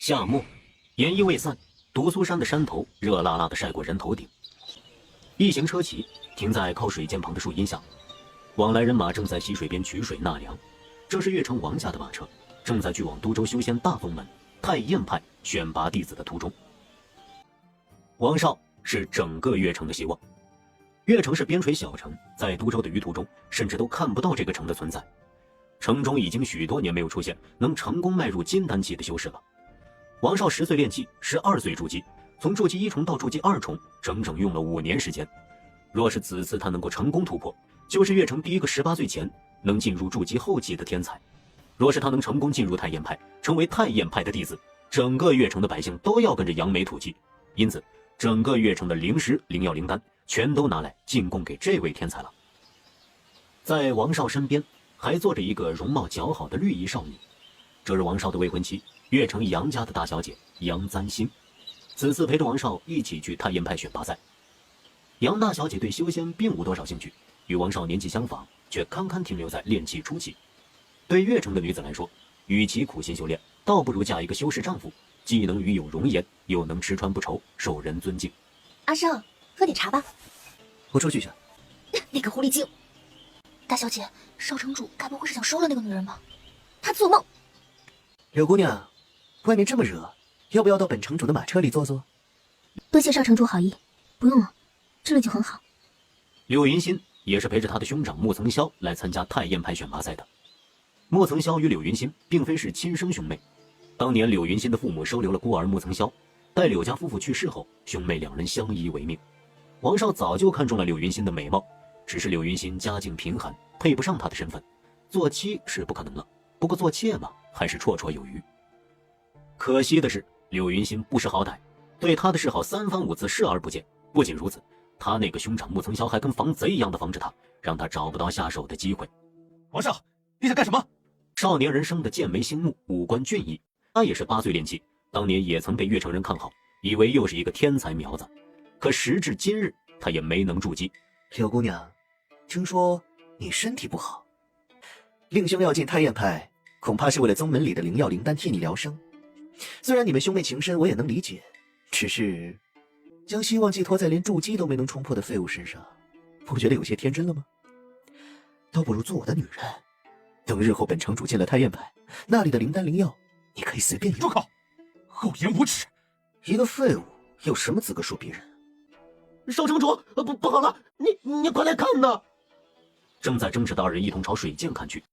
夏末，炎意未散，独苏山的山头热辣辣的晒过人头顶。一行车骑停在靠水涧旁的树荫下，往来人马正在溪水边取水纳凉。这是越城王家的马车，正在去往都州修仙大封门太验派选拔弟子的途中。王少是整个越城的希望。越城是边陲小城，在都州的舆图中甚至都看不到这个城的存在。城中已经许多年没有出现能成功迈入金丹期的修士了。王少10岁练气，12岁筑基，从筑基1重到筑基2重，整整用了5年时间。若是此次他能够成功突破，就是越城第一个18岁前能进入筑基后期的天才。若是他能成功进入太验派，成为太验派的弟子，整个越城的百姓都要跟着扬眉吐气。因此整个越城的灵石、灵药、灵丹全都拿来进贡给这位天才了。在王少身边还坐着一个容貌姣好的绿衣少女，这是王少的未婚妻，越城杨家的大小姐杨簪心。此次陪着王少一起去太验派选拔赛。杨大小姐对修仙并无多少兴趣，与王少年纪相仿，却堪堪停留在练气初期。对越城的女子来说，与其苦心修炼，倒不如嫁一个修士丈夫，既能与有容颜，又能吃穿不愁，受人尊敬。阿少，喝点茶吧。我出去一下。那个狐狸精！大小姐，少城主该不会是想收了那个女人吧？他做梦！柳姑娘，外面这么热，要不要到本城主的马车里坐坐？多谢少城主好意，不用了，这里就很好。柳云心也是陪着他的兄长穆曾霄来参加太验派选拔赛的。穆曾霄与柳云心并非是亲生兄妹，当年柳云心的父母收留了孤儿穆曾霄，待柳家夫妇去世后，兄妹2人相依为命。王少早就看中了柳云心的美貌，只是柳云心家境贫寒，配不上他的身份，做妻是不可能了，不过做妾嘛，还是绰绰有余。可惜的是，柳云心不识好歹，对他的示好3番5次视而不见。不仅如此，他那个兄长穆曾霄还跟防贼一样的防着他，让他找不到下手的机会。王少，你想干什么？少年人生的剑眉星目，五官俊逸，他也是8岁练气，当年也曾被越城人看好，以为又是一个天才苗子。可时至今日，他也没能筑基。柳姑娘，听说你身体不好，令兄要进太验派，恐怕是为了宗门里的灵药灵丹替你疗伤。虽然你们兄妹情深，我也能理解，只是将希望寄托在连筑基都没能冲破的废物身上，不觉得有些天真了吗？倒不如做我的女人，等日后本城主进了太验派，那里的灵丹灵药你可以随便用。住口！厚颜无耻！一个废物有什么资格说别人？少城主，不好了，你快来看呐！正在争执的2人一同朝水涧看去。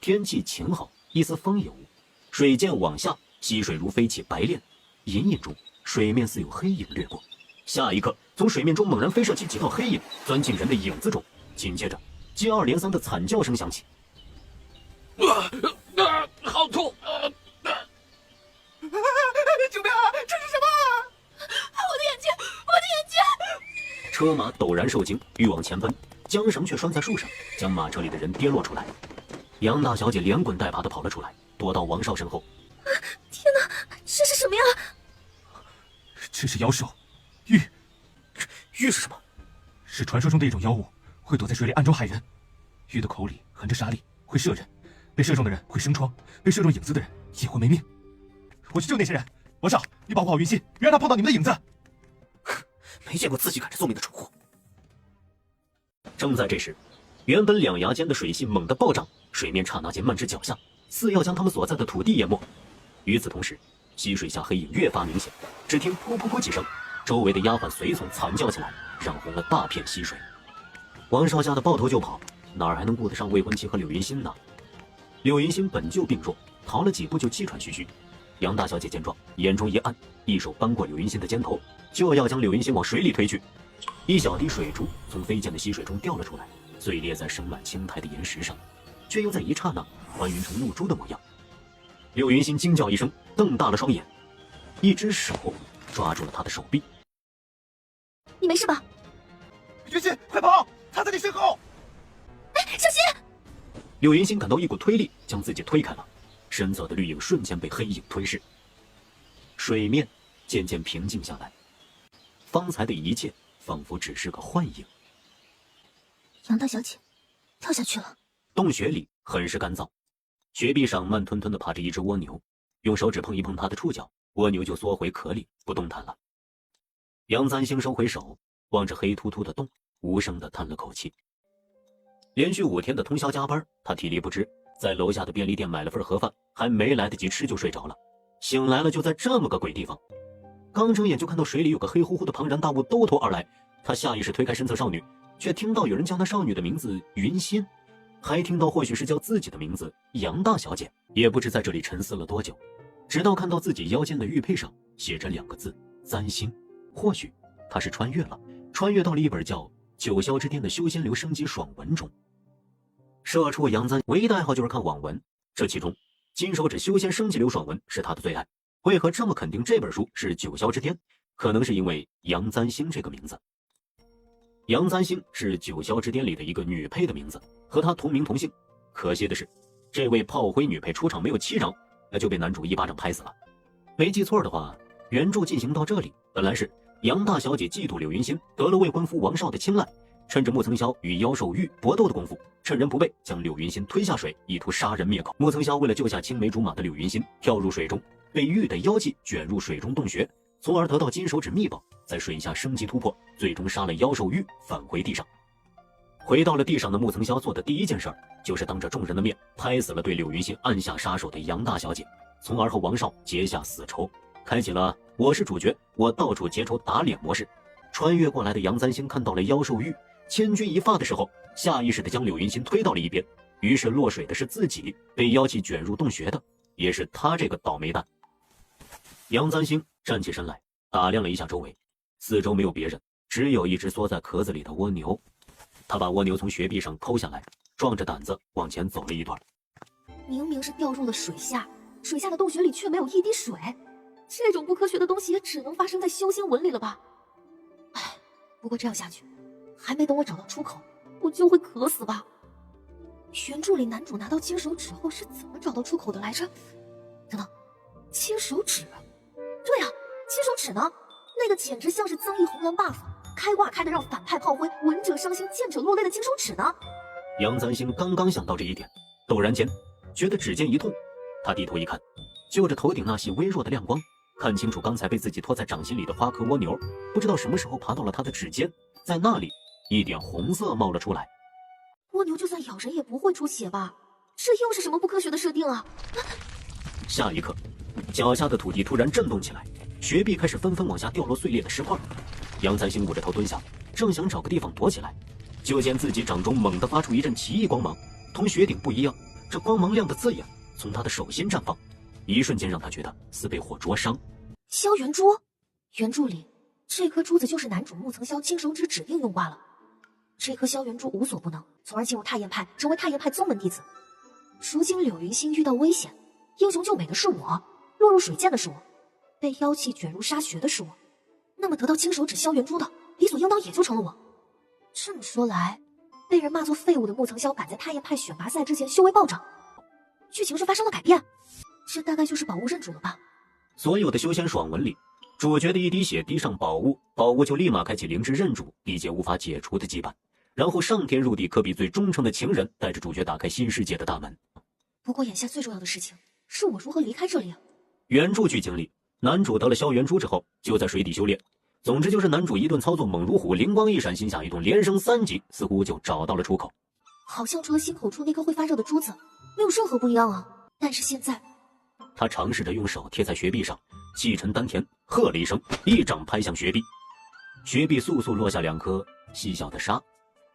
天气晴好，一丝风也无。水涧往下，溪水如飞起白练，隐隐中水面似有黑影掠过。下一刻，从水面中猛然飞射起几道黑影，钻进人的影子中。紧接着，接二连三的惨叫声响起。好痛！救命啊！这是什么？我的眼睛，我的眼睛！车马陡然受惊，欲往前奔，缰绳却拴在树上，将马车里的人跌落出来。杨大小姐连滚带爬地跑了出来，躲到王少身后。天哪，这是什么呀？这是妖兽，玉。玉是什么？是传说中的一种妖物，会躲在水里暗中害人。玉的口里含着杀力，会射人，被射中的人会生疮，被射中影子的人也会没命。我去救那些人。王少，你保护好云溪，别让他碰到你们的影子。没见过自己赶着送命的蠢货。正在这时，原本2崖间的水系猛地暴涨，水面刹那间漫至脚下，似要将他们所在的土地淹没。与此同时，溪水下黑影越发明显，只听噗噗噗几声，周围的丫鬟随从惨叫起来，染红了大片溪水。王少吓得抱头就跑，哪儿还能顾得上未婚妻和柳云心呢？柳云心本就病弱，逃了几步就气喘吁吁。杨大小姐见状，眼中一暗，一手扳过柳云心的肩头，就要将柳云心往水里推去。一小滴水珠从飞溅的溪水中掉了出来，碎裂在生满青苔的岩石上，却又在一刹那还原成露珠的模样。柳云心惊叫一声，瞪大了双眼，一只手抓住了他的手臂。你没事吧？云溪，快跑！他在你身后！小心！柳云心感到一股推力将自己推开了，身侧的绿影瞬间被黑影吞噬，水面渐渐平静下来，方才的一切仿佛只是个幻影。杨大小姐跳下去了。洞穴里很是干燥，雪壁上慢吞吞地爬着一只蜗牛，用手指碰一碰它的触角，蜗牛就缩回壳里不动弹了。杨簪星收回手，望着黑突突的洞，无声地叹了口气。连续5天的通宵加班，他体力不支，在楼下的便利店买了份盒饭，还没来得及吃就睡着了。醒来了就在这么个鬼地方，刚睁眼就看到水里有个黑乎乎的庞然大物兜头而来。他下意识推开身侧少女，却听到有人叫那少女的名字云心，还听到或许是叫自己的名字杨大小姐。也不知在这里沉思了多久，直到看到自己腰间的玉佩上写着2个字簪星。或许他是穿越了，穿越到了一本叫《九霄之巅》的修仙流升级爽文中。社畜杨簪唯一的爱好就是看网文，这其中金手指修仙升级流爽文是他的最爱。为何这么肯定这本书是九霄之巅？可能是因为杨簪星这个名字。杨簪星是九霄之巅里的一个女配的名字，和她同名同姓。可惜的是，这位炮灰女配出场没有7掌，那就被男主一巴掌拍死了。没记错的话，原著进行到这里，本来是杨大小姐嫉妒柳云心得了未婚夫王少的青睐，趁着木曾霄与妖兽玉搏斗的功夫，趁人不备将柳云心推下水，意图杀人灭口。木曾霄为了救下青梅竹马的柳云心，跳入水中，被玉的妖气卷入水中洞穴，从而得到金手指秘宝，在水下升级突破，最终杀了妖兽玉，返回地上。回到了地上的木曾霄做的第一件事就是当着众人的面拍死了对柳云心暗下杀手的杨大小姐，从而和王少结下死仇，开启了我是主角，我到处结仇打脸模式。穿越过来的杨簪星看到了妖兽玉千钧一发的时候，下意识地将柳云心推到了一边，于是落水的是自己，被妖气卷入洞穴的也是他这个倒霉蛋。杨簪星站起身来，打量了一下周围，四周没有别人，只有一只缩在壳子里的蜗牛。他把蜗牛从穴壁上抠下来，壮着胆子往前走了一段。明明是掉入了水下，水下的洞穴里却没有一滴水，这种不科学的东西也只能发生在修仙文里了吧？唉，不过这样下去，还没等我找到出口，我就会渴死吧？原著里男主拿到金手指后是怎么找到出口的来着？等等，金手指？对啊，金手指呢？那个简直像是增益红蓝 buff， 开挂开的让反派炮灰闻者伤心见者落泪的金手指呢？杨簪星刚刚想到这一点，陡然间觉得指尖一痛，他低头一看，就着头顶那些微弱的亮光，看清楚刚才被自己拖在掌心里的花壳蜗牛，不知道什么时候爬到了他的指尖，在那里一点红色冒了出来。蜗牛就算咬人也不会出血吧？这又是什么不科学的设定啊？下一刻，脚下的土地突然震动起来，穴壁开始纷纷往下掉落碎裂的石块。杨簪星捂着头蹲下，正想找个地方躲起来，就见自己掌中猛地发出一阵奇异光芒，同穴顶不一样，这光芒亮得刺眼，从他的手心绽放，一瞬间让他觉得似被火灼伤。萧元珠，原著里这颗珠子就是男主木曾霄金手指指定用挂了。这颗萧元珠无所不能，从而进入太阳派，成为太阳派宗门弟子。如今柳云心遇到危险，英雄救美的是我，落入水涧的是我，被妖气卷入沙穴的是我，那么得到金手指萧元珠的理所应当也就成了我。这么说来，被人骂作废物的木曾霄赶在太阳派选拔赛之前修为暴涨，剧情是发生了改变，这大概就是宝物认主了吧。所有的修仙爽文里，主角的一滴血滴上宝物，宝物就立马开启灵芝认主，缔结无法解除的羁绊，然后上天入地，可比最忠诚的情人带着主角打开新世界的大门。不过眼下最重要的事情是我如何离开这里啊。原著剧情里，男主得了萧元珠之后就在水底修炼，总之就是男主一顿操作猛如虎，灵光一闪，心下一动，连升3级，似乎就找到了出口。好像除了心口处那颗会发热的珠子没有任何不一样啊。但是现在他尝试着用手贴在穴壁上，气沉丹田，喝了一声，一掌拍向穴壁，穴壁簌簌落下2颗细小的沙。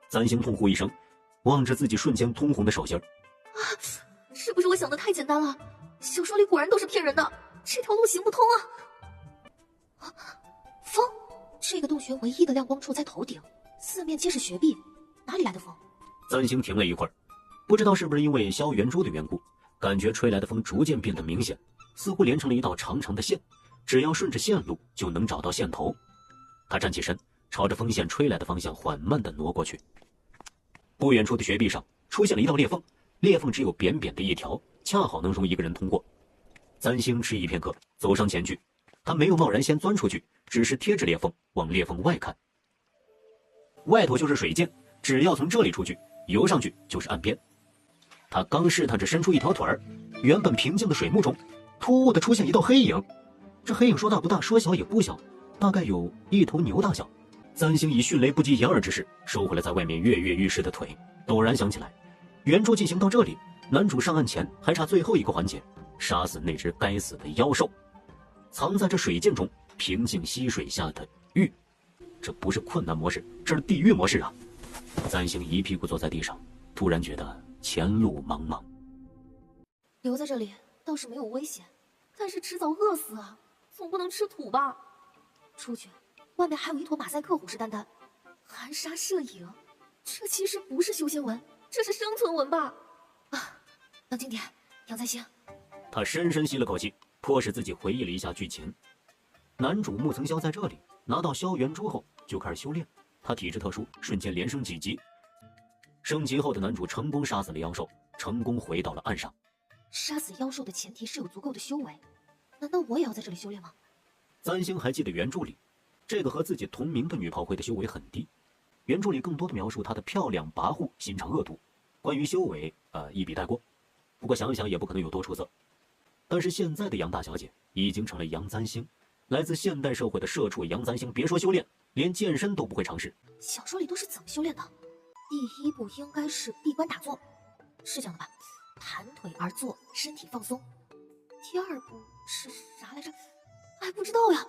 簪星痛呼一声，望着自己瞬间通红的手心是不是我想的太简单了？小说里果然都是骗人的，这条路行不通啊！风，这个洞穴唯一的亮光处在头顶，四面皆是穴壁，哪里来的风？簪星停了一会儿，不知道是不是因为萧元珠的缘故，感觉吹来的风逐渐变得明显，似乎连成了一道长长的线，只要顺着线路就能找到线头。他站起身，朝着风线吹来的方向缓慢地挪过去。不远处的穴壁上出现了一道裂缝，裂缝只有扁扁的一条，恰好能容一个人通过。簪星迟疑片刻，走上前去，他没有贸然先钻出去，只是贴着裂缝往裂缝外看。外头就是水涧，只要从这里出去，游上去就是岸边。他刚试探着伸出一条腿儿，原本平静的水幕中突兀的出现一道黑影。这黑影说大不大，说小也不小，大概有一头牛大小。三星以迅雷不及掩耳之势收回了在外面跃跃欲试的腿，陡然想起来，原著进行到这里，男主上岸前还差最后一个环节，杀死那只该死的妖兽，藏在这水涧中平静溪水下的玉。这不是困难模式，这是地狱模式啊！三星一屁股坐在地上，突然觉得前路茫茫。留在这里倒是没有危险，但是迟早饿死啊，总不能吃土吧？出去，外面还有一坨马赛克虎视眈眈，含沙射影，这其实不是修仙文，这是生存文吧？啊，冷静点，杨再兴。他深深吸了口气，迫使自己回忆了一下剧情。男主木曾萧在这里拿到萧元珠后就开始修炼，他体质特殊，瞬间连升几级。升级后的男主成功杀死了妖兽，成功回到了岸上。杀死妖兽的前提是有足够的修为，难道我也要在这里修炼吗？三星还记得原著里，这个和自己同名的女炮灰的修为很低。原著里更多的描述她的漂亮跋扈、心肠恶毒。关于修为，一笔带过。不过想想也不可能有多出色。但是现在的杨大小姐已经成了杨三星，来自现代社会的社畜杨三星，别说修炼，连健身都不会尝试。小说里都是怎么修炼的？第一步应该是闭关打坐，是这样的吧？盘腿而坐，身体放松。第二步是啥来着？哎，不知道呀。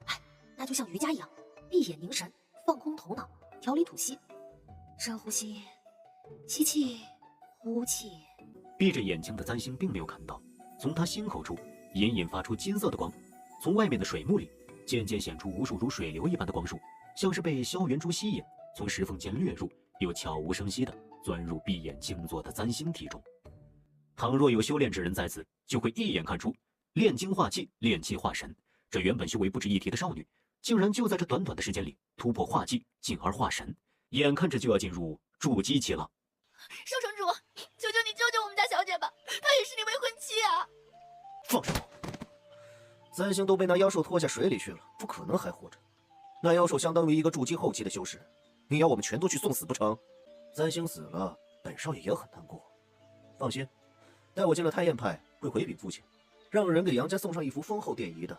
哎，那就像瑜伽一样，闭眼凝神，放空头脑，调理吐息。深呼吸，吸气，呼气。闭着眼睛的三星并没有看到，从他心口处隐隐发出金色的光，从外面的水幕里渐渐显出无数如水流一般的光束，像是被萧元珠吸引，从石缝间掠入，又悄无声息地钻入闭眼静坐的三星体中。倘若有修炼之人在此，就会一眼看出炼精化气，炼气化神。这原本修为不值一提的少女，竟然就在这短短的时间里突破化气，进而化神，眼看着就要进入筑基期了。少城主，求求你救救我们家小姐吧，她也是你未婚妻啊！放手！三星都被那妖兽拖下水里去了，不可能还活着。那妖兽相当于一个筑基后期的修士，你要我们全都去送死不成？三星死了，本少爷也很难过。放心，待我进了太燕派，会回禀父亲，让人给杨家送上一幅丰厚典仪的。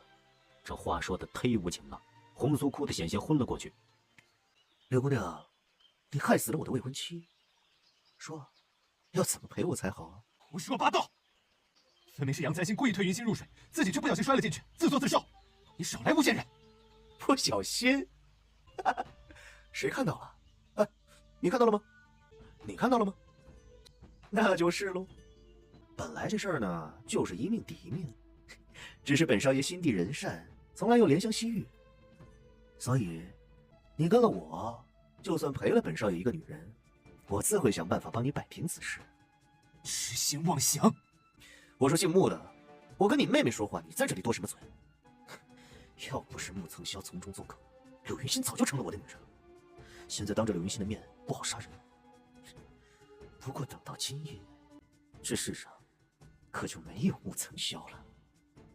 这话说的忒无情了，红酥哭得险些昏了过去。柳姑娘，你害死了我的未婚妻，说要怎么赔我才好啊？胡说八道！分明是杨三星故意推云心入水，自己却不小心摔了进去，自作自受。你少来诬陷人！不小心？谁看到了？哎，你看到了吗？你看到了吗？那就是喽。本来这事儿呢，就是一命抵一命，只是本少爷心地仁善，从来又怜香惜玉，所以你跟了我，就算赔了本少爷一个女人，我自会想办法帮你摆平此事。痴心妄想！我说姓穆的，我跟你妹妹说话，你在这里多什么嘴？要不是穆曾霄从中作梗，柳云心早就成了我的女人了。现在当着柳云心的面不好杀人，不过等到今夜，这世上可就没有穆曾霄了。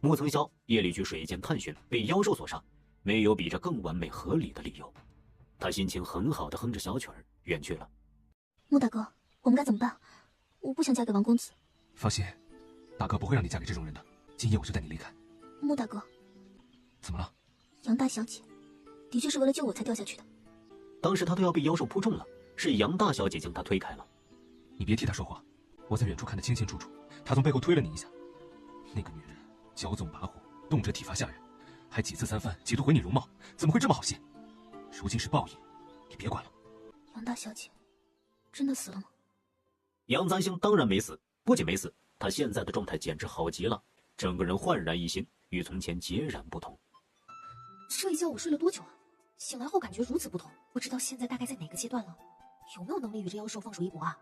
穆曾霄夜里去水涧探寻，被妖兽所杀，没有比这更完美合理的理由。他心情很好的哼着小曲儿远去了。穆大哥，我们该怎么办？我不想嫁给王公子。放心，大哥不会让你嫁给这种人的。今夜我就带你离开。穆大哥，怎么了？杨大小姐的确是为了救我才掉下去的。当时他都要被妖兽扑中了，是杨大小姐将他推开了。你别替他说话，我在远处看得清清楚楚，他从背后推了你一下。那个女人骄纵跋扈，动辄体罚下人，还几次三番企图毁你容貌，怎么会这么好心？如今是报应，你别管了。杨大小姐真的死了吗？杨三星当然没死，不仅没死，他现在的状态简直好极了，整个人焕然一新，与从前截然不同。这一觉我睡了多久啊？醒来后感觉如此不同，不知道现在大概在哪个阶段了？有没有能力与这妖兽放手一搏啊？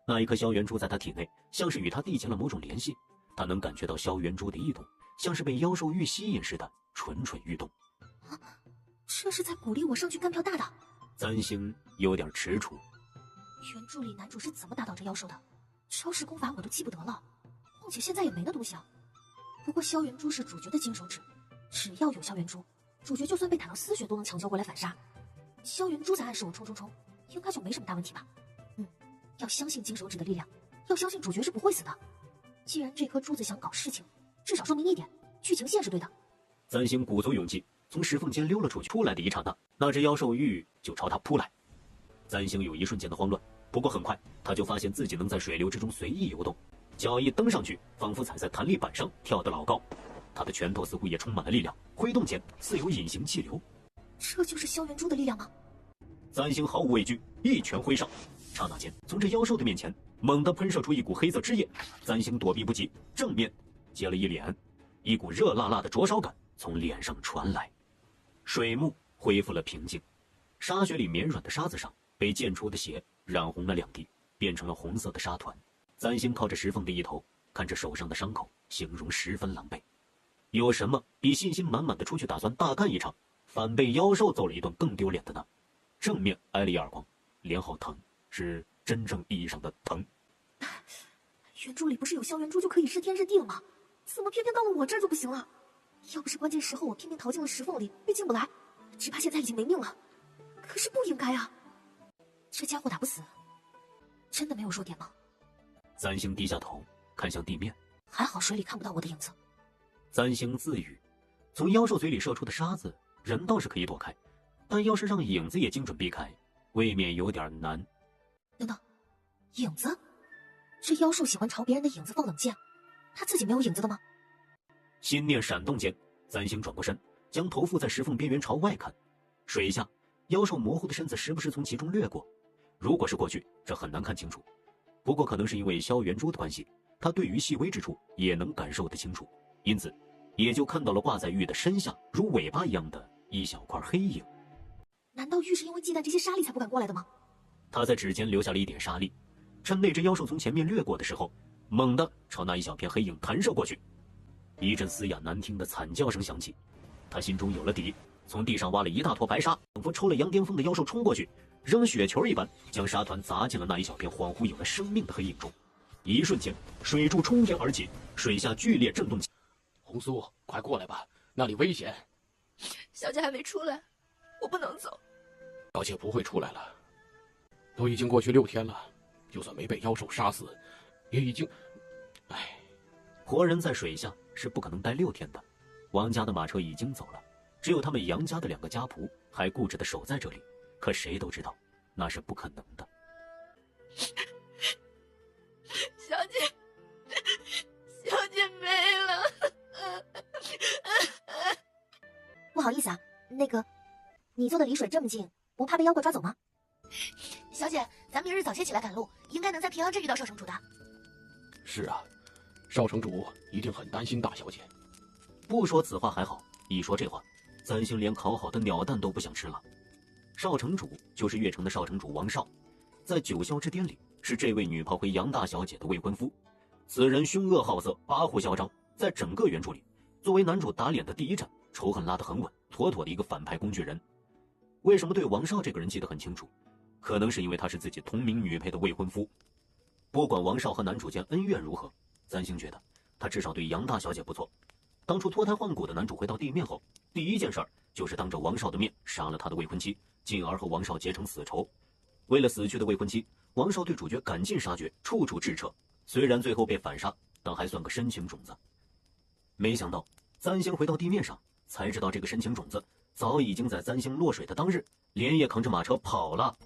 那一颗萧元珠在他体内，像是与他缔结了某种联系，他能感觉到萧元珠的异动，像是被妖兽欲吸引似的，蠢蠢欲动。啊，这是在鼓励我上去干票大的。三星有点踟蹰。原著里男主是怎么打倒这妖兽的？招式功法我都记不得了，况且现在也没那东西啊。不过萧元珠是主角的金手指，只要有萧元珠，主角就算被打到丝血都能抢救过来反杀。萧元珠在暗示我冲冲冲，应该就没什么大问题吧。要相信金手指的力量，要相信主角是不会死的。既然这颗珠子想搞事情，至少说明一点，剧情线是对的。三星鼓足勇气从石缝间溜了出去，出来的一刹那，那只妖兽玉就朝他扑来。三星有一瞬间的慌乱，不过很快他就发现自己能在水流之中随意游动，脚一蹬上去，仿佛踩在弹力板上，跳得老高。他的拳头似乎也充满了力量，挥动间似有隐形气流。这就是萧元珠的力量吗？三星毫无畏惧，一拳挥上，刹那间从这妖兽的面前猛地喷射出一股黑色汁液。三星躲避不及，正面接了一脸，一股热辣辣的灼烧感从脸上传来。水幕恢复了平静，沙穴里绵软的沙子上被溅出的血染红了2滴，变成了红色的沙团。三星靠着石缝的一头，看着手上的伤口，形容十分狼狈。有什么比信心满满的出去打算大干一场，反被妖兽揍了一顿更丢脸的呢？正面挨了一耳光，脸好疼，是真正意义上的疼。原著里不是有萧元珠就可以日天日地了吗？怎么偏偏到了我这儿就不行了？要不是关键时候我偏偏逃进了石缝里，又进不来，只怕现在已经没命了。可是不应该啊！这家伙打不死，真的没有弱点吗？三星低下头看向地面，还好水里看不到我的影子。三星自语，从妖兽嘴里射出的沙子，人倒是可以躲开，但要是让影子也精准避开，未免有点难。等等，影子？这妖兽喜欢朝别人的影子放冷箭，他自己没有影子的吗？心念闪动间，三星转过身，将头附在石缝边缘朝外看。水下，妖兽模糊的身子时不时从其中掠过。如果是过去，这很难看清楚。不过可能是因为萧元珠的关系，他对于细微之处也能感受得清楚，因此也就看到了挂在玉的身下如尾巴一样的一小块黑影。难道玉是因为忌惮这些沙粒才不敢过来的吗？他在指尖留下了一点沙粒，趁那只妖兽从前面掠过的时候，猛地朝那一小片黑影弹射过去。一阵嘶哑难听的惨叫声响起，他心中有了底，从地上挖了一大坨白沙，仿佛抽了羊癫疯的妖兽冲过去，扔雪球一般将沙团砸进了那一小片恍惚有了生命的黑影中。一瞬间，水柱冲天而起，水下剧烈震动起。红苏，快过来吧，那里危险。小姐还没出来，我不能走。小姐不会出来了，都已经过去6天了，就算没被妖兽杀死，也已经……唉，活人在水下是不可能待6天的。王家的马车已经走了，只有他们杨家的2个家仆还固执地守在这里。可谁都知道，那是不可能的。小姐，小姐没了。不好意思啊，那个，你坐的离水这么近，不怕被妖怪抓走吗？小姐，咱明日早些起来赶路，应该能在平阳镇遇到少城主的。是啊，少城主一定很担心大小姐。不说此话还好，一说这话，三星连烤好的鸟蛋都不想吃了。少城主就是越城的少城主王少，在九霄之巅里是这位女炮灰杨大小姐的未婚夫。此人凶恶好色，跋扈嚣张，在整个原著里，作为男主打脸的第一战，仇恨拉得很稳，妥妥的一个反派工具人。为什么对王少这个人记得很清楚？可能是因为他是自己同名女配的未婚夫。不管王少和男主间恩怨如何，三星觉得他至少对杨大小姐不错。当初脱胎换骨的男主回到地面后，第一件事就是当着王少的面杀了他的未婚妻，进而和王少结成死仇。为了死去的未婚妻，王少对主角赶尽杀绝，处处掣撤。虽然最后被反杀，但还算个深情种子。没想到三星回到地面上，才知道这个深情种子早已经在三星落水的当日连夜扛着马车跑了。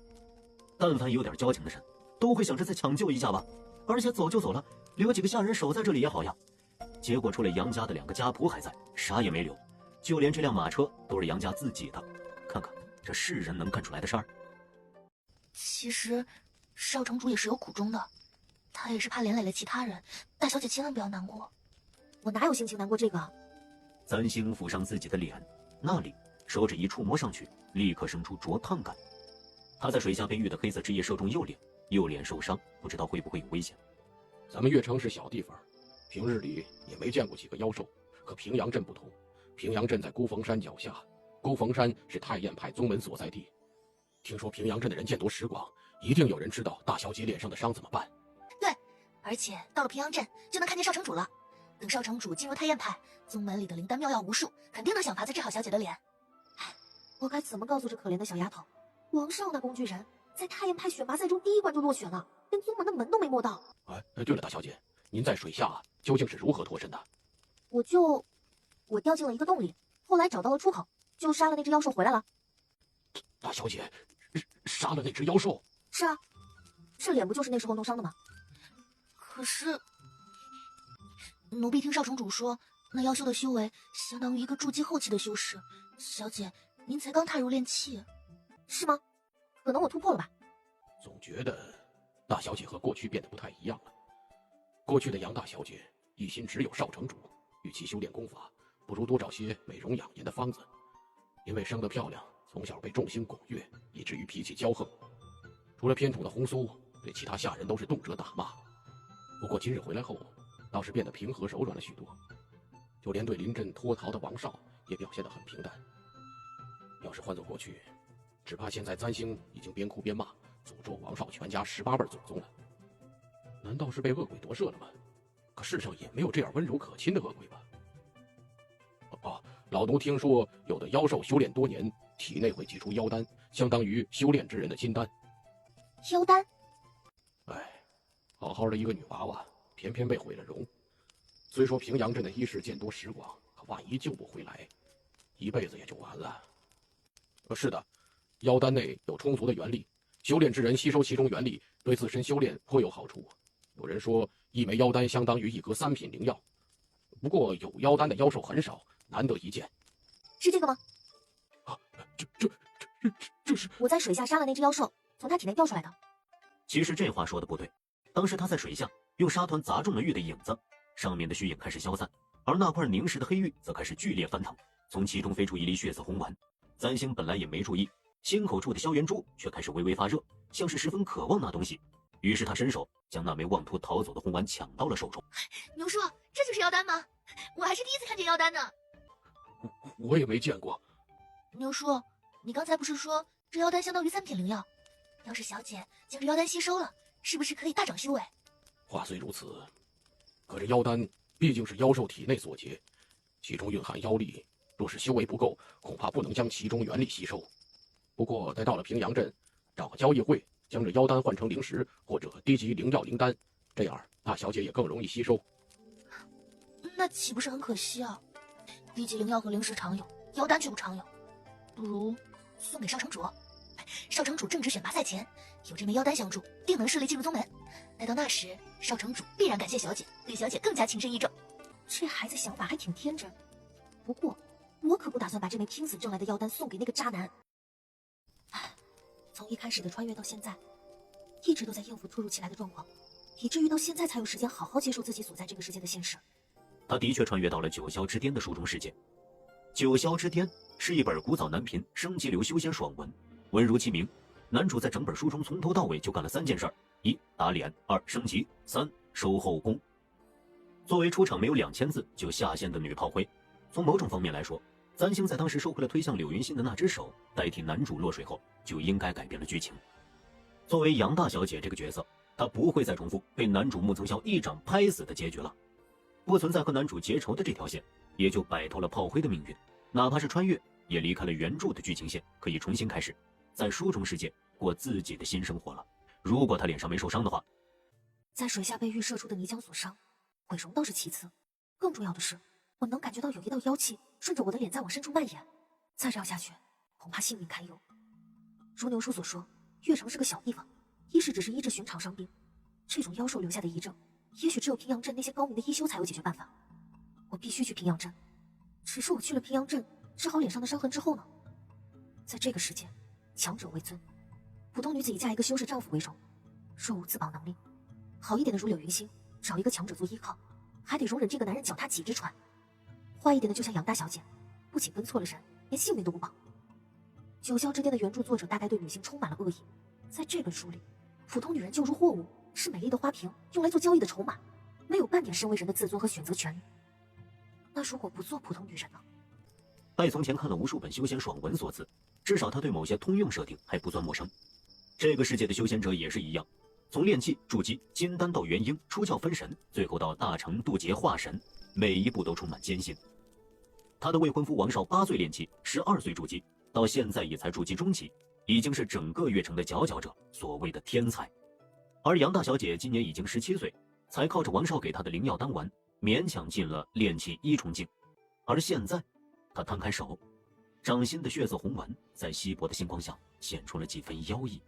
但凡有点交情的人，都会想着再抢救一下吧，而且走就走了，留几个下人守在这里也好呀。结果除了杨家的2个家仆还在，啥也没留，就连这辆马车都是杨家自己的。看看这是人能干出来的事儿。其实，少城主也是有苦衷的，他也是怕连累了其他人。大小姐千万不要难过。我哪有心情难过这个？三星抚上自己的脸，那里手指一触摸上去，立刻生出灼烫感。他在水下被玉的黑色汁液射中右脸，右脸受伤，不知道会不会有危险。咱们越城是小地方，平日里也没见过几个妖兽。可平阳镇不同，平阳镇在孤峰山脚下，孤峰山是太燕派宗门所在地。听说平阳镇的人见多识广，一定有人知道大小姐脸上的伤怎么办。对，而且到了平阳镇就能看见少城主了。等少城主进入太燕派，宗门里的灵丹妙药无数，肯定能想法子治好小姐的脸。我该怎么告诉这可怜的小丫头？王少那工具人在太燕派选拔赛中第1关就落选了，连宗门的门都没摸到。对了，大小姐，您在水下究竟是如何脱身的？我掉进了一个洞里，后来找到了出口，就杀了那只妖兽回来了。大小姐，杀了那只妖兽？是啊，这脸不就是那时候弄伤的吗？可是，奴婢听少城主说，那妖兽的修为相当于一个筑基后期的修士。小姐，您才刚踏入炼器，是吗？可能我突破了吧。总觉得大小姐和过去变得不太一样了。过去的杨大小姐一心只有少城主，与其修炼功法，不如多找些美容养颜的方子。因为生得漂亮，从小被众星拱月，以至于脾气骄横。除了偏宠的红苏，对其他下人都是动辄打骂。不过今日回来后，倒是变得平和柔软了许多，就连对临阵脱逃的王少也表现得很平淡。要是换做过去，只怕现在簪星已经边哭边骂，诅咒王少全家18辈祖宗了。难道是被恶鬼夺舍了吗？可世上也没有这样温柔可亲的恶鬼吧？老奴听说有的妖兽修炼多年，体内会挤出妖丹，相当于修炼之人的金丹。妖丹？哎，好好的一个女娃娃，偏偏被毁了容。虽说平阳镇的医士见多识广，可万一救不回来，一辈子也就完了。是的，妖丹内有充足的元力，修炼之人吸收其中元力，对自身修炼颇有好处。有人说，一枚妖丹相当于一格3品灵药。不过有妖丹的妖兽很少，难得一见。是这个吗？啊，这是我在水下杀了那只妖兽，从它体内掉出来的。其实这话说的不对，当时他在水下用沙团砸中了玉的影子，上面的虚影开始消散，而那块凝实的黑玉则开始剧烈翻腾，从其中飞出一粒血色红丸。簪星本来也没注意，心口处的萧元珠却开始微微发热，像是十分渴望那东西。于是他伸手将那枚妄图逃走的红丸抢到了手中。牛叔，这就是妖丹吗？我还是第一次看见妖丹呢。我也没见过。牛叔，你刚才不是说这妖丹相当于3品灵药？要是小姐将这妖丹吸收了，是不是可以大涨修为？话虽如此，可这妖丹毕竟是妖兽体内所结，其中蕴含妖力，若是修为不够，恐怕不能将其中元力吸收。不过待到了平阳镇，找个交易会，将这妖丹换成灵石或者低级灵药灵丹，这样大小姐也更容易吸收。那岂不是很可惜啊？低级灵药和灵石常有，妖丹却不常有，不如送给少城主。少城主正值选拔赛前，有这枚妖丹相助，定能顺利进入宗门。待到那时，少城主必然感谢小姐，对小姐更加情深意重。这孩子想法还挺天真，不过我可不打算把这枚拼死挣来的妖丹送给那个渣男。唉，从一开始的穿越到现在，一直都在应付突如其来的状况，以至于到现在才有时间好好接受自己所在这个世界的现实。他的确穿越到了九霄之巅的书中世界。九霄之巅是一本古早男频升级流修仙爽文，文如其名，男主在整本书中从头到尾就干了3件事：1打脸，2升级，3收后宫。作为出场没有2000字就下线的女炮灰，从某种方面来说，簪星在当时收回了推向柳云心的那只手，代替男主落水后，就应该改变了剧情。作为杨大小姐这个角色，她不会再重复被男主木曾霄一掌拍死的结局了，不存在和男主结仇的这条线，也就摆脱了炮灰的命运。哪怕是穿越，也离开了原著的剧情线，可以重新开始，在书中世界过自己的新生活了。如果他脸上没受伤的话，在水下被玉射出的泥浆所伤，毁容倒是其次，更重要的是，我能感觉到有一道妖气顺着我的脸在往深处蔓延，再这样下去，恐怕性命堪忧。如牛叔所说，月城是个小地方，一是只是医治寻常伤病，这种妖兽留下的遗症，也许只有平阳镇那些高明的医修才有解决办法。我必须去平阳镇，只是我去了平阳镇，治好脸上的伤痕之后呢？在这个世界，强者为尊，普通女子以嫁一个修士丈夫为荣，若无自保能力，好一点的如柳云星，找一个强者做依靠，还得容忍这个男人脚踏几只船。坏一点的就像杨大小姐，不仅跟错了人，连性命都不保。九霄之巅的原著作者大概对女性充满了恶意，在这本书里，普通女人就如货物，是美丽的花瓶，用来做交易的筹码，没有半点身为人的自尊和选择权利。那如果不做普通女人呢？拜从前看了无数本修仙爽文所赐，至少他对某些通用设定还不算陌生。这个世界的修仙者也是一样，从炼气、筑基、金丹到元婴、出窍分神，最后到大成渡劫化神，每一步都充满艰辛。他的未婚夫王少8岁炼气，12岁筑基，到现在也才筑基中期，已经是整个月城的佼佼者，所谓的天才。而杨大小姐今年已经17岁，才靠着王少给她的灵药丹丸，勉强进了炼气1重境。而现在，他摊开手，掌心的血色红丸在稀薄的星光下显出了几分妖异。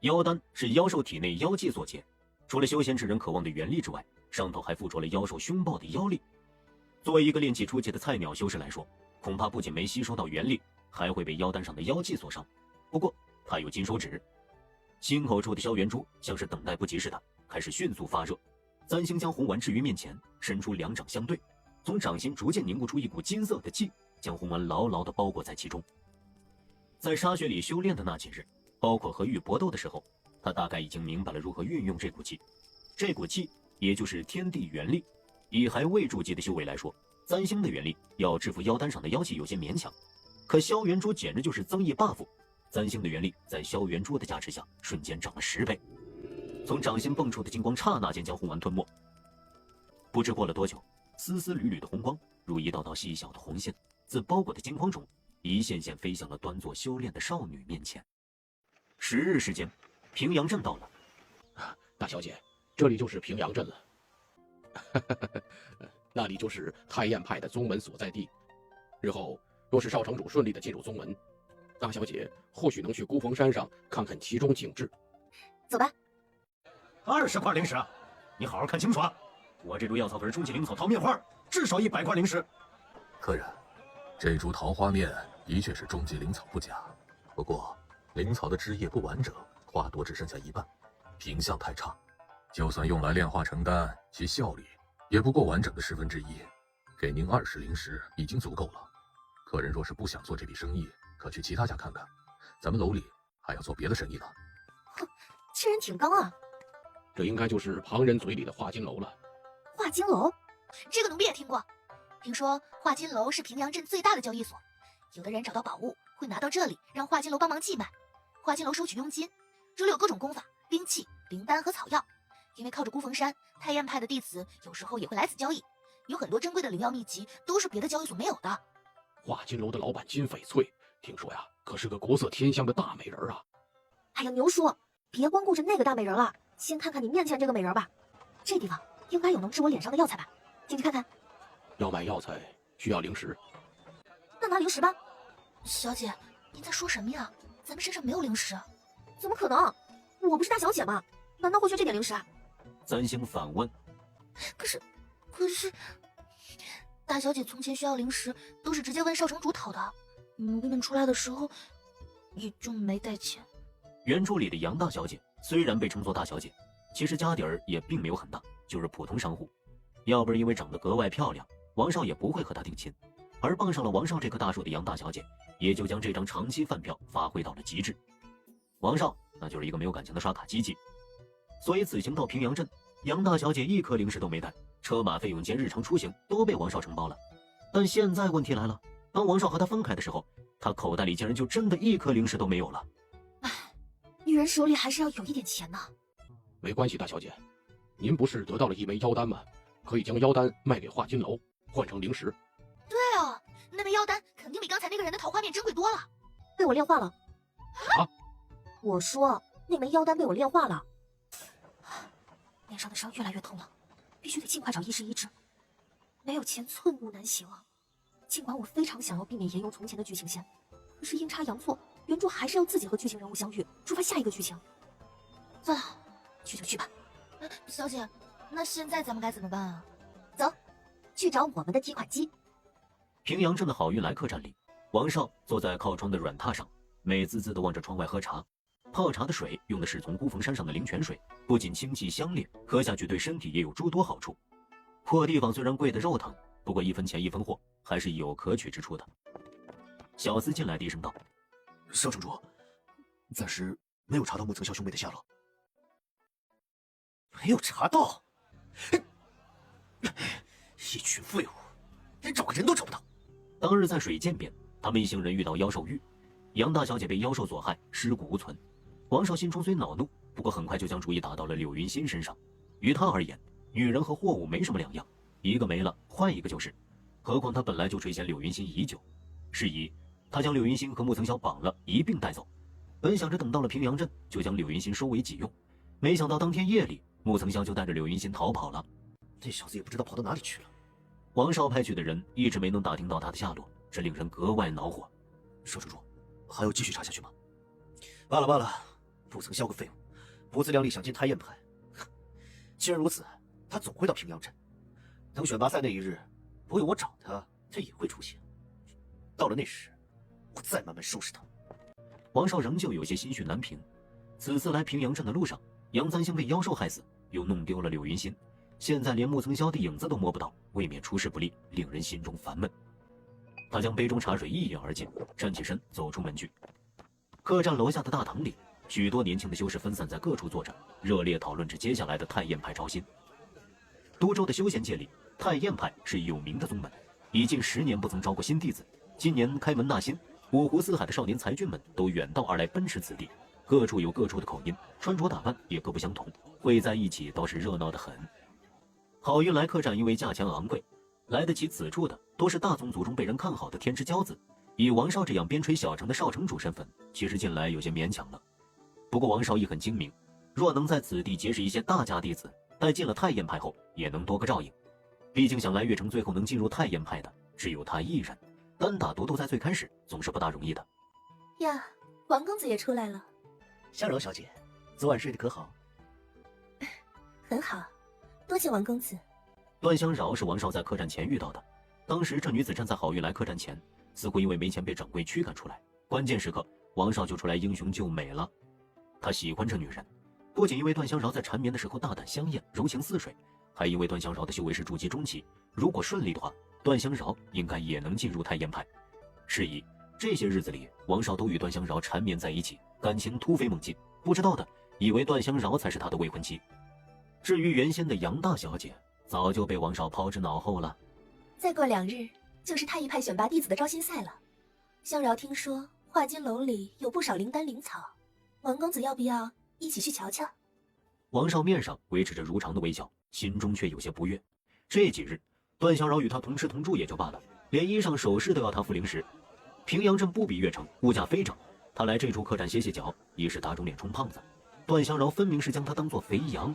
妖丹是妖兽体内妖气所结，除了修仙之人渴望的元力之外，上头还附着了妖兽凶暴的妖力。作为一个炼气初期的菜鸟修士来说，恐怕不仅没吸收到元力，还会被妖丹上的妖气所伤。不过他有金手指，心口处的萧元珠像是等待不及似的，开始迅速发热。三星将红丸置于面前，伸出2掌相对，从掌心逐渐凝固出一股金色的气，将红丸牢牢地包裹在其中。在沙穴里修炼的那几日，包括和玉搏斗的时候，他大概已经明白了如何运用这股气。这股气也就是天地元力。以还未筑基的修为来说，3星的元力要制服妖丹上的妖气有些勉强，可萧元珠简直就是增益 buff。3星的元力在萧元珠的加持下瞬间涨了10倍，从掌心蹦出的金光刹那间将红丸吞没。不知过了多久，丝丝缕缕的红光如一道道细小的红线，自包裹的金光中一线线飞向了端坐修炼的少女面前。10日时间，平阳镇到了。大小姐，这里就是平阳镇了。那里就是太燕派的宗门所在地。日后若是少城主顺利的进入宗门，大小姐或许能去孤峰山上看看其中景致。走吧。20块灵石，你好好看清楚啊！我这株药草可是充气灵草桃面花，至少100块灵石。客人，这株桃花面的确是中级灵草不假，不过灵草的枝叶不完整，花朵只剩下一半，品相太差，就算用来炼化成丹，其效力也不过完整的1/10，给您20灵石已经足够了。客人若是不想做这笔生意，可去其他家看看，咱们楼里还要做别的生意呢。哼，这人挺刚啊。这应该就是旁人嘴里的化金楼了。化金楼，这个奴婢也听过，听说化金楼是平阳镇最大的交易所，有的人找到宝物会拿到这里，让化金楼帮忙寄卖。化金楼收取佣金，这里有各种功法、兵器、灵丹和草药。因为靠着孤峰山，太燕派的弟子有时候也会来此交易，有很多珍贵的灵药秘籍都是别的交易所没有的。化金楼的老板金翡翠，听说呀，可是个国色天香的大美人啊！哎呀，牛叔，别光顾着那个大美人了，先看看你面前这个美人吧。这地方应该有能治我脸上的药材吧？进去看看。要买药材需要灵石，那拿灵石吧。小姐，您在说什么呀？咱们身上没有灵石。怎么可能？我不是大小姐吗？难道会缺这点灵石啊3星反问。可是，大小姐从前需要灵石，都是直接问少城主讨的。奴婢们出来的时候，也就没带钱。原著里的杨大小姐虽然被称作大小姐，其实家底儿也并没有很大，就是普通商户。要不是因为长得格外漂亮，王少也不会和她定亲。而傍上了王少这棵大树的杨大小姐，也就将这张长期饭票发挥到了极致。王少那就是一个没有感情的刷卡机器。所以此行到平阳镇，杨大小姐1颗灵石都没带，车马费用兼日常出行都被王少承包了。但现在问题来了，当王少和她分开的时候，她口袋里竟然就真的1颗灵石都没有了。唉，女人手里还是要有一点钱呢。没关系，大小姐，您不是得到了一枚妖丹吗？可以将妖丹卖给化金楼，换成灵石。对啊，那枚妖丹肯定比刚才那个人的桃花面珍贵多了。被我炼化了。啊？我说那枚妖丹被我炼化了。脸上的伤越来越痛了，必须得尽快找医师医治。没有钱寸步难行啊！尽管我非常想要避免沿用从前的剧情线，可是阴差阳错，原著还是要自己和剧情人物相遇，触发下一个剧情。算了，去就去吧。小姐，那现在咱们该怎么办啊？走，去找我们的提款机。平阳镇的好运来客栈里，王少坐在靠窗的软榻上，美滋滋地望着窗外喝茶。泡茶的水用的是从孤峰山上的灵泉水，不仅清气香冽，喝下去对身体也有诸多好处。破地方虽然贵得肉疼，不过1分钱1分货，还是有可取之处的。小厮进来低声道：“少城主，暂时没有查到木曾霄兄妹的下落。”没有查到？一群废物，连找个人都找不到。当日在水涧边，他们一行人遇到妖兽玉，杨大小姐被妖兽所害，尸骨无存。王少心中虽恼怒，不过很快就将主意打到了柳云心身上。于他而言，女人和货物没什么两样，一个没了换一个就是。何况他本来就垂涎柳云心已久，是以他将柳云心和穆曾霄绑了一并带走。本想着等到了平阳镇就将柳云心收为己用，没想到当天夜里穆曾霄就带着柳云心逃跑了。那小子也不知道跑到哪里去了。王少派去的人一直没能打听到他的下落，这令人格外恼火。少城主，还要继续查下去吗？罢了罢了，不曾消个废物，不自量力想进太燕派。既然如此，他总会到平阳镇。等选拔赛那一日，不用我找他，他也会出现。到了那时，我再慢慢收拾他。王少仍旧有些心绪难平。此次来平阳镇的路上，杨三星被妖兽害死，又弄丢了柳云心，现在连木曾霄的影子都摸不到，未免出师不利，令人心中烦闷。他将杯中茶水一饮而尽，站起身走出门去。客栈楼下的大堂里，许多年轻的修士分散在各处坐着，热烈讨论着接下来的太燕派招新。都州的修仙界里，太燕派是有名的宗门，已近10年不曾招过新弟子。今年开门纳新，五湖四海的少年才俊们都远道而来奔驰此地，各处有各处的口音，穿着打扮也各不相同，汇在一起倒是热闹得很。好运来客栈因为价钱昂贵，来得起此处的多是大宗族中被人看好的天之骄子，以王少这样边陲小城的少城主身份，其实进来有些勉强了。不过王少亦很精明，若能在此地结识一些大家弟子，待进了太燕派后也能多个照应。毕竟想来月城最后能进入太燕派的只有他一人，单打独斗在最开始总是不大容易的。呀，王公子也出来了。香柔小姐，昨晚睡得可好？很好，多谢王公子。段香饶是王少在客栈前遇到的，当时这女子站在好运来客栈前，似乎因为没钱被掌柜驱赶出来，关键时刻王少就出来英雄救美了。他喜欢这女人，不仅因为段香饶在缠绵的时候大胆香艳柔情似水，还因为段香饶的修为是筑基中期，如果顺利的话，段香饶应该也能进入太燕派。是以这些日子里王少都与段香饶缠绵在一起，感情突飞猛进，不知道的以为段香饶才是他的未婚妻。至于原先的杨大小姐，早就被王少抛之脑后了。再过2日就是太一派选拔弟子的招新赛了。香饶听说化金楼里有不少灵丹灵草，王公子要不要一起去瞧瞧？王少面上维持着如常的微笑，心中却有些不悦。这几日段香饶与他同吃同住也就罢了，连衣裳首饰都要他付零食。平阳镇不比月城，物价飞涨，他来这处客栈歇歇脚，已是打肿脸充胖子。段香饶分明是将他当作肥羊。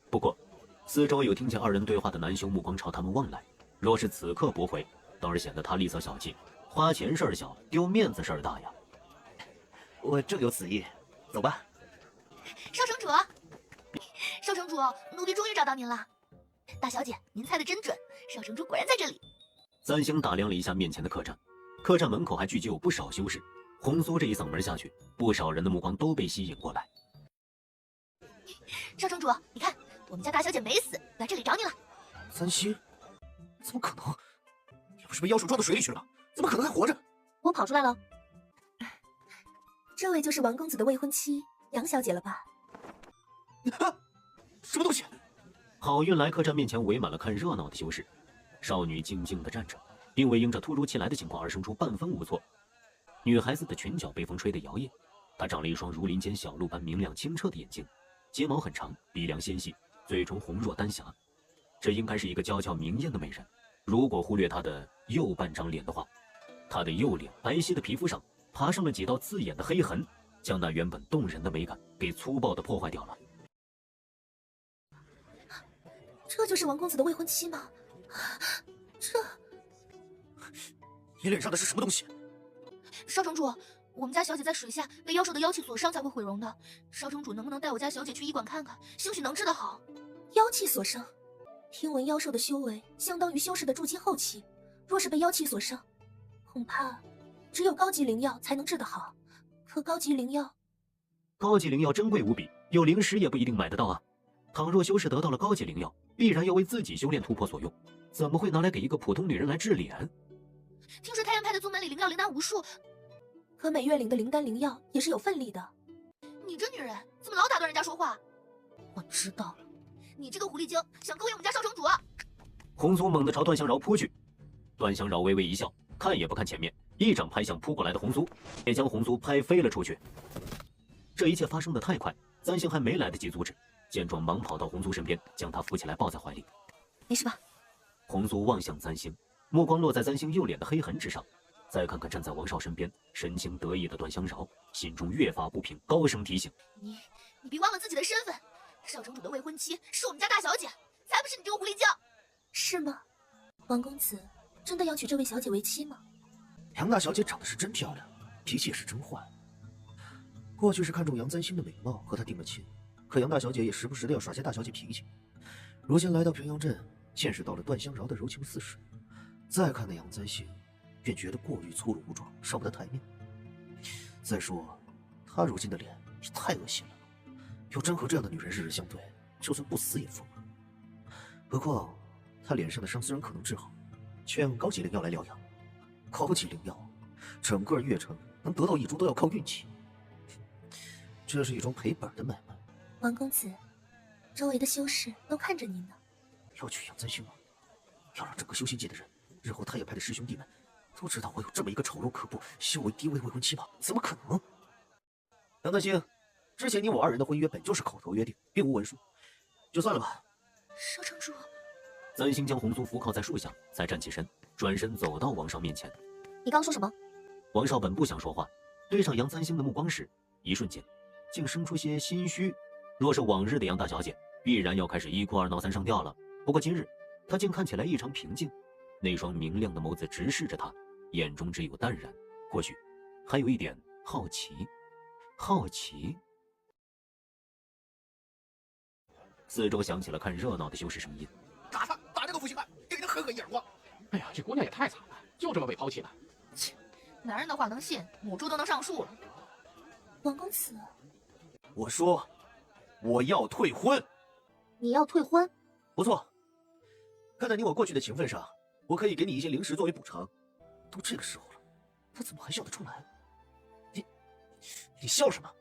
不过四周有听见二人对话的男修目光朝他们望来，若是此刻驳回，倒是显得他吝啬小气，花钱事儿小，丢面子事儿大呀。我正有此意，走吧。少城主，少城主，奴婢终于找到您了。大小姐，您猜得真准，少城主果然在这里。三星打量了一下面前的客栈，客栈门口还聚集有不少修士。红苏这一嗓门下去，不少人的目光都被吸引过来。少城主，你看，我们家大小姐没死，来这里找你了。三星？怎么可能？也不是被妖兽撞到水里去了，怎么可能还活着？我跑出来了。这位就是王公子的未婚妻杨小姐了吧？啊！什么东西？好运来客栈面前围满了看热闹的修士，少女静静地站着，并未因这突如其来的情况而生出半分无措。女孩子的裙角被风吹得摇曳，她长了一双如林间小鹿般明亮清澈的眼睛，睫毛很长，鼻梁纤细，嘴唇红若丹霞。这应该是一个娇俏明艳的美人。如果忽略她的右半张脸的话，她的右脸白皙的皮肤上爬上了几道刺眼的黑痕，将那原本动人的美感给粗暴地破坏掉了。这就是王公子的未婚妻吗？这……你脸上的是什么东西？少城主，我们家小姐在水下被妖兽的妖气所伤才会毁容的。少城主能不能带我家小姐去医馆看看，兴许能治得好。妖气所伤，听闻妖兽的修为相当于修士的筑基后期，若是被妖气所伤，恐怕只有高级灵药才能治得好。可高级灵药珍贵无比，有灵石也不一定买得到啊。倘若修士得到了高级灵药，必然要为自己修炼突破所用，怎么会拿来给一个普通女人来治脸？听说太阳派的宗门里灵药灵丹无数，可每月领的灵丹灵药也是有分例的。你这女人怎么老打断人家说话？我知道了，你这个狐狸精，想勾引我们家少城主！红苏猛地朝段香饶扑去，段香饶微微一笑，看也不看前面，一掌拍向扑过来的红苏，也将红苏拍飞了出去。这一切发生的太快，三星还没来得及阻止，见状忙跑到红苏身边，将她扶起来抱在怀里。没事吧？红苏望向三星，目光落在三星右脸的黑痕之上，再看看站在王少身边神情得意的段香饶，心中越发不平，高声提醒：你别忘了自己的身份，少城主的未婚妻是我们家大小姐，才不是你这个狐狸精！是吗？王公子真的要娶这位小姐为妻吗？杨大小姐长得是真漂亮，脾气也是真坏。过去是看中杨簪星的美貌，和她定了亲，可杨大小姐也时不时的要耍些大小姐脾气。如今来到平阳镇，见识到了段香饶的柔情似水，再看那杨簪星，便觉得过于粗鲁无状，上不得台面。再说，她如今的脸也太恶心了，要真和这样的女人日日相对，就算不死也疯了。何况她脸上的伤虽然可能治好，却要用高级灵药来疗养。高级灵药，整个月城能得到一株都要靠运气，这是一桩赔本的买卖。王公子，周围的修士都看着你呢。要娶杨簪星吗？要让整个修仙界的人，日后太液派的师兄弟们，都知道我有这么一个丑陋可怖、修为低微未婚妻吗？怎么可能？杨簪星，之前你我二人的婚约本就是口头约定，并无文书，就算了吧。少城主，簪星将红酥扶靠在树下，才站起身，转身走到王少面前。你刚说什么？王少本不想说话，对上杨簪星的目光时，一瞬间竟生出些心虚。若是往日的杨大小姐，必然要开始一哭二闹三上吊了。不过今日，她竟看起来异常平静，那双明亮的眸子直视着他，眼中只有淡然，或许还有一点好奇。好奇。四周响起了看热闹的修士声音：“打他，打这个负心汉，给他狠狠一耳光！”哎呀，这姑娘也太惨了，就这么被抛弃了。切，男人的话能信，母猪都能上树了。王公子，我说，我要退婚。你要退婚？不错，看在你我过去的情分上，我可以给你一些零食作为补偿。都这个时候了，他怎么还笑得出来？你笑什么？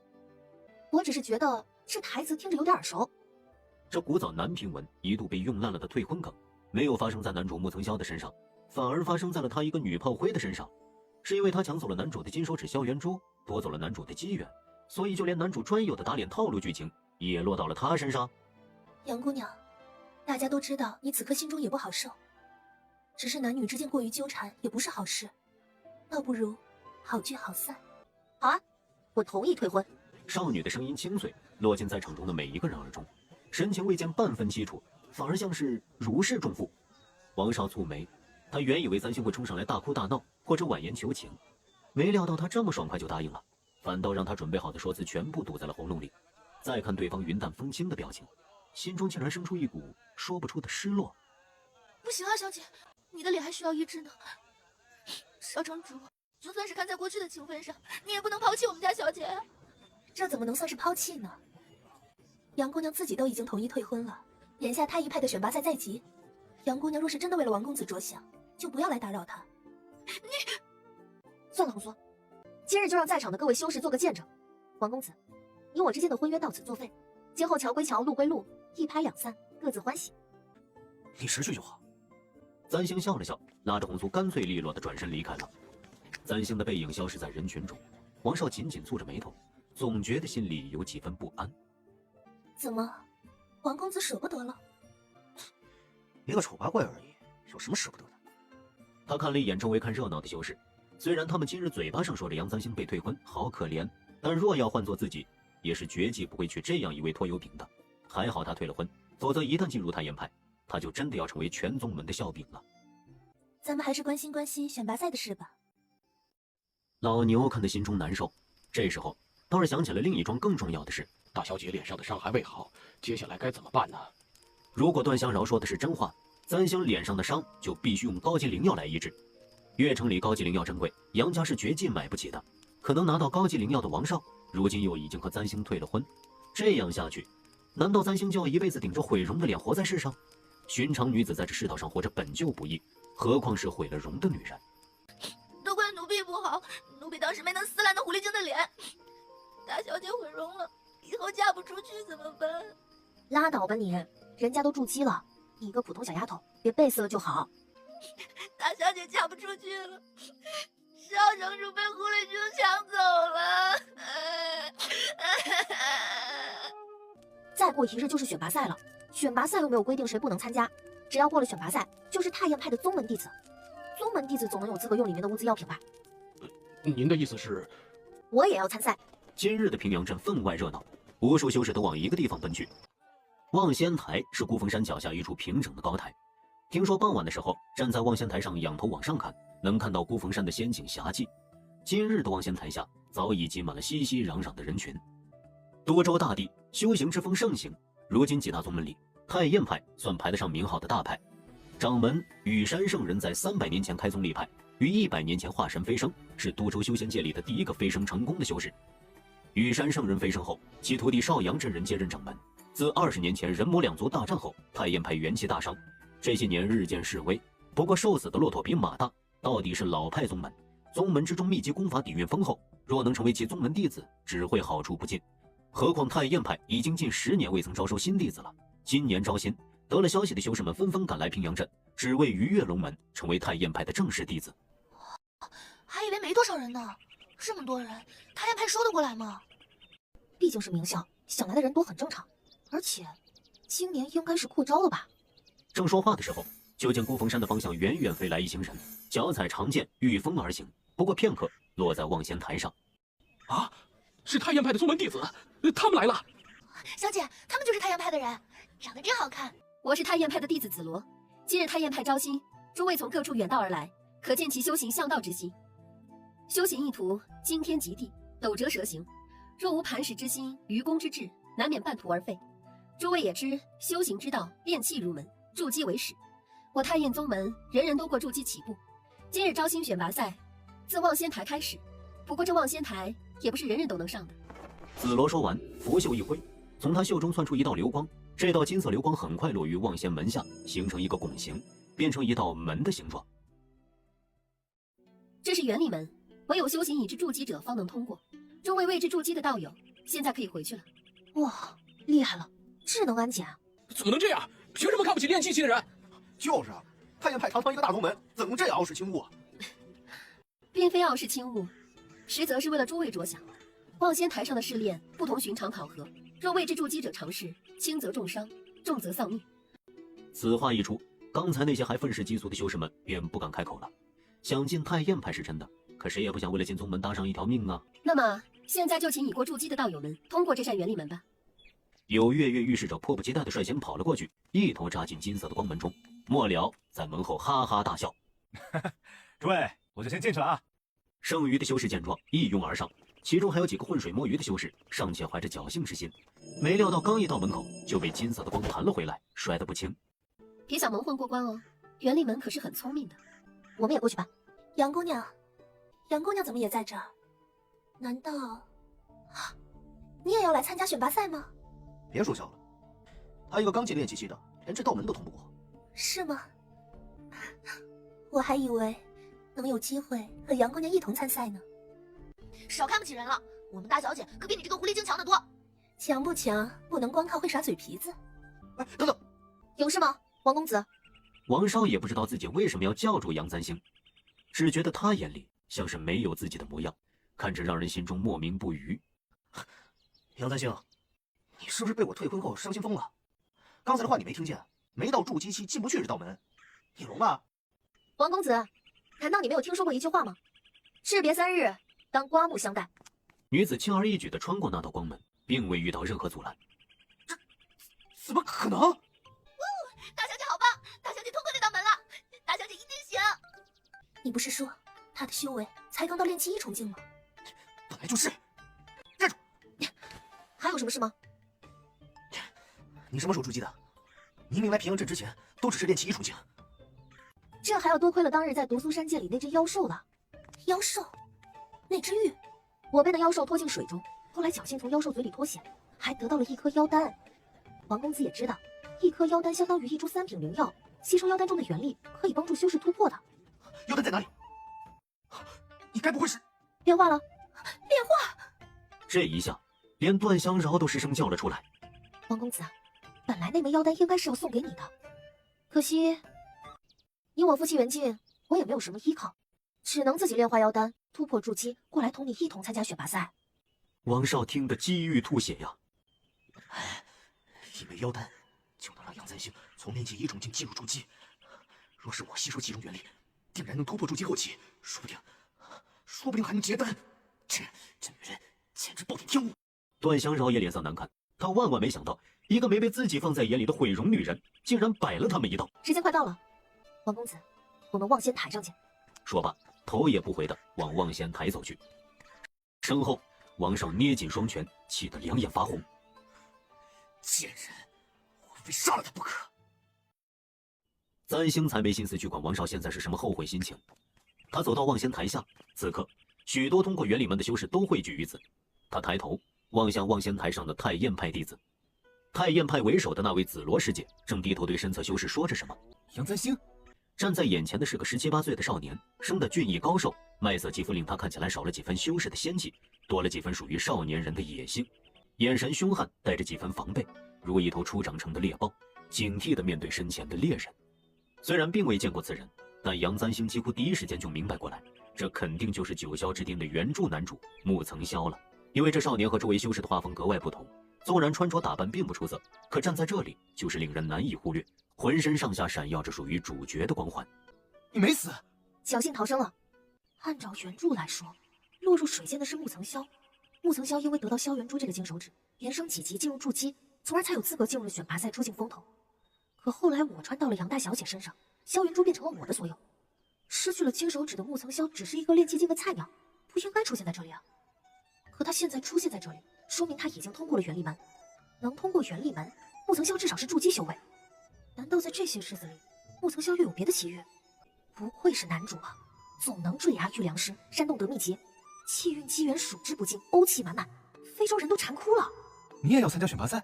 我只是觉得这台词听着有点耳熟。这古早南平文一度被用烂了的退婚梗，没有发生在男主木曾萧的身上，反而发生在了他一个女炮灰的身上。是因为他抢走了男主的金手指萧元珠，夺走了男主的机缘，所以就连男主专有的打脸套路剧情也落到了他身上。杨姑娘，大家都知道你此刻心中也不好受，只是男女之间过于纠缠也不是好事，倒不如好聚好散。好啊，我同意退婚。少女的声音清脆，落进在场中的每一个人耳中，神情未见半分凄楚，反而像是如释重负。王少蹙眉，他原以为簪星会冲上来大哭大闹，或者婉言求情，没料到他这么爽快就答应了，反倒让他准备好的说辞全部堵在了喉咙里。再看对方云淡风轻的表情，心中竟然生出一股说不出的失落。不行啊，小姐，你的脸还需要医治呢。少城主，就算是看在过去的情分上，你也不能抛弃我们家小姐啊。这怎么能算是抛弃呢？杨姑娘自己都已经同意退婚了，眼下太医派的选拔赛在即，杨姑娘若是真的为了王公子着想，就不要来打扰她。算了，红苏，今日就让在场的各位修士做个见证。王公子，你我之间的婚约到此作废，今后桥归桥，路归路，一拍两散，各自欢喜。你识趣就好。簪星笑了笑，拉着红酥干脆利落地转身离开了。簪星的背影消失在人群中，王少紧紧蹙着眉头，总觉得心里有几分不安。怎么，王公子舍不得了？一个丑八怪而已，有什么舍不得的？他看了一眼周围看热闹的修士，虽然他们今日嘴巴上说着杨簪星被退婚好可怜，但若要换做自己，也是绝技不会娶这样一位拖油瓶的。还好他退了婚，否则一旦进入太炎派，他就真的要成为全宗门的笑柄了。咱们还是关心关心选拔赛的事吧。老牛看得心中难受，这时候倒是想起了另一桩更重要的事。大小姐脸上的伤还未好，接下来该怎么办呢？如果段香饶说的是真话，簪星脸上的伤就必须用高级灵药来医治。月城里高级灵药珍贵，杨家是绝技买不起的。可能拿到高级灵药的王少，如今又已经和簪星退了婚，这样下去，难道簪星就要一辈子顶着毁容的脸活在世上？寻常女子在这世道上活着本就不易，何况是毁了容的女人。都怪奴婢不好，奴婢当时没能撕烂那狐狸精的脸。大小姐毁容了，以后嫁不出去怎么办？拉倒吧你，人家都筑基了，你一个普通小丫头，别背死了就好。大小姐嫁不出去了，少城主被狐狸精抢走了。再过一日就是选拔赛了，选拔赛又没有规定谁不能参加，只要过了选拔赛，就是太炎派的宗门弟子。宗门弟子总能有资格用里面的物资药品吧？您的意思是？我也要参赛。今日的平阳镇分外热闹，无数修士都往一个地方奔去。望仙台是孤峰山脚下一处平整的高台。听说傍晚的时候，站在望仙台上仰头往上看，能看到孤峰山的仙境霞迹。今日的望仙台下早已挤满了熙熙攘攘的人群。多州大地修行之风盛行，如今几大宗门里，太晏派算排得上名号的大派。掌门羽山圣人在300年前开宗立派，于100年前化神飞升，是多州修仙界里的第一个飞升成功的修士。羽山圣人飞升后，其徒弟少阳真人接任掌门。自20年前人魔两族大战后，太晏派元气大伤，这些年日渐式微。不过瘦死的骆驼比马大，到底是老派宗门，宗门之中秘籍功法底蕴丰厚，若能成为其宗门弟子，只会好处不尽。何况太晏派已经近10年未曾招收新弟子了，今年招新。得了消息的修士们纷纷赶来平阳镇，只为逾越龙门，成为太晏派的正式弟子。还以为没多少人呢，这么多人，太晏派收得过来吗？毕竟是名校，想来的人多很正常。而且，今年应该是扩招了吧？正说话的时候，就见孤峰山的方向远远飞来一行人，脚踩长剑，御风而行。不过片刻，落在望仙台上。啊，是太晏派的宗门弟子，他们来了。小姐，他们就是太晏派的人，长得真好看。我是太晏派的弟子子罗，今日太晏派招新，诸位从各处远道而来，可见其修行向道之心。修行意图惊天极地，陡折蛇行，若无磐石之心，愚公之志，难免半途而废。诸位也知，修行之道，炼气入门，筑基为始。我太晏宗门人人都过筑基起步，今日招新选拔赛，自望仙台开始。不过这望仙台也不是人人都能上的。子罗说完，拂袖一挥，从他袖中窜出一道流光。这道金色流光很快落于望仙门下，形成一个拱形，变成一道门的形状。这是原理门，唯有修行已至筑基者方能通过。诸位未至筑基的道友，现在可以回去了。哇，厉害了，智能安检啊！怎么能这样？凭什么看不起练气息的人？就是啊，太晏派堂堂一个大宗门，怎么能这样傲视轻物啊？并非傲视轻物，实则是为了诸位着想。望仙台上的试炼不同寻常考核，若未至筑基者尝试，轻则重伤，重则丧命。此话一出，刚才那些还愤世嫉俗的修士们便不敢开口了。想进太晏派是真的，可谁也不想为了进宗门搭上一条命啊。那么现在就请已过筑基的道友们通过这扇原理门吧。有跃跃欲试者迫不及待地率先跑了过去，一头扎进金色的光门中。末了，在门后哈哈大笑。诸位，我就先进去了啊。剩余的修士见状，一拥而上，其中还有几个浑水摸鱼的修士，尚且怀着侥幸之心。没料到刚一到门口，就被金色的光弹了回来，摔得不轻。别想蒙混过关哦，原理门可是很聪明的。我们也过去吧。杨姑娘，杨姑娘怎么也在这儿？难道你也要来参加选拔赛吗？别说笑了，他一个刚进练气系的，连这道门都通不过。是吗？我还以为能有机会和杨姑娘一同参赛呢。少看不起人了，我们大小姐可比你这个狐狸精强得多。强不强，不能光靠会耍嘴皮子。哎，等等，有事吗，王公子？王少也不知道自己为什么要叫住杨三星，只觉得他眼里像是没有自己的模样，看着让人心中莫名不愉。杨三星，你是不是被我退婚后伤心疯了？刚才的话你没听见？没到筑基期进不去这道门，你聋了？王公子，难道你没有听说过一句话吗？士别3日，当刮目相待。女子轻而易举地穿过那道光门，并未遇到任何阻拦。这怎么可能？大小姐好棒，大小姐通过这道门了，大小姐一定行。你不是说她的修为才刚到炼气1重境吗？本来就是。站住！还有什么事吗？你什么时候筑基的？明明来平阳镇之前都只是炼气1重境。这还要多亏了当日在独苏山界里那只妖兽了。妖兽？那只玉？我被那妖兽拖进水中，后来侥幸从妖兽嘴里脱险，还得到了一颗妖丹。王公子也知道，一颗妖丹相当于1株3品灵药，吸收妖丹中的元力，可以帮助修士突破的。妖丹在哪里？你该不会是……变化了？变化！这一下，连段香饶都失声叫了出来。王公子，本来那枚妖丹应该是要送给你的，可惜你我夫妻缘尽，我也没有什么依靠，只能自己炼化妖丹，突破筑基，过来同你一同参加选拔赛。王少听得几欲吐血呀！一枚妖丹就能让杨三星从炼气1重境进入筑基，若是我吸收其中原力，定然能突破筑基后期，说不定还能结丹。这女人简直暴殄天物！段香饶也脸色难看，他万万没想到一个没被自己放在眼里的毁容女人，竟然摆了他们一道。时间快到了，王公子，我们望仙台上见。说罢，头也不回地往望仙台走去。身后，王少捏紧双拳，气得两眼发红。贱人，我非杀了他不可！簪星才没心思去管王少现在是什么后悔心情。他走到望仙台下，此刻许多通过元理门的修士都汇聚于此。他抬头望向望仙台上的太燕派弟子，太燕派为首的那位紫罗师姐正低头对身侧修士说着什么。杨簪星站在眼前的是个17、18岁的少年，生得俊逸高瘦，麦色肌肤令他看起来少了几分修士的仙气，多了几分属于少年人的野性，眼神凶悍，带着几分防备，如一头初长成的猎豹，警惕地面对身前的猎人。虽然并未见过此人，但杨簪星几乎第一时间就明白过来，这肯定就是九霄之巅的原著男主木曾萧了。因为这少年和周围修士的画风格外不同，纵然穿着打扮并不出色，可站在这里就是令人难以忽略，浑身上下闪耀着属于主角的光环。你没死，侥幸逃生了。按照原著来说，落入水间的是木曾萧。木曾萧因为得到萧元珠这个金手指，连升几级进入筑基，从而才有资格进入了选拔赛，出尽风头。可后来我穿到了杨大小姐身上，萧元珠变成了我的所有。失去了金手指的木曾萧只是一个练气境的菜鸟，不应该出现在这里啊。可他现在出现在这里，说明他已经通过了元力门。能通过元力门，木曾萧至少是筑基修为。难道在这些日子里，木曾萧又有别的奇遇？不会是男主吧？总能坠崖遇良师，山洞得秘籍，气运机缘数之不尽，欧气满满，非洲人都馋哭了。你也要参加选拔赛？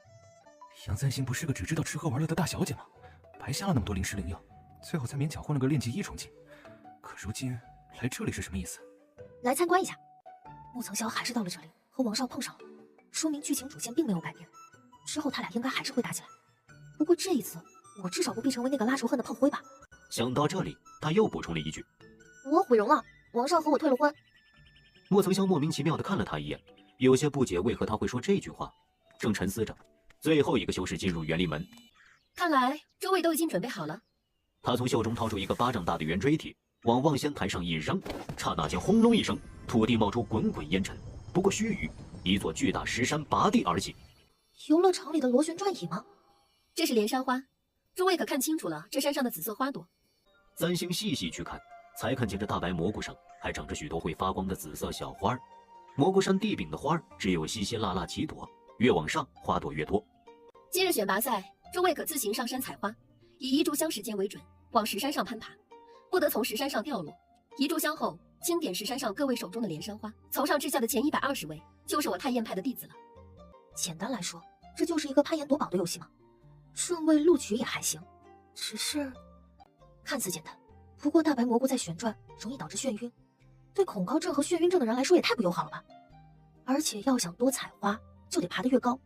杨簪星不是个只知道吃喝玩乐的大小姐吗？白瞎了那么多灵石灵药，最后才勉强混了个炼级1重进。可如今来这里是什么意思？来参观一下。木曾萧还是到了这里，和王少碰上了，说明剧情主线并没有改变。之后他俩应该还是会打起来。不过这一次，我至少不必成为那个拉仇恨的炮灰吧。想到这里，他又补充了一句：“我毁容了，王少和我退了婚。”莫曾萧莫名其妙地看了他一眼，有些不解为何他会说这句话。正沉思着，最后一个修士进入元力门。看来诸位都已经准备好了。他从袖中掏出一个巴掌大的圆锥体，往望仙台上一扔，刹那间轰隆一声，土地冒出滚滚烟尘。不过须臾，一座巨大石山拔地而起。游乐场里的螺旋转椅吗？这是连山花，诸位可看清楚了这山上的紫色花朵。簪星细细去看，才看见这大白蘑菇上还长着许多会发光的紫色小花儿。蘑菇山地柄的花儿只有稀稀落落几朵，越往上花朵越多。今日选拔赛，诸位可自行上山采花，以一炷香时间为准，往石山上攀爬，不得从石山上掉落。一炷香后，轻点石山上各位手中的连山花，从上至下的前120位就是我太燕派的弟子了。简单来说，这就是一个攀岩夺宝的游戏嘛。顺位录取也还行，只是看似简单，不过大白蘑菇在旋转，容易导致眩晕，对恐高症和眩晕症的人来说也太不友好了吧。而且要想多采花，就得爬得越高，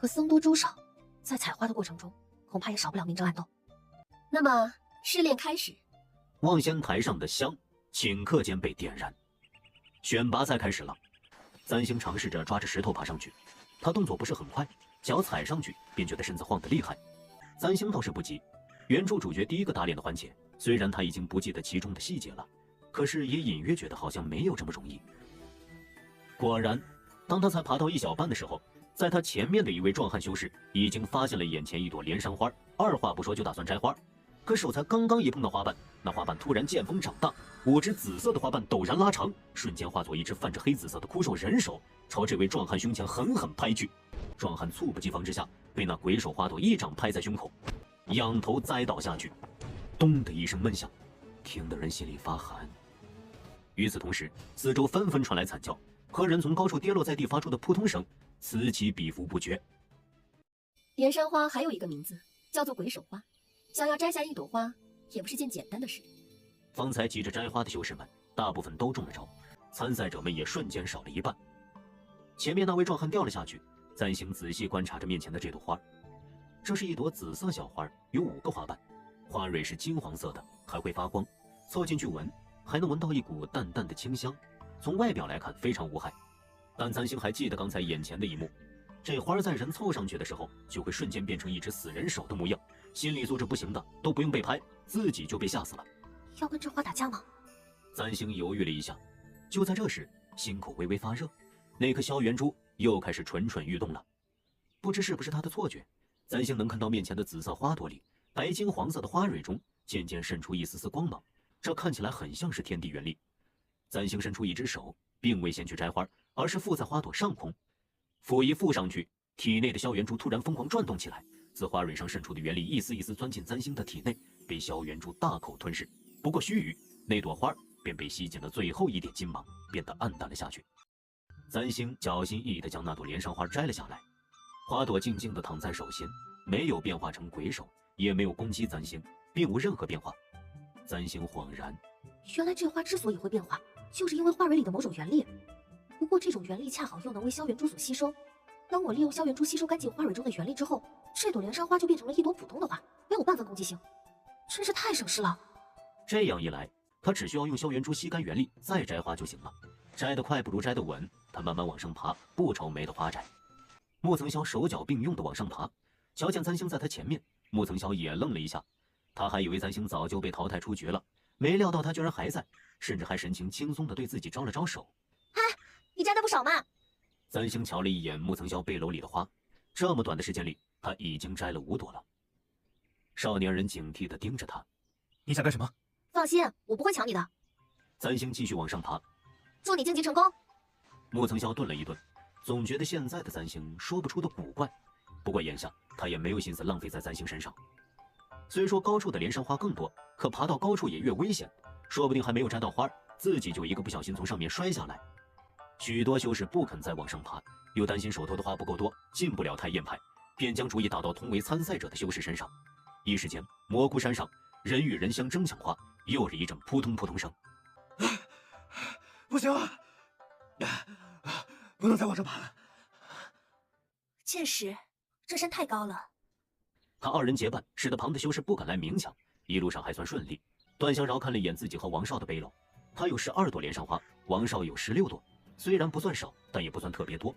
可僧多粥少，在采花的过程中，恐怕也少不了明争暗斗。那么试炼开始。望仙台上的香顷刻间被点燃，选拔赛开始了。簪星尝试着抓着石头爬上去，他动作不是很快，脚踩上去便觉得身子晃得厉害。簪星倒是不急，原著主角第一个打脸的环节，虽然他已经不记得其中的细节了，可是也隐约觉得好像没有这么容易。果然，当他才爬到一小半的时候，在他前面的一位壮汉修士已经发现了眼前一朵连山花，二话不说就打算摘花。可手才刚刚一碰到花瓣，那花瓣突然见风长大，5只紫色的花瓣陡然拉长，瞬间化作一只泛着黑紫色的枯瘦人手，朝这位壮汉胸前狠狠拍去。壮汉猝不及防之下，被那鬼手花朵一掌拍在胸口，仰头栽倒下去，咚的一声闷响，听得人心里发寒。与此同时，四周纷纷传来惨叫，和人从高处跌落在地发出的扑通声此起彼伏不绝。连山花还有一个名字，叫做鬼手花。想要摘下一朵花，也不是件简单的事。方才急着摘花的修士们，大部分都中了招，参赛者们也瞬间少了一半。前面那位壮汉掉了下去，簪星仔细观察着面前的这朵花，这是一朵紫色小花，有5个花瓣，花蕊是金黄色的，还会发光，凑近去闻，还能闻到一股淡淡的清香。从外表来看非常无害，但簪星还记得刚才眼前的一幕，这花在人凑上去的时候，就会瞬间变成一只死人手的模样。心理素质不行的都不用被拍，自己就被吓死了。要跟这花打架吗？簪星犹豫了一下，就在这时，心口微微发热，那颗萧元珠又开始蠢蠢欲动了。不知是不是他的错觉，咱星能看到面前的紫色花朵里，白金黄色的花蕊中渐渐渗出一丝丝光芒，这看起来很像是天地原力。咱星伸出一只手，并未先去摘花，而是附在花朵上空，甫一附上去，体内的萧元珠突然疯狂转动起来，自花蕊上渗出的原力一丝一丝钻进咱星的体内，被萧元珠大口吞噬。不过须臾，那朵花便被吸进了最后一点金芒，变得暗淡了下去。咱星小心翼翼地将那朵莲裳花摘了下来，花朵静静地躺在手心，没有变化成鬼手，也没有攻击咱星，并无任何变化。咱星恍然，原来这花之所以会变化，就是因为花蕊里的某种原力。不过这种原力恰好又能为萧元珠所吸收。当我利用萧元珠吸收干净花蕊中的原力之后，这朵莲裳花就变成了一朵普通的花，没有半分攻击性，真是太省事了。这样一来，他只需要用萧元珠吸干原力，再摘花就行了。摘得快不如摘得稳，他慢慢往上爬，不愁没得花摘。莫曾霄手脚并用地往上爬，瞧见咱星在他前面，莫曾霄也愣了一下，他还以为咱星早就被淘汰出局了，没料到他居然还在，甚至还神情轻松地对自己招了招手。嗨，你摘的不少嘛。咱星瞧了一眼莫曾霄背篓里的花，这么短的时间里，他已经摘了5朵了。少年人警惕地盯着他，你想干什么？放心，我不会抢你的。咱星继续往上爬，祝你晋级成功。莫曾霄顿了一顿，总觉得现在的咱星说不出的古怪，不过眼下他也没有心思浪费在咱星身上。虽说高处的莲裳花更多，可爬到高处也越危险，说不定还没有摘到花，自己就一个不小心从上面摔下来。许多修士不肯再往上爬，又担心手头的花不够多，进不了太燕派，便将主意打到同为参赛者的修士身上。一时间，蘑菇山上人与人相争抢花，又是一阵扑通扑通声。不行啊，不能再往上爬了。确实，这山太高了。他2人结伴，使得旁的修士不敢来明抢，一路上还算顺利。段香饶看了一眼自己和王少的背篓，他有12朵莲裳花，王少有16朵，虽然不算少，但也不算特别多。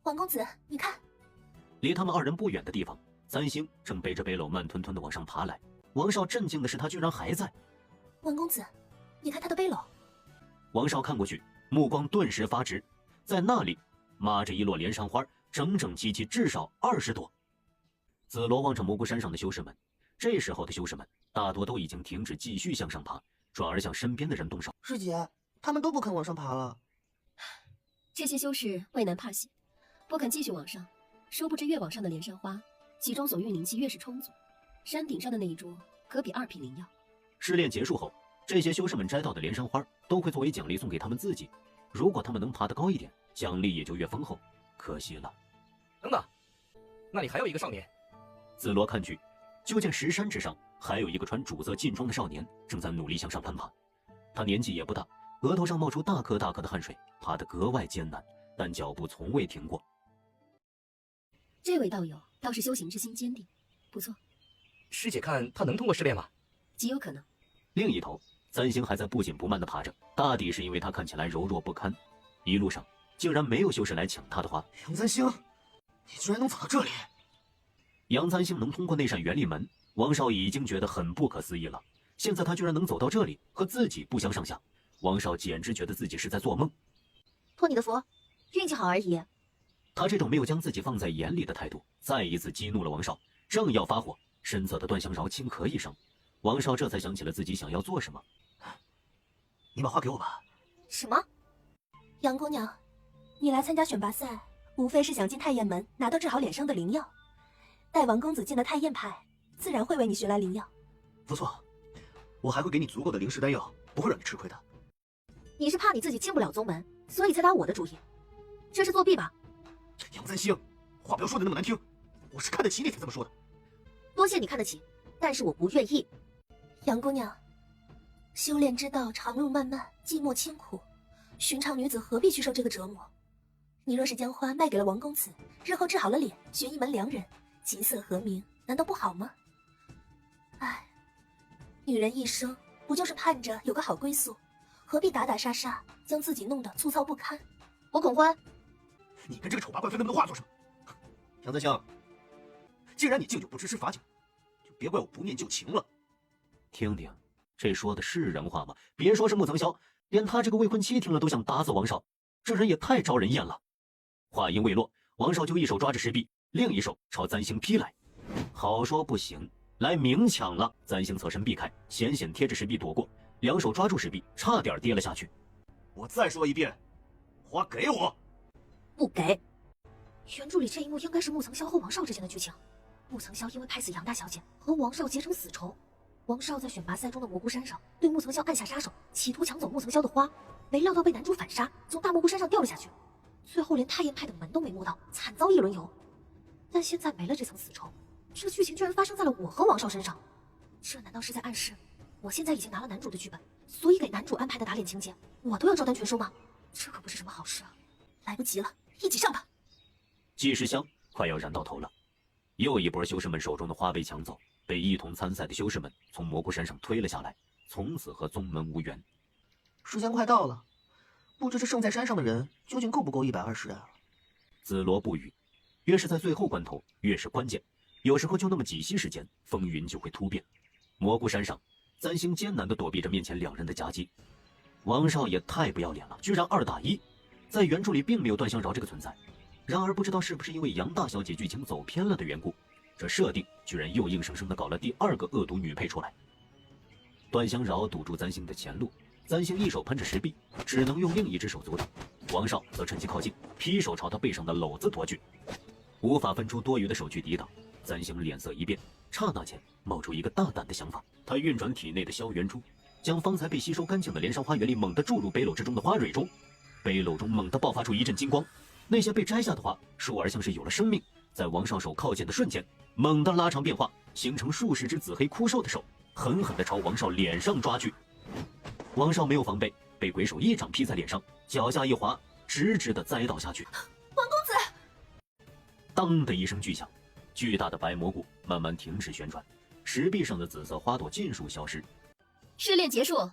王公子，你看，离他们2人不远的地方，咱星正背着背篓慢吞吞地往上爬来。王少震惊的是，他居然还在。王公子，你看他的背篓。王少看过去，目光顿时发直，在那里码着一摞莲裳花，整整齐齐，至少20朵。紫罗望着蘑菇山上的修士们，这时候的修士们大多都已经停止继续向上爬，转而向身边的人动手。师姐，他们都不肯往上爬了。这些修士畏难怕险，不肯继续往上。殊不知越往上的莲裳花，其中所蕴灵气越是充足。山顶上的那一株，可比2品灵药。试炼结束后，这些修士们摘到的莲裳花都会作为奖励送给他们自己。如果他们能爬得高一点，奖励也就越丰厚。可惜了。等等，那里还有一个少年。紫罗看去，就见石山之上还有一个穿主色劲装的少年，正在努力向上攀爬。他年纪也不大，额头上冒出大颗大颗的汗水，爬得格外艰难，但脚步从未停过。这位道友倒是修行之心坚定，不错。师姐看他能通过试炼吗？极有可能。另一头，咱星还在不紧不慢地爬着，大抵是因为他看起来柔弱不堪，一路上竟然没有修士来抢他的花。杨咱星，你居然能走到这里！杨咱星能通过那扇原力门，王少已经觉得很不可思议了。现在他居然能走到这里，和自己不相上下，王少简直觉得自己是在做梦。托你的福，运气好而已。他这种没有将自己放在眼里的态度，再一次激怒了王少。正要发火，身侧的段香饶轻咳一声，王少这才想起了自己想要做什么。你把花给我吧。什么？杨姑娘，你来参加选拔赛，无非是想进太燕门拿到治好脸上的灵药。待王公子进了太燕派，自然会为你寻来灵药。不错，我还会给你足够的灵石丹药，不会让你吃亏的。你是怕你自己进不了宗门，所以才打我的主意，这是作弊吧？杨咱星，话不要说的那么难听，我是看得起你才这么说的。多谢你看得起，但是我不愿意。杨姑娘，修炼之道长路漫漫，寂寞清苦，寻常女子何必去受这个折磨？你若是将花卖给了王公子，日后治好了脸，寻一门良人，琴瑟和鸣，难道不好吗？唉，女人一生不就是盼着有个好归宿，何必打打杀杀，将自己弄得粗糙不堪？我恐婚。你跟这个丑八怪分那么多话做什么？杨咱星，既然你敬酒不吃吃罚酒，就别怪我不念旧情了。听听，这说的是人话吗？别说是穆曾霄，连他这个未婚妻听了都想打死王少，这人也太招人厌了。话音未落，王少就一手抓着石壁，另一手朝咱星劈来。好说不行，来明抢了！簪星侧身避开，险险贴着石壁躲过，两手抓住石壁，差点跌了下去。我再说一遍，花给我！不给。原著里这一幕应该是穆曾霄和王少之间的剧情。穆曾霄因为拍死杨大小姐和王少结成死仇，王少在选拔赛中的蘑菇山上对穆曾霄按下杀手，企图抢走穆曾霄的花，没料到被男主反杀，从大蘑菇山上掉了下去，最后连太燕派的门都没摸到，惨遭一轮游。但现在没了这层死仇，这剧情居然发生在了我和王少身上，这难道是在暗示我现在已经拿了男主的剧本，所以给男主安排的打脸情节我都要照单全收吗？这可不是什么好事啊！来不及了，一起上吧！计时香快要燃到头了，又一波修士们手中的花被抢走，被一同参赛的修士们从蘑菇山上推了下来，从此和宗门无缘。时间快到了，不知这胜在山上的人究竟够不够120啊？紫罗不语，越是在最后关头，越是关键。有时候就那么几息时间，风云就会突变。蘑菇山上，簪星艰难地躲避着面前两人的夹击。王少也太不要脸了，居然2打1。在原著里并没有段香饶这个存在，然而不知道是不是因为杨大小姐剧情走偏了的缘故，这设定居然又硬生生地搞了第2个恶毒女配出来。段香饶堵住簪星的前路，簪星一手喷着石壁，只能用另一只手阻挡。王少则趁机靠近，劈手朝他背上的篓子夺去，无法分出多余的手去抵挡。簪星脸色一变，刹那间冒出一个大胆的想法，他运转体内的萧元珠，将方才被吸收干净的连山花元力猛地注入北篓之中的花蕊中，北篓中猛地爆发出一阵金光，那些被摘下的花倏而像是有了生命，在王少手靠近的瞬间，猛地拉长变化，形成数十只紫黑枯瘦的手，狠狠地朝王少脸上抓去。王少没有防备，被鬼手一掌劈在脸上，脚下一滑，直直地栽倒下去。王公子！当的一声巨响，巨大的白蘑菇慢慢停止旋转，石壁上的紫色花朵尽数消失。试炼结束。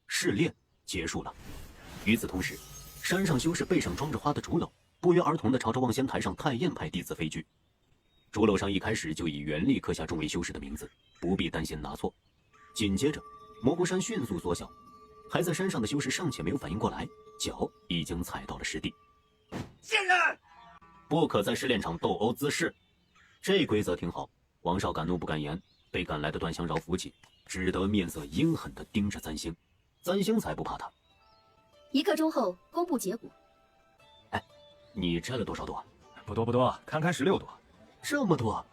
试炼结束了。与此同时，山上修士背上装着花的竹篓不约而同地朝着望仙台上太燕派弟子飞去。竹篓上一开始就以元力刻下众位修士的名字，不必担心拿错。紧接着，蘑菇山迅速缩小，还在山上的修士尚且没有反应过来，脚已经踩到了实地。贱人！不可在试炼场斗殴滋事，这规则挺好。王少敢怒不敢言，被赶来的段香饶扶起，只得面色阴狠地盯着簪星。簪星才不怕他。1刻钟后公布结果。哎，你摘了多少朵？不多不多，堪堪16朵。这么多，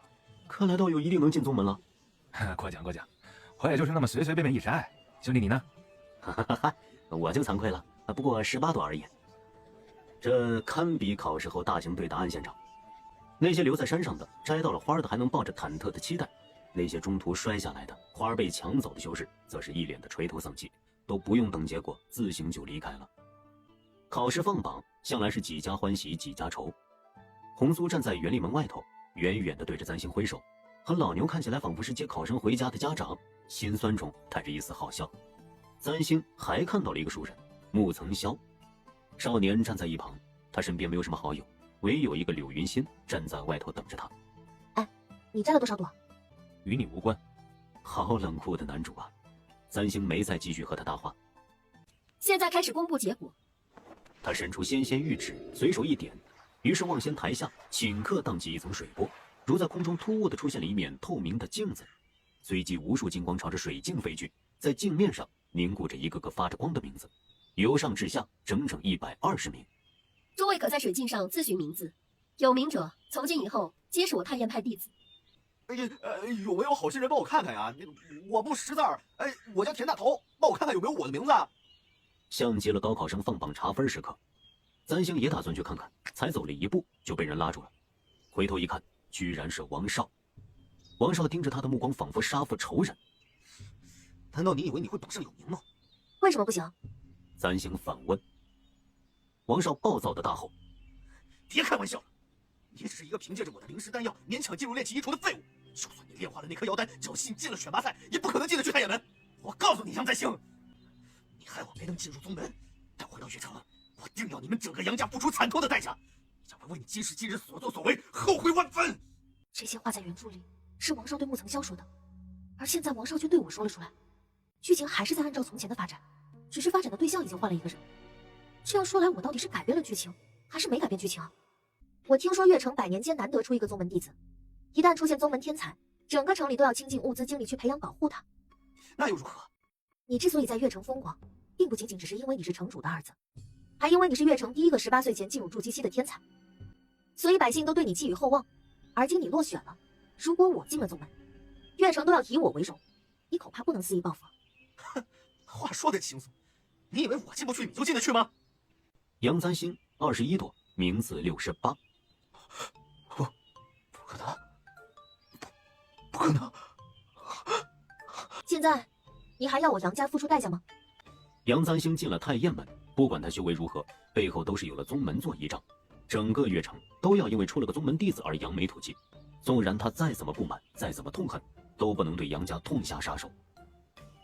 看来道友一定能进宗门了。过奖过奖，我也就是那么随随便便一摘。兄弟你呢？哈哈哈，我就惭愧了，不过18朵而已。这堪比考试后大型对答案现场。那些留在山上的，摘到了花的还能抱着忐忑的期待；那些中途摔下来的，花被抢走的修士，则是一脸的垂头丧气，都不用等结果，自行就离开了。考试放榜，向来是几家欢喜几家愁。红苏站在园林门外头，远远地对着簪星挥手，和老牛看起来仿佛是接考生回家的家长，心酸中带着一丝好笑。簪星还看到了一个熟人，穆曾霄。少年站在一旁，他身边没有什么好友，唯有一个柳云心站在外头等着他。哎，你摘了多少朵？与你无关。好冷酷的男主啊！簪星没再继续和他搭话。现在开始公布结果。他伸出纤纤玉指，随手一点，于是望仙台下顷刻荡起一层水波，如在空中突兀地出现了一面透明的镜子，随即无数金光朝着水镜飞去，在镜面上凝固着一个个发着光的名字，由上至下整整120名。诸位可在水镜上自寻名字，有名者从今以后皆是我太燕派弟子。有没有好心人帮我看看呀？我不识字儿，我叫田大头，帮我看看有没有我的名字。像极了高考生放榜查分时刻，簪星也打算去看看，才走了一步就被人拉住了。回头一看，居然是王少。王少盯着他的目光仿佛杀父仇人。难道你以为你会榜上有名吗？为什么不行？簪星反问。王少暴躁的大吼：别开玩笑，你只是一个凭借着我的灵石丹药勉强进入炼气一重的废物，就算你炼化了那颗妖丹，侥幸进了选拔赛，也不可能进得去太阳门。我告诉你，杨簪星，你害我没能进入宗门，但回到月城，我定要你们整个杨家付出惨痛的代价，将会为你今时今日所作所为后悔万分。这些话在原著里是王少对穆曾霄说的，而现在王少却对我说了出来。剧情还是在按照从前的发展，只是发展的对象已经换了一个人。这样说来，我到底是改变了剧情，还是没改变剧情啊？我听说月城100年间难得出一个宗门弟子，一旦出现宗门天才，整个城里都要倾尽物资精力去培养保护他。那又如何？你之所以在月城风光，并不仅仅只是因为你是城主的儿子，还因为你是月城第一个18岁前进入筑基期的天才，所以百姓都对你寄予厚望。而今你落选了，如果我进了宗门，月城都要以我为荣，你恐怕不能肆意报复。哼，话说得轻松，你以为我进不去你就进得去吗？杨簪星21朵，名字68。不可能，不可能！现在，你还要我杨家付出代价吗？杨簪星进了太燕门，不管他修为如何，背后都是有了宗门做依仗，整个月城都要因为出了个宗门弟子而扬眉吐气。纵然他再怎么不满，再怎么痛恨，都不能对杨家痛下杀手。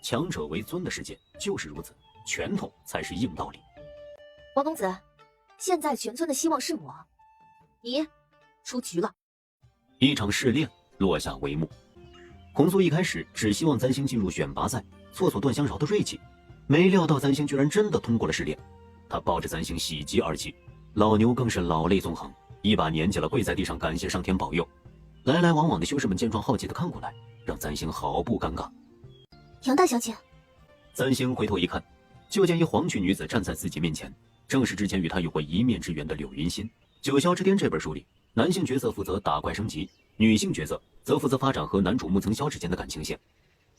强者为尊的世界就是如此，拳头才是硬道理。王公子，现在全村的希望是我，你出局了。一场试炼落下帷幕。洪素一开始只希望簪星进入选拔赛，挫挫段香饶的锐气，没料到簪星居然真的通过了试炼。他抱着簪星喜极而泣，老牛更是老泪纵横，一把年纪了跪在地上感谢上天保佑。来来往往的修士们见状好奇的看过来，让簪星毫不尴尬。杨大小姐，簪星回头一看，就见一黄裙女子站在自己面前，正是之前与他有过一面之缘的柳云心。九霄之巅这本书里，男性角色负责打怪升级，女性角色则负责发展和男主木曾萧之间的感情线。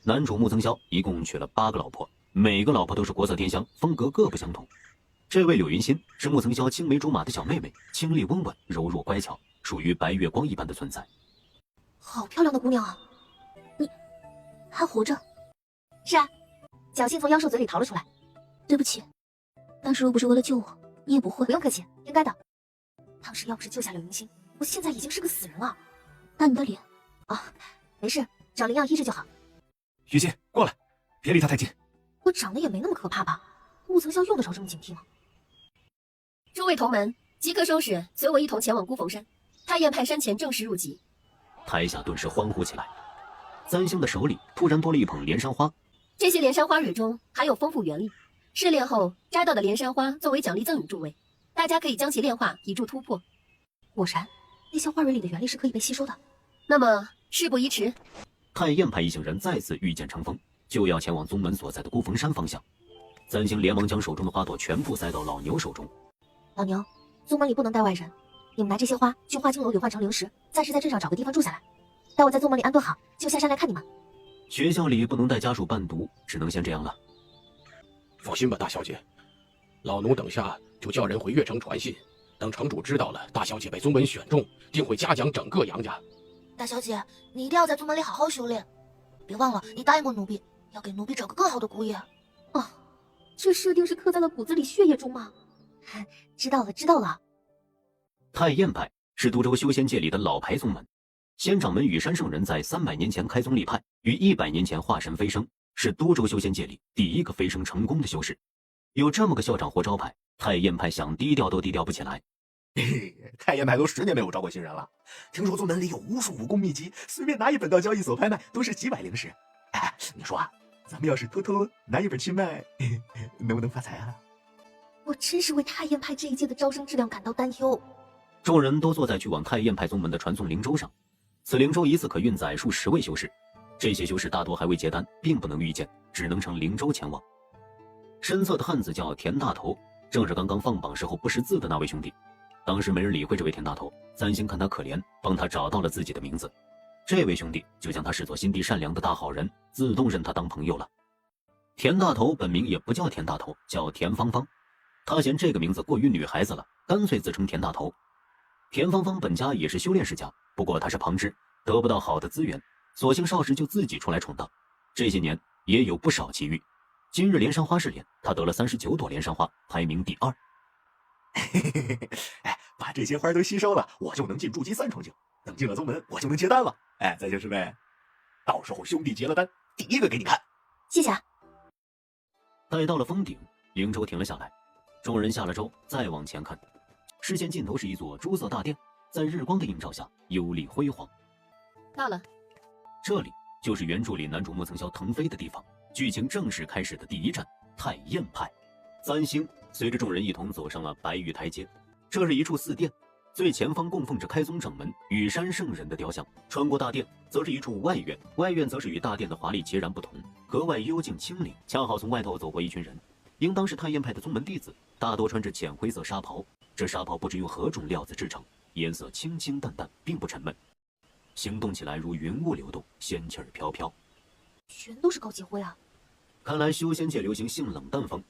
男主木曾萧一共娶了8个老婆，每个老婆都是国色天香，风格各不相同。这位柳云心是木曾萧青梅竹马的小妹妹，清丽温婉，柔弱乖巧，属于白月光一般的存在。好漂亮的姑娘啊！你还活着？是啊，侥幸从妖兽嘴里逃了出来。对不起，当时若不是为了救我，你也不会。不用客气，应该的。当时要不是救下柳云心，我现在已经是个死人了。那你的脸啊，没事，找灵药医治就好。于心，过来，别离他太近。我长得也没那么可怕吧？木曾萧用得着这么警惕吗？诸位同门，即刻收拾，随我一同前往孤峰山。太燕派山前正式入籍。台下顿时欢呼起来。簪星的手里突然多了一捧莲山花，这些莲山花蕊中含有丰富元力，试炼后摘到的莲山花作为奖励赠与诸位，大家可以将其炼化，以助突破。果然，那些花蕊里的元力是可以被吸收的。那么事不宜迟，太燕派一行人再次御剑成风，就要前往宗门所在的孤峰山方向。簪星连忙将手中的花朵全部塞到老牛手中。老牛，宗门里不能带外人，你们拿这些花去花青楼里换成灵石，暂时在镇上找个地方住下来。待我在宗门里安顿好，就下山来看你们。学校里不能带家属伴读，只能先这样了。放心吧，大小姐，老奴等下就叫人回月城传信，等城主知道了大小姐被宗门选中，定会嘉奖整个杨家。大小姐，你一定要在宗门里好好修炼，别忘了你答应过奴婢，要给奴婢找个更好的姑爷。哦，这设定是刻在了骨子里血液中吗？知道了，知道了。太燕派是都州修仙界里的老牌宗门，仙掌门羽山圣人在300年前开宗立派，于100年前化神飞升，是都州修仙界里第一个飞升成功的修士。有这么个校长活招牌，太燕派想低调都低调不起来。太燕派都10年没有招过新人了，听说宗门里有无数武功秘籍，随便拿一本到交易所拍卖都是几百灵石。哎，你说啊，咱们要是偷偷拿一本去卖，能不能发财啊？我真是为太燕派这一届的招生质量感到担忧。众人都坐在去往太燕派宗门的传送灵舟上，此灵舟一次可运载数10位修士，这些修士大多还未结丹，并不能御剑，只能乘灵舟前往。身侧的汉子叫田大头，正是刚刚放榜时候不识字的那位兄弟。当时没人理会这位田大头，簪星看他可怜，帮他找到了自己的名字。这位兄弟就将他视作心地善良的大好人，自动认他当朋友了。田大头本名也不叫田大头，叫田芳芳。他嫌这个名字过于女孩子了，干脆自称田大头。田芳芳本家也是修炼世家，不过她是旁支，得不到好的资源，索性少时就自己出来闯荡。这些年也有不少奇遇。今日莲山花试炼，他得了39朵莲山花，排名第2。哎，把这些花都吸收了，我就能进筑基3重境。等进了宗门，我就能结丹了。哎，簪星师妹，到时候兄弟结了丹，第一个给你看。谢谢。待到了峰顶，灵舟停了下来，众人下了舟，再往前看，视线尽头是一座朱色大殿，在日光的映照下幽丽辉煌。到了，这里就是原著里男主木曾萧腾飞的地方。剧情正式开始的第一站，太燕派。簪星随着众人一同走上了白玉台阶。这是一处寺殿，最前方供奉着开宗掌门羽山圣人的雕像，穿过大殿，则是一处外院。外院则是与大殿的华丽截然不同，格外幽静清灵。恰好从外头走过一群人，应当是太燕派的宗门弟子，大多穿着浅灰色纱袍。这纱袍不知用何种料子制成，颜色清清淡淡，并不沉闷，行动起来如云雾流动，仙气儿飘飘。全都是高级灰啊！看来修仙界流行性冷淡风。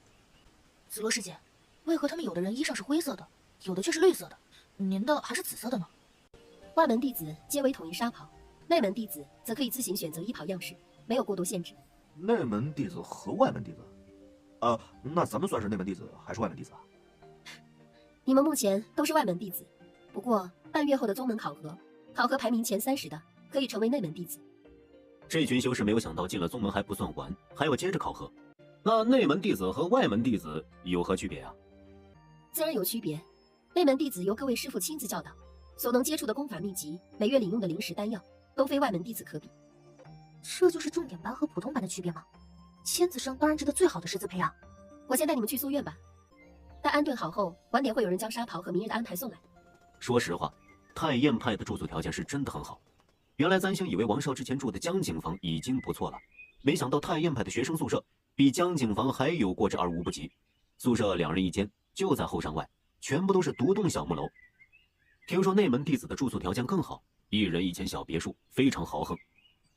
紫罗师姐，为何他们有的人衣裳是灰色的，有的却是绿色的，您的还是紫色的呢？外门弟子皆为统一纱袍，内门弟子则可以自行选择衣袍样式，没有过多限制。内门弟子和外门弟子，那咱们算是内门弟子还是外门弟子啊？你们目前都是外门弟子，不过半月后的宗门考核排名前30的可以成为内门弟子。这群修士没有想到进了宗门还不算完，还要接着考核。那内门弟子和外门弟子有何区别啊？自然有区别。内门弟子由各位师傅亲自教导，所能接触的功法秘籍，每月领用的灵石丹药，都非外门弟子可比。这就是重点班和普通班的区别吗？签字生当然值得最好的师资培养。我先带你们去宿院吧。待安顿好后，晚点会有人将纱袍和明日的安排送来。说实话，太燕派的住宿条件是真的很好。原来三星以为王少之前住的江景房已经不错了，没想到太燕派的学生宿舍比江景房还有过之而无不及。宿舍2人1间，就在后山外，全部都是独栋小木楼。听说内门弟子的住宿条件更好，1人1间小别墅，非常豪横。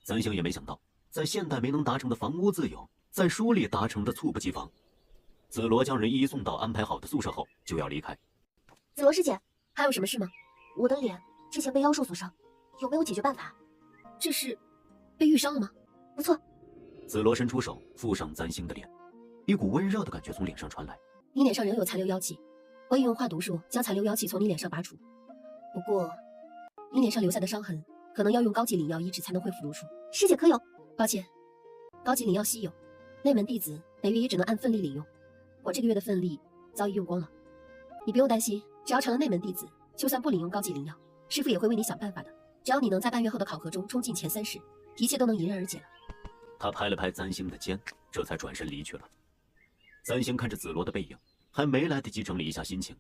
三星也没想到，在现代没能达成的房屋自由，在书里达成的猝不及防。紫罗将人一一送到安排好的宿舍后，就要离开。紫罗师姐，还有什么事吗？我的脸之前被妖兽所伤，有没有解决办法？这是被遇伤了吗？不错。紫罗伸出手附上占星的脸，一股温热的感觉从脸上传来。你脸上仍有残留妖气，我已用化毒术将残留妖气从你脸上拔除。不过，你脸上留下的伤痕，可能要用高级灵药医治才能恢复如初。师姐可有？抱歉，高级灵药稀有，内门弟子每月也只能按份例领用。我这个月的份例早已用光了。你不用担心，只要成了内门弟子，就算不领用高级灵药，师傅也会为你想办法的。只要你能在半月后的考核中冲进前30，一切都能迎刃而解了。他拍了拍占星的肩，这才转身离去了。占星看着紫罗的背影，还没来得及整理一下心情。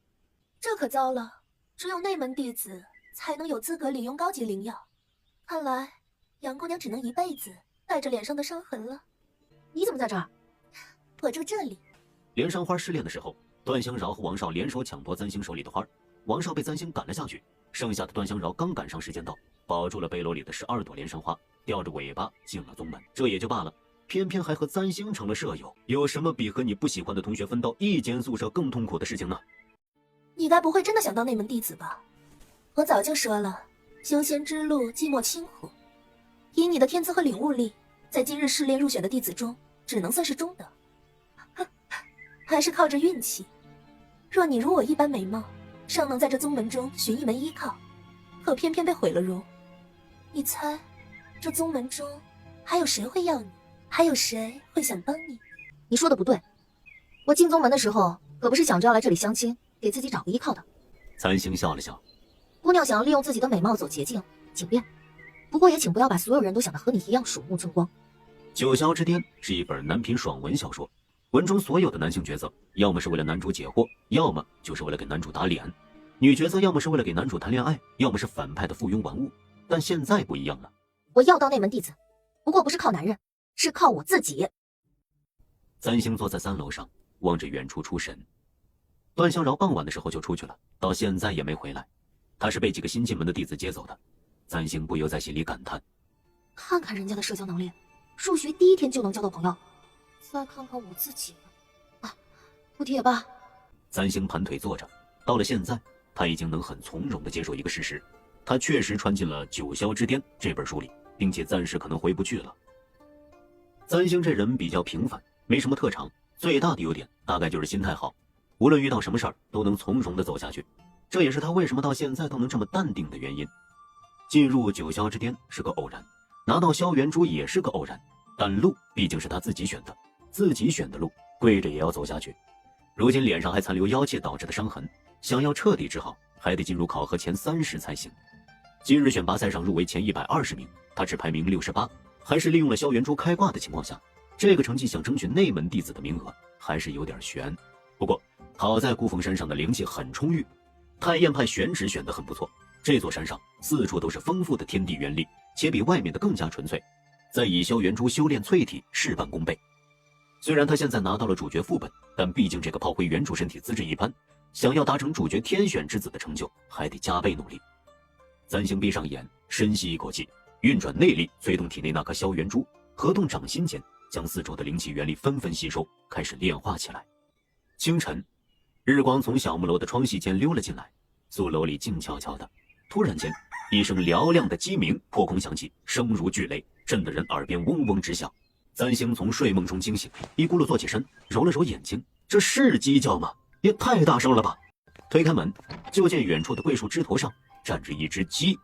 这可糟了，只有内门弟子才能有资格领用高级灵药，看来杨姑娘只能一辈子带着脸上的伤痕了。你怎么在这儿？我住这里。连山花失恋的时候，段香饶和王少联手抢夺占星手里的花，王少被占星赶了下去，剩下的段香饶刚赶上时间到，保住了背篓里的12朵连山花，吊着尾巴进了宗门。这也就罢了，偏偏还和占星成了舍友，有什么比和你不喜欢的同学分到一间宿舍更痛苦的事情呢？你该不会真的想当内门弟子吧？我早就说了，修仙之路寂寞清苦，以你的天资和领悟力，在今日试炼入选的弟子中，只能算是中等。还是靠着运气。若你如我一般美貌，尚能在这宗门中寻一门依靠，可偏偏被毁了容。你猜，这宗门中还有谁会要你？还有谁会想帮你？你说的不对，我进宗门的时候可不是想着要来这里相亲，给自己找个依靠的。占星笑了笑，姑娘想要利用自己的美貌走捷径，请便。不过也请不要把所有人都想得和你一样鼠目寸光。九霄之巅是一本男频爽文小说，文中所有的男性角色，要么是为了男主解惑，要么就是为了给男主打脸；女角色要么是为了给男主谈恋爱，要么是反派的附庸玩物。但现在不一样了，我要当内门弟子，不过不是靠男人，是靠我自己。占星坐在3楼上，望着远处出神。段香饶傍晚的时候就出去了，到现在也没回来。他是被几个新进门的弟子接走的。占星不由在心里感叹：看看人家的社交能力，入学第1天就能交到朋友。再看看我自己，不提也罢。占星盘腿坐着，到了现在，他已经能很从容地接受一个事实：他确实穿进了《九霄之巅》这本书里，并且暂时可能回不去了。占星这人比较平凡，没什么特长，最大的优点大概就是心态好，无论遇到什么事儿都能从容地走下去。这也是他为什么到现在都能这么淡定的原因。进入九霄之巅是个偶然，拿到萧元珠也是个偶然，但路毕竟是他自己选的，自己选的路，跪着也要走下去。如今脸上还残留妖气导致的伤痕，想要彻底治好，还得进入考核前30才行。今日选拔赛上入围前120名，他只排名68，还是利用了萧元珠开挂的情况下，这个成绩想争取内门弟子的名额还是有点悬。不过好在孤峰山上的灵气很充裕，太燕派选址选得很不错，这座山上四处都是丰富的天地元力，且比外面的更加纯粹，再以萧元珠修炼淬体，事半功倍。虽然他现在拿到了主角副本，但毕竟这个炮灰原主身体资质一般，想要达成主角天选之子的成就，还得加倍努力。三星闭上眼，深吸一口气，运转内力，催动体内那颗萧元珠，合动掌心间，将四周的灵气元力纷纷吸收，开始炼化起来。清晨，日光从小木楼的窗隙间溜了进来，宿楼里静悄悄的。突然间，一声嘹亮的鸡鸣破空响起，声如巨雷，震得人耳边嗡嗡直响。三星从睡梦中惊醒，一咕噜坐起身，揉了揉眼睛，这是鸡叫吗？也太大声了吧！推开门，就见远处的桂树枝头上站着一只鸡。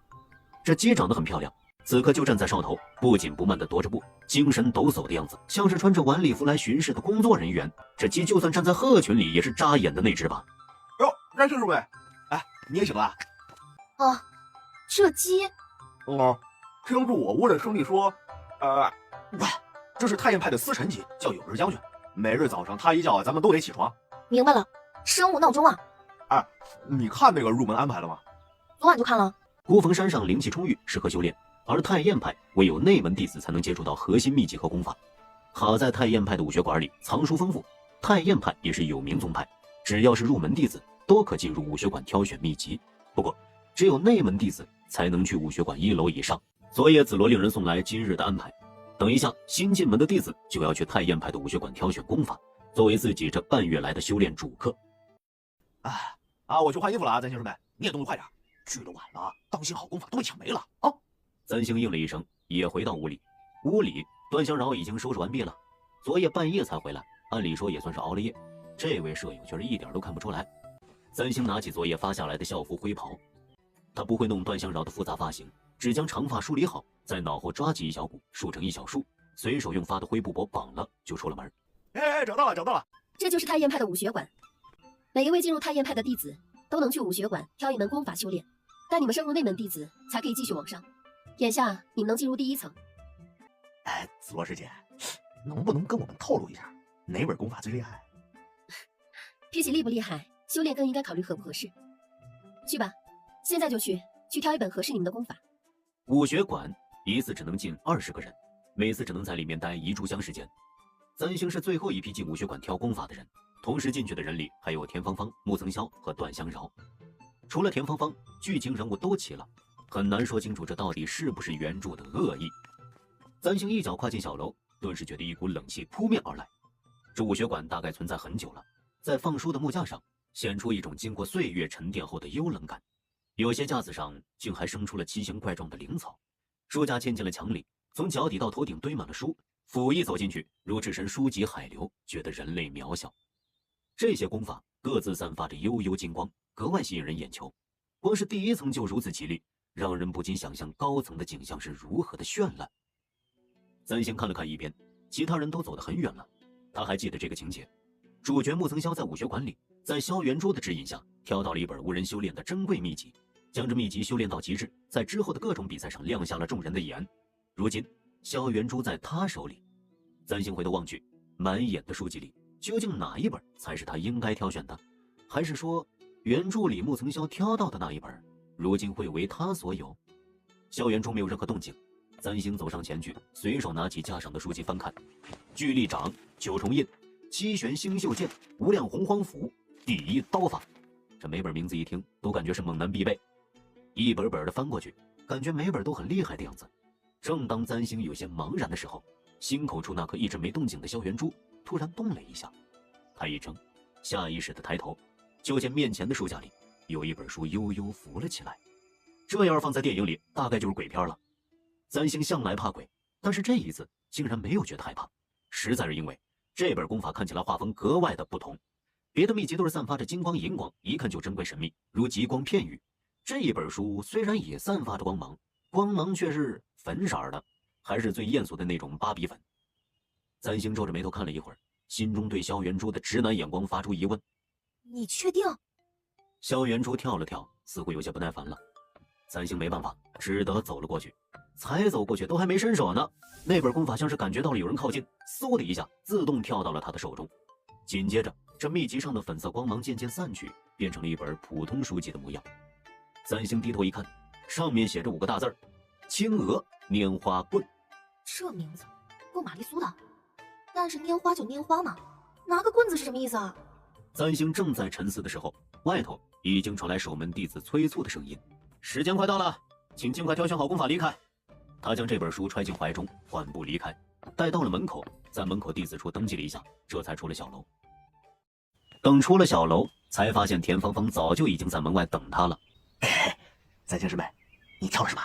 这鸡长得很漂亮，此刻就站在梢头，不紧不慢地踱着步，精神抖擞的样子，像是穿着晚礼服来巡视的工作人员。这鸡就算站在鹤群里，也是扎眼的那只吧？哟，詹师妹，哎，你也醒了？啊，这鸡……听住我屋的兄弟说，这是太燕派的司臣级，叫有日将军。每日早上他一叫，咱们都得起床。明白了，生物闹钟啊！哎，你看那个入门安排了吗？昨晚就看了。孤峰山上灵气充裕，适合修炼，而太燕派唯有内门弟子才能接触到核心秘籍和功法。好在太燕派的武学馆里藏书丰富，太燕派也是有名宗派，只要是入门弟子都可进入武学馆挑选秘籍。不过，只有内门弟子才能去武学馆1楼以上。昨夜子罗令人送来今日的安排，等一下新进门的弟子就要去太燕派的武学馆挑选功法，作为自己这半月来的修炼主课。我去换衣服了啊，咱兄弟们，你也动作快点，去的晚了，当心好功法都被抢没了啊！三星应了一声，也回到屋里。屋里，段香饶已经收拾完毕了，昨夜半夜才回来，按理说也算是熬了夜。这位舍友却是一点都看不出来。三星拿起昨夜发下来的校服灰袍，他不会弄段香饶的复杂发型，只将长发梳理好，在脑后抓起一小股，束成一小束，随手用发的灰布帛绑了，就出了门。找到了！这就是太燕派的武学馆，每一位进入太燕派的弟子都能去武学馆挑一门功法修炼，但你们升入内门弟子才可以继续往上。眼下你们能进入第1层。子罗师姐，能不能跟我们透露一下哪本功法最厉害？比起厉不厉害，修炼更应该考虑合不合适。去吧，现在就去挑一本合适你们的功法。武学馆一次只能进20个人，每次只能在里面待1炷香时间。三星是最后一批进武学馆挑功法的人，同时进去的人里还有田芳芳、木曾霄和段香饶。除了田芳芳，剧情人物都齐了，很难说清楚这到底是不是原著的恶意。三星一脚跨进小楼，顿时觉得一股冷气扑面而来。这武学馆大概存在很久了，在放书的木架上显出一种经过岁月沉淀后的幽冷感，有些架子上竟还生出了奇形怪状的灵草。书架嵌进了墙里，从脚底到头顶堆满了书，甫一走进去，如置身书籍海流，觉得人类渺小。这些功法各自散发着幽幽金光，格外吸引人眼球。光是第1层就如此绮丽，让人不禁想象高层的景象是如何的绚烂。三星看了看一边，其他人都走得很远了，他还记得这个情节。主角木曾霄在武学馆里，在萧元珠的指引下，挑到了一本无人修炼的珍贵秘籍，将这秘籍修炼到极致，在之后的各种比赛上亮瞎了众人的眼。如今萧元珠在他手里，三星回头望去，满眼的书籍里，究竟哪一本才是他应该挑选的？还是说，原著里木曾霄挑到的那一本，如今会为他所有？萧元珠没有任何动静，三星走上前去，随手拿起架上的书籍翻看。巨力掌、九重印、七玄星宿剑、无量洪荒斧、第一刀法，这每本名字一听都感觉是猛男必备。一本本的翻过去，感觉每本都很厉害的样子。正当三星有些茫然的时候，心口处那颗一直没动静的萧元珠突然动了一下，他一怔，下意识地抬头，就见面前的书架里有一本书悠悠浮了起来。这要是放在电影里，大概就是鬼片了。三星向来怕鬼，但是这一次竟然没有觉得害怕，实在是因为这本功法看起来画风格外的不同。别的秘籍都是散发着金光银光，一看就珍贵神秘，如极光片羽。这一本书虽然也散发着光芒，光芒却是粉色的，还是最艳俗的那种芭比粉。三星皱着眉头看了一会儿，心中对萧元珠的直男眼光发出疑问：你确定？萧元珠跳了跳，似乎有些不耐烦了。三星没办法，只得走了过去。才走过去，都还没伸手呢，那本功法像是感觉到了有人靠近，嗖的一下自动跳到了他的手中。紧接着，这秘籍上的粉色光芒渐渐散去，变成了一本普通书籍的模样。三星低头一看，上面写着5个大字儿：青娥拈花棍。这名字够玛丽苏的，但是拈花就拈花嘛，拿个棍子是什么意思啊？三星正在沉思的时候，外头已经传来守门弟子催促的声音：“时间快到了，请尽快挑选好功法离开。”他将这本书揣进怀中，缓步离开。待到了门口，在门口弟子处登记了一下，这才出了小楼。等出了小楼，才发现田芳芳早就已经在门外等他了。三星师妹，你挑了什么？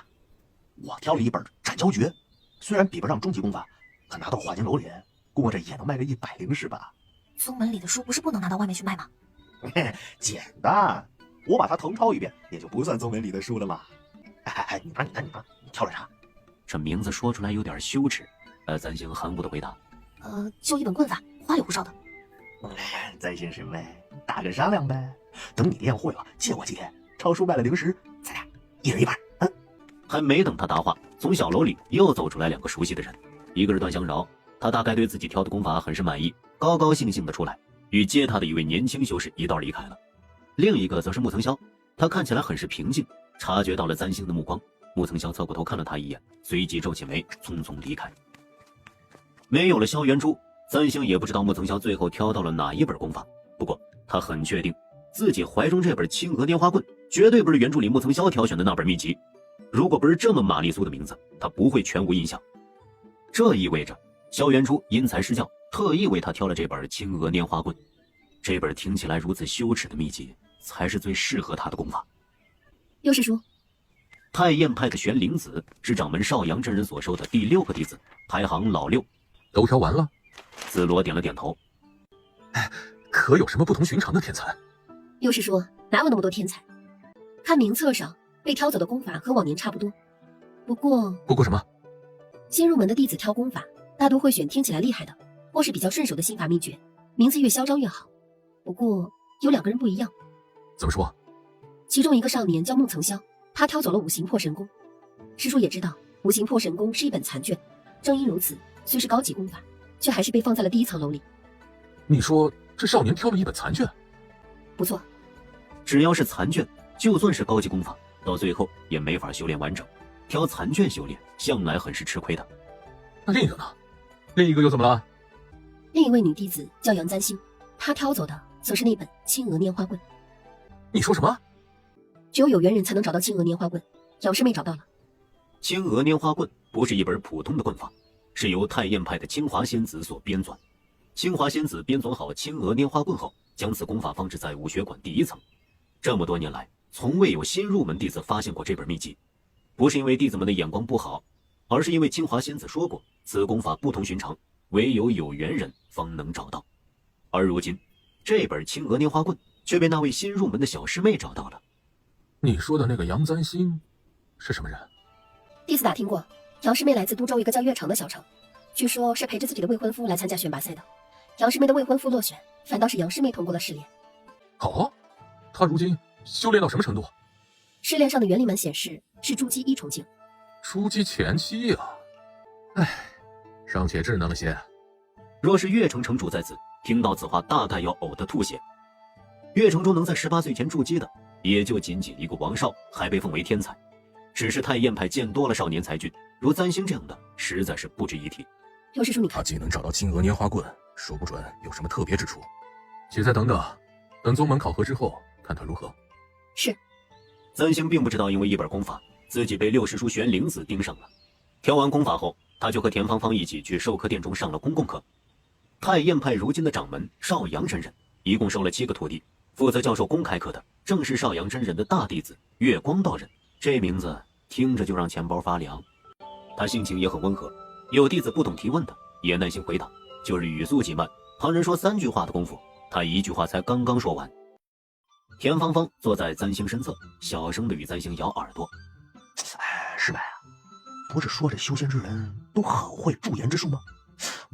我挑了一本斩蛟诀，虽然比不上终极功法，可拿到华金楼里，估摸着也能卖个100灵石吧。宗门里的书不是不能拿到外面去卖吗？简单，我把它誊抄一遍，也就不算宗门里的书了嘛。哎，你呢？你挑了啥？这名字说出来有点羞耻。三星含糊的回答：“就一本棍法，花里胡哨的。”三星师妹，大个商量呗。等你练会了，借我几天，抄书卖了灵石，咱俩一人一半。还没等他答话，从小楼里又走出来2个熟悉的人，一个是段香饶，他大概对自己挑的功法很是满意，高高兴兴的出来，与接他的一位年轻修士一道离开了。另一个则是穆曾霄，他看起来很是平静，察觉到了三星的目光，穆曾霄侧过头看了他一眼，随即皱起眉，匆匆离开。没有了萧元珠，三星也不知道穆曾霄最后挑到了哪一本功法，不过他很确定自己怀中这本青娥拈花棍绝对不是原著里穆曾霄挑选的那本秘籍，如果不是这么玛丽苏的名字，他不会全无印象。这意味着萧元珠因材施教，特意为他挑了这本青娥拈花棍。这本听起来如此羞耻的秘籍，才是最适合他的功法。右师叔，太燕派的玄灵子是掌门少阳真人所收的第6个弟子，排行老6。都挑完了？紫罗点了点头。可有什么不同寻常的天才？右师叔，哪有那么多天才？看名册上被挑走的功法和往年差不多。不过什么？新入门的弟子挑功法，大多会选听起来厉害的，或是比较顺手的心法秘诀，名字越嚣张越好。不过有2个人不一样。怎么说？其中一个少年叫穆曾霄，他挑走了五行破神功。师叔也知道，五行破神功是一本残卷，正因如此，虽是高级功法，却还是被放在了第1层楼里。你说这少年挑了一本残卷？不错，只要是残卷，就算是高级功法，到最后也没法修炼完整。挑残卷修炼，向来很是吃亏的。那另一个呢？另一个又怎么了？另一位女弟子叫杨簪星，她挑走的则是那本青娥拈花棍。你说什么？只有有缘人才能找到青娥拈花棍，姚师妹找到了。青娥拈花棍不是一本普通的棍法，是由太燕派的清华仙子所编纂。清华仙子编纂好青娥拈花棍后，将此功法放置在武学馆第1层。这么多年来，从未有新入门弟子发现过这本秘籍，不是因为弟子们的眼光不好，而是因为清华仙子说过，此功法不同寻常，唯有有缘人方能找到。而如今，这本青娥拈花棍却被那位新入门的小师妹找到了。你说的那个杨簪星是什么人？弟子打听过，姚师妹来自都州一个叫越城的小城，据说是陪着自己的未婚夫来参加选拔赛的。姚师妹的未婚夫落选，反倒是杨师妹通过了试炼。哦，她如今修炼到什么程度？试炼上的原理门显示是筑基1重境。筑基前期呀，尚且稚嫩了些。若是越城城主在此，听到此话大概要呕得吐血。越城中能在18岁前筑基的，也就仅仅一个王少，还被奉为天才。只是太燕派见多了少年才俊，如簪星这样的，实在是不值一提。右师叔，你看，他既能找到青娥拈花棍，说不准有什么特别之处。且再等等，等宗门考核之后，看他如何。是。簪星并不知道，因为一本功法，自己被6师叔玄灵子盯上了。挑完功法后，他就和田芳芳一起去授课殿中上了公共课。太燕派如今的掌门少阳真人，一共收了7个徒弟，负责教授公开课的正是少阳真人的大弟子月光道人。这名字听着就让钱包发凉。他性情也很温和，有弟子不懂提问的，也耐心回答，就是语速极慢。旁人说3句话的功夫，他1句话才刚刚说完。田芳芳坐在簪星身侧，小声的与簪星咬耳朵。师妹，不是说这修仙之人都很会驻颜之术吗？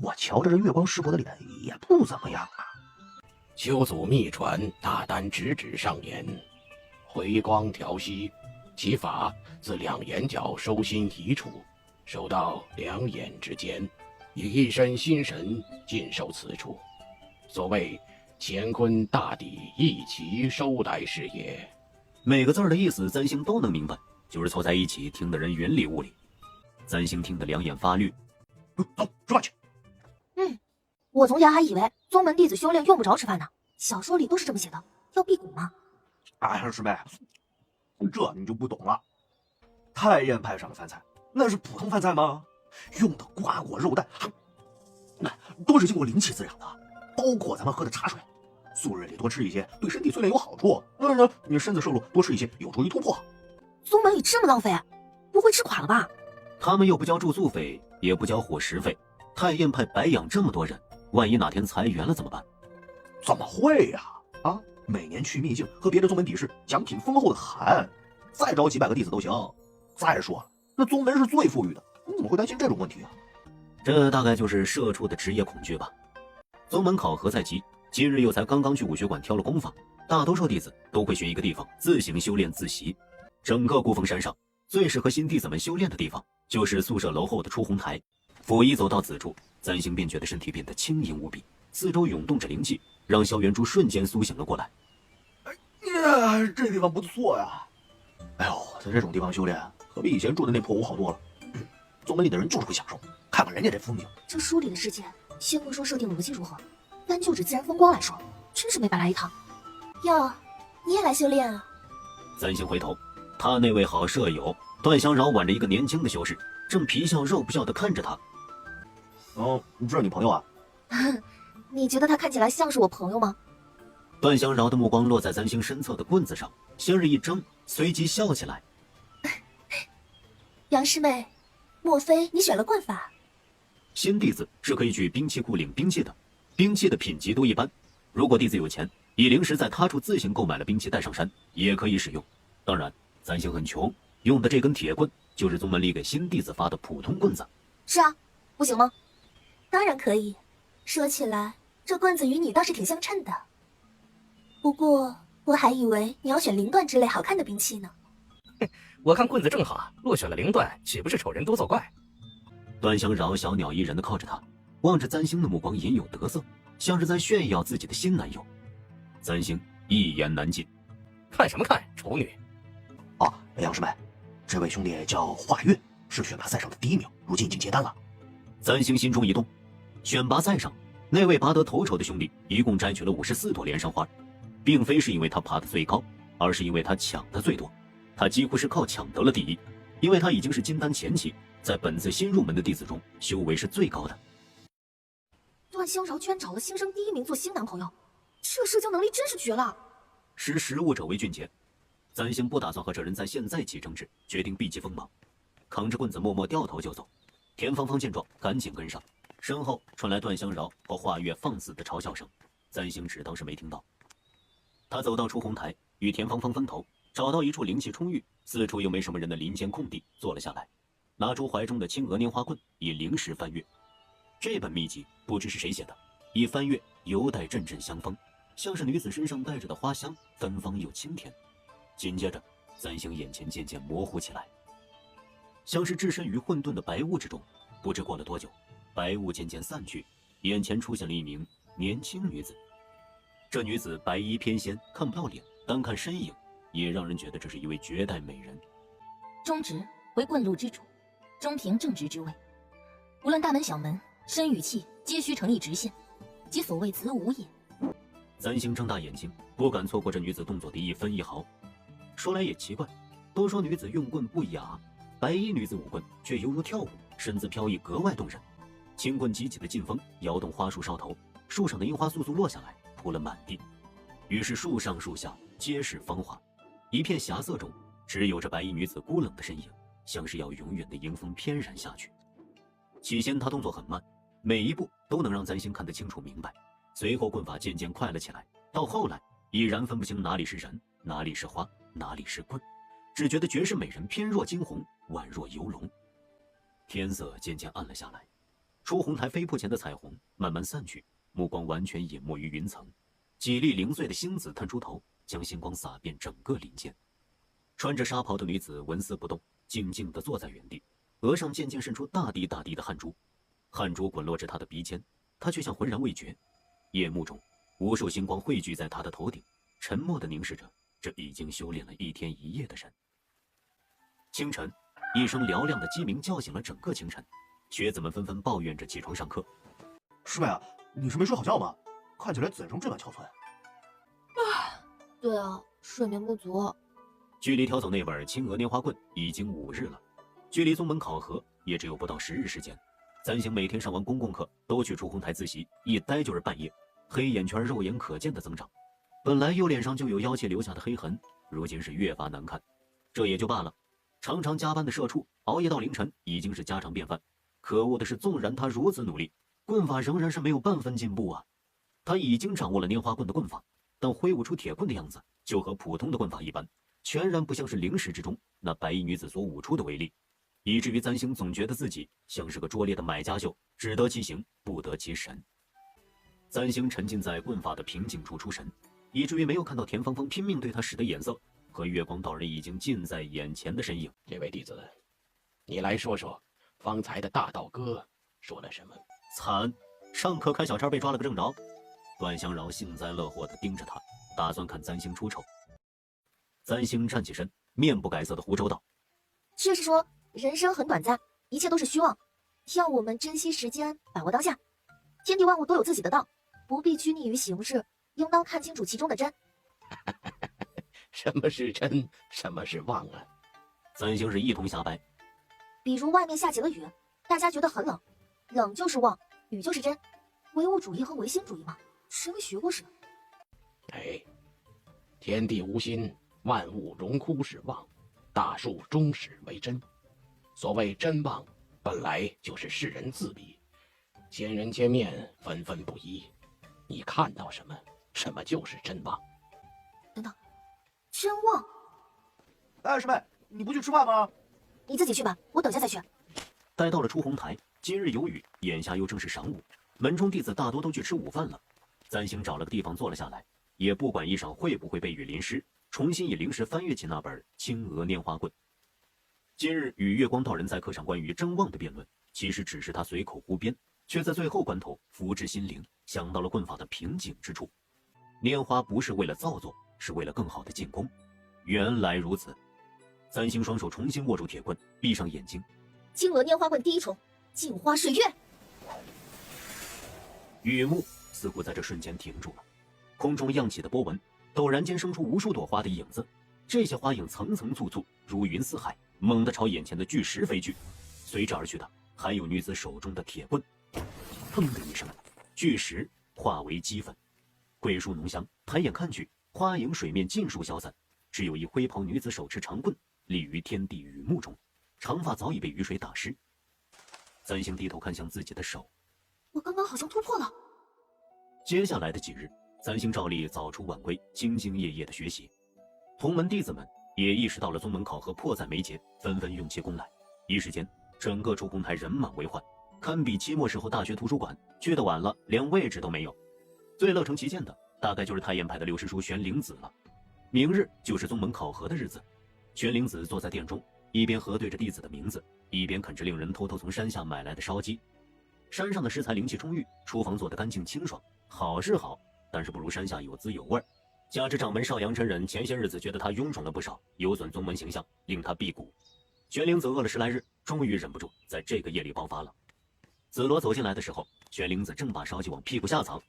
我瞧着这月光师伯的脸也不怎么样啊。修祖秘传，大丹直指上眼，回光调息，其法自2眼角收心移处，收到2眼之间，以一身心神尽收此处。所谓乾坤大抵一齐收来是也。每个字儿的意思，三星都能明白，就是凑在一起，听得人云里雾里。三星听得两眼发绿。走，吃饭去。我从前还以为宗门弟子修炼用不着吃饭呢，小说里都是这么写的，要辟谷吗？哎，师妹，这你就不懂了。太宴派上的饭菜，那是普通饭菜吗？用的瓜果肉蛋，都是经过灵气滋养的，包括咱们喝的茶水。素日里多吃一些，对身体锻炼有好处。当然呢，你身子瘦弱，多吃一些，有助于突破。宗门里这么浪费，不会吃垮了吧？他们又不交住宿费，也不交伙食费，太宴派白养这么多人，万一哪天裁员了怎么办？怎么会呀？每年去秘境和别的宗门比试，奖品丰厚的很，再招几百个弟子都行。再说了，那宗门是最富裕的，你怎么会担心这种问题啊？这大概就是社畜的职业恐惧吧。宗门考核在即，今日又才刚刚去武学馆挑了功法，大多数弟子都会选一个地方自行修炼自习。整个孤峰山上最适合新弟子们修炼的地方，就是宿舍楼后的出红台。甫一走到此处，三星便觉得身体变得轻盈无比，四周涌动着灵气，让萧元珠瞬间苏醒了过来。这地方不错呀！哎呦，在这种地方修炼，可比以前住的那破屋好多了。宗门里的人就是会享受，看看人家这风景。这书里的世界，先不说设定逻辑如何，单就指自然风光来说，真是没白来一趟。哟，你也来修炼啊？三星回头，他那位好舍友段香饶挽着一个年轻的修士，正皮笑肉不笑地看着他。哦，这是你朋友啊？你觉得他看起来像是我朋友吗？段香饶的目光落在三星身侧的棍子上，心儿一怔，随即笑起来。杨师妹，莫非你选了棍法？新弟子是可以去兵器库领兵器的，兵器的品级都一般。如果弟子有钱，以灵石在他处自行购买了兵器带上山，也可以使用。当然，三星很穷，用的这根铁棍就是宗门里给新弟子发的普通棍子。是啊，不行吗？当然可以。说起来，这棍子与你倒是挺相称的。不过，我还以为你要选灵断之类好看的兵器呢。我看棍子正好，若选了灵断，岂不是丑人多作怪？段香饶小鸟依人地靠着他，望着三星的目光隐有得色，像是在炫耀自己的新男友。三星一言难尽。看什么看，丑女！杨师妹，这位兄弟叫华月，是选拔赛上的第1名，如今已经结丹了。三星心中一动，选拔赛上那位拔得头筹的兄弟，一共摘取了54朵莲山花，并非是因为他爬得最高，而是因为他抢的最多。他几乎是靠抢得了第一，因为他已经是金丹前期，在本次新入门的弟子中，修为是最高的。段香饶居然找了新生第1名做新男朋友，这社交能力真是绝了。识时务者为俊杰，三星不打算和这人在现在起争执，决定避其锋芒，扛着棍子默默掉头就走。田芳芳见状，赶紧跟上，身后传来段香饶和华月放肆的嘲笑声，三星只当是没听到。他走到出红台，与田芳芳分头，找到一处灵气充裕、四处又没什么人的林间空地，坐了下来，拿出怀中的青娥拈花棍，以灵石翻阅。这本秘籍不知是谁写的，一翻阅犹带阵阵香风，像是女子身上带着的花香，芬芳又清甜。紧接着，三星眼前渐渐模糊起来，像是置身于混沌的白雾之中。不知过了多久，白雾渐渐散去，眼前出现了一名年轻女子。这女子白衣翩跹，看不到脸，单看身影也让人觉得这是一位绝代美人。中直为棍路之主，中平正直之位，无论大门小门，身与气皆须成一直线，即所谓子午也。三星睁大眼睛，不敢错过这女子动作的一分一毫。说来也奇怪，都说女子用棍不雅，白衣女子舞棍却犹如跳舞，身姿飘逸，格外动人。青棍激起的劲风摇动花树梢头，树上的樱花簌簌落下来，铺了满地。于是树上树下皆是芳华，一片霞色中只有这白衣女子孤冷的身影，像是要永远的迎风翩然下去。起先她动作很慢，每一步都能让三星看得清楚明白，随后棍法渐渐快了起来，到后来已然分不清哪里是人，哪里是花，哪里是棍，只觉得绝世美人翩若惊鸿，宛若游龙。天色渐渐暗了下来，出红台飞瀑前的彩虹慢慢散去，目光完全隐没于云层。几粒零碎的星子探出头，将星光洒遍整个林间。穿着纱袍的女子纹丝不动，静静地坐在原地，额上渐渐渗出大滴大滴的汗珠，汗珠滚落至她的鼻尖，她却像浑然未觉。夜幕中，无数星光汇聚在他的头顶，沉默地凝视着这已经修炼了1天1夜的人。清晨，一声嘹亮的鸡鸣叫醒了整个清晨，学子们纷纷抱怨着起床上课。师妹啊，你是没睡好觉吗？看起来嘴上这般憔悴。对啊，睡眠不足。距离挑走那本青娥拈花棍已经5日了，距离宗门考核也只有不到10日时间。三星每天上完公共课都去出红台自习，一待就是半夜，黑眼圈肉眼可见的增长。本来右脸上就有妖气留下的黑痕，如今是越发难看。这也就罢了，常常加班的社畜熬夜到凌晨已经是家常便饭。可恶的是，纵然他如此努力，棍法仍然是没有半分进步啊！他已经掌握了拈花棍的棍法，但挥舞出铁棍的样子就和普通的棍法一般，全然不像是灵石之中那白衣女子所舞出的威力，以至于三星总觉得自己像是个拙劣的买家秀，只得其形不得其神。三星沉浸在棍法的瓶颈处出神，以至于没有看到田芳芳拼命对他使的眼色和月光道人已经近在眼前的身影。这位弟子，你来说说方才的大道哥说了什么？惨，上课开小差被抓了个正着。段香饶幸灾乐祸地盯着他，打算看三星出丑。三星站起身，面不改色地胡诌道：就是说人生很短暂，一切都是虚妄，要我们珍惜时间，把握当下。天地万物都有自己的道，不必拘泥于形式，应当看清楚其中的真。什么是真，什么是妄啊？三星是一通瞎掰。比如外面下起了雨，大家觉得很冷，冷就是妄，雨就是真。唯物主义和唯心主义嘛，谁没学过似的。哎，天地无心，万物荣枯是妄，大树终始为真。所谓真妄，本来就是世人自比，千人千面，纷纷不一。你看到什么，什么就是真妄。等等，真妄？哎，师妹，你不去吃饭吗？你自己去吧，我等下再去。待到了出红台，今日有雨，眼下又正是晌午，门中弟子大多都去吃午饭了。三星找了个地方坐了下来，也不管衣裳会不会被雨淋湿，重新以灵石翻阅起那本青娥拈花棍。今日与月光道人在课上关于真妄的辩论，其实只是他随口胡编，却在最后关头福至心灵，想到了棍法的瓶颈之处。拈花不是为了造作，是为了更好的进攻。原来如此。三星双手重新握住铁棍，闭上眼睛。青娥拈花棍第一重，镜花水月。雨幕似乎在这瞬间停住了，空中漾起的波纹陡然间生出无数朵花的影子，这些花影层层簇簇，如云似海，猛地朝眼前的巨石飞去。随之而去的还有女子手中的铁棍。砰的一声，巨石化为齑粉，桂树浓香，抬眼看去，花影水面尽数消散，只有一灰袍女子手持长棍，立于天地雨幕中，长发早已被雨水打湿。三星低头看向自己的手，我刚刚好像突破了。接下来的几日，三星照例早出晚归，兢兢业业的学习。同门弟子们也意识到了宗门考核迫在眉睫，纷纷用起功来。一时间，整个出红台人满为患，堪比期末时候大学图书馆，去得晚了连位置都没有。最乐成其见的大概就是太炎派的六师叔玄灵子了。明日就是宗门考核的日子，玄灵子坐在殿中，一边核对着弟子的名字，一边啃着令人偷偷从山下买来的烧鸡。山上的食材灵气充裕，厨房做得干净清爽，好是好，但是不如山下有滋有味。加之掌门少阳真人前些日子觉得他臃肿了不少，有损宗门形象，令他辟谷。玄灵子饿了10来日，终于忍不住在这个夜里爆发了。紫罗走进来的时候，玄灵子正把烧鸡往屁股下藏。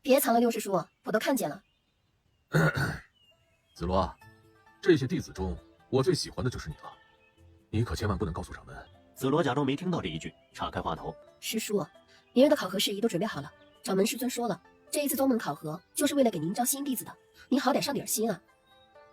别藏了，六师叔，我都看见了。紫罗，这些弟子中，我最喜欢的就是你了，你可千万不能告诉掌门。紫罗假装没听到这一句，岔开话头。师叔，明日的考核事宜都准备好了，掌门师尊说了，这一次宗门考核就是为了给您招新弟子的，您好歹上点心啊。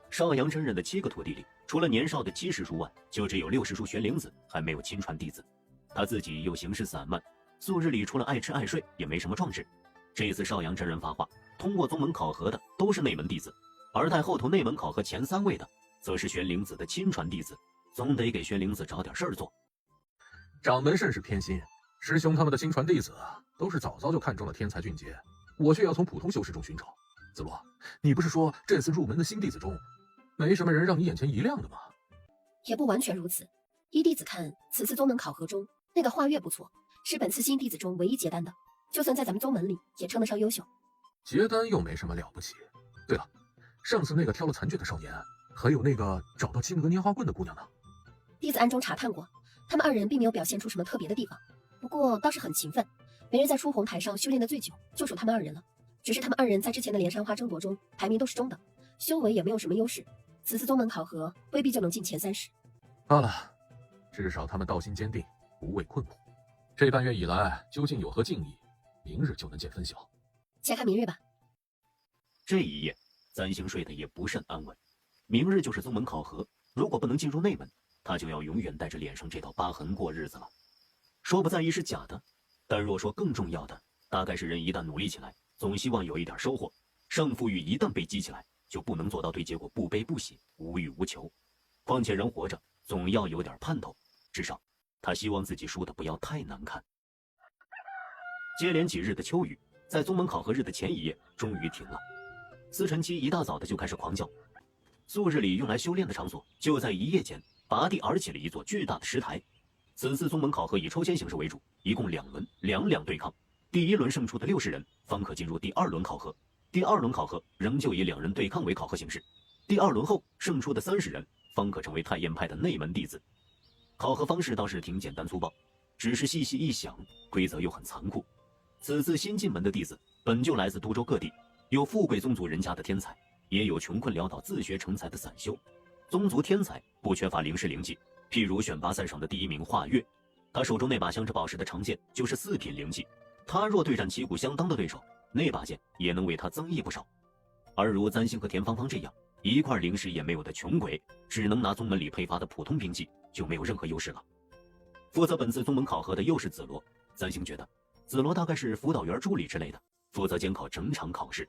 少阳真人的7个徒弟里，除了年少的7师叔外，就只有6师叔玄灵子还没有亲传弟子。他自己又行事散漫，素日里除了爱吃爱睡，也没什么壮志。这一次少阳真人发话，通过宗门考核的都是内门弟子，而在后头内门考核前3位的，则是玄灵子的亲传弟子，总得给玄灵子找点事儿做。掌门甚是偏心，师兄他们的亲传弟子都是早早就看中了天才俊杰，我却要从普通修士中寻找。紫罗，你不是说这次入门的新弟子中，没什么人让你眼前一亮的吗？也不完全如此。依弟子看，此次宗门考核中，那个画月不错，是本次新弟子中唯一结丹的，就算在咱们宗门里，也称得上优秀。结丹又没什么了不起。对了，上次那个挑了残卷的少年，还有那个找到金额年花棍的姑娘呢？弟子暗中查探过，他们二人并没有表现出什么特别的地方，不过倒是很勤奋。每日在出红台上修炼的最久，就属他们二人了。只是他们二人在之前的连山花争夺中排名都是中等，修为也没有什么优势。此次宗门考核未必就能进前30。罢了，至少他们道心坚定，不畏困苦。这半月以来究竟有何敬意，明日就能见分晓。且看明日吧。这一夜，三星睡得也不甚安稳。明日就是宗门考核，如果不能进入内门，他就要永远带着脸上这道疤痕过日子了。说不在意是假的，但若说更重要的，大概是人一旦努力起来，总希望有一点收获。胜负欲一旦被激起来，就不能做到对结果不悲不喜，无欲无求。况且人活着总要有点盼头，至少他希望自己输的不要太难看。接连几日的秋雨，在宗门考核日的前一夜终于停了。司晨七一大早的就开始狂叫。素日里用来修炼的场所，就在一夜间拔地而起了一座巨大的石台。此次宗门考核以抽签形式为主，一共2轮，2两对抗。第1轮胜出的60人方可进入第2轮考核，第2轮考核仍旧以2人对抗为考核形式。第2轮后胜出的30人方可成为太燕派的内门弟子。考核方式倒是挺简单粗暴，只是细细一想，规则又很残酷。此次新进门的弟子本就来自都州各地，有富贵宗族人家的天才，也有穷困潦倒自学成才的散修。宗族天才不缺乏灵师灵技，譬如选拔赛上的第1名华月，他手中那把镶着宝石的长剑就是4品灵技，他若对战旗鼓相当的对手，那把剑也能为他增益不少。而如三星和田芳芳这样一块灵石也没有的穷鬼，只能拿宗门里配发的普通兵器，就没有任何优势了。负责本次宗门考核的又是紫罗，三星觉得紫罗大概是辅导员助理之类的，负责监考整场考试。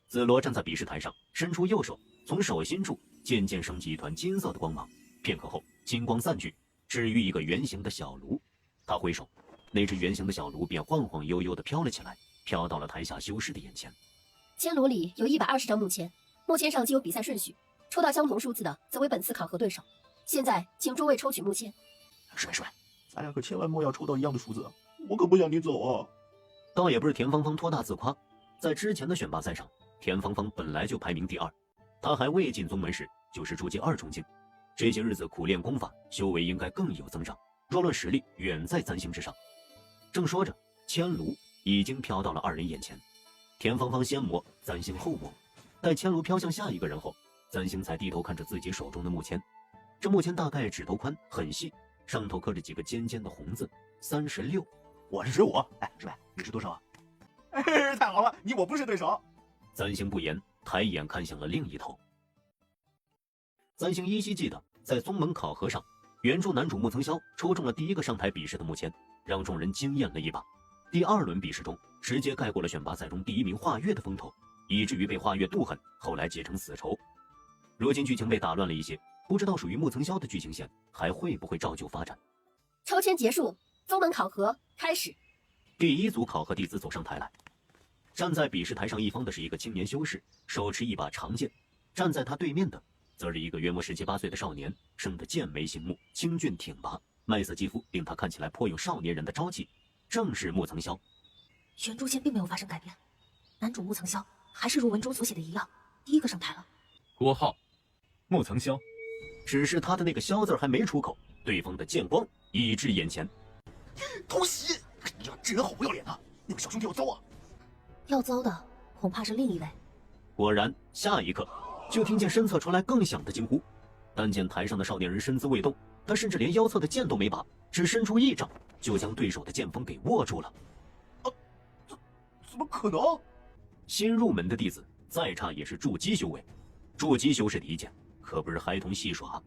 紫罗站在比试台上，伸出右手，从手心处渐渐升起一团金色的光芒，片刻后金光散去，置于一个圆形的小炉。他挥手，那只圆形的小炉便晃晃悠悠地飘了起来，飘到了台下修士的眼前。签炉里有120张木签，木签上既有比赛顺序，抽到相同数字的则为本次考核对手。现在请诸位抽取木签。师妹，咱俩可千万莫要抽到一样的数字，我可不想你走啊！倒也不是田芳芳托大自夸，在之前的选拔赛上，田芳芳本来就排名第2，她还未进宗门时就是筑基2重境，这些日子苦练功法，修为应该更有增长，若论实力远在三星之上。正说着，签炉已经飘到了2人眼前，田芳芳先摸，三星后摸，待签炉飘向下一个人后，三星才低头看着自己手中的木签。这木签大概指头宽，很细，上头刻着几个尖尖的红字，36。我是15。哎，师妹，你是多少啊？哎，太好了，你我不是对手。三星不言，抬眼看向了另一头。三星依稀记得，在宗门考核上，原著男主木曾霄抽中了第1个上台比试的木签，让众人惊艳了一把。第2轮比试中，直接盖过了选拔赛中第1名华月的风头，以至于被华月妒恨，后来结成死仇。如今剧情被打乱了一些，不知道属于木曾霄的剧情线还会不会照旧发展。抽签结束，宗门考核开始。第1组考核弟子走上台来，站在比试台上一方的是一个青年修士，手持一把长剑；站在他对面的则是一个约莫17、18岁的少年，生得剑眉星目，清俊挺拔，麦色肌肤令他看起来颇有少年人的朝气，正是木曾霄。原著线并没有发生改变，男主木曾霄还是如文中所写的一样，第1个上台了。郭浩，木曾霄，只是他的那个萧字还没出口，对方的剑光已至眼前。偷袭！你这人好不要脸啊！那个小兄弟要糟啊！要糟的恐怕是另一位。果然，下一刻就听见身侧传来更响的惊呼。但见台上的少年人身姿未动，他甚至连腰侧的剑都没拔，只伸出一掌就将对手的剑锋给握住了。怎么可能？新入门的弟子再差也是筑基修为，筑基修士的一剑可不是孩童戏耍，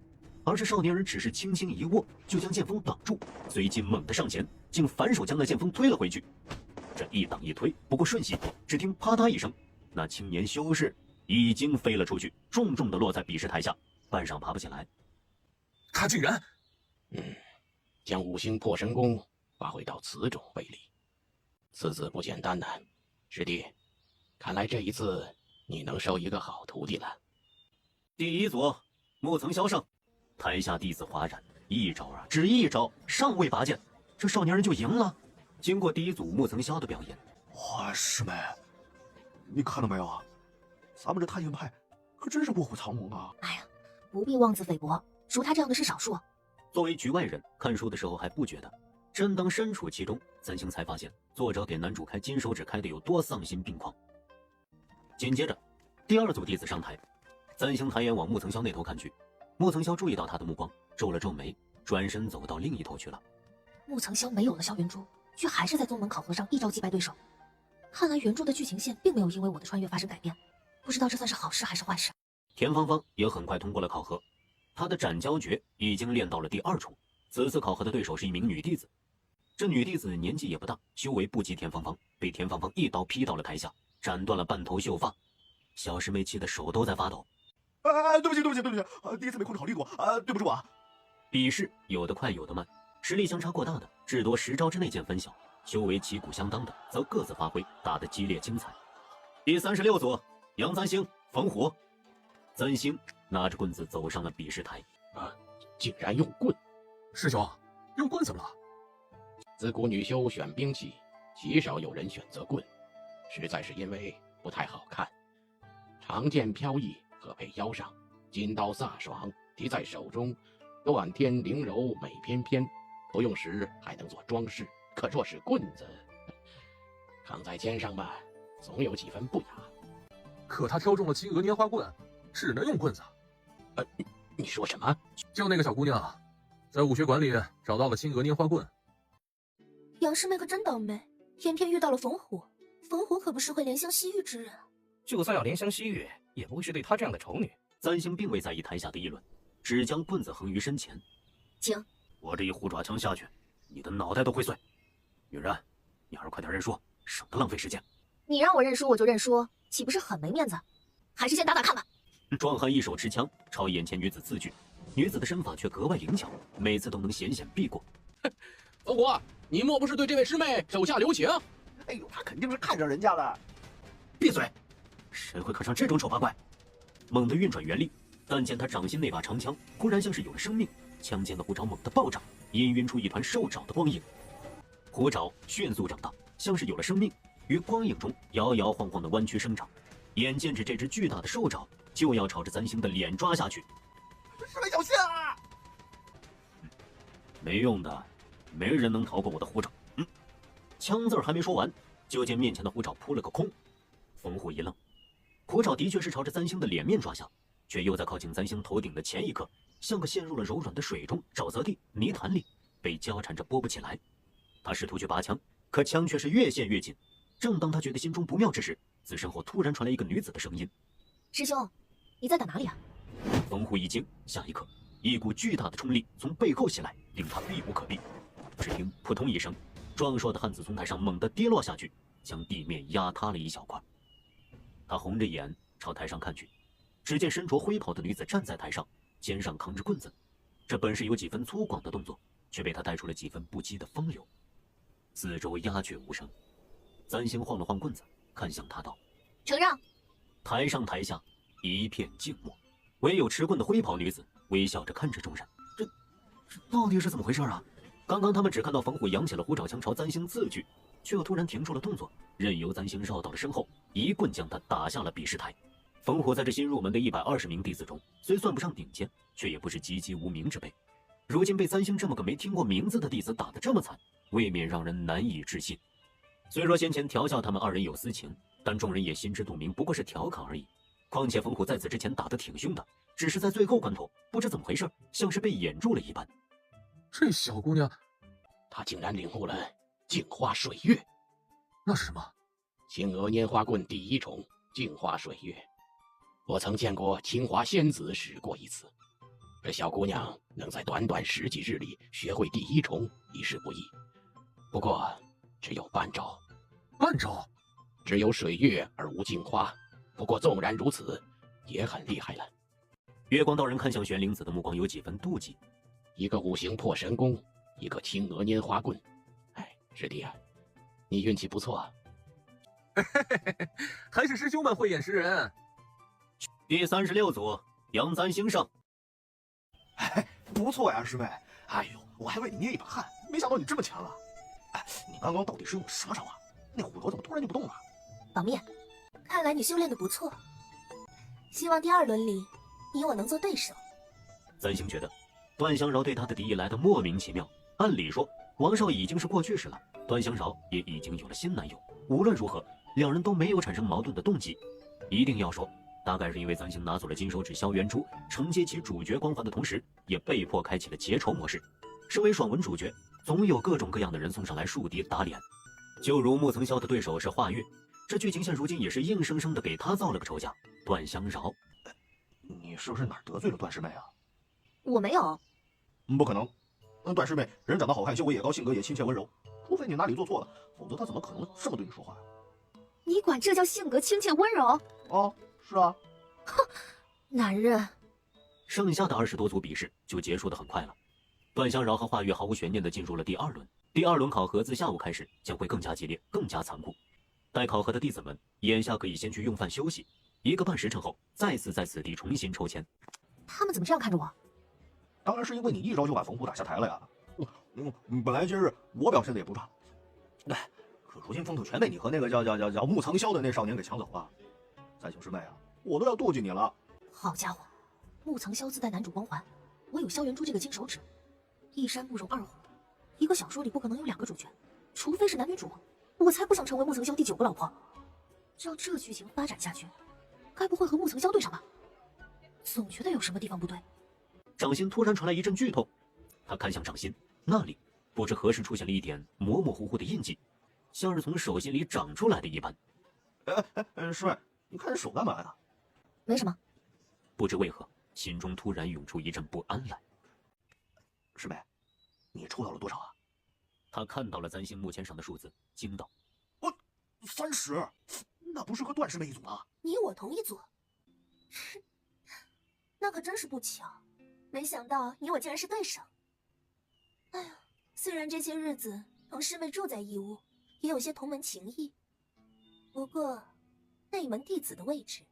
而是少年人只是轻轻一握，就将剑锋挡住，随即猛地上前，竟反手将那剑锋推了回去。这一挡一推不过瞬息，只听啪嗒一声，那青年修士已经飞了出去，重重地落在比试台下，半晌爬不起来。他竟然将5星破神功发挥到此种威力，此子不简单呢。师弟，看来这一次你能收一个好徒弟了。第1组木曾霄胜，台下弟子哗然，一招啊，只一招，尚未拔剑，这少年人就赢了。经过第1组木曾霄的表演，哇，师妹，你看到没有啊？咱们这太阴派可真是卧虎藏龙啊！哎呀，不必妄自菲薄，如他这样的是少数。作为局外人，看书的时候还不觉得，真当身处其中，三星才发现作者给男主开金手指开的有多丧心病狂。紧接着，第二组弟子上台，三星抬眼往木层萧那头看去，木层萧注意到他的目光，皱了皱眉，转身走到另一头去了。木层萧没有了萧元珠，却还是在宗门考核上一招击败对手。看来原著的剧情线并没有因为我的穿越发生改变，不知道这算是好事还是坏事。田芳芳也很快通过了考核，她的斩蛟诀已经练到了第2重。此次考核的对手是一名女弟子，这女弟子年纪也不大，修为不及田芳芳，被田芳芳一刀劈到了台下，斩断了半头秀发。小师妹气得手都在发抖。对不起，第一次没控制好力度啊，对不住啊。比试有的快有的慢，实力相差过大的至多10招之内见分晓，修为旗鼓相当的则各自发挥，打得激烈精彩。第36组，杨簪星、冯虎。簪星拿着棍子走上了比试台。竟然用棍！师兄，用棍怎么了？自古女修选兵器，极少有人选择棍，实在是因为不太好看。长剑飘逸，可配腰上；金刀飒爽，提在手中，断天灵柔美翩翩。不用时还能做装饰，可若是棍子，扛在肩上吧，总有几分不雅。可他挑中了青娥拈花棍，只能用棍子。你说什么？就那个小姑娘，在武学馆里找到了青娥拈花棍。杨师妹可真倒霉，偏偏遇到了冯虎。冯虎可不是会怜香惜玉之人。就算要怜香惜玉，也不会是对她这样的丑女。簪星并未在意台下的议论，只将棍子横于身前。请。我这一虎爪枪下去，你的脑袋都会碎。女人，你还是快点认输，省得浪费时间。你让我认输我就认输，岂不是很没面子？还是先打打看吧。壮汉一手持枪朝眼前女子刺去，女子的身法却格外灵巧，每次都能险险避过。冯虎，你莫不是对这位师妹手下留情？哎呦，他肯定是看上人家了。闭嘴！谁会看上这种丑八怪？猛地运转原力，但见他掌心那把长枪忽然像是有了生命，枪尖的虎爪猛地暴涨，氤氲出一团兽爪的光影。虎爪迅速长大，像是有了生命，于光影中摇摇晃晃的弯曲生长。眼见着这只巨大的兽爪就要朝着簪星的脸抓下去，师妹小心啊！没用的，没人能逃过我的虎爪。枪字儿还没说完，就见面前的虎爪扑了个空。冯虎一愣，虎爪的确是朝着簪星的脸面抓下，却又在靠近簪星头顶的前一刻，像个陷入了柔软的水中沼泽地泥潭里，被交缠着拨不起来。他试图去拔枪，可枪却是越陷越紧。正当他觉得心中不妙之时，自身后突然传来一个女子的声音：“师兄，你在打哪里啊？”冯虎一惊，下一刻，一股巨大的冲力从背后袭来，令他避无可避。只听扑通一声，壮硕的汉子从台上猛地跌落下去，将地面压塌了一小块。他红着眼朝台上看去，只见身着灰袍的女子站在台上，肩上扛着棍子。这本是有几分粗犷的动作，却被他带出了几分不羁的风流。四周鸦雀无声，簪星晃了晃棍子，看向他道：“承让。”台上台下一片静默，唯有持棍的灰袍女子微笑着看着众人。这到底是怎么回事啊？刚刚他们只看到冯虎扬起了虎爪枪朝簪星刺去，却又突然停住了动作，任由簪星绕到了身后，一棍将他打下了比试台。冯虎在这新入门的120名弟子中，虽算不上顶尖，却也不是籍籍无名之辈。如今被簪星这么个没听过名字的弟子打得这么惨，未免让人难以置信。虽说先前调笑他们二人有私情，但众人也心知肚明，不过是调侃而已。况且冯虎在此之前打得挺凶的，只是在最后关头不知怎么回事，像是被掩住了一般。这小姑娘，她竟然领悟了镜花水月。那是什么？青娥拈花棍第1重，镜花水月。我曾见过清华仙子使过一次。这小姑娘能在短短10几日里学会第1重，已是不易。不过只有半招。半招？只有水月而无镜花。不过纵然如此，也很厉害了。月光道人看向玄灵子的目光有几分妒忌。一个五行破神功，一个青娥拈花棍。师弟啊，你运气不错。还是师兄们慧眼识人。第36组，杨簪星上。不错呀，师妹。哎呦，我还为你捏一把汗，没想到你这么强啊！你刚刚到底是用什么招啊？那虎头怎么突然就不动了？绑面。看来你修炼的不错，希望第2轮里你我能做对手。三星觉得段香饶对他的敌意来得莫名其妙。按理说，王少已经是过去式了，段香饶也已经有了新男友。无论如何，两人都没有产生矛盾的动机。一定要说，大概是因为三星拿走了金手指萧元珠，承接其主角光环的同时，也被迫开启了结仇模式。身为爽文主角，总有各种各样的人送上来树敌打脸。就如木曾萧的对手是华月，这剧情线如今也是硬生生的给他造了个仇家段香饶。你是不是哪儿得罪了段师妹啊？我没有。不可能。段师妹人长得好看，修为也高，性格也亲切温柔，除非你哪里做错了，否则她怎么可能这么对你说话呀？你管这叫性格亲切温柔？哦，是啊。哼，男人。剩下的20多组比试就结束得很快了。段香饶和华月毫无悬念地进入了第2轮。第2轮考核自下午开始将会更加激烈，更加残酷。待考核的弟子们眼下可以先去用饭休息，1个半时辰后再次在此地重新抽签。他们怎么这样看着我？当然是因为你一招就把冯虎打下台了呀。本来今日我表现的也不差，可如今风头全被你和那个叫穆曾萧的那少年给抢走了。三星师妹啊，我都要妒忌你了。好家伙，穆曾萧自带男主光环，我有萧元珠这个金手指，一山不容二虎，一个小说里不可能有2个主角，除非是男女主。我才不想成为穆曾萧第9个老婆。照这剧情发展下去，该不会和穆曾萧对上吧？总觉得有什么地方不对。掌心突然传来一阵剧痛，他看向掌心，那里不知何时出现了一点模模糊糊的印记，像是从手心里长出来的一般。师妹，你看这手干嘛呀？没什么。不知为何，心中突然涌出一阵不安来。师妹，你抽到了多少啊？他看到了三星木签上的数字，惊道：“30，那不是和段师妹一组吗？”你我同一组，那可真是不巧。没想到你我竟然是对手。哎呀，虽然这些日子同师妹住在一屋，也有些同门情谊，不过内门弟子的位置，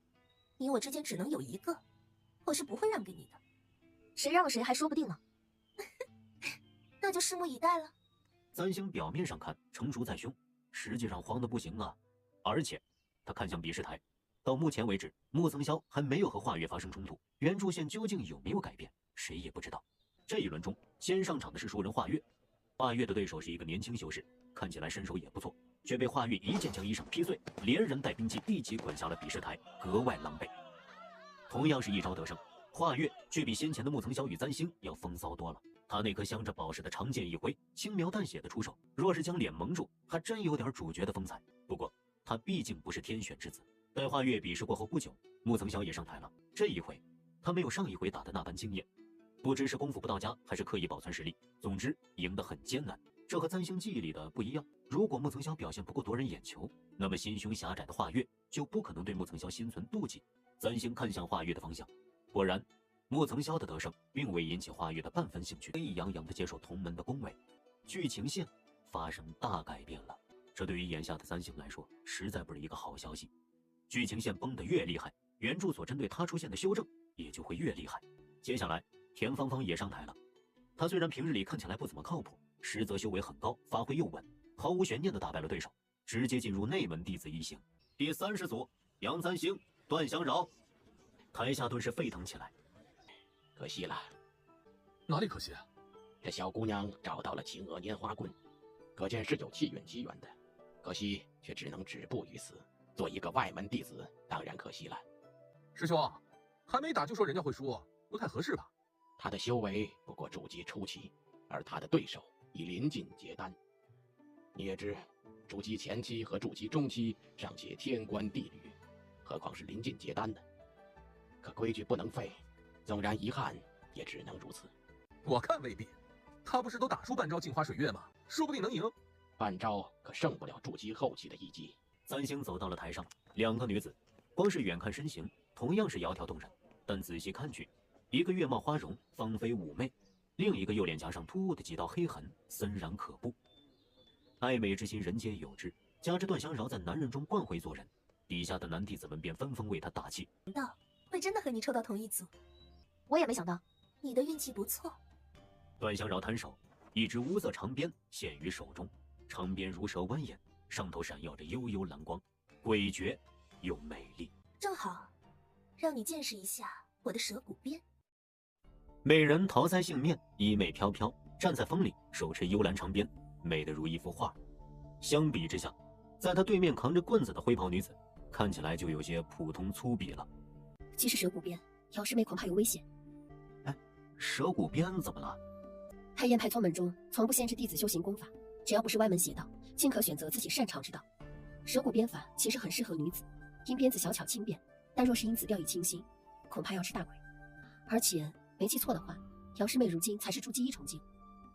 你我之间只能有1个，我是不会让给你的。谁让了谁还说不定呢。那就拭目以待了。三星表面上看成熟在胸，实际上慌得不行啊！而且，他看向比试台，到目前为止，穆曾萧还没有和华月发生冲突，原著线究竟有没有改变，谁也不知道。这一轮中，先上场的是熟人华月，华月的对手是一个年轻修士，看起来身手也不错，却被华月一剑将衣裳劈碎，连人带兵器一起滚下了比试台，格外狼狈。同样是一招得胜，华月却比先前的穆曾萧与三星要风骚多了。他那颗镶着宝石的长剑一挥，轻描淡写的出手，若是将脸蒙住，还真有点主角的风采。不过他毕竟不是天选之子。待华月比试过后不久，穆曾萧也上台了。这一回他没有上一回打的那般惊艳，不知是功夫不到家，还是刻意保存实力，总之赢得很艰难。这和三星记忆里的不一样。如果穆曾萧表现不够夺人眼球，那么心胸狭窄的华月就不可能对穆曾萧心存妒忌。三星看向华月的方向，果然穆曾萧的得胜并未引起华月的半分兴趣，得意洋洋地接受同门的恭维。剧情线发生大改变了，这对于眼下的三星来说，实在不是一个好消息。剧情线崩得越厉害，原著所针对他出现的修正也就会越厉害。接下来，田芳芳也上台了。她虽然平日里看起来不怎么靠谱，实则修为很高，发挥又稳，毫无悬念地打败了对手，直接进入内门弟子一行。第30组，杨三星、段香饶。台下顿时沸腾起来。可惜了。哪里可惜啊？这小姑娘找到了秦娥拈花棍，可见是有气运机缘的，可惜却只能止步于此。做一个外门弟子，当然可惜了。师兄，还没打就说人家会输，不太合适吧？他的修为不过筑基初期，而他的对手已临近结丹。你也知，筑基前期和筑基中期尚且天关地履，何况是临近结丹呢？可规矩不能废，纵然遗憾，也只能如此。我看未必，他不是都打出半招镜花水月吗？说不定能赢。半招可胜不了筑基后期的一击。三星走到了台上，两个女子，光是远看身形同样是窈窕动人，但仔细看去，一个月貌花容，芳菲妩媚，另一个右脸颊上突兀的几道黑痕，森然可怖。爱美之心人皆有之，加之段香饶在男人中惯会做人，底下的男弟子们便纷纷为他打气。想到会真的和你抽到同一组，我也没想到，你的运气不错。段香饶摊手，一支乌色长鞭现于手中，长鞭如蛇蜿蜒，上头闪耀着幽幽蓝光，诡谲又美丽。正好，让你见识一下我的蛇骨鞭。美人桃腮杏面，衣袂飘飘，站在风里，手持幽兰长鞭，美得如一幅画。相比之下，在她对面扛着棍子的灰袍女子，看起来就有些普通粗鄙了。既是蛇骨鞭，姚师妹恐怕有危险。哎，蛇骨鞭怎么了？太燕派宗门中从不限制弟子修行功法，只要不是歪门邪道，尽可选择自己擅长之道。蛇骨鞭法其实很适合女子，因鞭子小巧轻便，但若是因此掉以轻心，恐怕要吃大亏。而且没记错的话，姚师妹如今才是筑基1重境，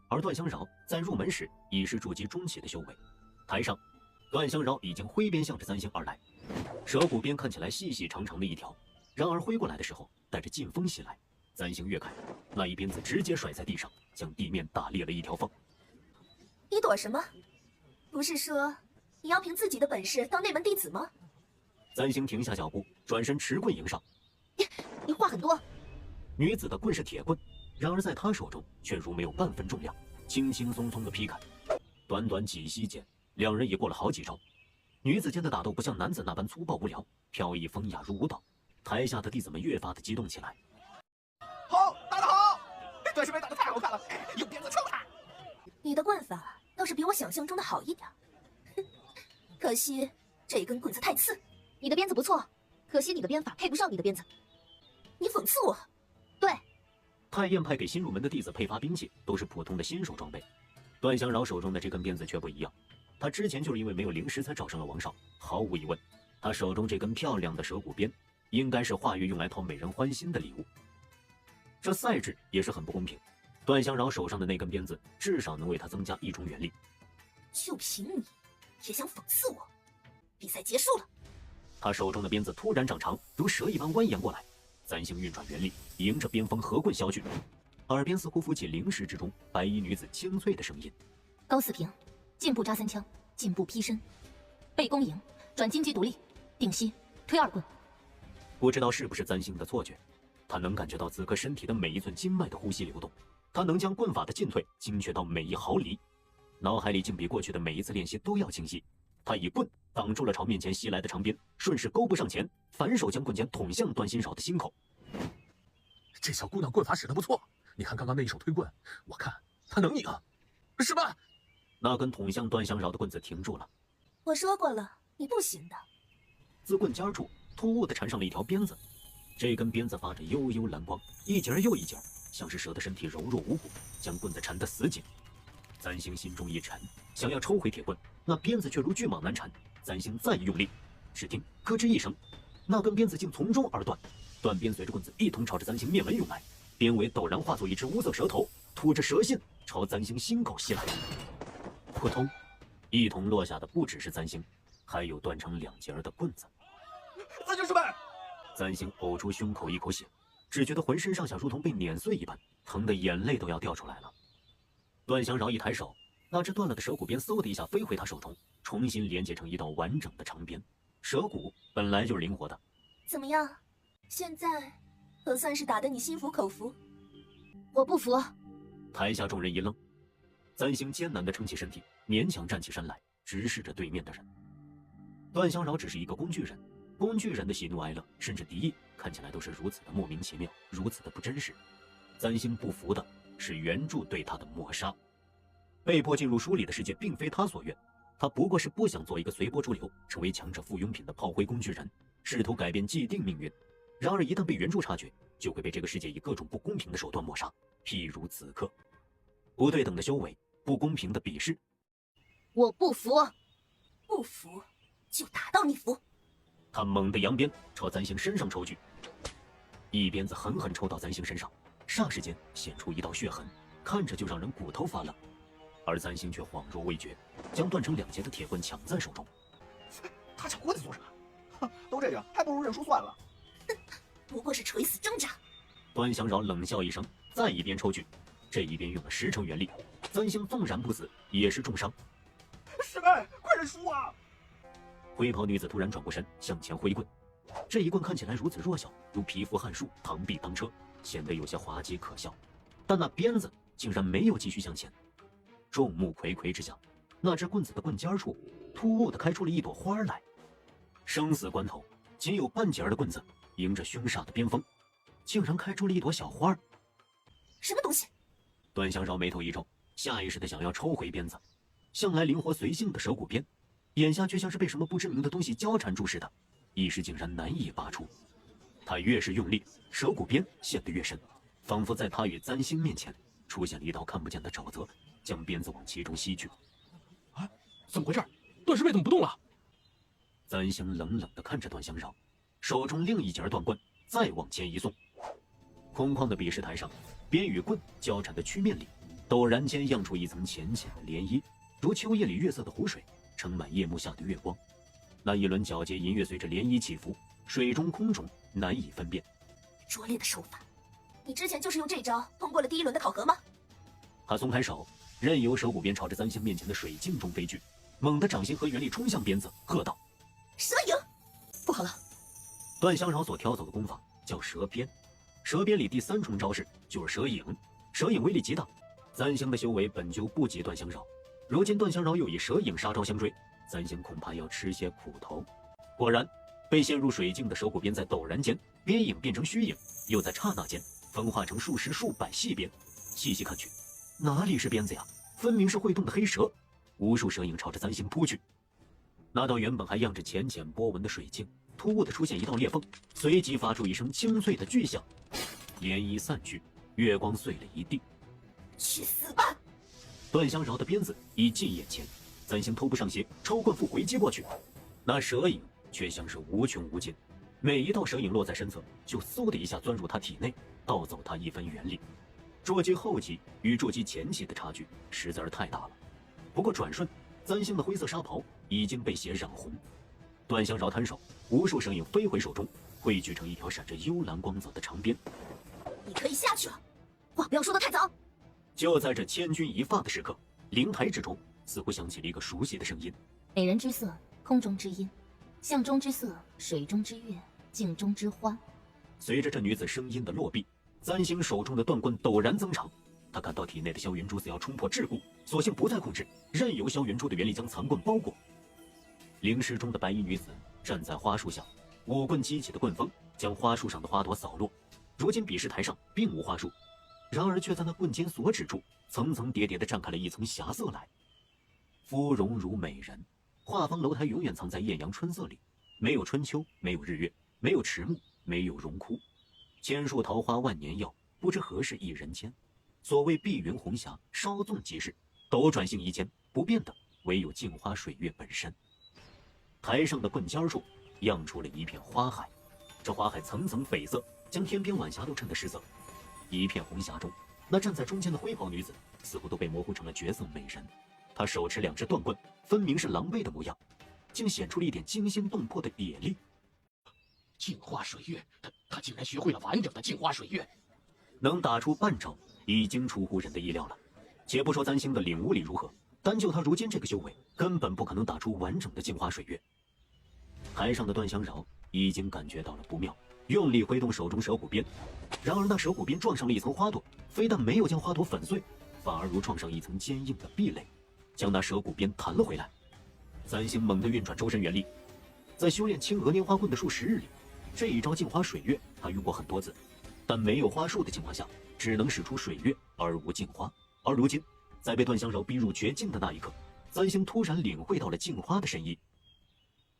而段香饶在入门时已是筑基中期的修为。台上，段香饶已经挥鞭向着3星而来，蛇骨鞭看起来细细长长的一条，然而挥过来的时候带着劲风袭来。3星跃开，那一鞭子直接甩在地上，将地面打裂了一条缝。你躲什么？不是说你要凭自己的本事当内门弟子吗？3星停下脚步，转身持棍迎上。你话很多。女子的棍是铁棍，然而在她手中却如没有半分重量，轻轻松松的劈开。短短几息间，两人也过了好几招。女子间的打斗不像男子那般粗暴无聊，飘逸风雅如舞蹈。台下的弟子们越发的激动起来。好，打得好！段师妹打得太好看了，用鞭子抽他。你的棍法倒是比我想象中的好一点，可惜这根棍子太刺。你的鞭子不错，可惜你的鞭法配不上你的鞭子。你讽刺我？对。太燕派给新入门的弟子配发兵器都是普通的新手装备，段香饶手中的这根鞭子却不一样。他之前就是因为没有灵石才找上了王少，毫无疑问，他手中这根漂亮的蛇骨鞭应该是华月用来讨美人欢心的礼物。这赛制也是很不公平，段香饶手上的那根鞭子至少能为他增加1种元力。就凭你也想讽刺我？比赛结束了。他手中的鞭子突然长长，如蛇一般蜿蜒过来。3星运转元力，迎着边锋合棍削去，耳边似乎浮起灵石之中白衣女子清脆的声音：高四平，进步扎3枪，进步劈身，背弓迎，转金鸡独立，顶膝推2棍。不知道是不是3星的错觉，他能感觉到此刻身体的每一寸经脉的呼吸流动，他能将棍法的进退精确到每一毫厘，脑海里竟比过去的每一次练习都要清晰。他以棍挡住了朝面前袭来的长鞭，顺势勾步上前，反手将棍尖捅向段新饶的心口。这小姑娘棍法使得不错，你看刚刚那一手推棍，我看她能赢，是吧？那根捅向段香饶的棍子停住了。我说过了，你不行的。自棍尖处突兀地缠上了一条鞭子，这根鞭子发着幽幽蓝光，一节又一节，像是蛇的身体柔弱无骨，将棍子缠得死紧。3星心中一沉，想要抽回铁棍，那鞭子却如巨蟒难缠。3星再一用力，只听咯吱一声，那根鞭子竟从中而断，断鞭随着棍子一同朝着3星面门涌来，鞭尾陡然化作一只无色蛇头，吐着蛇信朝3星心口袭来。扑通，一同落下的不只是3星，还有断成2截的棍子。三星师妹！3星呕出胸口一口血，只觉得浑身上下如同被碾碎一般，疼得眼泪都要掉出来了。段香饶一抬手，那只断了的蛇骨鞭嗖的一下飞回他手中，重新连接成一道完整的长鞭。蛇骨本来就是灵活的。怎么样？现在可算是打得你心服口服。我不服。台下众人一愣，3星艰难地撑起身体，勉强站起身来，直视着对面的人。段香饶只是一个工具人，工具人的喜怒哀乐，甚至敌意，看起来都是如此的莫名其妙，如此的不真实。3星不服的是原著对他的抹杀。被迫进入书里的世界并非他所愿，他不过是不想做一个随波逐流，成为强者附庸品的炮灰工具人，试图改变既定命运。然而一旦被原著察觉，就会被这个世界以各种不公平的手段抹杀，譬如此刻，不对等的修为，不公平的鄙视。我不服。不服就打到你服。他猛地扬鞭朝3星身上抽去，一鞭子狠狠抽到3星身上，霎时间显出一道血痕，看着就让人骨头发冷。而3星却恍若未觉，将断成2截的铁棍抢在手中。他抢棍子做什么？都这样，还不如认输算了。不过是垂死挣扎。段香饶冷笑一声，再一鞭抽去，这一鞭用了10成元力。3星纵然不死，也是重伤。师妹，快认输啊！灰袍女子突然转过身，向前挥棍。这一棍看起来如此弱小，如蚍蜉撼树，螳臂当车，显得有些滑稽可笑。但那鞭子竟然没有继续向前。众目睽睽之下，那只棍子的棍尖处突兀地开出了一朵花来。生死关头，仅有半截的棍子迎着凶煞的边锋，竟然开出了一朵小花。什么东西？段香饶眉头一皱，下意识的想要抽回鞭子。向来灵活随性的蛇骨鞭，眼下却像是被什么不知名的东西交缠住似的，一时竟然难以拔出。他越是用力，蛇骨鞭陷得越深，仿佛在他与簪星面前出现了一道看不见的沼泽，将鞭子往其中吸去。啊，怎么回事？段师妹怎么不动了？簪星冷冷地看着段香饶，手中另一截断棍再往前一送。空旷的比试台上，鞭与棍交缠的曲面里，陡然间漾出一层浅浅的涟漪，如秋夜里月色的湖水，盛满夜幕下的月光。那一轮皎洁银月随着涟漪起伏，水中空中难以分辨。拙劣的手法，你之前就是用这招通过了第一轮的考核吗？他松开手，任由蛇骨鞭朝着簪星面前的水镜中飞去，猛地掌心和原力冲向鞭子，喝道：蛇影！不好了！段香饶所挑走的功法叫蛇鞭，蛇鞭里第3重招式就是蛇影，蛇影威力极大。簪星的修为本就不及段香饶，如今段香饶又以蛇影杀招相追，簪星恐怕要吃些苦头。果然，被陷入水镜的蛇骨鞭在陡然间，鞭影变成虚影，又在刹那间分化成数十数百细鞭。细细看去，哪里是鞭子呀？分明是会动的黑蛇！无数蛇影朝着簪星扑去。那道原本还漾着浅浅波纹的水镜，突兀地出现一道裂缝，随即发出一声清脆的巨响，涟漪散去，月光碎了一地。去死吧！段香饶的鞭子已近眼前，簪星偷步上斜，抽棍复回击过去。那蛇影却像是无穷无尽，每一道蛇影落在身侧，就嗖的一下钻入他体内，盗走他一分元力。捉鸡后期与捉鸡前期的差距实在是太大了。不过转瞬，簪星的灰色纱袍已经被血染红。段香饶摊手，无数蛇影飞回手中，汇聚成一条闪着幽蓝光泽的长鞭。你可以下去了，话不要说得太早。就在这千钧一发的时刻，灵台之中似乎响起了一个熟悉的声音：美人之色，空中之音；象中之色，水中之月，镜中之花。随着这女子声音的落毕，簪星手中的断棍陡然增长。他感到体内的萧云珠似要冲破桎梏，索性不再控制，任由萧云珠的原力将残棍包裹。灵石中的白衣女子站在花树下，舞棍激起的棍风将花树上的花朵扫落。如今比试台上并无花树，然而却在那棍尖所指处层层叠叠地绽开了一层霞色来。肤容如美人，画舫楼台永远藏在艳阳春色里，没有春秋，没有日月，没有迟暮，没有荣枯。千树桃花万年药，不知何事一人间。所谓碧云红霞，稍纵即逝，斗转星移间，不变的唯有镜花水月本身。台上的棍尖处漾出了一片花海，这花海层层绯色，将天边晚霞都衬得失色。一片红霞中，那站在中间的灰袍女子似乎都被模糊成了绝色美人。她手持2支断棍，分明是狼狈的模样，竟显出了一点惊心动魄的野力。镜花水月，他竟然学会了完整的镜花水月，能打出半招已经出乎人的意料了。且不说簪星的领悟力如何，单就他如今这个修为，根本不可能打出完整的镜花水月。台上的段香饶已经感觉到了不妙，用力挥动手中蛇骨鞭，然而那蛇骨鞭撞上了一层花朵，非但没有将花朵粉碎，反而如撞上一层坚硬的壁垒，将那蛇骨鞭弹了回来。簪星猛地运转周身元力，在修炼青娥拈花棍的数十日里，这一招镜花水月他用过很多次，但没有花束的情况下，只能使出水月而无镜花。而如今在被段香饶逼入绝境的那一刻，簪星突然领会到了镜花的深意。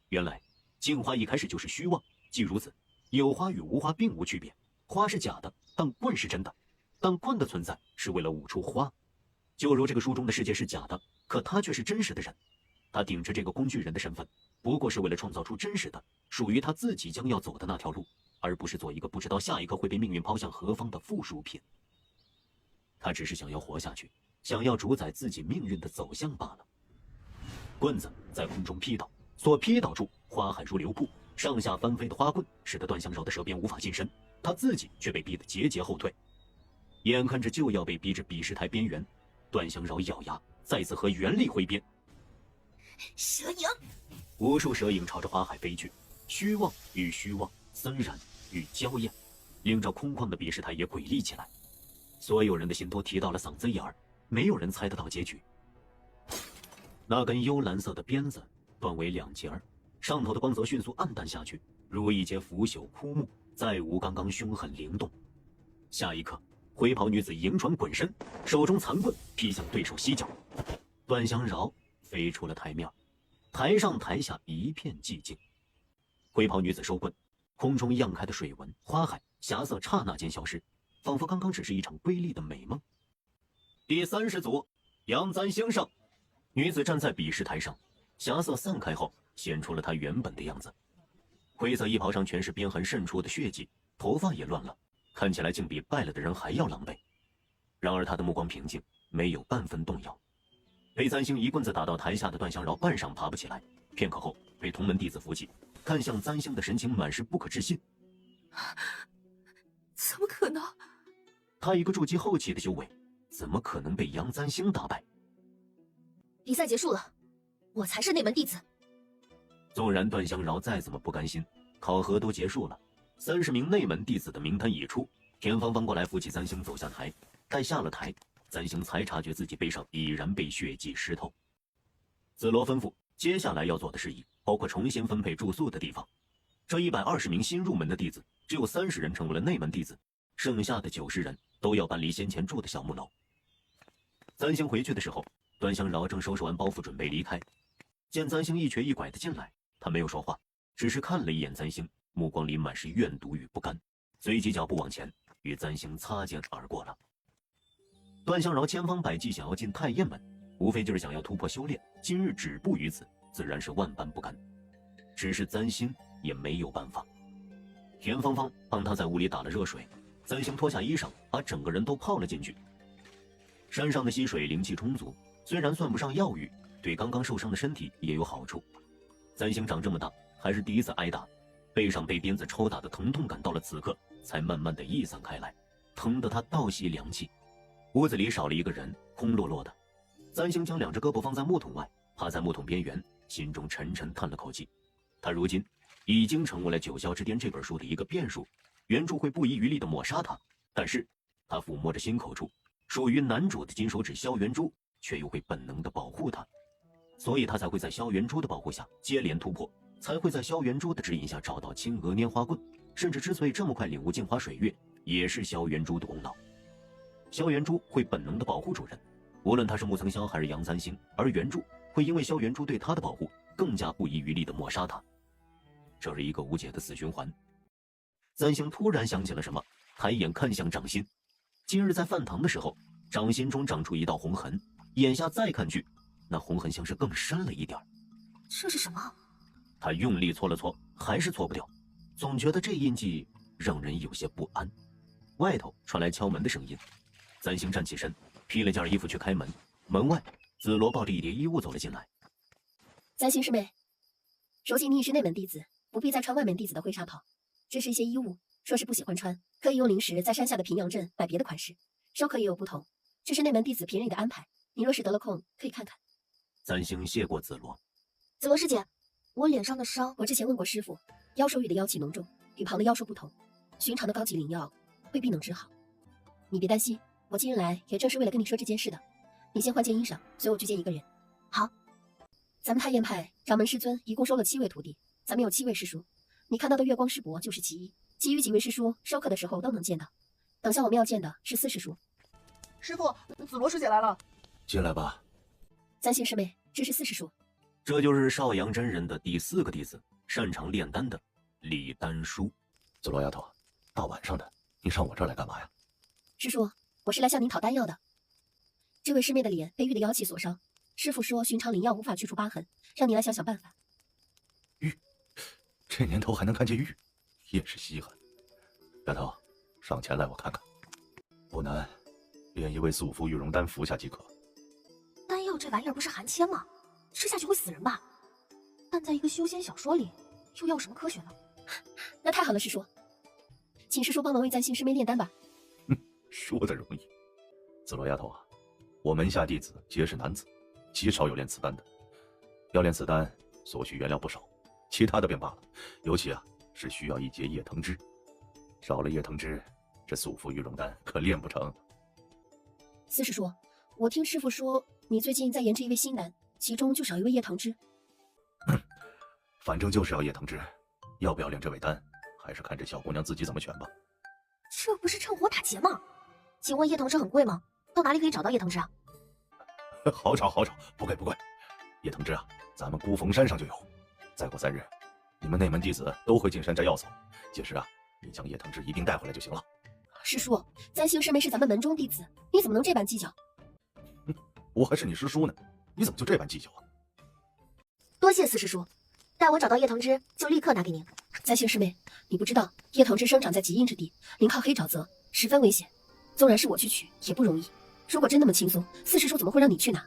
原来镜花一开始就是虚妄，既如此，有花与无花并无区别。花是假的，但棍是真的，但棍的存在是为了舞出花。就如这个书中的世界是假的，可他却是真实的人。他顶着这个工具人的身份，不过是为了创造出真实的属于他自己将要走的那条路，而不是做一个不知道下一刻会被命运抛向何方的附属品。他只是想要活下去，想要主宰自己命运的走向罢了。棍子在空中劈倒，所劈倒处花海如流瀑，上下翻飞的花棍使得段香饶的蛇鞭无法近身，他自己却被逼得节节后退。眼看着就要被逼至比试台边缘，段香饶咬牙再次和原力挥鞭。蛇影！无数蛇影朝着花海飞去，虚妄与虚妄，森然与娇艳，令这空旷的比试台也诡异起来。所有人的心都提到了嗓子眼儿，没有人猜得到结局。那根幽蓝色的鞭子断为2截，上头的光泽迅速暗淡下去，如一截腐朽枯木，再无刚刚凶狠灵动。下一刻，灰袍女子迎转滚身，手中残棍劈向对手膝角。段香饶飞出了台面，台上台下一片寂静。灰袍女子收棍，空中漾开的水纹、花海、霞色刹那间消失，仿佛刚刚只是一场瑰丽的美梦。第30组，杨簪星胜。女子站在比试台上，霞色散开后，显出了她原本的样子。灰色衣袍上全是鞭痕渗出的血迹，头发也乱了，看起来竟比败了的人还要狼狈。然而她的目光平静，没有半分动摇。被簪星一棍子打到台下的段香饶半晌爬不起来，片刻后被同门弟子扶起，看向簪星的神情满是不可置信。怎么可能？他一个筑基后期的修为，怎么可能被杨簪星打败？比赛结束了，我才是内门弟子。纵然段香饶再怎么不甘心，考核都结束了，30名内门弟子的名单已出。田芳芳过来扶起簪星走下台，待下了台，簪星才察觉自己背上已然被血迹湿透。子罗吩咐接下来要做的事宜，包括重新分配住宿的地方。这120名新入门的弟子，只有30人成为了内门弟子，剩下的90人都要搬离先前住的小木楼。簪星回去的时候，段香饶正收拾完包袱准备离开，见簪星一瘸一拐的进来，他没有说话，只是看了一眼簪星，目光里满是怨毒与不甘，随即脚步往前，与簪星擦肩而过了。段香饶千方百计想要进太雁门，无非就是想要突破修炼，今日止步于此，自然是万般不甘。只是簪星也没有办法。田芳芳帮他在屋里打了热水，簪星脱下衣裳，把整个人都泡了进去。山上的溪水灵气充足，虽然算不上药浴，对刚刚受伤的身体也有好处。簪星长这么大，还是第一次挨打，背上被鞭子抽打的疼痛感到了此刻才慢慢的溢散开来，疼得他倒吸凉气。屋子里少了一个人，空落落的。簪星将2只胳膊放在木桶外，趴在木桶边缘，心中沉沉叹了口气。他如今已经成为了《九霄之巅》这本书的一个变数，原著会不遗余力地抹杀他，但是他抚摸着心口处属于男主的金手指萧元珠，却又会本能地保护他，所以他才会在萧元珠的保护下接连突破，才会在萧元珠的指引下找到青娥拈花棍，甚至之所以这么快领悟镜花水月，也是萧元珠的功劳。萧元珠会本能地保护主人，无论他是木曾萧还是杨簪星，而原著会因为萧元珠对他的保护，更加不遗余力地抹杀他。这是一个无解的死循环。簪星突然想起了什么，抬眼看向掌心。今日在饭堂的时候，掌心中长出一道红痕，眼下再看去，那红痕像是更深了一点。这是什么？他用力搓了搓，还是搓不掉，总觉得这印记让人有些不安。外头传来敲门的声音，簪星站起身，披了件衣服去开门。门外，紫罗抱着一叠衣物走了进来。簪星师妹，如今你已是内门弟子，不必再穿外门弟子的灰纱袍。这是一些衣物，若是不喜欢穿，可以用灵石在山下的平阳镇买别的款式，收客也有不同。这是内门弟子平日里的安排，你若是得了空，可以看看。簪星谢过紫罗。紫罗师姐，我脸上的伤，我之前问过师傅，妖兽域的妖气浓重，与旁的妖兽不同，寻常的高级灵药未必能治好。你别担心，我今日来也正是为了跟你说这件事的。你先换件衣裳，随我去见一个人。好。咱们太雁派掌门师尊一共收了7位徒弟，咱们有7位师叔，你看到的月光师伯就是其一，其余几位师叔授课的时候都能见到。等下我们要见的是4师叔。师傅，紫罗师姐来了。进来吧。簪星师妹，这是4师叔。这就是少阳真人的第4个弟子，擅长炼丹的李丹书。紫罗丫头，大晚上的，你上我这儿来干嘛呀？师叔，我是来向您讨丹药的。这位师妹的脸被玉的妖气所伤，师傅说寻常灵药无法去除疤痕，让你来想想办法。玉，这年头还能看见玉，也是稀罕。丫头，上前来我看看。不难，炼一味素服玉容丹服下即可。丹药这玩意儿不是含铅吗？吃下去会死人吧？但在一个修仙小说里，又要什么科学呢？那太好了，师叔，请师叔帮忙为簪星师妹炼丹吧。说的容易。紫罗丫头啊，我门下弟子皆是男子，极少有炼此丹的。要炼此丹，所需原料不少，其他的便罢了，尤其是需要一节叶藤枝。少了叶藤枝，这素服玉容丹可炼不成。4师叔，我听师傅说你最近在研制一味新丹，其中就少一味叶藤枝。反正就是要叶藤枝，要不要领这位丹，还是看这小姑娘自己怎么选吧。这不是趁火打劫吗？请问叶藤枝很贵吗？到哪里可以找到叶藤枝啊？好找好找，不贵不贵。叶藤枝啊，咱们孤峰山上就有。再过3日，你们内门弟子都会进山摘药草，届时啊，你将叶藤枝一并带回来就行了。师叔，咱星师妹是咱们门中弟子，你怎么能这般计较？我还是你师叔呢，你怎么就这般计较啊？多谢四师叔，待我找到叶藤枝，就立刻拿给您。咱星师妹，你不知道叶藤枝生长在极阴之地，临靠黑沼泽，十分危险。纵然是我去取，也不容易。如果真那么轻松，四师叔怎么会让你去拿？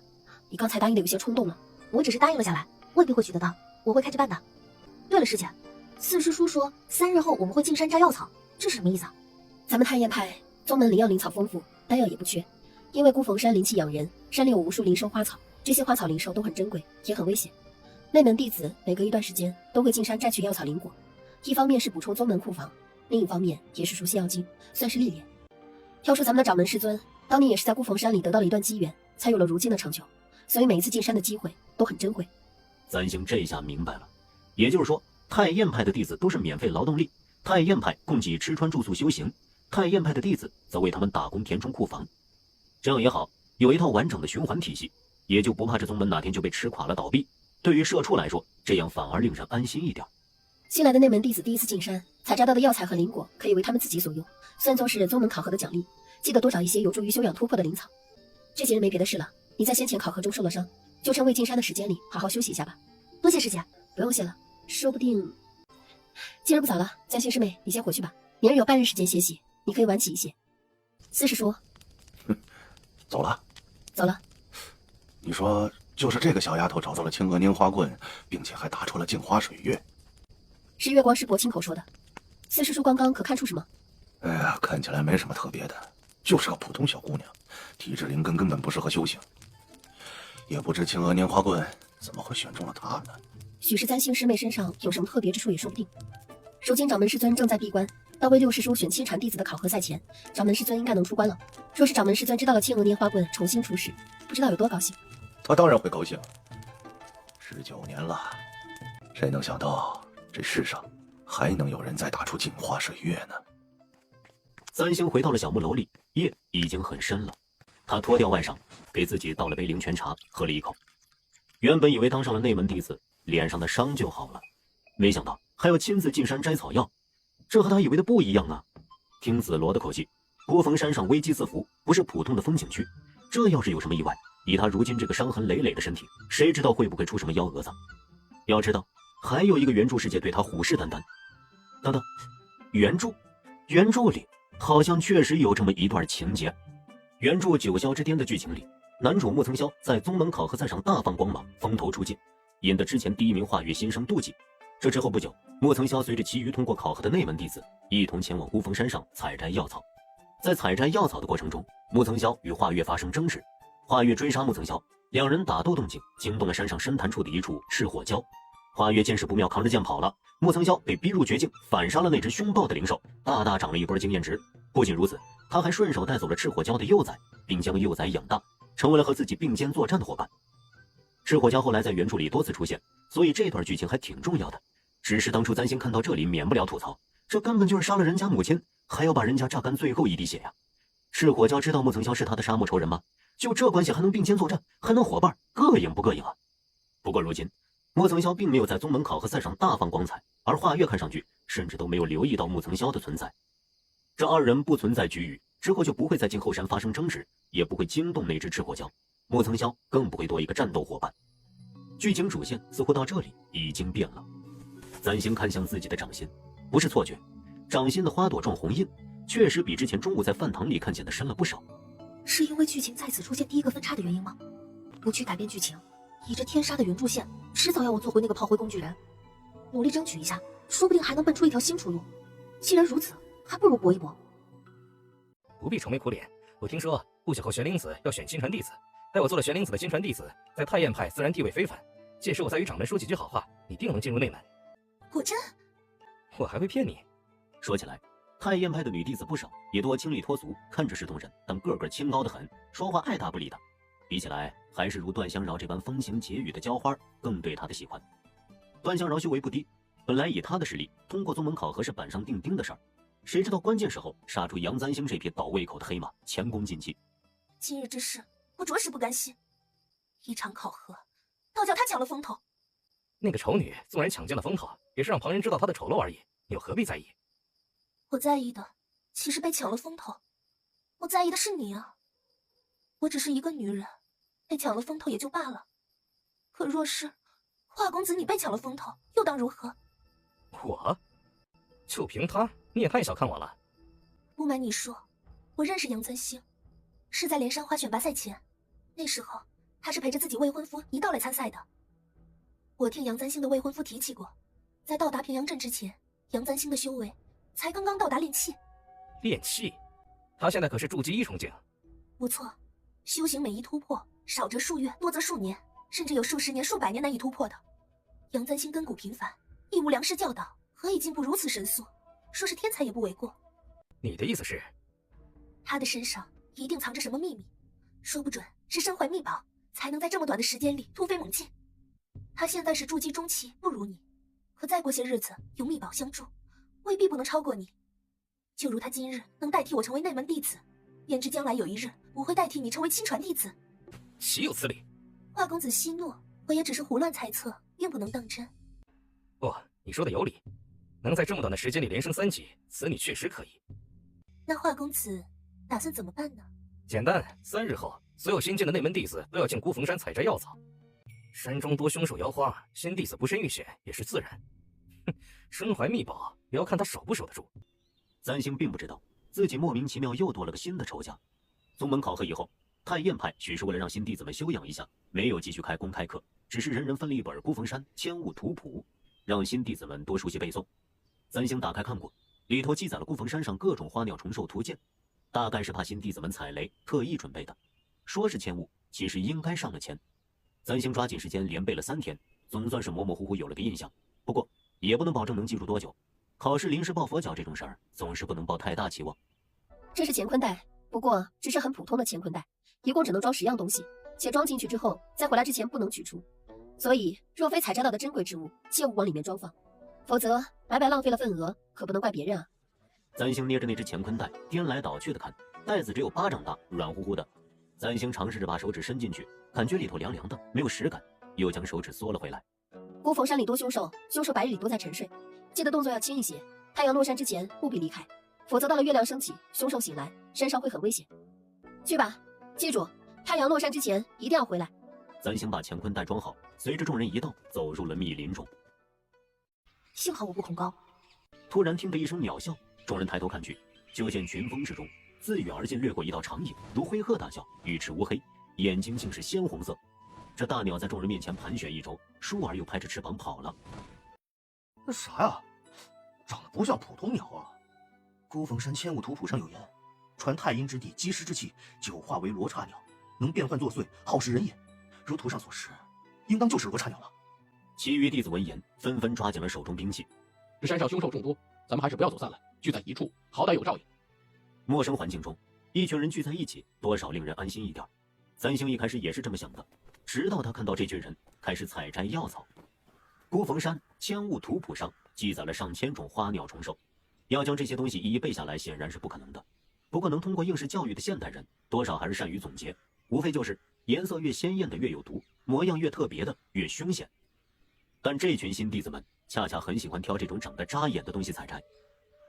你刚才答应的有些冲动了。我只是答应了下来，未必会取得到，我会开着办的。对了，师姐，四师叔说3日后我们会进山摘药草，这是什么意思啊？咱们太燕派宗门灵药灵草丰富，丹药也不缺。因为孤峰山灵气养人，山里有无数灵兽花草，这些花草灵兽都很珍贵，也很危险。内门弟子每隔一段时间都会进山摘取药草灵果，一方面是补充宗门库房，另一方面也是熟悉药经，算是历练。跳出咱们的掌门师尊，当年也是在孤峰山里得到了一段机缘，才有了如今的成就，所以每一次进山的机会都很珍贵。三星这下明白了，也就是说，太燕派的弟子都是免费劳动力，太燕派供给吃穿住宿修行，太燕派的弟子则为他们打工填充库房。这样也好，有一套完整的循环体系，也就不怕这宗门哪天就被吃垮了倒闭。对于社畜来说，这样反而令人安心一点。新来的内门弟子第一次进山，采摘到的药材和灵果可以为他们自己所用，算作是宗门考核的奖励。记得多找一些有助于修养突破的灵草。这几日没别的事了，你在先前考核中受了伤，就趁未进山的时间里好好休息一下吧。多谢师姐。不用谢了，说不定……今儿不早了，江心师妹，你先回去吧，明儿有半日时间歇息，你可以晚起一些。四师叔，走了。走了。你说，就是这个小丫头找到了青娥拈花棍，并且还打出了镜花水月。是月光师伯亲口说的。四师叔刚刚可看出什么？哎呀，看起来没什么特别的，就是个普通小姑娘，体质灵根根本不适合修行。也不知青娥拈花棍怎么会选中了她呢？许是三星师妹身上有什么特别之处也说不定。如今掌门师尊正在闭关，到为6师叔选亲传弟子的考核赛前，掌门师尊应该能出关了。若是掌门师尊知道了青娥拈花棍重新出世，不知道有多高兴。他当然会高兴。19年了，谁能想到这世上还能有人再打出镜花水月呢？三星回到了小木楼里，夜已经很深了。他脱掉外裳，给自己倒了杯灵泉茶，喝了一口。原本以为当上了内门弟子，脸上的伤就好了，没想到还要亲自进山摘草药，这和他以为的不一样啊！听子罗的口气，孤峰山上危机四伏，不是普通的风景区。这要是有什么意外，以他如今这个伤痕累累的身体，谁知道会不会出什么幺蛾子？要知道，还有一个原著世界对他虎视眈眈。等等，原著里好像确实有这么一段情节。原著《九霄之巅》的剧情里，男主木曾霄在宗门考核赛上大放光芒，风头出尽，引得之前第1名华月心生妒忌。这之后不久，木曾霄随着其余通过考核的内门弟子一同前往孤峰山上采摘药草。在采摘药草的过程中，木曾霄与华月发生争执，华月追杀木曾霄，两人打斗动静惊动了山上深潭处的一处赤火蛟。华月见势不妙，扛着剑跑了。木曾霄被逼入绝境，反杀了那只凶暴的灵兽，大大涨了一波经验值。不仅如此，他还顺手带走了赤火蛟的幼崽，并将幼崽养大，成为了和自己并肩作战的伙伴。赤火蛟后来在原著里多次出现，所以这段剧情还挺重要的。只是当初三星看到这里，免不了吐槽，这根本就是杀了人家母亲，还要把人家榨干最后一滴血呀！赤火蛟知道木曾霄是他的杀母仇人吗？就这关系还能并肩作战，还能伙伴，膈应不膈应啊？不过如今木曾霄并没有在宗门考核赛上大放光彩，而华月看上去甚至都没有留意到木曾霄的存在。这二人不存在局域之后，就不会在静后山发生争执，也不会惊动那只赤火蛟，木曾霄更不会多一个战斗伙伴。剧情主线似乎到这里已经变了。三星看向自己的掌心，不是错觉，掌心的花朵状红印确实比之前中午在饭堂里看见的深了不少。是因为剧情在此出现第一个分叉的原因吗？不去改变剧情，以这天杀的原著线，迟早要我做回那个炮灰工具人。努力争取一下，说不定还能蹦出一条新出路。既然如此，还不如搏一搏。不必愁眉苦脸，我听说不久后玄灵子要选亲传弟子，待我做了玄灵子的亲传弟子，在太燕派自然地位非凡。届时我再与掌门说几句好话，你定能进入内门。果真？我还会骗你？说起来，太燕派的女弟子不少，也多清丽脱俗，看着是动人，但个个清高得很，说话爱答不理的。比起来，还是如段香饶这般风情解语的娇花更对他的喜欢。段香饶修为不低，本来以他的实力，通过宗门考核是板上钉钉的事儿，谁知道关键时候杀出杨簪星这匹倒胃口的黑马，前功尽弃。今日之事，我着实不甘心。一场考核，倒叫他抢了风头。那个丑女纵然抢尽了风头，也是让旁人知道她的丑陋而已，你又何必在意？我在意的其实被抢了风头，我在意的是你啊。我只是一个女人，被抢了风头也就罢了。可若是华公子你被抢了风头，又当如何？我？就凭他，你也太小看我了。不瞒你说，我认识杨簪星，是在连山花选拔赛前，那时候他是陪着自己未婚夫一道来参赛的。我听杨簪星的未婚夫提起过，在到达平阳镇之前，杨簪星的修为才刚刚到达炼气。炼气？他现在可是筑基1重境。不错，修行每一突破，少则数月，多则数年，甚至有数十年、数百年难以突破的。杨簪星根骨平凡，亦无良师教导，何以进步如此神速？说是天才也不为过。你的意思是，他的身上一定藏着什么秘密，说不准是身怀秘宝，才能在这么短的时间里突飞猛进。他现在是筑基中期，不如你，可再过些日子有秘宝相助，未必不能超过你。就如他今日能代替我成为内门弟子，焉知将来有一日我会代替你成为亲传弟子？岂有此理！华公子息怒，我也只是胡乱猜测，并不能当真。不，你说的有理，能在这么短的时间里连升3级，此女确实可以。那华公子打算怎么办呢？简单，3日后，所有新进的内门弟子都要进孤峰山采摘药草。山中多凶兽妖花，新弟子不慎遇险也是自然。哼，身怀秘宝，也要看他守不守得住。簪星并不知道自己莫名其妙又多了个新的仇家。宗门考核以后，太燕派许是为了让新弟子们休养一下，没有继续开公开课，只是人人分了一本孤峰山千物图谱，让新弟子们多熟悉背诵。簪星打开看过，里头记载了孤峰山上各种花鸟虫兽图鉴，大概是怕新弟子们踩雷，特意准备的。说是千物，其实应该上了千。簪星抓紧时间连背了3天，总算是模模糊糊有了个印象。不过也不能保证能记住多久，考试临时抱佛脚这种事儿，总是不能抱太大期望。这是乾坤袋，不过只是很普通的乾坤袋，一共只能装10样东西，且装进去之后，在回来之前不能取出。所以，若非采摘到的珍贵之物，切勿往里面装放，否则白白浪费了份额，可不能怪别人啊。簪星捏着那只乾坤袋，颠来倒去的看，袋子只有巴掌大，软乎乎的。簪星尝试着把手指伸进去，感觉里头凉凉的，没有实感，又将手指缩了回来。孤峰山里多凶兽，凶兽白日里多在沉睡，记得动作要轻一些，太阳落山之前务必离开，否则到了月亮升起，凶兽醒来，山上会很危险。去吧，记住，太阳落山之前一定要回来。簪星把乾坤袋装好，随着众人一道走入了密林中。幸好我不恐高。突然听得一声鸟笑，众人抬头看去，就见群峰之中自远而近掠过一道长影，如灰鹤大小，羽翅乌黑，眼睛竟是鲜红色。这大鸟在众人面前盘旋一周，倏儿又拍着翅膀跑了。那啥呀，长得不像普通鸟啊！孤峰山千物图谱上有言，传太阴之地积尸之气，久化为罗刹鸟，能变幻作祟，好食人也。如图上所示，应当就是罗刹鸟了。其余弟子闻言，纷纷抓紧了手中兵器。这山上凶兽众多，咱们还是不要走散了，聚在一处，好歹有照应。陌生环境中，一群人聚在一起，多少令人安心一点。簪星一开始也是这么想的，直到他看到这群人开始采摘药草。孤峰山千物图谱上记载了上千种花鸟虫兽，要将这些东西一一背下来，显然是不可能的。不过能通过应试教育的现代人，多少还是善于总结，无非就是颜色越鲜艳的越有毒，模样越特别的越凶险。但这群新弟子们恰恰很喜欢挑这种长得扎眼的东西采摘。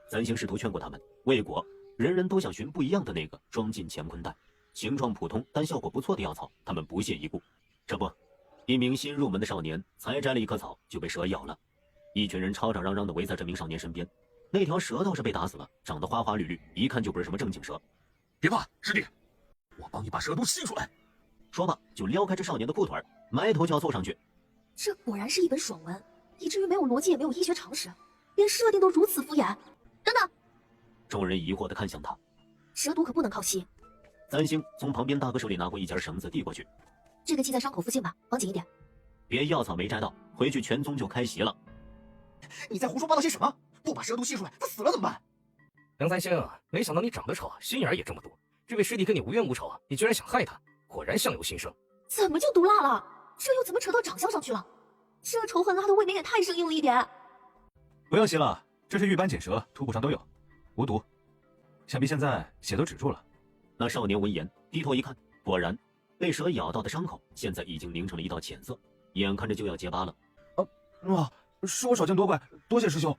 簪星试图劝过他们，未果，人人都想寻不一样的那个装进乾坤袋，形状普通但效果不错的药草，他们不屑一顾。这不，一名新入门的少年采摘了一棵草就被蛇咬了，一群人吵吵嚷嚷地围在这名少年身边。那条蛇倒是被打死了，长得花花绿绿，一看就不是什么正经蛇。别怕，师弟，我帮你把蛇毒吸出来。说罢就撩开这少年的裤腿，埋头就要凑上去。这果然是一本爽文，以至于没有逻辑也没有医学常识，连设定都如此敷衍。等等，众人疑惑地看向他。蛇毒可不能靠吸。簪星从旁边大哥手里拿过一截绳子递过去，这个系在伤口附近吧，绑紧一点。别药草没摘到，回去全宗就开席了。你在胡说八道些什么？不把蛇毒吸出来，他死了怎么办？梁簪星，没想到你长得丑，心眼也这么多。这位师弟跟你无冤无仇，你居然想害他，果然相由心生。怎么就毒辣了？这又怎么扯到长相上去了？这仇恨拉的未免也太生硬了一点。不用吸了，这是玉斑锦蛇，图谱上都有，无毒。想必现在血都止住了。那少年闻言低头一看，果然被蛇咬到的伤口现在已经凝成了一道浅色，眼看着就要结疤了。哇，是我少见多怪，多谢师兄。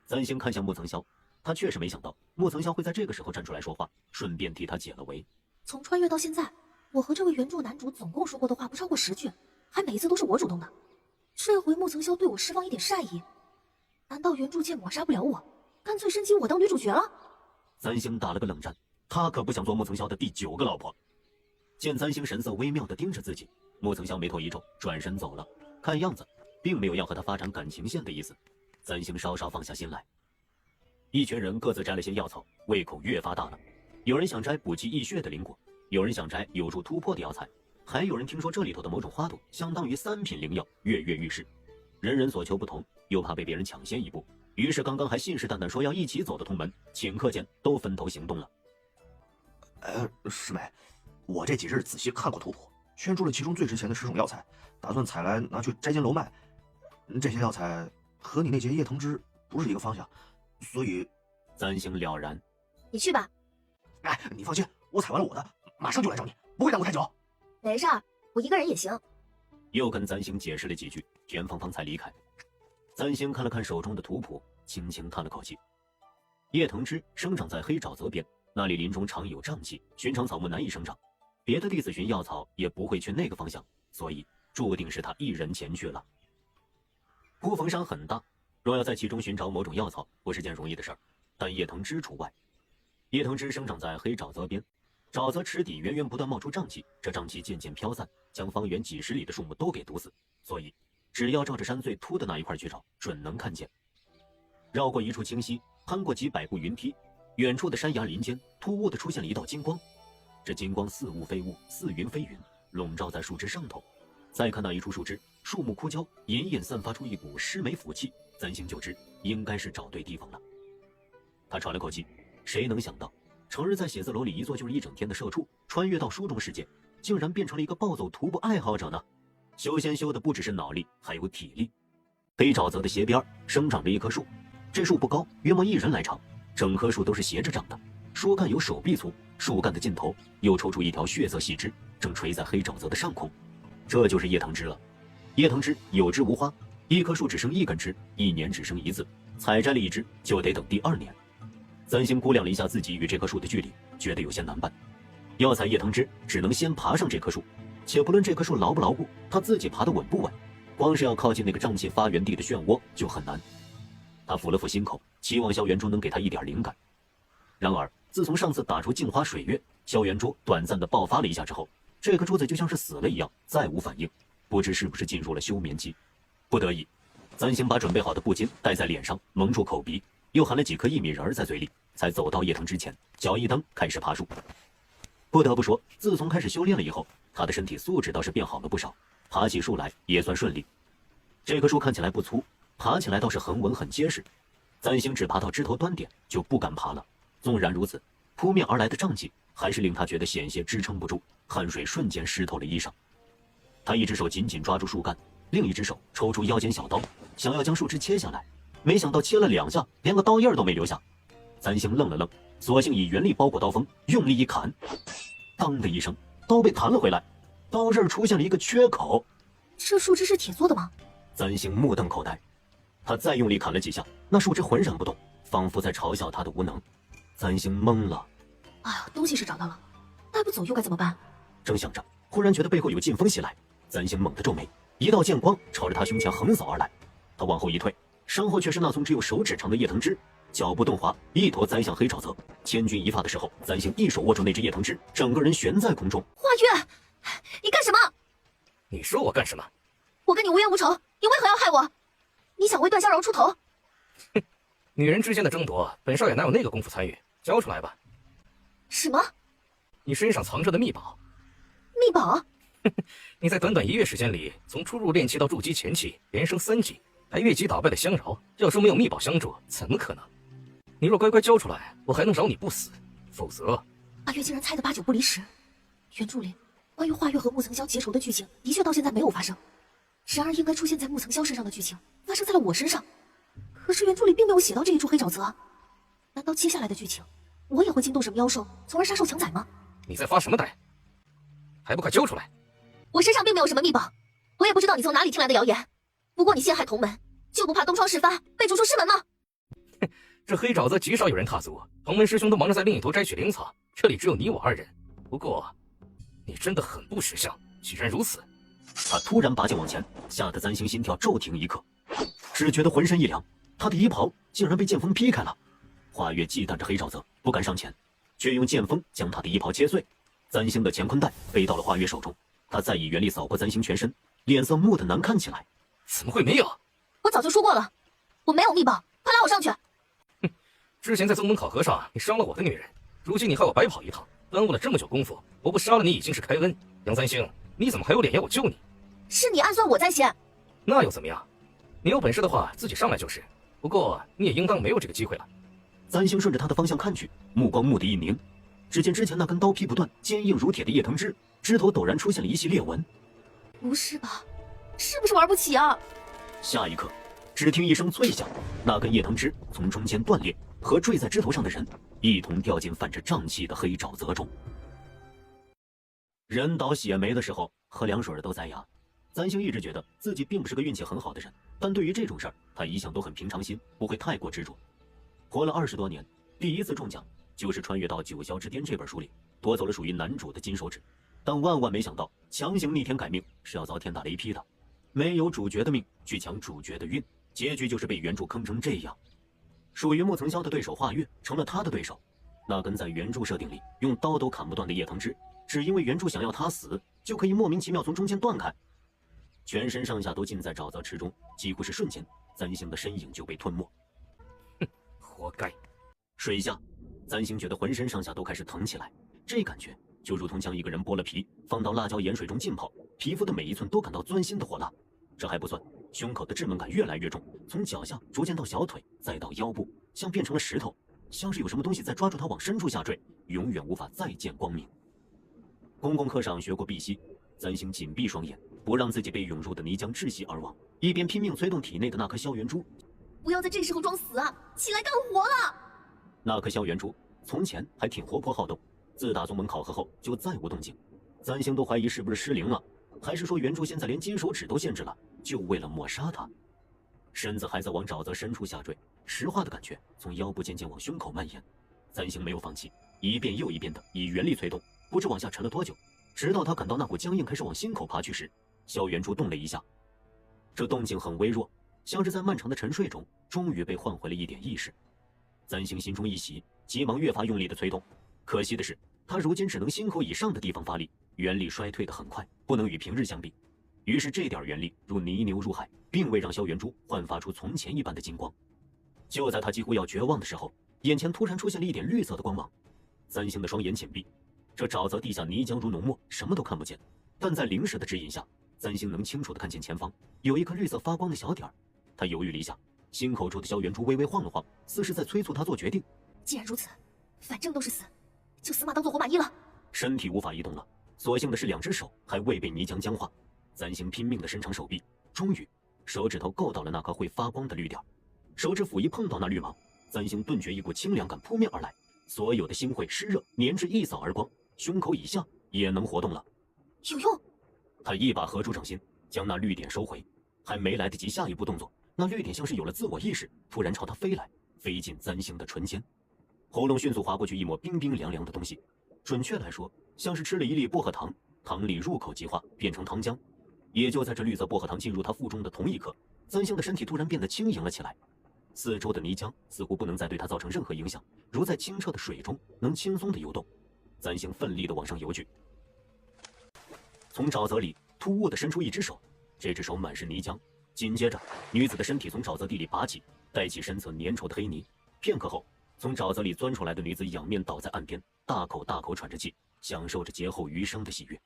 三星看向穆曾霄，他确实没想到穆曾霄会在这个时候站出来说话，顺便替他解了围。从穿越到现在，我和这位原著男主总共说过的话不超过10句，还每一次都是我主动的。这回穆曾霄对我释放一点善意，难道原著界抹杀不了我，干脆申请我当女主角了？三星打了个冷战，他可不想做穆曾霄的第9个老婆。见三星神色微妙地盯着自己，穆曾霄眉头一皱，转身走了。看样子并没有要和他发展感情线的意思。三星稍稍放下心来。一群人各自摘了些药草，胃口越发大了。有人想摘补气益血的灵果，有人想摘有助突破的药材，还有人听说这里头的某种花朵相当于3品灵药，跃跃欲试。人人所求不同，又怕被别人抢先一步，于是刚刚还信誓旦旦说要一起走的同门，顷刻间都分头行动了。师妹，我这几日仔细看过图谱，圈出了其中最值钱的10种药材，打算采来拿去摘煎楼卖。这些药材和你那节叶藤枝不是一个方向，所以三星了然。你去吧。哎，你放心，我采完了我的，马上就来找你，不会耽误太久。没事儿，我一个人也行。又跟三星解释了几句，田芳芳才离开。三星看了看手中的图谱，轻轻叹了口气。叶藤枝生长在黑沼泽边，那里林中常有瘴气，寻常草木难以生长，别的弟子寻药草也不会去那个方向，所以注定是他一人前去了。孤峰山很大，若要在其中寻找某种药草，不是件容易的事儿，但叶藤枝除外。叶藤枝生长在黑沼泽边，沼泽池底源源不断冒出瘴气，这瘴气渐渐飘散，将方圆几十里的树木都给毒死，所以只要照着山最秃的那一块去找，准能看见。绕过一处清溪，攀过几百步云梯，远处的山崖林间突兀地出现了一道金光，这金光似雾非雾，似云非云，笼罩在树枝上头。再看那一处树枝，树木枯焦，隐隐散发出一股湿霉腐气，三星就知应该是找对地方了。他喘了口气，谁能想到成日在写字楼里一坐就是一整天的社畜，穿越到书中世界，竟然变成了一个暴走徒步爱好者呢？修仙修的不只是脑力，还有体力。黑沼泽的斜边生长着一棵树，这树不高，约莫1人来长，整棵树都是斜着长的，树干有手臂粗，树干的尽头又抽出一条血色细枝，正垂在黑沼泽的上空。这就是叶藤枝了。叶藤枝有枝无花，一棵树只生1根枝，1年只生1次，采摘了1枝就得等第2年。三星估量了一下自己与这棵树的距离，觉得有些难办。要采叶藤枝，只能先爬上这棵树，且不论这棵树牢不牢固，他自己爬得稳不稳，光是要靠近那个瘴气发源地的漩涡就很难。他抚了抚心口，期望萧元珠能给他一点灵感。然而自从上次打出镜花水月，萧元珠短暂的爆发了一下之后，这颗珠子就像是死了一样，再无反应，不知是不是进入了休眠期。不得已，三星把准备好的布巾戴在脸上，蒙住口鼻，又含了几颗薏米仁在嘴里，才走到叶藤之前，脚一蹬，开始爬树。不得不说，自从开始修炼了以后，他的身体素质倒是变好了不少，爬起树来也算顺利。这棵树看起来不粗，爬起来倒是很稳很结实。三星只爬到枝头端点就不敢爬了，纵然如此，扑面而来的瘴气还是令他觉得险些支撑不住，汗水瞬间湿透了衣裳。他一只手紧紧抓住树干，另一只手抽出腰间小刀，想要将树枝切下来，没想到切了2下，连个刀印都没留下。三星愣了愣，索性以原力包裹刀锋，用力一砍，当的一声，刀被弹了回来，刀刃出现了一个缺口。这树枝是铁做的吗？三星目瞪口呆，他再用力砍了几下，那树枝浑然不动，仿佛在嘲笑他的无能。三星懵了。哎呀，东西是找到了，带不走又该怎么办？正想着，忽然觉得背后有劲风袭来，三星猛地皱眉，一道剑光朝着他胸前横扫而来。他往后一退，身后却是那丛只有手指长的叶藤枝，脚步顿滑，一头栽向黑沼泽。千钧一发的时候，三星一手握住那只叶藤枝，整个人悬在空中。华月，你干什么？你说我干什么？我跟你无冤无仇，你为何要害我？你想为段逍遥出头？哼，女人之间的争夺，本少爷哪有那个功夫参与？交出来吧。什么？你身上藏着的秘宝。秘宝？你在短短1月时间里，从初入炼气到筑基前期，连升3级，还越级打败了香饶。要说没有秘宝相助，怎么可能？你若乖乖交出来，我还能饶你不死；否则，阿月竟然猜得8九不离10。原著里关于华月和穆曾霄结仇的剧情，的确到现在没有发生。然而，应该出现在穆曾霄身上的剧情，发生在了我身上。可可是原著里并没有写到这一株黑沼泽，难道接下来的剧情，我也会惊动什么妖兽，从而杀兽强宰吗？你在发什么呆？还不快交出来！我身上并没有什么秘宝，我也不知道你从哪里听来的谣言。不过你陷害同门，就不怕东窗事发，被逐出师门吗？这黑沼泽极少有人踏足，同门师兄都忙着在另一头摘取灵草，这里只有你我2人。不过，你真的很不识相，居然如此！他突然拔剑往前，吓得簪星心跳骤停一刻，只觉得浑身一凉，他的衣袍竟然被剑锋劈开了。华月忌惮着黑沼泽，不敢上前，却用剑锋将他的衣袍切碎。簪星的乾坤袋飞到了华月手中，他再以原力扫过簪星全身，脸色木得难看起来。怎么会没有？我早就说过了，我没有秘宝，快拉我上去！哼，之前在宗门考核上你伤了我的女人，如今你害我白跑一趟，耽误了这么久功夫，我不杀了你已经是开恩。杨簪星，你怎么还有脸要我救你？是你暗算我在先，那又怎么样？你有本事的话自己上来就是，不过你也应当没有这个机会了。簪星顺着他的方向看去，目光蓦地一凝，只见之前那根刀劈不断、坚硬如铁的叶藤枝，枝头陡然出现了一系裂纹。不是吧？是不是玩不起啊？下一刻，只听一声脆响，那根叶藤枝从中间断裂，和坠在枝头上的人一同掉进泛着瘴气的黑沼泽中。人倒血霉的时候，喝凉水都塞牙。簪星一直觉得自己并不是个运气很好的人，但对于这种事儿，他一向都很平常心，不会太过执着。活了20多年，第一次中奖就是穿越到《九霄之巅》这本书里，夺走了属于男主的金手指。但万万没想到，强行逆天改命是要遭天打雷劈的。没有主角的命去抢主角的运，结局就是被原著坑成这样。属于木层萧的对手华月成了他的对手。那根在原著设定里用刀都砍不断的叶藤枝，只因为原著想要他死，就可以莫名其妙从中间断开。全身上下都浸在沼泽池中，几乎是瞬间，簪星的身影就被吞没。哼，活该！水下，簪星觉得浑身上下都开始疼起来，这感觉就如同将一个人剥了皮，放到辣椒盐水中浸泡，皮肤的每一寸都感到钻心的火辣。这还不算，胸口的质闷感越来越重，从脚下逐渐到小腿，再到腰部，像变成了石头，像是有什么东西在抓住他往深处下坠，永远无法再见光明。公共课上学过碧溪，簪星紧闭双眼，不让自己被涌入的泥浆窒息而亡，一边拼命催动体内的那颗萧元珠。不要在这时候装死啊，起来干活了！那颗萧元珠从前还挺活泼好动，自打宗门考核后就再无动静。簪星都怀疑是不是失灵了，还是说原著现在连金手指都限制了，就为了抹杀他。身子还在往沼泽深处下坠，石化的感觉从腰部渐渐往胸口蔓延。簪星没有放弃，一遍又一遍的以原力催动，不知往下沉了多久，直到他感到那股僵硬开始往心口爬去时，萧元珠动了一下。这动静很微弱，像是在漫长的沉睡中终于被唤回了一点意识。簪星心中一喜，急忙越发用力的催动。可惜的是，他如今只能心口以上的地方发力，原力衰退得很快，不能与平日相比。于是这点原力如泥牛入海，并未让萧元珠焕发出从前一般的金光。就在他几乎要绝望的时候，眼前突然出现了一点绿色的光芒。簪星的双眼紧闭，这沼泽地下泥浆如浓墨，什么都看不见，但在灵石的指引下，簪星能清楚地看见前方有一颗绿色发光的小点儿。他犹豫了一下，心口处的萧元珠微微晃了晃，似是在催促他做决定。既然如此，反正都是死，就死马当做活马医了。身体无法移动了，所幸的是两只手还未被泥浆僵化。簪星拼命地伸长手臂，终于手指头够到了那颗会发光的绿点。手指甫一碰到那绿芒，簪星顿觉一股清凉感扑面而来，所有的腥秽湿热粘滞一扫而光，胸口以下也能活动了。有用！他一把合住掌心，将那绿点收回，还没来得及下一步动作，那绿点像是有了自我意识，突然朝他飞来，飞进簪星的唇间。喉咙迅速划过去一抹冰冰凉凉的东西，准确来说，像是吃了一粒薄荷糖，糖粒入口即化，变成糖浆。也就在这绿色薄荷糖进入他腹中的同一刻，簪星的身体突然变得轻盈了起来，四周的泥浆似乎不能再对他造成任何影响，如在清澈的水中能轻松地游动。簪星奋力地往上游去，从沼泽里突兀地伸出一只手，这只手满是泥浆。紧接着，女子的身体从沼泽地里拔起，带起身侧粘稠的黑泥。片刻后，从沼泽里钻出来的女子仰面倒在岸边，大口大口喘着气，享受着劫后余生的喜悦。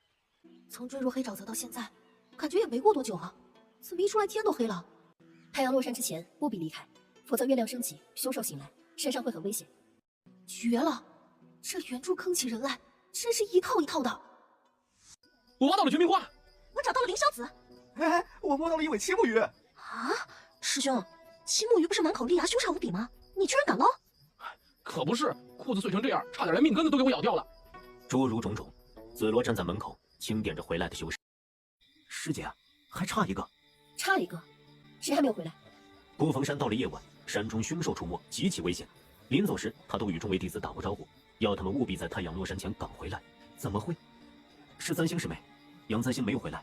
从坠入黑沼泽到现在，感觉也没过多久啊，怎么一出来天都黑了？太阳落山之前务必离开，否则月亮升起，凶兽醒来，身上会很危险。绝了！这原著坑起人来，真是一套一套的。我挖到了绝命花，我找到了凌霄子。哎，我摸到了一尾青木鱼。啊，师兄，秦墨鱼不是满口利牙，凶煞无比吗？你居然敢捞？可不是，裤子碎成这样，差点连命根子都给我咬掉了。诸如种种，子罗站在门口清点着回来的修士。师姐，还差一个。差一个？谁还没有回来？孤峰山到了夜晚，山中凶兽出没，极其危险。临走时，他都与众位弟子打过招呼，要他们务必在太阳落山前赶回来。怎么会？是三星师妹，杨三星没有回来。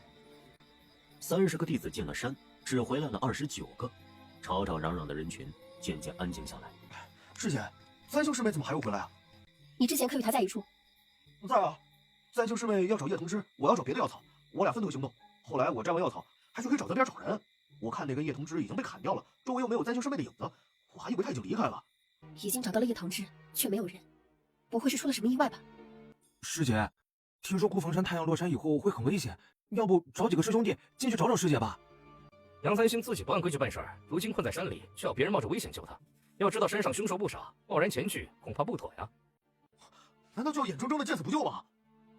30个弟子进了山，只回来了29个。吵吵嚷嚷的人群渐渐安静下来。师姐，三星师妹怎么还有回来啊？你之前可与她在一处？在啊，三星师妹要找叶童枝，我要找别的药草，我俩分头行动。后来我摘完药草，还去黑沼泽边找人。我看那根叶童枝已经被砍掉了，周围又没有三星师妹的影子，我还以为她已经离开了。已经找到了叶童枝，却没有人，不会是出了什么意外吧？师姐，听说孤峰山太阳落山以后会很危险，要不找几个师兄弟进去找找师姐吧？杨三星自己不按规矩办事儿，如今困在山里，却要别人冒着危险救他。要知道山上凶兽不少，贸然前去恐怕不妥呀。难道就要眼睁睁的见死不救吗？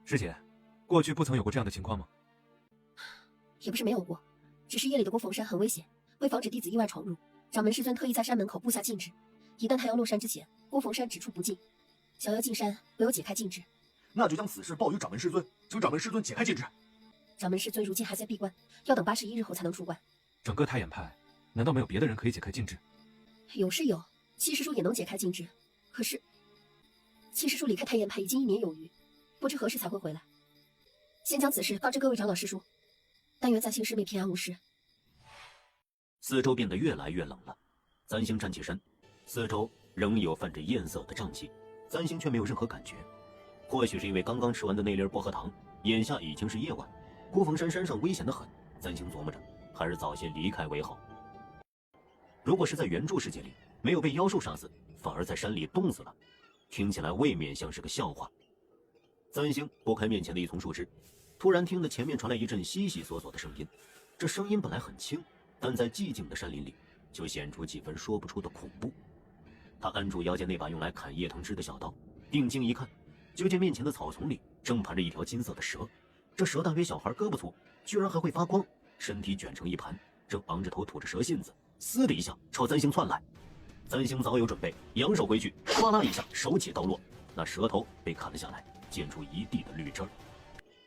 师姐，过去不曾有过这样的情况吗？也不是没有过，只是夜里的孤峰山很危险，为防止弟子意外闯入，掌门师尊特意在山门口布下禁制，一旦太阳落山之前，孤峰山只出不进，想要进山唯有解开禁制。那就将此事报与掌门师尊，请掌门师尊解开禁制。掌门师尊如今还在闭关，要等81日后才能出关。整个太眼派，难道没有别的人可以解开禁制？有是有，七师叔也能解开禁制，可是七师叔离开太眼派已经1年有余，不知何时才会回来。先将此事告知各位长老师叔，但愿三星师妹平安无事。四周变得越来越冷了，三星站起身，四周仍有泛着艳色的瘴气，三星却没有任何感觉。或许是因为刚刚吃完的那粒薄荷糖，眼下已经是夜晚，孤峰山山上危险得很，三星琢磨着还是早些离开为好。如果是在原著世界里，没有被妖兽杀死，反而在山里冻死了，听起来未免像是个笑话。三星拨开面前的一丛树枝，突然听得前面传来一阵悉悉索索的声音。这声音本来很轻，但在寂静的山林里，就显出几分说不出的恐怖。他按住腰间那把用来砍叶藤枝的小刀，定睛一看，就见面前的草丛里正盘着一条金色的蛇。这蛇大约小孩胳膊粗，居然还会发光，身体卷成一盘，正昂着头吐着蛇信子，嘶的一下朝三星窜来。三星早有准备，扬手回去，哗啦一下手起刀落，那蛇头被砍了下来，溅出一地的绿汁儿。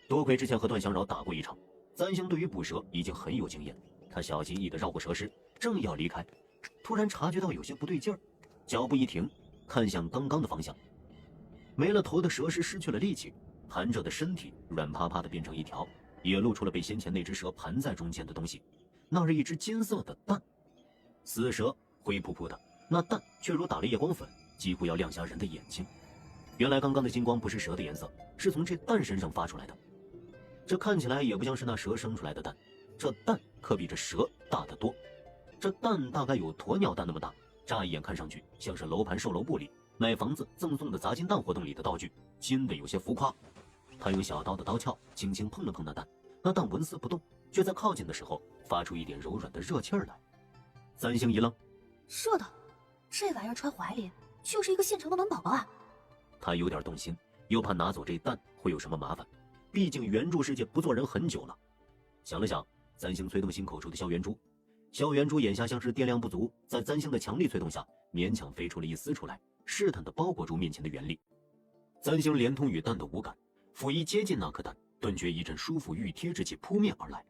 多亏之前和段香扰打过一场，三星对于捕蛇已经很有经验。他小心翼翼地绕过蛇尸，正要离开，突然察觉到有些不对劲儿，脚步一停，看向刚刚的方向。没了头的蛇尸失去了力气，盘着的身体软趴趴的变成一条，也露出了被先前那只蛇盘在中间的东西，那是一只金色的蛋。死蛇灰扑扑的，那蛋却如打了夜光粉，几乎要亮瞎人的眼睛。原来刚刚的金光不是蛇的颜色，是从这蛋身上发出来的。这看起来也不像是那蛇生出来的蛋，这蛋可比这蛇大得多。这蛋大概有鸵鸟蛋那么大，乍一眼看上去像是楼盘售楼部里买房子赠送的砸金蛋活动里的道具，金的有些浮夸。他用小刀的刀鞘轻轻碰了碰那蛋，那蛋纹丝不动，却在靠近的时候发出一点柔软的热气儿来。三星一愣，热的，这玩意儿揣怀里就是一个现成的暖宝宝啊！他有点动心，又怕拿走这蛋会有什么麻烦，毕竟原著世界不做人很久了。想了想，三星催动心口处的萧元珠，萧元珠眼下像是电量不足，在三星的强力催动下，勉强飞出了一丝出来，试探地包裹住面前的原力。三星连通与蛋的五感，甫一接近那颗蛋，顿觉一阵舒服熨贴之气扑面而来，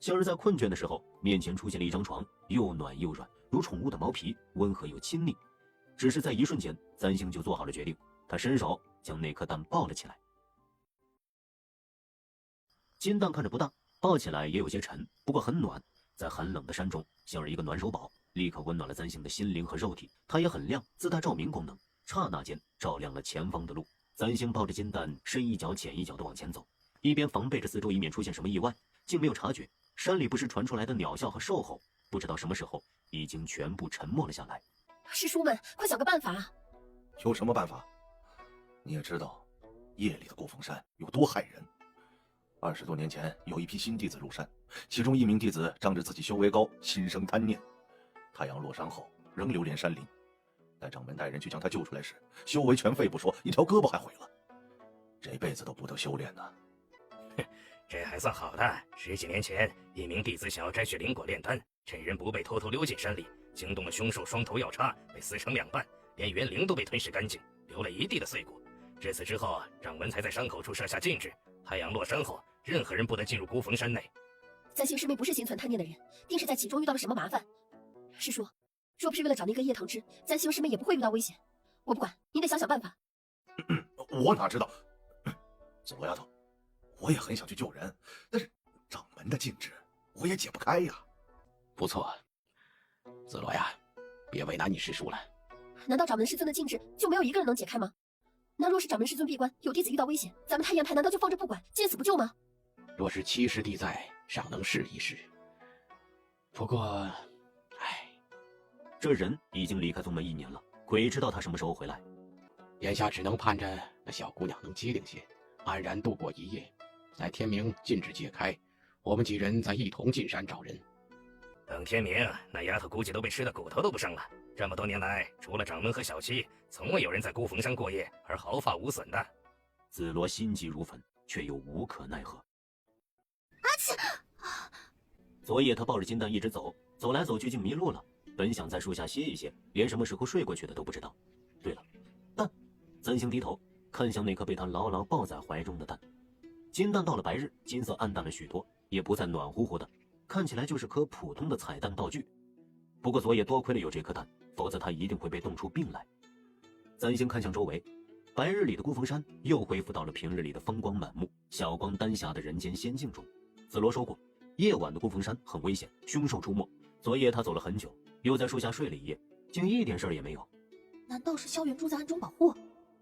像是在困倦的时候，面前出现了一张床，又暖又软，如宠物的毛皮，温和又亲昵。只是在一瞬间，三星就做好了决定，他伸手将那颗蛋抱了起来。金蛋看着不大，抱起来也有些沉，不过很暖，在寒冷的山中像是一个暖手宝，立刻温暖了三星的心灵和肉体。它也很亮，自带照明功能，刹那间照亮了前方的路。三星抱着金蛋，深一脚浅一脚地往前走，一边防备着四周以免出现什么意外，竟没有察觉山里不时传出来的鸟啸和兽吼，不知道什么时候已经全部沉默了下来。师叔们，快想个办法！有什么办法？你也知道，夜里的孤峰山有多害人。20多年前，有一批新弟子入山，其中一名弟子仗着自己修为高，心生贪念。太阳落山后，仍留恋山林。待掌门带人去将他救出来时，修为全废不说，一条胳膊还毁了，这辈子都不得修炼呢。这还算好的。10几年前，一名弟子想要摘取灵果炼丹，趁人不备偷偷溜进山里，惊动了凶兽双头药叉，被撕成2半，连元灵都被吞噬干净，留了一地的碎骨。至此之后，掌门才在伤口处设下禁制，太阳落山后，任何人不得进入孤峰山内。咱星师妹不是心存贪念的人，定是在其中遇到了什么麻烦。师叔，若不是为了找那个叶藤枝，咱星师妹也不会遇到危险。我不管，你得想想办法。我哪知道？紫罗丫头，我也很想去救人，但是掌门的禁制我也解不开呀。不错，紫罗呀，别为难你师叔了。难道掌门师尊的禁制就没有一个人能解开吗？那若是掌门师尊闭关，有弟子遇到危险，咱们太炎派难道就放着不管，见死不救吗？若是七师弟在，尚能试一试。不过，这人已经离开宗门1年了，鬼知道他什么时候回来。眼下只能盼着那小姑娘能机灵些，安然度过一夜。待天明禁制解开，我们几人再一同进山找人。等天明，那丫头估计都被吃的骨头都不剩了。这么多年来，除了掌门和小七，从未有人在孤峰山过夜而毫发无损的。紫罗心急如焚，却又无可奈何。昨夜他抱着金蛋一直走，走来走去竟迷路了。本想在树下歇一歇，连什么时候睡过去的都不知道。对了，蛋！三星低头看向那颗被他牢牢抱在怀中的蛋。金蛋到了白日，金色暗淡了许多，也不再暖乎乎的，看起来就是颗普通的彩蛋道具。不过昨夜多亏了有这颗蛋，否则他一定会被冻出病来。三星看向周围，白日里的孤峰山又恢复到了平日里的风光满目、晓光丹霞的人间仙境中。紫罗说过，夜晚的孤峰山很危险，凶兽出没。昨夜他走了很久，又在树下睡了一夜，竟一点事儿也没有。难道是萧元珠在暗中保护？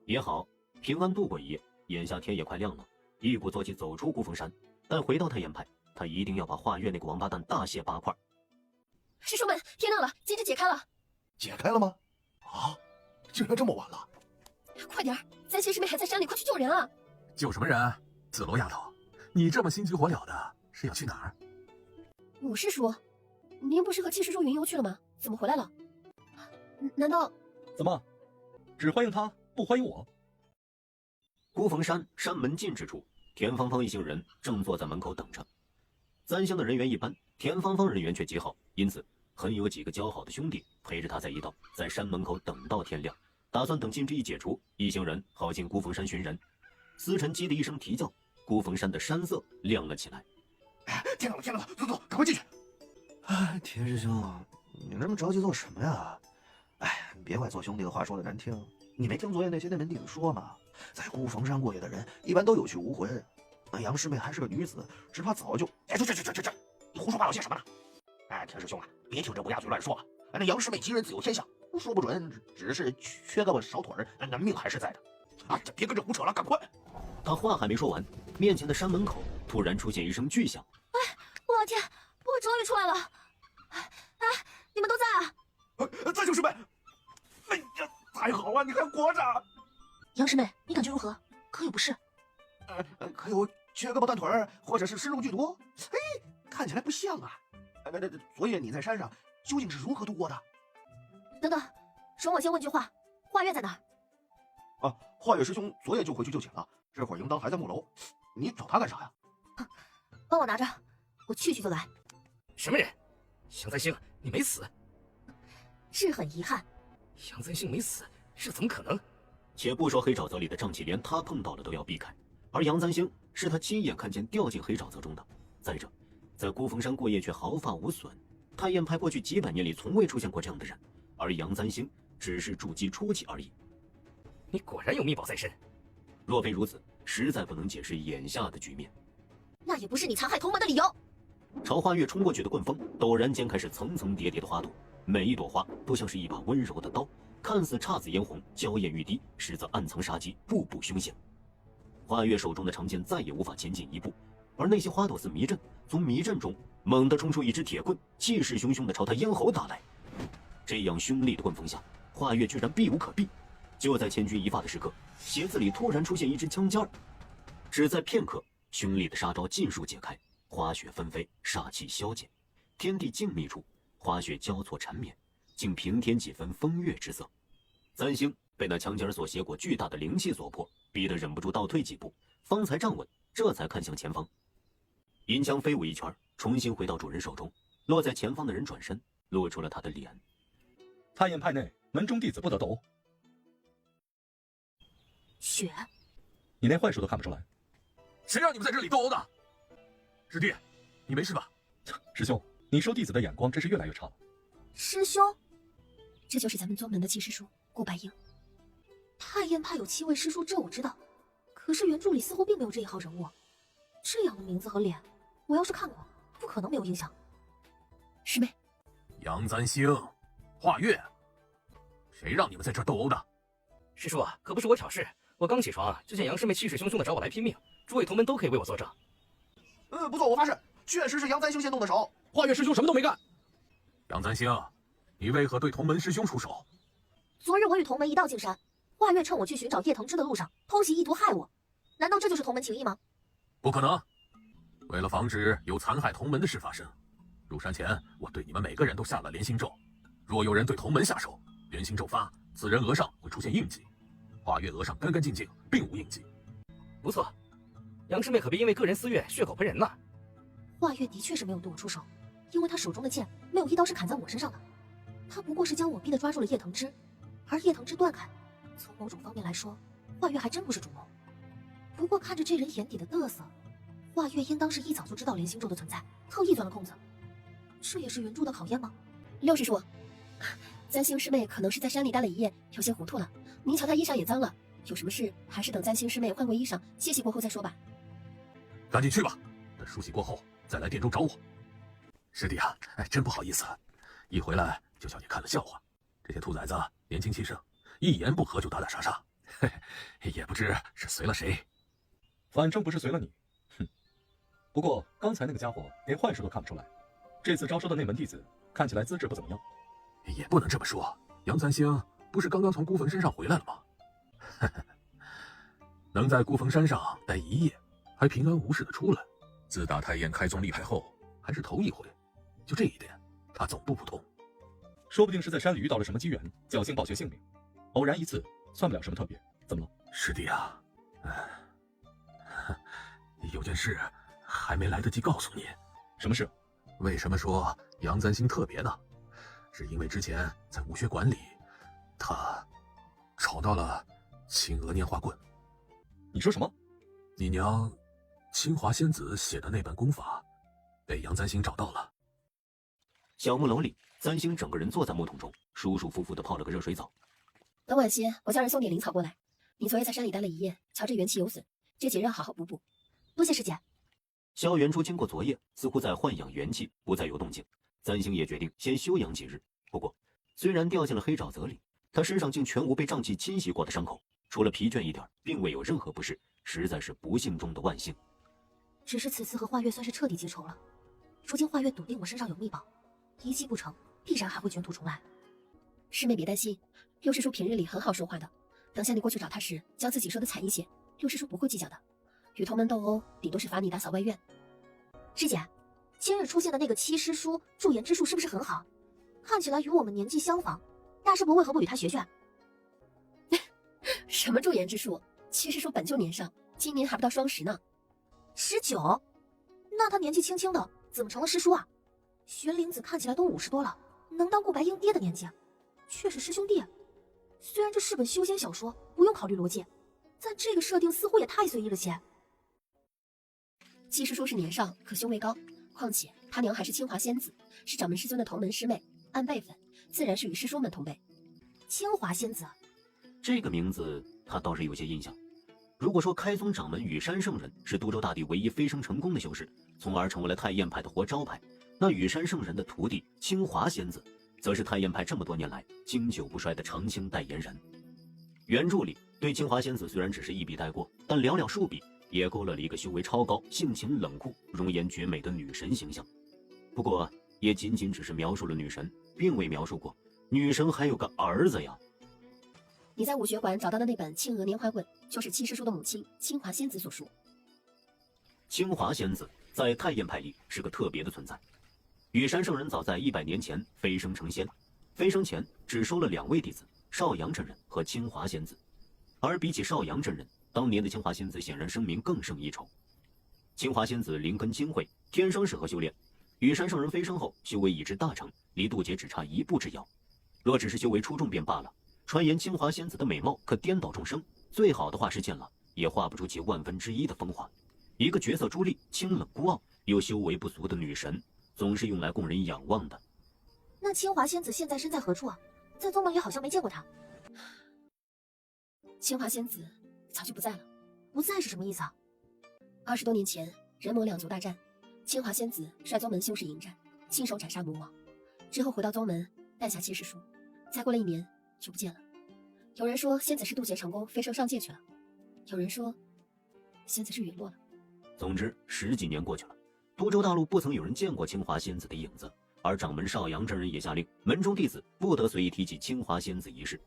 也好，平安度过一夜。眼下天也快亮了，一鼓作气走出孤峰山，但回到太炎派，他一定要把华月那个王八蛋大卸8块。师叔们，天亮了，禁制解开了。解开了吗？啊，竟然这么晚了！快点，咱星师妹还在山里，快去救人啊！救什么人？紫罗丫头，你这么心急火燎的，是要去哪儿？武师叔，您不是和七师叔云游去了吗？怎么回来了？难道……怎么，只欢迎他，不欢迎我？孤峰山山门禁制处，田芳芳一行人正坐在门口等着。三星的人员一般，田芳芳人缘却极好，因此很有几个交好的兄弟陪着他在一道，在山门口等到天亮，打算等禁制一解除，一行人好进孤峰山寻人。司晨急的一声啼叫，孤峰山的山色亮了起来。天亮了，天亮了，走走，赶快进去！田师兄，你那么着急做什么呀？别怪做兄弟的话说的难听，你没听昨夜那些内门弟子说吗？在孤峰山过夜的人一般都有去无回。那杨师妹还是个女子，只怕早就……这，你胡说八道些什么呢？田师兄啊，别听这乌鸦嘴乱说了。那杨师妹吉人自有天相，说不准只是缺胳膊少腿儿，那命还是在的。别跟着胡扯了，赶快！他话还没说完，面前的山门口突然出现一声巨响。我的天，我终于出来了！你们都在啊？在就是妹。哎呀，太好了，你还活着！杨师妹，你感觉如何？可有不适？可有缺胳膊断腿儿，或者是身肉剧毒？看起来不像啊。昨夜你在山上究竟是如何度过的？等等，容我先问句话，华月在哪儿？华月师兄昨夜就回去就寝了，这会儿应当还在木楼。你找他干啥呀？帮我拿着，我去就来。什么人？杨三星，你没死？是很遗憾。杨三星没死，这怎么可能？且不说黑沼泽里的瘴气连他碰到了都要避开，而杨三星是他亲眼看见掉进黑沼泽中的。再者，在孤峰山过夜却毫发无损，太炎派过去几百年里从未出现过这样的人，而杨三星只是筑基初期而已。你果然有秘宝在身。若非如此，实在不能解释眼下的局面。那也不是你残害同门的理由。朝华月冲过去的棍锋陡然间开始层层叠叠的花朵，每一朵花都像是一把温柔的刀，看似姹紫嫣红，娇艳欲滴，实则暗藏杀机，步步凶险。华月手中的长剑再也无法前进一步，而那些花朵似迷阵，从迷阵中猛地冲出一支铁棍，气势汹汹地朝他咽喉打来。这样凶厉的棍锋下，华月居然避无可避。就在千钧一发的时刻，鞋子里突然出现一支枪尖儿，只在片刻，凶厉的杀招尽数解开，花雪纷飞，煞气消减，天地静谧处，花雪交错缠绵，竟平添几分风月之色。三星被那枪尖所挟过巨大的灵气所迫，逼得忍不住倒退几步，方才站稳，这才看向前方。银枪飞舞一圈，重新回到主人手中，落在前方的人转身，露出了他的脸，太验派内门中弟子不得斗。雪，你连幻术都看不出来？谁让你们在这里斗殴的？师弟，你没事吧？师兄，你收弟子的眼光真是越来越差了。师兄，这就是咱们宗门的七师叔顾白鹰。太验派有7位师叔，这我知道。可是原著里似乎并没有这一号人物，这样的名字和脸，我要是看过，不可能没有印象。师妹，杨簪星、华月，谁让你们在这儿斗殴的？师叔啊，可不是我挑事，我刚起床就见杨师妹气势汹汹的找我来拼命，诸位同门都可以为我作证。不错，我发誓，确实是杨簪星先动的手，华月师兄什么都没干。杨簪星，你为何对同门师兄出手？昨日我与同门一道进山，华月趁我去寻找叶藤枝的路上偷袭，意图害我，难道这就是同门情谊吗？不可能！为了防止有残害同门的事发生，入山前我对你们每个人都下了连心咒，若有人对同门下手，连心咒发，此人额上会出现印记。华月额上干干净净，并无印记。不错，杨师妹可别因为个人私怨血口喷人呐。华月的确是没有对我出手，因为他手中的剑没有一刀是砍在我身上的，他不过是将我逼得抓住了叶藤枝，而叶藤枝断开，从某种方面来说，华月还真不是主谋。不过看着这人眼底的嘚瑟，华月应当是一早就知道连心咒的存在，特意钻了空子。这也是原著的考验吗？六师叔，簪星师妹可能是在山里待了一夜，有些糊涂了。您瞧她衣裳也脏了，有什么事还是等簪星师妹换过衣裳歇息过后再说吧。赶紧去吧，等梳洗过后再来殿中找我。师弟啊，真不好意思，一回来就叫你看了笑话。这些兔崽子年轻气盛，一言不合就打打杀杀，也不知是随了谁。反正不是随了你，哼。不过刚才那个家伙连幻术都看不出来，这次招收的那门弟子看起来资质不怎么样。也不能这么说，杨簪星不是刚刚从孤坟山上回来了吗？能在孤坟山上待一夜，还平安无事的出来，自打太验开宗立派后，还是头一回。就这一点，他总不普通。说不定是在山里遇到了什么机缘，侥幸保全性命。偶然一次，算不了什么特别。怎么了，师弟啊？有件事还没来得及告诉你。什么事？为什么说杨簪星特别呢？是因为之前在武学馆里，他找到了青娥拈花棍。你说什么？你娘清华仙子写的那本功法，被杨簪星找到了。小木楼里，簪星整个人坐在木桶中，舒舒服服地泡了个热水澡。等晚些，我叫人送点灵草过来。你昨夜在山里待了一夜，瞧这元气有损，这几日好好补补。多谢师姐。萧元珠经过昨夜，似乎在豢养元气，不再有动静。簪星也决定先休养几日。不过，虽然掉进了黑沼泽里，他身上竟全无被瘴气侵袭过的伤口，除了疲倦一点，并未有任何不适，实在是不幸中的万幸。只是此次和华月算是彻底结仇了。如今华月笃定我身上有秘宝，一计不成，必然还会卷土重来。师妹别担心，六师叔平日里很好说话的，等下你过去找他时，将自己说的惨一些，六师叔不会计较的。与同门斗殴，顶多是罚你打扫外院。师姐，今日出现的那个七师叔驻颜之术是不是很好？看起来与我们年纪相仿，大师伯为何不与他学学？什么驻颜之术？七师叔本就年上，今年还不到双10呢。19？那他年纪轻轻的，怎么成了师叔啊？玄灵子看起来都50多了，能当顾白鹰爹的年纪，却是师兄弟。虽然这是本修仙小说，不用考虑逻辑，但这个设定似乎也太随意了些。七师叔是年上，可修为高，况且他娘还是清华仙子，是掌门师尊的同门师妹，按辈分自然是与师叔们同辈。清华仙子这个名字他倒是有些印象。如果说开宗掌门羽山圣人是都州大地唯一飞升成功的修士，从而成为了太验派的活招牌，那羽山圣人的徒弟清华仙子则是太验派这么多年来经久不衰的常青代言人。原著里对清华仙子虽然只是一笔带过，但寥寥数笔也勾勒了一个修为超高、性情冷酷、容颜绝美的女神形象。不过也仅仅只是描述了女神，并未描述过女神还有个儿子呀。你在武学馆找到的那本青娥拈花棍，就是七师叔的母亲清华仙子所书。清华仙子在太验派里是个特别的存在。羽山圣人早在100年前飞升成仙，飞升前只收了2位弟子，少阳真人和清华仙子。而比起少阳真人，当年的清华仙子显然声名更胜一筹。清华仙子灵根精慧，天生适合修炼。羽山圣人飞升后，修为已至大成，离渡劫只差1步之遥。若只是修为出众便罢了。传言清华仙子的美貌可颠倒众生，最好的画师见了也画不出其1/1000的风华。一个绝色珠丽、清冷孤傲又修为不俗的女神，总是用来供人仰望的。那清华仙子现在身在何处啊？在宗门里好像没见过她。清华仙子早就不在了。不在是什么意思啊？20多年前，人魔两族大战，清华仙子率宗门修士迎战，亲手斩杀魔王，之后回到宗门，带下七师叔。再过了1年就不见了。有人说仙子是渡劫成功，飞升上界去了；有人说仙子是陨落了。总之10几年过去了，都州大陆不曾有人见过清华仙子的影子，而掌门邵阳真人也下令，门中弟子不得随意提起清华仙子一事。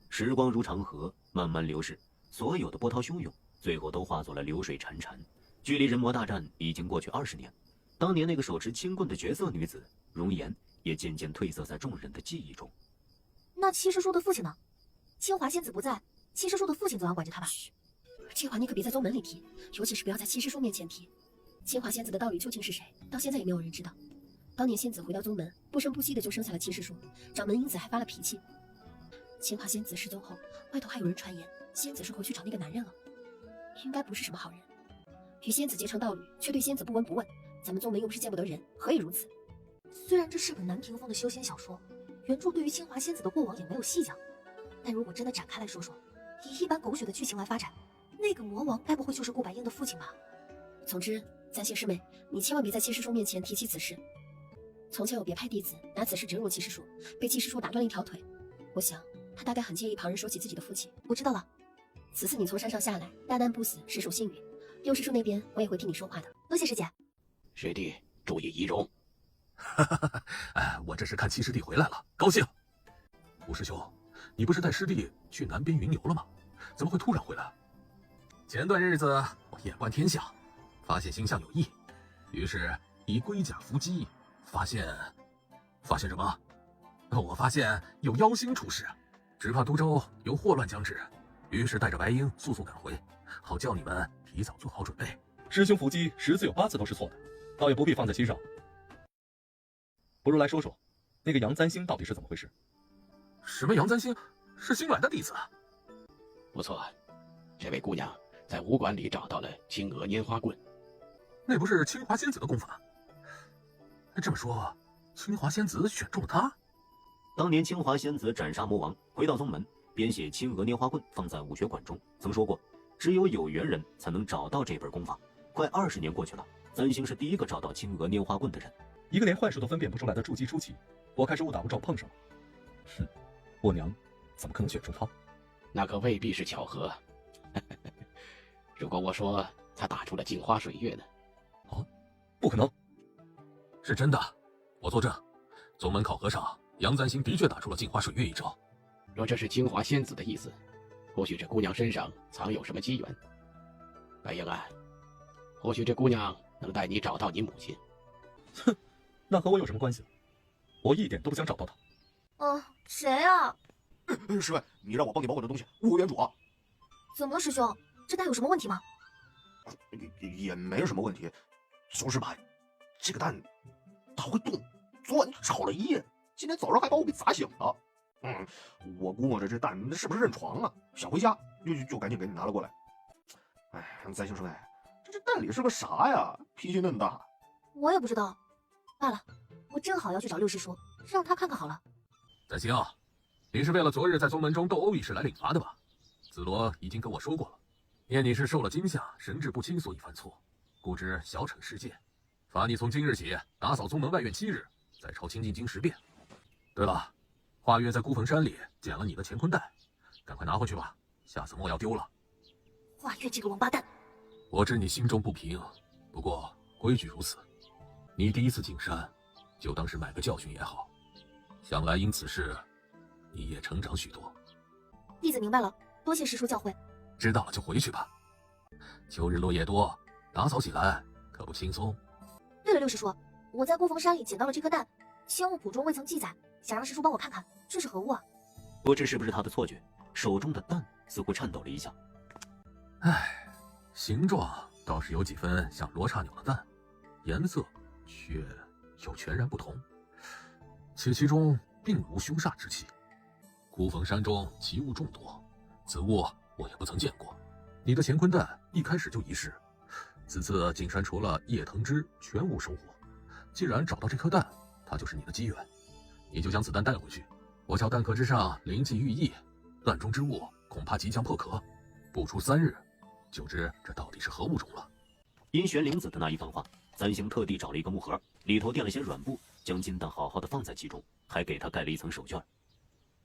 时光如长河，慢慢流逝，所有的波涛汹涌，最后都化作了流水潺潺。距离人魔大战已经过去20年，当年那个手持青棍的绝色女子，容颜也渐渐褪色在众人的记忆中。那七师叔的父亲呢？清华仙子不在，七师叔的父亲总要管着他吧？这话你可别在宗门里提，尤其是不要在七师叔面前提。清华仙子的道侣究竟是谁，到现在也没有人知道。当年仙子回到宗门，不声不息的就生下了七师叔，掌门因此还发了脾气。清华仙子失踪后，外头还有人传言仙子是回去找那个男人了，应该不是什么好人。与仙子结成道侣，却对仙子不闻不问，咱们宗门又不是见不得人，何以如此？虽然这是本南屏风的修仙小说，原著对于清华仙子的过往也没有细讲，但如果真的展开来说说，以一般狗血的剧情来发展，那个魔王该不会就是顾白英的父亲吧？总之，三星师妹，你千万别在七师叔面前提起此事。从前有别派弟子拿此事折辱七师叔，被七师叔打断了一条腿。我想他大概很介意旁人说起自己的父亲。我知道了。此次你从山上下来，大难不死，实属幸运。六师叔那边我也会替你说话的。多谢师姐。师弟注意仪容。我这是看七师弟回来了，高兴。吴师兄，你不是带师弟去南边云游了吗？怎么会突然回来？前段日子我眼观天象，发现星象有异，于是以龟甲伏击，发现什么？我发现有妖星出世，只怕都州有祸乱将至，于是带着白鹰速速赶回，好叫你们提早做好准备。师兄伏击10字有8字都是错的，倒也不必放在心上。不如来说说，那个杨簪星到底是怎么回事？什么杨簪星？是星鸾的弟子。不错，这位姑娘在武馆里找到了青娥拈花棍，那不是清华仙子的功夫吗？这么说，清华仙子选中了她？当年清华仙子斩杀魔王，回到宗门，编写青娥拈花棍放在武学馆中，曾说过，只有有缘人才能找到这本功法。快20年过去了，簪星是第一个找到青娥拈花棍的人。一个连幻术都分辨不出来的筑基初期，我看是误打误撞碰上了。哼，我娘怎么可能选中他？那可未必是巧合。如果我说他打出了镜花水月呢？不可能。是真的，我作证。宗门考核上，杨簪星的确打出了镜花水月一招。若这是清华仙子的意思，或许这姑娘身上藏有什么机缘。白英啊，或许这姑娘能带你找到你母亲。哼，那和我有什么关系？我一点都不想找到她。谁啊？师妹，你让我帮你保管的东西，物有原主啊。怎么了，师兄？这蛋有什么问题吗？也没什么问题，就是吧，这个蛋它会动，昨晚炒了一夜，今天早上还把我给砸醒了。我估摸着这蛋是不是认床了，想回家，就赶紧给你拿了过来。哎，簪星师妹，这蛋里是个啥呀？脾气嫩大。我也不知道。罢了，我正好要去找六师叔，让他看看好了。簪星，你是为了昨日在宗门中斗殴一事来领罚的吧？子罗已经跟我说过了，念你是受了惊吓，神志不清，所以犯错，故知小惩事件，罚你从今日起打扫宗门外院7日，再抄清净经10遍。对了，华月在孤坟山里捡了你的乾坤袋，赶快拿回去吧，下次莫要丢了。华月这个王八蛋！我知你心中不平，不过规矩如此，你第一次进山，就当是买个教训也好。想来因此事，你也成长许多。弟子明白了，多谢师叔教诲。知道了就回去吧。秋日落叶多，打扫起来可不轻松。对了，六师叔，我在孤峰山里捡到了这颗蛋，仙物谱中未曾记载，想让师叔帮我看看，这是何物啊？不知是不是他的错觉，手中的蛋似乎颤抖了一下。唉，形状倒是有几分像罗刹鸟的蛋，颜色却又全然不同，且其中并无凶煞之气。孤峰山中奇物众多，此物我也不曾见过。你的乾坤蛋一开始就遗失，此次景山除了叶藤枝全无收获。既然找到这颗蛋，它就是你的机缘，你就将此蛋带回去。我瞧蛋壳之上灵气寓意，蛋中之物恐怕即将破壳，不出3日，就知这到底是何物种了。因玄灵子的那一番话，三星特地找了一个木盒，里头垫了些软布，将金蛋好好的放在其中，还给他盖了一层手绢。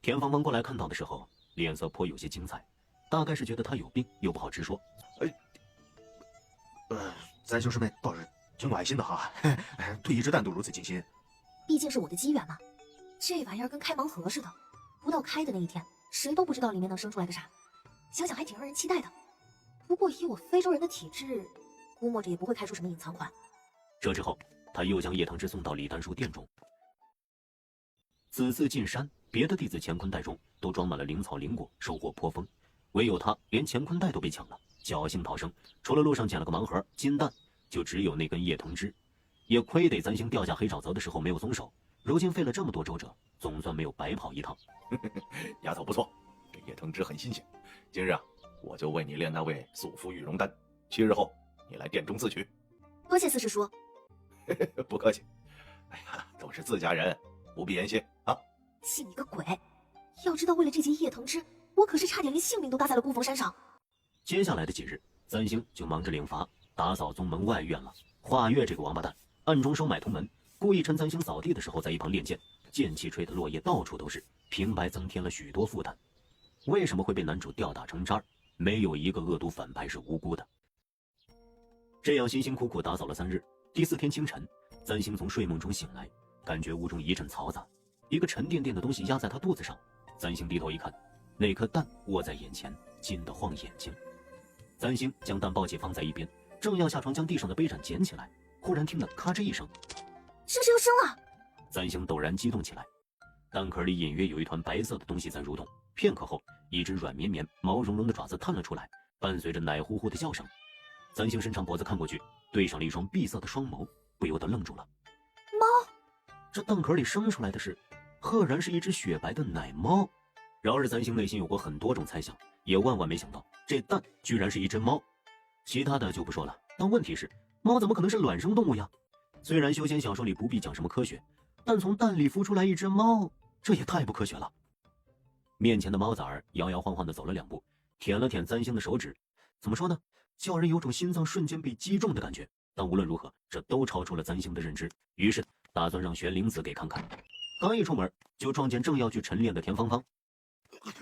田芳芳过来看到的时候，脸色颇有些精彩，大概是觉得他有病，又不好直说。咱兄师妹倒是挺有爱心的哈，对一只蛋都如此尽心。毕竟是我的机缘嘛，这玩意儿跟开盲盒似的，不到开的那一天，谁都不知道里面能生出来个啥。想想还挺让人期待的。不过以我非洲人的体质，估摸着也不会开出什么隐藏款。这之后，他又将叶藤枝送到李丹书店中。此次进山，别的弟子乾坤袋中都装满了灵草灵果，收获颇丰，唯有他连乾坤袋都被抢了，侥幸逃生。除了路上捡了个盲盒金蛋，就只有那根叶藤枝。也亏得三星掉下黑沼泽的时候没有松手，如今费了这么多周折，总算没有白跑一趟。丫头不错，这叶藤枝很新鲜。今日啊，我就为你炼那味素肤羽绒丹，7日后你来殿中自取。多谢四师叔。不客气。哎呀，都是自家人，不必言谢啊。信你个鬼！要知道为了这节叶藤枝，我可是差点连性命都搭在了孤峰山上。接下来的几日，三星就忙着领伐，打扫宗门外院了。华月这个王八蛋暗中收买同门，故意趁三星扫地的时候在一旁练剑，剑气吹得落叶到处都是，平白增添了许多负担。为什么会被男主吊打成渣？没有一个恶毒反派是无辜的。这样辛辛苦苦打扫了3日，第4天清晨，三星从睡梦中醒来，感觉屋中一阵嘈杂，一个沉甸甸的东西压在他肚子上。三星低头一看，那颗蛋握在眼前，近得晃眼睛。三星将蛋抱起放在一边，正要下床将地上的杯盏捡起来，忽然听得咔吱一声，是不是又生了？三星陡然激动起来，蛋壳里隐约有一团白色的东西在蠕动。片刻后，一只软绵绵、毛茸茸的爪子探了出来，伴随着奶乎乎的叫声。三星伸长脖子看过去，对上了一双碧色的双眸，不由得愣住了。猫？这蛋壳里生出来的是，赫然是一只雪白的奶猫。然而三星内心有过很多种猜想，也万万没想到这蛋居然是一只猫。其他的就不说了，但问题是，猫怎么可能是卵生动物呀？虽然修仙小说里不必讲什么科学，但从蛋里孵出来一只猫，这也太不科学了。面前的猫崽儿摇摇晃晃地走了2步，舔了舔三星的手指，怎么说呢，叫人有种心脏瞬间被击中的感觉。但无论如何，这都超出了三星的认知，于是打算让玄灵子给看看。刚一出门，就撞见正要去晨练的田芳芳。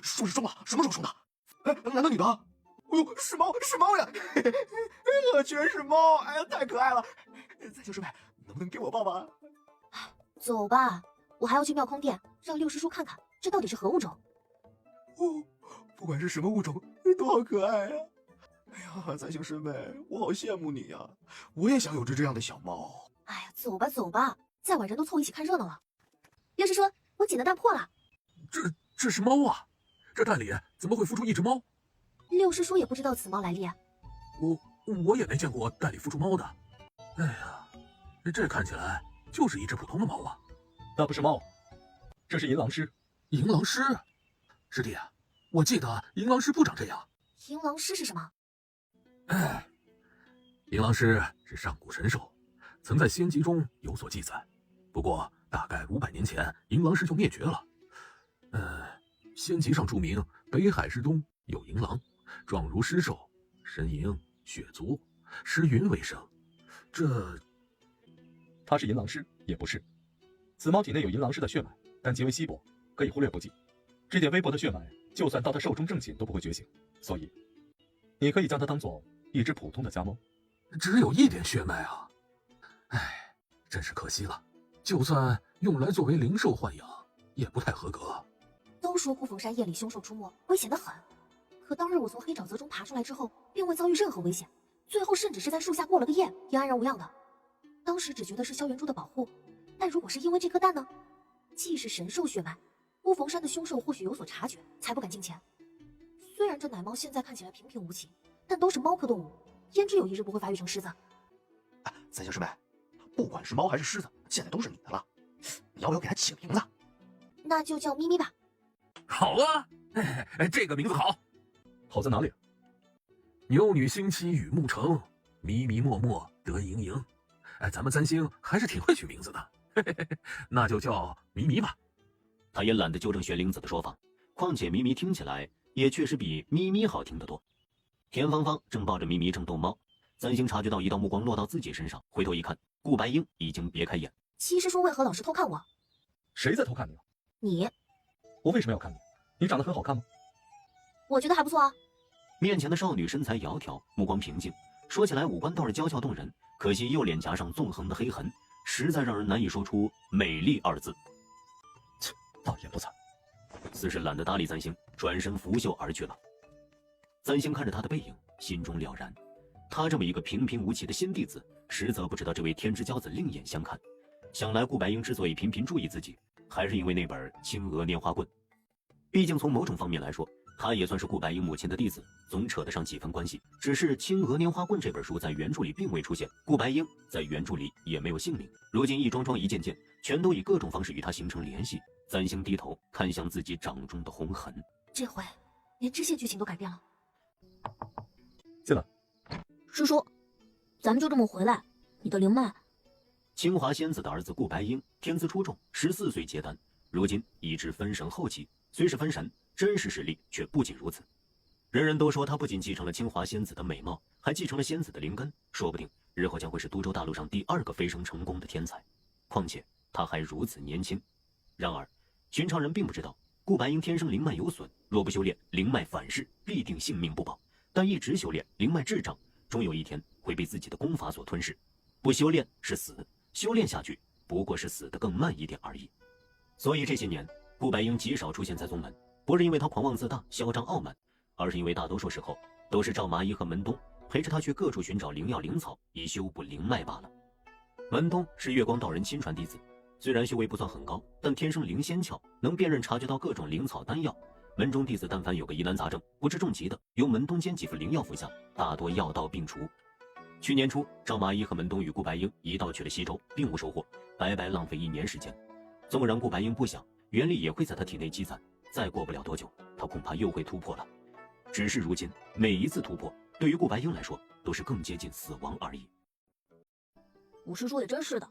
书是生了，什么时候生的？男的女的？哎呦，是猫，是猫呀！全是猫，哎呀，太可爱了！三星师妹，能不能给我抱抱？走吧，我还要去妙空殿，让六师叔看看这到底是何物种。不管是什么物种，都好可爱啊！哎呀，三星师妹，我好羡慕你呀！我也想有只这样的小猫。哎呀，走吧走吧，再晚人都凑一起看热闹了。六师叔，我捡的蛋破了。这是猫啊！这蛋里怎么会孵出一只猫？六师叔也不知道此猫来历啊。我也没见过蛋里孵出猫的。哎呀，这看起来就是一只普通的猫啊。那不是猫，这是银狼狮。银狼狮？师弟，我记得银狼狮不长这样。银狼狮是什么？银狼狮是上古神兽，曾在仙集中有所记载。不过大概500年前，银狼狮就灭绝了。仙集上注明北海之东有银狼，状如狮兽，身银血足，食云为生。它是银狼狮也不是。此猫体内有银狼狮的血脉，但极为稀薄，可以忽略不计。这点微薄的血脉，就算到它寿终正寝都不会觉醒，所以你可以将它当做一只普通的家猫。只有1点血脉啊！哎，真是可惜了。就算用来作为灵兽豢养，也不太合格。都说孤峰山夜里凶兽出没，危险得很。可当日我从黑沼泽中爬出来之后，并未遭遇任何危险，最后甚至是在树下过了个夜，也安然无恙的。当时只觉得是萧元珠的保护，但如果是因为这颗蛋呢？既是神兽血脉，孤峰山的凶兽或许有所察觉，才不敢近前。虽然这奶猫现在看起来平平无奇，但都是猫科动物，焉知有一日不会发育成狮子？三星师妹，不管是猫还是狮子，现在都是你的了，你要不要给它起个名字？那就叫咪咪吧。好啊，这个名字好。好在哪里？牛女星期雨沐橙，迷迷默默得盈盈。咱们3星还是挺会取名字的，那就叫迷迷吧。他也懒得纠正玄灵子的说法，况且迷迷听起来也确实比咪咪好听得多。田芳芳正抱着咪咪正逗猫，3星察觉到一道目光落到自己身上，回头一看，顾白英已经别开眼。七师叔为何老是偷看我？谁在偷看你了？你。我为什么要看你？你长得很好看吗？我觉得还不错啊。面前的少女身材窈窕，目光平静，说起来五官倒是娇俏动人，可惜右脸颊上纵横的黑痕，实在让人难以说出美丽二字。切，大言不惭。似是懒得搭理3星，转身拂袖而去了。3星看着他的背影，心中了然，他这么一个平平无奇的新弟子，实则不知道这位天之骄子另眼相看。想来顾白英之所以频频注意自己，还是因为那本青娥拈花棍。毕竟从某种方面来说，他也算是顾白英母亲的弟子，总扯得上几分关系。只是《青娥拈花棍》这本书在原著里并未出现，顾白英在原著里也没有姓名。如今一桩桩一件件，全都以各种方式与他形成联系。3星低头看向自己掌中的红痕，这回连支线剧情都改变了。进来。师叔，咱们就这么回来，你的灵脉。清华仙子的儿子顾白英天资出众，14岁结丹，如今已至分神后期。虽是分神，真实实力却不仅如此。人人都说他不仅继承了清华仙子的美貌，还继承了仙子的灵根，说不定日后将会是都州大陆上第2个飞升成功的天才。况且他还如此年轻。然而寻常人并不知道，顾白英天生灵脉有损，若不修炼，灵脉反噬，必定性命不保。但一直修炼，灵脉滞胀，终有一天会被自己的功法所吞噬。不修炼是死，修炼下去不过是死得更慢一点而已。所以这些年顾白英极少出现在宗门，不是因为他狂妄自大、嚣张傲慢，而是因为大多数时候都是赵麻衣和门东陪着他去各处寻找灵药灵草，以修补灵脉罢了。门东是月光道人亲传弟子，虽然修为不算很高，但天生灵仙窍，能辨认察觉到各种灵草丹药。门中弟子但凡有个疑难杂症，不治重疾的，由门东煎几副灵药服下，大多药到病除。去年初，赵麻衣和门东与顾白英一道去了西周，并无收获，白白浪费1年时间。纵然顾白英不想，元力也会在他体内积攒，再过不了多久，他恐怕又会突破了。只是如今每一次突破，对于顾白英来说，都是更接近死亡而已。武师叔也真是的，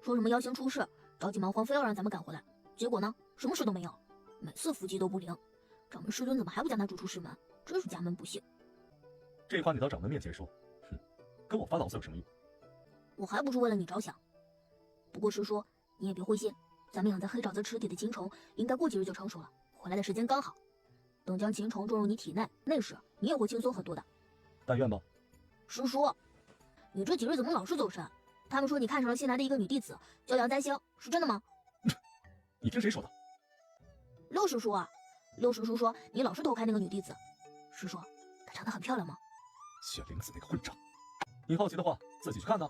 说什么妖星出世，着急忙慌非要让咱们赶回来，结果呢，什么事都没有，每次伏击都不灵。掌门师尊怎么还不将他逐出师门？真是家门不幸。这话你到掌门面前说，哼，跟我发牢骚有什么用？我还不是为了你着想。不过师叔，你也别灰心，咱们养在黑沼泽池底的禽虫，应该过几日就成熟了，回来的时间刚好。等将禽虫种入你体内，那时你也会轻松很多的。但愿吧。师叔，你这几日怎么老是走神？他们说你看上了新来的一个女弟子，叫杨3星，是真的吗？你听谁说的？六师叔啊，六师叔说你老是偷看那个女弟子。师叔，她长得很漂亮吗？雪灵子那个混账！你好奇的话，自己去看呢。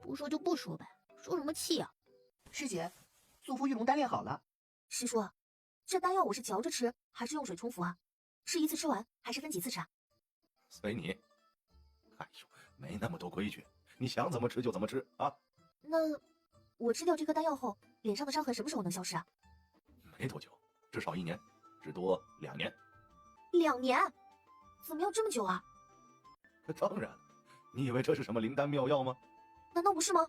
不说就不说呗，说什么气啊？师姐，素肤玉龙丹炼好了。师叔，这丹药我是嚼着吃，还是用水冲服啊？是一次吃完，还是分几次吃啊？随你。哎呦，没那么多规矩，你想怎么吃就怎么吃啊。那我吃掉这颗丹药后，脸上的伤痕什么时候能消失啊？没多久，至少1年，至多2年。2年？怎么要这么久啊？当然，你以为这是什么灵丹妙药吗？难道不是吗？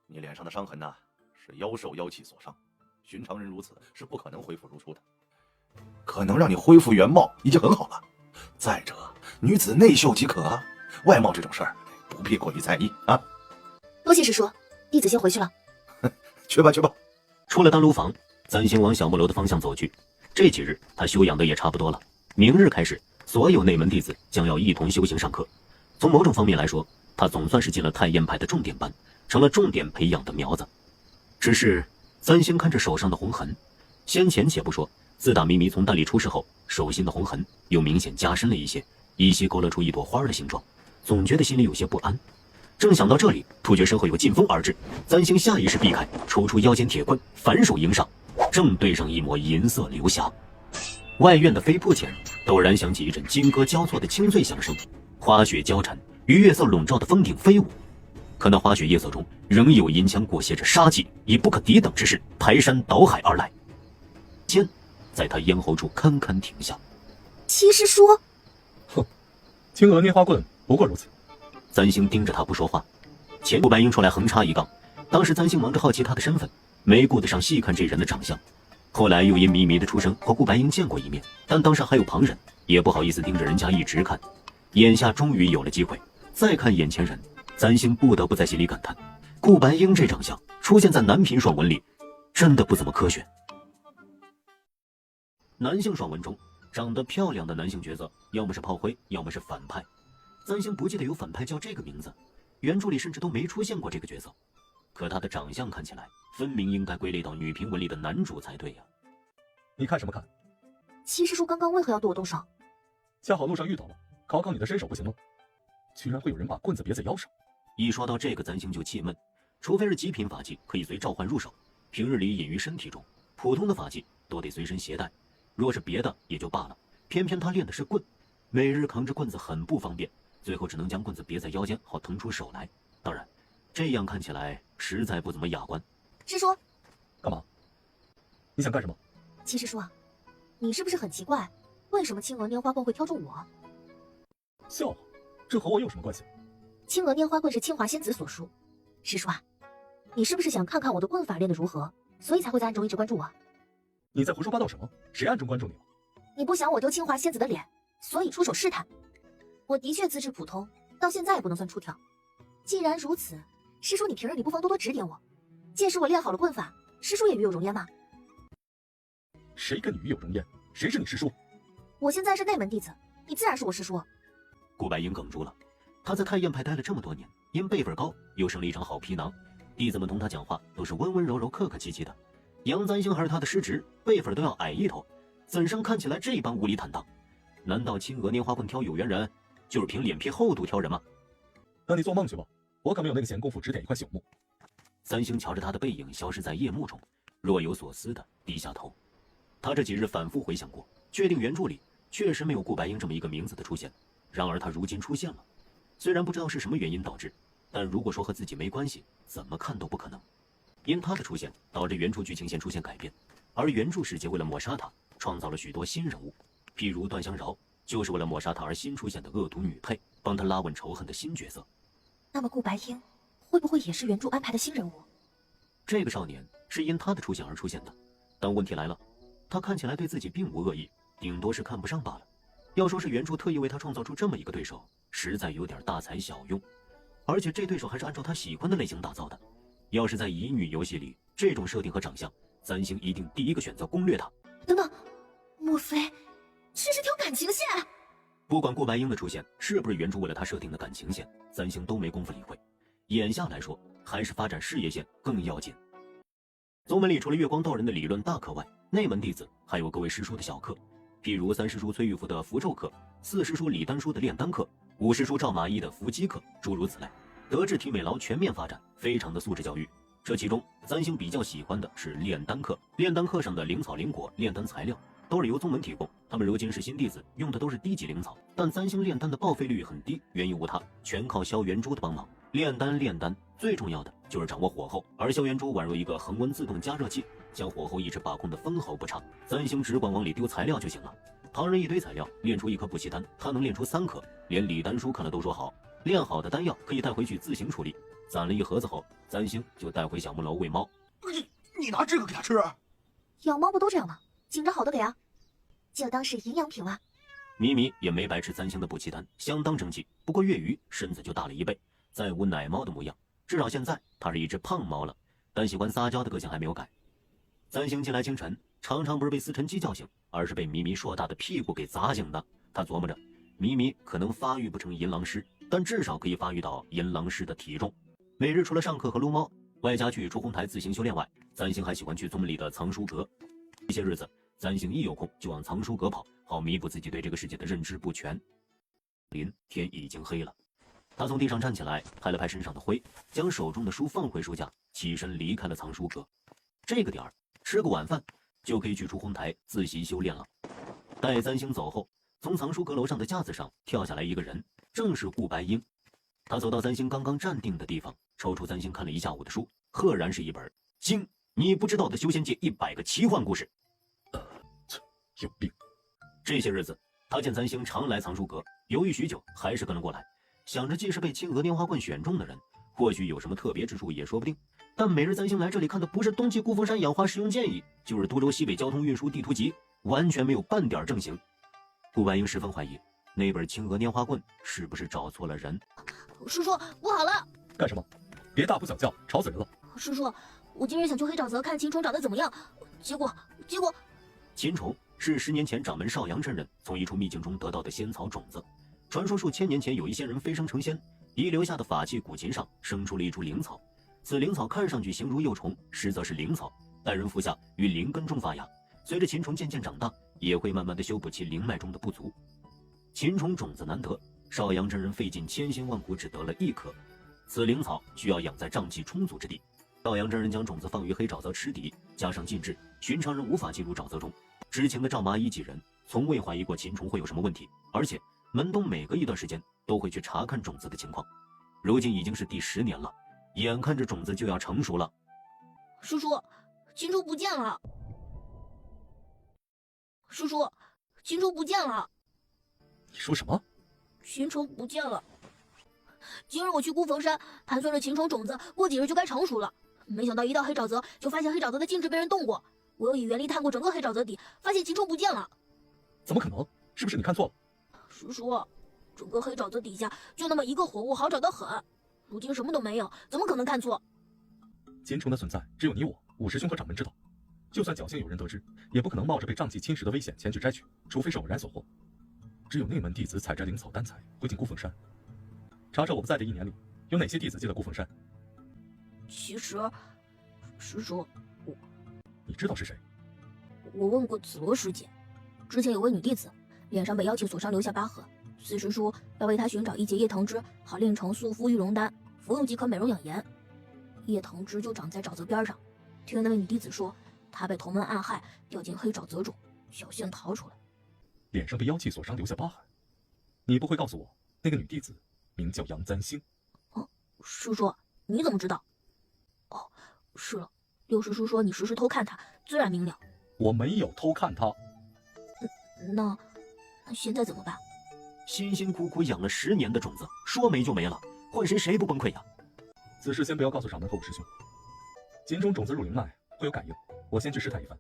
你脸上的伤痕呢，是妖兽妖气所伤，寻常人如此是不可能恢复如初的。可能让你恢复原貌已经很好了。再者，女子内秀即可啊，外貌这种事儿不必过于在意啊。多谢师叔，弟子先回去了。去吧去吧。出了丹炉房，3星往小木楼的方向走去。这几日他修养的也差不多了，明日开始，所有内门弟子将要一同修行上课。从某种方面来说，他总算是进了太燕派的重点班，成了重点培养的苗子。只是3星看着手上的红痕，先前且不说，自打咪咪从丹里出世后，手心的红痕又明显加深了一些，依稀勾勒出一朵花的形状，总觉得心里有些不安。正想到这里，突觉身后有劲风而至，3星下意识避开，抽出腰间铁棍，反手迎上，正对上一抹银色流霞。外院的飞瀑前，陡然响起一阵金戈交错的清脆响声，花雪交缠，于月色笼罩的峰顶飞舞。可那花雪夜色中，仍有银枪裹挟着杀气，以不可抵挡之势排山倒海而来。剑在他咽喉处堪堪停下。七师叔，哼，青娥拈花棍不过如此。簪星盯着他不说话。前顾白英出来横插一杠，当时簪星忙着好奇他的身份，没顾得上细看这人的长相。后来又因迷迷的出生和顾白英见过一面，但当时还有旁人，也不好意思盯着人家一直看。眼下终于有了机会，再看眼前人，簪星不得不在心里感叹：顾白英这长相出现在男频爽文里，真的不怎么科学。男性爽文中，长得漂亮的男性角色，要么是炮灰，要么是反派。簪星不记得有反派叫这个名字，原著里甚至都没出现过这个角色。可他的长相看起来，分明应该归类到女频文里的男主才对呀。你看什么看？七师叔刚刚为何要对我动手？恰好路上遇到了，考考你的身手不行吗？居然会有人把棍子别在腰上。一说到这个，簪星就气闷。除非是极品法器，可以随召唤入手，平日里隐于身体中；普通的法器都得随身携带。若是别的也就罢了，偏偏他练的是棍，每日扛着棍子很不方便，最后只能将棍子别在腰间，好腾出手来。当然，这样看起来实在不怎么雅观。师叔，干嘛？你想干什么？七师叔啊，你是不是很奇怪，为什么青娥拈花棍会挑中我？笑话，这和我有什么关系？青娥拈花棍是清华仙子所书。师叔啊，你是不是想看看我的棍法练得如何，所以才会在暗中一直关注我？你在胡说八道什么？谁暗中关注你了？你不想我丢清华仙子的脸，所以出手试探。我的确资质普通，到现在也不能算出挑。既然如此，师叔你平日里不妨多多指点我。届时我练好了棍法，师叔也与有荣焉嘛。谁跟你与有荣焉？谁是你师叔？我现在是内门弟子，你自然是我师叔。顾白英哽住了，他在太燕派待了这么多年，因辈分高，又生了一张好皮囊，弟子们同他讲话都是温温柔柔、客客气气的。杨簪星还是他的师侄，辈分都要矮一头，怎生看起来这般无礼坦荡？难道青娥拈花棍挑有缘人，就是凭脸皮厚度挑人吗？那你做梦去吧，我可没有那个闲工夫指点一块朽木。簪星瞧着他的背影消失在夜幕中，若有所思的低下头。他这几日反复回想过，确定原著里确实没有顾白英这么一个名字的出现。然而他如今出现了，虽然不知道是什么原因导致，但如果说和自己没关系，怎么看都不可能。因他的出现，导致原著剧情线出现改变，而原著世界为了抹杀他，创造了许多新人物，譬如段香饶，就是为了抹杀他而新出现的恶毒女配，帮他拉稳仇恨的新角色。那么顾白英会不会也是原著安排的新人物？这个少年是因他的出现而出现的，但问题来了，他看起来对自己并无恶意，顶多是看不上罢了。要说是原著特意为他创造出这么一个对手，实在有点大材小用，而且这对手还是按照他喜欢的类型打造的。要是在乙女游戏里，这种设定和长相，簪星一定第一个选择攻略他。等等，莫非这是条感情线？不管顾白英的出现是不是原著为了他设定的感情线，簪星都没工夫理会。眼下来说，还是发展事业线更要紧。宗门里除了月光道人的理论大课外，内门弟子还有各位师叔的小课，譬如3师叔崔玉福的符咒课，4师叔李丹书的炼丹课，5师叔赵马一的伏击课，诸如此类。德智体美劳全面发展，非常的素质教育。这其中，簪星比较喜欢的是炼丹课。炼丹课上的灵草灵果、炼丹材料都是由宗门提供，他们如今是新弟子，用的都是低级灵草，但簪星炼丹的报废率很低，原因无他，全靠萧元珠的帮忙。炼丹最重要的就是掌握火候，而萧元珠宛若一个恒温自动加热器，将火候一直把控的分毫不差。簪星只管往里丢材料就行了。旁人一堆材料炼出1颗补气丹，他能炼出3颗，连李丹书看了都说好。炼好的丹药可以带回去自行处理，攒了1盒子后，簪星就带回小木楼喂猫。你拿这个给它吃？养猫不都这样吗？捡着好的给啊，就当是营养品了。咪咪也没白吃簪星的补气丹，相当争气。不过月余身子就大了1倍，再无奶猫的模样，至少现在它是一只胖猫了，但喜欢撒娇的个性还没有改。簪星近来清晨常常不是被司晨鸡叫醒，而是被咪咪硕大的屁股给砸醒的。他琢磨着，咪咪可能发育不成银狼师，但至少可以发育到银狼师的体重。每日除了上课和撸猫，外加去出红台自行修炼外，簪星还喜欢去宗门里的藏书阁。这些日子，簪星一有空就往藏书阁跑，好弥补自己对这个世界的认知不全。天已经黑了，他从地上站起来，拍了拍身上的灰，将手中的书放回书架，起身离开了藏书阁。这个点儿吃个晚饭，就可以去出红台自习修炼了。待簪星走后，从藏书阁楼上的架子上跳下来一个人，正是顾白英。他走到三星刚刚站定的地方，抽出三星看了一下午的书，赫然是一本《经你不知道的修仙界100个奇幻故事》。有病！这些日子，他见三星常来藏书阁，犹豫许久，还是跟了过来，想着既是被青娥拈花棍选中的人，或许有什么特别之处也说不定。但每日三星来这里看的不是冬季孤峰山养花使用建议，就是都州西北交通运输地图集，完全没有半点正形。顾白英十分怀疑那本青娥拈花棍是不是找错了人。叔叔，不好了！干什么？别大呼小叫，吵死人了！叔叔，我今日想去黑沼泽看秦虫长得怎么样，结果……秦虫是10年前掌门邵阳真人从一处秘境中得到的仙草种子。传说数千年前有一仙人飞升成仙，遗留下的法器古琴上生出了一株灵草。此灵草看上去形如幼虫，实则是灵草，待人服下于灵根中发芽，随着秦虫渐渐长大，也会慢慢的修补其灵脉中的不足。秦虫种子难得，邵阳真人费尽千辛万苦只得了1颗。此灵草需要养在瘴气充足之地。邵阳真人将种子放于黑沼泽池底，加上禁制，寻常人无法进入沼泽中。知情的赵麻衣几人从未怀疑过秦虫会有什么问题，而且门东每隔一段时间都会去查看种子的情况。如今已经是第10年了，眼看着种子就要成熟了。叔叔，秦虫不见了！叔叔，秦虫不见了！你说什么？秦虫不见了！今日我去孤峰山盘算着秦虫种子过几日就该成熟了，没想到一到黑沼泽就发现黑沼泽的禁制被人动过。我又以原力探过整个黑沼泽底，发现秦虫不见了。怎么可能？是不是你看错了？叔叔，整个黑沼泽底下就那么一个活物，好找得很。如今什么都没有，怎么可能看错？秦虫的存在只有你我五师兄和掌门知道，就算侥幸有人得知，也不可能冒着被瘴气侵蚀的危险前去摘取，除非是偶然所获。只有内门弟子采摘灵草丹采，会进孤峰山。查查我不在的1年里，有哪些弟子进了孤峰山？其实，师叔，你知道是谁？我问过紫罗师姐，之前有位女弟子脸上被妖气所伤，留下疤痕，四师叔要为她寻找一节叶藤枝，好炼成素肤玉容丹，服用即可美容养颜。叶藤枝就长在沼泽边上，听那位女弟子说，她被同门暗害，掉进黑沼泽中，侥幸逃出来。脸上被妖气所伤，留下疤痕。你不会告诉我，那个女弟子名叫杨簪星？哦，师叔，你怎么知道？哦，是了，六师叔说你时时偷看她，自然明了。我没有偷看她。那现在怎么办？辛辛苦苦养了10年的种子，说没就没了，换谁不崩溃呀？此事先不要告诉掌门和五师兄。秦虫种子入灵脉会有感应，我先去试探一番。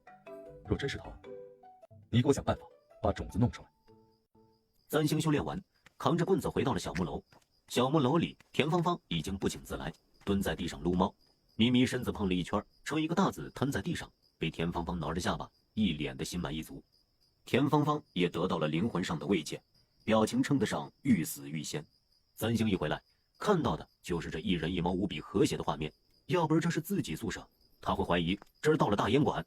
若真是他，你给我想办法把种子弄出来。三星修炼完，扛着棍子回到了小木楼。小木楼里，田芳芳已经不请自来，蹲在地上撸猫。咪咪身子碰了一圈，成一个大字瘫在地上，被田芳芳挠着下巴，一脸的心满意足。田芳芳也得到了灵魂上的慰藉，表情称得上欲死欲仙。三星一回来，看到的就是这一人一猫无比和谐的画面。要不是这是自己宿舍，他会怀疑这儿到了大烟馆。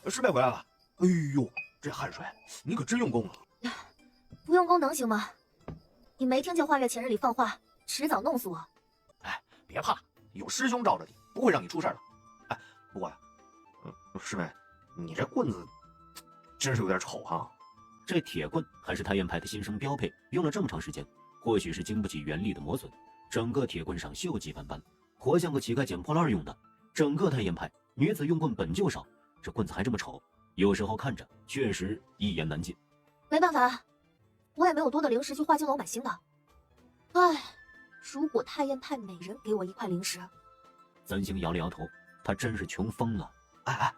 师妹回来了。哎呦，这汗水你可真用功了。不用功能行吗？你没听见画月前日里放话，迟早弄死我。哎，别怕，有师兄罩着你，不会让你出事的。哎，不过呀，师妹，你这棍子真是有点丑哈。这铁棍还是太炎派的新生标配，用了这么长时间，或许是经不起原力的磨损，整个铁棍上锈迹斑斑，活像个乞丐捡破烂用的。整个太炎派女子用棍本就少，这棍子还这么丑，有时候看着确实一言难尽。没办法，我也没有多的灵石去化晶楼买新的。唉，如果太炎派每人给我1块灵石。三星摇了摇头，他真是穷疯了。哎，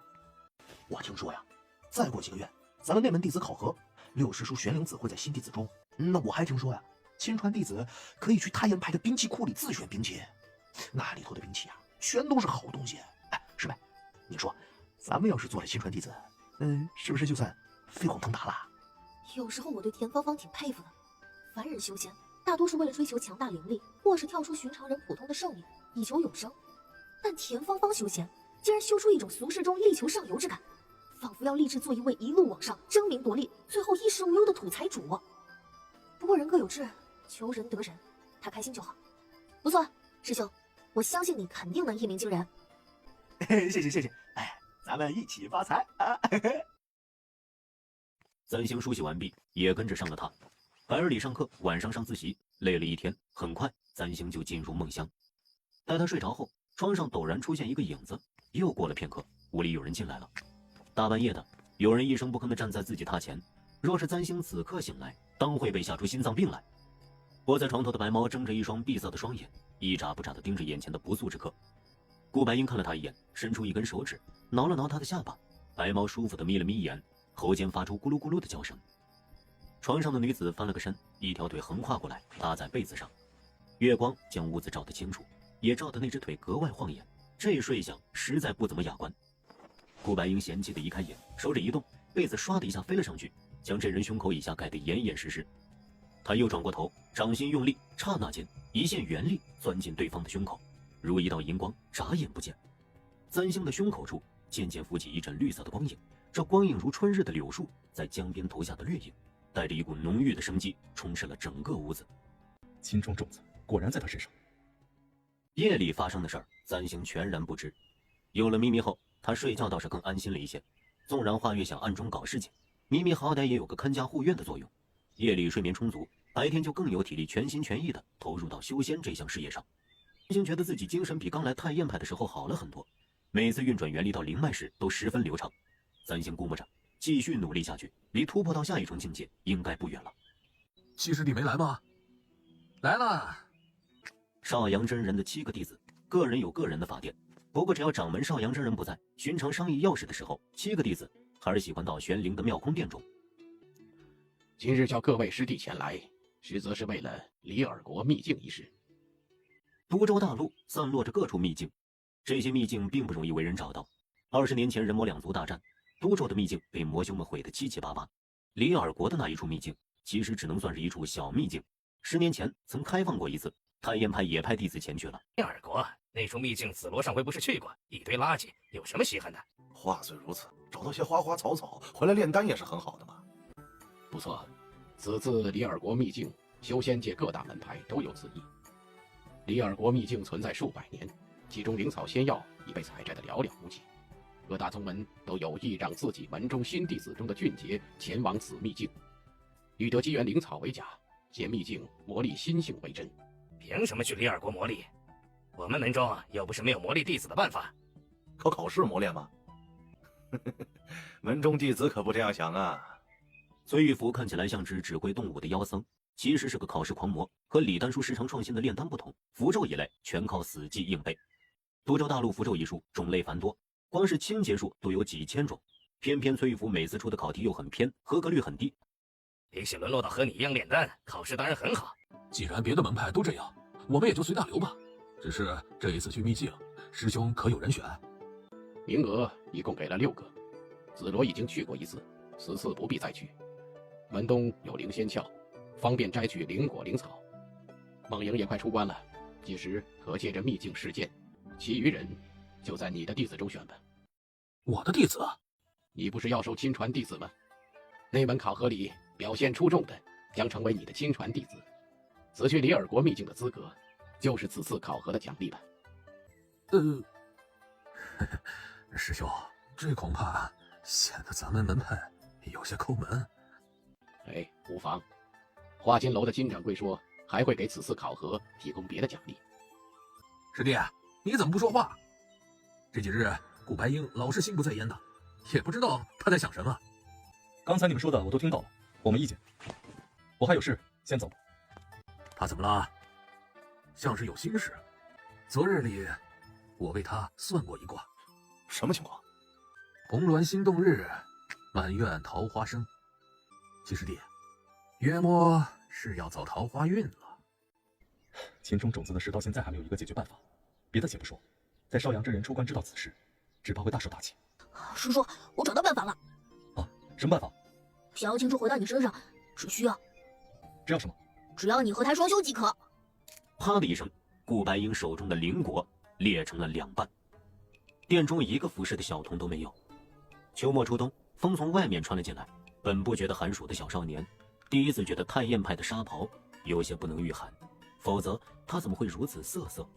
我听说呀，再过几个月，咱们内门弟子考核，六师叔玄灵子会在新弟子中。那我还听说呀，亲传弟子可以去太炎派的兵器库里自选兵器，那里头的兵器啊，全都是好东西。哎，师妹，你说，咱们要是做了亲传弟子，是不是就算飞黄腾达了？有时候我对田芳芳挺佩服的。凡人修仙，大多是为了追求强大灵力，或是跳出寻常人普通的寿命，以求永生。但田芳芳修仙，竟然修出一种俗世中力求上游之感，仿佛要立志做一位一路往上、争名夺利，最后衣食无忧的土财主。不过人各有志，求人得人，他开心就好。不错，师兄，我相信你肯定能一鸣惊人。谢谢，哎，咱们一起发财啊！三星梳洗完毕，也跟着上了榻。白日里上课，晚上上自习，累了一天，很快三星就进入梦乡。待他睡着后，窗上陡然出现一个影子。又过了片刻，屋里有人进来了。大半夜的，有人一声不吭地站在自己榻前。若是三星此刻醒来，当会被吓出心脏病来。窝在床头的白猫睁着一双闭塞的双眼，一眨不眨地盯着眼前的不速之客。顾白英看了他一眼，伸出一根手指挠了挠他的下巴。白猫舒服地眯了眯眼，喉间发出咕噜咕噜的叫声。床上的女子翻了个身，一条腿横跨过来，搭在被子上。月光将屋子照得清楚，也照得那只腿格外晃眼。这睡相实在不怎么雅观。顾白英嫌弃地移开眼，手指一动，被子唰的一下飞了上去，将这人胸口以下盖得严严实实。他又转过头，掌心用力，刹那间一线圆力钻进对方的胸口，如一道银光，眨眼不见。三星的胸口处渐渐浮起一阵绿色的光影，这光影如春日的柳树在江边投下的掠影，带着一股浓郁的生机，充斥了整个屋子。金钟种子果然在他身上。夜里发生的事儿，三星全然不知。有了咪咪后，他睡觉倒是更安心了一些。纵然华月想暗中搞事情，咪咪好歹也有个看家护院的作用。夜里睡眠充足，白天就更有体力全心全意地投入到修仙这项事业上。三星觉得自己精神比刚来太燕派的时候好了很多，每次运转元力到灵脉时都十分流畅。三星估摸着，继续努力下去，离突破到下一重境界应该不远了。七师弟没来吗？来了。少阳真人的7个弟子，个人有个人的法殿。不过只要掌门少阳真人不在，寻常商议要事的时候，7个弟子还是喜欢到玄灵的妙空殿中。今日叫各位师弟前来，实则是为了李尔国秘境一事。都州大陆散落着各处秘境，这些秘境并不容易为人找到。20年前人魔两族大战，都州的秘境被魔兄们毁得七七八八。李尔国的那一处秘境其实只能算是一处小秘境，10年前曾开放过一次，太燕派也派弟子前去了。李尔国那处秘境，紫罗上回不是去过？一堆垃圾，有什么稀罕的？话虽如此，找到些花花草草回来炼丹也是很好的嘛。不错，此次李尔国秘境，修仙界各大门派都有此意。李尔国秘境存在数百年，其中灵草仙药已被采摘得寥寥无几。各大宗门都有意让自己门中新弟子中的俊杰前往此秘境，欲得机缘灵草为甲，借秘境磨砺心性为真。凭什么去李尔国磨砺？我们门中又不是没有磨砺弟子的办法。靠考试磨练吗？门中弟子可不这样想啊。崔玉福看起来像只只会动武的妖僧，其实是个考试狂魔。和李丹书时常创新的炼丹不同，符咒一类全靠死记硬背。都州大陆符咒一术种类繁多，光是清洁术都有几千种，偏偏崔玉福每次出的考题又很偏，合格率很低。比起沦落到和你一样炼丹，考试当然很好。既然别的门派都这样，我们也就随大流吧。只是这一次去秘境，师兄可有人选？名额一共给了6个，紫罗已经去过一次，此次不必再去。门东有灵仙窍，方便摘取灵果灵草。梦莹也快出关了，届时可借着秘境试剑。其余人就在你的弟子中选吧。我的弟子？你不是要收亲传弟子吗？那门考核里表现出众的，将成为你的亲传弟子。此去李尔国秘境的资格，就是此次考核的奖励吧。师兄，这恐怕显得咱们门派有些抠门。哎，无妨。花金楼的金掌柜说，还会给此次考核提供别的奖励。师弟，你怎么不说话？这几日顾白英老是心不在焉的，也不知道他在想什么。刚才你们说的我都听到了，我没意见。我还有事，先走。他怎么了？像是有心事。昨日里，我为他算过一卦。什么情况？红鸾心动日，满院桃花生。七师弟，约莫是要走桃花运了。秦钟种子的事到现在还没有一个解决办法，别的且不说，在少阳真人出关知道此事，只怕会大受打击。叔叔，我找到办法了。啊，什么办法？想要青春回到你身上，只需要……只要什么？只要你和他双修即可。啪的一声，顾白英手中的灵果裂成了2半，殿中一个服侍的小童都没有。秋末初冬，风从外面传了进来，本不觉得寒暑的小少年，第一次觉得太燕派的纱袍有些不能御寒，否则他怎么会如此瑟瑟？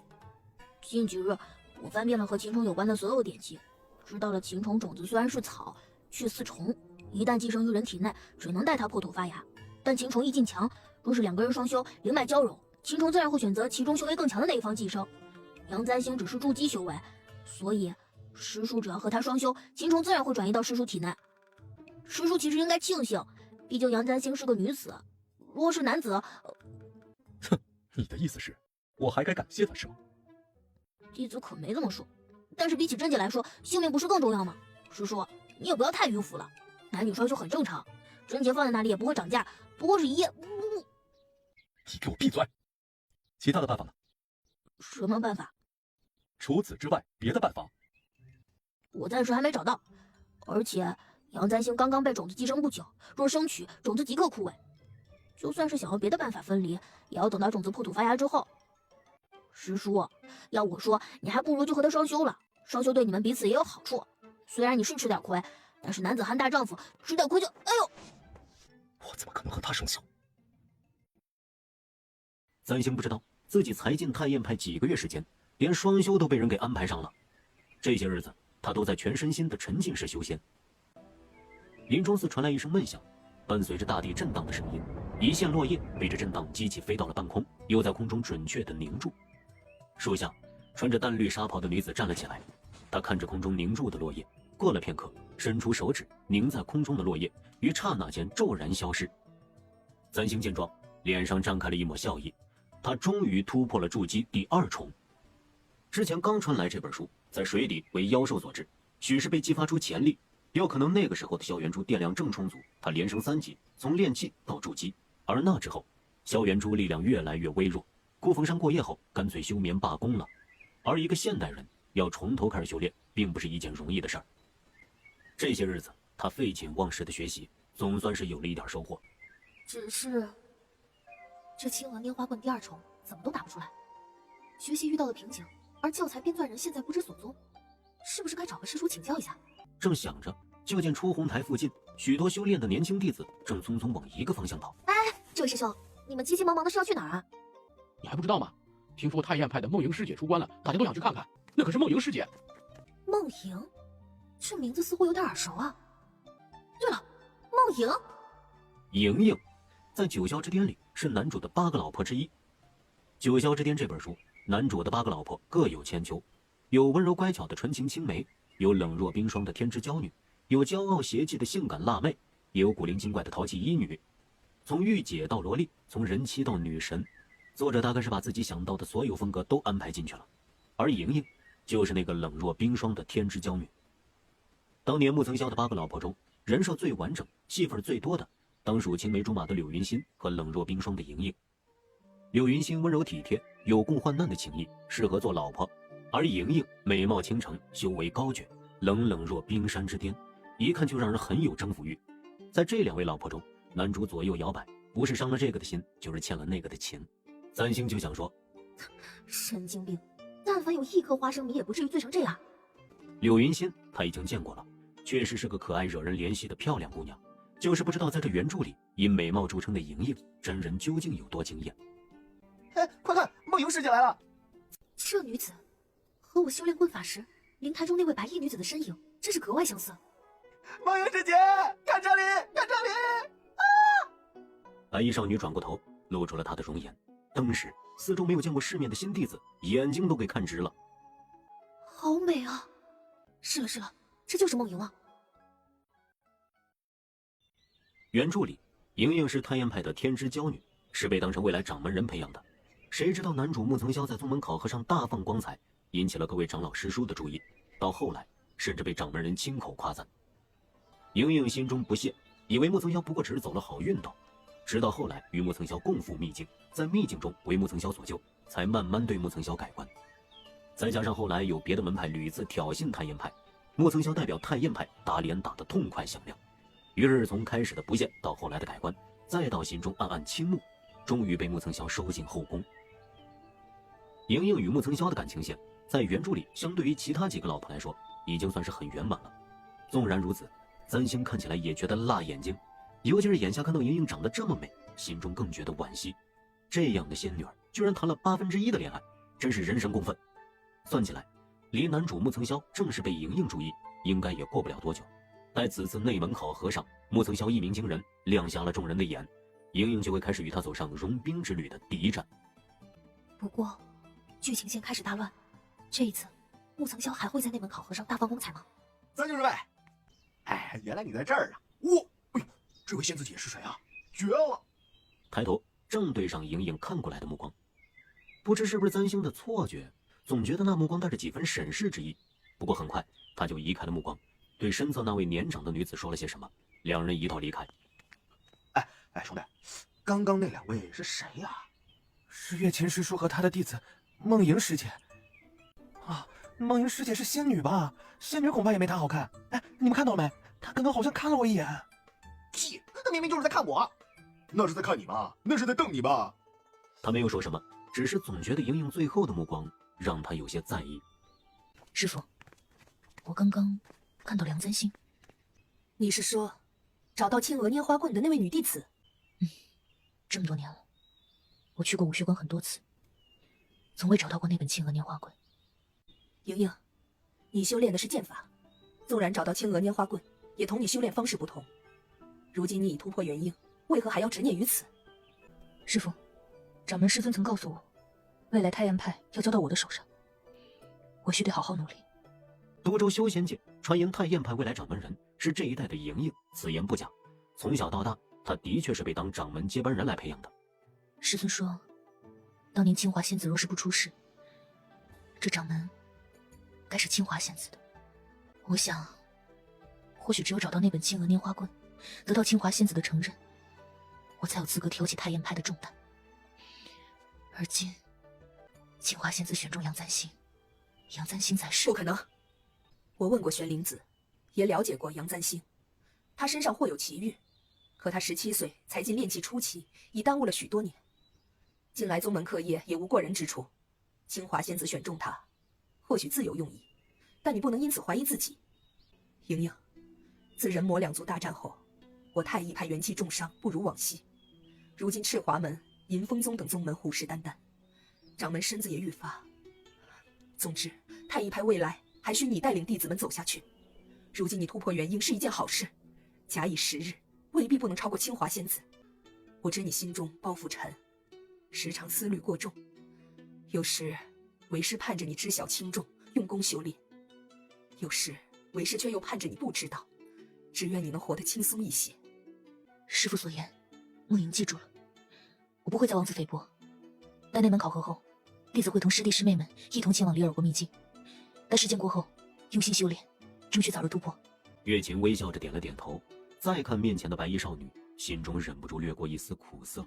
近几日，我翻遍了和禽虫有关的所有典籍，知道了禽虫种子虽然是草，却似虫，一旦寄生于人体内，只能待它破土发芽。但禽虫意境强，若是2个人双修，灵脉交融，秦虫自然会选择其中修为更强的那一方继承。杨簪星只是筑基修为，所以师叔只要和他双修，秦虫自然会转移到师叔体内。师叔其实应该庆幸，毕竟杨簪星是个女子，如果是男子，哼，你的意思是，我还该感谢他是吗？弟子可没这么说，但是比起贞洁来说，性命不是更重要吗？师叔，你也不要太迂腐了，男女双修很正常，贞洁放在那里也不会涨价，不过是一夜。你给我闭嘴！其他的办法呢？什么办法？除此之外，别的办法？我暂时还没找到，而且杨簪星刚刚被种子寄生不久，若生取，种子即刻枯萎。就算是想要别的办法分离，也要等到种子破土发芽之后。师叔，要我说，你还不如就和他双修了，双修对你们彼此也有好处。虽然你是吃点亏，但是男子汉大丈夫，吃点亏就……哎呦！我怎么可能和他双修？簪星不知道自己才进太焰派几个月时间，连双修都被人给安排上了。这些日子，他都在全身心的沉浸式修仙。林中寺传来一声闷响，伴随着大地震荡的声音，一线落叶被这震荡激起飞到了半空，又在空中准确的凝住。树下，穿着淡绿纱袍的女子站了起来，她看着空中凝住的落叶，过了片刻，伸出手指凝在空中的落叶，于刹那间骤然消失。簪星见状，脸上绽开了一抹笑意，他终于突破了筑基第2重。之前刚传来这本书，在水底为妖兽所致，许是被激发出潜力，有可能那个时候的萧元珠电量正充足，他连升3级，从炼气到筑基。而那之后，萧元珠力量越来越微弱，孤峰山过夜后干脆休眠罢工了。而一个现代人要从头开始修炼，并不是一件容易的事儿。这些日子，他废寝忘食的学习，总算是有了一点收获。只是这青娥拈花棍第2重怎么都打不出来，学习遇到了瓶颈，而教材编纂人现在不知所踪，是不是该找个师叔请教一下？正想着，就见出红台附近许多修炼的年轻弟子正匆匆往一个方向跑。哎，这位师兄，你们急急忙忙的是要去哪儿啊？你还不知道吗？听说太焰派的梦莹师姐出关了，大家都想去看看。那可是梦莹师姐。梦莹，这名字似乎有点耳熟啊。对了，梦莹。莹莹，在九霄之巅里是男主的8个老婆之一。九霄之巅这本书，男主的8个老婆各有千秋，有温柔乖巧的纯情青梅，有冷若冰霜的天之娇女，有骄傲邪气的性感辣妹，也有古灵精怪的淘气医女。从御姐到萝莉，从人妻到女神，作者大概是把自己想到的所有风格都安排进去了。而莹莹就是那个冷若冰霜的天之娇女。当年木曾萧的8个老婆中，人设最完整、戏份最多的，当属青梅竹马的柳云心和冷若冰霜的莹莹。柳云心温柔体贴，有共患难的情谊，适合做老婆；而莹莹美貌倾城，修为高绝，冷若冰山之巅，一看就让人很有征服欲。在这2位老婆中，男主左右摇摆，不是伤了这个的心，就是欠了那个的情。簪星就想说，神经病，但凡有1颗花生米也不至于醉成这样。柳云心他已经见过了，确实是个可爱惹人怜惜的漂亮姑娘，就是不知道在这原著里以美貌著称的莹莹，真人究竟有多惊艳。哎，快看，梦莹师姐来了！这女子和我修炼棍法时灵台中那位白衣女子的身影真是格外相似。梦莹师姐，看这里，看这里！啊！白衣少女转过头，露出了她的容颜。当时四周没有见过世面的新弟子眼睛都给看直了。好美啊！是了是了，这就是梦莹啊。原著里，莹莹是太焰派的天之娇女，是被当成未来掌门人培养的。谁知道男主木曾萧在宗门考核上大放光彩，引起了各位长老师叔的注意，到后来甚至被掌门人亲口夸赞。莹莹心中不屑，以为木曾萧不过只是走了好运道，直到后来与木曾萧共赴秘境，在秘境中为木曾萧所救，才慢慢对木曾萧改观。再加上后来有别的门派屡次挑衅太焰派，木曾萧代表太焰派打脸打得痛快响亮，于是从开始的不屑到后来的改观，再到心中暗暗倾慕，终于被木曾萧收进后宫。莹莹与木曾萧的感情线在原著里相对于其他几个老婆来说已经算是很圆满了。纵然如此，簪星看起来也觉得辣眼睛，尤其是眼下看到莹莹长得这么美，心中更觉得惋惜。这样的仙女儿居然谈了1/8的恋爱，真是人神共愤。算起来，离男主木曾萧正式被莹莹注意，应该也过不了多久。待此次内门考核上，木曾萧一鸣惊人，亮瞎了众人的眼，莹莹就会开始与他走上融冰之旅的第一站。不过，剧情线开始大乱，这一次，穆曾霄还会在那门考核上大放光彩吗？三舅师妹，哎，原来你在这儿啊！哎呦，这位仙子姐是谁啊？绝了！抬头正对上莹莹看过来的目光，不知是不是占星的错觉，总觉得那目光带着几分审视之意。不过很快他就移开了目光，对身侧那位年长的女子说了些什么，两人一道离开。哎，兄弟，刚刚那两位是谁呀？是月琴师叔和他的弟子梦莹师姐。啊，梦莹师姐是仙女吧？仙女恐怕也没她好看。哎，你们看到了没？她刚刚好像看了我一眼。屁，那明明就是在看我。那是在看你吧？那是在瞪你吧？他没有说什么，只是总觉得莹莹最后的目光让他有些在意。师傅，我刚刚看到梁簪星。你是说找到青娥拈花棍的那位女弟子？这么多年了，我去过武学馆很多次，从未找到过那本青娥拈花棍。莹莹，你修炼的是剑法，纵然找到青娥拈花棍，也同你修炼方式不同。如今你已突破元婴，为何还要执念于此？师傅，掌门师尊曾告诉我，未来太阳派要交到我的手上，我须得好好努力。多州修仙界传言太燕派未来掌门人是这一代的莹莹，此言不假。从小到大，他的确是被当掌门接班人来培养的。师尊说，当年清华仙子若是不出事，这掌门该是清华仙子的。我想，或许只有找到那本青娥拈花棍，得到清华仙子的承认，我才有资格挑起太燕派的重担。而今，清华仙子选中杨簪星，杨簪星在世。不可能！我问过玄灵子，也了解过杨簪星，他身上或有奇遇，可他17岁才进炼气初期，已耽误了许多年。近来宗门课业也无过人之处，清华仙子选中他，或许自有用意，但你不能因此怀疑自己。莹莹，自人魔两族大战后，我太一派元气重伤，不如往昔。如今赤华门、银风宗等宗门虎视眈眈，掌门身子也愈发。总之，太一派未来还需你带领弟子们走下去。如今你突破元婴是一件好事，假以时日，未必不能超过清华仙子。我知你心中包袱沉，时常思虑过重，有时为师盼着你知晓轻重，用功修炼；有时为师却又盼着你不知道，只愿你能活得轻松一些。师父所言，梦莹记住了，我不会再妄自菲薄。待那门考核后，弟子会同师弟师妹们一同前往里尔国秘境。待事件过后，用心修炼，争取早日突破。月琴微笑着点了点头，再看面前的白衣少女，心中忍不住掠过一丝苦涩。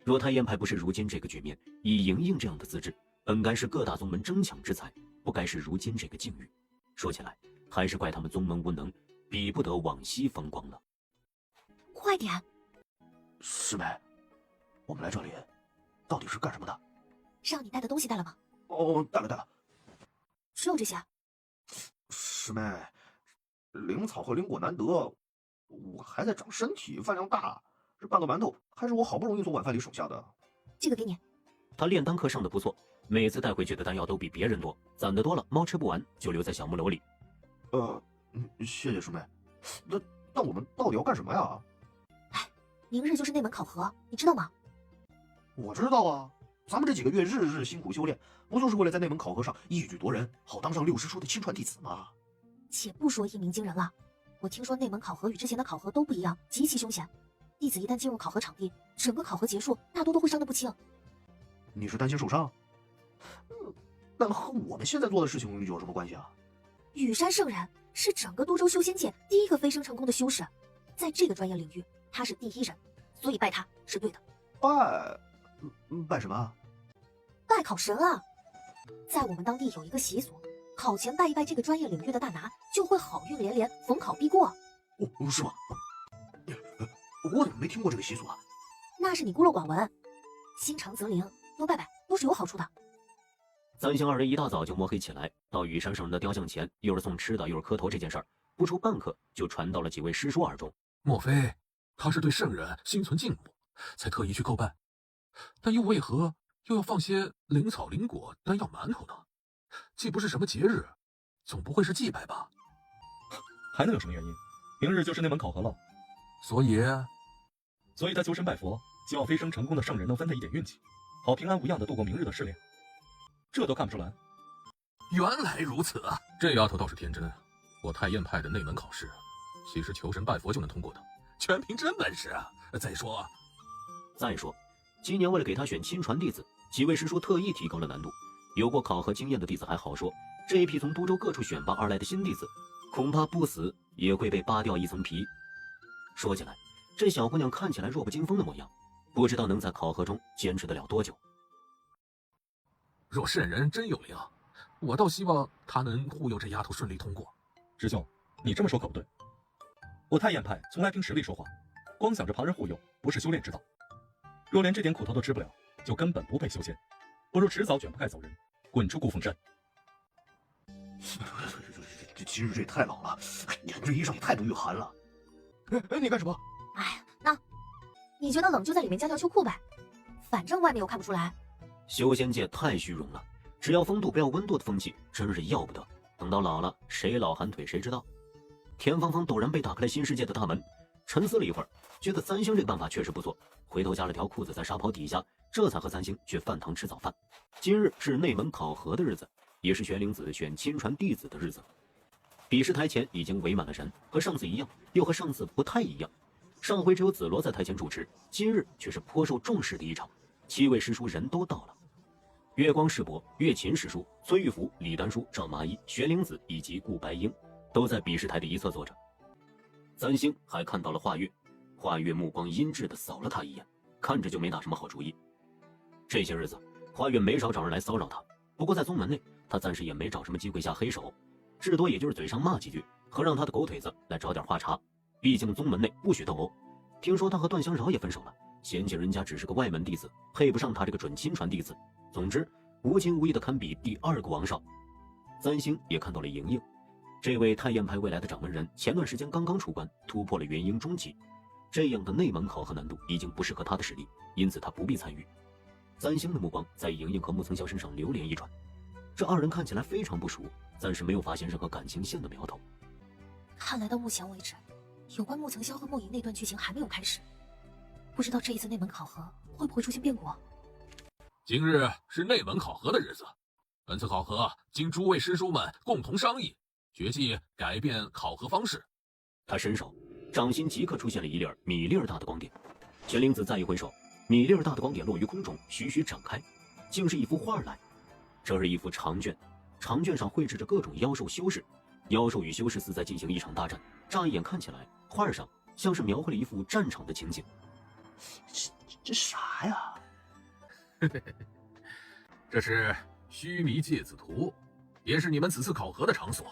若太燕派不是如今这个局面，以莹莹这样的资质，本该是各大宗门争抢之才，不该是如今这个境遇。说起来，还是怪他们宗门无能，比不得往昔风光了。快点！师妹，我们来这里到底是干什么的？让你带的东西带了吗？哦，带了。只有这些？师妹，灵草和灵果难得，我还在长身体，饭量大，这半个馒头还是我好不容易从晚饭里省下的。这个给你。他炼丹课上的不错，每次带回去的丹药都比别人多，攒得多了，猫吃不完，就留在小木篓里。谢谢师妹。但我们到底要干什么呀？明日就是那门考核，你知道吗？我知道啊，咱们这几个月日日辛苦修炼，不就是为了在那门考核上一举夺人，好当上六师叔的亲传弟子吗？且不说一鸣惊人了，我听说那门考核与之前的考核都不一样，极其凶险。弟子一旦进入考核场地，整个考核结束，大多都会伤得不轻。你是担心受伤？但和我们现在做的事情有什么关系啊？羽山圣人是整个多州修仙界第一个飞升成功的修士，在这个专业领域，他是第一人，所以拜他是对的。拜什么？拜考神啊！在我们当地有一个习俗，考前拜一拜这个专业领域的大拿，就会好运连连，逢考必过。是吗？我怎么没听过这个习俗啊？那是你孤陋寡闻。心诚则灵，多拜拜都是有好处的。三星二人一大早就摸黑起来，到羽山圣人的雕像前，又是送吃的，又是磕头，这件事儿不出半刻就传到了几位师叔耳中。莫非他是对圣人心存敬慕，才特意去叩拜？但又为何又要放些灵草、灵果、丹药、馒头呢？既不是什么节日，总不会是祭拜吧？还能有什么原因？明日就是那门考核了，所以他求神拜佛，希望飞升成功的圣人能分他一点运气，好平安无恙的度过明日的试炼，这都看不出来。原来如此啊！这丫头倒是天真啊！我太验派的内门考试，岂是求神拜佛就能通过的？全凭真本事啊！再说，今年为了给他选亲传弟子，几位师叔特意提高了难度。有过考核经验的弟子还好说，这一批从都州各处选拔而来的新弟子，恐怕不死也会被扒掉一层皮。说起来，这小姑娘看起来弱不禁风的模样，不知道能在考核中坚持得了多久。若圣人真有灵，我倒希望他能忽悠这丫头顺利通过。师兄，你这么说可不对。我太验派从来凭实力说话，光想着旁人护佑，不是修炼之道。若连这点苦头都吃不了，就根本不配修仙，不如迟早卷铺盖走人，滚出孤峰山。这今日这也太冷了，这衣裳也太不御寒了。你干什么？哎，那你觉得冷就在里面加条秋裤呗，反正外面又看不出来。修仙界太虚荣了，只要风度不要温度的风气，真是要不得。等到老了，谁老寒腿谁知道。田芳芳陡然被打开了新世界的大门，沉思了一会儿，觉得三星这个办法确实不错，回头加了条裤子在沙袍底下，这才和三星去饭堂吃早饭。今日是内门考核的日子，也是玄灵子选亲传弟子的日子。比试台前已经围满了人，和上次一样，又和上次不太一样。上回只有子罗在台前主持，今日却是颇受重视的一场，7位师叔人都到了。月光师伯、月琴师叔、崔玉福、李丹叔、赵麻衣、玄灵子以及顾白英都在比试台的一侧坐着。三星还看到了华月，华月目光阴鸷地扫了他一眼，看着就没打什么好主意。这些日子，华月没少找人来骚扰他，不过在宗门内，他暂时也没找什么机会下黑手，至多也就是嘴上骂几句，和让他的狗腿子来找点话茬。毕竟宗门内不许斗殴。听说他和段香饶也分手了，嫌弃人家只是个外门弟子，配不上他这个准亲传弟子。总之，无情无义的堪比第2个王少。三星也看到了莹莹，这位太验派未来的掌门人，前段时间刚刚出关，突破了元婴中期，这样的内门考核难度已经不适合他的实力，因此他不必参与。三星的目光在莹莹和木曾萧身上流连一转，这2人看起来非常不熟，暂时没有发现任何感情线的苗头。看来到目前为止，有关木曾萧和梦莹那段剧情还没有开始，不知道这一次内门考核会不会出现变故。今日是内门考核的日子，本次考核经诸位师叔们共同商议，决计改变考核方式。他伸手，掌心即刻出现了一粒米粒儿大的光点。玄灵子再一挥手，米粒儿大的光点落于空中，徐徐展开，竟是一幅画来。这是一幅长卷，长卷上绘制着各种妖兽修士，妖兽与修士似在进行一场大战。乍一眼看起来，画上像是描绘了一幅战场的情景。这啥呀？这是须弥芥子图，也是你们此次考核的场所。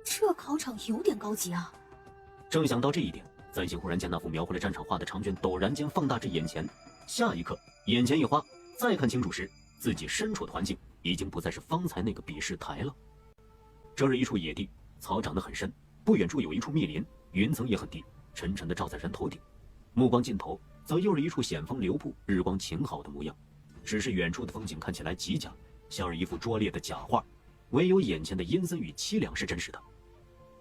这考场有点高级啊。正想到这一点，三星忽然见那幅描绘了战场画的长卷陡然间放大至眼前，下一刻眼前一花，再看清楚时，自己身处的环境已经不再是方才那个比试台了。这是一处野地，草长得很深，不远处有一处密林，云层也很低，沉沉地照在人头顶。目光尽头，则又是一处险峰流瀑，日光晴好的模样。只是远处的风景看起来极假，像是一幅拙劣的假画，唯有眼前的阴森与凄凉是真实的。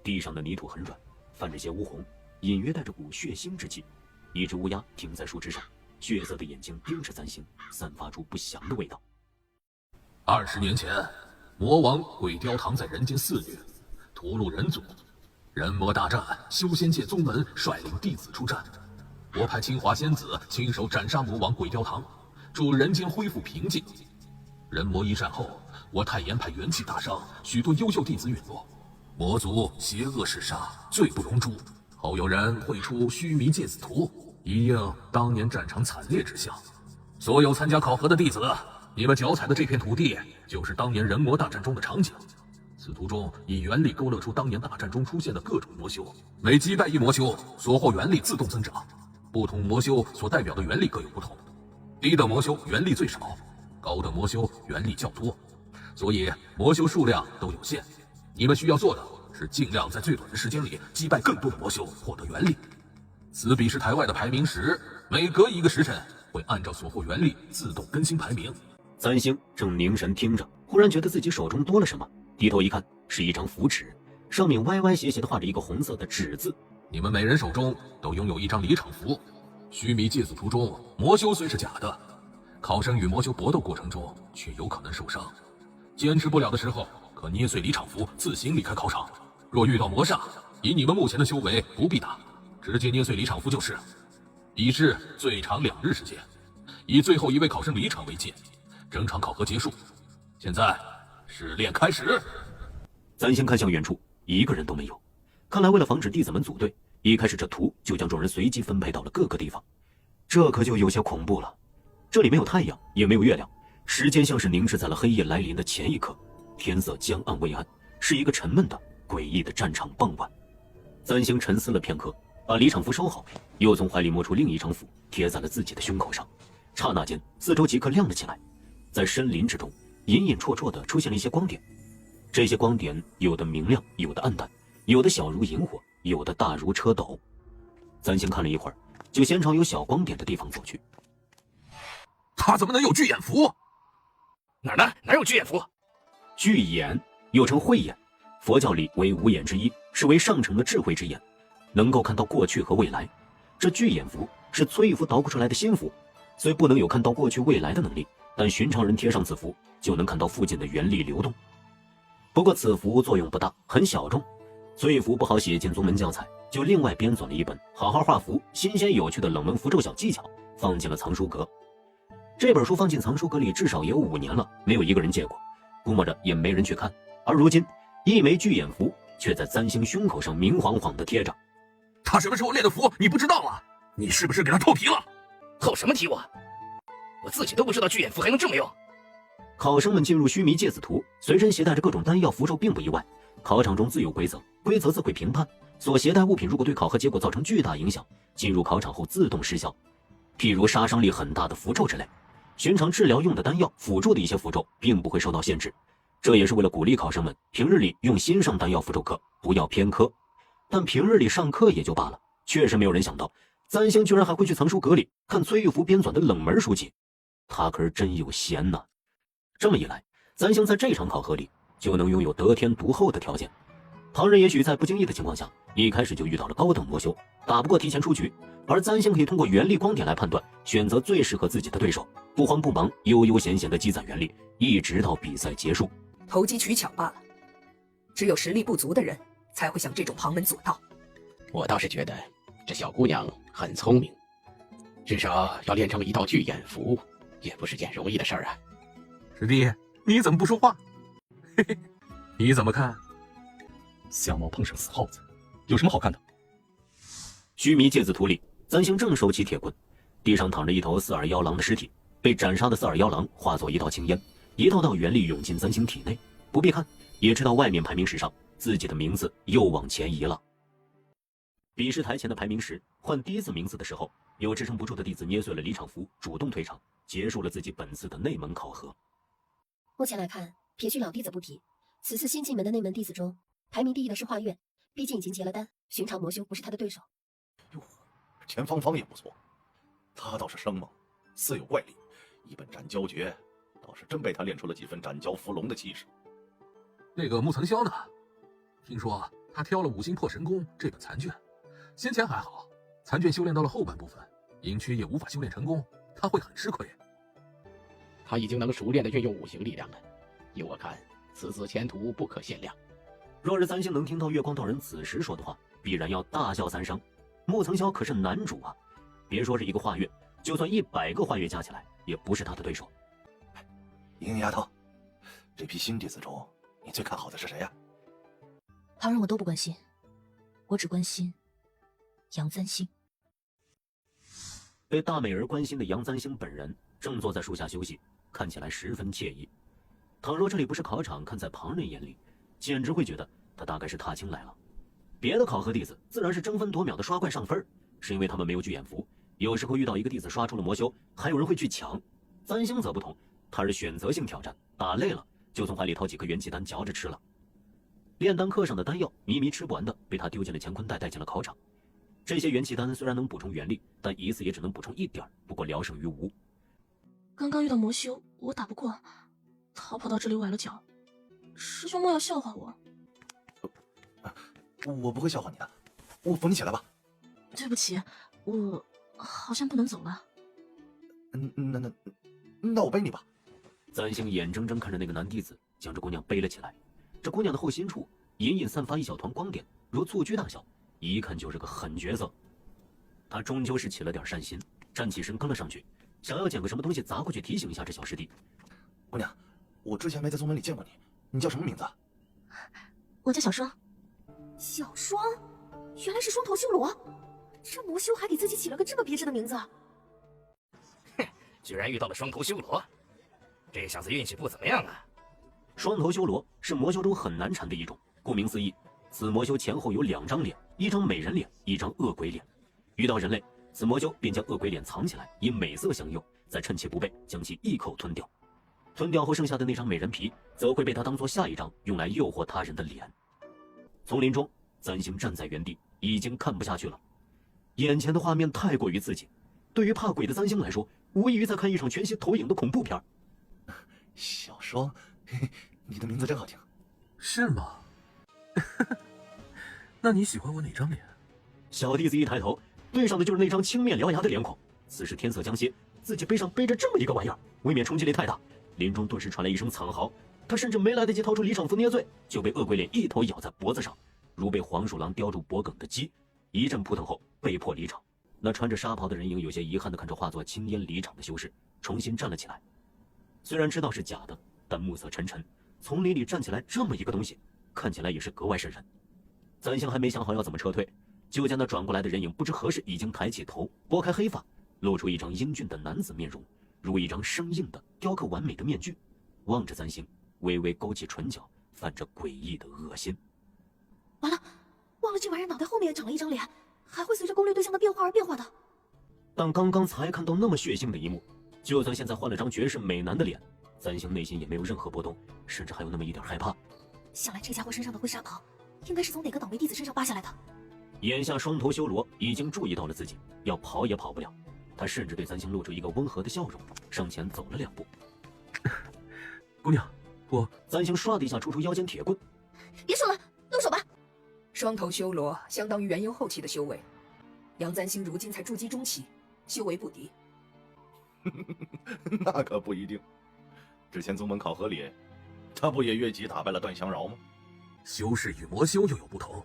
地上的泥土很软，泛着些乌红，隐约带着股血腥之气。一只乌鸦停在树枝上，血色的眼睛盯着三星，散发出不祥的味道。20年前，魔王鬼雕堂在人间肆虐，屠戮人族，人魔大战，修仙界宗门率领弟子出战，我派清华仙子亲手斩杀魔王鬼雕堂，助人间恢复平静。人魔一战后，我太炎派元气大伤，许多优秀弟子陨落，魔族邪恶嗜杀，罪不容诛。后有人绘出须弥芥子图，以应当年战场惨烈之象。所有参加考核的弟子，你们脚踩的这片土地，就是当年人魔大战中的场景。此图中以元力勾勒出当年大战中出现的各种魔修，每击败一魔修，所获元力自动增长。不同魔修所代表的元力各有不同，低等魔修元力最少，高等魔修元力较多，所以魔修数量都有限。你们需要做的是尽量在最短的时间里击败更多的魔修，获得元力。此比试台外的排名时，每隔1个时辰会按照所获元力自动更新排名。三星正凝神听着，忽然觉得自己手中多了什么，低头一看，是一张符纸，上面歪歪斜斜地画着一个红色的纸字。你们每人手中都拥有一张离场符。须弥芥子图中，魔修虽是假的，考生与魔修搏斗过程中却有可能受伤，坚持不了的时候，可捏碎离场符，自行离开考场。若遇到魔煞，以你们目前的修为，不必打，直接捏碎离场符就是。比试最长2日时间，以最后一位考生离场为界，整场考核结束。现在试炼开始。咱先看向远处，一个人都没有。看来为了防止弟子们组队，一开始这图就将众人随机分配到了各个地方，这可就有些恐怖了。这里没有太阳，也没有月亮，时间像是凝滞在了黑夜来临的前一刻，天色将暗未暗，是一个沉闷的诡异的战场傍晚。三星沉思了片刻，把离场符收好，又从怀里摸出另一张符，贴在了自己的胸口上。刹那间，四周即刻亮了起来，在森林之中隐隐绰绰地出现了一些光点。这些光点有的明亮，有的暗淡，有的小如萤火，有的大如车斗。三星看了一会儿，就先朝有小光点的地方走去。他怎么能有巨眼符？哪儿呢？哪有巨眼符？巨眼又称慧眼，佛教里为5眼之一，是为上乘的智慧之眼，能够看到过去和未来。这巨眼符是崔玉符捣鼓出来的新符，虽不能有看到过去未来的能力，但寻常人贴上此符就能看到附近的元力流动。不过此符作用不大，很小众，崔玉符不好写进宗门教材，就另外编纂了一本好好画符、新鲜有趣的冷门符咒小技巧，放进了藏书阁。这本书放进藏书阁里至少也有5年了，没有一个人借过，估摸着也没人去看。而如今，一枚巨眼符却在三星胸口上明晃晃地贴着。他什么时候练的符，你不知道啊？你是不是给他透皮了？透什么皮我自己都不知道巨眼符还能这么用。考生们进入须弥芥子图，随身携带着各种丹药符咒并不意外。考场中自有规则，规则自会评判。所携带物品如果对考核结果造成巨大影响，进入考场后自动失效。譬如杀伤力很大的符咒之类。寻常治疗用的丹药辅助的一些符咒并不会受到限制，这也是为了鼓励考生们平日里用心上丹药符咒课，不要偏科。但平日里上课也就罢了，确实没有人想到三星居然还会去藏书阁里看崔玉符编纂的冷门书籍，他可是真有闲呐。这么一来，三星在这场考核里就能拥有得天独厚的条件。旁人也许在不经意的情况下，一开始就遇到了高等魔修，打不过提前出局，而三星可以通过元力光点来判断，选择最适合自己的对手，不慌不忙，悠悠闲闲的积攒元力，一直到比赛结束。投机取巧罢了，只有实力不足的人才会想这种旁门左道。我倒是觉得这小姑娘很聪明，至少要练成一道巨眼符，也不是件容易的事儿啊。师弟，你怎么不说话？嘿嘿，你怎么看？相貌碰上死耗子，有什么好看的？须弥芥子图里，三星正手起铁棍，地上躺着一头四耳妖狼的尸体，被斩杀的四耳妖狼化作一道青烟，一道道元力涌进三星体内。不必看，也知道外面排名石上自己的名字又往前移了。比试台前的排名石换第一次名字的时候，有支撑不住的弟子捏碎了离场符，主动退场，结束了自己本次的内门考核。目前来看，撇去老弟子不提，此次新进门的内门弟子中，排名第一的是华月，毕竟已经结了丹，寻常魔修不是他的对手。哟，钱芳芳也不错，他倒是生猛，似有怪力，一本斩蛟诀倒是真被他练出了几分斩蛟伏龙的气势。那个穆曾霄呢？听说他挑了5星破神功这本残卷，先前还好，残卷修炼到了后半部分，隐缺也无法修炼成功，他会很吃亏。他已经能熟练地运用5行力量了，依我看，此次前途不可限量。若是三星能听到月光道人此时说的话，必然要大笑三声。穆曾霄可是男主啊，别说是一个化月，就算100个化月加起来，也不是他的对手。莹莹丫头，这批新弟子中，你最看好的是谁呀？旁人我都不关心，我只关心杨簪星。被大美儿关心的杨簪星本人正坐在树下休息，看起来十分惬意。倘若这里不是考场，看在旁人眼里，简直会觉得他大概是踏青来了。别的考核弟子自然是争分夺秒的刷怪上分，是因为他们没有巨眼符，有时候遇到一个弟子刷出了魔修，还有人会去抢。三星则不同，他是选择性挑战，打累了就从怀里掏几颗元气丹嚼着吃了。炼丹课上的丹药迷迷吃不完的，被他丢进了乾坤袋，带进了考场。这些元气丹虽然能补充元力，但一次也只能补充1点，不过聊胜于无。刚刚遇到魔修，我打不过，逃跑到这里崴了脚，师兄莫要笑话我。我不会笑话你的，我扶你起来吧。对不起，我好像不能走了。那我背你吧。簪星眼睁睁看着那个男弟子将这姑娘背了起来，这姑娘的后心处隐隐散发一小团光点，如蹴鞠大小，一看就是个狠角色。他终究是起了点善心，站起身跟了上去，想要捡个什么东西砸过去提醒一下这小师弟。姑娘，我之前没在宗门里见过你，你叫什么名字？我叫小双。小双，原来是双头修罗，这魔修还给自己起了个这么别致的名字。哼，居然遇到了双头修罗，这小子运气不怎么样啊。双头修罗是魔修中很难缠的一种，顾名思义，此魔修前后有2张脸，一张美人脸，一张恶鬼脸。遇到人类，此魔修便将恶鬼脸藏起来，以美色相诱，再趁其不备将其一口吞掉。吞掉后剩下的那张美人皮，则会被他当作下一张用来诱惑他人的脸。丛林中，簪星站在原地，已经看不下去了。眼前的画面太过于刺激，对于怕鬼的簪星来说，无异于在看一场全息投影的恐怖片。小双，你的名字真好听。是吗？那你喜欢我哪张脸？小弟子一抬头，对上的就是那张青面獠牙的脸孔。此时天色将歇，自己背上背着这么一个玩意儿，未免冲击力太大。林中顿时传来一声惨嚎，他甚至没来得及掏出离场符捏罪，就被恶鬼脸一头咬在脖子上，如被黄鼠狼叼住脖梗的鸡。一阵扑腾后，被迫离场。那穿着纱袍的人影有些遗憾地看着化作青烟离场的修士，重新站了起来。虽然知道是假的，但目色沉沉，丛林里站起来这么一个东西，看起来也是格外瘆人。簪星还没想好要怎么撤退，就见那转过来的人影不知何时已经抬起头，拨开黑发，露出一张英俊的男子面容，如一张生硬的雕刻完美的面具，望着簪星，微微勾起唇角，泛着诡异的恶心。完了，忘了这玩意儿脑袋后面也长了一张脸，还会随着攻略对象的变化而变化的。但刚刚才看到那么血腥的一幕，就算现在换了张绝世美男的脸，簪星内心也没有任何波动，甚至还有那么一点害怕。想来这家伙身上的婚纱袍，应该是从哪个倒霉弟子身上扒下来的。眼下双头修罗已经注意到了自己，要跑也跑不了。他甚至对簪星露出一个温和的笑容，上前走了2步。姑娘，我……簪星唰的一下抽出腰间铁棍。别说了，动手吧。双头修罗相当于元婴后期的修为，杨簪星如今才筑基中期，修为不低。那可不一定。之前宗门考核里，他不也越级打败了段相饶吗？修士与魔修又有不同，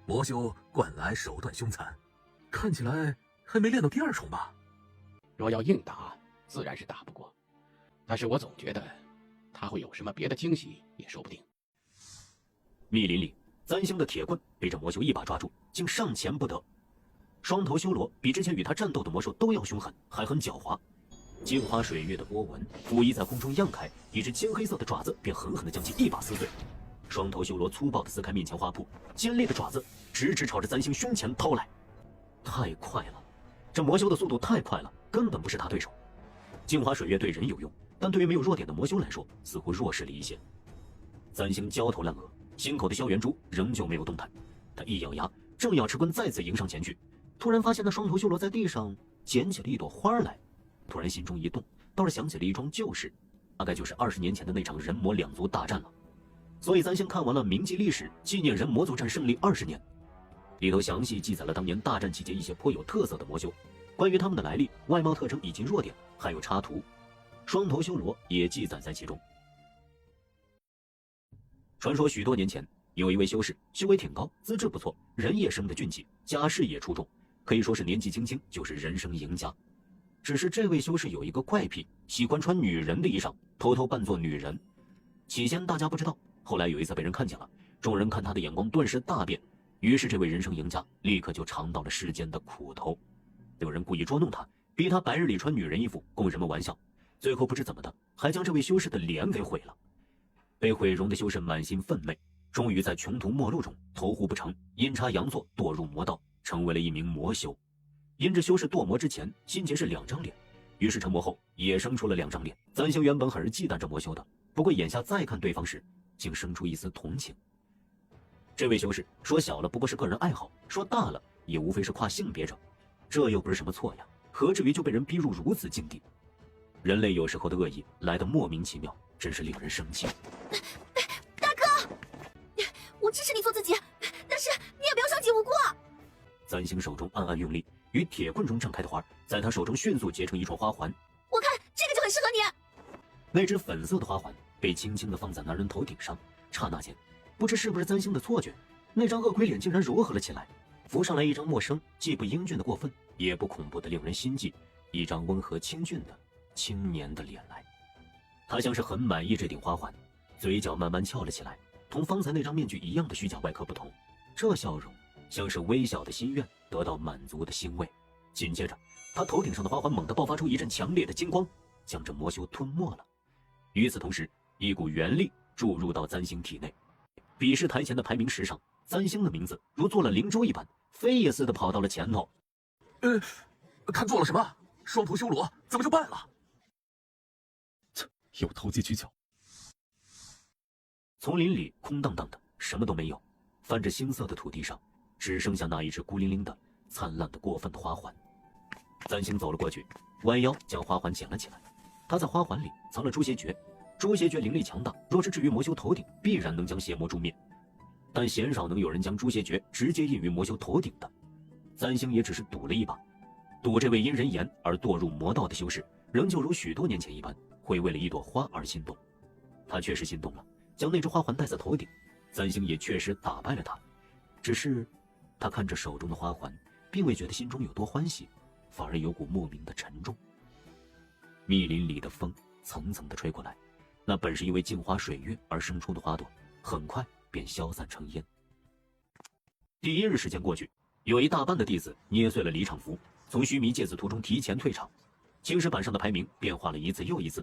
魔修惯来手段凶残，看起来还没练到第2重吧？若要硬打，自然是打不过，但是我总觉得他会有什么别的惊喜也说不定。密林里，簪星的铁棍被这魔修一把抓住，竟上前不得。双头修罗比之前与他战斗的魔兽都要凶狠，还很狡猾。镜花水月的波纹甫一在空中漾开，一只青黑色的爪子便狠狠地将其一把撕碎。双头修罗粗暴地撕开面前花布，尖利的爪子直直朝着簪星胸前掏来。太快了，这魔修的速度太快了，根本不是他对手。镜花水月对人有用，但对于没有弱点的魔修来说，似乎弱势了一些。簪星焦头烂额，心口的萧元珠仍旧没有动弹。他一咬牙，正要持棍再次迎上前去，突然发现那双头修罗在地上捡起了一朵花来，突然心中一动，倒是想起了一桩旧事，大概就是20年前的那场人魔2族大战了。所以簪星看完了铭记历史纪念人魔族战胜利20年，里头详细记载了当年大战期间一些颇有特色的魔修，关于他们的来历、外貌特征以及弱点，还有插图，双头修罗也记载在其中。传说许多年前，有一位修士，修为挺高，资质不错，人也生得俊气，家世也出众，可以说是年纪轻轻就是人生赢家。只是这位修士有一个怪癖，喜欢穿女人的衣裳，偷偷扮作女人。起先大家不知道，后来有一次被人看见了，众人看他的眼光顿时大变，于是这位人生赢家立刻就尝到了世间的苦头。有人故意捉弄他，逼他白日里穿女人衣服供人们玩笑，最后不知怎么的，还将这位修士的脸给毁了。被毁容的修士满心愤懑，终于在穷途末路中投壶不成，阴差阳错堕入魔道，成为了一名魔修。因这修士堕魔之前心结是2张脸，于是成魔后也生出了2张脸。簪星原本很是忌惮这魔修的，不过眼下再看对方时，竟生出一丝同情。这位修士说小了不过是个人爱好，说大了也无非是跨性别者，这又不是什么错呀，何至于就被人逼入如此境地？人类有时候的恶意来得莫名其妙，真是令人生气。大哥，我支持你做自己，但是你也不要伤及无辜啊！簪星手中暗暗用力，与铁棍中绽开的花在他手中迅速结成一串花环。我看这个就很很适合你。那只粉色的花环被轻轻地放在男人头顶上，刹那间，不知是不是占星的错觉，那张恶鬼脸竟然柔和了起来，浮上来一张陌生，既不英俊的过分，也不恐怖的令人心悸，一张温和清俊的青年的脸来。他像是很满意这顶花环，嘴角慢慢翘了起来，同方才那张面具一样的虚假外壳不同，这笑容像是微小的心愿得到满足的欣慰。紧接着，他头顶上的花环猛地爆发出一阵强烈的金光，将这魔修吞没了。与此同时，一股元力注入到占星体内。比试台前的排名石上，占星的名字如做了灵州一般，飞也似的跑到了前头。看做了什么？双头修罗怎么就败了？又投机取巧。丛林里空荡荡的，什么都没有，泛着星色的土地上，只剩下那一只孤零零的、灿烂的、过分的花环。占星走了过去，弯腰将花环捡了起来。他在花环里藏了诛邪诀，诛邪诀灵力强大，若是置于魔修头顶，必然能将邪魔诛灭。但鲜少能有人将诛邪诀直接印于魔修头顶的。占星也只是赌了一把，赌这位因人言而堕入魔道的修士，仍旧如许多年前一般，会为了一朵花而心动。他确实心动了，将那只花环戴在头顶，占星也确实打败了他。只是他看着手中的花环，并未觉得心中有多欢喜，反而有股莫名的沉重。密林里的风层层地吹过来，那本是因为镜花水月而生出的花朵，很快便消散成烟。第一日时间过去，有一大半的弟子捏碎了离场符，从须弥芥子图中提前退场。青石板上的排名变化了一次又一次。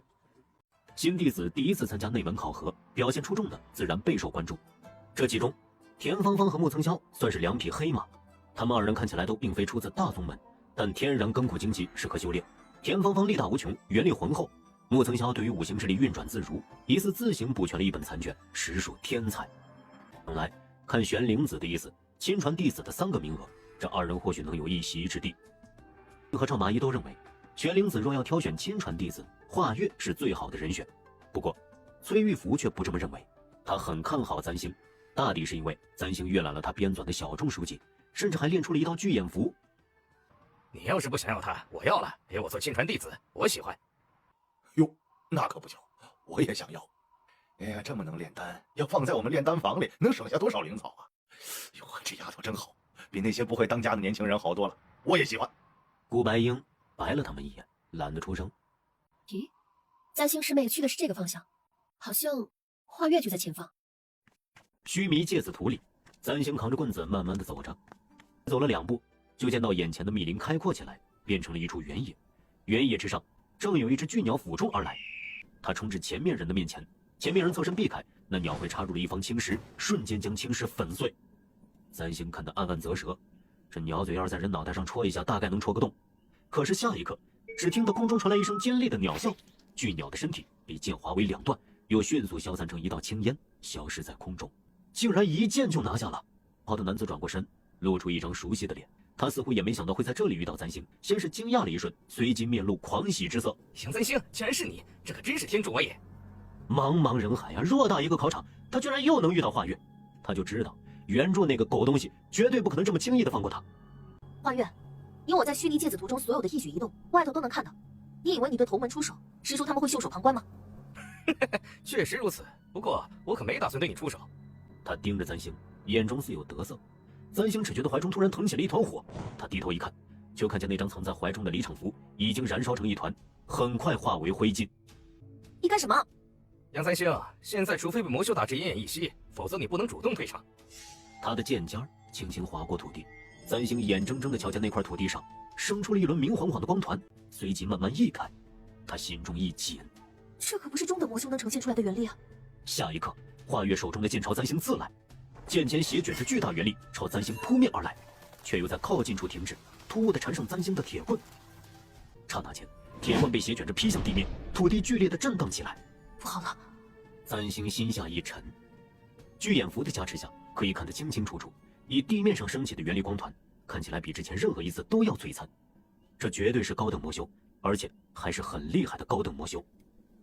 新弟子第一次参加内门考核，表现出众的自然备受关注。这其中，田芳芳和穆曾霄算是两匹黑马。他们二人看起来都并非出自大宗门，但天然耕苦经济，适合修炼。田芳芳力大无穷，元力浑厚；穆曾霄对于五行之力运转自如，疑似自行补全了一本残卷，实属天才。本来看玄灵子的意思，亲传弟子的3个名额，这二人或许能有一席之地。和赵麻衣都认为，玄灵子若要挑选亲传弟子，华月是最好的人选。不过，崔玉福却不这么认为，他很看好占星，大抵是因为占星阅览了他编纂的小众书籍，甚至还练出了一道巨眼符。你要是不想要他，我要了，给我做亲传弟子，我喜欢。哟，那可不巧，我也想要。哎呀，这么能炼丹，要放在我们炼丹房里，能省下多少灵草啊！哟，这丫头真好，比那些不会当家的年轻人好多了，我也喜欢。顾白英白了他们一眼，懒得出声。咦，占星师妹去的是这个方向，好像华月就在前方。须弥芥子图里，占星扛着棍子慢慢的走着，走了2步，就见到眼前的密林开阔起来，变成了一处原野。原野之上，正有一只巨鸟俯冲而来，它冲至前面人的面前，前面人侧身避开，那鸟会插入了一方青石，瞬间将青石粉碎。占星看得暗暗啧舌，这鸟嘴要是在人脑袋上戳一下，大概能戳个洞。可是下一刻，只听到空中传来一声尖利的鸟啸，巨鸟的身体被剑划为2段，又迅速消散成一道青烟，消失在空中，竟然一剑就拿下了。好的男子转过身，露出一张熟悉的脸，他似乎也没想到会在这里遇到占星，先是惊讶了一瞬，随即面露狂喜之色。邢占星，竟然是你，这可真是天助我也！茫茫人海啊，偌大一个考场，他居然又能遇到华月，他就知道原著那个狗东西绝对不可能这么轻易的放过他。华月，以我在须弥芥子图中所有的一举一动，外头都能看到。你以为你对同门出手，师叔他们会袖手旁观吗？确实如此，不过我可没打算对你出手。他盯着占星，眼中似有得色。占星只觉得怀中突然腾起了一团火，他低头一看，就看见那张藏在怀中的离场符已经燃烧成一团，很快化为灰烬。你干什么？杨占星，现在除非被魔修打至奄奄一息，否则你不能主动退场。他的剑尖轻轻划过土地，占星眼睁睁地瞧见那块土地上生出了一轮明晃晃的光团，随即慢慢溢开。他心中一紧，这可不是中等魔修能呈现出来的原力啊！下一刻，华月手中的剑朝占星刺来，剑尖斜卷着巨大原力朝占星扑面而来，却又在靠近处停止，突兀地缠上占星的铁棍。刹那间，铁棍被斜卷着劈向地面，土地剧烈地震荡起来。不好了！占星心下一沉，巨眼符的加持下，可以看得清清楚楚，以地面上升起的原力光团，看起来比之前任何一次都要璀璨。这绝对是高等魔修，而且还是很厉害的高等魔修。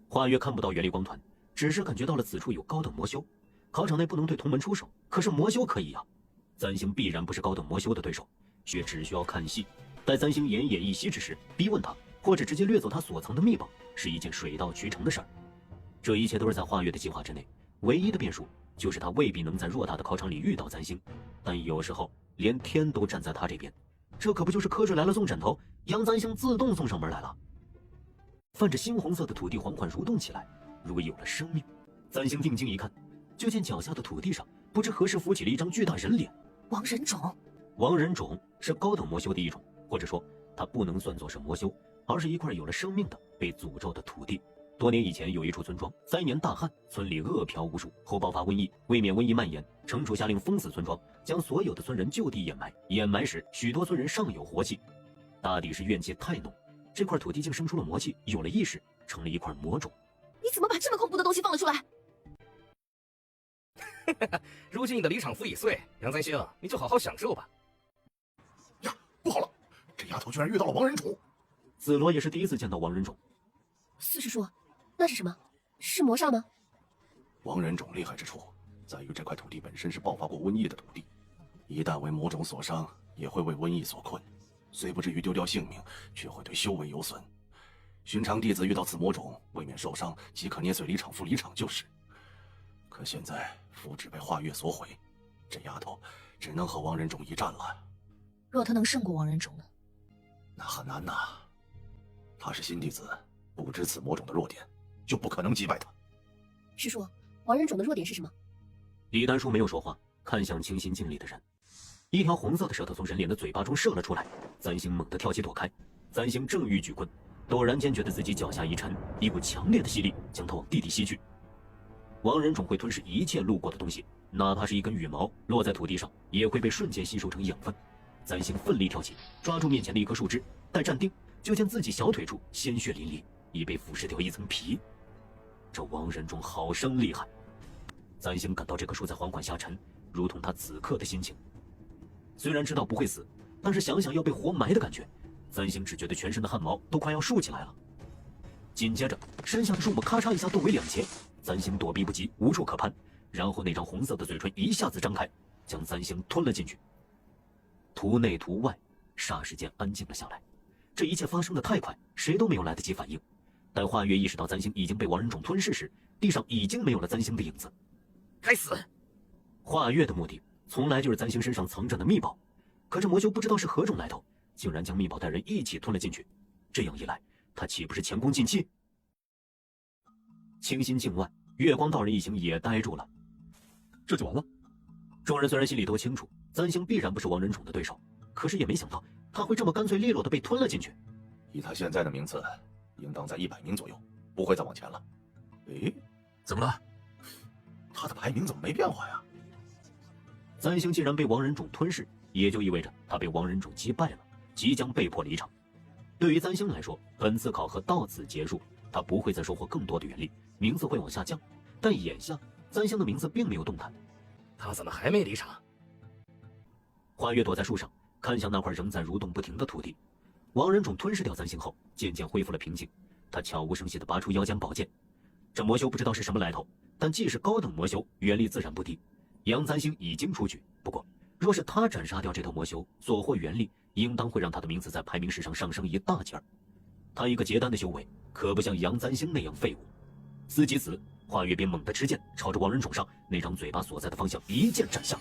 华月看不到原力光团，只是感觉到了此处有高等魔修。考场内不能对同门出手，可是魔修可以啊。占星必然不是高等魔修的对手，却只需要看戏，待占星奄奄一息之时，逼问他，或者直接掠走他所藏的秘宝，是一件水到渠成的事儿。这一切都是在华月的计划之内，唯一的变数就是他未必能在偌大的考场里遇到占星，但有时候连天都站在他这边，这可不就是瞌睡来了送枕头，杨占星自动送上门来了。泛着猩红色的土地缓缓蠕动起来，如有了生命。占星定睛一看，就见脚下的土地上不知何时浮起了一张巨大人脸。王人种，王人种是高等魔修的一种，或者说它不能算作是魔修，而是一块有了生命的被诅咒的土地。多年以前，有一处村庄灾年大旱，村里恶殍无数，后爆发瘟疫，为免瘟疫蔓延，城主下令封死村庄，将所有的村人就地掩埋。掩埋时，许多村人尚有活气，大抵是怨气太浓，这块土地竟生出了魔气，有了意识，成了一块魔种。你怎么把这么恐怖的东西放了出来？如今你的离场符已碎，杨占星，你就好好享受吧。呀，不好了，这丫头居然遇到了王人种。子罗也是第一次见到王人种。四师叔，那是什么？是魔煞吗？王人种厉害之处在于这块土地本身是爆发过瘟疫的土地，一旦为魔种所伤，也会为瘟疫所困，虽不至于丢掉性命，却会对修为有损。寻常弟子遇到此魔种，为免受伤，即可捏碎离场符离场就是。可现在符纸被华月所毁，这丫头只能和王人种一战了。若他能胜过王人种呢？那很难呐。他是新弟子，不知此魔种的弱点，就不可能击败他。师叔，王人种的弱点是什么？李丹叔没有说话，看向清新镜里的人。一条红色的舌头从人脸的嘴巴中射了出来，占星猛地跳起躲开。占星正欲举棍，陡然间觉得自己脚下一沉，一股强烈的吸力将他往地底吸去。王人种会吞噬一切路过的东西，哪怕是一根羽毛落在土地上，也会被瞬间吸收成养分。占星奋力跳起，抓住面前的一棵树枝，待站定，就见自己小腿处鲜血淋漓，已被腐蚀掉一层皮。这王人种好生厉害。占星感到这棵树在缓缓下沉，如同他此刻的心情。虽然知道不会死，但是想想要被活埋的感觉，占星只觉得全身的汗毛都快要竖起来了。紧接着，身下的树木咔嚓一下剁为两截，占星躲避不及，无处可攀，然后那张红色的嘴唇一下子张开，将占星吞了进去。图内图外，霎时间安静了下来。这一切发生的太快，谁都没有来得及反应。待华月意识到占星已经被王人种吞噬时，地上已经没有了占星的影子。该死！华月的目的从来就是占星身上藏着的秘宝，可这魔修不知道是何种来头，竟然将秘宝带人一起吞了进去。这样一来，他岂不是前功尽弃？清新境外，月光道人一行也呆住了。这就完了？众人虽然心里都清楚，占星必然不是王人种的对手，可是也没想到他会这么干脆利落的被吞了进去。以他现在的名次，应当在100名左右，不会再往前了。诶，怎么了？他的排名怎么没变化呀？占星既然被王人种吞噬，也就意味着他被王人种击败了，即将被迫离场。对于占星来说，本次考核到此结束，他不会再收获更多的元力，名次会往下降。但眼下，占星的名字并没有动弹。他怎么还没离场？华月躲在树上，看向那块仍在蠕动不停的土地。王人种吞噬掉占星后，渐渐恢复了平静。他悄无声息地拔出腰间宝剑。这魔修不知道是什么来头，但既是高等魔修，元力自然不低。杨占星已经出局，不过若是他斩杀掉这头魔修，所获元力应当会让他的名字在排名史上上升一大截儿。他一个结丹的修为，可不像杨占星那样废物。思及此，华月便猛地持剑，朝着王人种上那张嘴巴所在的方向一剑斩下。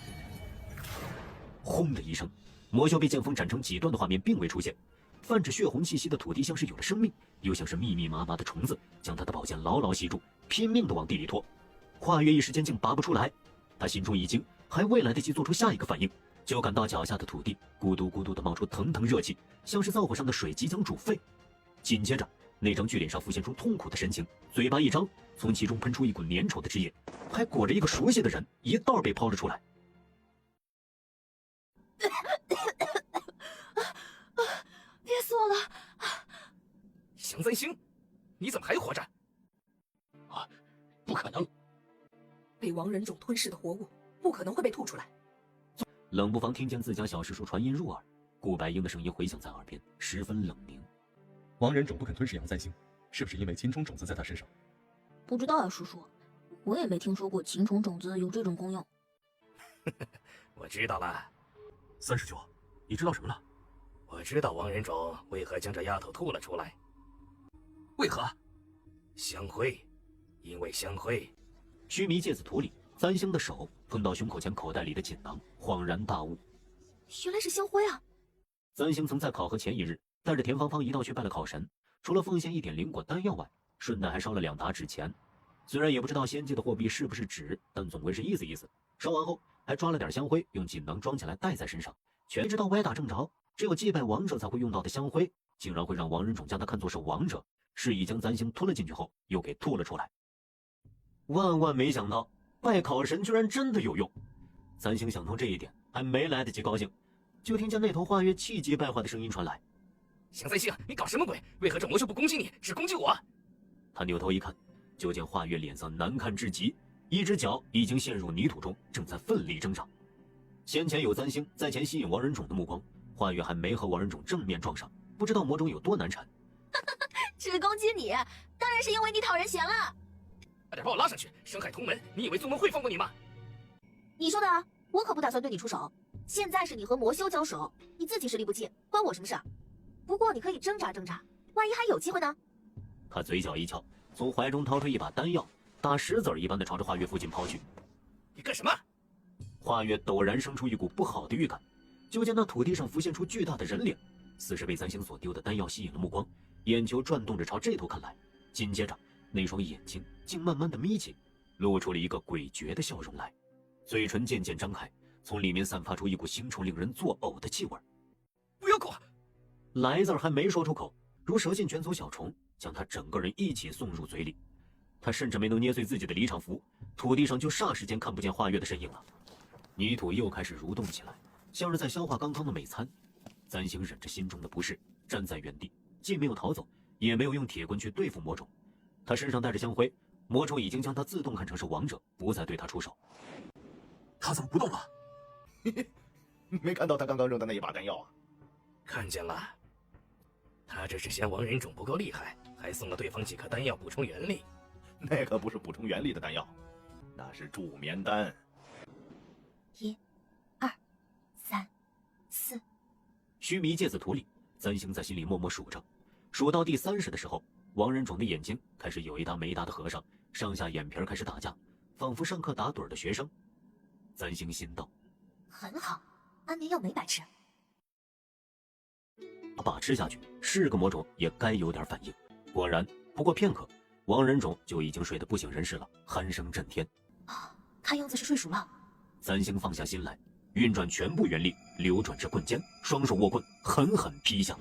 轰的一声，魔修被剑锋斩成几段的画面并未出现。泛着血红气息的土地像是有了生命，又像是密密麻麻的虫子，将他的宝剑牢牢吸住，拼命地往地里拖。华月一时间竟拔不出来，他心中一惊，还未来得及做出下一个反应，就感到脚下的土地咕嘟咕嘟地冒出腾腾热气，像是灶火上的水即将煮沸。紧接着，那张巨脸上浮现出痛苦的神情，嘴巴一张，从其中喷出一股粘稠的汁液，还裹着一个熟悉的人，一道被抛了出来。憋死我了！杨占星，你怎么还活着？啊，不可能！被王人种吞噬的活物，不可能会被吐出来。冷不防听见自家小师叔传音入耳，顾白英的声音回响在耳边，十分冷凝。王人种不肯吞噬杨占星，是不是因为秦虫种子在他身上？不知道啊，叔叔，我也没听说过秦虫种子有这种功用。我知道了。39，你知道什么了？我知道王人种为何将这丫头吐了出来。为何？香灰，因为香灰。须弥芥子图里，簪星的手碰到胸口前口袋里的锦囊，恍然大悟，原来是香灰啊！簪星曾在考核前一日，带着田芳芳一道去拜了考神，除了奉献1点灵果丹药外，顺带还烧了2沓纸钱。虽然也不知道仙界的货币是不是纸，但总归是意思意思。烧完后，还抓了点香灰，用锦囊装起来带在身上。全知道歪打正着，只有祭拜王者才会用到的香灰，竟然会让王仁种将他看作是王者，示意将簪星吞了进去后，又给吐了出来。万万没想到，拜考神居然真的有用。簪星想通这一点，还没来得及高兴，就听见那头华月气急败坏的声音传来：“香簪星，你搞什么鬼？为何这魔兽不攻击你，只攻击我？”他扭头一看，就见华月脸色难看至极，一只脚已经陷入泥土中，正在奋力挣扎。先前有簪星在前吸引王仁种的目光，华月还没和王仁种正面撞上，不知道魔种有多难缠。只攻击你，当然是因为你讨人嫌了。差点把我拉上去，伤害同门，你以为宗门会放过你吗？你说的啊，我可不打算对你出手。现在是你和魔修交手，你自己实力不济，关我什么事？不过你可以挣扎挣扎，万一还有机会呢？他嘴角一翘，从怀中掏出一把丹药，打石子一般的朝着华月附近抛去。你干什么？华月陡然生出一股不好的预感，就见那土地上浮现出巨大的人脸，似是被簪星所丢的丹药吸引了目光，眼球转动着朝这头看来。紧接着，那双眼睛竟慢慢的眯起，露出了一个诡谲的笑容来，嘴唇渐渐张开，从里面散发出一股腥臭令人作呕的气味。不要过！来字还没说出口，如蛇信卷走小虫，将他整个人一起送入嘴里。他甚至没能捏碎自己的离场符，土地上就霎时间看不见华月的身影了。泥土又开始蠕动起来，像是在消化刚刚的美餐。簪星忍着心中的不适，站在原地，既没有逃走，也没有用铁棍去对付魔种。他身上带着香灰，魔种已经将他自动看成是王者，不再对他出手。他怎么不动了？没看到他刚刚扔的那一把丹药啊？看见了，他这是嫌王仁种不够厉害，还送了对方几颗丹药补充元力。那可不是补充元力的丹药，那是助眠丹。1、2、3、4。须弥芥子图里，簪星在心里默默数着，数到第30的时候，王仁种的眼睛开始有一搭没一搭的合上，上下眼皮开始打架，仿佛上课打盹的学生。簪星心道：很好，安眠药没白吃。把吃下去，是个魔种也该有点反应。果然，不过片刻，王仁种就已经睡得不省人事了，鼾声震天。看样子是睡熟了。簪星放下心来，运转全部元力，流转至棍间，双手握棍，狠狠劈下。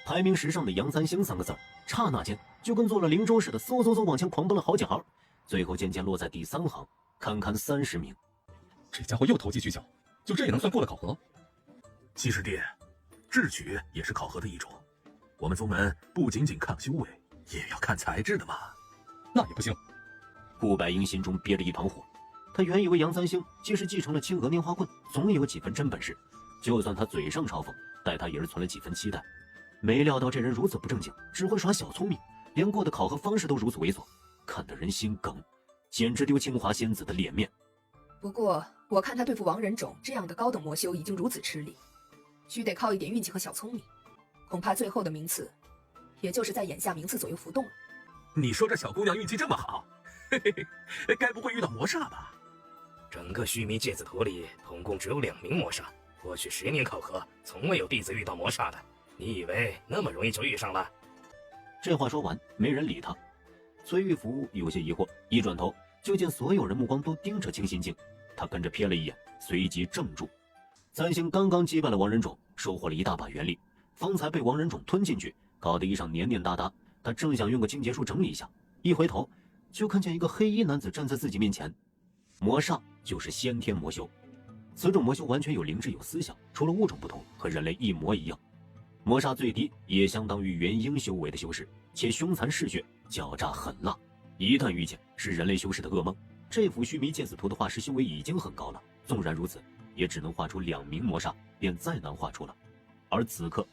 排名10上的杨簪星3个字，刹那间就跟做了灵州似的，嗖嗖嗖往前狂奔了好几行，最后渐渐落在第3行，堪堪30名。这家伙又投机取巧，就这也能算过了考核？七师弟，智取也是考核的一种。我们宗门不仅仅看修为，也要看才智的嘛。那也不行。顾白英心中憋着一团火，他原以为杨簪星既是继承了青娥拈花棍，总有几分真本事，就算他嘴上嘲讽，待他也是存了几分期待。没料到这人如此不正经，只会耍小聪明，连过的考核方式都如此猥琐，看得人心梗，简直丢清华仙子的脸面。不过我看他对付王仁种这样的高等魔修已经如此吃力，须得靠一点运气和小聪明，恐怕最后的名次也就是在眼下名次左右浮动了。你说这小姑娘运气这么好，嘿嘿嘿，该不会遇到魔煞吧？整个须弥芥子图里总共只有2名魔煞，过去10年考核从未有弟子遇到魔煞的，你以为那么容易就遇上了？这话说完，没人理他。崔玉福有些疑惑，一转头就见所有人目光都盯着清心镜，他跟着瞥了一眼，随即怔住。簪星刚刚击败了王仁种，收获了一大把元力，方才被王仁种吞进去，搞得衣裳黏黏哒哒。他正想用个清洁术整理一下，一回头就看见一个黑衣男子站在自己面前。魔煞就是先天魔修，此种魔修完全有灵智有思想，除了物种不同，和人类一模一样。魔煞最低也相当于元婴修为的修士，且凶残嗜血，狡诈狠辣，一旦遇见是人类修士的噩梦。这幅须弥芥子图的画师修为已经很高了，纵然如此，也只能画出2名魔煞，便再难画出了。而此刻，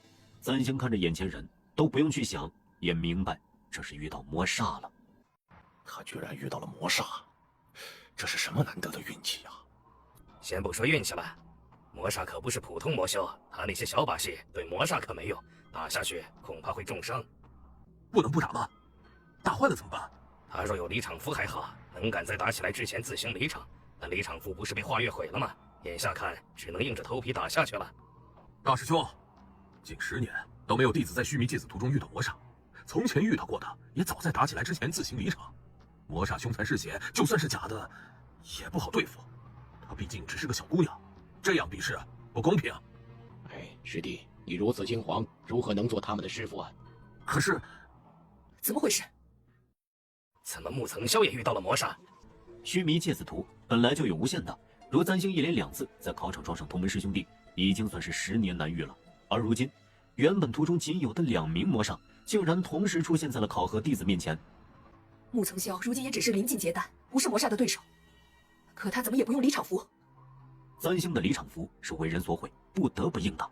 簪星看着眼前人，都不用去想，也明白这是遇到魔煞了。他居然遇到了魔煞，这是什么难得的运气啊！先不说运气了，魔煞可不是普通魔修，他那些小把戏对魔煞可没用，打下去恐怕会重伤。不能不打吗？打坏了怎么办？他若有离场符还好，能赶在打起来之前自行离场。但离场符不是被化月毁了吗？眼下看只能硬着头皮打下去了。大师兄，近10年都没有弟子在须弥芥子图中遇到魔煞，从前遇到过的也早在打起来之前自行离场。魔煞凶残嗜血，就算是假的，也不好对付。她毕竟只是个小姑娘，这样比试不公平。哎，师弟，你如此惊惶，如何能做他们的师傅啊？可是，怎么回事？怎么木层萧也遇到了魔煞？须弥芥子图本来就有无限大，如三星一连2次在考场撞上同门师兄弟，已经算是10年难遇了。而如今，原本图中仅有的2名魔煞，竟然同时出现在了考核弟子面前。木层萧如今也只是临近结丹，不是魔煞的对手。可他怎么也不用离场符？三星的离场符是为人所毁，不得不应答。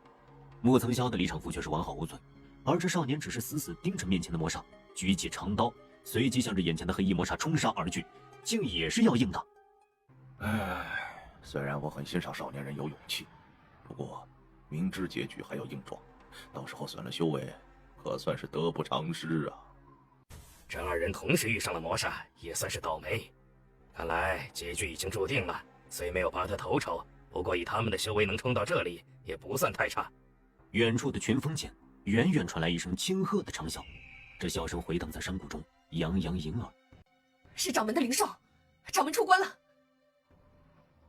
木层萧的离场符却是完好无损，而这少年只是死死盯着面前的魔煞，举起长刀，随即向着眼前的黑衣魔煞冲杀而去，竟也是要应答。虽然我很欣赏少年人有勇气，不过明知结局还要硬撞，到时候损了修为，可算是得不偿失啊。这2人同时遇上了魔煞，也算是倒霉。看来结局已经注定了，虽没有拔得头筹，不过以他们的修为能冲到这里，也不算太差。远处的群峰间，远远传来一声轻喝的长啸，这笑声回荡在山谷中，洋洋盈耳。是掌门的灵少，掌门出关了。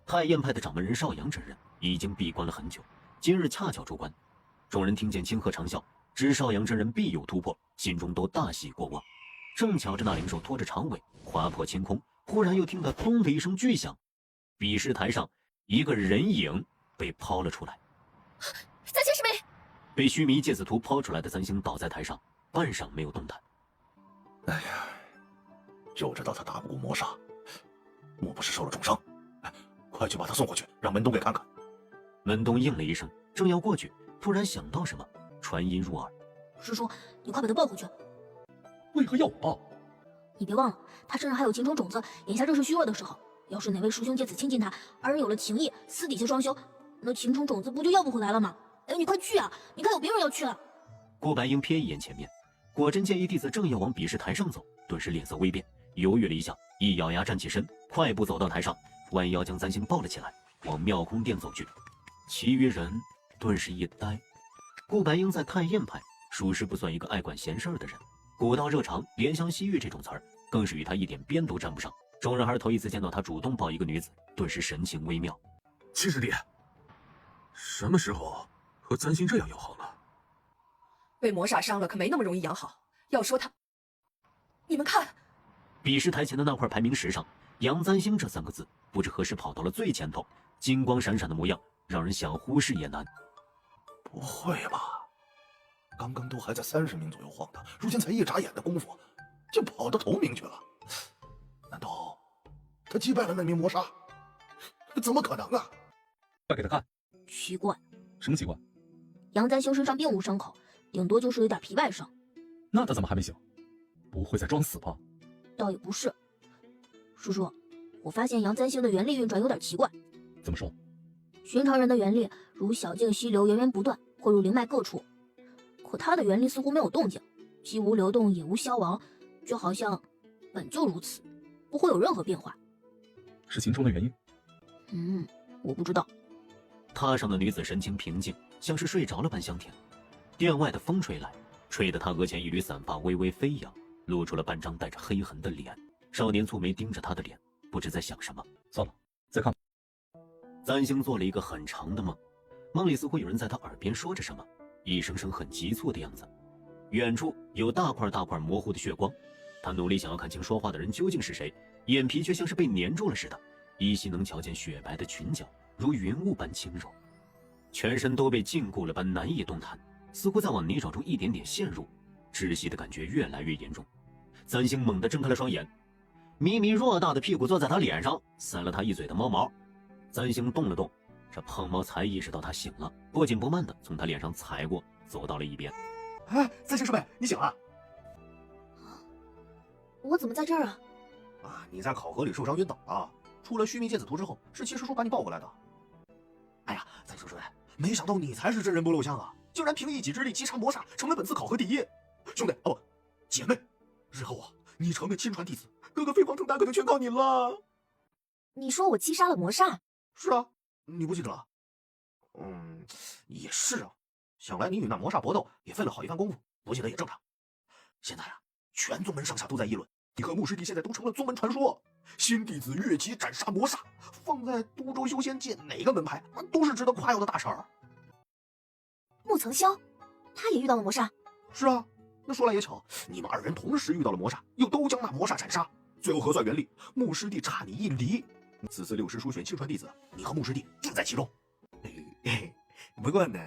太燕派的掌门人少阳真人已经闭关了很久，今日恰巧出关。众人听见轻喝长啸，知少阳真人必有突破，心中都大喜过望。正巧着那灵兽拖着长尾划破青空，忽然又听得咚的一声巨响，比试台上一个人影被抛了出来。三星师妹，被须弥芥子图抛出来的三星倒在台上，半晌没有动弹。哎呀，就知道他打不过魔煞，莫不是受了重伤？快去把他送过去，让门东给看看。门东应了一声，正要过去，突然想到什么，传音入耳：“师叔，你快把他抱回去。”为何要我抱？你别忘了，他身上还有秦虫种子，眼下正是虚弱的时候。要是哪位师兄借此亲近他，2人有了情谊，私底下双修，那秦虫种子不就要不回来了吗？哎，你快去啊！你看有别人要去了。顾白英瞥一眼前面，果真见一弟子正要往比试台上走，顿时脸色微变，犹豫了一下，一咬牙站起身，快步走到台上，弯腰将三星抱了起来，往妙空殿走去。其余人顿时一呆。顾白英在太燕派属实不算一个爱管闲事的人，古道热肠、怜香惜玉这种词儿，更是与他一点边都沾不上。众人还是头一次见到他主动抱一个女子，顿时神情微妙。七师弟，什么时候和三星这样要好了？被魔煞伤了，可没那么容易养好。要说他，你们看，比试台前的那块排名石上，杨三星这3个字不知何时跑到了最前头，金光闪闪的模样，让人想忽视也难。不会吧？刚刚都还在30名左右晃的，如今才一眨眼的功夫，就跑到头名去了。难道他击败了那名魔煞？怎么可能啊？快给他看。奇怪。什么奇怪？杨三星身上并无伤口，顶多就是有点皮外伤。那他怎么还没醒？不会在装死吧？倒也不是。叔叔，我发现杨三星的元力运转有点奇怪。怎么说？寻常人的元力如小径溪流，源源不断汇入灵脉各处，可他的元力似乎没有动静，既无流动也无消亡，就好像本就如此，不会有任何变化。是秦冲的原因？我不知道。榻上的女子神情平静，像是睡着了般香甜。殿外的风吹来，吹得她额前一缕散发微微飞扬，露出了半张带着黑痕的脸。少年蹙眉盯着她的脸，不知在想什么。算了，再看。三星做了一个很长的梦，梦里似乎有人在他耳边说着什么，一声声很急促的样子。远处有大块大块模糊的血光，他努力想要看清说话的人究竟是谁，眼皮却像是被粘住了似的，依稀能瞧见雪白的裙角如云雾般轻柔，全身都被禁锢了般难以动弹，似乎在往泥沼中一点点陷入，窒息的感觉越来越严重。三星猛地睁开了双眼，咪咪偌大的屁股坐在他脸上，塞了他一嘴的猫毛。三星动了动，这胖猫才意识到他醒了，不紧不慢地从他脸上踩过，走到了一边。哎，三星师妹，你醒了？我怎么在这儿啊？你在考核里受伤晕倒了，出了须弥芥子图之后，是七师叔把你抱过来的。哎呀，三星师妹，没想到你才是真人不露相啊，竟然凭一己之力击杀魔煞，成了本次考核第一。兄弟，姐妹，日后你成了亲传弟子，哥哥飞黄腾达可就全靠你了。你说我击杀了魔煞？是啊，你不记得了？也是啊，想来你与那魔煞搏斗也费了好一番功夫，不记得也正常。现在啊，全宗门上下都在议论，你和牧师弟现在都成了宗门传说。新弟子越级斩杀魔煞，放在都州修仙界哪个门派都是值得夸耀的大事儿。穆曾霄，他也遇到了魔煞。是啊，那说来也巧，你们二人同时遇到了魔煞，又都将那魔煞斩杀，最后核算原力，牧师弟差你1厘。此次6师书选亲传弟子，你和牧师弟就在其中。不过呢，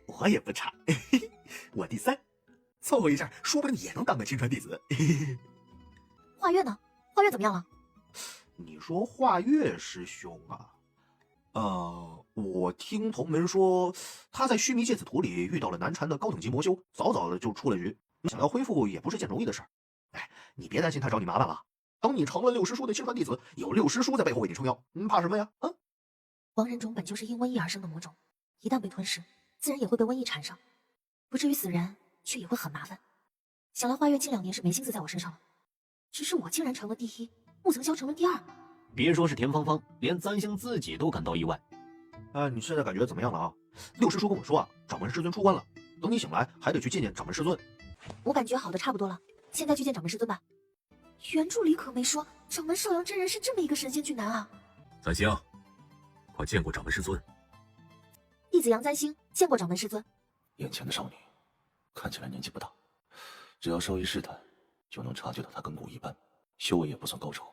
我也不差，我第3，凑合一下，说不定也能当个亲传弟子。化月呢？化月怎么样了？你说化月师兄啊？我听同门说，他在须弥芥子图里遇到了难缠的高等级魔修，早早的就出了局，想要恢复也不是件容易的事儿。哎，你别担心他找你麻烦了，等你成了6师叔的亲传弟子，有6师叔在背后为你撑腰，怕什么呀？啊！亡人种本就是因瘟疫而生的魔种，一旦被吞噬，自然也会被瘟疫缠上，不至于死人，却也会很麻烦。想来化月近2年是没心思在我身上了，只是我竟然成了第1，穆曾霄成了第2。别说是田芳芳，连簪星自己都感到意外。你现在感觉怎么样了啊？6师叔跟我说啊，掌门师尊出关了，等你醒来还得去见见掌门师尊。我感觉好的差不多了，现在去见掌门师尊吧。原著里可没说掌门少阳真人是这么一个神仙俊男啊。簪星，快见过掌门师尊。弟子杨簪星见过掌门师尊。眼前的少女看起来年纪不大，只要稍一试探，就能察觉到她亘古一般，修为也不算高超。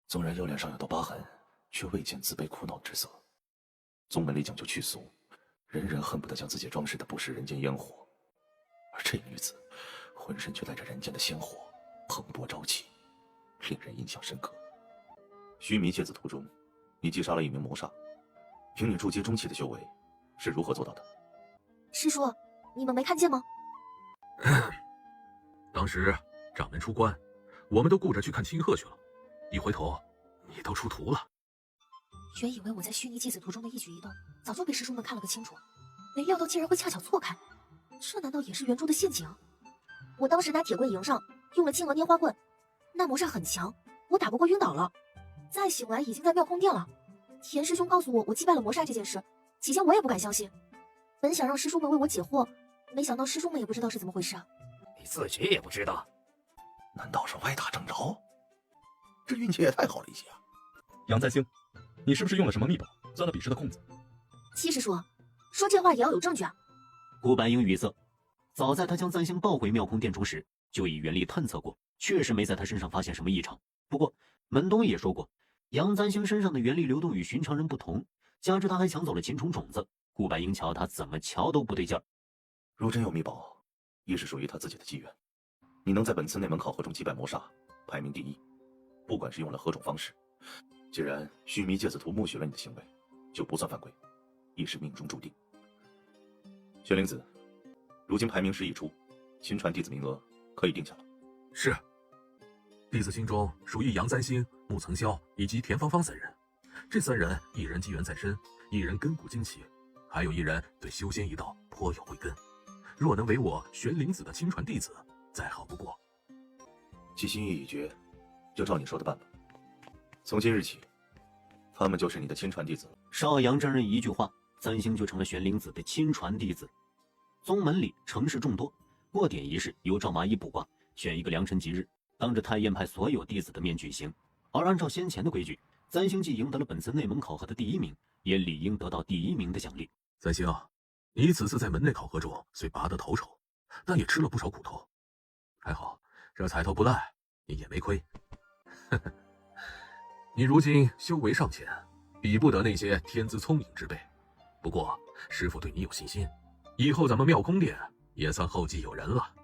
纵然右脸上有道疤痕，却未见自卑苦恼之色。宗门里讲究去俗，人人恨不得将自己装饰的不食人间烟火，而这女子浑身却带着人间的鲜活，蓬勃朝气，令人印象深刻。须弥芥子图中，你击杀了1名魔煞，凭你筑阶中期的修为，是如何做到的？师叔，你们没看见吗？当时掌门出关，我们都顾着去看清鹤去了，一回头你都出图了。原以为我在须弥芥子图中的一举一动早就被师叔们看了个清楚，没料到竟然会恰巧错开，这难道也是原著的陷阱？我当时打铁棍迎上，用了青娥拈花棍，那魔煞很强，我打不过晕倒了，再醒来已经在妙空殿了。田师兄告诉我击败了魔煞这件事，起先我也不敢相信，本想让师叔们为我解惑，没想到师叔们也不知道是怎么回事啊。你自己也不知道？难道是歪打正着？这运气也太好了一些啊！杨簪星，你是不是用了什么秘宝，钻了比试的空子？七师叔，说这话也要有证据啊！顾白英语塞，早在他将簪星抱回妙空殿中时，就以原力探测过，确实没在他身上发现什么异常。不过门东也说过，杨簪星身上的原力流动与寻常人不同，加之他还抢走了秦虫种子，顾白英瞧他怎么瞧都不对劲儿。如真有秘宝，亦是属于他自己的机缘。你能在本次内门考核中击败魔煞，排名第1，不管是用了何种方式，既然须弥芥子图默许了你的行为，就不算犯规，亦是命中注定。玄灵子，如今排名师已出，亲传弟子名额可以定下了。是。弟子心中属于杨簪星、穆曾霄以及田芳芳3人，这3人一人机缘在身，一人根骨精奇，还有一人对修仙一道颇有慧根。若能为我玄灵子的亲传弟子，再好不过。既心意已决，就照你说的办吧。从今日起，他们就是你的亲传弟子了。少阳真人一句话，簪星就成了玄灵子的亲传弟子。宗门里成事众多，过点仪式由赵麻衣卜卦，选一个良辰吉日，当着太燕派所有弟子的面举行。而按照先前的规矩，簪星既赢得了本次内门考核的第1名，也理应得到第1名的奖励。簪星，你此次在门内考核中虽拔得头筹，但也吃了不少苦头。还好，这彩头不赖，你也没亏。你如今修为尚浅，比不得那些天资聪颖之辈。不过师父对你有信心，以后咱们妙空殿也算后继有人了。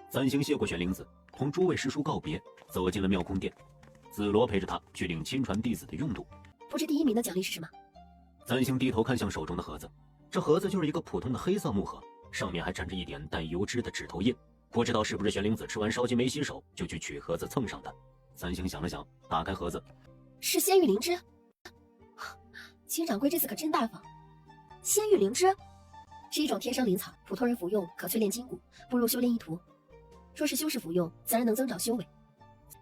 簪星谢过玄灵子，同诸位师叔告别，走进了妙空殿。紫罗陪着他去领亲传弟子的用度。不知第1名的奖励是什么？簪星低头看向手中的盒子，这盒子就是一个普通的黑色木盒，上面还沾着一点带油脂的指头印。不知道是不是玄灵子吃完烧鸡没洗手就去取盒子蹭上的。簪星想了想，打开盒子，是仙玉灵芝。秦掌柜这次可真大方。仙玉灵芝是一种天生灵草，普通人服用可淬炼筋骨，步入修炼一途。若是修士服用，自然能增长修为，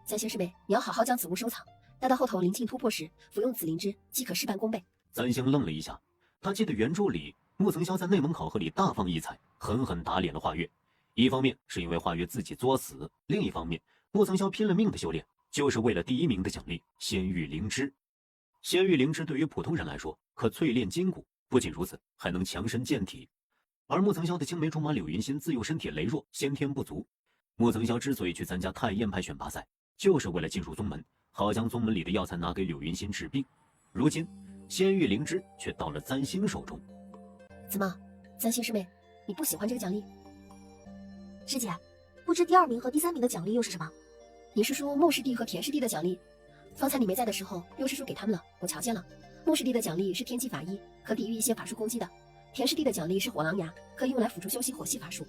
咱仙师妹，你要好好将此物收藏，待到后头灵境突破时，服用紫灵芝即可事半功倍。三星愣了一下，他记得原著里穆曾霄在内蒙考核里大放异彩，狠狠打脸了华月。一方面是因为华月自己作死，另一方面穆曾霄拼了命的修炼，就是为了第1名的奖励仙玉灵芝。仙玉灵芝对于普通人来说可淬炼筋骨，不仅如此，还能强身健体。而穆曾霄的青梅竹马柳云心自幼身体羸弱，先天不足。穆曾霄之所以去参加太燕派选拔赛，就是为了进入宗门，好将宗门里的药材拿给柳云心治病。如今仙玉灵芝却到了簪星手中。怎么，咱仙师妹，你不喜欢这个奖励？师姐，不知第2名和第3名的奖励又是什么？你是说穆师弟和田师弟的奖励？方才你没在的时候，六师叔给他们了，我瞧见了。穆师弟的奖励是天机法衣，可抵御一些法术攻击的；田师弟的奖励是火狼牙，可以用来辅助修习火系法术。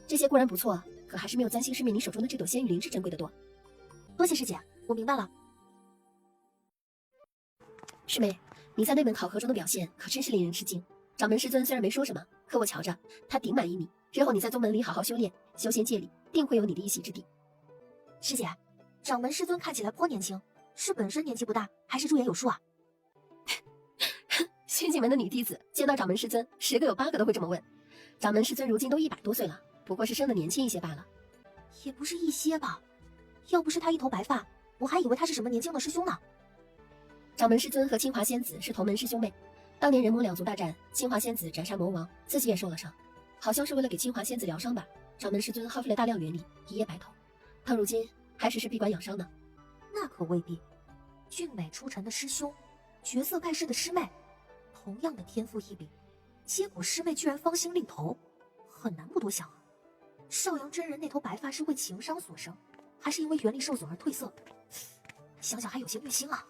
这些固然不错，可还是没有簪星师妹你手中的这朵仙玉灵芝珍贵的多。多谢师姐，我明白了。师妹，你在内门考核中的表现可真是令人吃惊。掌门师尊虽然没说什么，可我瞧着他顶满意你。之后你在宗门里好好修炼，修仙界里定会有你的一席之地。师姐，掌门师尊看起来颇年轻，是本身年纪不大，还是驻颜有术啊？仙境门的女弟子见到掌门师尊，10个有8个都会这么问。掌门师尊如今都100多岁了，不过是生得年轻一些罢了。也不是一些吧，要不是他一头白发，我还以为他是什么年轻的师兄呢。掌门师尊和清华仙子是同门师兄妹，当年人魔2族大战，清华仙子斩杀魔王，自己也受了伤，好像是为了给清华仙子疗伤吧。掌门师尊耗费了大量元力，一夜白头。他如今还只是闭关养伤呢。那可未必，俊美出尘的师兄，绝色盖世的师妹，同样的天赋异禀，结果师妹居然芳心另投，很难不多想啊。少阳真人那头白发是为情伤所生，还是因为元力受损而褪色？想想还有些虐心啊。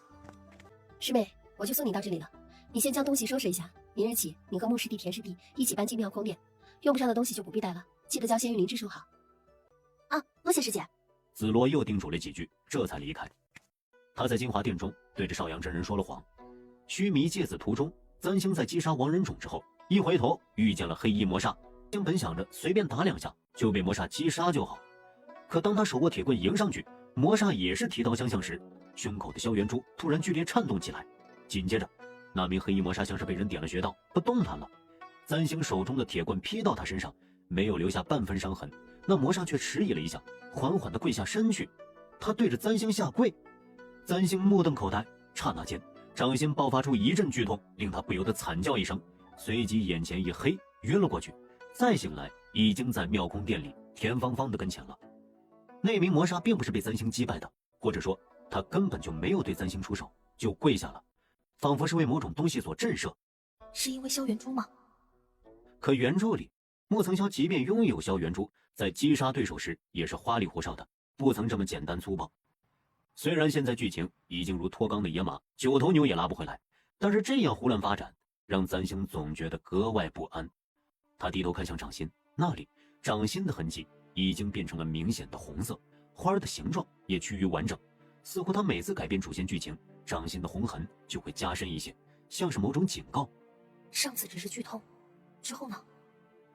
师妹，我就送你到这里了，你先将东西收拾一下，明日起你和穆师弟、田师弟一起搬进妙空殿，用不上的东西就不必带了，记得将仙玉灵芝收好。啊，多谢师姐。紫罗又叮嘱了几句，这才离开。他在金华殿中对着少阳真人说了谎。须弥芥子途中，簪星在击杀王仁种之后，一回头遇见了黑衣魔煞，星本想着随便打2下就被魔煞击杀就好，可当他手握铁棍迎上去，魔煞也是提刀相向时，胸口的萧元珠突然剧烈颤动起来，紧接着那名黑衣魔煞像是被人点了穴道，不动弹了。簪星手中的铁棍劈到他身上，没有留下半分伤痕，那魔煞却迟疑了一下，缓缓地跪下身去。他对着簪星下跪，簪星目瞪口呆，刹那间掌心爆发出一阵剧痛，令他不由得惨叫一声，随即眼前一黑，晕了过去。再醒来，已经在妙空殿里田芳芳的跟前了。那名魔煞并不是被簪星击败的，或者说他根本就没有对簪星出手，就跪下了，仿佛是为某种东西所震慑。是因为萧元珠吗？可原著里穆曾霄即便拥有萧元珠，在击杀对手时也是花里胡哨的，不曾这么简单粗暴。虽然现在剧情已经如脱缰的野马，9头牛也拉不回来，但是这样胡乱发展让簪星总觉得格外不安。他低头看向掌心，那里掌心的痕迹已经变成了明显的红色，花儿的形状也趋于完整，似乎他每次改变主线剧情，掌心的红痕就会加深一些，像是某种警告。上次只是剧痛，之后呢？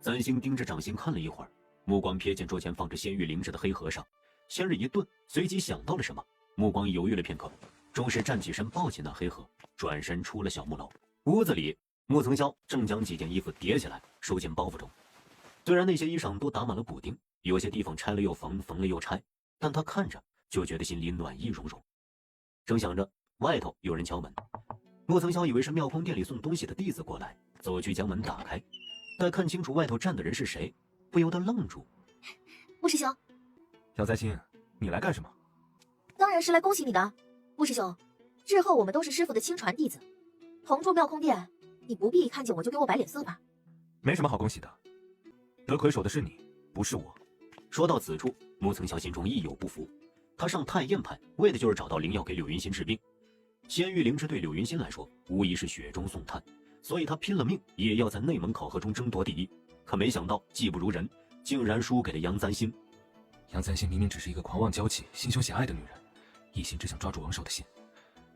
簪星盯着掌心看了一会儿，目光瞥见桌前放着仙玉灵芝的黑和尚，先是一顿，随即想到了什么，目光犹豫了片刻，终是站起身抱起那黑盒，转身出了小木楼。屋子里，穆曾霄正将几件衣服叠起来收进包袱中。虽然那些衣裳都打满了补丁，有些地方拆了又缝，缝了又拆，但他看着就觉得心里暖意融融。正想着，外头有人敲门，穆曾霄以为是妙空殿里送东西的弟子过来，走去将门打开，待看清楚外头站的人是谁，不由得愣住。穆师兄，杨簪星，你来干什么？当然是来恭喜你的，穆师兄，日后我们都是师傅的亲传弟子，同住妙空殿，你不必一看见我就给我摆脸色吧？没什么好恭喜的，得魁首的是你，不是我。说到此处，穆曾霄心中亦有不服。他上太燕派为的就是找到灵药给柳云心治病，仙玉灵芝对柳云心来说无疑是雪中送炭，所以他拼了命也要在内门考核中争夺第一。可没想到技不如人，竟然输给了杨簪星。杨簪星明明只是一个狂妄娇气、心胸狭隘的女人，一心只想抓住王少的心，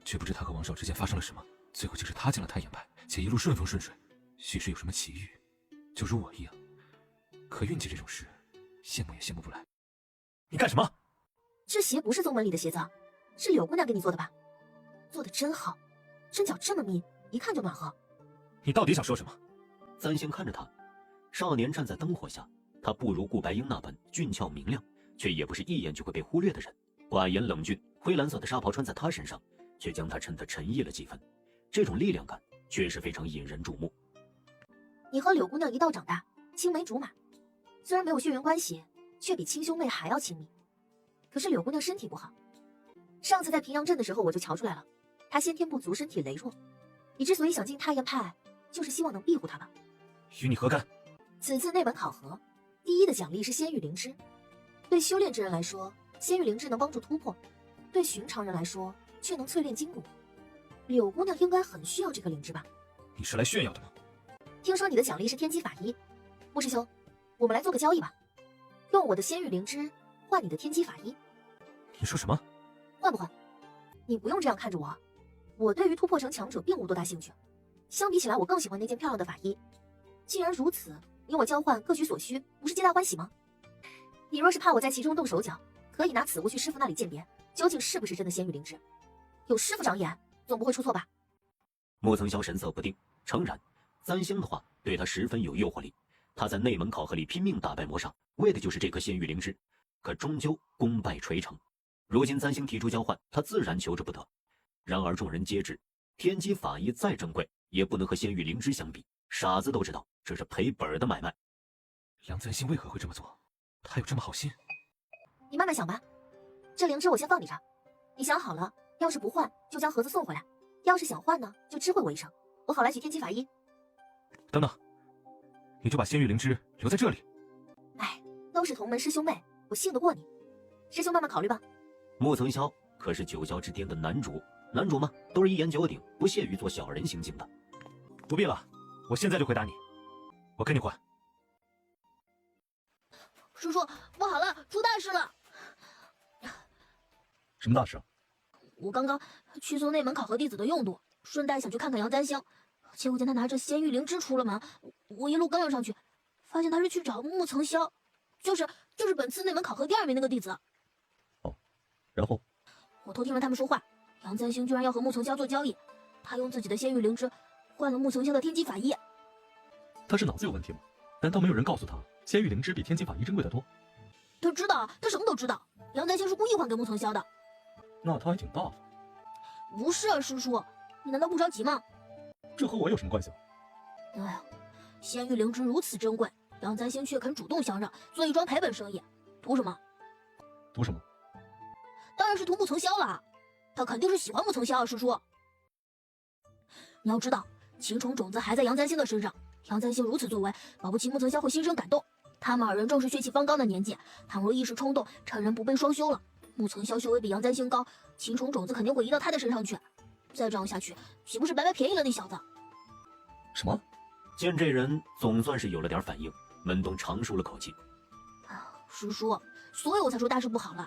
却不知她和王少之间发生了什么，最后竟是她进了太燕派，且一路顺风顺水，许是有什么奇遇，就如我一样。可运气这种事，羡慕也羡慕不来。你干什么？这鞋不是宗门里的鞋子，是柳姑娘给你做的吧？做的真好，针脚这么密，一看就暖和。你到底想说什么？三星看着他，少年站在灯火下，他不如顾白英那般俊俏明亮，却也不是一眼就会被忽略的人。寡言冷峻，灰蓝色的纱袍穿在他身上，却将他衬得沉毅了几分。这种力量感确实非常引人注目。你和柳姑娘一道长大，青梅竹马，虽然没有血缘关系，却比亲兄妹还要亲密。可是柳姑娘身体不好，上次在平阳镇的时候我就瞧出来了，她先天不足，身体羸弱。你之所以想进太炎派，就是希望能庇护她吧？与你何干？此次内门考核，第一的奖励是仙玉灵芝。对修炼之人来说，仙玉灵芝能帮助突破；对寻常人来说，却能淬炼筋骨。柳姑娘应该很需要这个灵芝吧？你是来炫耀的吗？听说你的奖励是天机法衣，穆师兄，我们来做个交易吧，用我的仙玉灵芝换你的天机法衣。你说什么？换不换？你不用这样看着我，我对于突破成强者并无多大兴趣，相比起来，我更喜欢那件漂亮的法衣。既然如此，你我交换各取所需，不是皆大欢喜吗？你若是怕我在其中动手脚，可以拿此物去师傅那里鉴别，究竟是不是真的仙玉灵芝。有师傅长眼，总不会出错吧？莫曾霄神色不定，诚然，三星的话对他十分有诱惑力。他在内门考核里拼命打败魔煞，为的就是这颗仙玉灵芝，可终究功败垂成。如今三星提出交换，他自然求之不得。然而众人皆知，天机法衣再珍贵，也不能和仙玉灵芝相比。傻子都知道，这是赔本的买卖。杨三星为何会这么做？他有这么好心？你慢慢想吧。这灵芝我先放你这儿，你想好了，要是不换，就将盒子送回来；要是想换呢，就知会我一声，我好来取天机法衣。等等，你就把仙玉灵芝留在这里？哎，都是同门师兄妹，我信得过你。师兄慢慢考虑吧。莫曾霄可是九霄之巅的男主，男主嘛，都是一言九鼎，不屑于做小人行径的。不必了，我现在就回答你，我跟你换。叔叔，不好了，出大事了！什么大事啊？我刚刚去搜内门考核弟子的用度，顺带想去看看杨簪星，结果见他拿着仙玉灵芝出了门，我一路跟了上去，发现他是去找穆曾霄，就是本次内门考核第2名那个弟子。哦，然后我偷听了他们说话，杨簪星居然要和穆曾霄做交易，他用自己的仙玉灵芝换了穆曾霄的天机法衣。他是脑子有问题吗？难道没有人告诉他，仙玉灵芝比天机法衣珍贵得多？他知道，他什么都知道。杨簪星是故意换给穆曾霄的。那他还挺大方。不是啊，师叔，你难道不着急吗？这和我有什么关系啊？哎呀，仙玉灵芝如此珍贵，杨簪星却肯主动相让，做一桩赔本生意，图什么？图什么？当然是图穆曾霄了，他肯定是喜欢穆曾霄啊，师叔。你要知道，秦虫种子还在杨簪星的身上，杨簪星如此作为，保不齐穆曾霄会心生感动。他们2人正是血气方刚的年纪，倘若一时冲动，趁人不备双修了，穆曾霄修为比杨簪星高，秦虫种子肯定会移到他的身上去。再这样下去，岂不是白白便宜了那小子？什么？见这人总算是有了点反应，门东长舒了口气。师叔，所以我才说大事不好了。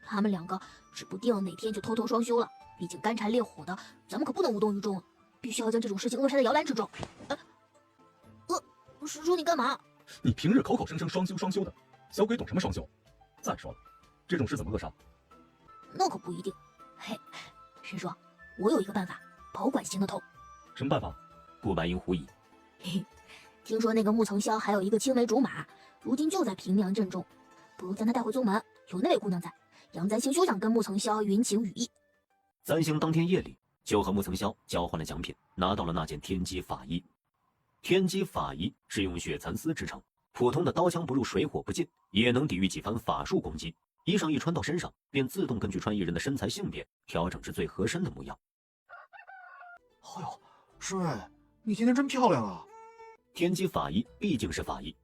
他们2个指不定哪天就偷偷双修了，毕竟干柴烈火的，咱们可不能无动于衷，必须要将这种事情扼杀在摇篮之中。师叔你干嘛？你平日口口声声双修的，小鬼懂什么双修？再说了，这种事怎么扼杀？那可不一定。嘿，师叔，我有一个办法，保管行得通。什么办法？顾白英狐疑。嘿，听说那个穆曾霄还有一个青梅竹马，如今就在平阳镇中，不如将他带回宗门，有那位姑娘在，杨簪星休想跟穆曾霄云情羽意。三星当天夜里就和穆曾霄交换了奖品，拿到了那件天机法衣。天机法衣是用血蚕丝制成，普通的刀枪不入，水火不进，也能抵御几番法术攻击。衣裳一穿到身上，便自动根据穿衣人的身材性别调整至最合身的模样。哎呦，师妹，你今天真漂亮啊！天机法衣毕竟是法衣，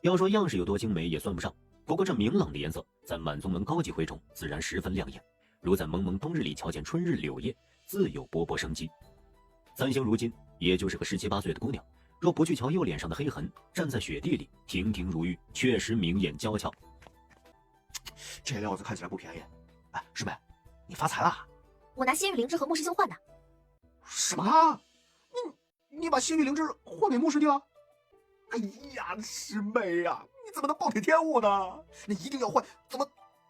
要说样式有多精美也算不上，不过这明朗的颜色在满宗门高级会中自然十分亮眼，如在蒙蒙冬日里瞧见春日柳叶，自有勃勃生机。三星如今也就是个17、18岁的姑娘，若不去瞧右脸上的黑痕，站在雪地里亭亭如玉，确实明艳娇俏。这料子看起来不便宜。哎，师妹，你发财了？我拿仙玉灵芝和穆师兄换的。什么？你把仙玉灵芝换给穆师弟了？哎呀，师妹呀，你怎么能暴殄天物呢？那一定要换，怎么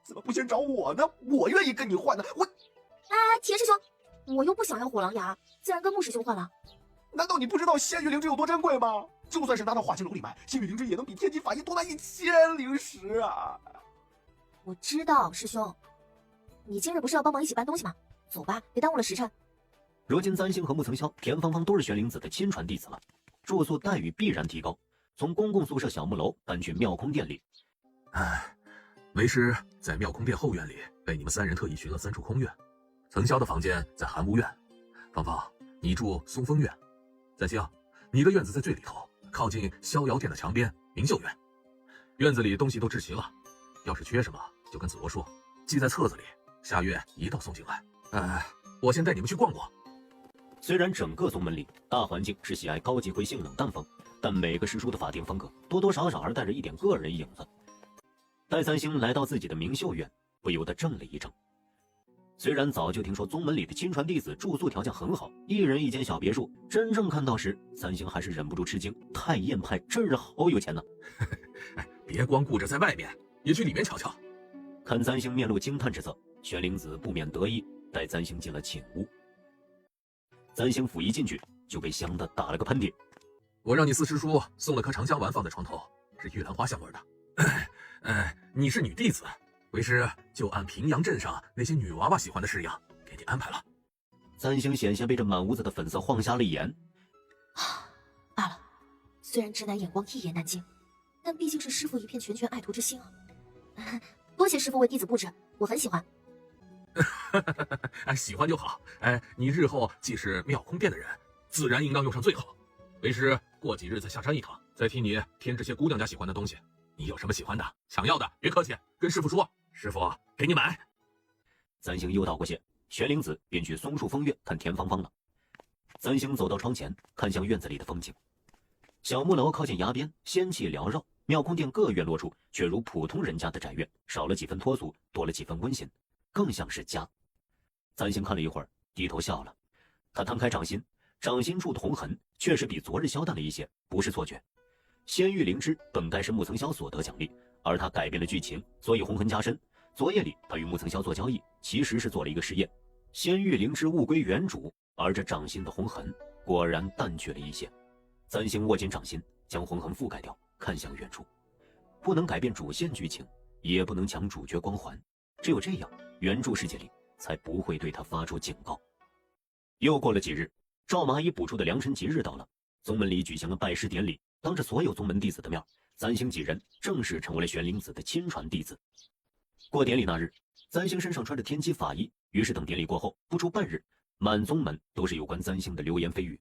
怎么不先找我呢？我愿意跟你换的。哎，田师兄，我又不想要火狼牙，自然跟穆师兄换了。难道你不知道仙玉灵芝有多珍贵吗？就算是拿到化形楼里卖，仙玉灵芝也能比天机法医多拿1000灵石啊！我知道，师兄，你今日不是要帮忙一起搬东西吗？走吧，别耽误了时辰。如今三星和穆曾霄、田芳芳都是玄灵子的亲传弟子了，住宿待遇必然提高，从公共宿舍小木楼搬去妙空殿里。为师在妙空殿后院里被你们3人特意寻了3处空院，曾霄的房间在寒无院，芳芳你住松风院，三星你的院子在最里头，靠近逍遥殿的墙边明秀院。院子里东西都置齐了，要是缺什么就跟子罗说，记在册子里，下月一道送进来。我先带你们去逛逛。虽然整个宗门里大环境是喜爱高级回性冷淡风，但每个师叔的法典风格多多少少还带着一点个人影子。待三星来到自己的明秀院，不由得怔了一怔。虽然早就听说宗门里的亲传弟子住宿条件很好，一人一间小别墅，真正看到时，三星还是忍不住吃惊，太燕派真是好有钱呢。别光顾着在外面，也去里面瞧瞧。看三星面露惊叹之色，玄灵子不免得意，带三星进了寝屋。三星甫一进去就被香的打了个喷嚏。我让你四师叔送了颗长香丸放在床头，是玉兰花香味的。你是女弟子，为师就按平阳镇上那些女娃娃喜欢的式样给你安排了。三星险些被这满屋子的粉色晃瞎了眼。罢了，虽然直男眼光一言难尽，但毕竟是师父一片拳拳爱徒之心啊。多谢师父为弟子布置，我很喜欢。喜欢就好。你日后既是妙空殿的人，自然应当用上最好。为师过几日再下山一趟，再替你添置些姑娘家喜欢的东西。你有什么喜欢的、想要的，别客气，跟师傅说，师傅给你买。三星又道过谢，玄灵子便去松树风院看田芳芳了。三星走到窗前，看向院子里的风景。小木楼靠近崖边，仙气缭绕；妙空殿各院落处却如普通人家的宅院，少了几分脱俗，多了几分温馨，更像是家。三星看了一会儿，低头笑了。他摊开掌心，掌心处的红痕确实比昨日消淡了一些，不是错觉。仙玉灵芝本该是穆曾霄所得奖励，而他改变了剧情，所以红痕加深。昨夜里他与穆曾霄做交易，其实是做了一个试验。仙玉灵芝物归原主，而这掌心的红痕果然淡去了一些。三星握紧掌心，将红痕覆盖掉，看向远处。不能改变主线剧情，也不能抢主角光环，只有这样，原著世界里才不会对他发出警告。又过了几日，赵麻衣补出的良辰吉日到了，宗门里举行了拜师典礼。当着所有宗门弟子的面，三星几人正式成为了玄灵子的亲传弟子。过典礼那日，三星身上穿着天机法衣，于是等典礼过后，不出半日，满宗门都是有关三星的流言蜚语。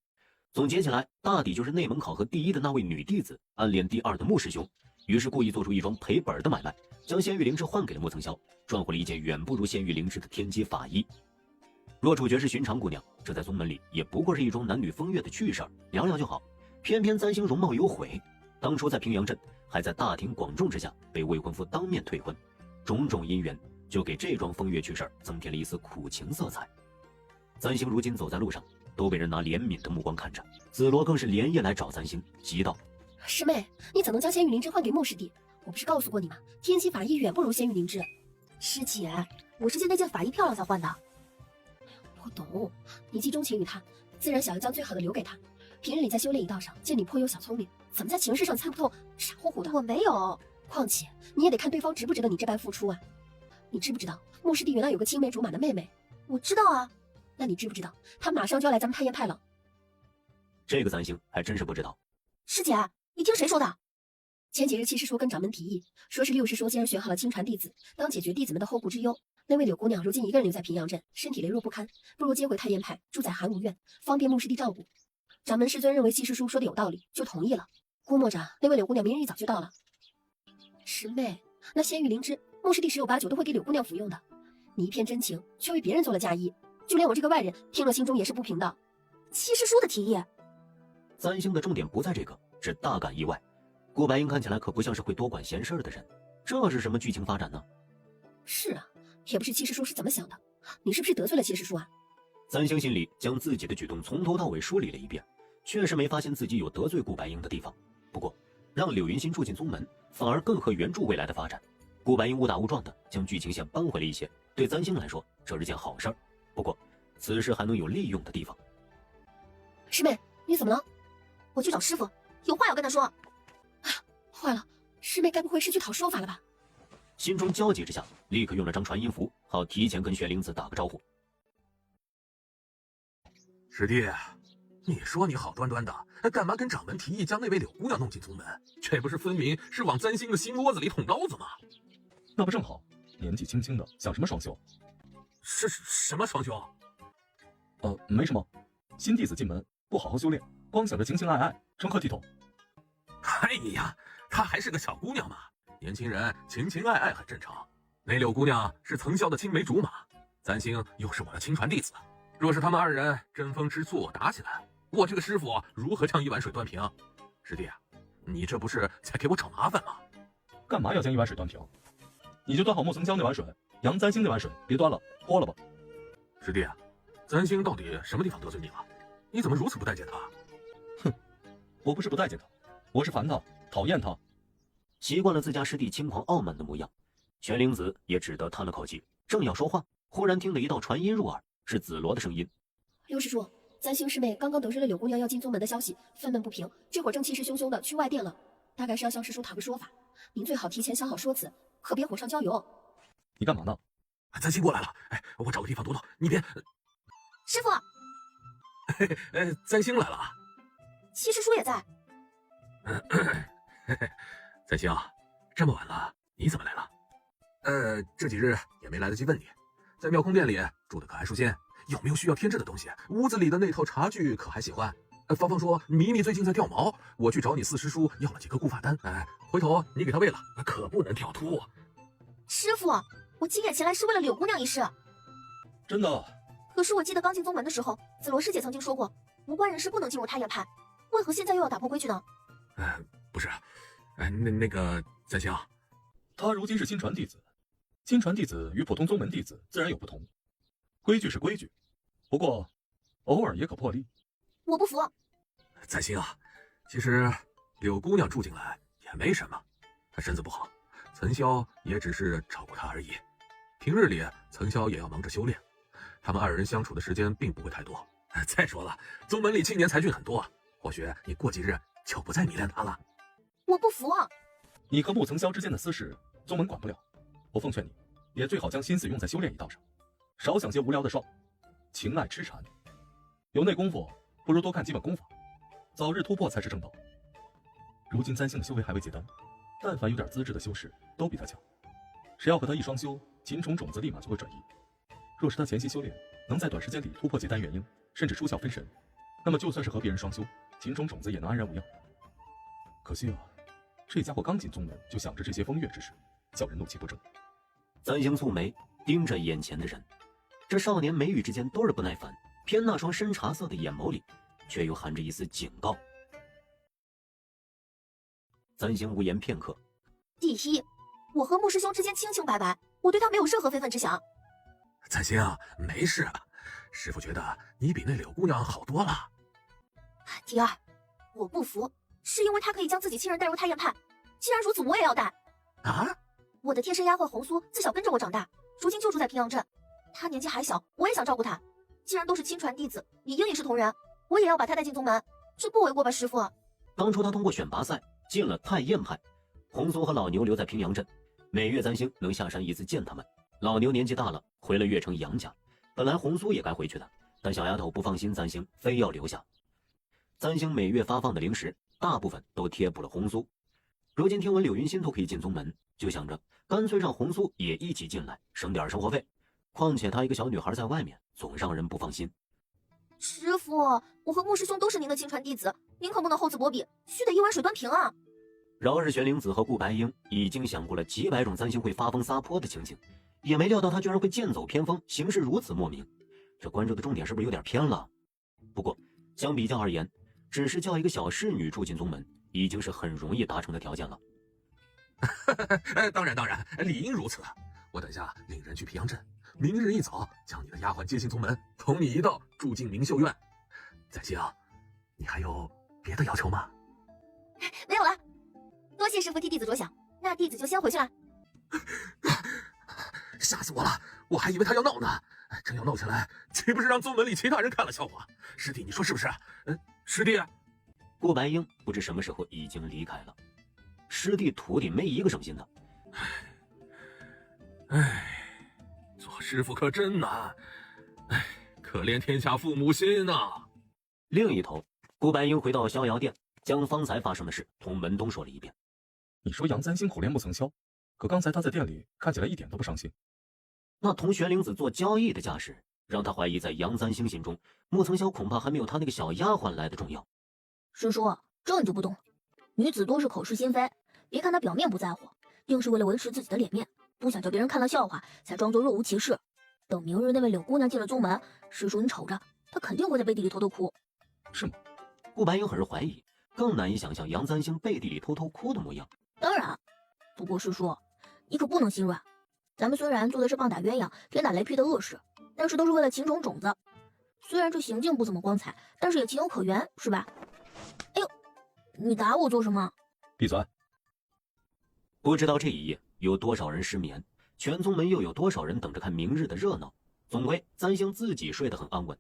总结起来，大抵就是内门考核第1的那位女弟子暗恋第2的穆师兄，于是故意做出一桩赔本的买卖，将仙玉灵芝换给了穆曾霄，赚回了一件远不如仙玉灵芝的天机法衣。若主角是寻常姑娘，这在宗门里也不过是一桩男女风月的趣事儿，聊聊就好。偏偏三星容貌有悔，当初在平阳镇还在大庭广众之下被未婚夫当面退婚，种种因缘就给这桩风月趣事增添了一丝苦情色彩。三星如今走在路上都被人拿怜悯的目光看着，子罗更是连夜来找三星，急道：师妹，你怎能将仙玉灵芝换给穆师弟？我不是告诉过你吗？天机法衣远不如仙玉灵芝。师姐，我是见那件法衣漂亮才换的。我懂，你既钟情于他，自然想要将最好的留给他。平日里在修炼一道上，见你颇有小聪明，怎么在情事上猜不透，傻乎乎的？我没有。况且你也得看对方值不值得你这般付出啊！你知不知道穆师弟原来有个青梅竹马的妹妹？我知道啊。那你知不知道他马上就要来咱们太燕派了？这个三星还真是不知道。师姐，你听谁说的？前几日七师叔跟掌门提议，说是6师叔今日选好了亲传弟子，当解决弟子们的后顾之忧。那位柳姑娘如今一个人留在平阳镇，身体羸弱不堪，不如接回太燕派，住在寒无院，方便穆师弟照顾。掌门师尊认为七师叔说的有道理，就同意了。估摸着那位柳姑娘明日一早就到了。师妹，那仙玉灵芝，穆师弟10有8九都会给柳姑娘服用的。你一片真情，却为别人做了嫁衣，就连我这个外人听了心中也是不平的。七师叔的提议，三星的重点不在这个，是大感意外。顾白英看起来可不像是会多管闲事的人，这是什么剧情发展呢？是啊，也不知七师叔是怎么想的，你是不是得罪了七师叔啊？三星心里将自己的举动从头到尾梳理了一遍，确实没发现自己有得罪顾白英的地方。不过让柳云心住进宗门，反而更合原著未来的发展。顾白英误打误撞的将剧情线扳回了一些，对簪星来说这是件好事儿。不过，此事还能有利用的地方。师妹，你怎么了？我去找师傅，有话要跟他说。坏了，师妹该不会是去讨说法了吧？心中焦急之下，立刻用了张传音符，好提前跟玄灵子打个招呼。师弟，你说你好端端的，干嘛跟掌门提议将那位柳姑娘弄进宗门？这不是分明是往簪星的心窝子里捅刀子吗？那不正好，年纪轻轻的想什么双修？是什么双修？没什么，新弟子进门不好好修炼，光想着情情爱爱，成何体统？哎呀，她还是个小姑娘嘛，年轻人情情爱爱很正常。那柳姑娘是曾萧的青梅竹马，簪星又是我的亲传弟子，若是他们二人争风吃醋打起来，我这个师傅如何将一碗水端平？师弟啊，你这不是在给我找麻烦吗？干嘛要将一碗水端平？你就端好莫曾萧那碗水，杨簪星那碗水别端了，泼了吧。师弟啊，簪星到底什么地方得罪你了？你怎么如此不待见他？哼，我不是不待见他，我是烦他，讨厌他。习惯了自家师弟轻狂傲慢的模样，玄灵子也只得叹了口气，正要说话，忽然听得一道传音入耳，是紫罗的声音：“刘师叔，簪星师妹刚刚得知了柳姑娘要进宗门的消息，愤懑不平，这会儿正气势汹汹的去外殿了，大概是要向师叔讨个说法。您最好提前想好说辞，可别火上浇油。”你干嘛呢？簪星过来了，哎，我找个地方躲躲，你别。师傅，簪星来了。七师叔也在。簪星，这么晚了，你怎么来了？这几日也没来得及问你，在妙空殿里住的可还舒心？有没有需要添置的东西？屋子里的那套茶具可还喜欢？芳芳说迷迷最近在掉毛，我去找你四师叔要了几颗固发丹，回头你给他喂了，可不能掉秃。师傅，我亲眼前来是为了柳姑娘一事。真的？可是我记得刚进宗门的时候，紫罗师姐曾经说过，无关人士不能进入太液派，为何现在又要打破规矩呢？不是，那个簪星，他如今是亲传弟子，亲传弟子与普通宗门弟子自然有不同，规矩是规矩，不过偶尔也可破例。我不服。簪星啊，其实柳姑娘住进来也没什么，她身子不好，岑萧也只是照顾她而已。平日里岑萧也要忙着修炼，他们二人相处的时间并不会太多。再说了，宗门里青年才俊很多，或许你过几日就不再迷恋他了。我不服。你和穆岑萧之间的私事，宗门管不了。我奉劝你，也最好将心思用在修炼一道上，少想些无聊的爽，情爱痴缠。有那功夫，不如多看基本功法，早日突破才是正道。如今簪星的修为还未结丹，但凡有点资质的修士都比他强。谁要和他一双修，秦虫种子立马就会转移。若是他潜心修炼，能在短时间里突破结丹元婴，甚至出窍分神，那么就算是和别人双修，秦虫种子也能安然无恙。可惜啊，这家伙刚进宗门就想着这些风月之事，叫人怒气不争。簪星蹙眉盯着眼前的人，这少年眉宇之间多是不耐烦，偏那双深茶色的眼眸里却又含着一丝警告。簪星无言片刻。第一，我和穆师兄之间清清白白，我对他没有任何非分之想。簪星，没事，师父觉得你比那柳姑娘好多了。第二，我不服，是因为他可以将自己亲人带入太液派，既然如此，我也要带。啊！我的贴身丫鬟红苏自小跟着我长大，如今就住在平阳镇。她年纪还小，我也想照顾她。既然都是亲传弟子，理应也是同人，我也要把她带进宗门，这不为过吧，师父？当初他通过选拔赛进了太液派，红苏和老牛留在平阳镇，每月簪星能下山一次见他们。老牛年纪大了，回了越城杨家，本来红苏也该回去的，但小丫头不放心簪星，非要留下。簪星每月发放的零食大部分都贴补了红苏，如今听闻柳云心都可以进宗门，就想着干脆让红苏也一起进来，省点生活费。况且她一个小女孩在外面，总让人不放心。师父，我和穆师兄都是您的亲传弟子，您可不能厚此薄彼，须得一碗水端平啊！饶是玄灵子和顾白英已经想过了几百种簪星会发疯撒泼的情景，也没料到他居然会剑走偏锋，行事如此莫名。这关注的重点是不是有点偏了？不过相比较而言，只是叫一个小侍女住进宗门，已经是很容易达成的条件了。当然，理应如此。我等下领人去平阳镇，明日一早将你的丫鬟接进宗门，同你一道住进明秀院。簪星，你还有别的要求吗？没有了，多谢师父替弟子着想，那弟子就先回去了。吓死我了！我还以为他要闹呢。真要闹起来，岂不是让宗门里其他人看了笑话？师弟，你说是不是？师弟。顾白英不知什么时候已经离开了，师弟徒弟没一个省心的。做师傅可真难，可怜天下父母心呐。另一头，顾白英回到逍遥殿，将方才发生的事同门东说了一遍。你说杨三星苦练穆层霄，可刚才他在店里看起来一点都不伤心。那同玄灵子做交易的架势，让他怀疑在杨三星心中，穆层霄恐怕还没有他那个小丫鬟来的重要。师叔，这你就不懂了。女子多是口是心非，别看她表面不在乎，定是为了维持自己的脸面，不想叫别人看了笑话，才装作若无其事。等明日那位柳姑娘进了宗门，师叔你瞅着，她肯定会在背地里偷偷哭。是吗？顾白英很是怀疑，更难以想象杨三星背地里偷偷哭的模样。当然，不过师叔，你可不能心软。咱们虽然做的是棒打鸳鸯、天打雷劈的恶事，但是都是为了情种种子。虽然这行径不怎么光彩，但是也情有可原，是吧？哎呦，你打我做什么？闭嘴！不知道这一夜有多少人失眠，全宗门又有多少人等着看明日的热闹。总归三星自己睡得很安稳。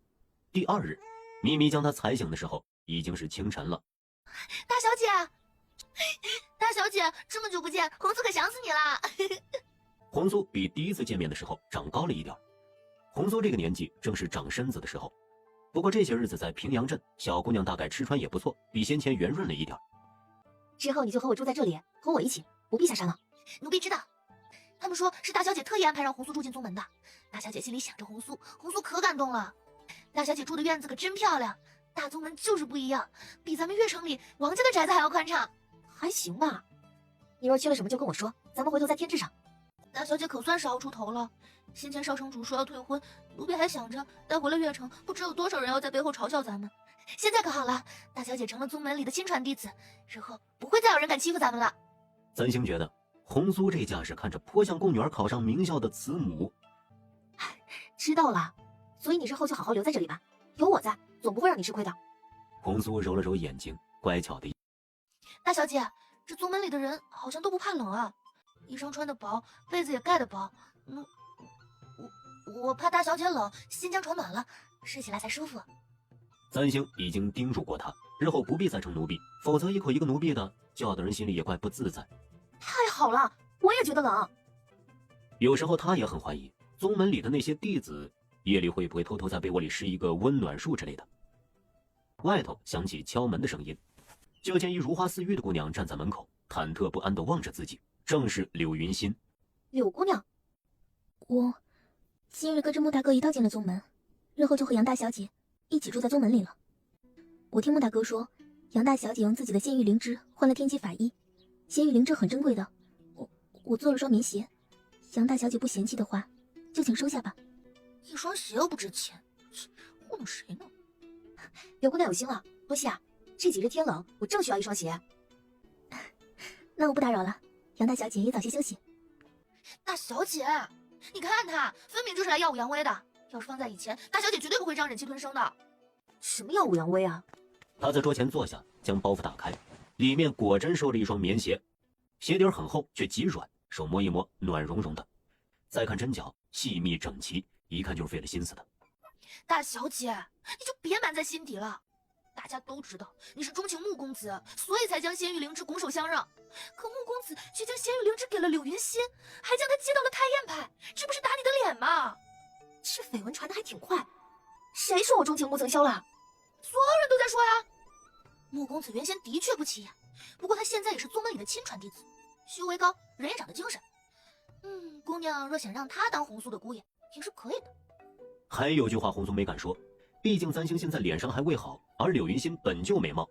第二日，咪咪将他踩醒的时候，已经是清晨了。大小姐，大小姐，这么久不见，红素可想死你啦！红苏比第一次见面的时候长高了一点。红苏这个年纪正是长身子的时候，不过这些日子在平阳镇，小姑娘大概吃穿也不错，比先前圆润了一点。之后你就和我住在这里，和我一起，不必下山了。奴婢知道，他们说是大小姐特意安排让红苏住进宗门的。大小姐心里想着红苏，红苏可感动了。大小姐住的院子可真漂亮，大宗门就是不一样，比咱们月城里王家的宅子还要宽敞。还行吧，你若缺了什么就跟我说，咱们回头再添置上。大小姐可算是熬出头了。先前少城主说要退婚，奴婢还想着待回了月城，不知有多少人要在背后嘲笑咱们。现在可好了，大小姐成了宗门里的亲传弟子，日后不会再有人敢欺负咱们了。三星觉得红苏这架势看着颇像宫女儿考上名校的慈母。知道了，所以你日后就好好留在这里吧，有我在，总不会让你吃亏的。红苏揉了揉眼睛，乖巧的。大小姐，这宗门里的人好像都不怕冷啊，衣裳穿得薄，被子也盖得薄。我怕大小姐冷，先将床暖了，睡起来才舒服。三星已经叮嘱过他，日后不必再称奴婢，否则一口一个奴婢的，叫的人心里也怪不自在。太好了，我也觉得冷。有时候他也很怀疑，宗门里的那些弟子夜里会不会偷偷在被窝里施一个温暖术之类的。外头响起敲门的声音，就见一如花似玉的姑娘站在门口，忐忑不安地望着自己，正是柳云心。柳姑娘，我今日跟着穆大哥一道进了宗门，日后就和杨大小姐一起住在宗门里了。我听穆大哥说，杨大小姐用自己的仙玉灵芝换了天机法衣，仙玉灵芝很珍贵的，我做了双棉鞋，杨大小姐不嫌弃的话，就请收下吧。一双鞋又不值钱，糊弄谁呢？柳姑娘有心了，多谢啊！这几日天冷，我正需要一双鞋。那我不打扰了，杨大小姐也早些休息。大小姐，你看她分明就是来耀武扬威的，要是放在以前，大小姐绝对不会这样忍气吞声的。什么耀武扬威啊？他在桌前坐下，将包袱打开，里面果真收着一双棉鞋，鞋底很厚却极软，手摸一摸暖融融的。再看针脚细密整齐，一看就是费了心思的。大小姐，你就别瞒在心底了。大家都知道你是钟情穆公子，所以才将仙玉灵芝拱手相让。可穆公子却将仙玉灵芝给了柳云心，还将她接到了太燕派，这不是打你的脸吗？这绯闻传的还挺快，谁说我钟情穆层霄了？所有人都在说呀。穆公子原先的确不起眼，不过他现在也是宗门里的亲传弟子，修为高，人也长得精神。姑娘若想让他当红苏的姑爷，也是可以的。还有句话红苏没敢说，毕竟三星现在脸上还未好，而柳云心本就美貌，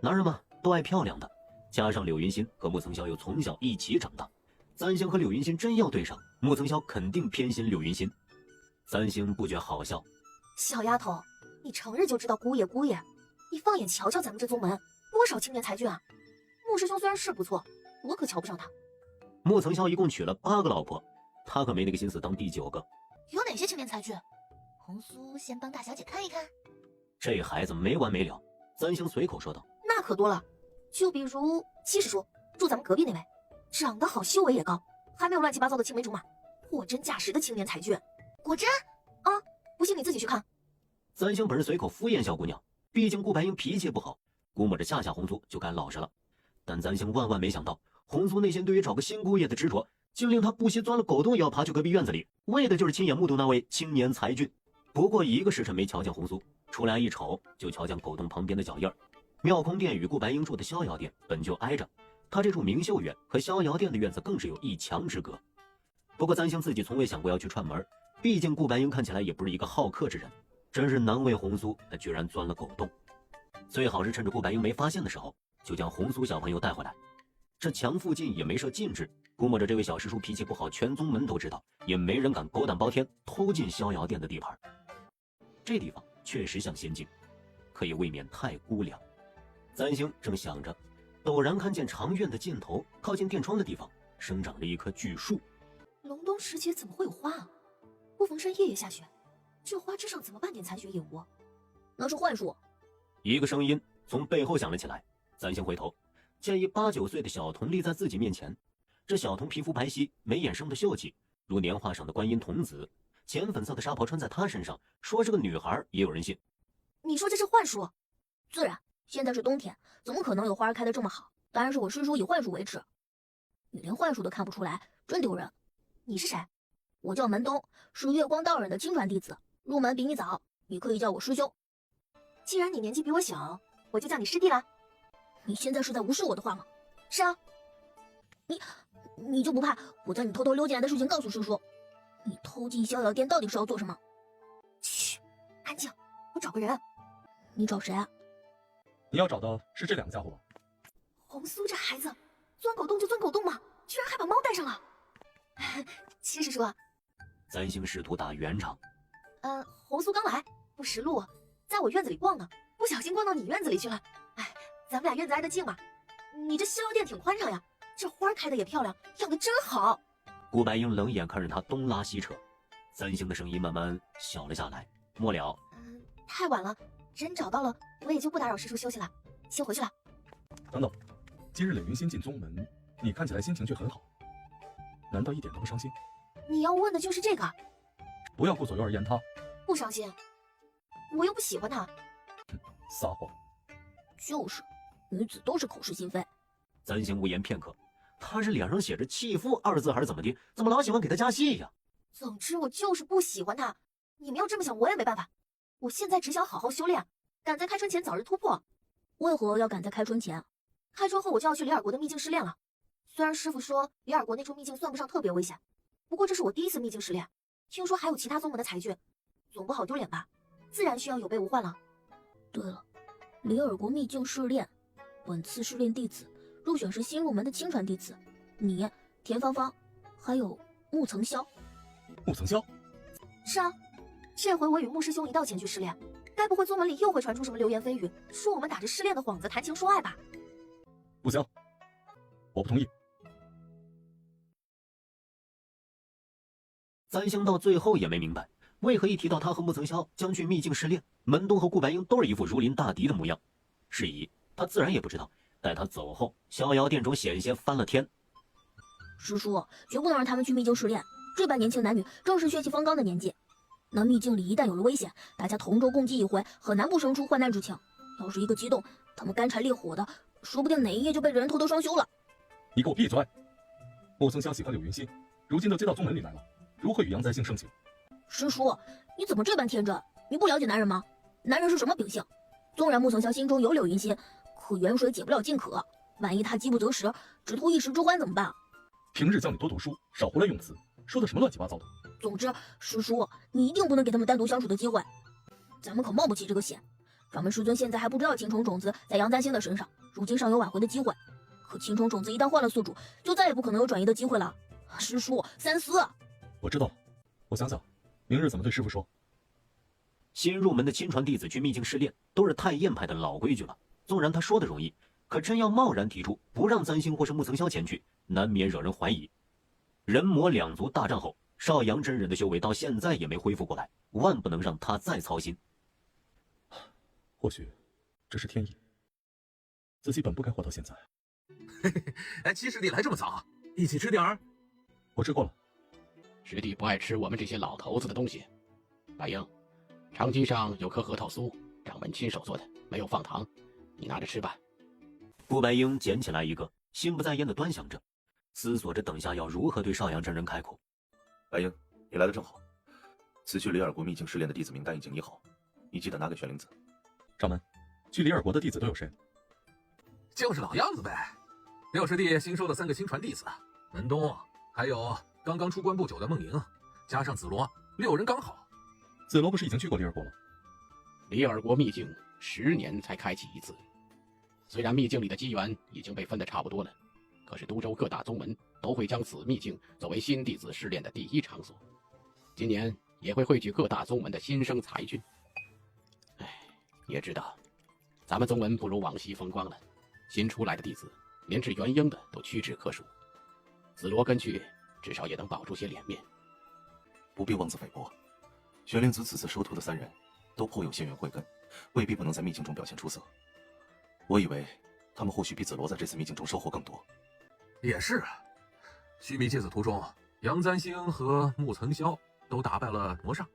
男人嘛都爱漂亮的，加上柳云心和穆层霄又从小一起长大，三星和柳云心真要对上，穆层霄肯定偏心柳云心。三星不觉好笑，小丫头，你成日就知道姑爷姑爷，你放眼瞧瞧咱们这宗门，多少青年才俊啊！穆师兄虽然是不错，我可瞧不上他。穆层霄一共娶了8个老婆，他可没那个心思当第9个。有哪些青年才俊？红苏先帮大小姐看一看。这孩子没完没了，三星随口说道。那可多了，就比如七师叔住咱们隔壁那位，长得好，修为也高，还没有乱七八糟的青梅竹马，货真价实的青年才俊。果真？啊，不信你自己去看。簪星本是随口敷衍小姑娘，毕竟顾白英脾气不好，估摸着吓吓红苏就该老实了。但簪星万万没想到，红苏内心对于找个新姑爷的执着，竟令他不惜钻了狗洞也要爬去隔壁院子里，为的就是亲眼目睹那位青年才俊。不过一个时辰没瞧见红苏，出来一瞅就瞧见狗洞旁边的脚印儿。妙空殿与顾白英住的逍遥殿本就挨着，他这处明秀院和逍遥殿的院子更是有一墙之隔。不过簪星自己从未想过要去串门，毕竟顾白英看起来也不是一个好客之人，真是难为红苏，他居然钻了狗洞。最好是趁着顾白英没发现的时候，就将红苏小朋友带回来。这墙附近也没设禁制，估摸着这位小师叔脾气不好，全宗门都知道，也没人敢狗胆包天偷进逍遥殿的地盘。这地方确实像仙境，可也未免太孤凉。簪星正想着，陡然看见长院的尽头，靠近殿窗的地方生长着一棵巨树。隆冬时节怎么会有花啊？顾逢山夜夜下雪，这花枝上怎么半点残雪也无？那是幻术。一个声音从背后响了起来，簪星回头，见一8、9岁的小童立在自己面前。这小童皮肤白皙，眉眼生的秀气，如年画上的观音童子。浅粉色的纱袍穿在她身上，说是个女孩也有人信。你说这是幻术？自然，现在是冬天，怎么可能有花开得这么好？当然是我师叔以幻术为耻。你连幻术都看不出来，真丢人。你是谁？我叫门东，是月光道人的亲传弟子，入门比你早，你可以叫我师兄。既然你年纪比我小，我就叫你师弟啦。你现在是在无视我的话吗？是啊。你就不怕我将你偷偷溜进来的事情告诉师叔？你偷进逍遥殿到底是要做什么？嘘，安静，我找个人。你找谁啊？你要找的是这2个家伙吧？红苏这孩子，钻狗洞就钻狗洞嘛，居然还把猫带上了。谢师叔。簪星试图打圆场。红苏刚来，不识路，在我院子里逛呢，不小心逛到你院子里去了。哎，咱们俩院子挨得近嘛，你这逍遥殿挺宽敞呀，这花开的也漂亮，养得真好。顾白英冷眼看着他东拉西扯，簪星的声音慢慢小了下来。末了，太晚了，人找到了，我也就不打扰师叔休息了，先回去了。等等，今日柳云心进宗门，你看起来心情却很好，难道一点都不伤心？你要问的就是这个。不要顾左右而言他。不伤心，我又不喜欢他。撒谎。就是，女子都是口是心非。簪星无言片刻，他是脸上写着弃妇2字还是怎么的？怎么老喜欢给他加戏呀？总之我就是不喜欢他，你们要这么想我也没办法。我现在只想好好修炼，赶在开春前早日突破。为何要赶在开春前？开春后我就要去李尔国的秘境试炼了。虽然师傅说李尔国那处秘境算不上特别危险，不过这是我第1次秘境试炼，听说还有其他宗门的才俊，总不好丢脸吧，自然需要有备无患了。对了，李尔国秘境试炼，本次试炼弟子入选是新入门的亲传弟子，你、田芳芳，还有穆曾霄。穆曾霄？是啊，这回我与穆师兄一道前去试炼，该不会宗门里又会传出什么流言蜚语，说我们打着失恋的幌子谈情说爱吧？不行，我不同意。簪星到最后也没明白，为何一提到他和穆曾霄将去秘境试炼，门东和顾白英都是一副如临大敌的模样。是以他自然也不知道，待他走后，逍遥殿中险些翻了天。师叔，绝不能让他们去秘境试炼，这般年轻男女正是血气方刚的年纪。那秘境里一旦有了危险，大家同舟共济一回，很难不生出患难之情。要是一个激动，他们干柴烈火的，说不定哪一夜就被人偷偷双修了。你给我闭嘴！穆曾霄喜欢柳云心，如今都接到宗门里来了，如何与杨簪星盛情？师叔，你怎么这般天真？你不了解男人吗？男人是什么秉性？纵然穆曾霄心中有柳云心，可远水解不了近渴，万一他饥不择食，只图一时之欢怎么办？平日叫你多读书，少胡乱用词，说的什么乱七八糟的。总之，师叔，你一定不能给他们单独相处的机会，咱们可冒不起这个险。掌门师尊现在还不知道青虫种子在杨簪星的身上，如今尚有挽回的机会。可青虫种子一旦换了宿主，就再也不可能有转移的机会了。师叔，三思。我知道了，我想想，明日怎么对师傅说。新入门的亲传弟子去秘境试炼，都是太燕派的老规矩了。纵然他说的容易，可真要贸然提出不让簪星或是穆曾霄前去，难免惹人怀疑。人魔两族大战后，少阳真人的修为到现在也没恢复过来，万不能让他再操心。或许这是天意，自己本不该活到现在。哎，其实你来这么早，一起吃点儿。我吃过了。师弟不爱吃我们这些老头子的东西。白英，长机上有颗核桃酥，掌门亲手做的，没有放糖，你拿着吃吧。顾白英捡起来一个，心不在焉地端详着，思索着等下要如何对少阳真人开口。白英，你来的正好，此去李尔国秘境试炼的弟子名单已经拟好，你记得拿给玄灵子。掌门，去李尔国的弟子都有谁？就是老样子呗。六师弟新收了3个新传弟子，门东，还有刚刚出关不久的孟莹，加上子罗，6人刚好。子罗不是已经去过李尔国了？李尔国秘境10年才开启一次，虽然秘境里的机缘已经被分得差不多了，可是都州各大宗门都会将此秘境作为新弟子试炼的第一场所，今年也会汇聚各大宗门的新生才俊。你也知道，咱们宗门不如往昔风光了，新出来的弟子连至元婴的都屈指可数，子罗跟去至少也能保住些脸面。不必妄自菲薄，玄灵子此次收徒的3人都颇有仙缘慧根，未必不能在秘境中表现出色。我以为他们或许比子罗在这次秘境中收获更多。也是，须弥芥子图中，杨簪星和穆岑霄都打败了魔煞，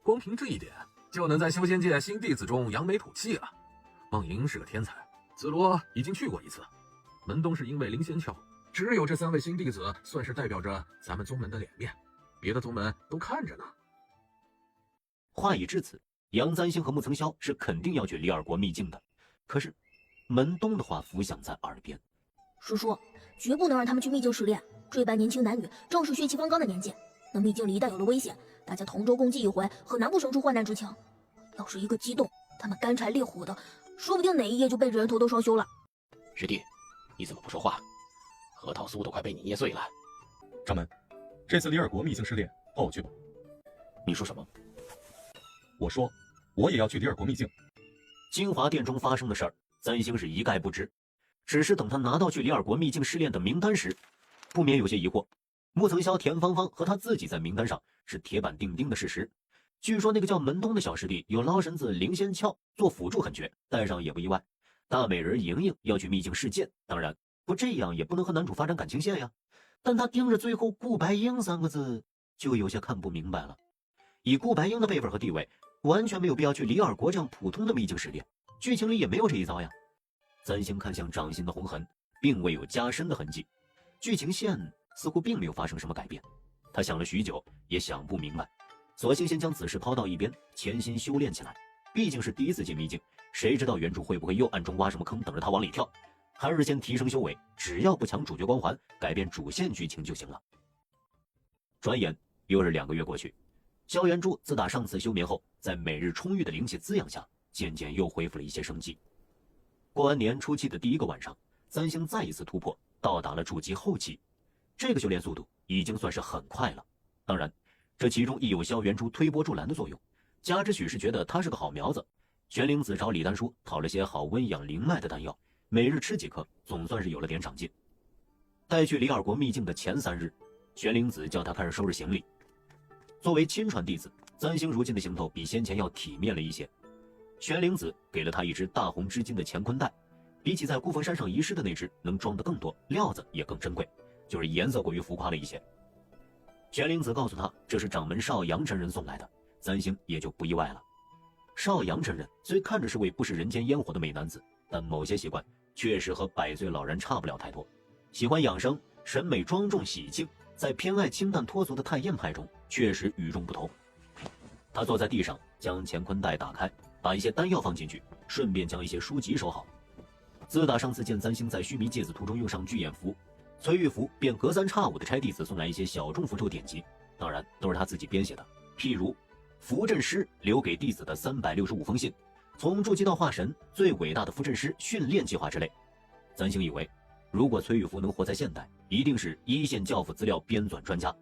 光凭这一点就能在修仙界新弟子中扬眉吐气了。孟莹是个天才，子罗已经去过一次，门东是因为灵仙窍，只有这3位新弟子算是代表着咱们宗门的脸面，别的宗门都看着呢。话已至此，杨簪星和穆岑霄是肯定要去李尔国秘境的，可是门东的话浮响在耳边：叔叔，绝不能让他们去秘境试炼，这般年轻男女正是血气方刚的年纪，那秘境里一旦有了危险，大家同舟共济一回，很难不生出患难之情。要是一个激动，他们干柴烈火的，说不定哪一夜就背着人头都双休了。师弟，你怎么不说话？核桃酥都快被你捏碎了。掌门，这次李尔国秘境试炼，抱我去吧。你说什么？我说，我也要去李尔国秘境。金华殿中发生的事儿，簪星是一概不知，只是等他拿到去李尔国秘境试炼的名单时，不免有些疑惑。穆岑霄、田芳芳和他自己在名单上是铁板钉钉的事实。据说那个叫门东的小师弟有捞神子灵仙窍做辅助很绝，带上也不意外。大美人莹莹要去秘境试剑，当然不这样也不能和男主发展感情线呀。但他盯着最后顾白英3个字，就有些看不明白了。以顾白英的辈分和地位，完全没有必要去李尔国这样普通的秘境试炼，剧情里也没有这一遭呀。簪星看向掌心的红痕，并未有加深的痕迹，剧情线似乎并没有发生什么改变。他想了许久，也想不明白，索性先将此事抛到一边，潜心修炼起来。毕竟是第一次进秘境，谁知道原著会不会又暗中挖什么坑等着他往里跳？还是先提升修为，只要不抢主角光环，改变主线剧情就行了。转眼又是2个月过去，萧元柱自打上次休眠后，在每日充裕的灵气滋养下，渐渐又恢复了一些生机。过完年初期的第1个晚上，簪星再一次突破，到达了筑基后期。这个修炼速度已经算是很快了。当然，这其中亦有萧元珠推波助澜的作用。加之许是觉得他是个好苗子，玄灵子找李丹叔讨了些好温养灵脉的丹药，每日吃几颗，总算是有了点长进。带去李尔国秘境的前3日，玄灵子叫他开始收拾行李。作为亲传弟子，簪星如今的行头比先前要体面了一些。玄灵子给了他一只大红织金的乾坤袋，比起在孤峰山上遗失的那只能装得更多，料子也更珍贵，就是颜色过于浮夸了一些。玄灵子告诉他这是掌门少阳真人送来的，簪星也就不意外了。少阳真人虽看着是位不食人间烟火的美男子，但某些习惯确实和100岁老人差不了太多。喜欢养生，审美庄重喜庆，在偏爱清淡脱俗的太艳派中确实与众不同。他坐在地上，将乾坤袋打开，把一些丹药放进去，顺便将一些书籍收好。自打上次见簪星在须弥芥子图中用上巨眼符，崔玉福便隔3差5的差弟子送来一些小众符咒典籍，当然都是他自己编写的，譬如符阵师留给弟子的365封信，从筑基到化神最伟大的符阵师训练计划之类。簪星以为，如果崔玉福能活在现代，一定是1线教辅资料编纂专家。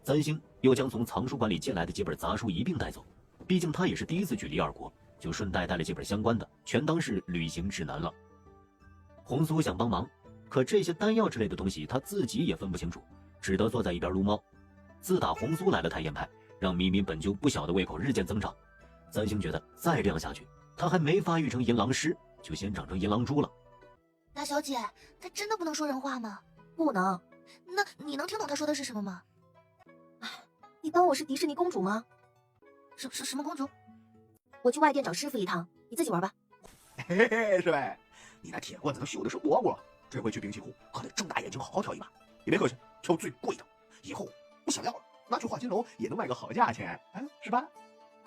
簪星又将从藏书馆里借来的几本杂书一并带走，毕竟他也是第一次去李尔国，就顺带带了几本相关的，全当是旅行指南了。红苏想帮忙，可这些丹药之类的东西他自己也分不清楚，只得坐在一边撸猫。自打红苏来了太艳派，让咪咪本就不小的胃口日渐增长。簪星觉得再这样下去，他还没发育成银狼师，就先长成银狼猪了。大小姐，他真的不能说人话吗？不能。那你能听懂他说的是什么吗？你当我是迪士尼公主吗？什么公主？我去外店找师傅一趟，你自己玩吧。嘿嘿，师妹，你那铁棍子都锈的是蘑菇了，这回去兵器库可得睁大眼睛好好挑一把，也别客气，挑最贵的，以后不想要了，拿去华金楼也能卖个好价钱，是吧？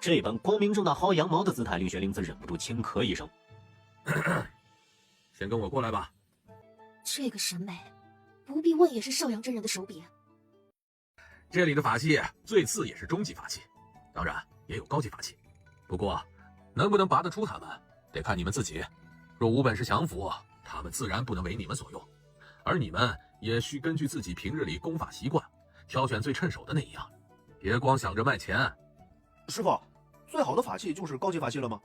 这般光明正大薅羊毛的姿态，令玄灵子忍不住轻咳一声。先跟我过来吧。这个审美，不必问也是少阳真人的手笔。这里的法器最次也是中级法器，当然也有高级法器，不过能不能拔得出它们，得看你们自己。若无本事降服，他们自然不能为你们所用，而你们也需根据自己平日里功法习惯，挑选最趁手的那一样，别光想着卖钱。师傅，最好的法器就是高级法器了吗？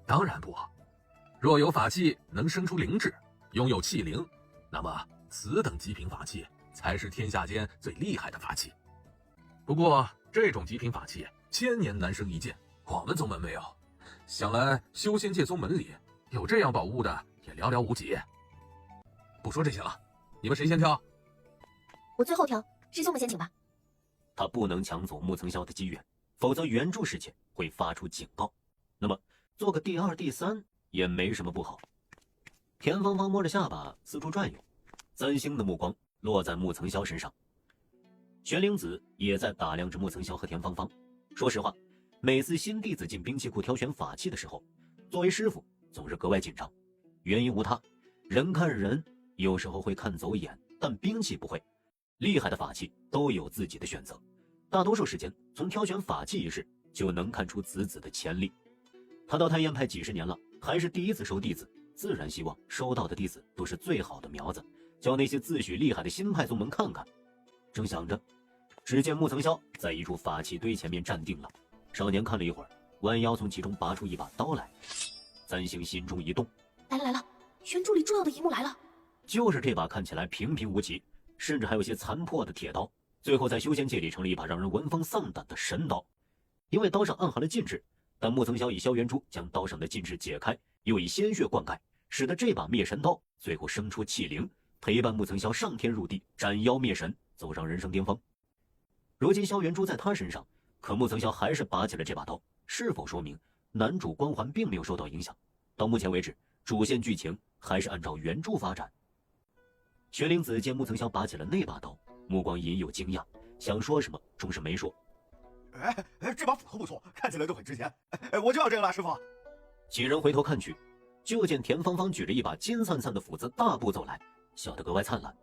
当然不，若有法器能生出灵智，拥有气灵，那么此等极品法器才是天下间最厉害的法器。不过这种极品法器千年难生一见，我们宗门没有，想来修仙界宗门里有这样宝物的也寥寥无几。不说这些了，你们谁先挑？我最后挑，师兄们先请吧。他不能抢走穆曾霄的机缘，否则原著世界会发出警告。那么做个第二、第三也没什么不好。田芳芳摸着下巴四处转悠，三星的目光落在穆曾霄身上。玄灵子也在打量着穆曾霄和田芳芳。说实话，每次新弟子进兵器库挑选法器的时候，作为师傅总是格外紧张。原因无他，人看人有时候会看走眼，但兵器不会。厉害的法器都有自己的选择，大多数时间从挑选法器一事就能看出子子的潜力。他到太燕派几十年了，还是第一次收弟子，自然希望收到的弟子都是最好的苗子，叫那些自诩厉害的新派宗门看看。正想着，只见穆曾霄在一处法器堆前面站定了。少年看了一会儿，弯腰从其中拔出一把刀来。三星心中一动，来了，原著里重要的一幕来了，就是这把看起来平平无奇，甚至还有些残破的铁刀，最后在修仙界里成了一把让人闻风丧胆的神刀。因为刀上暗含了禁制，但穆曾霄以萧元珠将刀上的禁制解开，又以鲜血灌溉，使得这把灭神刀最后生出气灵，陪伴穆曾霄上天入地，斩妖灭神，走上人生巅峰。如今萧元珠在他身上，可穆曾霄还是拔起了这把刀，是否说明男主光环并没有受到影响？到目前为止，主线剧情还是按照原著发展。玄灵子见穆曾霄拔起了那把刀，目光隐有惊讶，想说什么终是没说。这把斧头不错，看起来都很值钱，我就要这个了，师傅。几人回头看去，就见田芳芳举着一把金灿灿的斧子大步走来，笑得格外灿烂。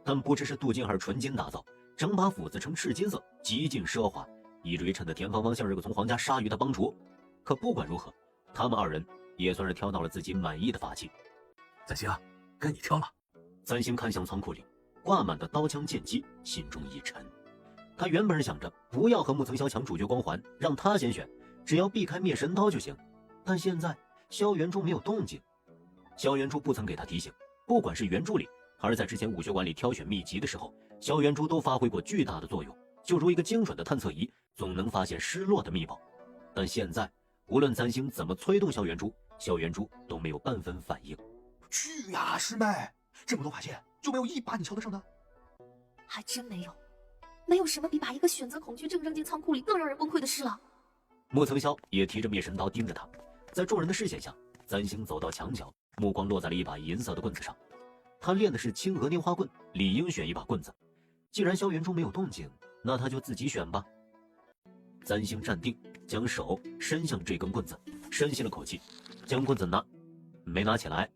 但不知是镀金还是纯金打造，整把斧子呈赤金色，极尽奢华，一追衬得田芳芳像是个从皇家杀鱼的帮主。可不管如何，他们二人也算是挑到了自己满意的法器。三星，跟你挑了。三星看向仓库里挂满的刀枪剑戟，心中一沉。他原本是想着不要和穆曾霄抢主角光环，让他先选，只要避开灭神刀就行。但现在萧元珠没有动静，萧元珠不曾给他提醒，不管是原著里还是在之前武学馆里挑选秘籍的时候，萧元珠都发挥过巨大的作用，就如一个精准的探测仪，总能发现失落的秘宝。但现在无论三星怎么催动萧元珠，萧元珠都没有半分反应。去呀，师妹，这么多法器，就没有一把你瞧得上的？还真没有，没有什么比把一个选择恐惧症扔进仓库里更让人崩溃的事了。穆曾霄也提着灭神刀盯着他，在众人的视线下，三星走到墙角，目光落在了一把银色的棍子上。他练的是青娥拈花棍，理应选一把棍子。既然萧元珠没有动静，那他就自己选吧。三星站定，将手伸向这根棍子，深吸了口气，将棍子没拿起来。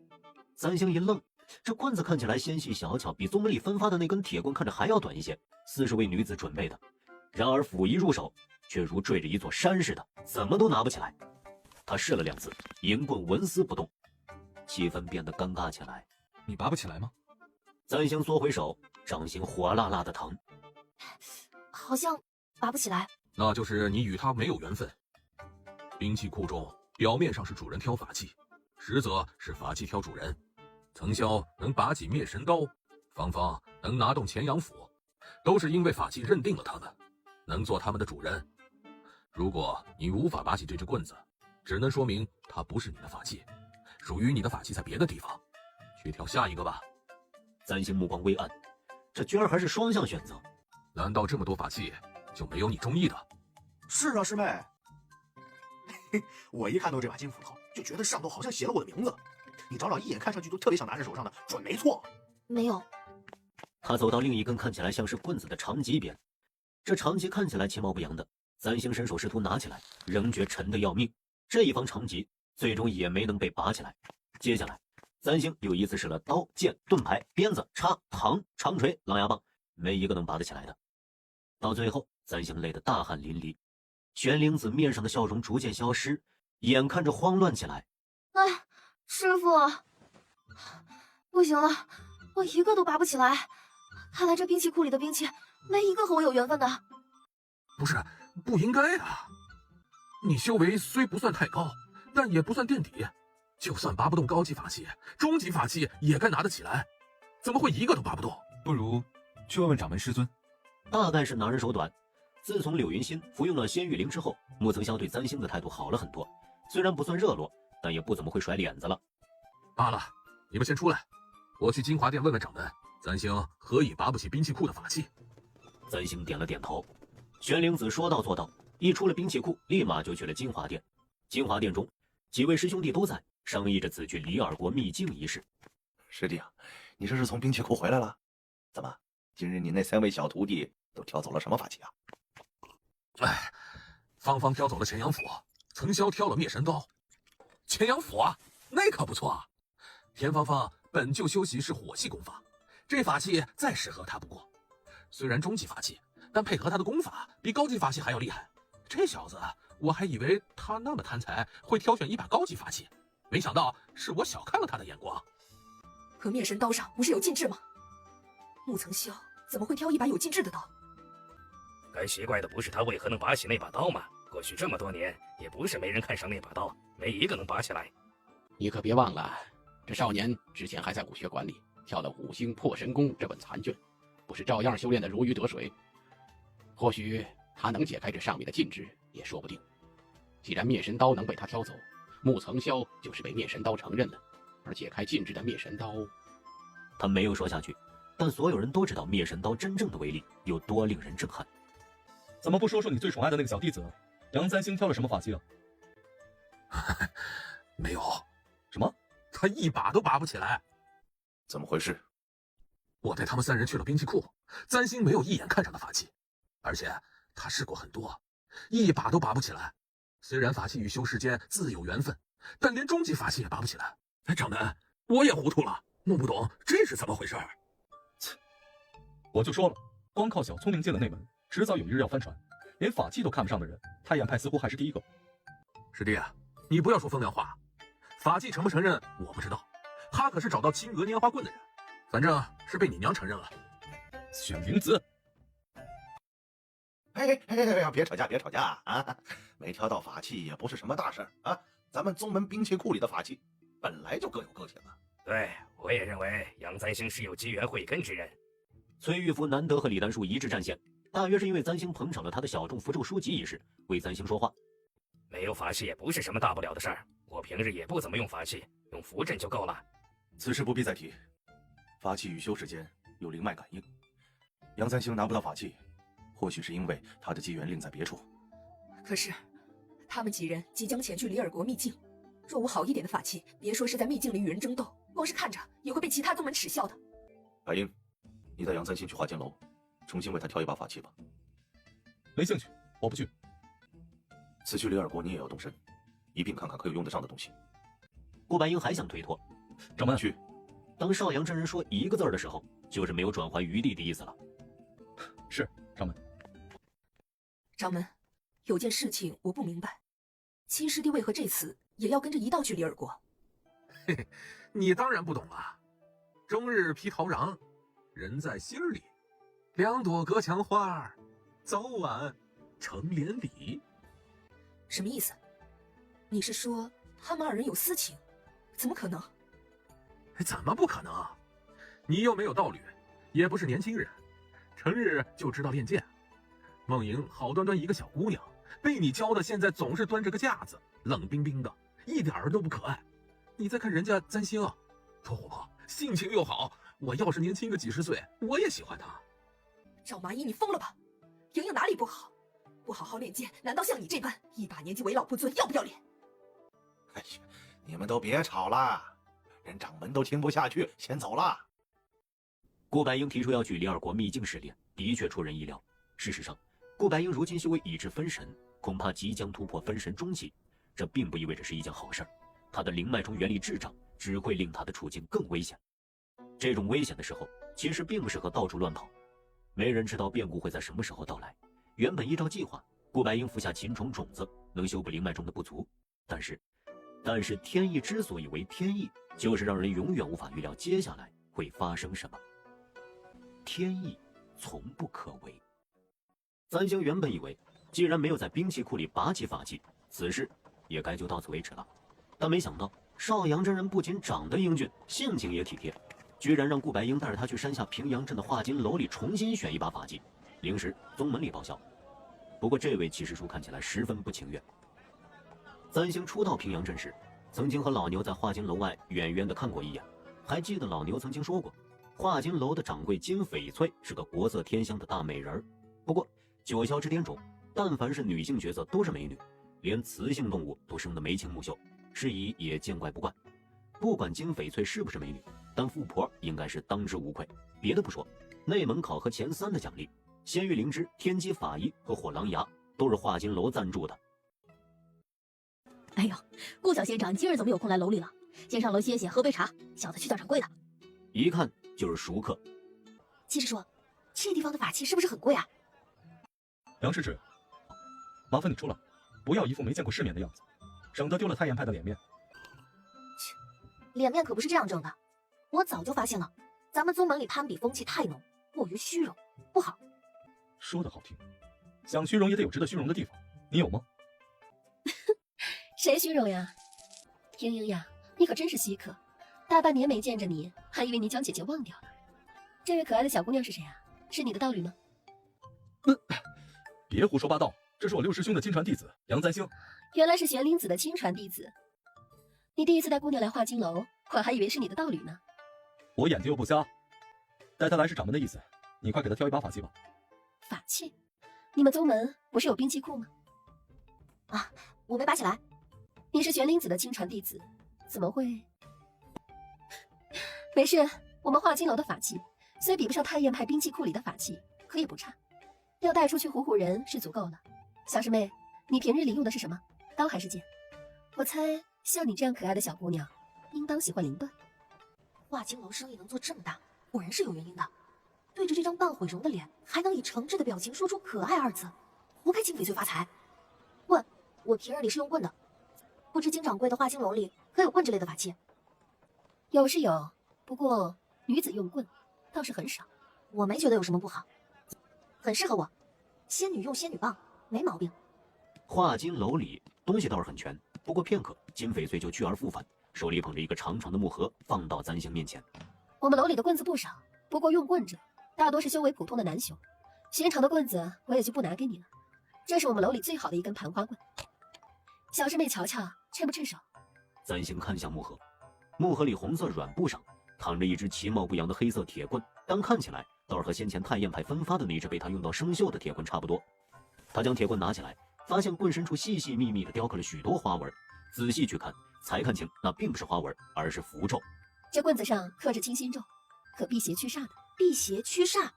三星一愣，这棍子看起来纤细小巧，比宗门里分发的那根铁棍看着还要短一些，似是为女子准备的。然而斧一入手，却如坠着一座山似的，怎么都拿不起来。他试了2次，银棍纹丝不动，气氛变得尴尬起来。你拔不起来吗？三星缩回手，掌心火辣辣的疼。好像拔不起来。那就是你与他没有缘分。兵器库中表面上是主人挑法器，实则是法器挑主人。曾霄能拔起灭神刀，芳芳能拿动乾阳斧，都是因为法器认定了他们，能做他们的主人。如果你无法拔起这只棍子，只能说明它不是你的法器，属于你的法器在别的地方，去挑下一个吧。三星目光微暗，这居然还是双向选择。难道这么多法器就没有你中意的。是啊，师妹。我一看到这把金斧头，就觉得上头好像写了我的名字。你找找，一眼看上去就特别像男人手上的，准没错。没有。他走到另一根看起来像是棍子的长戟边，这长戟看起来其貌不扬的，三星伸手试图拿起来，仍觉沉得要命。这一方长戟最终也没能被拔起来。接下来，三星又依次使了刀、剑、盾牌、鞭子、叉、糖、长锤、狼牙棒，没一个能拔得起来的。到最后，三星累得大汗淋漓，玄灵子面上的笑容逐渐消失，眼看着慌乱起来。哎，师傅，不行了，我一个都拔不起来。看来这兵器库里的兵器没一个和我有缘分的。不是，不应该啊！你修为虽不算太高，但也不算垫底，就算拔不动高级法器，中级法器也该拿得起来，怎么会一个都拔不动？不如去问问掌门师尊。大概是拿人手短，自从柳云心服用了仙玉灵之后，木曾霄对三星的态度好了很多，虽然不算热络，但也不怎么会甩脸子了。罢了，你们先出来，我去金华殿问问掌门，三星何以拔不起兵器库的法器？三星点了点头。玄灵子说到做到，一出了兵器库，立马就去了金华殿。金华殿中，几位师兄弟都在商议着此去李尔国秘境一事。师弟啊，你这是从兵器库回来了？怎么，今日你那3位小徒弟都挑走了什么法器啊？哎，芳芳挑走了潜阳斧，曾霄挑了灭神刀。潜阳斧啊，那可不错啊。田芳芳本就修习是火系功法，这法器再适合她不过。虽然中级法器，但配合他的功法比高级法器还要厉害。这小子，我还以为他那么贪财，会挑选一把高级法器，没想到是我小看了他的眼光。可灭神刀上不是有禁制吗？木曾霄怎么会挑一把有禁制的刀？该奇怪的不是他为何能拔起那把刀吗？过去这么多年，也不是没人看上那把刀，没一个能拔起来。你可别忘了，这少年之前还在武学馆里跳了5星破神功这本残卷，不是照样修炼的如鱼得水？或许他能解开这上面的禁制也说不定。既然灭神刀能被他挑走，木曾霄就是被灭神刀承认了，而解开禁制的灭神刀……他没有说下去，但所有人都知道灭神刀真正的威力有多令人震撼。怎么不说说你最宠爱的那个小弟子杨三星挑了什么法器啊？没有。什么？他一把都拔不起来。怎么回事？我带他们3人去了兵器库，三星没有一眼看上的法器，而且他试过很多，一把都拔不起来。虽然法器与修士间自有缘分，但连中级法器也拔不起来。掌门，我也糊涂了，弄不懂这是怎么回事。我就说了，光靠小聪明进了内门，迟早有一日要翻船。连法器都看不上的人，太阳派似乎还是第一个。师弟，你不要说风凉话，法器承不承认我不知道，他可是找到青娥拈花棍的人，反正是被你娘承认了。玄灵子，哎，别吵架，别吵架啊！没挑到法器也不是什么大事啊。咱们宗门兵器库里的法器本来就各有各品嘛。对，我也认为杨三星是有机缘慧根之人。崔玉福难得和李丹树一致战线，大约是因为三星捧场了他的小众符咒书籍一事，为三星说话。没有法器也不是什么大不了的事儿，我平日也不怎么用法器，用符阵就够了。此事不必再提，法器与修士间有灵脉感应，杨三星拿不到法器，或许是因为他的机缘另在别处。可是他们几人即将前去李尔国秘境，若无好一点的法器，别说是在秘境里与人争斗，光是看着也会被其他宗门耻笑的。白英，你带杨三星去华剑楼，重新为他挑一把法器吧。没兴趣，我不去。此去李尔国你也要动身，一并看看可有用得上的东西。顾白英还想推脱，掌门去。当少阳真人说一个字的时候，就是没有转圜余地的意思了。是，掌门。掌门，有件事情我不明白，亲师弟为何这次也要跟着一道去李尔国？嘿嘿，你当然不懂了。终日披桃瓤，人在心里。2朵隔墙花，早晚成连理。什么意思？你是说他们2人有私情？怎么可能？怎么不可能？你又没有道侣，也不是年轻人，成日就知道练剑。梦莹好端端一个小姑娘，被你教的现在总是端着个架子，冷冰冰的，一点儿都不可爱。你再看人家三星，多活泼，性情又好，我要是年轻个几十岁，我也喜欢她。赵麻衣，你疯了吧？莹莹哪里不好？不好好练剑，难道像你这般一把年纪为老不尊，要不要脸？哎呀，你们都别吵了，人掌门都听不下去，先走了。顾白英提出要去李二国秘境试炼，的确出人意料。事实上，顾白英如今修为已至分神，恐怕即将突破分神中期，这并不意味着是一件好事。他的灵脉中元力滞胀，只会令他的处境更危险。这种危险的时候，其实并不适合到处乱跑。没人知道变故会在什么时候到来。原本依照计划，顾白英服下秦虫种子，能修补灵脉中的不足。但是天意之所以为天意，就是让人永远无法预料接下来会发生什么。天意从不可违。三星原本以为，既然没有在兵器库里拔起法器，此事也该就到此为止了。但没想到，少阳真人不仅长得英俊，性情也体贴，居然让顾白英带着他去山下平阳镇的化金楼里重新选一把法器，灵石宗门里报销。不过这位骑士叔看起来十分不情愿。三星初到平阳镇时，曾经和老牛在化金楼外远远地看过一眼，还记得老牛曾经说过，化金楼的掌柜金翡翠是个国色天香的大美人。不过九霄之巅中，但凡是女性角色都是美女，连雌性动物都生得眉清目秀，事宜也见怪不怪。不管金翡翠是不是美女，但富婆应该是当之无愧。别的不说，内门考核前3的奖励，仙玉灵芝、天机法衣和火狼牙都是化金楼赞助的。哎呦，顾小仙长今儿怎么有空来楼里了？先上楼歇歇，喝杯茶，小的去叫掌柜的。一看就是熟客。七师叔，这地方的法器是不是很贵啊？梁世志，麻烦你出来，不要一副没见过世面的样子，省得丢了太阳派的脸面。脸面可不是这样挣的，我早就发现了，咱们宗门里攀比风气太浓，过于虚荣，不好。说的好听，想虚荣也得有值得虚荣的地方，你有吗？谁虚荣呀？英英呀，你可真是稀客，大半年没见着你，还以为你将姐姐忘掉了。这位可爱的小姑娘是谁啊？是你的道侣吗？别胡说八道，这是我六师兄的亲传弟子杨簪星。原来是玄灵子的亲传弟子。你第一次带姑娘来化金楼，我还以为是你的道侣呢。我眼睛又不瞎，带她来是掌门的意思，你快给她挑一把法器吧。法器？你们宗门不是有兵器库吗？啊，我没拔起来。你是玄灵子的亲传弟子，怎么会？没事，我们化金楼的法器虽比不上太焰派兵器库里的法器，可也不差，要带出去唬唬人是足够了。小师妹，你平日里用的是什么？刀还是剑？我猜像你这样可爱的小姑娘，应当喜欢灵盾。化金楼生意能做这么大，果然是有原因的。对着这张半毁容的脸，还能以诚挚的表情说出可爱2字，活该金翡翠发财。问，我平日里是用棍的，不知金掌柜的化金楼里可有棍之类的法器？有是有，不过女子用棍倒是很少。我没觉得有什么不好，很适合我。仙女用仙女棒，没毛病。化金楼里东西倒是很全，不过片刻，金翡翠就去而复返，手里捧着一个长长的木盒，放到簪星面前。我们楼里的棍子不少，不过用棍者大多是修为普通的男雄，寻常的棍子我也就不拿给你了。这是我们楼里最好的一根盘花棍，小师妹瞧瞧，趁不趁手？簪星看向木盒，木盒里红色软布上躺着一只其貌不扬的黑色铁棍，但看起来倒是和先前太焰派分发的那只被他用到生锈的铁棍差不多。他将铁棍拿起来，发现棍身处细细密密地雕刻了许多花纹，仔细去看，才看清那并不是花纹，而是符咒。这棍子上刻着清心咒，可辟邪驱煞的。辟邪驱煞？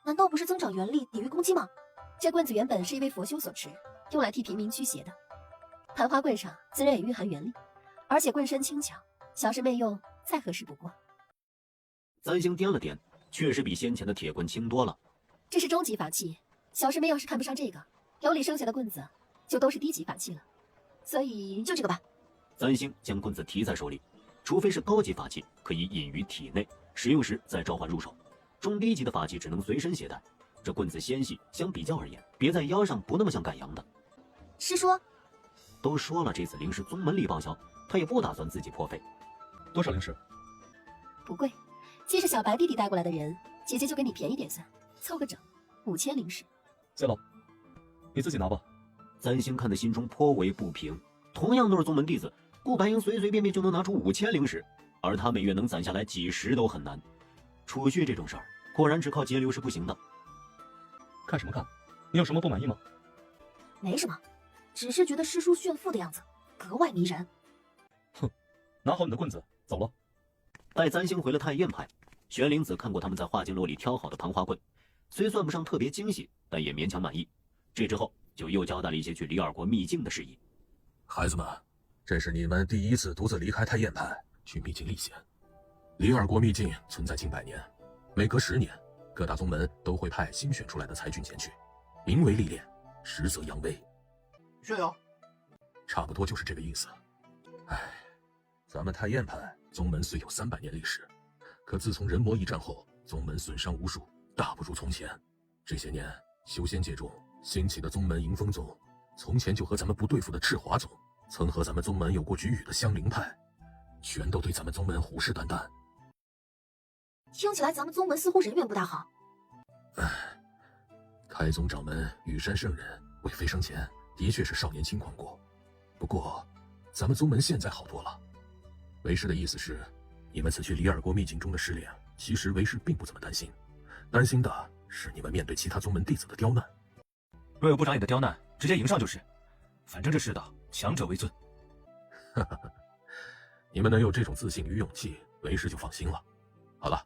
难道不是增长元力，抵御攻击吗？这棍子原本是一位佛修所持，用来替平民驱邪的。盘花棍上自然也蕴含元力，而且棍身轻巧，小师妹用再合适不过。簪星掂了掂，确实比先前的铁棍轻多了。这是中级法器，小师妹要是看不上这个，楼里剩下的棍子就都是低级法器了，所以就这个吧。簪星将棍子提在手里，除非是高级法器，可以隐于体内，使用时再召唤入手。中低级的法器只能随身携带。这棍子纤细，相比较而言，别在腰上不那么像赶羊的。师叔，都说了这次灵石宗门里报销，他也不打算自己破费。多少灵石？不贵，既是小白弟弟带过来的人，姐姐就给你便宜点算，凑个整，5000灵石。谢了，你自己拿吧。簪星看得心中颇为不平，同样都是宗门弟子，顾白英随随便便就能拿出5000灵石，而他每月能攒下来几十都很难。储蓄这种事儿，果然只靠节流是不行的。看什么看？你有什么不满意吗？没什么，只是觉得师叔炫富的样子格外迷人。哼，拿好你的棍子，走了。待簪星回了太宴派，玄灵子看过他们在画经楼里挑好的盘花棍，虽算不上特别精细，但也勉强满意。这之后就又交代了一些去李尔国秘境的事宜。孩子们，这是你们第一次独自离开太宴派去秘境历险。李尔国秘境存在近100年，每隔10年，各大宗门都会派新选出来的才俊前去，名为历练，实则扬威。炫耀，差不多就是这个意思。唉，咱们太宴派宗门虽有300年历史，可自从人魔一战后，宗门损伤无数，大不如从前。这些年，修仙界中兴起的宗门迎风宗，从前就和咱们不对付的赤华宗，曾和咱们宗门有过局域的香菱派，全都对咱们宗门虎视眈眈。听起来咱们宗门似乎人缘不大好。开宗掌门羽山圣人为飞升前的确是少年轻狂过，不过咱们宗门现在好多了。为师的意思是，你们此去李尔国秘境中的试炼，其实为师并不怎么担心，担心的是你们面对其他宗门弟子的刁难。若有不长眼的刁难，直接迎上就是。反正这世道，强者为尊。你们能有这种自信与勇气，为师就放心了。好了，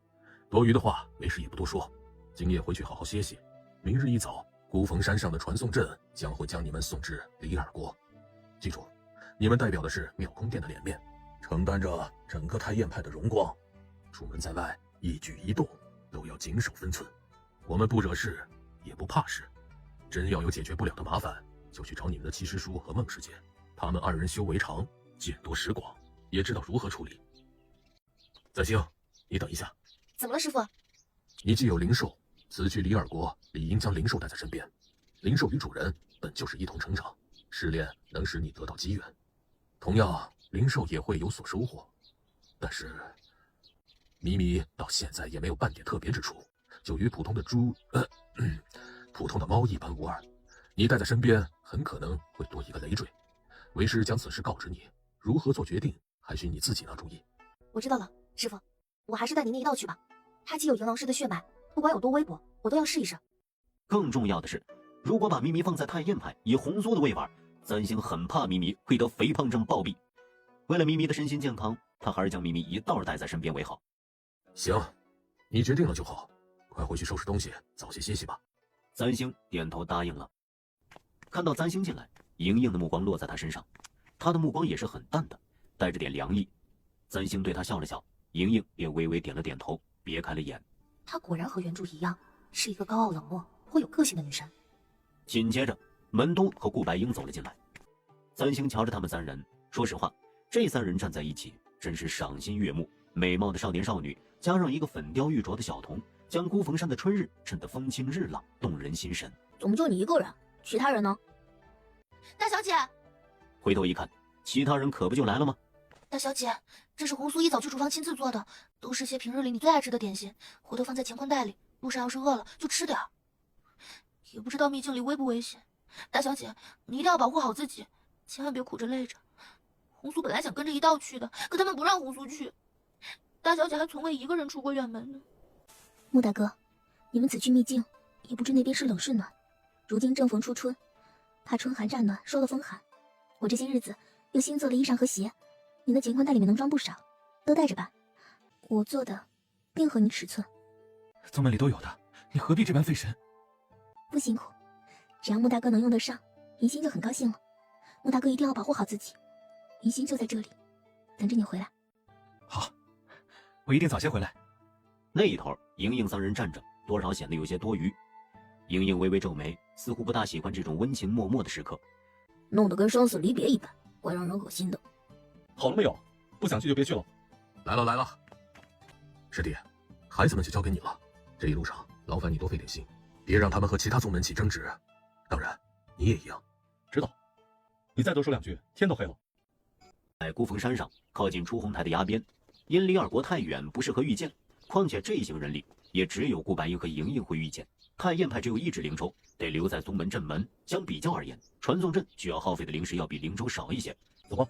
多余的话为师也不多说，今夜回去好好歇息。明日一早，孤峰山上的传送阵将会将你们送至李尔国。记住，你们代表的是妙空殿的脸面，承担着整个太宴派的荣光。出门在外，一举一动都要谨守分寸。我们不惹事，也不怕事。真要有解决不了的麻烦，就去找你们的七师叔和孟师姐，他们2人修为长，见多识广，也知道如何处理。簪星，你等一下。怎么了，师傅？你既有灵兽，此去李尔国理应将灵兽带在身边。灵兽与主人本就是一同成长，试炼能使你得到机缘，同样灵兽也会有所收获。但是咪咪到现在也没有半点特别之处，就与普通的普通的猫一般无二。你带在身边很可能会多一个累赘。为师将此事告知你，如何做决定还需你自己拿主意。我知道了，师傅，我还是带你那一道去吧。他既有银狼师的血脉，不管有多微薄，我都要试一试。更重要的是，如果把咪咪放在太宴派以红酥的喂法，簪星很怕咪咪会得肥胖症暴毙。为了咪咪的身心健康，他还是将咪咪一道带在身边为好。行，你决定了就好，快回去收拾东西，早些歇息吧。簪星点头答应了。看到簪星进来，莹莹的目光落在他身上，他的目光也是很淡的，带着点凉意。簪星对他笑了笑，莹莹也微微点了点头，别开了眼。她果然和原著一样，是一个高傲冷漠、颇有个性的女神。紧接着，门东和顾白英走了进来。簪星瞧着他们3人，说实话，这3人站在一起，真是赏心悦目。美貌的少年少女，加上一个粉雕玉琢的小童，将孤峰山的春日衬得风清日朗，动人心神。怎么就你一个人？其他人呢？大小姐，回头一看，其他人可不就来了吗？大小姐，这是红酥一早去厨房亲自做的，都是些平日里你最爱吃的点心，回头放在乾坤袋里，路上要是饿了就吃点儿。也不知道秘境里危不危险，大小姐，你一定要保护好自己，千万别苦着累着。红酥本来想跟着一道去的，可他们不让红酥去。大小姐还从未一个人出过远门呢。穆大哥，你们此去秘境，也不知那边是冷是暖。如今正逢初春，怕春寒战暖，受了风寒。我这些日子又新做了衣裳和鞋，你的乾坤袋里面能装不少，都带着吧。我做的便合你尺寸。宗门里都有的，你何必这般费神？不辛苦，只要穆大哥能用得上，云心就很高兴了。穆大哥一定要保护好自己，云心就在这里，等着你回来。好，我一定早些回来。那一头，莹莹3人站着，多少显得有些多余。莹莹微微皱眉，似乎不大喜欢这种温情脉脉的时刻，弄得跟生死离别一般，怪让人恶心的。好了没有？不想去就别去了。来了来了，师弟，孩子们就交给你了。这一路上劳烦你多费点心，别让他们和其他宗门起争执。当然，你也一样。知道。你再多说2句，天都黑了。在孤峰山上，靠近出红台的崖边，因离二国太远，不适合御剑。况且这一行人里，也只有顾白英和莹莹会御剑。太宴派只有1只灵舟，得留在宗门镇门。相比较而言，传送阵需要耗费的灵石要比灵舟少一些。走吧。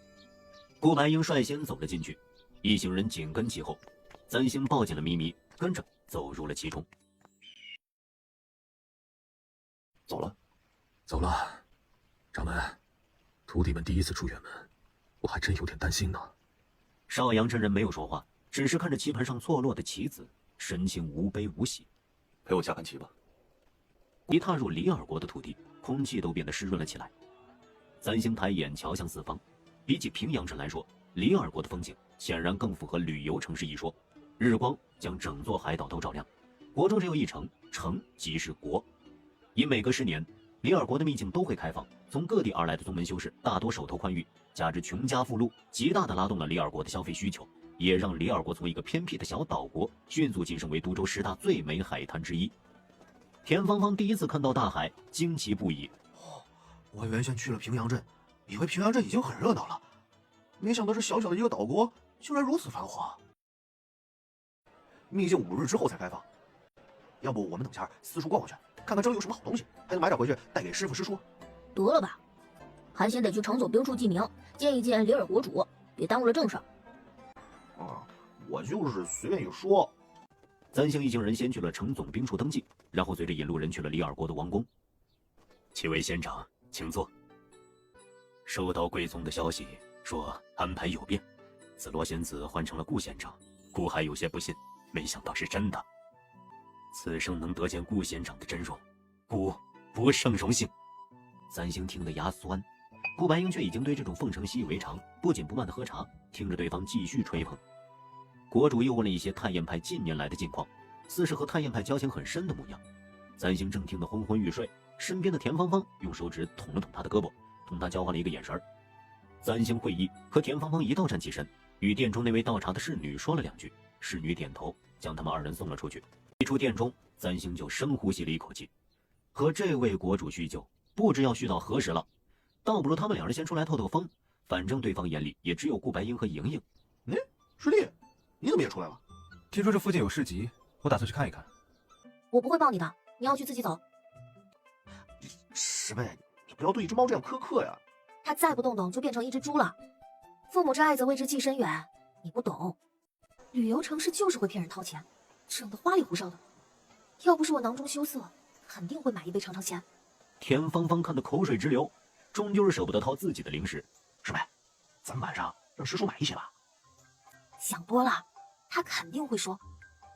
顾白英率先走了进去，一行人紧跟其后。簪星抱紧了咪咪，跟着走入了其中。走了。走了。掌门，徒弟们第一次出远门，我还真有点担心呢。邵阳真人没有说话，只是看着棋盘上错落的棋子，神情无悲无喜。陪我下盘棋吧。一踏入李尔国的土地，空气都变得湿润了起来。三星抬眼瞧向四方，比起平阳镇来说，李尔国的风景显然更符合旅游城市一说。日光将整座海岛都照亮，国中只有一城，城即是国。因每隔10年，李尔国的秘境都会开放，从各地而来的宗门修士大多手头宽裕，加之穷家富路，极大的拉动了李尔国的消费需求，也让李尔国从一个偏僻的小岛国迅速晋升为都州10大最美海滩之一。田芳芳第一次看到大海，惊奇不已。我原先去了平阳镇，以为平阳镇已经很热闹了，没想到这小小的一个岛国竟然如此繁华。秘境5日之后才开放，要不我们等下四处逛逛去，看看这里有什么好东西，还能买点回去带给师傅师叔。得了吧，还先得去城总兵处记名，见一见李尔国主，别耽误了正事。我就是随便一说。三星一行人先去了城总兵处登记，然后随着引路人去了李尔国的王宫。7位仙长，请坐。收到贵宗的消息，说安排有变，紫罗仙子换成了顾仙长，顾还有些不信，没想到是真的。此生能得见顾仙长的真容，顾不胜荣幸。三星听得牙酸，顾白英却已经对这种奉承习以为常，不紧不慢的喝茶，听着对方继续吹捧。国主又问了一些太燕派近年来的近况，似是和太燕派交情很深的模样。三星正听得昏昏欲睡，身边的田芳芳用手指捅了捅他的胳膊，同他交换了一个眼神。三星会意，和田芳芳一道站起身，与殿中那位倒茶的侍女说了2句，侍女点头，将他们2人送了出去。一出殿中，三星就深呼吸了一口气，和这位国主叙旧，不知要叙到何时了。倒不如他们2人先出来透透风，反正对方眼里也只有顾白英和莹莹。师弟，你怎么也出来了？听说这附近有市集，我打算去看一看。我不会抱你的，你要去自己走。师妹，你不要对一只猫这样苛刻呀。它再不动动就变成一只猪了。父母之爱则为之计深远，你不懂。旅游城市就是会骗人掏钱，整得花里胡哨的。要不是我囊中羞涩，肯定会买一杯尝尝鲜。田芳芳看得口水直流，终究是舍不得掏自己的零食。师妹，咱们晚上让师叔买一些吧。想多了，他肯定会说，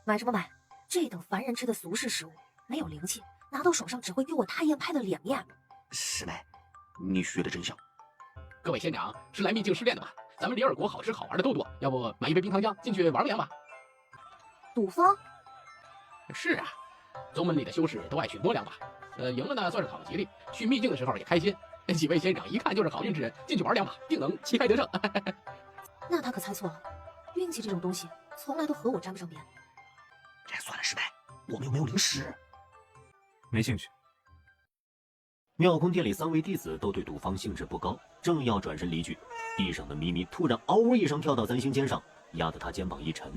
买什么买？这等凡人吃的俗世食物，没有灵气，拿到手上只会丢我太燕派的脸面。师妹，你学的真像。各位仙长是来秘境试炼的吧？咱们李尔国好吃好玩的都多，要不买一杯冰糖浆进去玩个凉吧？赌方？是啊，宗门里的修士都爱去摸两把，赢了呢算是讨个吉利，去秘境的时候也开心。几位仙长一看就是好运之人，进去玩两把，定能旗开得胜。那他可猜错了，运气这种东西从来都和我沾不上边。算了，师妹，我们又没有零食。没兴趣。妙空殿里3位弟子都对赌方兴致不高，正要转身离去，地上的咪咪突然嗷呜一声跳到三星肩上，压得他肩膀一沉，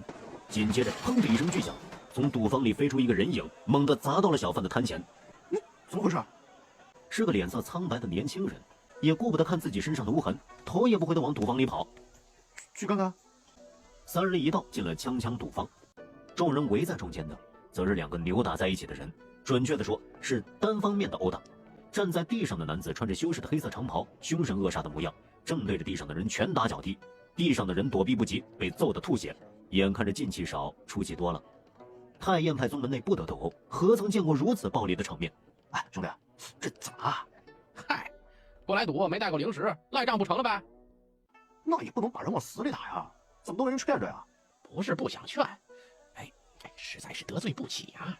紧接着砰的一声巨响，从赌坊里飞出一个人影，猛地砸到了小贩的摊前。怎么回事？是个脸色苍白的年轻人，也顾不得看自己身上的污痕，头也不回地往赌坊里跑。去看看。3人一道进了锵锵赌坊，众人围在中间的则是2个扭打在一起的人，准确地说是单方面的殴打。站在地上的男子穿着修士的黑色长袍，凶神恶煞的模样，正对着地上的人拳打脚踢，地上的人躲避不及，被揍得吐血，眼看着进气少出气多了。太燕派宗门内不得斗殴，何曾见过如此暴力的场面？哎，兄弟，这怎么了？嗨，过来赌没带够零食，赖账不成了呗？那也不能把人往死里打呀，怎么都没人劝着呀？不是不想劝，实在是得罪不起啊！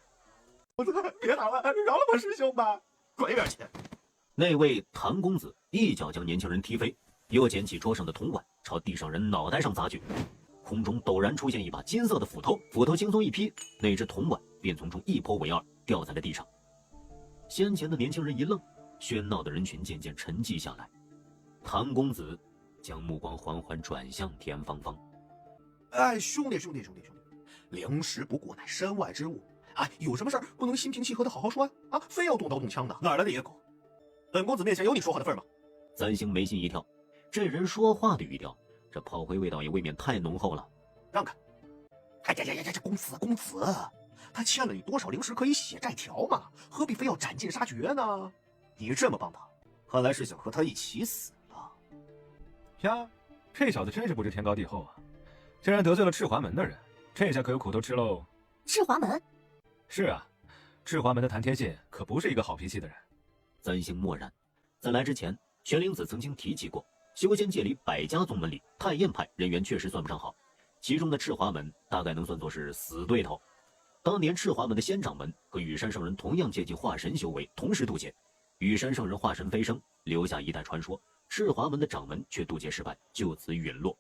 别打了，饶了我师兄吧！滚一边去！那位谭公子一脚将年轻人踢飞，又捡起桌上的铜碗，朝地上人脑袋上砸去。空中陡然出现一把金色的斧头，斧头轻松一劈，那只铜碗便从中一破为二，掉在了地上。先前的年轻人一愣，喧闹的人群渐渐沉寂下来。谭公子将目光缓缓转向田芳芳。哎，兄弟，零食不过乃身外之物，有什么事儿不能心平气和的好好说啊？非要动刀动枪的，哪来的野狗？本公子面前有你说话的份吗？三星眉心一跳，这人说话的语调，这炮灰味道也未免太浓厚了。让开！这公子，他欠了你多少零食可以写债条嘛？何必非要斩尽杀绝呢？你这么帮他，看来是想和他一起死了。呀，这小子真是不知天高地厚啊！竟然得罪了赤华门的人，这下可有苦头吃喽。赤华门？是啊，赤华门的谭天信可不是一个好脾气的人。簪星默然。在来之前，玄灵子曾经提及过，修仙界里100家宗门里，太验派人缘确实算不上好，其中的赤华门大概能算作是死对头。当年赤华门的仙掌门和羽山圣人同样接近化神修为，同时渡劫，羽山圣人化神飞升，留下一代传说，赤华门的掌门却渡劫失败，就此陨落。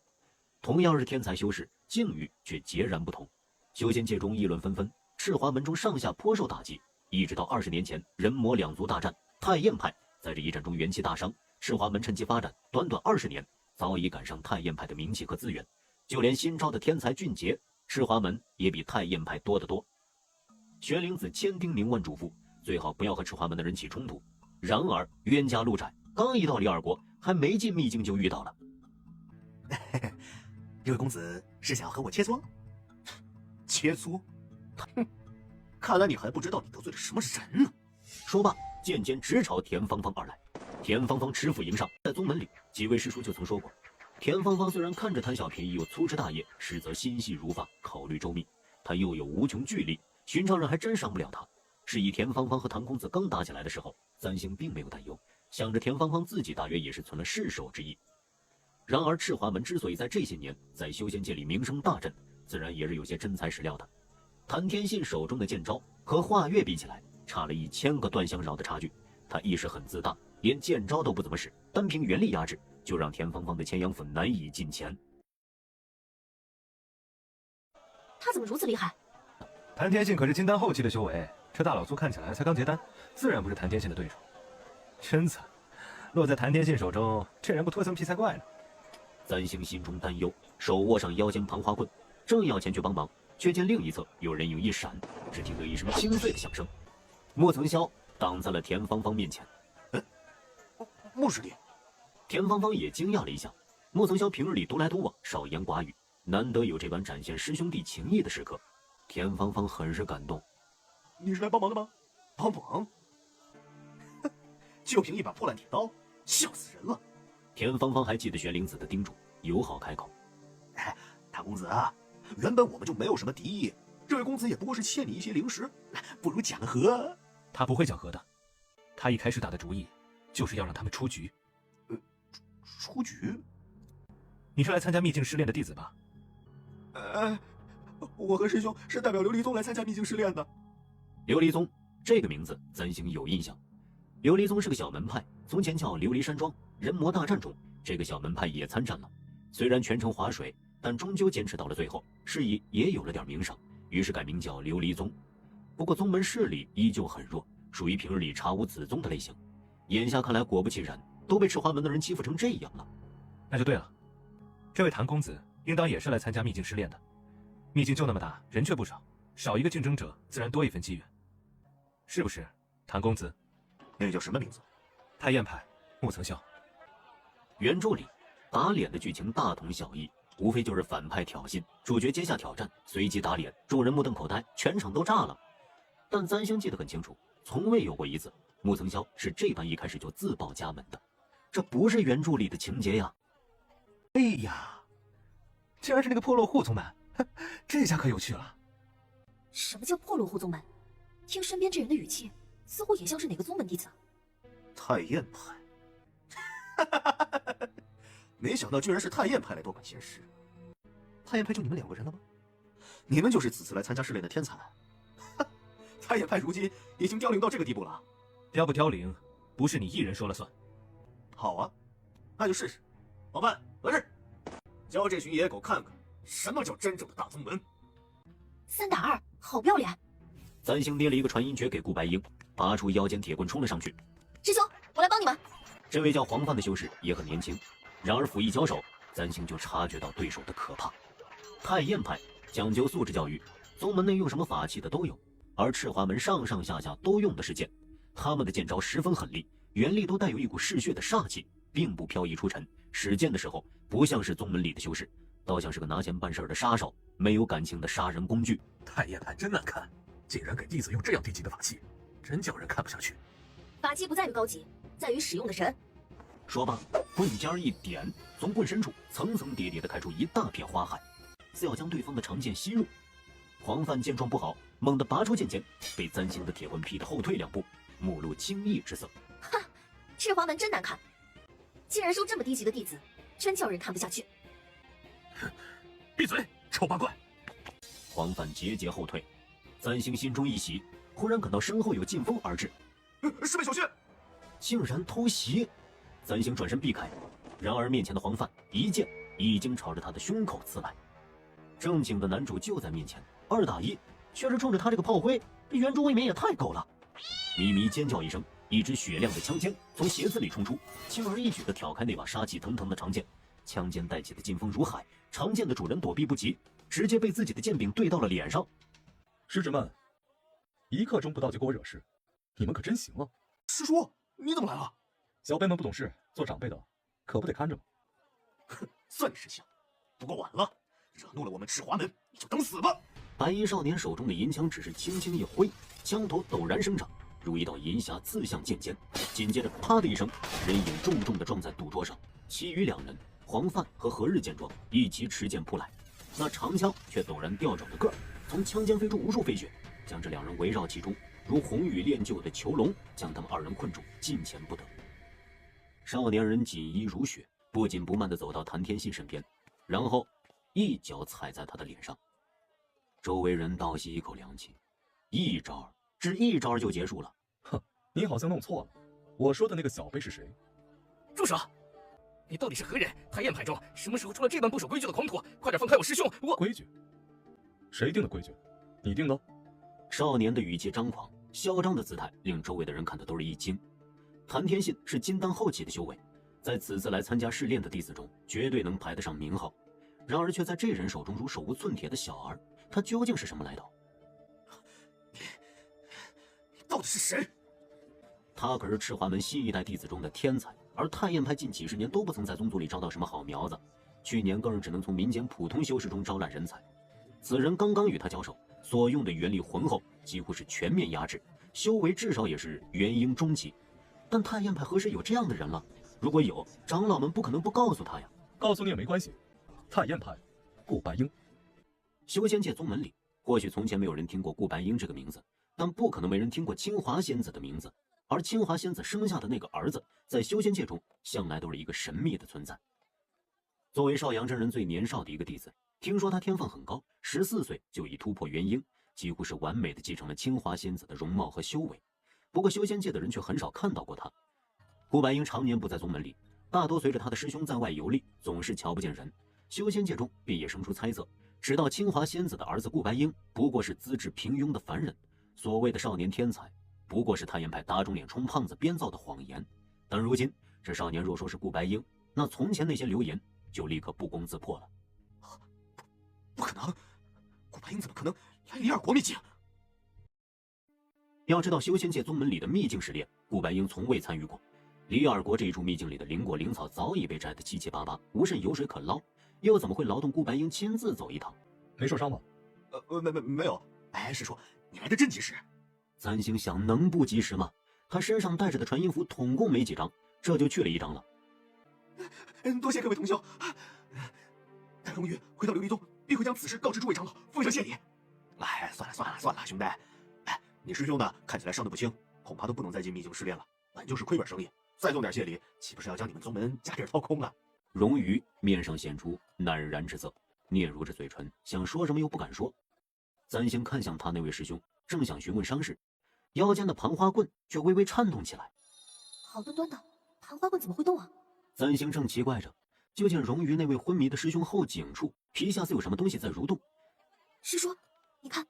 同样是天才修士，境遇却截然不同。修仙界中议论纷纷，赤华门中上下颇受打击，一直到20年前人魔两族大战，太验派在这一战中元气大伤，赤华门趁机发展，短短20年早已赶上太验派的名气和资源，就连新招的天才俊杰，赤华门也比太验派多得多。玄灵子千叮咛万嘱咐，最好不要和赤华门的人起冲突。然而冤家路窄，刚一到李二国，还没进秘境就遇到了。这位公子是想要和我切磋？切磋？哼，看来你还不知道你得罪了什么人呢。说罢，渐渐直朝田芳芳而来。田芳芳持斧迎上，在宗门里，几位师叔就曾说过，田芳芳虽然看着贪小便宜又粗枝大叶，实则心细如发，考虑周密。她又有无穷巨力，寻常人还真伤不了她。是以田芳芳和唐公子刚打起来的时候，簪星并没有担忧，想着田芳芳自己大约也是存了弑首之意。然而赤华门之所以在这些年在修仙界里名声大振，自然也是有些真材实料的。谭天信手中的剑招和华月比起来，差了1000个断相饶的差距。他一时很自大，连剑招都不怎么使，单凭原力压制，就让田芳芳的千阳斧难以近前。他怎么如此厉害？谭天信可是金丹后期的修为，这大老粗看起来才刚结丹，自然不是谭天信的对手。真惨，落在谭天信手中，这人不脱层皮才怪呢。簪星心中担忧，手握上腰间盘花棍，正要前去帮忙，却见另一侧有人影一闪，只听得一声清脆的响声，莫曾霄挡在了田芳芳面前。莫师弟。田芳芳也惊讶了一下，莫曾霄平日里独来独往，少言寡语，难得有这般展现师兄弟情谊的时刻，田芳芳很是感动。你是来帮忙的吗？帮忙？就凭一把破烂铁刀，笑死人了。田芳芳还记得玄灵子的叮嘱，友好开口：“谭公子啊，原本我们就没有什么敌意，这位公子也不过是欠你一些零食，不如讲和。”他不会讲和的，他一开始打的主意就是要让他们出局。出局？你是来参加秘境试炼的弟子吧？我和师兄是代表琉璃宗来参加秘境试炼的。琉璃宗这个名字，簪星有印象。琉璃宗是个小门派，从前叫琉璃山庄。人魔大战中，这个小门派也参战了，虽然全程划水，但终究坚持到了最后，是以也有了点名声，于是改名叫琉璃宗。不过宗门势力依旧很弱，属于平日里查无此踪的类型。眼下看来，果不其然，都被赤华门的人欺负成这样了。那就对了，这位谭公子应当也是来参加秘境试炼的。秘境就那么大，人却不少，少一个竞争者，自然多一份机缘，是不是，谭公子？那个叫什么名字？太验派莫曾霄。原著里打脸的剧情大同小异，无非就是反派挑衅，主角接下挑战，随即打脸，众人目瞪口呆，全场都炸了。但簪星记得很清楚，从未有过一次莫曾霄是这般一开始就自报家门的，这不是原著里的情节呀。哎呀，竟然是那个破落户宗门，这下可有趣了。什么叫破落户宗门？听身边这人的语气，似乎也像是哪个宗门弟子。太验派。没想到居然是太验派来多管闲事。太验派就你们2个人了吗？你们就是此次来参加试炼的天才。太验派如今已经凋零到这个地步了。凋不凋零，不是你一人说了算。好啊，那就试试。王范，来人，教这群野狗看看什么叫真正的大宗门。3打2，好不要脸！簪星捏了一个传音诀给顾白鹰，拔出腰间铁棍冲了上去。师兄，我来帮你们。这位叫黄范的修士也很年轻，然而斧一交手，簪星就察觉到对手的可怕。太验派讲究素质教育，宗门内用什么法器的都有，而赤华门上上下下都用的是剑，他们的剑招十分狠厉，原力都带有一股嗜血的煞气，并不飘逸出尘。使剑的时候，不像是宗门里的修士，倒像是个拿钱办事的杀手，没有感情的杀人工具。太验派真难看，竟然给弟子用这样低级的法器，真叫人看不下去。法器不在于高级，在于使用的神。说罢，棍尖一点，从棍身处层层叠叠地开出一大片花海，似要将对方的长剑吸入。黄范见状不好，猛地拔出剑尖，被3星的铁棍劈得后退2步，目露惊异之色。哈，赤黄门真难看，竟然收这么低级的弟子，真叫人看不下去。闭嘴，丑八怪！黄范节节后退，3星心中一喜，忽然感到身后有劲风而至，师妹小心！竟然偷袭！3星转身避开，然而面前的黄范一剑已经朝着他的胸口刺来。正经的男主就在面前，2打1，却是冲着他这个炮灰，这原著未免也太狗了！咪咪尖叫一声，一支雪亮的枪尖从鞋子里冲出，轻而易举地挑开那把杀气腾腾的长剑。枪尖带起的劲风如海，长剑的主人躲避不及，直接被自己的剑柄对到了脸上。师侄们，1刻钟不到就给我惹事，你们可真行啊！师叔，你怎么来了？小辈们不懂事，做长辈的可不得看着吗？哼，算你识相，不过晚了，惹怒了我们赤华门，你就等死吧！白衣少年手中的银枪只是轻轻一挥，枪头陡然生长，如一道银霞刺向剑尖。紧接着，啪的一声，人影重重地撞在赌桌上。其余2人，黄范和何日见状，一齐持剑扑来，那长枪却陡然调转了个儿，从枪尖飞出无数飞雪，将这2人围绕其中，如红雨炼就的囚笼，将他们2人困住，进前不得。少年人锦衣如雪，不紧不慢地走到谭天信身边，然后一脚踩在他的脸上。周围人倒吸一口凉气，只一招就结束了。哼，你好像弄错了，我说的那个小辈是谁？住手！你到底是何人？太燕派中什么时候出了这般不守规矩的狂徒？快点放开我师兄！我规矩？谁定的规矩？你定的？少年的语气张狂，嚣张的姿态令周围的人看得都是一惊。谭天信是金丹后期的修为，在此次来参加试炼的弟子中，绝对能排得上名号。然而却在这人手中如手无寸铁的小儿，他究竟是什么来头？你到底是谁？他可是赤华门新一代弟子中的天才，而太燕派近几十年都不曾在宗族里招到什么好苗子，去年更是只能从民间普通修士中招揽人才。此人刚刚与他交手，所用的元力浑厚，几乎是全面压制，修为至少也是元婴中期。但太燕派何时有这样的人了？如果有，长老们不可能不告诉他呀。告诉你也没关系。太燕派，顾白鹰。修仙界宗门里，或许从前没有人听过顾白鹰这个名字，但不可能没人听过清华仙子的名字。而清华仙子生下的那个儿子，在修仙界中向来都是一个神秘的存在。作为少阳真人最年少的一个弟子，听说他天分很高，14岁就已突破元婴，几乎是完美的继承了清华仙子的容貌和修为。不过修仙界的人却很少看到过他。顾白鹰常年不在宗门里，大多随着他的师兄在外游历，总是瞧不见人。修仙界中便也生出猜测，直到清华仙子的儿子顾白鹰不过是资质平庸的凡人，所谓的少年天才不过是太燕派打肿脸充胖子编造的谎言。但如今这少年若说是顾白鹰，那从前那些流言就立刻不攻自破了。不可能，顾白鹰怎么可能来李尔国秘境？要知道修仙界宗门里的秘境试炼，顾白鹰从未参与过。李尔国这一处秘境里的灵果灵草早已被摘得七七八八，无甚油水可捞，又怎么会劳动顾白鹰亲自走一趟？没受伤吧？没有。哎，师叔，你来的真及时。3星想能不及时吗？他身上带着的传音符统共没几张，这就去了1张了。多谢各位同修。待荣誉回到琉璃宗，必会将此事告知诸位长老，奉上谢礼。哎，算了，兄弟。哎，你师兄呢？看起来伤得不轻，恐怕都不能再进秘境试炼了。本就是亏本生意，再送点谢礼，岂不是要将你们宗门家底掏空啊？荣瑜面上显出赧然之色，嗫嚅着嘴唇，想说什么又不敢说。3星看向他那位师兄，正想询问伤势，腰间的盘花棍却微微颤动起来。好端端的盘花棍怎么会动啊？3星正奇怪着，就见荣瑜那位昏迷的师兄后颈处皮下似有什么东西在蠕动。师叔，你看。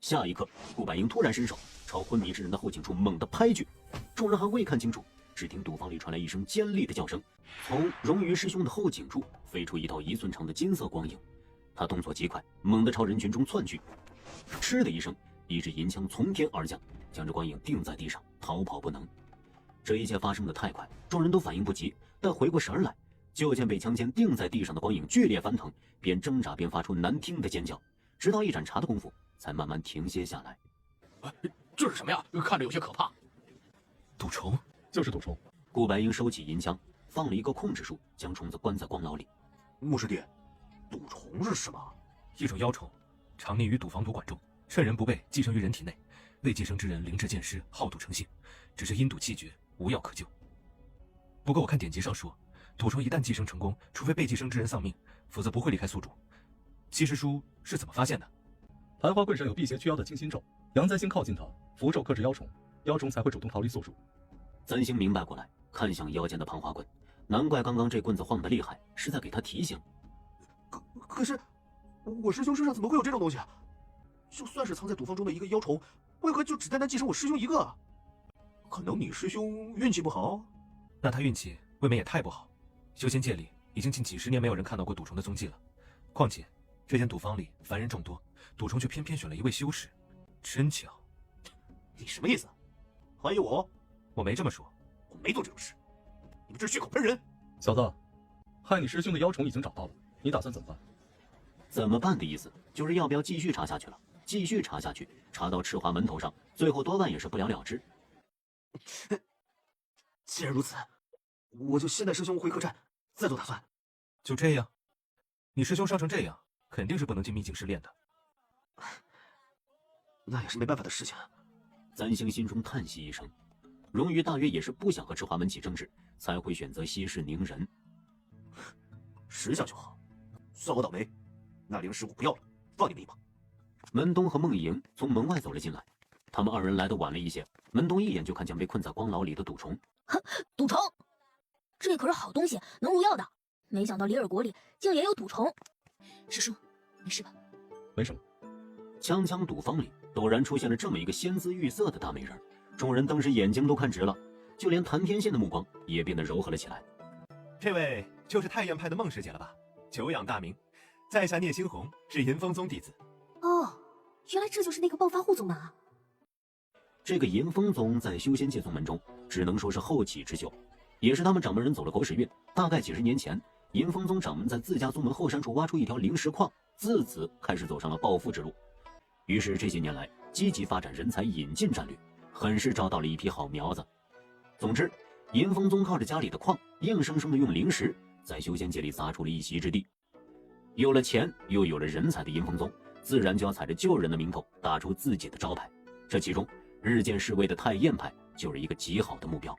下一刻，顾白鹰突然伸手朝昏迷之人的后颈处猛地拍去，众人还未看清楚，只听赌坊里传来一声尖利的叫声，从荣瑜师兄的后颈处飞出一道1寸长的金色光影。他动作极快，猛地朝人群中窜去，嗤的一声，一支银枪从天而降，将这光影定在地上，逃跑不能。这一切发生的太快，众人都反应不及，但回过神来，就见被枪尖定在地上的光影剧烈翻腾，边挣扎边发出难听的尖叫，直到一盏茶的功夫才慢慢停歇下来。这是什么呀？看着有些可怕。赌虫就是赌虫。顾白英收起银枪，放了一个控制术，将虫子关在光牢里。牧师弟，赌虫是什么？一种妖虫，常匿于赌房赌馆中，趁人不备，寄生于人体内。未寄生之人灵智渐失，好赌成性，只是因赌气绝，无药可救。不过我看典籍上说，赌虫一旦寄生成功，除非被寄生之人丧命，否则不会离开宿主。七师叔是怎么发现的？盘花棍上有辟邪驱妖的清心咒，杨簪星靠近它，符咒克制妖虫，妖虫才会主动逃离宿主。簪星明白过来，看向腰间的盘花棍，难怪刚刚这棍子晃得厉害，是在给他提醒。可是，我师兄身上怎么会有这种东西啊？就算是藏在赌坊中的一个妖虫，为何就只单单寄生我师兄一个？可能你师兄运气不好？那他运气未免也太不好。修仙界里已经近几十年没有人看到过赌虫的踪迹了。况且这间赌坊里凡人众多，赌虫却偏偏选了一位修士，真巧。你什么意思？怀疑我？我没这么说，我没做这种事。你们这是血口喷人！小子，害你师兄的妖虫已经找到了，你打算怎么办？怎么办的意思就是要不要继续查下去了？继续查下去，查到赤华门头上，最后多半也是不了了之。既然如此，我就先带师兄回客栈，再做打算。就这样？你师兄伤成这样，肯定是不能进秘境试炼的。那也是没办法的事情。簪星心中叹息一声，荣瑜大约也是不想和赤华门起争执，才会选择息事宁人。识相就好，算我倒霉。那灵石我不要了，放你们一马。门东和梦莹从门外走了进来，他们二人来得晚了一些。门东一眼就看见被困在光牢里的赌虫。赌虫，这可是好东西，能入药的。没想到里尔国里竟也有赌虫。师叔，没事吧？没什么。锵锵赌坊里陡然出现了这么一个仙姿玉色的大美人，众人当时眼睛都看直了，就连谭天仙的目光也变得柔和了起来。这位就是太阳派的孟师姐了吧？久仰大名，在下聂星红，是银风宗弟子。哦，原来这就是那个暴发户宗门啊！这个银风宗在修仙界宗门中只能说是后起之秀，也是他们掌门人走了狗屎运。大概几十年前，银风宗掌门在自家宗门后山处挖出一条灵石矿，自此开始走上了暴富之路。于是这些年来积极发展人才引进战略，很是招到了一批好苗子。总之，银风宗靠着家里的矿，硬生生的用灵石在修仙界里砸出了一席之地。有了钱又有了人才的银风宗，自然就要踩着救人的名头打出自己的招牌。这其中日渐式微的太燕派就是一个极好的目标。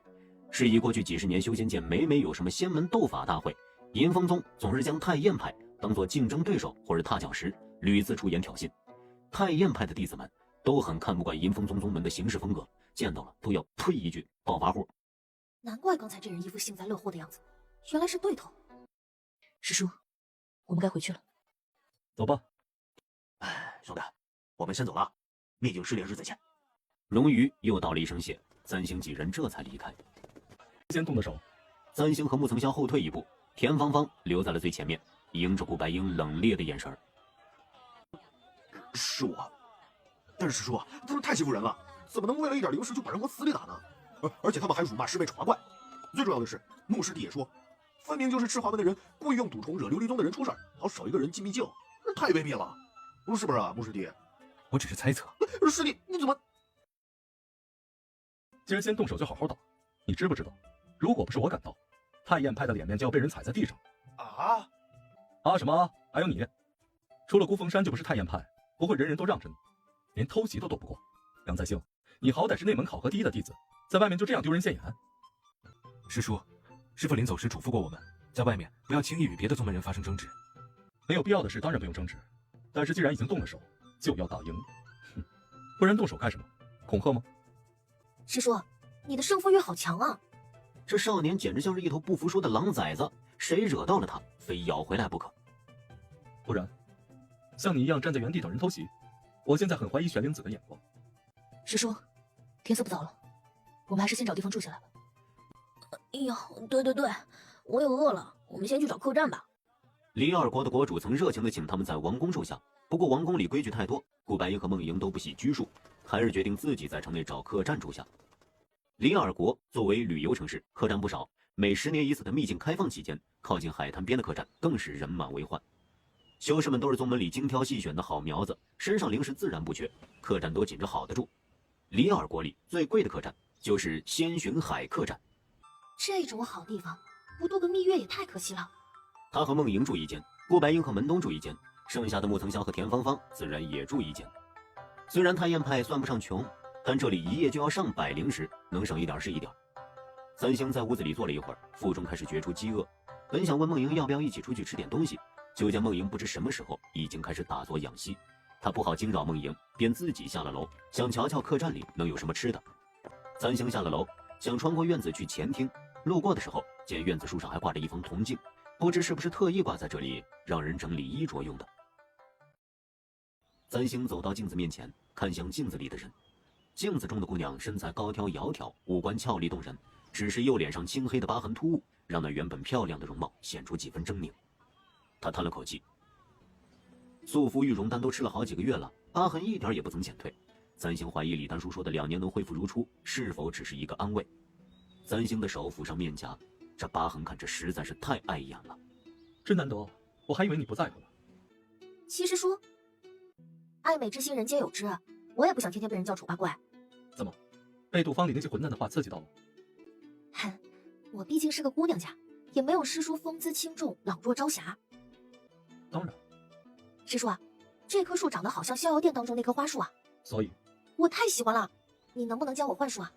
是以过去几十年修仙界每有什么仙门斗法大会，银风宗总是将太燕派当作竞争对手或者踏脚石，屡次出言挑衅。太燕派的弟子们都很看不惯银风宗宗门的行事风格，见到了都要呸一句暴发户。难怪刚才这人一副幸灾乐祸的样子，原来是对头。师叔，我们该回去了。走吧。兄弟，我们先走了，秘境试炼日再见。荣瑜又道了一声谢，簪星几人这才离开。先动的手。簪星和穆曾霄后退一步，田芳芳留在了最前面，迎着顾白英冷冽的眼神。是我，但是师叔，他们太欺负人了，怎么能为了一点灵石就把人往死里打呢？而且他们还辱骂师妹丑八怪。最重要的是，孟师弟也说，分明就是赤华门的人故意用赌虫惹琉璃宗的人出事，好少一个人进秘境，太卑鄙了，是不是啊，穆师弟？我只是猜测。师弟，你怎么？既然先动手，就好好打。你知不知道，如果不是我赶到，太燕派的脸面就要被人踩在地上。啊什么啊？还有你，除了孤峰山就不是太燕派，不会人人都让着你，连偷袭都躲不过。杨再兴，你好歹是内门考核第一的弟子，在外面就这样丢人现眼。师叔，师父临走时嘱咐过我们，在外面不要轻易与别的宗门人发生争执。没有必要的事当然不用争执，但是既然已经动了手，就要打赢。不然动手干什么？恐吓吗？师叔，你的胜负欲好强啊！这少年简直像是一头不服输的狼崽子，谁惹到了他，非咬回来不可。不然，像你一样站在原地等人偷袭，我现在很怀疑玄灵子的眼光。师叔，天色不早了，我们还是先找地方住下来吧。哎呀，对，我也饿了，我们先去找客栈吧。李二国的国主曾热情地请他们在王宫住下，不过王宫里规矩太多，顾白英和孟莹都不喜拘束，还是决定自己在城内找客栈住下。李尔国作为旅游城市，客栈不少，每10年一次的秘境开放期间，靠近海滩边的客栈更是人满为患。修士们都是宗门里精挑细选的好苗子，身上灵石自然不缺，客栈都紧着好的住。李尔国里最贵的客栈就是仙寻海客栈。这种好地方，不度个蜜月也太可惜了。他和梦莹住一间，顾白英和门东住一间，剩下的穆层霄和田芳芳自然也住一间。虽然太燕派算不上穷，但这里一夜就要上百灵石，能省一点是一点。三星在屋子里坐了一会儿，腹中开始觉出饥饿，本想问梦莹要不要一起出去吃点东西，就见梦莹不知什么时候已经开始打坐养息。他不好惊扰梦莹，便自己下了楼，想瞧瞧客栈里能有什么吃的。三星下了楼，想穿过院子去前厅，路过的时候见院子树上还挂着一方铜镜，不知是不是特意挂在这里让人整理衣着用的。三星走到镜子面前，看向镜子里的人。镜子中的姑娘身材高挑窈窕，五官俏丽动人，只是右脸上青黑的疤痕突兀，让那原本漂亮的容貌显出几分狰狞。他叹了口气，素肤玉容丹都吃了好几个月了，疤痕一点也不曾减退。三星怀疑李丹叔说的2年能恢复如初，是否只是一个安慰？三星的手抚上面颊，这疤痕看着实在是太碍眼了。真难得，我还以为你不在乎呢。七师叔，爱美之心人皆有之，我也不想天天被人叫丑八怪。怎么，被杜芳里那些混蛋的话刺激到了？哼，我毕竟是个姑娘家，也没有师叔风姿轻重，朗若朝霞。当然。师叔啊，这棵树长得好像逍遥殿当中那棵花树啊。所以我太喜欢了，你能不能教我幻术啊？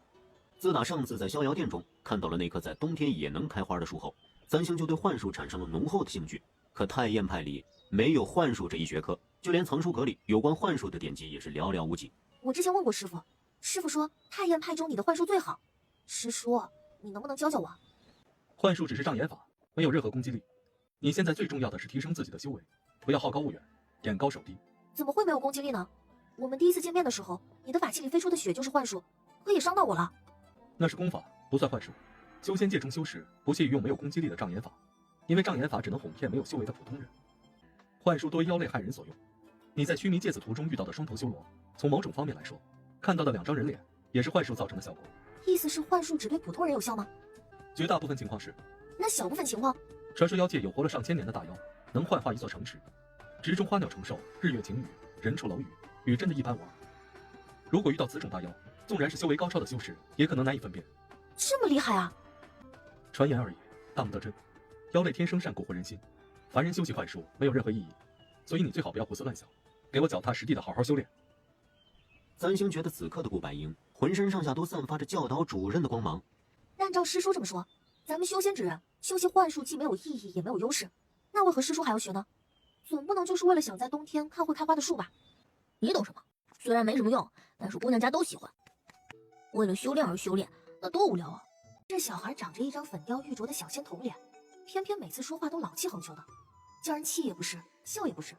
自打上次在逍遥殿中看到了那棵在冬天也能开花的树后，三星就对幻术产生了浓厚的兴趣。可太燕派里没有幻术这一学科，就连藏书阁里有关幻术的典籍也是寥寥无几。我之前问过师傅，师傅说太燕派中你的幻术最好。师叔，你能不能教教我？幻术只是障眼法，没有任何攻击力。你现在最重要的是提升自己的修为，不要好高骛远，眼高手低。怎么会没有攻击力呢？我们第一次见面的时候，你的法器里飞出的血就是幻术，可也伤到我了。那是功法，不算幻术。修仙界中修士不屑于用没有攻击力的障眼法，因为障眼法只能哄骗没有修为的普通人。幻术多以妖类害人所用。你在须弥芥子图中遇到的双头修罗，从某种方面来说，看到的2张人脸也是幻术造成的效果。意思是幻术只对普通人有效吗？绝大部分情况是。那小部分情况？传说妖界有活了上千年的大妖，能幻化一座城池，池中花鸟虫兽、日月晴雨、人畜蝼蚁，与真的一般无二。如果遇到此种大妖，纵然是修为高超的修士，也可能难以分辨。这么厉害啊！传言而已，当不得真。妖类天生善蛊惑人心，凡人修习幻术没有任何意义，所以你最好不要胡思乱想，给我脚踏实地的好好修炼。三星觉得此刻的顾白英浑身上下都散发着教导主任的光芒。按照师叔这么说，咱们修仙之人修习幻术既没有意义也没有优势，那为何师叔还要学呢？总不能就是为了想在冬天看会开花的树吧？你懂什么？虽然没什么用，但是姑娘家都喜欢。为了修炼而修炼，那多无聊啊！这小孩长着一张粉雕玉琢的小仙童脸，偏偏每次说话都老气横秋的，叫人气也不是，笑也不是。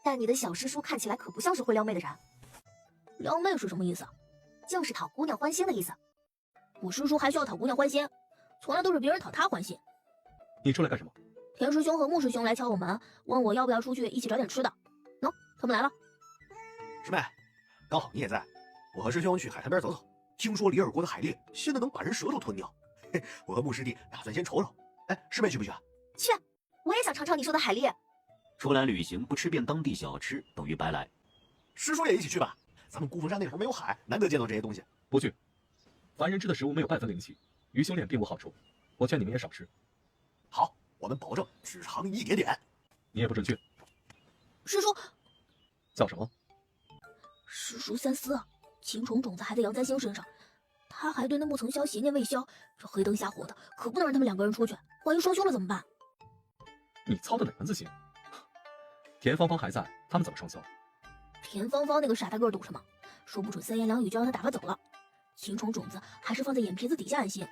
但你的小师叔看起来可不像是会撩妹的人。撩妹是什么意思？就是讨姑娘欢心的意思。我师叔还需要讨姑娘欢心？从来都是别人讨他欢心。你出来干什么？田师兄和穆师兄来敲我门，问我要不要出去一起找点吃的。喏，他们来了。师妹，刚好你也在，我和师兄去海滩边走走。听说里尔国的海猎现在能把人舌头吞掉，我和穆师弟打算先瞅瞅。哎，师妹去不去啊？去，我也想尝尝你说的海猎。出来旅行不吃遍当地小吃等于白来。师叔也一起去吧，咱们孤峰山那头没有海，难得见到这些东西。不去，凡人吃的食物没有半分灵气，于修炼并无好处。我劝你们也少吃。好，我们保证只尝一点点。你也不准去。师叔叫什么？师叔三思啊！青虫种子还在杨三星身上，他还对那穆层霄邪念未消，这黑灯瞎火的，可不能让他们2个人出去，万一双休了怎么办？你操的哪门子心？田芳芳还在，他们怎么双休？田芳芳那个傻大个懂什么？说不准3言2语就让他打发走了。青虫种子还是放在眼皮子底下安心。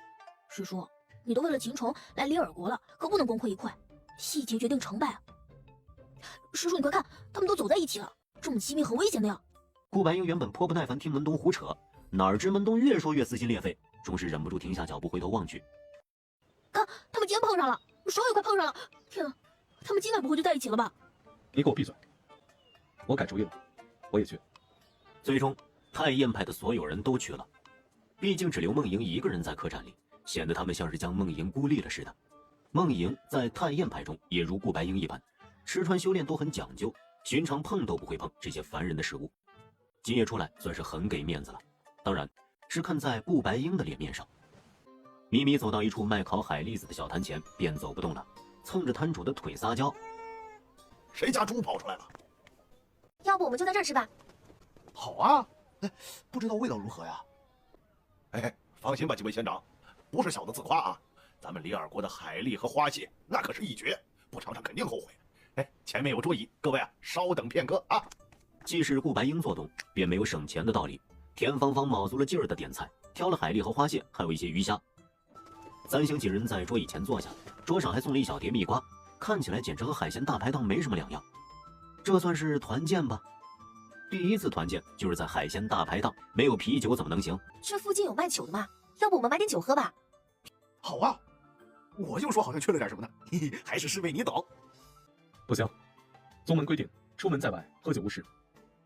师叔，你都为了秦虫来里尔国了，可不能功亏一篑，细节决定成败啊！师叔，你快看，他们都走在一起了，这么亲密很危险的呀！顾白英原本迫不耐烦听门东胡扯，哪知门东越说越撕心裂肺，终是忍不住停下脚步回头望去。看，他们肩碰上了，手也快碰上了！天啊，他们今晚不会就在一起了吧？你给我闭嘴！我改主意了，我也去。最终，太燕派的所有人都去了，毕竟只留梦莹一个人在客栈里，显得他们像是将梦莹孤立了似的。梦莹在太燕派中也如顾白英一般，吃穿修炼都很讲究，寻常碰都不会碰这些凡人的食物。今夜出来算是很给面子了。当然，是看在顾白英的脸面上。咪咪走到一处卖烤海蛎子的小摊前，便走不动了，蹭着摊主的腿撒娇：“谁家猪跑出来了？要不我们就在这儿吃吧？”“好啊，不知道味道如何呀？”“哎，放心吧，几位县长，不是小的自夸啊，咱们李尔国的海蛎和花蟹那可是一绝，不尝尝肯定后悔。哎，前面有桌椅，各位啊，稍等片刻啊。”既是顾白英做东，便没有省钱的道理。田芳芳卯足了劲儿的点菜，挑了海蛎和花蟹，还有一些鱼虾。三星几人在桌椅前坐下，桌上还送了一小碟蜜瓜，看起来简直和海鲜大排档没什么两样。这算是团建吧？第一次团建就是在海鲜大排档，没有啤酒怎么能行？这附近有卖酒的吗？要不我们买点酒喝吧？好啊，我就说好像缺了点什么呢，嘿嘿，还是师妹你懂。不行，宗门规定，出门在外喝酒误事。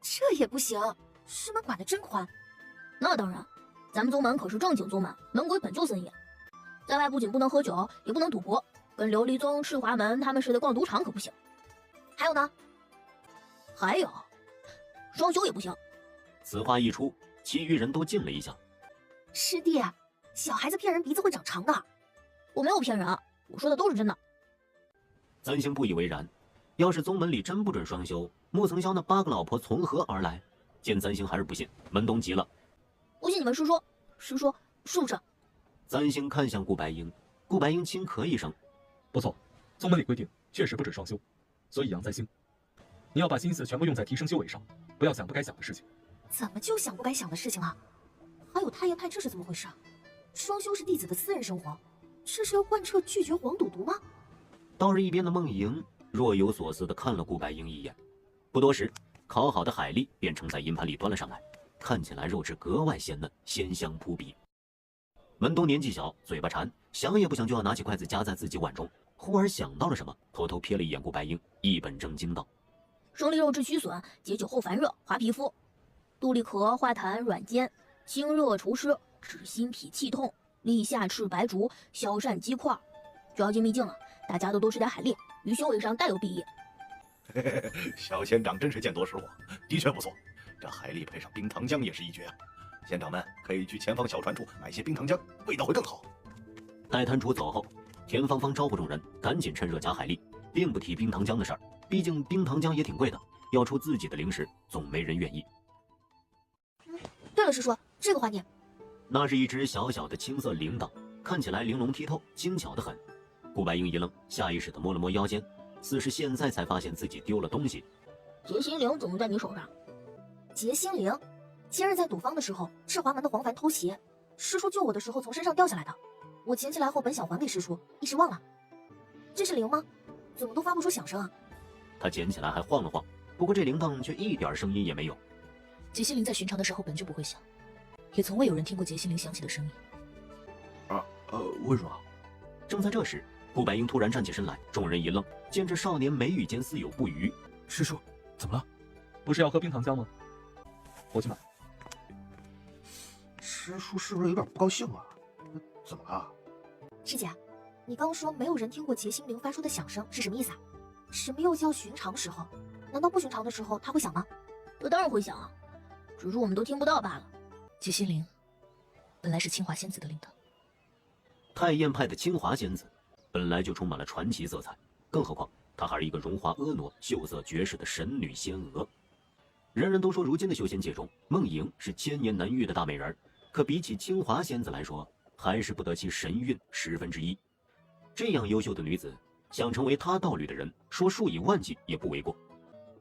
这也不行，师门管得真宽。那当然，咱们宗门可是正经宗门，门规本就森严，在外不仅不能喝酒，也不能赌博，跟琉璃宗、赤华门他们似的逛赌场可不行。还有呢？还有，双休也不行。此话一出，其余人都静了一下。师弟，小孩子骗人鼻子会长长的。我没有骗人，我说的都是真的。三星不以为然，要是宗门里真不准双休，穆曾霄那8个老婆从何而来？见三星还是不信，门东急了。不信你们师说，师说是不是？三星看向顾白英，顾白英轻咳一声：“不错，宗门里规定确实不准双休，所以杨在兴，你要把心思全部用在提升修为上，不要想不该想的事情。”怎么就想不该想的事情啊？还有太液派，这是怎么回事？双休是弟子的私人生活，这是要贯彻拒绝黄赌毒吗？倒是一边的梦莹若有所思地看了顾白英一眼。不多时，烤好的海蛎便盛在银盘里端了上来，看起来肉质格外鲜嫩，鲜香扑鼻。文东年纪小，嘴巴馋，想也不想就要拿起筷子夹在自己碗中。忽而想到了什么，偷偷瞥了一眼顾白英，一本正经道：“生力肉治虚损，解酒后烦热，滑皮肤；杜立壳化痰软坚，清热除湿，治心脾气痛，利下赤白术，消疝积块。就要进秘境了，大家都多吃点海蛎，于修为上大有裨益。”小县长真是见多识货，的确不错。这海蛎配上冰糖浆也是一绝啊！县长们可以去前方小船处买些冰糖浆，味道会更好。待摊主走后，田芳芳招呼众人赶紧趁热夹海蛎，并不提冰糖浆的事儿。毕竟冰糖浆也挺贵的，要出自己的零食，总没人愿意。对了，师叔，这个还你。那是一只小小的青色铃铛，看起来玲珑剔透，精巧得很。顾白英一愣，下意识地摸了摸腰间，似是现在才发现自己丢了东西。结心铃怎么在你手上？结心铃，今日在赌坊的时候，赤华门的黄凡偷鞋，师叔救我的时候从身上掉下来的。我捡起来后本想还给师叔，一时忘了。这是铃吗？怎么都发不出响声啊？他捡起来还晃了晃，不过这铃铛却一点声音也没有。结心铃在寻常的时候本就不会响，也从未有人听过结心铃响起的声音。为什么？正在这时，顾白英突然站起身来，众人一愣，见这少年眉宇间似有不愉。师叔，怎么了？不是要喝冰糖浆吗？我去买。师叔是不是有点不高兴啊？怎么了？师姐，你刚说没有人听过结心铃发出的响声是什么意思啊？什么又叫寻常时候？难道不寻常的时候它会响吗？这当然会响啊，只是我们都听不到罢了。结心铃本来是清华仙子的铃铛。太艳派的清华仙子本来就充满了传奇色彩，更何况她还是一个荣华婀娜、秀色绝世的神女仙娥。人人都说如今的修仙界中，梦莹是千年难遇的大美人，可比起清华仙子来说，还是不得其神韵1/10。这样优秀的女子，想成为她道侣的人，说数以万计也不为过。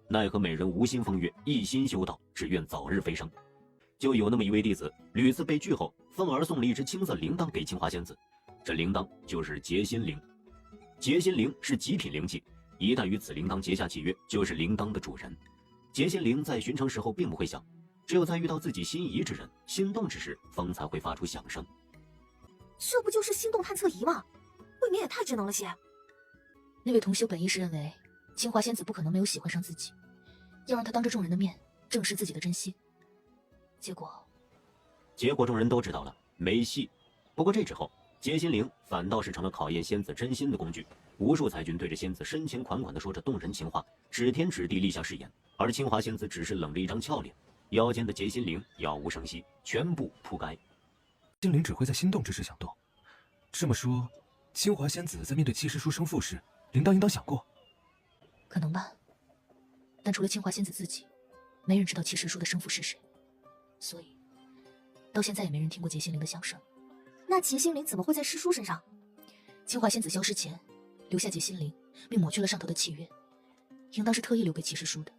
奈何美人无心风月，一心修道，只愿早日飞升。就有那么一位弟子，屡次被拒后，愤而送了一只青色铃铛给清华仙子。这铃铛就是结心铃。结心铃是极品灵器，一旦与此铃铛结下契约，就是铃铛的主人。结心铃在寻常时候并不会响，只有在遇到自己心仪之人、心动之时，方才会发出响声。这不就是心动探测仪吗？未免也太智能了些。那位同修本意是认为清华仙子不可能没有喜欢上自己，要让她当着众人的面证实自己的真心。结果众人都知道了，没戏。不过这之后，结心铃反倒是成了考验仙子真心的工具。无数才军对着仙子深情款款地说着动人情话，指天指地立下誓言，而清华仙子只是冷着一张俏脸，腰间的结心铃杳无声息，全部铺盖。心灵只会在心动之时想动。这么说，清华仙子在面对七师叔生父时，应当想过。可能吧，但除了清华仙子自己，没人知道七师叔的生父是谁，所以到现在也没人听过劫心灵的响声。那劫心灵怎么会在师叔身上？清华仙子消失前，留下劫心灵，并抹去了上头的契约，应当是特意留给七师叔的。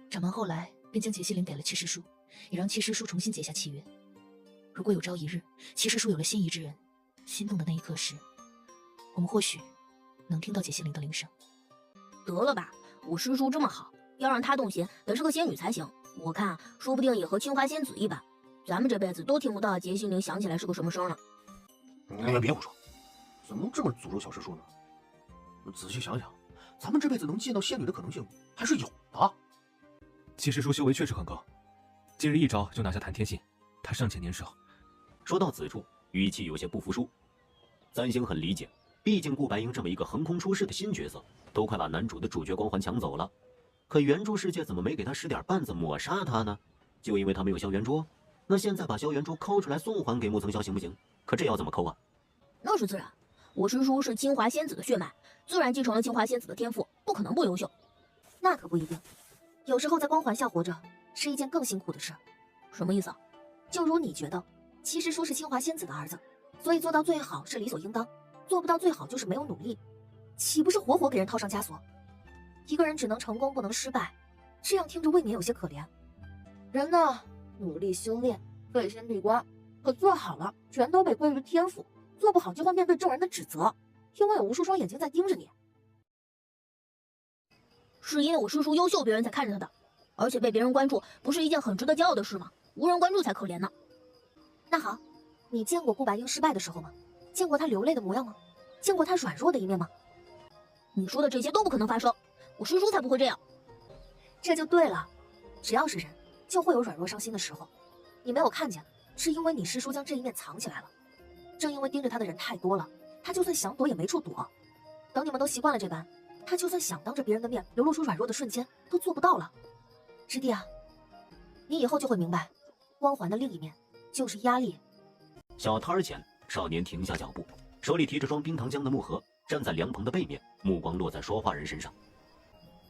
掌门后来便将劫心灵给了七师叔，也让七师叔重新结下契约。如果有朝一日，七师叔有了心仪之人，心动的那一刻时，我们或许能听到劫心灵的铃声。得了吧，我师叔这么好，要让他动心，得是个仙女才行。我看说不定也和清华仙子一般，咱们这辈子都听不到劫心灵响起来是个什么声了。别胡说，怎么能这么诅咒小师叔呢？仔细想想，咱们这辈子能见到仙女的可能性还是有的。七师叔修为确实很高，今日一招就拿下谭天信，他尚且年少。说到此处，语气有些不服输。三星很理解，毕竟顾白鹰这么一个横空出世的新角色，都快把男主的主角光环抢走了。可原著世界怎么没给他使点绊子抹杀他呢？就因为他没有萧元珠？那现在把萧元珠抠出来送还给穆曾霄行不行？可这要怎么抠啊？那是自然，我师叔是清华仙子的血脉，自然继承了清华仙子的天赋，不可能不优秀。那可不一定，有时候在光环下活着是一件更辛苦的事。什么意思啊？就如你觉得七师叔是清华仙子的儿子，所以做到最好是理所应当，做不到最好就是没有努力，岂不是活活给人套上枷锁？一个人只能成功不能失败，这样听着未免有些可怜。人呢，努力修炼，费心闭关，可做好了全都被归于天赋，做不好就会面对众人的指责，因为有无数双眼睛在盯着你。是因为我师叔优秀，别人才看着他的，而且被别人关注不是一件很值得骄傲的事吗？无人关注才可怜呢。那好，你见过顾白鹰失败的时候吗？见过他流泪的模样吗？见过他软弱的一面吗？你说的这些都不可能发生，我师叔才不会这样。这就对了，只要是人，就会有软弱伤心的时候。你没有看见，是因为你师叔将这一面藏起来了。正因为盯着他的人太多了，他就算想躲也没处躲。等你们都习惯了这般，他就算想当着别人的面流露出软弱的瞬间，都做不到了。师弟啊，你以后就会明白，光环的另一面就是压力。小摊儿前，少年停下脚步，手里提着装冰糖浆的木盒，站在凉棚的背面，目光落在说话人身上。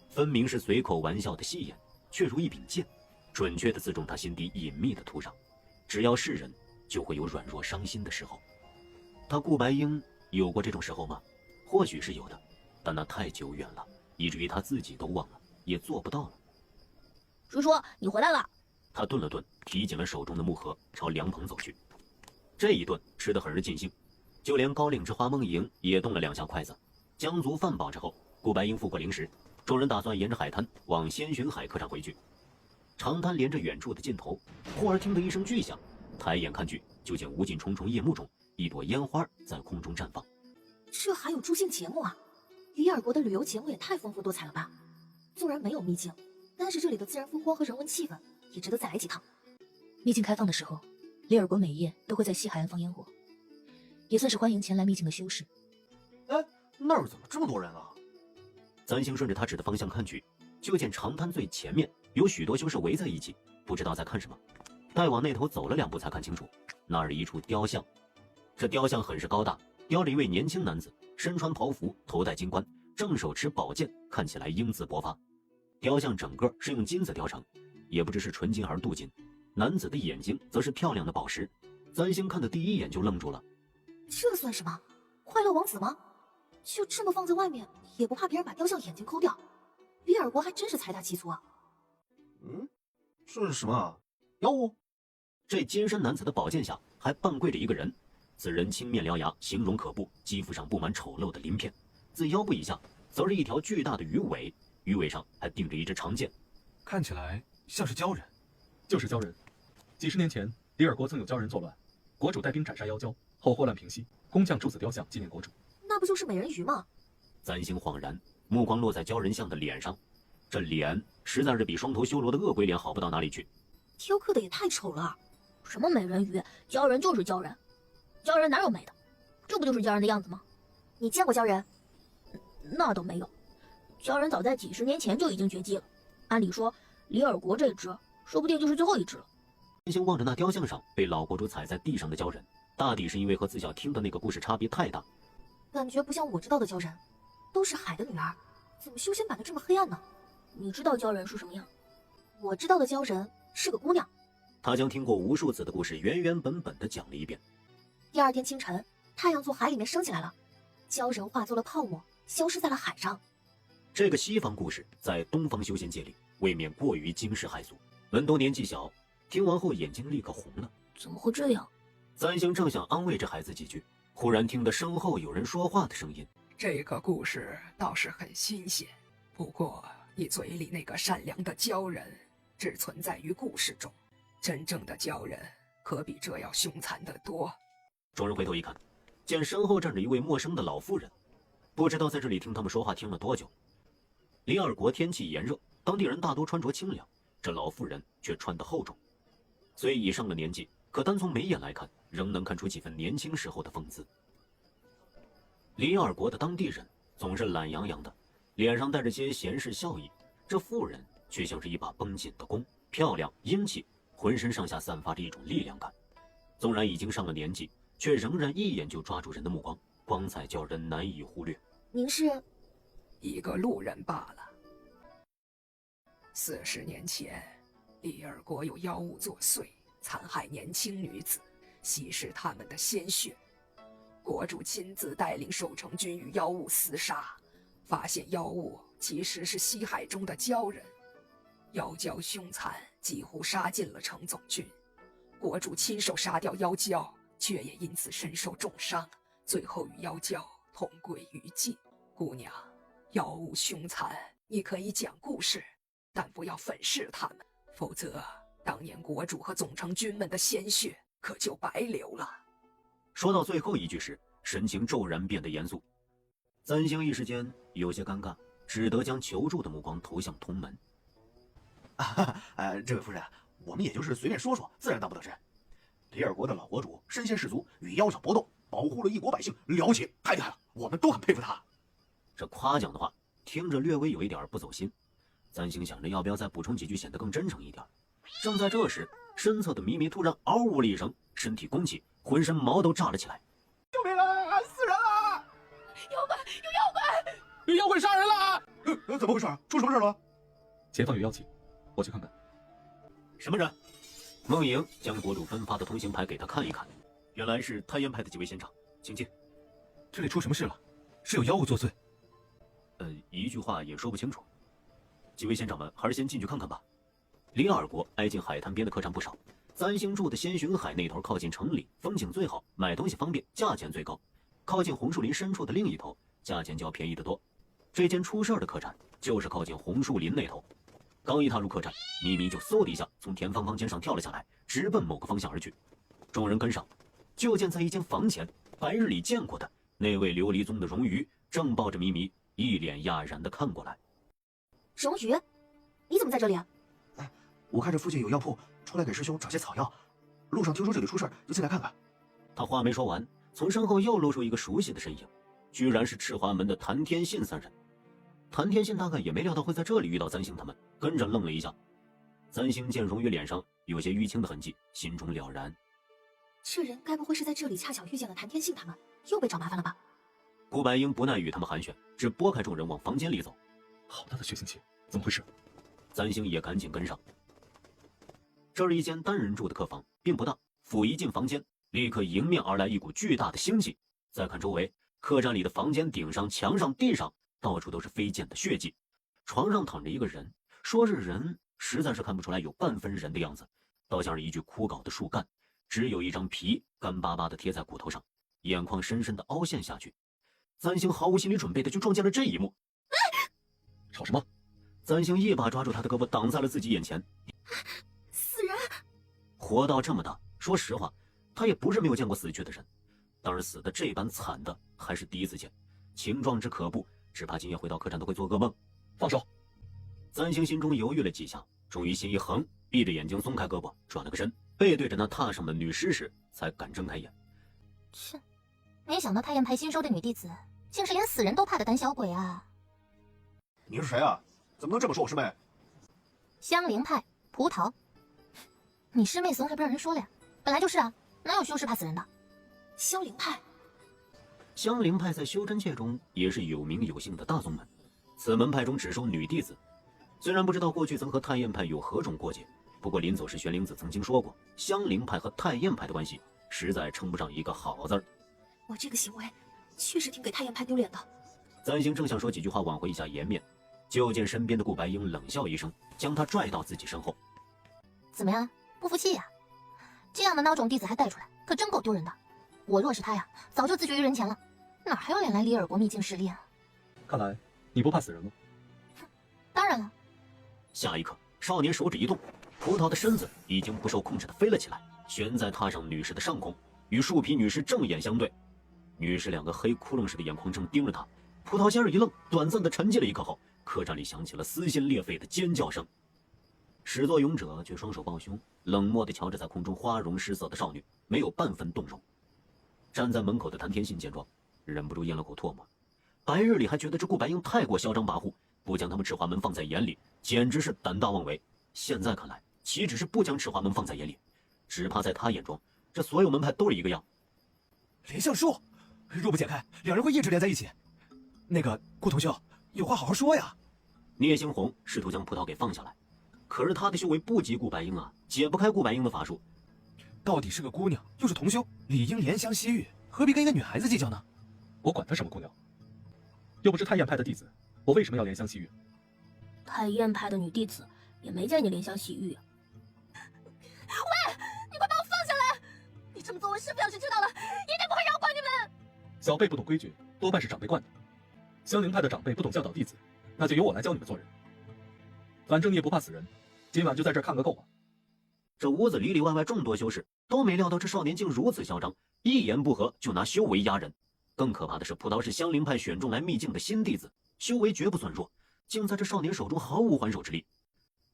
分明是随口玩笑的戏言，却如一柄剑，准确地刺中他心底隐秘的土壤。只要是人，就会有软弱伤心的时候。他顾白鹰有过这种时候吗？或许是有的，但那太久远了，以至于他自己都忘了，也做不到了。师叔，你回来了。他顿了顿，提紧了手中的木盒，朝凉棚走去。这一顿吃得很是尽兴，就连高岭之花梦莹也动了2下筷子。将足饭饱之后，顾白鹰付过零食，众人打算沿着海滩往仙巡海客栈回去。长滩连着远处的尽头，忽而听得一声巨响，抬眼看去，就见无尽重重夜幕中，一朵烟花在空中绽放。这还有助兴节目啊！李尔国的旅游节目也太丰富多彩了吧！纵然没有秘境，但是这里的自然风光和人文气氛也值得再来几趟。秘境开放的时候，李尔国每夜都会在西海岸放烟火，也算是欢迎前来秘境的修士。哎，那儿怎么这么多人啊？三星顺着他指的方向看去，就见长滩最前面有许多修士围在一起，不知道在看什么。待往那头走了2步，才看清楚，那儿一处雕像。这雕像很是高大，雕了一位年轻男子，身穿袍服，头戴金冠，正手持宝剑，看起来英姿勃发。雕像整个是用金子雕成，也不知是纯金还是镀金。男子的眼睛则是漂亮的宝石。三星看的第一眼就愣住了。这算什么？快乐王子吗？就这么放在外面，也不怕别人把雕像眼睛抠掉？李尔国还真是财大气粗啊！这是什么啊？妖物？这金身男子的宝剑下还半跪着一个人，此人青面獠牙，形容可怖，肌肤上布满丑陋的鳞片，自腰部以下则是一条巨大的鱼尾，鱼尾上还钉着一支长剑，看起来像是鲛人。就是鲛人。几十年前，李尔国曾有鲛人作乱，国主带兵斩杀妖蛟，后祸乱平息，工匠铸此雕像纪念国主。那不就是美人鱼吗？三星恍然，目光落在鲛人像的脸上，这脸实在是比双头修罗的恶鬼脸好不到哪里去。雕刻的也太丑了。什么美人鱼，鲛人就是鲛人，鲛人哪有美的？这不就是鲛人的样子吗？你见过鲛人？那倒没有，鲛人早在几十年前就已经绝迹了。按理说，李尔国这只说不定就是最后一只了。星望着那雕像上被老国主踩在地上的鲛人，大抵是因为和自小听的那个故事差别太大，感觉不像我知道的鲛人，都是海的女儿，怎么修仙版的这么黑暗呢？你知道鲛人是什么样？我知道的鲛人是个姑娘。他将听过无数次的故事原原本本的讲了一遍。第二天清晨，太阳从海里面升起来了，鲛人化作了泡沫，消失在了海上。这个西方故事在东方修仙界里未免过于惊世骇俗。文多年纪小，听完后眼睛立刻红了。怎么会这样？三星正想安慰这孩子几句，忽然听得身后有人说话的声音。这个故事倒是很新鲜，不过你嘴里那个善良的鲛人只存在于故事中，真正的鲛人可比这要凶残得多。众人回头一看，见身后站着一位陌生的老妇人，不知道在这里听他们说话听了多久。里尔国天气炎热，当地人大多穿着清凉，这老妇人却穿得厚重。虽已上了年纪，可单从眉眼来看，仍能看出几分年轻时候的风姿。里尔国的当地人总是懒洋洋的，脸上带着些闲适笑意，这妇人却像是一把绷紧的弓，漂亮英气，浑身上下散发着一种力量感。纵然已经上了年纪，却仍然一眼就抓住人的目光，光彩叫人难以忽略。您是？一个路人罢了。40年前，里尔国有妖物作祟，残害年轻女子，稀释他们的鲜血。国主亲自带领守城军与妖物厮杀，发现妖物其实是西海中的鲛人。妖鲛凶残，几乎杀尽了城总军。国主亲手杀掉妖鲛，却也因此身受重伤，最后与妖鲛同归于尽。姑娘，妖物凶残，你可以讲故事，但不要粉饰他们，否则当年国主和总成军们的鲜血可就白流了。说到最后一句时，神情骤然变得严肃。三星一时间有些尴尬，只得将求助的目光投向同门。这位夫人，我们也就是随便说说，自然当不得真。里尔国的老国主身先士卒，与妖小搏斗，保护了一国百姓，了不起，太厉害了，我们都很佩服他。这夸奖的话听着略微有一点不走心，三星想着要不要再补充几句，显得更真诚一点。正在这时，身侧的咪咪突然嗷呜了一声，身体弓起，浑身毛都炸了起来。救命啊！死人了！妖怪，有妖怪！有妖怪杀人了！怎么回事？出什么事了？前方有妖气，我去看看。什么人？梦莹将国主分发的通行牌给他看一看，原来是太燕派的几位仙长，请进。这里出什么事了？是有妖物作祟？一句话也说不清楚。几位仙长们还是先进去看看吧。里尔国挨近海滩边的客栈不少，三星住的仙巡海那头靠近城里，风景最好，买东西方便，价钱最高。靠近红树林深处的另一头，价钱就要便宜得多。这间出事的客栈就是靠近红树林那头。刚一踏入客栈，咪咪就嗖的一下从田方房间上跳了下来，直奔某个方向而去。众人跟上，就见在一间房前，白日里见过的那位琉璃宗的荣鱼正抱着咪咪，一脸讶然地看过来。荣鱼，你怎么在这里啊？我看这附近有药铺，出来给师兄找些草药。路上听说这里出事，就进来看看。他话没说完，从身后又露出一个熟悉的身影，居然是赤华门的谭天信三人。谭天信大概也没料到会在这里遇到三星他们，跟着愣了一下。三星见荣鱼脸上有些淤青的痕迹，心中了然，这人该不会是在这里恰巧遇见了谭天信他们，又被找麻烦了吧？顾白英不耐与他们寒暄，只拨开众人往房间里走。好大的血腥气，怎么回事？三星也赶紧跟上。这是一间单人住的客房，并不大。甫一进房间，立刻迎面而来一股巨大的腥气。再看周围，客栈里的房间顶上、墙上、地上，到处都是飞溅的血迹。床上躺着一个人，说是人，实在是看不出来有半分人的样子，倒像是一具枯槁的树干，只有一张皮干巴巴的贴在骨头上，眼眶深深的凹陷下去。三星毫无心理准备的就撞见了这一幕。吵什么？三星一把抓住他的胳膊，挡在了自己眼前。死人！活到这么大，说实话，他也不是没有见过死去的人，但是死的这般惨的还是第一次见，情状之可怖，只怕今夜回到客栈都会做噩梦。放手！三星心中犹豫了几下，终于心一横，闭着眼睛松开胳膊，转了个身，背对着那榻上的女尸时，才敢睁开眼。切，没想到太燕派新收的女弟子，竟是连死人都怕的胆小鬼啊！你是谁啊？怎么能这么说我师妹？香菱派葡萄，你师妹怂还不让人说了呀？本来就是啊，哪有修士怕死人的？萧灵派，香菱派在修真界中也是有名有姓的大宗门，此门派中只收女弟子。虽然不知道过去曾和太燕派有何种过节，不过临走时玄灵子曾经说过，香菱派和太燕派的关系实在称不上一个好字儿。我这个行为确实挺给太燕派丢脸的。簪星正想说几句话挽回一下颜面，就见身边的顾白英冷笑一声，将他拽到自己身后。怎么样，不服气呀？这样的孬种弟子还带出来，可真够丢人的。我若是他呀，早就自绝于人前了，哪还有脸来李尔国秘境试炼啊？看来你不怕死人了。当然了。下一刻，少年手指一动，葡萄的身子已经不受控制地飞了起来，悬在踏上女士的上空，与树皮女士正眼相对。女士两个黑窟窿似的眼眶正盯着他。葡萄仙儿一愣，短暂地沉寂了一刻后，客栈里响起了撕心裂肺的尖叫声。始作俑者却双手抱胸，冷漠地瞧着在空中花容失色的少女，没有半分动容。站在门口的谭天信见状，忍不住咽了口唾沫。白日里还觉得这顾白英太过嚣张跋扈，不将他们赤华门放在眼里，简直是胆大妄为。现在看来，岂止是不将赤华门放在眼里，只怕在他眼中，这所有门派都是一个样。莲相术，若不解开，两人会一直连在一起。那个顾同修，有话好好说呀。聂星红试图将葡萄给放下来，可是他的修为不及顾白英啊，解不开顾白英的法术。到底是个姑娘，又是同修，理应怜香惜玉，何必跟一个女孩子计较呢？我管她什么姑娘，又不是太燕派的弟子，我为什么要怜香惜玉？太燕派的女弟子也没见你怜香惜玉啊。喂，你快把我放下来！你这么做，我师父要是知道了，一定不会饶过你们。小辈不懂规矩，多半是长辈惯的。香菱派的长辈不懂教导弟子，那就由我来教你们做人。反正你也不怕死人，今晚就在这儿看个够吧。这屋子里里外外众多修士都没料到这少年竟如此嚣张，一言不合就拿修为压人。更可怕的是，葡萄是香菱派选中来秘境的新弟子，修为绝不算弱，竟在这少年手中毫无还手之力。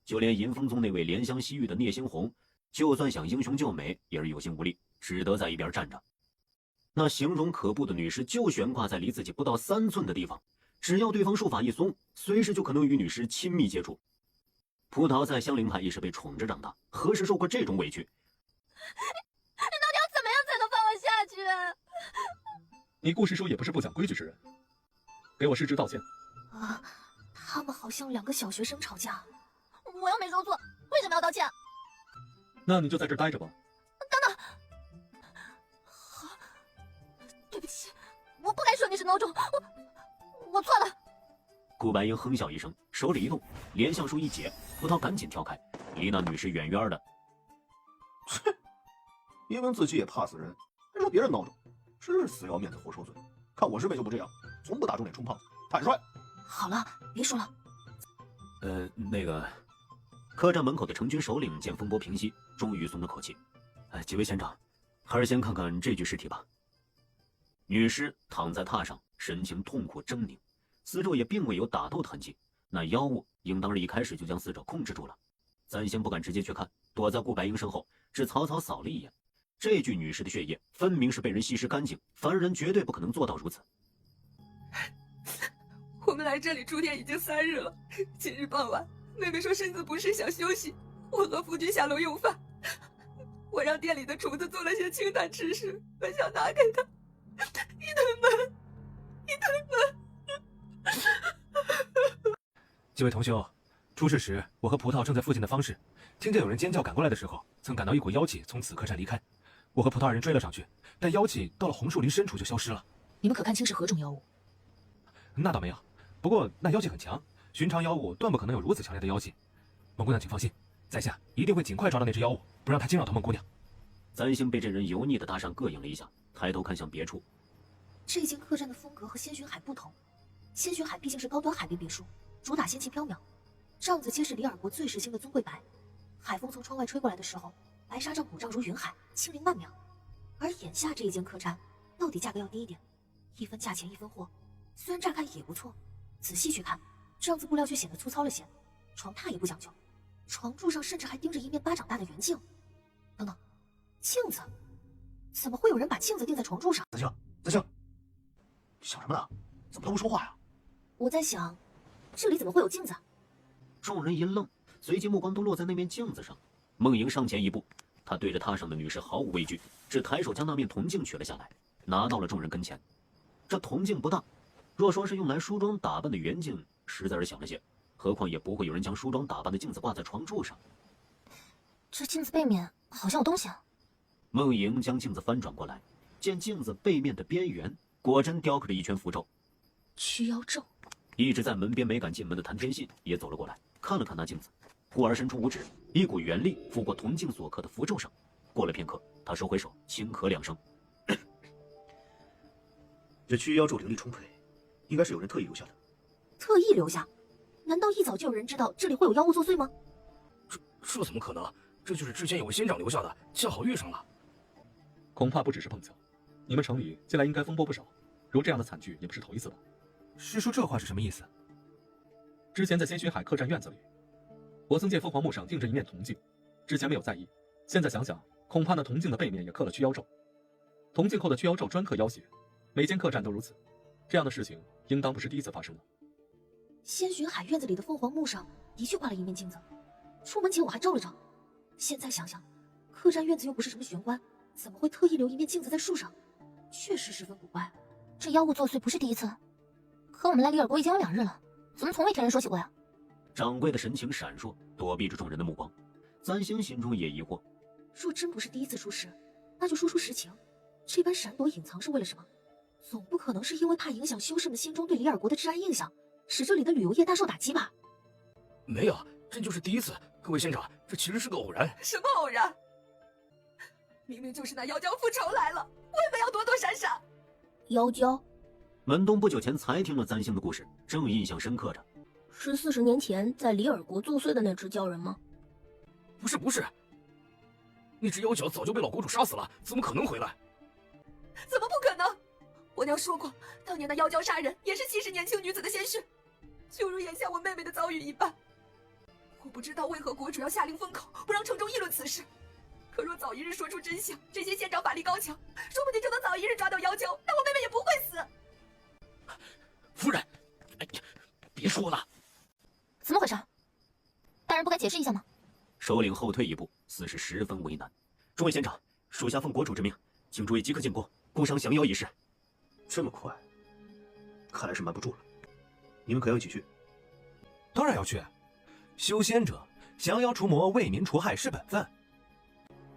就连银风宗那位怜香惜玉的聂星红，就算想英雄救美，也是有心无力，只得在一边站着。那形容可怖的女尸就悬挂在离自己不到3寸的地方，只要对方术法一松，随时就可能与女尸亲密接触。葡萄在香菱派也是被宠着长大，何时受过这种委屈？你到底要怎么样才能放我下去啊？你顾师叔也不是不讲规矩之人，给我师侄道歉。啊，他们好像2个小学生吵架。我又没说错，为什么要道歉？那你就在这儿待着吧。等等，好，对不起，我不该说你是孬种，我错了。顾白英哼笑一声，手里一动，连相术一解，葡萄赶紧跳开，离那女尸远远的。切，明明自己也怕死人，还说别人孬种，真是死要面子活受罪。看我师妹就不这样，从不打肿脸充胖子，坦率。好了，别说了。那个，客栈门口的成军首领见风波平息，终于松了口气。几位仙长，还是先看看这具尸体吧。女尸躺在榻上，神情痛苦狰狞，四周也并未有打斗的痕迹。那妖物应当是一开始就将死者控制住了。咱先不敢直接去看，躲在顾白英身后，只草草扫了一眼。这具女尸的血液分明是被人吸食干净，凡人绝对不可能做到如此。我们来这里住店已经3日了，今日傍晚，妹妹说身子不适想休息，我和夫君下楼用饭。我让店里的厨子做了些清淡吃食，本想拿给她，一推门。几位同修，出事时我和葡萄正在附近的方室，听见有人尖叫赶过来的时候，曾感到一股妖气从此客栈离开。我和葡萄二人追了上去，但妖气到了红树林深处就消失了。你们可看清是何种妖物？那倒没有，不过那妖气很强，寻常妖物断不可能有如此强烈的妖气。孟姑娘请放心，在下一定会尽快抓到那只妖物，不让他惊扰到孟姑娘。簪星被这人油腻的搭讪膈应了一下，抬头看向别处。这间客栈的风格和仙寻海不同，仙寻海毕竟是高端海滨别墅，主打仙气飘渺，帐子皆是里尔国最时兴的尊贵白，海风从窗外吹过来的时候，白纱帐鼓帐如云海，清灵曼妙。而眼下这一间客栈，到底价格要低一点，一分价钱一分货，虽然乍看也不错，仔细去看，帐子布料却显得粗糙了些，床榻也不讲究，床柱上甚至还钉着一面巴掌大的圆镜。等等，镜子，怎么会有人把镜子钉在床柱上？子清，想什么呢？怎么都不说话呀？我在想，这里怎么会有镜子？众人一愣，随即目光都落在那面镜子上。孟莹上前一步，她对着榻上的女士毫无畏惧，只抬手将那面铜镜取了下来，拿到了众人跟前。这铜镜不大，若说是用来梳妆打扮的圆镜，实在是小了些，何况也不会有人将梳妆打扮的镜子挂在床柱上。这镜子背面好像有东西啊！孟莹将镜子翻转过来，见镜子背面的边缘果真雕刻着一圈符咒。驱妖咒。一直在门边没敢进门的谭天信也走了过来，看了看那镜子，忽而伸出五指，一股元力拂过铜镜所刻的符咒上。过了片刻，他收回手，轻咳2声。这驱妖咒灵力充沛，应该是有人特意留下的。特意留下？难道一早就有人知道这里会有妖物作祟吗？这怎么可能？这就是之前有位仙长留下的，恰好遇上了。恐怕不只是碰巧，你们城里近来应该风波不少，如这样的惨剧也不是头一次吧？师叔这话是什么意思？之前在仙虚海客栈院子里，我曾见凤凰木上钉着一面铜镜，之前没有在意，现在想想，恐怕那铜镜的背面也刻了驱妖咒。铜镜后的驱妖咒专刻妖邪，每间客栈都如此，这样的事情应当不是第一次发生了。仙巡海院子里的凤凰木上的确挂了一面镜子，出门前我还照了照。现在想想，客栈院子又不是什么玄关，怎么会特意留一面镜子在树上？确实十分古怪。这妖物作祟不是第一次，可我们来里尔国已经有2日了，怎么从未听人说起过呀？掌柜的神情闪烁，躲避着众人的目光。簪星心中也疑惑，若真不是第一次出事，那就说出实情。这般闪躲隐藏是为了什么？总不可能是因为怕影响修士们心中对里尔国的治安印象，使这里的旅游业大受打击吧？没有，这就是第一次。各位仙长，这其实是个偶然。什么偶然？明明就是那妖娇复仇来了，为何要躲躲闪闪？妖娇？门东不久前才听了簪星的故事，正印象深刻着。是40年前在里尔国作祟的那只鲛人吗？不是，那只妖角早就被老国主杀死了，怎么可能回来？怎么不可能？我娘说过，当年那妖娇杀人也是70年轻女子的鲜血，就如眼下我妹妹的遭遇一般。我不知道为何国主要下令封口，不让城中议论此事。可若早一日说出真相，这些县长法力高强，说不定就能早一日抓到妖娇，那我妹妹也不会死。夫人，别说了。怎么回事？大人不该解释一下吗？首领后退一步，似是十分为难。众位仙长，属下奉国主之命，请诸位即刻进宫，共商降妖一事。这么快，看来是瞒不住了。你们可要一起去？当然要去。修仙者降妖除魔，为民除害是本分。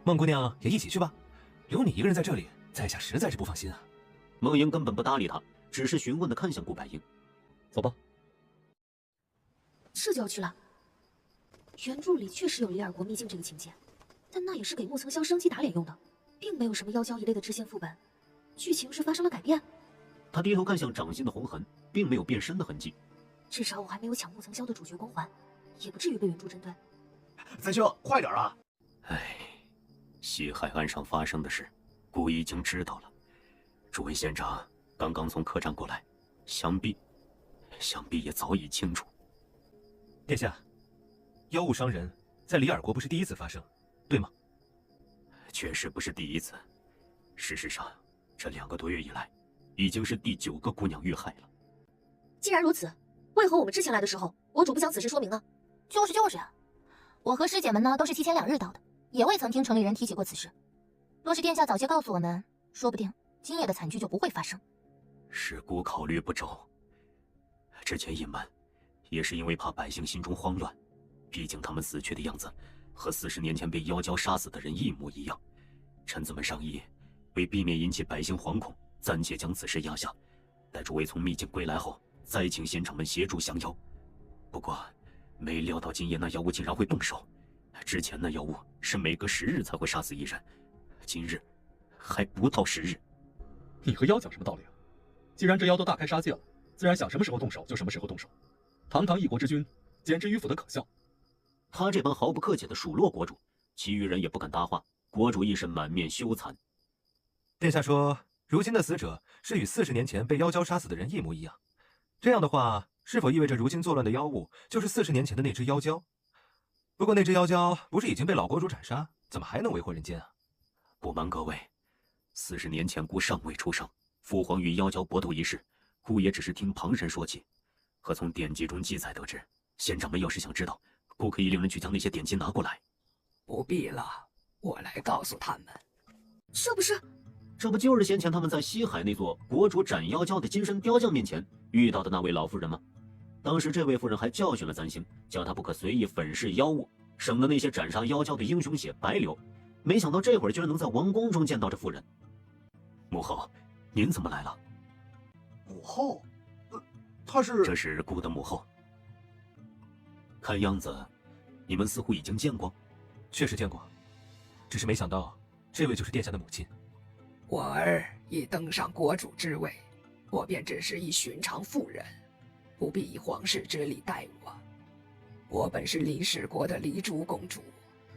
孟姑娘也一起去吧，留你一个人在这里，在下实在是不放心啊。孟莹根本不搭理他，只是询问地看向顾百英。走吧。这就要去了。原著里确实有里尔国秘境这个情节，但那也是给木曾萧升级打脸用的，并没有什么妖娇一类的支线副本。剧情是发生了改变。他低头看向掌心的红痕，并没有变身的痕迹。至少我还没有抢木曾萧的主角光环，也不至于被原著针对。三兄，快点啊！唉，西海岸上发生的事，孤已经知道了。诸位仙长刚刚从客栈过来，想必也早已清楚。殿下，妖物伤人在里尔国不是第一次发生，对吗？确实不是第一次。事实上，这2个多月以来，已经是第9个姑娘遇害了。既然如此，为何我们之前来的时候，国主不将此事说明呢？就是啊，我和师姐们呢都是提前2日到的，也未曾听城里人提起过此事。若是殿下早些告诉我们，说不定今夜的惨剧就不会发生。是孤考虑不周，之前隐瞒，也是因为怕百姓心中慌乱。毕竟他们死去的样子，和40年前被妖娇杀死的人一模一样。臣子们商议，为避免引起百姓惶恐，暂且将此事压下，待诸位从秘境归来后，再请仙长们协助降妖。不过，没料到今夜那妖物竟然会动手。之前那妖物是每隔10日才会杀死一人，今日还不到10日。你和妖讲什么道理啊？既然这妖都大开杀戒了，自然想什么时候动手就什么时候动手。堂堂一国之君，简直迂腐的可笑。他这般毫不客气地数落国主，其余人也不敢搭话。国主亦是满面羞惭。殿下说，如今的死者是与40年前被妖娇杀死的人一模一样。这样的话，是否意味着如今作乱的妖物就是40年前的那只妖娇？不过那只妖娇不是已经被老国主斩杀，怎么还能为祸人间啊？不瞒各位，40年前孤尚未出生，父皇与妖娇搏斗一事，孤也只是听旁人说起，和从典籍中记载得知。仙长们要是想知道，孤可以令人去将那些典籍拿过来。不必了，我来告诉他们。这不就是先前他们在西海那座国主斩妖礁的金身雕像面前遇到的那位老妇人吗？当时这位妇人还教训了簪星，叫他不可随意粉饰妖物，省得那些斩杀妖礁的英雄血白流。没想到这会儿居然能在王宫中见到这妇人。母后，您怎么来了？母后，她是？这是孤的母后。看样子，你们似乎已经见过。确实见过，只是没想到这位就是殿下的母亲。我儿已登上国主之位，我便只是一寻常妇人，不必以皇室之礼待我。我本是离氏国的离珠公主，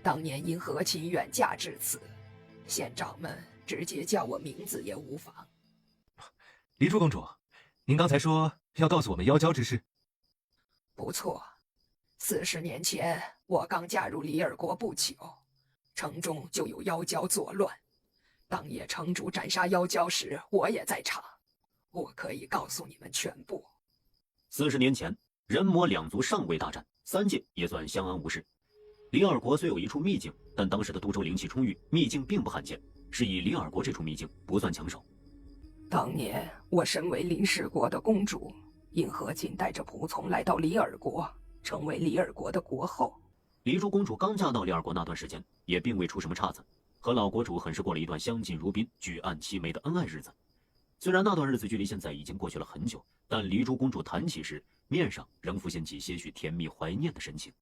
当年因和亲远嫁至此，县长们直接叫我名字也无妨。离珠公主，您刚才说要告诉我们妖礁之事。不错，40年前我刚嫁入离尔国不久，城中就有妖礁作乱。当夜城主斩杀妖礁时，我也在场，我可以告诉你们全部。40年前，人魔两族尚未大战，3界也算相安无事。离尔国虽有一处秘境，但当时的都州灵气充裕，秘境并不罕见，是以离尔国这处秘境不算抢手。当年我身为林氏国的公主，因何进带着仆从来到离尔国，成为离尔国的国后。离珠公主刚嫁到离尔国那段时间，也并未出什么岔子，和老国主很是过了一段相敬如宾、举案齐眉的恩爱日子。虽然那段日子距离现在已经过去了很久，但离珠公主谈起时，面上仍浮现起些许甜蜜怀念的神情。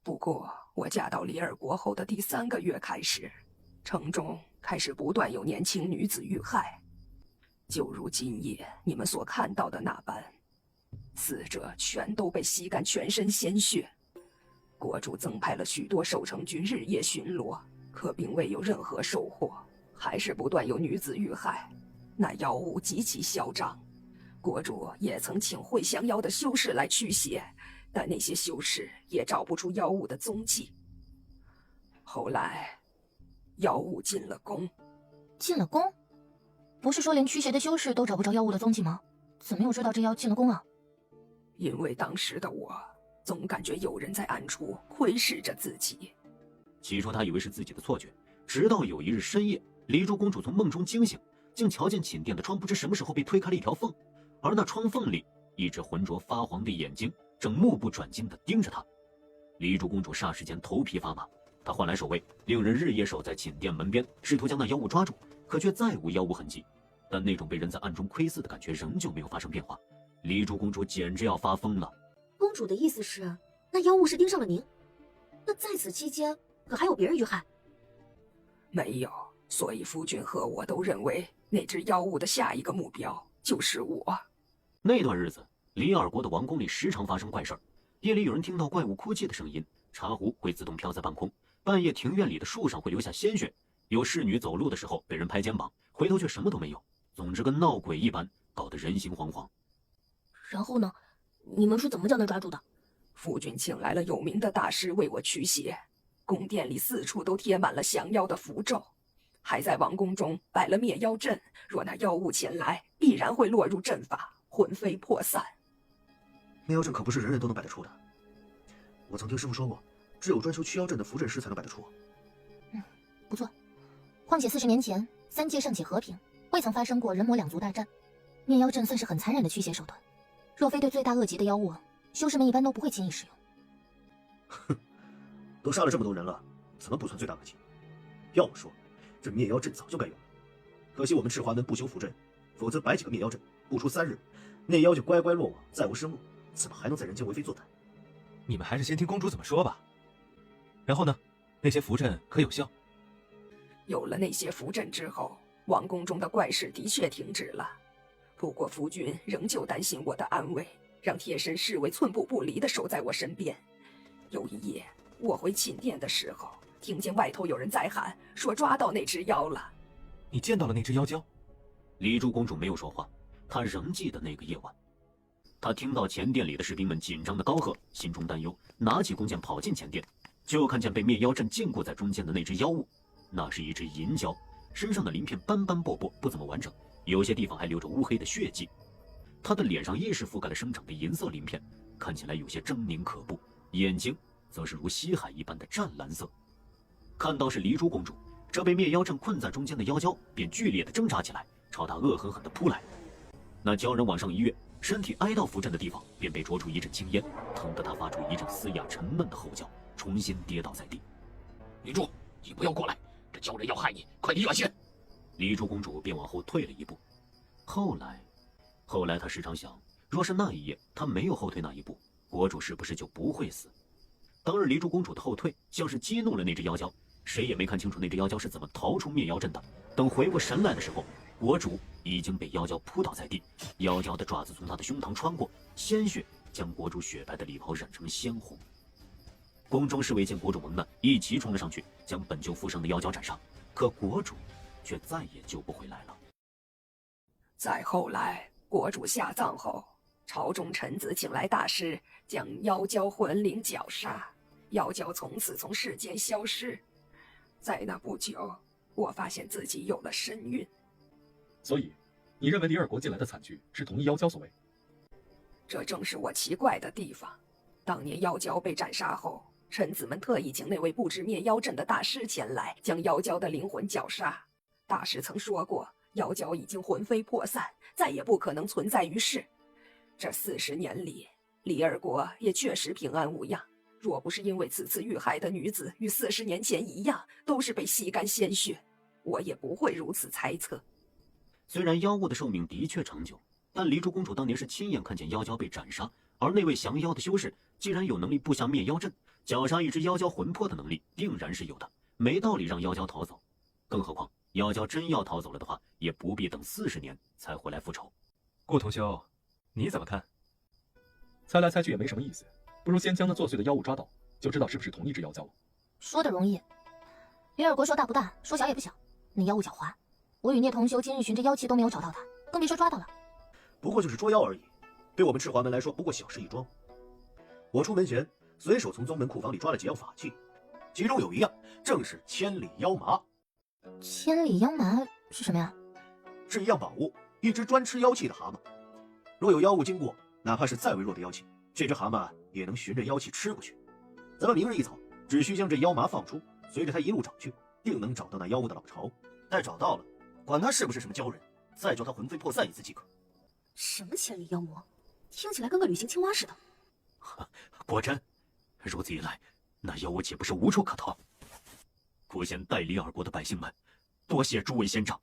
不过，我嫁到离尔国后的第3个月开始，城中开始不断有年轻女子遇害，就如今夜你们所看到的那般，死者全都被吸干全身鲜血。国主增派了许多守城军日夜巡逻，可并未有任何收获，还是不断有女子遇害。那妖物极其嚣张，国主也曾请会降妖的修士来驱邪，但那些修士也找不出妖物的踪迹。后来，妖物进了宫。进了宫？不是说连驱邪的修士都找不着妖物的踪迹吗？怎么又知道这妖进了宫啊？因为当时的我总感觉有人在暗处窥视着自己。起初他以为是自己的错觉，直到有一日深夜，离珠公主从梦中惊醒，竟瞧见寝殿的窗不知什么时候被推开了一条缝，而那窗缝里一只浑浊发黄的眼睛正目不转睛地盯着她。离珠公主霎时间头皮发麻，她唤来守卫，令人日夜守在寝殿门边，试图将那妖物抓住，可却再无妖物痕迹。但那种被人在暗中窥伺的感觉仍旧没有发生变化。离珠公主简直要发疯了。公主的意思是，那妖物是盯上了您？那在此期间，可还有别人遇害？没有，所以夫君和我都认为那只妖物的下一个目标就是我。那段日子，离尔国的王宫里时常发生怪事儿。夜里有人听到怪物哭泣的声音，茶壶会自动飘在半空，半夜庭院里的树上会留下鲜血，有侍女走路的时候被人拍肩膀，回头却什么都没有。总之跟闹鬼一般，搞得人心惶惶。然后呢？你们是怎么将他抓住的？夫君请来了有名的大师为我驱邪，宫殿里四处都贴满了降妖的符咒，还在王宫中摆了灭妖阵，若那妖物前来，必然会落入阵法，魂飞魄散。灭妖阵可不是人人都能摆得出的，我曾听师傅说过，只有专修驱妖阵的符阵师才能摆得出。不错。况且40年前3界尚且和平，未曾发生过人魔两族大战，灭妖阵算是很残忍的驱邪手段。若非对罪大恶极的妖物，修士们一般都不会轻易使用。哼，都杀了这么多人了，怎么不算罪大恶极？要我说，这灭妖阵早就该用了，可惜我们赤华门不修符阵，否则摆几个灭妖阵，不出3日，那妖就乖乖落网，再无生路，怎么还能在人间为非作歹？你们还是先听公主怎么说吧。然后呢？那些符阵可有效？有了那些符阵之后，王宫中的怪事的确停止了。不过夫君仍旧担心我的安危，让贴身侍卫寸步不离地守在我身边。有一夜，我回寝殿的时候，听见外头有人在喊，说抓到那只妖了。你见到了那只妖娇？离珠公主没有说话，她仍记得那个夜晚。她听到前殿里的士兵们紧张的高喝，心中担忧，拿起弓箭跑进前殿，就看见被灭妖阵禁锢在中间的那只妖物。那是一只银蛟，身上的鳞片斑斑驳驳，不怎么完整，有些地方还留着乌黑的血迹。它的脸上亦是覆盖了生长的银色鳞片，看起来有些狰狞可怖，眼睛则是如西海一般的湛蓝色。看到是黎珠公主，这被灭妖阵困在中间的妖娇便剧烈的挣扎起来，朝他恶狠狠地扑来。那鲛人往上一跃，身体挨到符阵的地方，便被灼出一阵青烟，疼得他发出一阵嘶哑沉闷的吼叫，重新跌倒在地。黎珠，你不要过来，这鲛人要害你，快离远些！黎珠公主便往后退了一步。后来她时常想，若是那一夜她没有后退那一步，国主是不是就不会死？当日黎珠公主的后退，像是激怒了那只妖娇，谁也没看清楚那只妖娇是怎么逃出灭妖阵的。等回过神来的时候，国主已经被妖娇扑倒在地，妖娇的爪子从她的胸膛穿过，鲜血将国主雪白的礼袍染成鲜红。宫中侍卫见国主蒙难，一齐冲了上去，将本就负伤的妖娇斩杀。可国主却再也救不回来了。再后来，国主下葬后，朝中臣子请来大师，将妖娇魂灵绞杀，妖娇从此从世间消失。在那不久，我发现自己有了身孕。所以，你认为李尔国近来的惨剧是同一妖娇所为？这正是我奇怪的地方。当年妖娇被斩杀后，臣子们特意请那位布置灭妖阵的大师前来，将妖娇的灵魂绞杀。大师曾说过，妖娇已经魂飞魄散，再也不可能存在于世。这40年里，李尔国也确实平安无恙。若不是因为此次遇害的女子与40年前一样，都是被吸干鲜血，我也不会如此猜测。虽然妖物的寿命的确长久，但黎珠公主当年是亲眼看见妖娇被斩杀，而那位降妖的修士既然有能力布下灭妖阵，绞杀一只妖娇魂魄的能力定然是有的，没道理让妖娇逃走。更何况妖娇真要逃走了的话，也不必等40年才回来复仇。顾同修，你怎么看？猜来猜去也没什么意思，不如先将那作祟的妖物抓到，就知道是不是同一只妖娇了。说的容易，李尔国说大不大，说小也不小。那妖物狡猾，我与聂同修今日寻这妖气都没有找到他，更别说抓到了。不过就是捉妖而已，对我们赤华门来说不过小事一桩。我出门前随手从宗门库房里抓了几样法器，其中有一样正是千里妖麻。千里妖麻是什么呀？是一样宝物，一只专吃妖气的蛤蟆。若有妖物经过，哪怕是再微弱的妖气，这只蛤蟆也能循着妖气吃过去。咱们明日一早，只需将这妖麻放出，随着它一路找去，定能找到那妖物的老巢。待找到了，管他是不是什么鲛人，再叫他魂飞魄散一次即可。什么千里妖魔，听起来跟个旅行青蛙似的。果真，如此一来，那妖物岂不是无处可逃？孤贤代李尔国的百姓们，多谢诸位仙长。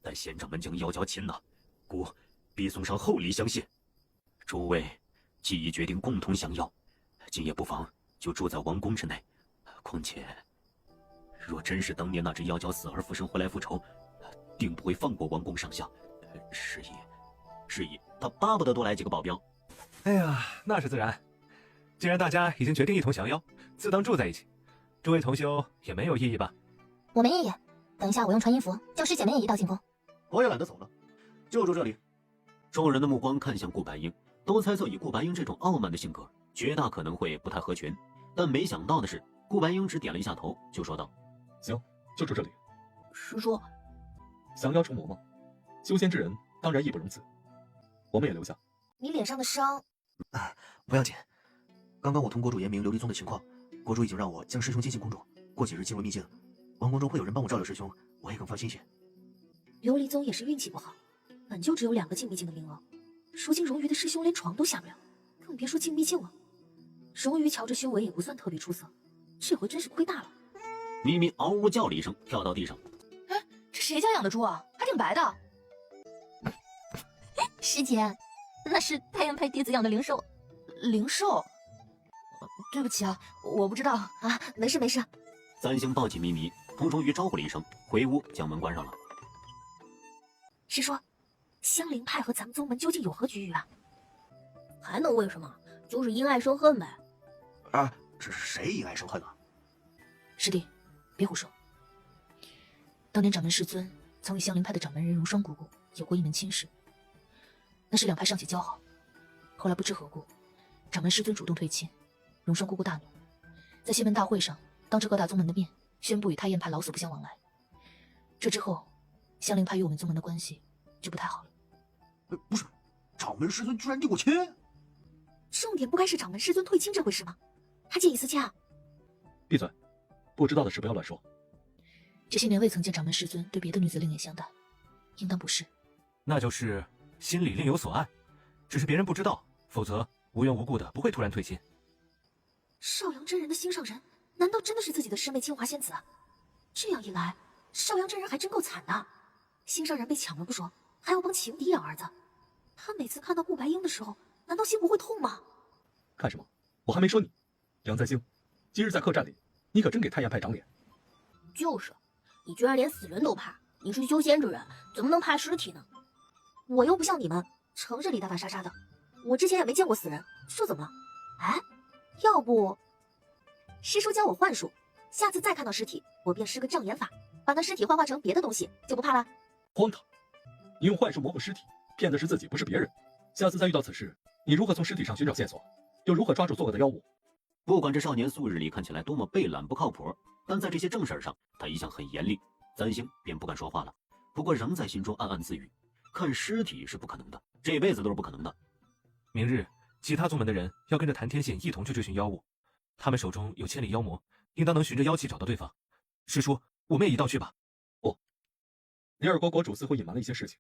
待仙长们将妖娇擒拿，孤必送上厚礼相谢。诸位既已决定共同降妖，今夜不妨就住在王宫之内。况且，若真是当年那只妖娇死而复生回来复仇，定不会放过王宫上下。是以他巴不得多来几个保镖。哎呀，那是自然。既然大家已经决定一同降妖，自当住在一起。诸位同修也没有异议吧？我没异议。等一下我用传音符将师姐们也一道进宫。我也懒得走了，就住这里。众人的目光看向顾白英，都猜测以顾白英这种傲慢的性格，绝大可能会不太合群。但没想到的是，顾白英只点了一下头，就说道：“行，就住这里。”师叔，降妖除魔吗？修仙之人当然义不容辞。我们也留下。你脸上的伤……不要紧。刚刚我同国主言明琉璃宗的情况，国主已经让我将师兄接进宫中，过几日进入秘境，王宫中会有人帮我照料师兄，我也更放心些。琉璃宗也是运气不好，本就只有2个进秘境的名额，如今荣鱼的师兄连床都下不了，更别说进秘境了。荣鱼瞧着修为也不算特别出色，这回真是亏大了。咪咪嗷呜叫了一声，跳到地上。哎，这谁家养的猪啊？还挺白的。师姐，那是太阳派弟子养的灵兽。灵兽？对不起啊，我不知道啊。没事没事。三星抱起咪咪，同荣鱼招呼了一声，回屋将门关上了。师叔，香菱派和咱们宗门究竟有何局域啊？还能为什么？就是因爱生恨呗。啊，这是谁因爱生恨了？师弟，别胡说。当年掌门师尊曾与香菱派的掌门人荣双姑姑有过一门亲事，那时2派尚且交好，后来不知何故，掌门师尊主动退亲，荣双姑姑大怒，在仙门大会上当着各大宗门的面宣布与太燕派老死不相往来。这之后，香菱派与我们宗门的关系就不太好了。不是，掌门师尊居然定过亲？重点不该是掌门师尊退亲这回事吗？还借以私洽？闭嘴！不不知道的事不要乱说。这些年未曾见掌门师尊对别的女子另眼相待，应当不是。那就是心里另有所爱，只是别人不知道，否则无缘无故的不会突然退心。少阳真人的心上人，难道真的是自己的师妹清华仙子？这样一来，少阳真人还真够惨的。心上人被抢了不说，还要帮齐无敌养儿子。他每次看到顾白英的时候，难道心不会痛吗？看什么？我还没说你，杨再兴，今日在客栈里，你可真给太阳派长脸。就是，你居然连死人都怕，你是修仙之人，怎么能怕尸体呢？我又不像你们，成日里打打杀杀的。我之前也没见过死人，这怎么了？哎，要不师叔教我幻术，下次再看到尸体，我便施个障眼法，把那尸体幻化成别的东西，就不怕了。荒唐！你用幻术模糊尸体，骗的是自己，不是别人。下次再遇到此事，你如何从尸体上寻找线索？又如何抓住作恶的妖物？不管这少年素日里看起来多么背懒不靠谱，但在这些正事上，他一向很严厉。簪星便不敢说话了，不过仍在心中暗暗自语：看尸体是不可能的，这辈子都是不可能的。明日，其他宗门的人要跟着谭天信一同去追寻妖物，他们手中有千里妖魔，应当能循着妖气找到对方。师叔，我们也一道去吧。不，尼尔国国主似乎隐瞒了一些事情。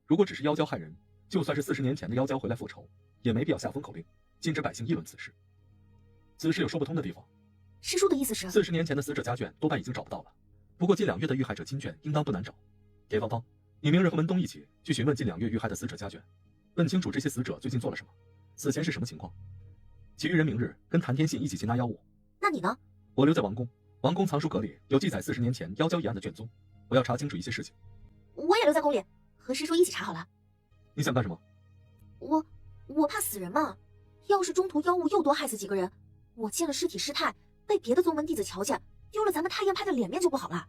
如果只是妖蛟害人，就算是40年前的妖蛟回来复仇，也没必要下封口令，禁止百姓议论此事。此事有说不通的地方。师叔的意思是，40年前的死者家眷多半已经找不到了，不过近2月的遇害者金卷应当不难找。田芳芳，你明日和门东一起去询问近2月遇害的死者家眷，问清楚这些死者最近做了什么，死前是什么情况。其余人明日跟谭天信一起擒拿妖物。那你呢？我留在王宫，王宫藏书阁里有记载40年前妖蛟一案的卷宗，我要查清楚一些事情。我也留在宫里，和师叔一起查好了。你想干什么？我怕死人嘛，要是中途妖物又多害死几个人，我见了尸体失态，被别的宗门弟子瞧见，丢了咱们太阳派的脸面就不好了。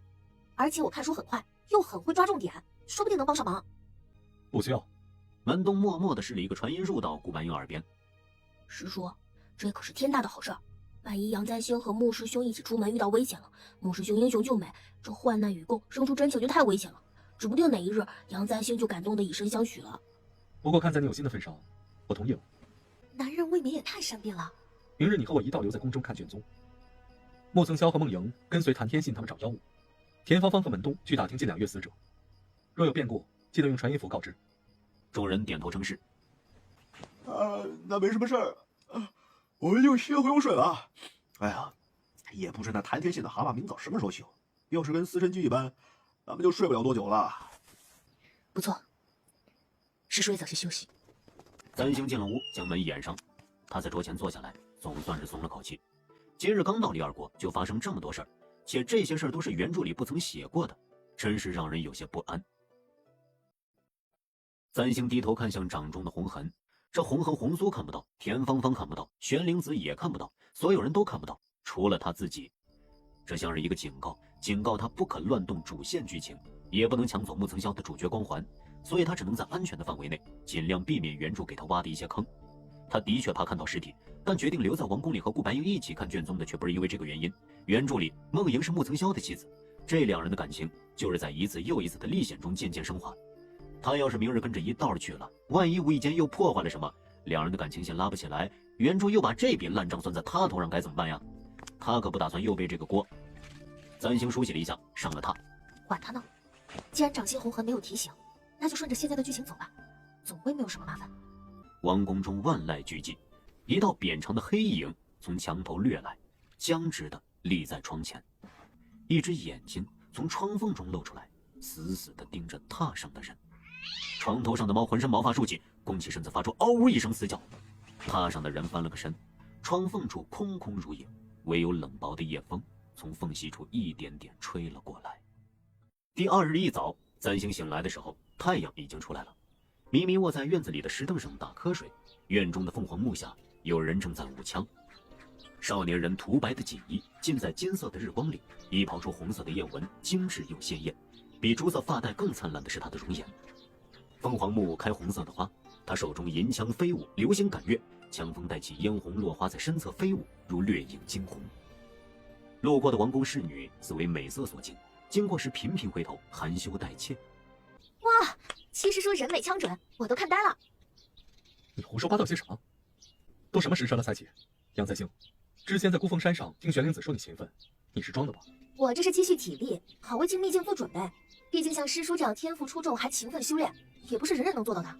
而且我看书很快，又很会抓重点，说不定能帮上忙。不需要。门东默默地施了一个传音术到顾白英耳边：师叔，这可是天大的好事儿，万一杨再兴和穆师兄一起出门遇到危险了，穆师兄英雄救美，这患难与共，生出真情就太危险了，指不定哪一日杨再兴就感动得以身相许了。不过看在你有心的份上，我同意了。男人未免也太善变了。明日你和我一道留在宫中看卷宗，莫曾霄和孟莹跟随谭天信他们找妖物，田芳芳和门东去打听近2月死者，若有变故，记得用传音符告知。众人点头称是。那没什么事儿，我们就先回屋睡了。哎呀，也不知那谭天信的蛤蟆明早什么时候醒，要是跟司晨居一般，咱们就睡不了多久了。不错，师叔也早些休息。簪星进了屋，将门掩上，他在桌前坐下来，总算是松了口气。今日刚到李二国，就发生这么多事儿，且这些事儿都是原著里不曾写过的，真是让人有些不安。簪星低头看向掌中的红痕，这红痕红苏看不到，田芳芳看不到，玄灵子也看不到，所有人都看不到，除了他自己。这像是一个警告，警告他不可乱动主线剧情，也不能抢走穆曾霄的主角光环，所以他只能在安全的范围内，尽量避免原著给他挖的一些坑。他的确怕看到尸体，但决定留在王宫里和顾白英一起看卷宗的却不是因为这个原因。原著里孟莹是穆曾霄的妻子，这2人的感情就是在一次又一次的历险中渐渐升华。他要是明日跟着一道去了，万一无意间又破坏了什么，2人的感情线拉不起来，原著又把这笔烂账算在他头上，该怎么办呀？他可不打算又背这个锅。簪星梳洗了一下，上了榻。管他呢，既然掌心红痕没有提醒，那就顺着现在的剧情走吧，总会没有什么麻烦。王宫中万籁俱寂，一道扁长的黑影从墙头掠来，僵直地立在窗前，一只眼睛从窗缝中露出来，死死地盯着榻上的人。床头上的猫浑身毛发竖起，弓起身子发出嗷呜一声嘶叫。榻上的人翻了个身，窗缝处空空如也，唯有冷薄的夜风从缝隙处一点点吹了过来。第2日一早，簪星醒来的时候，太阳已经出来了。迷迷卧在院子里的石凳上打瞌睡，院中的凤凰木下有人正在舞枪。少年人涂白的锦衣浸在金色的日光里，衣袍出红色的燕纹，精致又鲜艳。比朱色发带更灿烂的是他的容颜。凤凰木开红色的花，他手中银枪飞舞，流星赶月，枪锋带起嫣红落花在身侧飞舞，如掠影惊鸿。路过的王宫侍女似为美色所惊，经过时频频回头，含羞带怯。哇，七师叔人美枪准，我都看呆了。你胡说八道些什么？都什么时辰了才起？杨再兴，之前在孤峰山上听玄灵子说你勤奋，你是装的吧？我这是积蓄体力，好为进秘境做准备。毕竟像师叔这样天赋出众还勤奋修炼，也不是人人能做到的。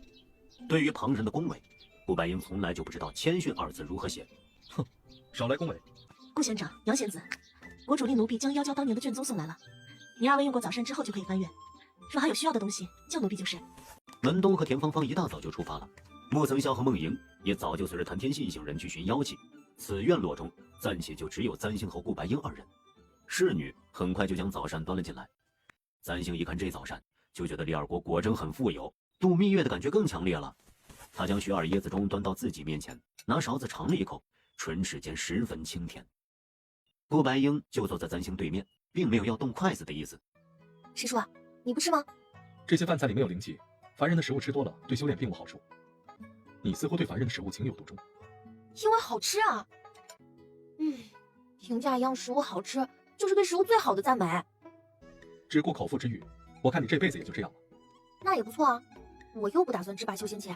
对于旁人的恭维，顾白英从来就不知道谦逊二字如何写。哼，少来恭维。顾玄长、杨仙子，国主令奴婢将妖娇当年的卷宗送来了，你二位用过早膳之后就可以翻阅。若还有需要的东西，叫奴婢就是。文东和田芳芳一大早就出发了，莫曾霄和孟莹也早就随着谭天信一行人去寻妖气。此院落中暂且就只有簪星和顾白英二人。侍女很快就将早膳端了进来。簪星一看这早膳，就觉得李二国果真很富有，度蜜月的感觉更强烈了。他将雪耳椰子粥端到自己面前，拿勺子尝了一口，唇齿间十分清甜。顾白英就坐在簪星对面，并没有要动筷子的意思。师叔啊，你不吃吗？这些饭菜里没有灵气，凡人的食物吃多了对修炼并无好处。你似乎对凡人的食物情有独钟。因为好吃啊。评价一样食物好吃，就是对食物最好的赞美。只顾口腹之欲，我看你这辈子也就这样了。那也不错啊，我又不打算只把修仙气。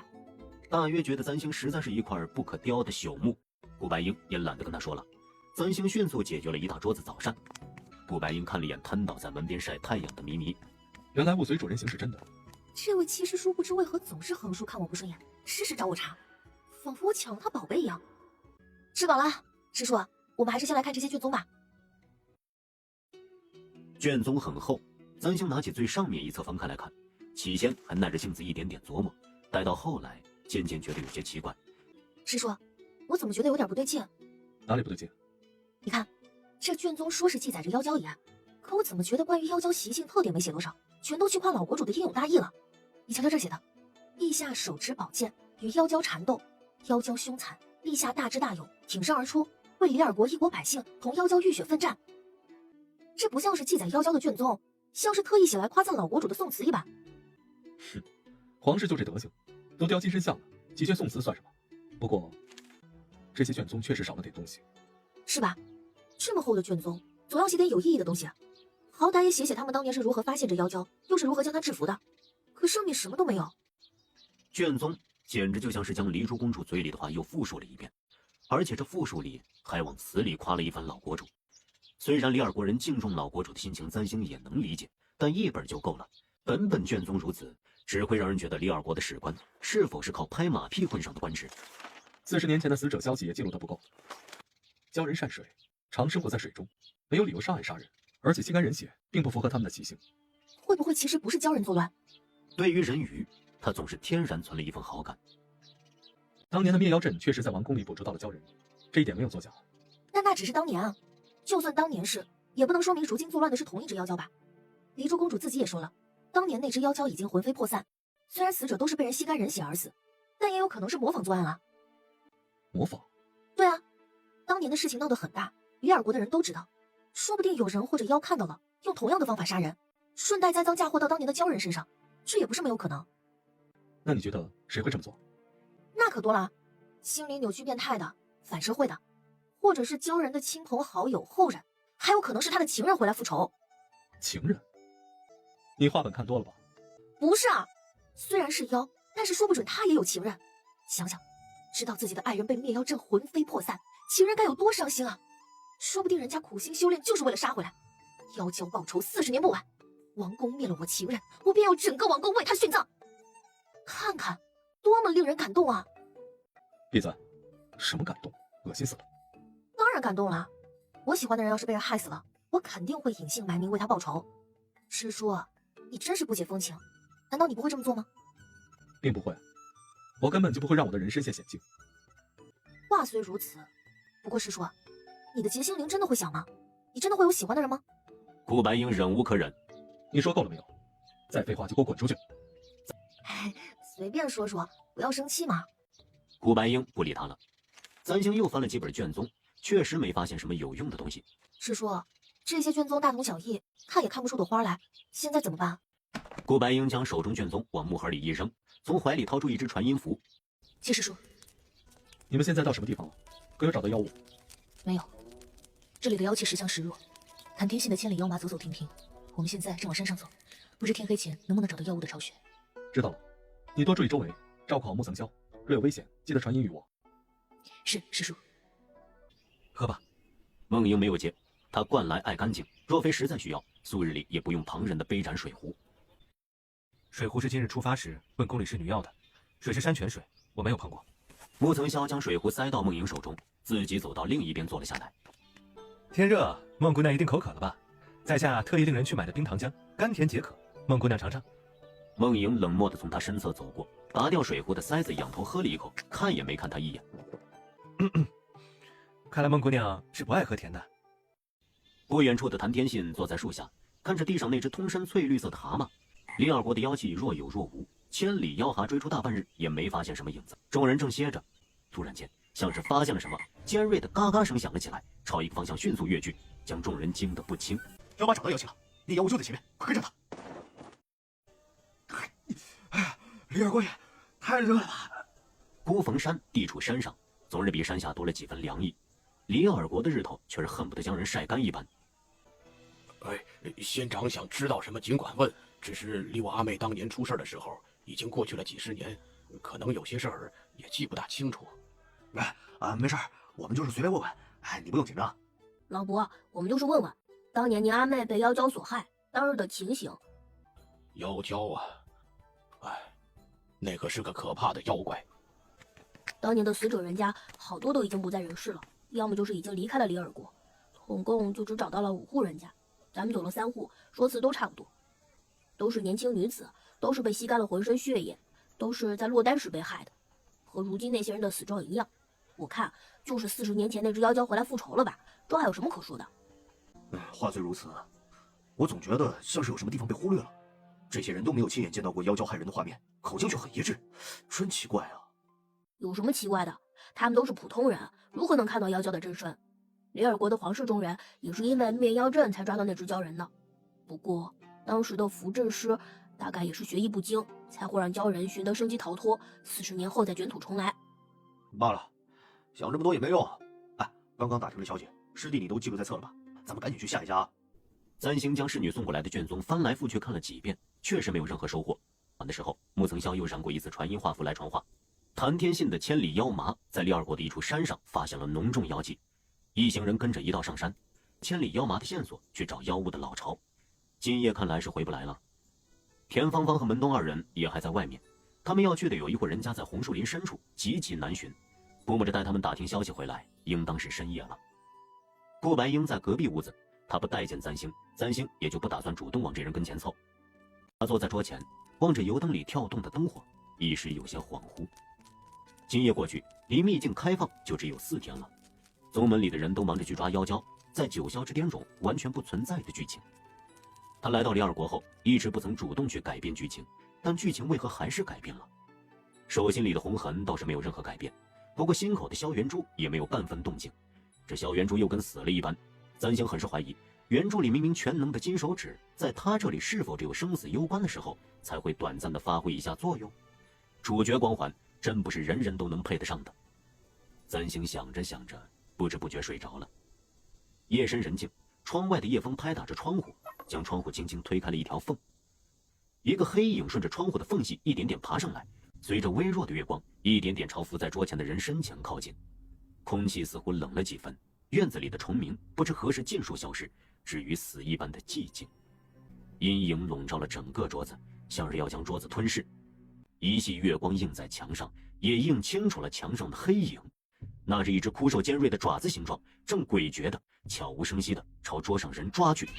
大约觉得簪星实在是一块不可雕的朽木，顾白英也懒得跟他说了。簪星迅速解决了一大桌子早膳。顾白英看了一眼瘫倒在门边晒太阳的咪咪，原来物随主人行是真的。这位七师叔不知为何总是横竖看我不顺眼，时时找我茬，仿佛我抢了他宝贝一样。吃饱了，师叔，我们还是先来看这些卷宗吧。卷宗很厚，簪星拿起最上面一册翻开来看，起先还耐着性子一点点琢磨，待到后来渐渐觉得有些奇怪。师叔，我怎么觉得有点不对劲？哪里不对劲？你看，这卷宗说是记载着妖娇一案，可我怎么觉得关于妖娇习性特点没写多少，全都去夸老国主的英勇大义了。你瞧瞧这写的，陛下手持宝剑与妖娇缠斗，妖娇凶残，陛下大智大勇，挺身而出，为李尔国一国百姓同妖娇浴血奋战。这不像是记载妖娇的卷宗，像是特意写来夸赞老国主的宋词一般。哼，皇室就这德行，都雕金身像了，几卷宋词算什么？不过这些卷宗确实少了点东西，是吧？这么厚的卷宗，总要写点有意义的东西啊，好歹也写写他们当年是如何发现这妖娇，又是如何将她制服的。可上面什么都没有。卷宗简直就像是将黎珠公主嘴里的话又复述了一遍，而且这复述里还往死里夸了一番老国主。虽然李尔国人敬重老国主的心情，簪星也能理解，但一本就够了。本本卷宗如此，只会让人觉得李尔国的史官是否是靠拍马屁混上的官职。40年前的死者消息也记录得不够。鲛人善水，常生活在水中，没有理由上岸杀人，而且心甘人血，并不符合他们的习性。会不会其实不是鲛人作乱？对于人鱼，他总是天然存了一份好感。当年的灭妖阵确实在王宫里捕捉到了鲛人，这一点没有作假。但那只是当年啊，就算当年是，也不能说明如今作乱的是同一只妖娇吧？黎珠公主自己也说了，当年那只妖娇已经魂飞魄散，虽然死者都是被人吸干人血而死，但也有可能是模仿作案啊。模仿？对啊，当年的事情闹得很大，李尔国的人都知道，说不定有人或者妖看到了，用同样的方法杀人，顺带栽赃嫁祸到当年的鲛人身上，这也不是没有可能。那你觉得谁会这么做？那可多了，心理扭曲变态的，反社会的，或者是鲛人的亲朋好友后人，还有可能是他的情人回来复仇。情人？你话本看多了吧？不是啊，虽然是妖，但是说不准他也有情人。想想，知道自己的爱人被灭妖阵魂飞魄散，情人该有多伤心啊！说不定人家苦心修炼就是为了杀回来。妖娇报仇40年不晚，王宫灭了我情人，我便要整个王宫为他殉葬。看看，多么令人感动啊！闭嘴！什么感动？恶心死了！当然感动了，我喜欢的人要是被人害死了，我肯定会隐姓埋名为他报仇。师叔，你真是不解风情，难道你不会这么做吗？并不会，我根本就不会让我的人身陷险境。话虽如此，不过师叔，你的结心灵真的会响吗？你真的会有喜欢的人吗？顾白英忍无可忍，你说够了没有？再废话就给我滚出去！随便说说，不要生气嘛。顾白英不理他了。簪星又翻了几本卷宗，确实没发现什么有用的东西。师叔，这些卷宗大同小异，看也看不出朵花来，现在怎么办？顾白英将手中卷宗往木盒里一扔，从怀里掏出一只传音符。七师叔，你们现在到什么地方了？可有找到妖物？没有，这里的妖气十强十弱，谭天信的千里妖马走走停停，我们现在正往山上走，不知天黑前能不能找到妖物的巢穴。知道了，你多注意周围，照顾好木曾霄，若有危险，记得传音于我。是，师叔。喝吧。孟英没有接，他惯来爱干净，若非实在需要，素日里也不用旁人的杯盏水壶。水壶是今日出发时问宫里侍女要的，水是山泉水，我没有碰过。穆曾霄将水壶塞到孟莹手中，自己走到另一边坐了下来。天热，孟姑娘一定口渴了吧？在下特意令人去买的冰糖浆，甘甜解渴，孟姑娘尝尝。孟莹冷漠地从他身侧走过，拔掉水壶的塞子，仰头喝了一口，看也没看他一眼。看来孟姑娘是不爱喝甜的。不远处的谭天信坐在树下，看着地上那只通身翠绿色的蛤蟆。李二国的妖气若有若无，千里妖蛤追出大半日也没发现什么影子。众人正歇着，突然间像是发现了什么，尖锐的嘎嘎声响了起来，朝一个方向迅速跃去，将众人惊得不轻。妖马找到妖气了，那妖物就在前面，快跟着他！哎呀，李二国爷，太热了吧！孤峰山地处山上，总是比山下多了几分凉意。李尔国的日头却是恨不得将人晒干一般。仙长想知道什么尽管问，只是离我阿妹当年出事的时候已经过去了几十年，可能有些事儿也记不大清楚。没事儿，我们就是随便问问，你不用紧张。老伯，我们就是问问，当年您阿妹被妖蛟所害，当日的情形。妖蛟啊，那可是个可怕的妖怪。当年的死者人家好多都已经不在人世了，要么就是已经离开了李尔国，总共就只找到了5户人家，咱们走了3户，说辞都差不多，都是年轻女子，都是被吸干了浑身血液，都是在落单时被害的，和如今那些人的死状一样。我看就是40年前那只妖蛟回来复仇了吧，这还有什么可说的？话虽如此，我总觉得像是有什么地方被忽略了。这些人都没有亲眼见到过妖蛟害人的画面，口径却很一致，真奇怪啊！有什么奇怪的？他们都是普通人，如何能看到妖蛟的真身？李尔国的皇室中人也是因为灭妖阵才抓到那只鲛人的。不过当时的符阵师大概也是学艺不精，才会让鲛人寻得生机逃脱，40年后再卷土重来。罢了，想这么多也没用。刚刚打听了消息，师弟你都记录在册了吧？咱们赶紧去下一家。三星将侍女送过来的卷宗翻来覆去看了几遍，确实没有任何收获。晚的时候，穆曾霄又闪过一次传音画符来传话。谭天信的千里妖麻在李二国的一处山上发现了浓重妖气，一行人跟着一道上山，千里妖麻的线索去找妖物的老巢。今夜看来是回不来了。田芳芳和门东2人也还在外面，他们要去的有一户人家在红树林深处，极其难寻。估摸着带他们打听消息回来，应当是深夜了。顾白英在隔壁屋子，他不待见簪星，簪星也就不打算主动往这人跟前凑。他坐在桌前，望着油灯里跳动的灯火，一时有些恍惚。今夜过去，离秘境开放就只有4天了。宗门里的人都忙着去抓妖蛟，在9霄之巅中完全不存在的剧情。他来到李二国后，一直不曾主动去改变剧情，但剧情为何还是改变了？手心里的红痕倒是没有任何改变，不过心口的萧元珠也没有半分动静。这萧元珠又跟死了一般，簪星很是怀疑，原著里明明全能的金手指，在他这里是否只有生死攸关的时候才会短暂的发挥一下作用？主角光环真不是人人都能配得上的。簪星想着想着，不知不觉睡着了。夜深人静，窗外的夜风拍打着窗户，将窗户轻轻推开了一条缝。一个黑影顺着窗户的缝隙一点点爬上来，随着微弱的月光，一点点朝伏在桌前的人身前靠近。空气似乎冷了几分，院子里的虫鸣不知何时尽数消失，至于死一般的寂静。阴影笼罩了整个桌子，像是要将桌子吞噬。一系月光映在墙上，也映清楚了墙上的黑影。那是一只枯瘦尖锐的爪子形状，正诡谲的悄无声息的朝桌上人抓去。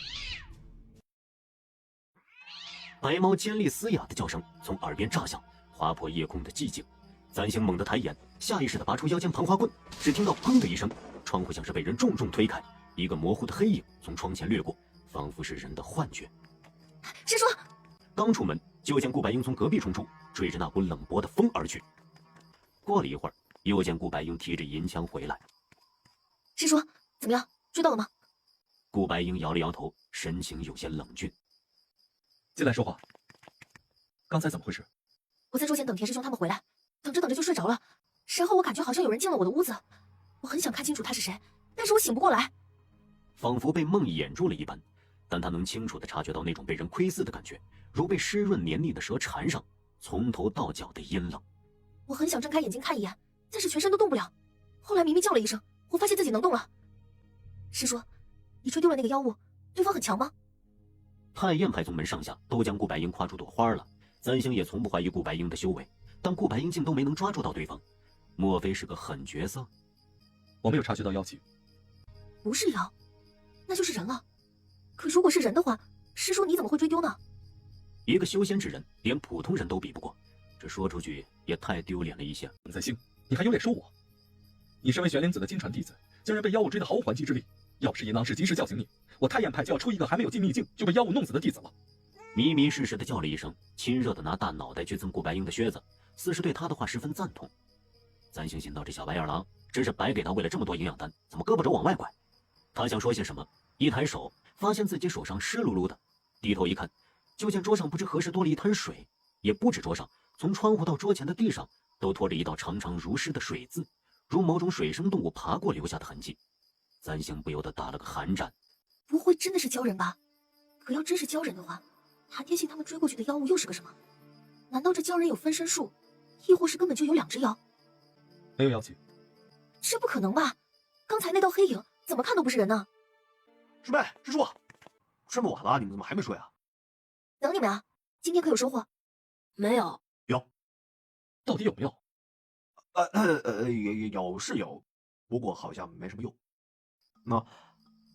白猫尖利嘶哑的叫声从耳边炸响，划破夜空的寂静。簪星猛地抬眼，下意识地拔出腰间盘花棍，只听到砰的一声，窗户像是被人重重推开，一个模糊的黑影从窗前掠过，仿佛是人的幻觉。师叔！刚出门，就见顾白英从隔壁冲出，追着那股冷薄的风而去。过了一会儿，又见顾白英提着银枪回来。师叔，怎么样？追到了吗？顾白英摇了摇头，神情有些冷峻。进来说话。刚才怎么回事？我在桌前等田师兄他们回来，等着等着就睡着了。身后我感觉好像有人进了我的屋子，我很想看清楚他是谁，但是我醒不过来。仿佛被梦魇住了一般，但他能清楚地察觉到那种被人窥视的感觉，如被湿润黏腻的蛇缠上，从头到脚的阴冷。我很想睁开眼睛看一眼，但是全身都动不了。后来明明叫了一声，我发现自己能动了。师叔，你吹丢了那个妖物，对方很强吗？太燕派宗门上下都将顾白英夸出朵花了，三星也从不怀疑顾白英的修为，但顾白英竟都没能抓住到对方，莫非是个狠角色？我没有察觉到妖气。不是妖，那就是人了。可如果是人的话，师叔你怎么会追丢呢？一个修仙之人，连普通人都比不过，这说出去也太丢脸了一些。杨在兴，你还有脸说我？你身为玄灵子的金传弟子，竟然被妖物追得毫无还击之力。要是银狼氏及时叫醒你，我太燕派就要出一个还没有进秘境就被妖物弄死的弟子了。迷迷失失的叫了一声，亲热的拿大脑袋去蹭顾白英的靴子，似是对他的话十分赞同。三星心道这小白眼狼真是白给他喂了这么多营养丹，怎么胳膊肘往外拐？他想说些什么，一抬手发现自己手上湿漉漉的，低头一看，就见桌上不知何时多了一滩水，也不止桌上，从窗户到桌前的地上都拖着一道长长如诗的水渍，如某种水生动物爬过留下的痕迹。三星不由得打了个寒战，不会真的是鲛人吧？可要真是鲛人的话，韩天信他们追过去的妖物又是个什么？难道这鲛人有分身术，亦或是根本就有2只妖？没有妖气。这不可能吧？刚才那道黑影怎么看都不是人呢？师妹，师叔，这么晚了，你们怎么还没睡啊？等你们啊！今天可有收获？没有。有。到底有没有？有是有，不过好像没什么用。那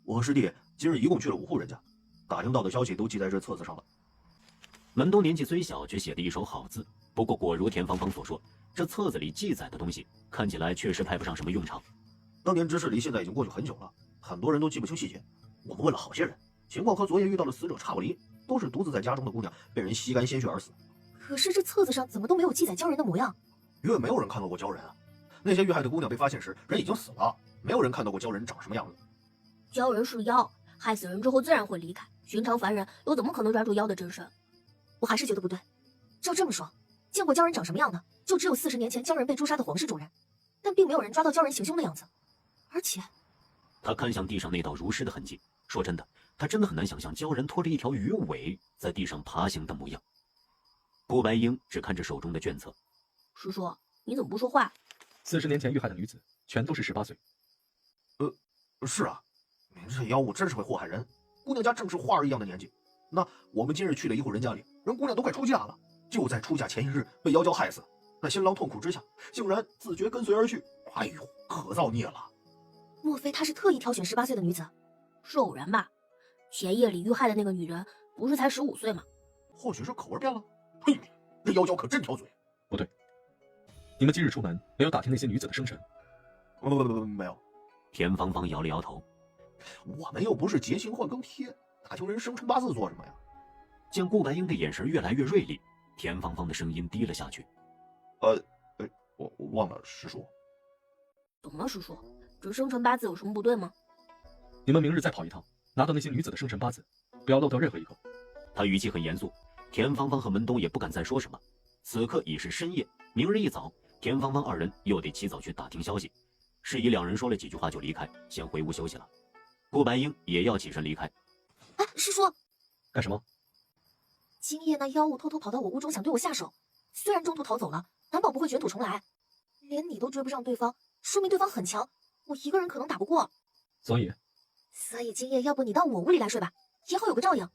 我和师弟今日一共去了5户人家，打听到的消息都记在这册子上了。门东年纪虽小，却写得一手好字。不过果如田芳芳所说，这册子里记载的东西看起来确实派不上什么用场。当年之事离现在已经过去很久了，很多人都记不清细节。我们问了好些人，情况和昨夜遇到的死者差不离，都是独自在家中的姑娘被人吸干鲜血而死。可是这册子上怎么都没有记载鲛人的模样？因为没有人看到过鲛人啊。那些遇害的姑娘被发现时，人已经死了，没有人看到过鲛人长什么样子。鲛人是妖，害死人之后自然会离开，寻常凡人又怎么可能抓住妖的真身？我还是觉得不对。照这么说，见过鲛人长什么样的，就只有40年前鲛人被诛杀的皇室主人，但并没有人抓到鲛人行凶的样子。而且，他看向地上那道如诗的痕迹，说真的，他真的很难想象鲛人拖着一条鱼尾在地上爬行的模样。顾白英只看着手中的卷册，师叔，你怎么不说话？40年前遇害的女子全都是18岁。是啊，这妖物真是会祸害人。姑娘家正是花儿一样的年纪。那我们今日去了1户人家里，人姑娘都快出嫁了，就在出嫁前1日被妖蛟害死。那新郎痛苦之下，竟然自觉跟随而去。哎呦，可造孽了！莫非他是特意挑选18岁的女子？是偶然吧？前夜里遇害的那个女人不是才15岁吗？或许是口味变了。嘿，这妖蛟可真挑嘴。不对，你们今日出门没有打听那些女子的生辰？没有。田芳芳摇了摇头。我们又不是节庆换更贴，打听人生辰八字做什么呀？见顾白英的眼神越来越锐利，田芳芳的声音低了下去。我忘了，师叔。怎么了，师叔？这生辰八字有什么不对吗？你们明日再跑一趟，拿到那些女子的生辰八字，不要漏掉任何一个。他语气很严肃。田芳芳和门东也不敢再说什么。此刻已是深夜，明日一早，田芳芳2人又得起早去打听消息。示意2人说了几句话就离开，先回屋休息了。顾白英也要起身离开。哎，师叔，干什么？今夜那妖物偷偷跑到我屋中，想对我下手。虽然中途逃走了，难保不会卷土重来。连你都追不上对方，说明对方很强，我一个人可能打不过。所以今夜要不你到我屋里来睡吧，也好有个照应。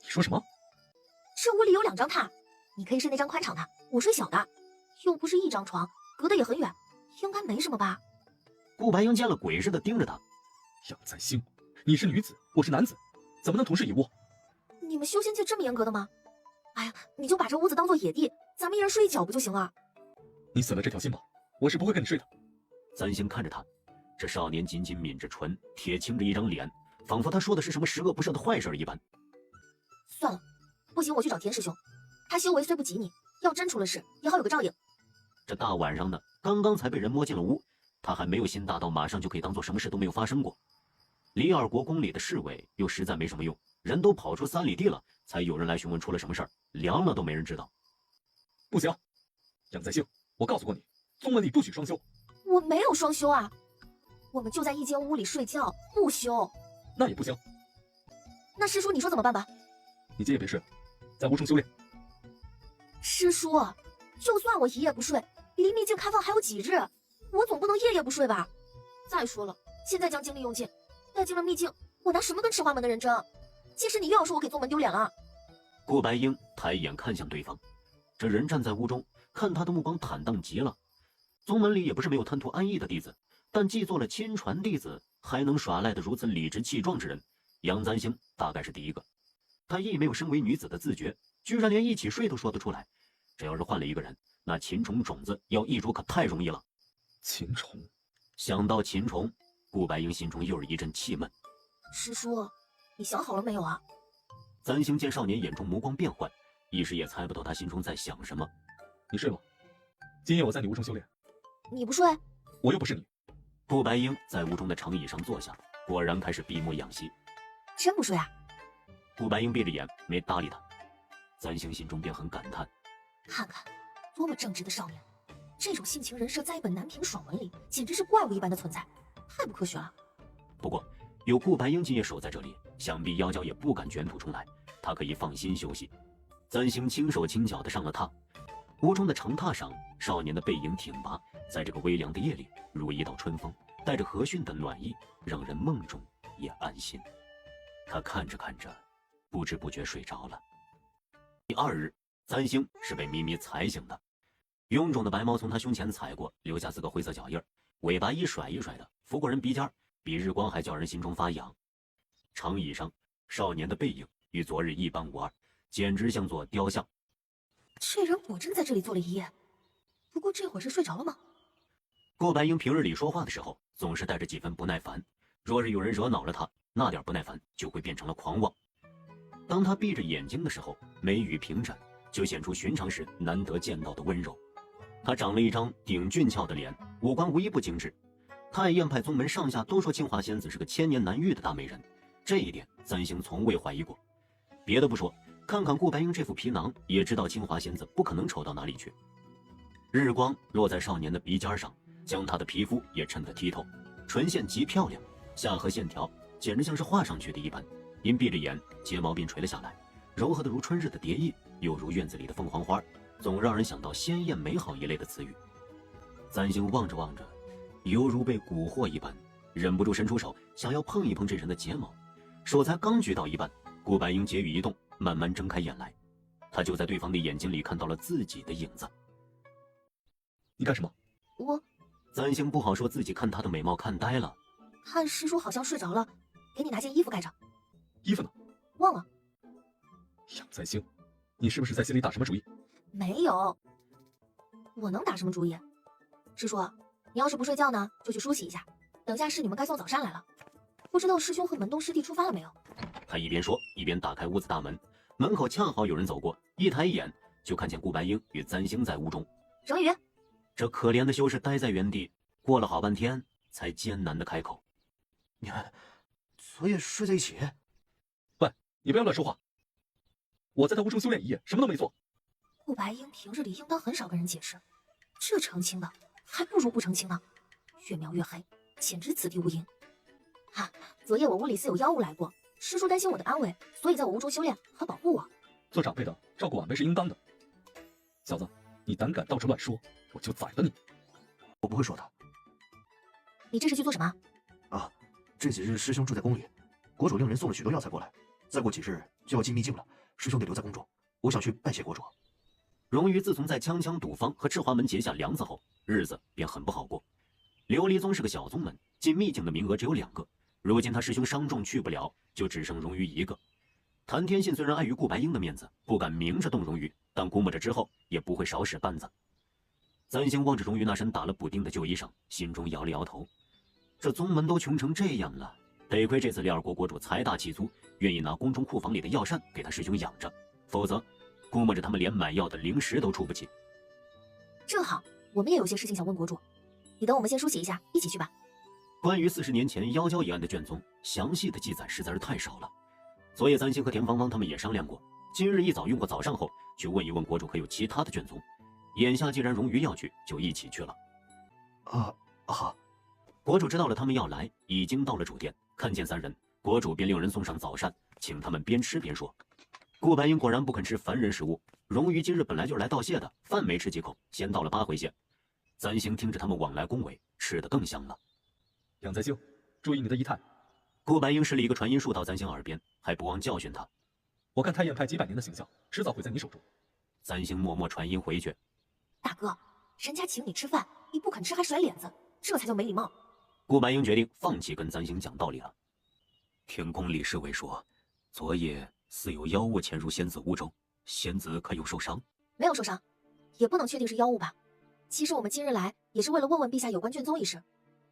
你说什么？这屋里有2张榻，你可以睡那张宽敞的，我睡小的，又不是一张床，隔得也很远，应该没什么吧？顾白英见了鬼似的盯着他。杨在兴，你是女子，我是男子，怎么能同室一卧？你们修仙界这么严格的吗？哎呀，你就把这屋子当做野地，咱们一人睡一角不就行了？你死了这条心吧，我是不会跟你睡的。三星看着他，这少年紧紧抿着唇，铁青着一张脸，仿佛他说的是什么十恶不赦的坏事一般。算了，不行，我去找田师兄，他修为虽不及你，要真出了事，也好有个照应。这大晚上的，刚刚才被人摸进了屋，他还没有心大到马上就可以当做什么事都没有发生过。离2国宫里的侍卫又实在没什么用，人都跑出3里地了，才有人来询问出了什么事儿，凉了都没人知道。不行，杨在兴，我告诉过你，宗门里不许双修。我没有双修啊，我们就在一间屋里睡觉，不修。那也不行。那师叔你说怎么办吧？你今夜别睡了，在屋中修炼。师叔，就算我一夜不睡，离秘境开放还有几日，我总不能夜夜不睡吧？再说了，现在将精力用尽，带进了秘境，我拿什么跟吃花门的人争？届时你又要说我给宗门丢脸了。顾白英抬眼看向对方，这人站在屋中，看他的目光坦荡极了。宗门里也不是没有贪图安逸的弟子，但既做了亲传弟子，还能耍赖得如此理直气壮之人，杨簪星大概是第一个。他亦没有身为女子的自觉，居然连一起睡都说得出来。这要是换了一个人，那秦虫种子要易主可太容易了。秦虫，想到秦虫，顾白英心中又是一阵气闷。师叔，你想好了没有啊？簪星见少年眼中眸光变幻，一时也猜不到他心中在想什么。你睡吧，今夜我在你屋中修炼。你不睡？我又不是你。顾白英在屋中的长椅上坐下，果然开始闭目养息。真不睡啊？顾白英闭着眼没搭理他。簪星心中便很感叹，看看多么正直的少年，这种性情人设在一本男频爽文里简直是怪物一般的存在，太不科学了。不过有顾白英今夜守在这里，想必妖娇也不敢卷土重来，他可以放心休息。簪星轻手轻脚地上了榻，屋中的长榻上，少年的背影挺拔，在这个微凉的夜里如一道春风，带着和煦的暖意，让人梦中也安心。他看着看着，不知不觉睡着了。第二日，簪星是被咪咪踩醒的，臃肿的白毛从他胸前踩过，留下4个灰色脚印，尾巴一甩一甩的拂过人鼻尖，比日光还叫人心中发痒。长椅上，少年的背影与昨日一般无二，简直像座雕像。这人果真在这里坐了一夜，不过这会儿是睡着了吗？顾白英平日里说话的时候，总是带着几分不耐烦，若是有人惹恼了他，那点不耐烦就会变成了狂妄。当他闭着眼睛的时候，眉宇平展，就显出寻常时难得见到的温柔。他长了一张顶俊俏的脸，五官无一不精致。太燕派宗门上下都说清华仙子是个千年难遇的大美人，这一点簪星从未怀疑过。别的不说，看看顾白英这副皮囊，也知道清华仙子不可能丑到哪里去。日光落在少年的鼻尖上，将他的皮肤也衬得剔透，唇线极漂亮，下颌线条简直像是画上去的一般。因闭着眼，睫毛便垂了下来，柔和的如春日的蝶翼，又如院子里的凤凰花，总让人想到鲜艳美好一类的词语。簪星望着望着，犹如被蛊惑一般，忍不住伸出手想要碰一碰这人的睫毛。手才刚举到一半，顾白英睫羽一动，慢慢睁开眼来，他就在对方的眼睛里看到了自己的影子。你干什么？我……簪星不好说自己看他的美貌看呆了。看师叔好像睡着了，给你拿件衣服盖着。衣服呢？忘了。杨簪星，你是不是在心里打什么主意？没有。我能打什么主意？师叔，你要是不睡觉呢，就去梳洗一下，等下是你们该送早膳来了。不知道师兄和门东师弟出发了没有？他一边说一边打开屋子大门，门口恰好有人走过，一抬眼就看见顾白英与簪星在屋中。程宇，这可怜的修士呆在原地，过了好半天才艰难地开口：“你们昨夜睡在一起？”喂，你不要乱说话！我在他屋中修炼一夜，什么都没做。顾白英平日里应当很少跟人解释，这澄清的还不如不澄清呢，越描越黑，简直子弟无银。昨夜我屋里似有妖物来过，师叔担心我的安危，所以在我屋中修炼和保护我。做长辈的照顾晚辈是应当的。小子，你胆敢到处乱说，我就宰了你！我不会说的。你这是去做什么？啊，这几日师兄住在宫里，国主令人送了许多药材过来，再过几日就要进秘境了，师兄得留在宫中。我想去拜谢国主。荣于自从在锵锵赌坊和赤华门结下梁子后，日子便很不好过。琉璃宗是个小宗门，进秘境的名额只有2个。如今他师兄伤重去不了，就只剩荣于1个。谭天信虽然碍于顾白英的面子，不敢明着动荣于，但估摸着之后也不会少使绊子。簪星望着荣于那身打了补丁的旧衣裳，心中摇了摇头。这宗门都穷成这样了，得亏这次李二国国主财大气粗，愿意拿宫中库房里的药膳给他师兄养着，否则估摸着他们连买药的零食都出不起。正好，我们也有些事情想问国主，你等我们先梳洗一下，一起去吧。关于40年前妖娇一案的卷宗，详细的记载实在是太少了。昨夜簪星和田芳芳他们也商量过，今日一早用过早膳后，去问一问国主可有其他的卷宗。眼下既然荣于要去，就一起去了。好。国主知道了他们要来，已经到了主殿，看见3人，国主便令人送上早膳，请他们边吃边说。顾白英果然不肯吃凡人食物，荣于今日本来就是来道谢的，饭没吃几口，先倒了8回谢。簪星听着他们往来恭维，吃得更香了。杨簪星，注意你的仪态，顾白英施了一个传音术到簪星耳边，还不忘教训他。我看太燕派几百年的形象，迟早会在你手中。簪星默默传音回去。大哥，人家请你吃饭，你不肯吃还甩脸子，这才叫没礼貌。顾白英决定放弃跟簪星讲道理了。天宫理事卫说，昨夜似有妖物潜入仙子屋中，仙子可有受伤？没有受伤，也不能确定是妖物吧。其实我们今日来也是为了问问陛下有关卷宗一事。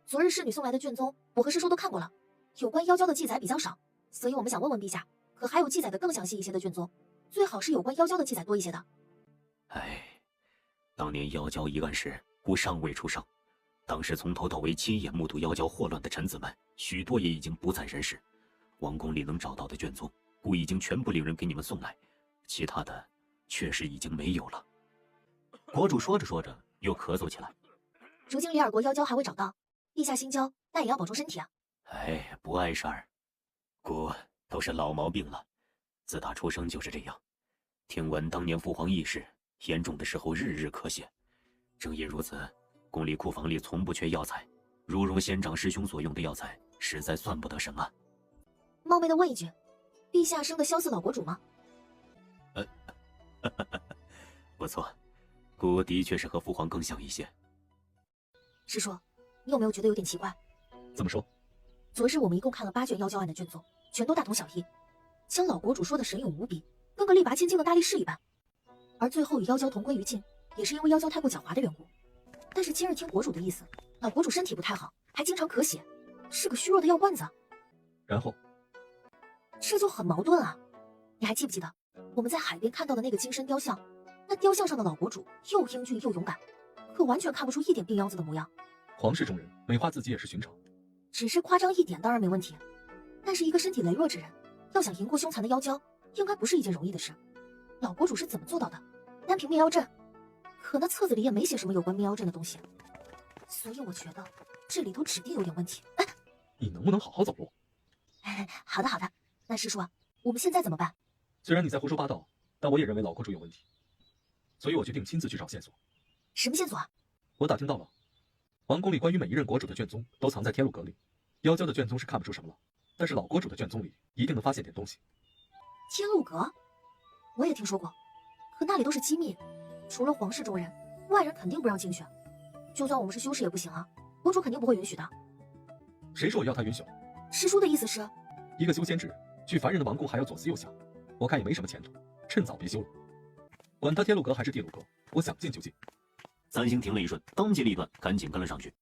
昨日侍女送来的卷宗，我和师叔都看过了，有关妖娇的记载比较少，所以我们想问问陛下，可还有记载的更详细一些的卷宗，最好是有关妖娇的记载多一些的。唉，当年妖娇一案时，吾尚未出生，当时从头到尾亲眼目睹妖娇祸乱的臣子们，许多也已经不在人世。王宫里能找到的卷宗，吾已经全部令人给你们送来，其他的确实已经没有了。国主说着说着又咳嗽起来。如今里尔国妖娇还未找到，陛下心焦，但也要保重身体啊。哎，不碍事儿，姑都是老毛病了，自打出生就是这样。听闻当年父皇疫逝，严重的时候日日咳血，正因如此，宫里库房里从不缺药材，如容仙长师兄所用的药材，实在算不得什么。冒昧的问一句，陛下生的萧似老国主吗？不错，姑的确是和父皇更像一些。师叔，你有没有觉得有点奇怪？怎么说？昨日我们一共看了8卷妖娇案的卷宗，全都大同小异，将老国主说的神勇无比，跟个力拔千斤的大力士一般。而最后与妖娇同归于尽，也是因为妖娇太过狡猾的缘故。但是今日听国主的意思，老国主身体不太好，还经常咳血，是个虚弱的药罐子。然后？这就很矛盾啊！你还记不记得我们在海边看到的那个金身雕像？那雕像上的老国主又英俊又勇敢，可完全看不出一点病秧子的模样。皇室中人美化自己也是寻常，只是夸张一点当然没问题，但是一个身体羸弱之人，要想赢过凶残的妖娇，应该不是一件容易的事。老国主是怎么做到的？单凭灭妖阵？可那册子里也没写什么有关灭妖阵的东西，所以我觉得这里头指定有点问题。你能不能好好走路？好的好的，那师叔啊，我们现在怎么办？虽然你在胡说八道，但我也认为老国主有问题，所以我决定亲自去找线索。什么线索啊？我打听到了，王宫里关于每一任国主的卷宗都藏在天禄阁里，妖娇的卷宗是看不出什么了，但是老国主的卷宗里一定能发现点东西。天禄阁，我也听说过，可那里都是机密，除了皇室中人，外人肯定不让进去。就算我们是修士也不行啊，国主肯定不会允许的。谁说我要他允许了？师叔的意思是，一个修仙制，去凡人的王宫还要左思右想，我看也没什么前途，趁早别修了。管他天禄阁还是地禄阁，我想进就进。簪星停了一瞬，当机立断，赶紧跟了上去。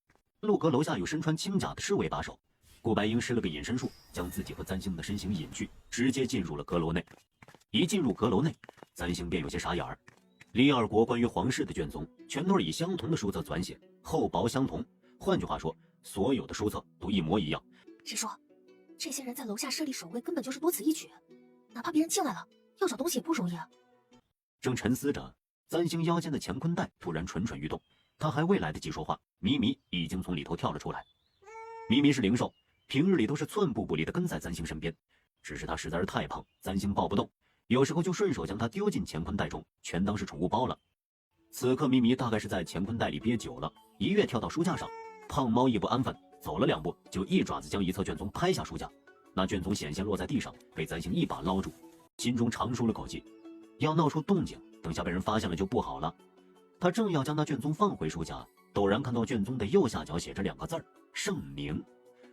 禄阁楼下有身穿青甲的侍卫把守，顾白英施了个隐身术，将自己和簪星的身形隐去，直接进入了阁楼内。一进入阁楼内，簪星便有些傻眼儿。里尔国关于皇室的卷宗，全都是以相同的书册纂写，厚薄相同。换句话说，所有的书册都一模一样。师叔，这些人在楼下设立守卫，根本就是多此一举，哪怕别人进来了，要找东西也不容易啊。正沉思着，簪星腰间的乾坤袋突然蠢蠢欲动，他还未来得及说话，咪咪已经从里头跳了出来。咪咪是灵兽，平日里都是寸步不离地跟在簪星身边，只是他实在是太胖，簪星抱不动，有时候就顺手将它丢进乾坤袋中，全当是宠物包了。此刻咪咪大概是在乾坤袋里憋久了，一跃跳到书架上，胖猫亦不安分，走了2步就一爪子将一册卷宗拍下书架，那卷宗险些落在地上，被簪星一把捞住，心中长舒了口气，要闹出动静，等下被人发现了就不好了。他正要将那卷宗放回书架，陡然看到卷宗的右下角写着2个字儿：圣明。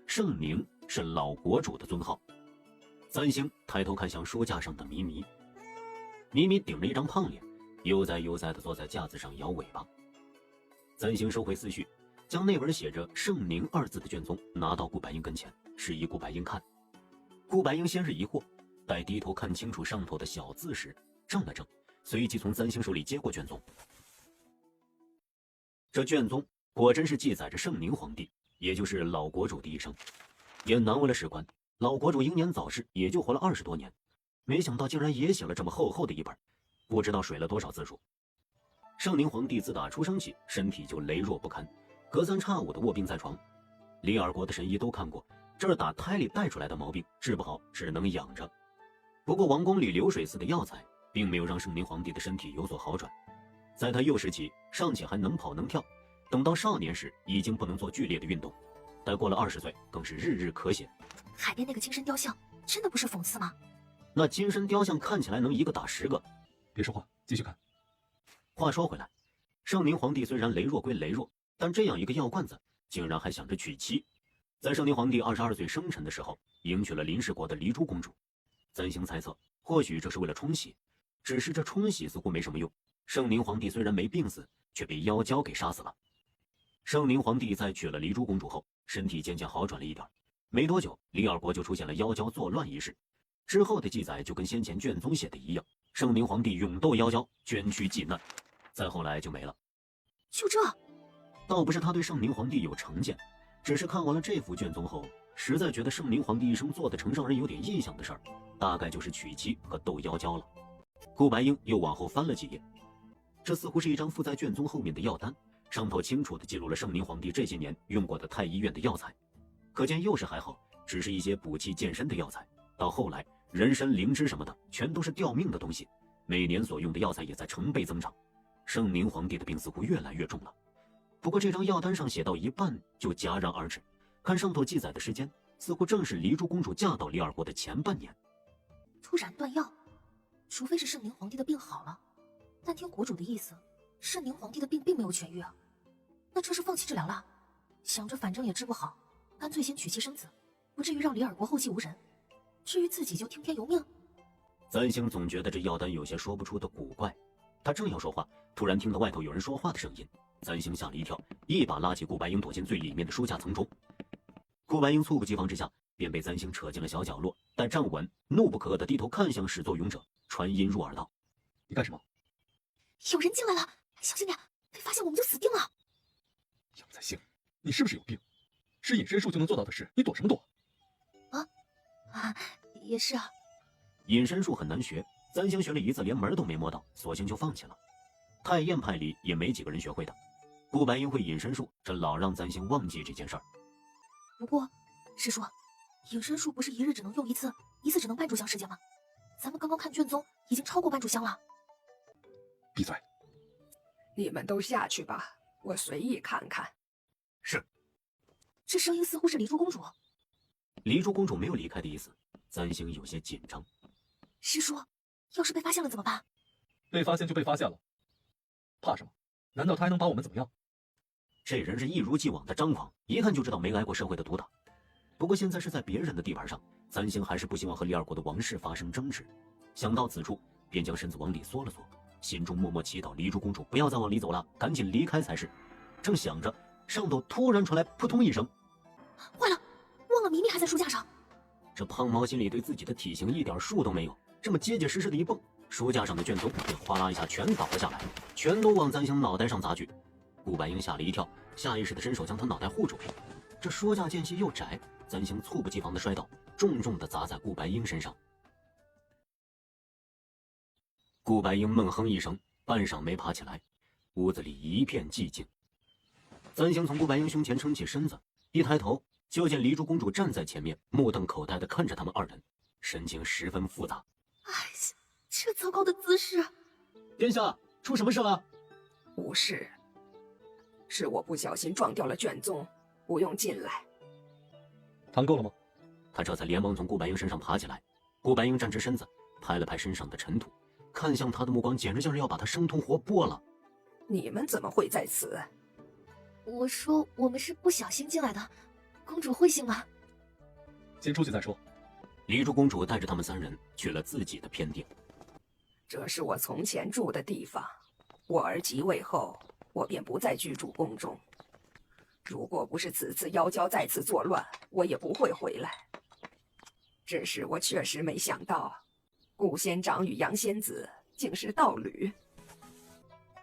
圣明是老国主的尊号。簪星抬头看向书架上的咪咪，咪咪顶着一张胖脸，悠哉悠哉地坐在架子上摇尾巴。簪星收回思绪，将那本写着圣宁2字的卷宗拿到顾白英跟前，示意顾白英看。顾白英先是疑惑，待低头看清楚上头的小字时，怔了怔，随即从簪星手里接过卷宗。这卷宗果真是记载着圣宁皇帝，也就是老国主的一生。也难为了史官，老国主英年早逝，也就活了20多年，没想到竟然也写了这么厚厚的一本，不知道水了多少字数。圣宁皇帝自打出生起，身体就羸弱不堪，隔三差五的卧病在床。里尔国的神医都看过，这是打胎里带出来的毛病，治不好只能养着。不过王宫里流水似的药材并没有让圣宁皇帝的身体有所好转，在他幼时期尚且还能跑能跳，等到少年时已经不能做剧烈的运动。待过了20岁，更是日日咳血。海边那个金身雕像，真的不是讽刺吗？那金身雕像看起来能一个打10个。别说话，继续看。话说回来，圣宁皇帝虽然羸弱归羸弱，但这样一个药罐子，竟然还想着娶妻。在圣宁皇帝22岁生辰的时候，迎娶了林氏国的黎珠公主。咱星猜测，或许这是为了冲喜，只是这冲喜似乎没什么用。圣宁皇帝虽然没病死，却被妖娇给杀死了。圣宁皇帝在娶了黎珠公主后，身体渐渐好转了一点。没多久，李尔国就出现了妖娇作乱一事。之后的记载就跟先前卷宗写的一样，圣宁皇帝勇斗妖娇，捐躯济难。再后来就没了。就这？倒不是他对圣宁皇帝有成见，只是看完了这幅卷宗后，实在觉得圣宁皇帝一生做的成让人有点印象的事儿，大概就是娶妻和斗妖娇了。顾白英又往后翻了几页，这似乎是一张附在卷宗后面的药单，上头清楚地记录了圣宁皇帝这些年用过的太医院的药材。可见幼时还好，只是一些补气健身的药材，到后来人参、灵芝什么的全都是吊命的东西，每年所用的药材也在成倍增长。圣宁皇帝的病似乎越来越重了。不过这张药单上写到一半就戛然而止，看上头记载的时间，似乎正是黎珠公主嫁到李尔国的前半年。突然断药，除非是圣宁皇帝的病好了，但听国主的意思，圣宁皇帝的病并没有痊愈啊。那这是放弃治疗了？想着反正也治不好，干脆先娶妻生子，不至于让李尔国后继无人。至于自己就听天由命。咱星总觉得这药单有些说不出的古怪，他正要说话，突然听到外头有人说话的声音，咱星吓了一跳，一把拉起顾白英躲进最里面的书架层中。顾白英猝不及防之下，便被咱星扯进了小角落，待站稳，怒不可遏地低头看向始作俑者，传音入耳道：“你干什么？”“有人进来了，小心点，被发现我们就死定了。”“杨再星，你是不是有病？是隐身术就能做到的事，你躲什么躲？”“也是啊。”隐身术很难学，咱星学了一次连门都没摸到，索性就放弃了。太验派里也没几个人学会的。顾白英会隐身术，这老让咱星忘记这件事儿。不过，师叔，隐身术不是一日只能用一次，一次只能半炷香时间吗？咱们刚刚看卷宗，已经超过半炷香了。闭嘴！你们都下去吧，我随意看看。是。这声音似乎是黎珠公主。黎珠公主没有离开的意思，咱星有些紧张。师叔，要是被发现了怎么办？被发现就被发现了，怕什么？难道他还能把我们怎么样？这人是一如既往的张狂，一看就知道没挨过社会的毒打。不过现在是在别人的地盘上，咱星还是不希望和李尔国的王室发生争执。想到此处，便将身子往里缩了缩，心中默默祈祷黎珠公主不要再往里走了，赶紧离开才是。正想着，上头突然传来扑通一声，坏了，忘了咪咪还在书架上。这胖猫心里对自己的体型一点数都没有，这么结结实实的一蹦，书架上的卷宗便哗啦一下全倒了下来，全都往咱星脑袋上砸去。顾白英吓了一跳，下意识的伸手将他脑袋护住。这书架间隙又窄，咱星猝不及防的摔倒，重重的砸在顾白英身上。顾白英闷哼一声，半晌没爬起来。屋子里一片寂静。咱星从顾白英胸前撑起身子，一抬头就见黎珠公主站在前面，目瞪口呆地看着他们二人，神情十分复杂。哎，这糟糕的姿势！殿下，出什么事了？无事，是我不小心撞掉了卷宗，不用进来。谈够了吗？他这才连忙从顾白英身上爬起来。顾白英站直身子，拍了拍身上的尘土，看向他的目光简直像是要把他生吞活剥了。你们怎么会在此？我说我们是不小心进来的，公主会信吗？先出去再说。黎珠公主带着他们三人去了自己的偏殿。这是我从前住的地方，我儿即位后，我便不再居住宫中。如果不是此次妖娇再次作乱，我也不会回来。只是我确实没想到，顾仙长与杨仙子竟是道侣。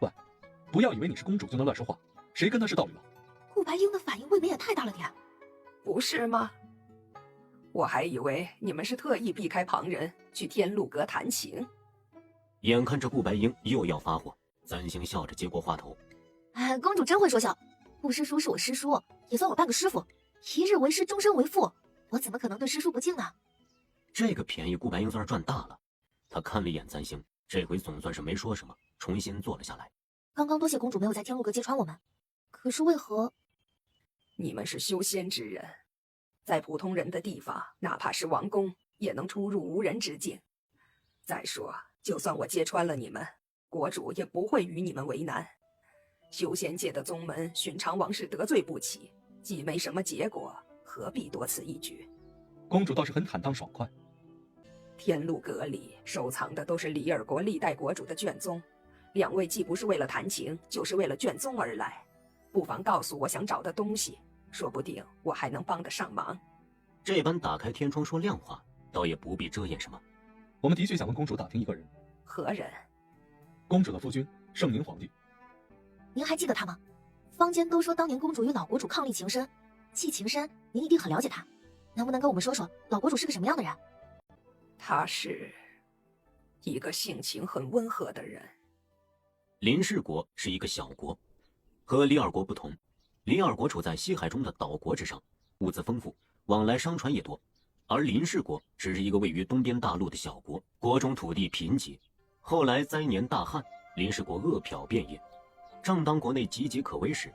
喂，不要以为你是公主就能乱说话，谁跟她是道侣了？顾白英的反应未免也太大了点。不是吗？我还以为你们是特意避开旁人去天禄阁谈情。眼看着顾白英又要发火，咱星笑着接过话头。公主真会说笑，顾师叔是我师叔，也算我半个师傅，一日为师，终身为父，我怎么可能对师叔不敬呢？这个便宜顾白英算是赚大了。他看了一眼咱星，这回总算是没说什么，重新坐了下来。刚刚多谢公主没有在天禄阁揭穿我们，可是为何？你们是修仙之人，在普通人的地方，哪怕是王宫，也能出入无人之境。再说，就算我揭穿了你们，国主也不会与你们为难。修仙界的宗门，寻常王室得罪不起，既没什么结果，何必多此一举？公主倒是很坦荡爽快。天禄阁里收藏的都是李尔国历代国主的卷宗，两位既不是为了谈情，就是为了卷宗而来。不妨告诉我想找的东西，说不定我还能帮得上忙。这般打开天窗说亮话，倒也不必遮掩什么。我们的确想问公主打听一个人。何人？公主的夫君，圣宁皇帝。您还记得他吗？坊间都说当年公主与老国主伉俪情深，既情深，您一定很了解他。能不能跟我们说说老国主是个什么样的人？他是一个性情很温和的人。林氏国是一个小国，和李尔国不同，李尔国处在西海中的岛国之上，物资丰富，往来商船也多。而林氏国只是一个位于东边大陆的小国，国中土地贫瘠。后来灾年大旱，林氏国饿殍遍野。正当国内岌岌可危时，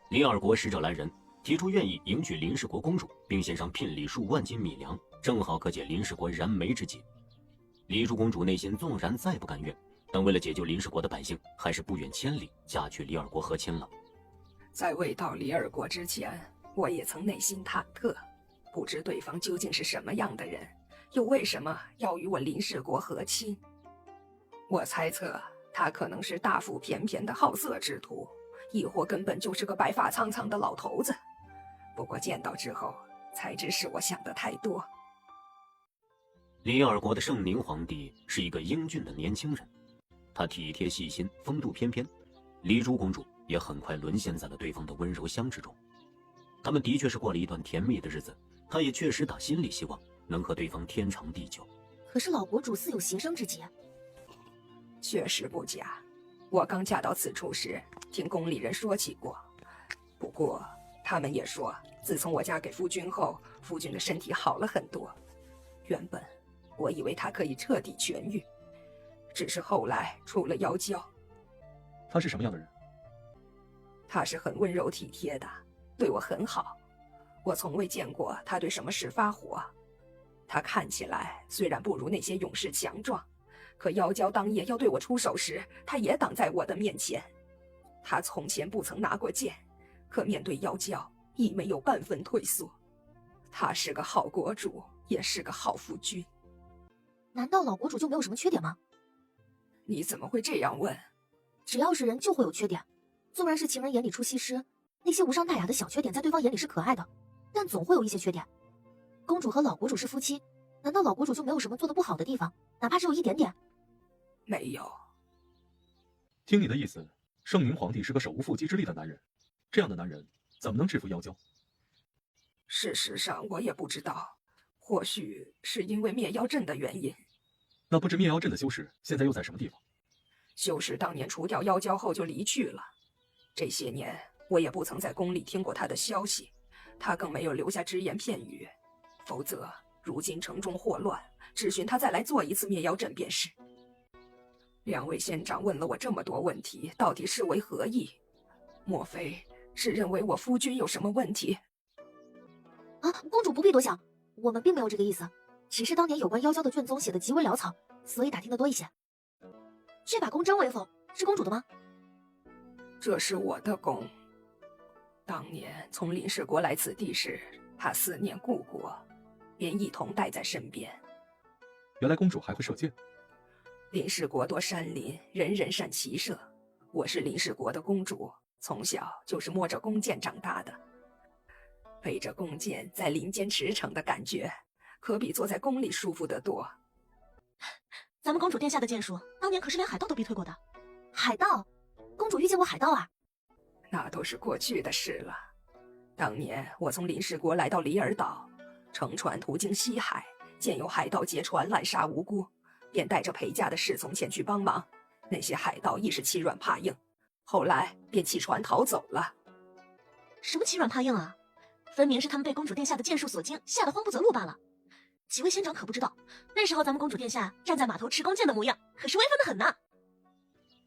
李尔国使者来人，提出愿意迎娶林氏国公主，并献上聘礼数万斤米粮，正好可解林氏国燃眉之急。李珠公主内心纵然再不甘愿，但为了解救林氏国的百姓，还是不远千里嫁去李尔国和亲了。在未到李尔国之前，我也曾内心忐忑，不知对方究竟是什么样的人，又为什么要与我林氏国和亲。我猜测他可能是大腹便便的好色之徒，亦或根本就是个白发苍苍的老头子。不过见到之后，才知是我想的太多。李尔国的圣宁皇帝是一个英俊的年轻人，他体贴细心，风度翩翩。黎珠公主也很快沦陷在了对方的温柔乡之中。他们的确是过了一段甜蜜的日子，他也确实打心里希望能和对方天长地久。可是老国主似有邪生之节。确实不假，我刚嫁到此处时，听宫里人说起过。不过他们也说，自从我嫁给夫君后，夫君的身体好了很多。原本我以为他可以彻底痊愈，只是后来出了妖娇。他是什么样的人？他是很温柔体贴的，对我很好。我从未见过他对什么事发火。他看起来虽然不如那些勇士强壮，可妖娇当夜要对我出手时，他也挡在我的面前。他从前不曾拿过剑，可面对妖娇亦没有半分退缩。他是个好国主，也是个好夫君。难道老国主就没有什么缺点吗？你怎么会这样问？只要是人就会有缺点，纵然是情人眼里出西施，那些无伤大雅的小缺点在对方眼里是可爱的，但总会有一些缺点。公主和老国主是夫妻，难道老国主就没有什么做得不好的地方，哪怕只有一点点？没有。听你的意思，圣宁皇帝是个手无缚鸡之力的男人，这样的男人怎么能制服妖娇？事实上我也不知道，或许是因为灭妖阵的原因。那不知灭妖阵的修士现在又在什么地方？修士当年除掉妖娇后就离去了，这些年我也不曾在宫里听过他的消息，他更没有留下只言片语，否则如今城中祸乱，只寻他再来做一次灭妖阵便是。两位仙长问了我这么多问题，到底是为何意？莫非是认为我夫君有什么问题？啊，公主不必多想，我们并没有这个意思，只是当年有关妖娇的卷宗写得极为潦草，所以打听得多一些。这把弓真威风，是公主的吗？这是我的弓。当年从林氏国来此地时，他思念故国，便一同带在身边。原来公主还会射箭。林氏国多山林，人人善骑射。我是林氏国的公主，从小就是摸着弓箭长大的。背着弓箭在林间驰骋的感觉，可比坐在宫里舒服得多。咱们公主殿下的剑术，当年可是连海盗都逼退过的。海盗？公主遇见过海盗啊？那都是过去的事了。当年我从林氏国来到里尔岛，乘船途经西海，见有海盗劫船滥杀无辜，便带着陪嫁的侍从前去帮忙。那些海盗亦是欺软怕硬，后来便弃船逃走了。什么欺软怕硬啊？分明是他们被公主殿下的剑术所惊，吓得慌不择路罢了。几位仙长可不知道，那时候咱们公主殿下站在码头持弓箭的模样，可是威风的很呢。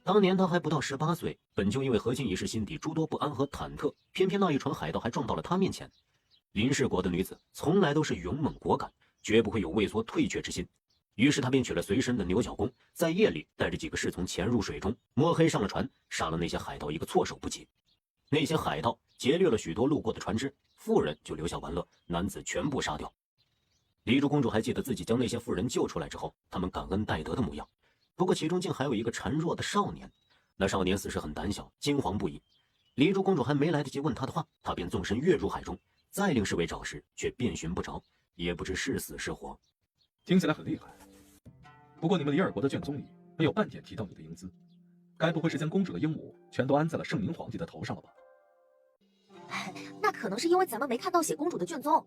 当年他还不到18岁，本就因为和亲一事心底诸多不安和忐忑，偏偏那一船海盗还撞到了他面前。林氏国的女子从来都是勇猛果敢，绝不会有畏缩退却之心。于是他便取了随身的牛角弓，在夜里带着几个侍从潜入水中，摸黑上了船，杀了那些海盗一个措手不及。那些海盗劫掠了许多路过的船只，妇人就留下玩乐，男子全部杀掉。黎珠公主还记得自己将那些妇人救出来之后，他们感恩戴德的模样。不过其中竟还有一个孱弱的少年，那少年似是很胆小，惊惶不已。黎珠公主还没来得及问他的话，他便纵身跃入海中，再令侍卫找时，却遍寻不着，也不知是死是活。听起来很厉害，不过你们里尔国的卷宗里没有半点提到你的英姿，该不会是将公主的鹦鹉全都安在了圣宁皇帝的头上了吧？那可能是因为咱们没看到写公主的卷宗。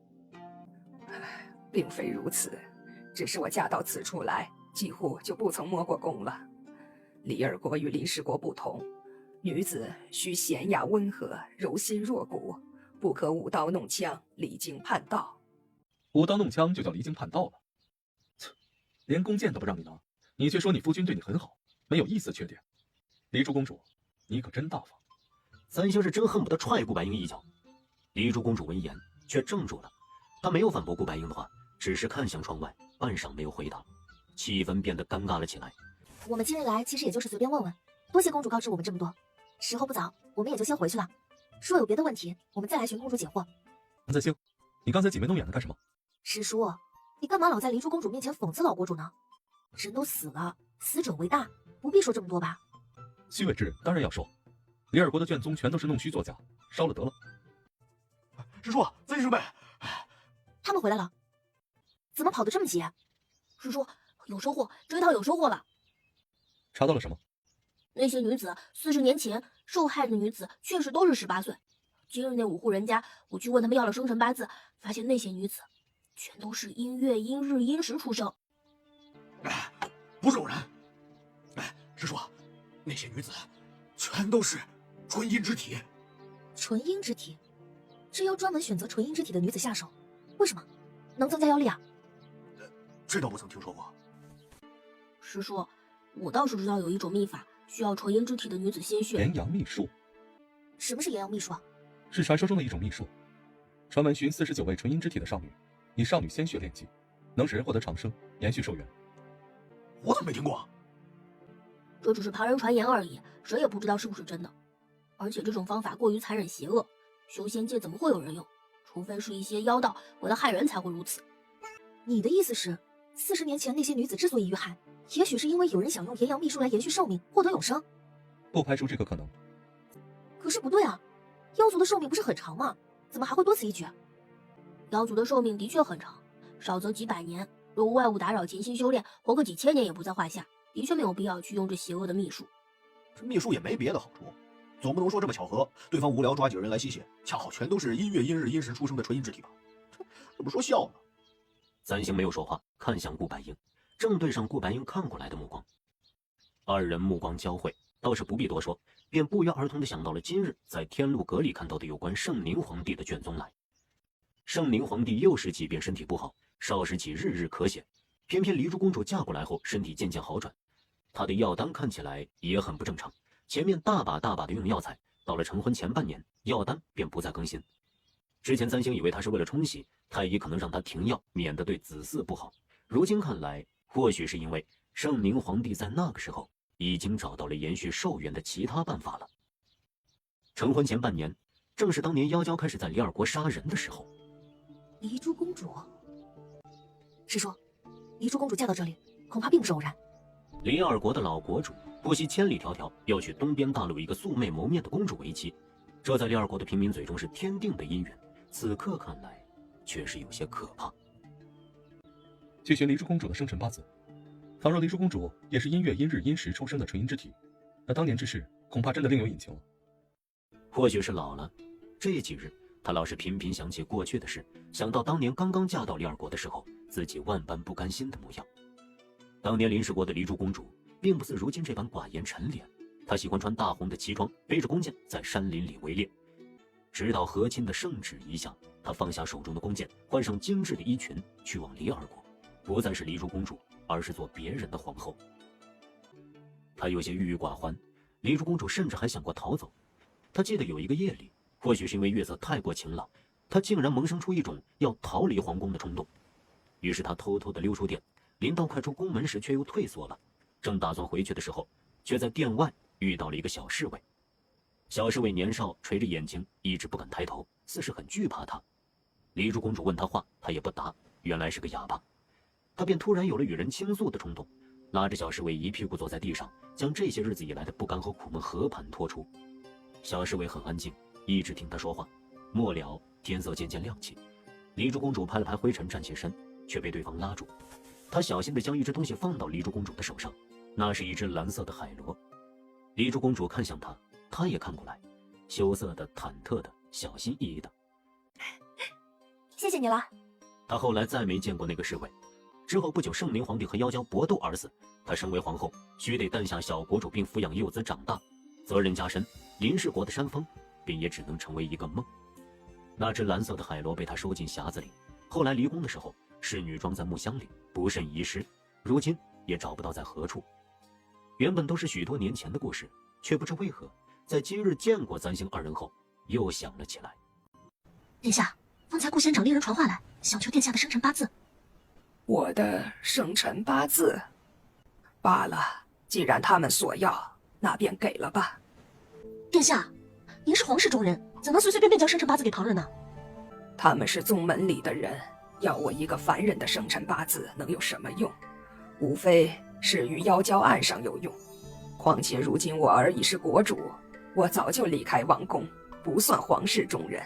并非如此，只是我嫁到此处来，几乎就不曾摸过弓了。里尔国与林氏国不同，女子需娴雅温和，柔心若谷，不可舞刀弄枪，离经叛道。舞刀弄枪就叫离经叛道了？连弓箭都不让你拿，你却说你夫君对你很好，没有一丝缺点。黎珠公主，你可真大方。三星是真恨不得踹顾白英一脚。黎珠公主闻言却怔住了，她没有反驳顾白英的话，只是看向窗外，半晌没有回答，气氛变得尴尬了起来。我们今日来其实也就是随便问问，多谢公主告知我们这么多。时候不早，我们也就先回去了。若有别的问题，我们再来寻公主解惑。安在星，你刚才挤眉弄眼的干什么？师叔，你干嘛老在黎珠公主面前讽刺老国主呢？人都死了，死者为大，不必说这么多吧。虚伪之人当然要说，里尔国的卷宗全都是弄虚作假，烧了得了。师叔，三师妹，他们回来了，怎么跑得这么急？师叔，有收获，这一趟有收获了。查到了什么？那些女子40年前受害的女子确实都是18岁。今日那5户人家，我去问他们要了生辰八字，发现那些女子全都是阴月、阴日、阴时出生。不是偶然。师叔，那些女子全都是纯阴之体。纯阴之体？这妖专门选择纯阴之体的女子下手，为什么？能增加妖力啊？这倒不曾听说过。师叔，我倒是知道有一种秘法，需要纯阴之体的女子鲜血。炎阳秘术？什么是炎阳秘术啊？是传说中的一种秘术，传闻寻49位纯阴之体的少女，以少女鲜血炼技，能使人获得长生，延续寿元。我怎么没听过？这只是旁人传言而已，谁也不知道是不是真的。而且这种方法过于残忍邪恶，修仙界怎么会有人用？除非是一些妖道为了害人才会如此。你的意思是，40年前那些女子之所以遇害，也许是因为有人想用炎阳秘术来延续寿命，获得永生？不排除这个可能。可是不对啊，妖族的寿命不是很长吗？怎么还会多此一举？妖族的寿命的确很长，少则几百年，若无外物打扰潜心修炼，活个几千年也不在话下。的确没有必要去用这邪恶的秘术。这秘术也没别的好处，总不能说这么巧合，对方无聊抓几个人来吸血，恰好全都是阴月、阴日、阴时出生的纯阴之体吧？这不说笑呢。三星没有说话，看向顾白英，正对上顾白英看过来的目光。二人目光交汇，倒是不必多说，便不约而同地想到了今日在天路阁里看到的有关圣宁皇帝的卷宗来。圣宁皇帝幼时即便身体不好，少时起日日咳血，偏偏黎珠公主嫁过来后身体渐渐好转，她的药单看起来也很不正常，前面大把大把的用药材，到了成婚前半年，药单便不再更新。之前三星以为她是为了冲喜，太医可能让她停药，免得对子嗣不好。如今看来，或许是因为圣宁皇帝在那个时候已经找到了延续寿元的其他办法了。成婚前半年，正是当年妖娇开始在里尔国杀人的时候。黎珠公主，师叔，黎珠公主嫁到这里，恐怕并不是偶然。里尔国的老国主不惜千里迢迢要娶东边大陆一个素昧谋面的公主为妻，这在里尔国的平民嘴中是天定的姻缘，此刻看来确实有些可怕。去寻黎珠公主的生辰八字，倘若黎珠公主也是阴月、阴日、阴时出生的纯阴之体，那当年之事恐怕真的另有隐情了。或许是老了，这几日他老是频频想起过去的事，想到当年刚刚嫁到里尔国的时候，自己万般不甘心的模样。当年林氏国的黎珠公主并不似如今这般寡言沉敛，她喜欢穿大红的旗装，背着弓箭在山林里围猎。直到和亲的圣旨一下，她放下手中的弓箭，换上精致的衣裙，去往里尔国，不再是黎珠公主，而是做别人的皇后。她有些郁郁寡欢，黎珠公主甚至还想过逃走。她记得有一个夜里，或许是因为月色太过晴朗，她竟然萌生出一种要逃离皇宫的冲动。于是她偷偷地溜出殿，临到快出宫门时却又退缩了。正打算回去的时候，却在殿外遇到了一个小侍卫。小侍卫年少，垂着眼睛，一直不敢抬头，似是很惧怕他。黎珠公主问他话，他也不答，原来是个哑巴。他便突然有了与人倾诉的冲动，拉着小侍卫一屁股坐在地上，将这些日子以来的不甘和苦闷和盘托出。小侍卫很安静，一直听他说话。末了，天色渐渐亮起，黎珠公主拍了拍灰尘站起身，却被对方拉住。她小心地将一只东西放到黎珠公主的手上，那是一只蓝色的海螺。黎珠公主看向他，他也看过来，羞涩的、忐忑的、小心翼翼的。谢谢你了。他后来再没见过那个侍卫。之后不久，圣灵皇帝和妖娇搏斗而死。她身为皇后，须得诞下小国主并抚养幼子长大，责任加深，林氏国的山峰便也只能成为一个梦。那只蓝色的海螺被她收进匣子里，后来离宫的时候，侍女装在木箱里，不慎遗失，如今也找不到在何处。原本都是许多年前的故事，却不知为何，在今日见过簪星二人后，又想了起来。殿下，方才顾仙长令人传话来，想求殿下的生辰八字。我的生辰八字，罢了，既然他们所要，那便给了吧。殿下，您是皇室中人，怎能随随便便将生辰八字给旁人呢？他们是宗门里的人，要我一个凡人的生辰八字能有什么用？无非是于妖娇案上有用。况且如今我儿已是国主，我早就离开王宫，不算皇室中人。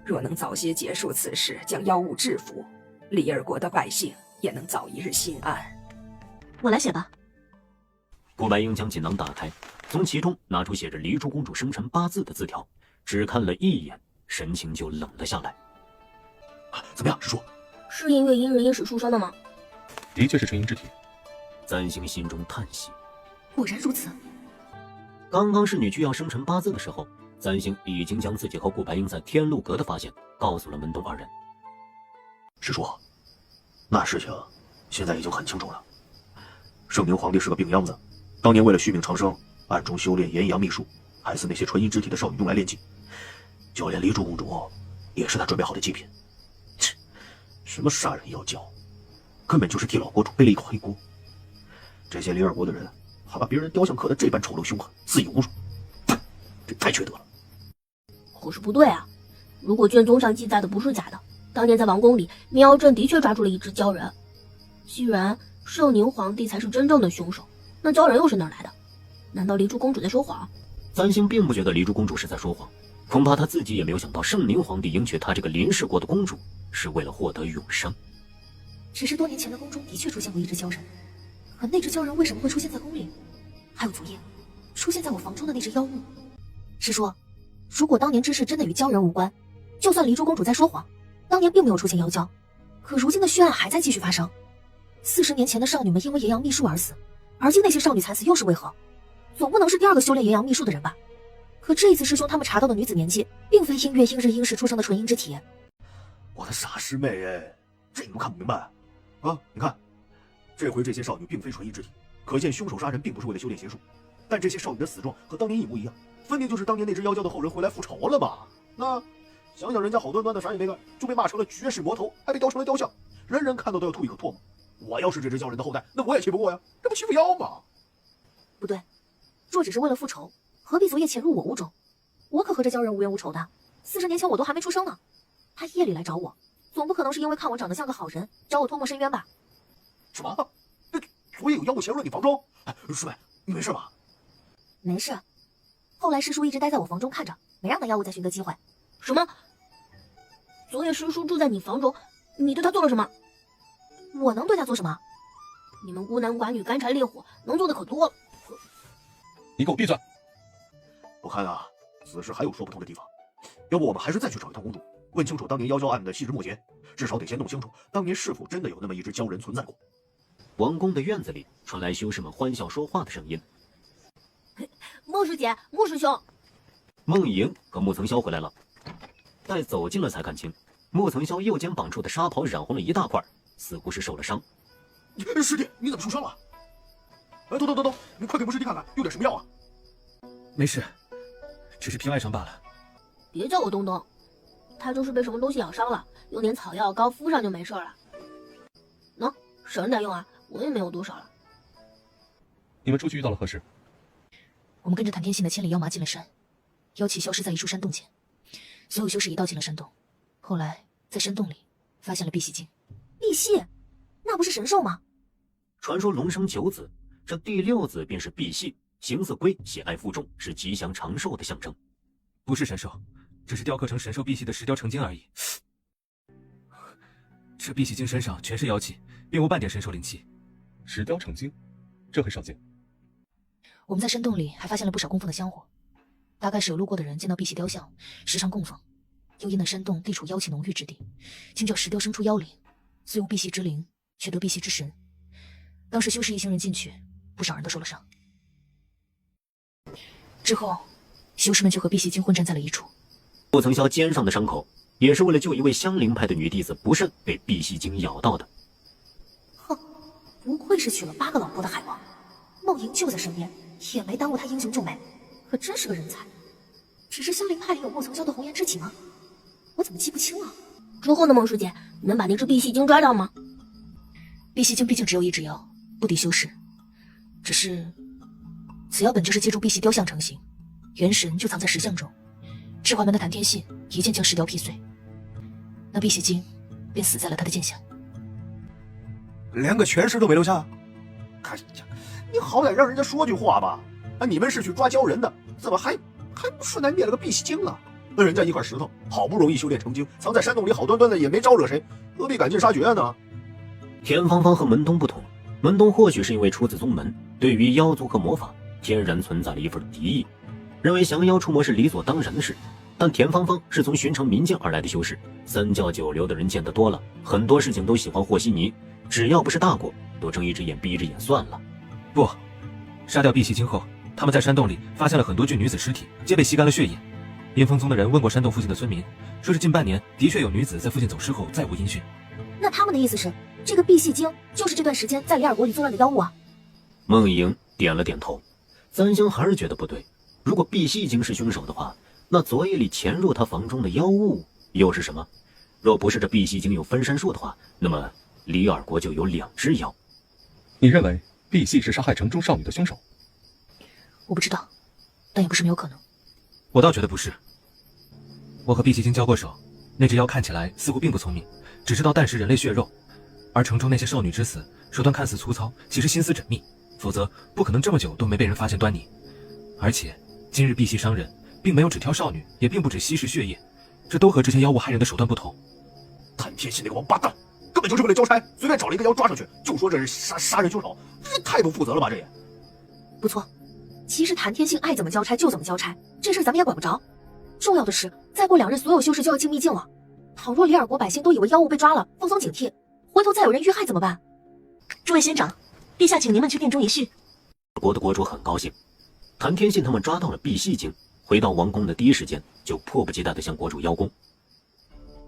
若能早些结束此事，将妖物制服，李尔国的百姓也能早一日心安。我来写吧。顾白英将锦囊打开，从其中拿出写着黎珠公主生辰八字的字条，只看了一眼，神情就冷了下来。怎么样，师叔？是因为阴日阴史书生的吗？的确是纯阴之体。簪星心中叹息，果然如此。刚刚侍女去要生辰八字的时候，簪星已经将自己和顾白英在天禄阁的发现告诉了门东二人。师叔，那事情现在已经很清楚了。圣明皇帝是个病秧子，当年为了续命长生，暗中修炼炎阳秘术，害死那些纯阴之体的少女用来炼技，就连黎珠公主也是他准备好的祭品。什么杀人妖娇，根本就是替老国主背了一个黑锅。这些李尔国的人还把别人雕像刻得这般丑陋凶狠，肆意侮辱，这太缺德了。可是不对啊，如果卷宗上记载的不是假的，当年在王宫里，明瑶镇的确抓住了一只鲛人。既然圣宁皇帝才是真正的凶手，那鲛人又是哪儿来的？难道黎珠公主在说谎？簪星并不觉得黎珠公主是在说谎，恐怕她自己也没有想到圣宁皇帝迎娶她这个林氏国的公主是为了获得永生。只是多年前的宫中的确出现过一只鲛人，可那只鲛人为什么会出现在宫里？还有昨夜出现在我房中的那只妖物。师叔，如果当年之事真的与鲛人无关，就算黎珠公主在说谎，当年并没有出现妖娇，可如今的血案还在继续发生。40年前的少女们因为炎阳秘术而死，而今那些少女惨死又是为何？总不能是第二个修炼炎阳秘术的人吧？可这一次师兄他们查到的女子年纪，并非阴月阴日阴时出生的纯阴之体。我的傻师妹哎，这你都看不明白啊？你看，这回这些少女并非纯阴之体，可见凶手杀人并不是为了修炼邪术。但这些少女的死状和当年一模一样，分明就是当年那只妖娇的后人回来复仇了嘛。那想想人家好端端的啥也没干，就被骂成了绝世魔头，还被雕成了雕像，人人看到都要吐一口唾沫。我要是这只鲛人的后代，那我也气不过呀，这不欺负妖吗？不对，若只是为了复仇，何必昨夜潜入我屋中？我可和这鲛人无冤无仇的，40年前我都还没出生呢。他夜里来找我，总不可能是因为看我长得像个好人，找我托梦申冤吧？什么？昨夜有妖物潜入了你房中？哎，师妹，你没事吧？没事。后来师叔一直待在我房中看着，没让那妖物再寻得机会。什么？昨夜师叔住在你房中，你对他做了什么？我能对他做什么？你们孤男寡女干柴烈火，能做的可多了。你给我闭嘴！我看啊，此事还有说不通的地方，要不我们还是再去找一趟公主，问清楚当年妖娇案的细枝末节，至少得先弄清楚当年是否真的有那么一只鲛人存在过。王宫的院子里传来修士们欢笑说话的声音。莫师姐，穆师兄。孟莹和穆曾霄回来了，待走近了才看清，穆曾霄右肩膀处的纱袍染红了一大块，似乎是受了伤。师弟，你怎么受伤了？哎，等，你快给穆师弟看看，用点什么药啊？没事，只是皮外伤罢了。别叫我东东，他就是被什么东西咬伤了，用点草药膏敷上就没事了。喏，省着点用啊，我也没有多少了。你们出去遇到了何事？我们跟着谭天信的千里妖麻进了山，妖气消失在一处山洞前，所有修士一道进了山洞。后来在山洞里发现了碧玺经。碧玺，那不是神兽吗？传说龙生九子，这第6子便是碧玺，形似龟，喜爱负重，是吉祥长寿的象征。不是神兽，只是雕刻成神兽碧玺的石雕成精而已。这碧玺经身上全是妖气，并无半点神兽灵气。石雕成精，这很少见。我们在山洞里还发现了不少供奉的香火，大概是有路过的人见到碧玺雕像，时常供奉。又因那山洞地处妖气浓郁之地，竟叫石雕生出妖灵，虽无碧玺之灵，却得碧玺之神。当时修士一行人进去，不少人都受了伤。之后，修士们就和碧玺经混战在了一处。木曾霄肩上的伤口，也是为了救一位香灵派的女弟子不慎被碧玺经咬到的。哼，不愧是娶了8个老婆的海王，梦莹就在身边，也没耽误他英雄救美，可真是个人才。只是香灵派里有木曾霄的红颜知己吗？我怎么记不清了？之后呢，孟师姐，你能把那只碧玺经抓到吗？碧玺经毕竟只有一只妖，不敌修士。只是此妖本就是借助碧玺雕像成型，元神就藏在石像中。智怀门的谭天信一剑将石雕劈碎，那碧玺经便死在了他的剑下。连个全尸都没留下？哎呀，你好歹让人家说句话吧！啊，你们是去抓鲛人的，怎么还顺带灭了个碧玺经啊？那人家一块石头，好不容易修炼成精，藏在山洞里好端端的，也没招惹谁，何必赶尽杀绝呢？田芳芳和门东不同，门东或许是因为出自宗门，对于妖族和魔法天然存在了一份敌意，认为降妖除魔是理所当然的事。但田芳芳是从寻常民间而来的修士，三教九流的人见得多了，很多事情都喜欢和稀泥，只要不是大过，都睁一只眼闭一只眼算了。不，杀掉碧玺经后，他们在山洞里发现了很多具女子尸体，皆被吸干了血液。阴风宗的人问过山洞附近的村民，说是近半年的确有女子在附近走失后再无音讯。那他们的意思是，这个碧玺经就是这段时间在里尔国里作乱的妖物啊？孟莹点了点头，三香还是觉得不对。如果碧玺经是凶手的话，那昨夜里潜入他房中的妖物又是什么？若不是这碧玺经有分身术的话，那么里尔国就有2只妖。你认为碧玺是杀害城中少女的凶手？我不知道，但也不是没有可能。我倒觉得不是。我和碧玺经交过手，那只妖看起来似乎并不聪明，只知道啖食人类血肉，而城中那些少女之死，手段看似粗糙，其实心思缜密，否则不可能这么久都没被人发现端倪。而且今日碧玺伤人，并没有只挑少女，也并不止吸食血液，这都和之前妖物害人的手段不同。谭天信那个王八蛋，根本就是为了交差，随便找了一个妖抓上去，就说这是杀人凶手，这太不负责了吧？这也不错。其实谭天信爱怎么交差就怎么交差，这事咱们也管不着。重要的是，再过2日，所有修士就要进秘境了。倘若里尔国百姓都以为妖物被抓了，放松警惕，回头再有人遇害怎么办？诸位仙长，陛下请您们去殿中一叙。国的国主很高兴，谭天信他们抓到了碧玺经，回到王宫的第一时间就迫不及待地向国主邀功。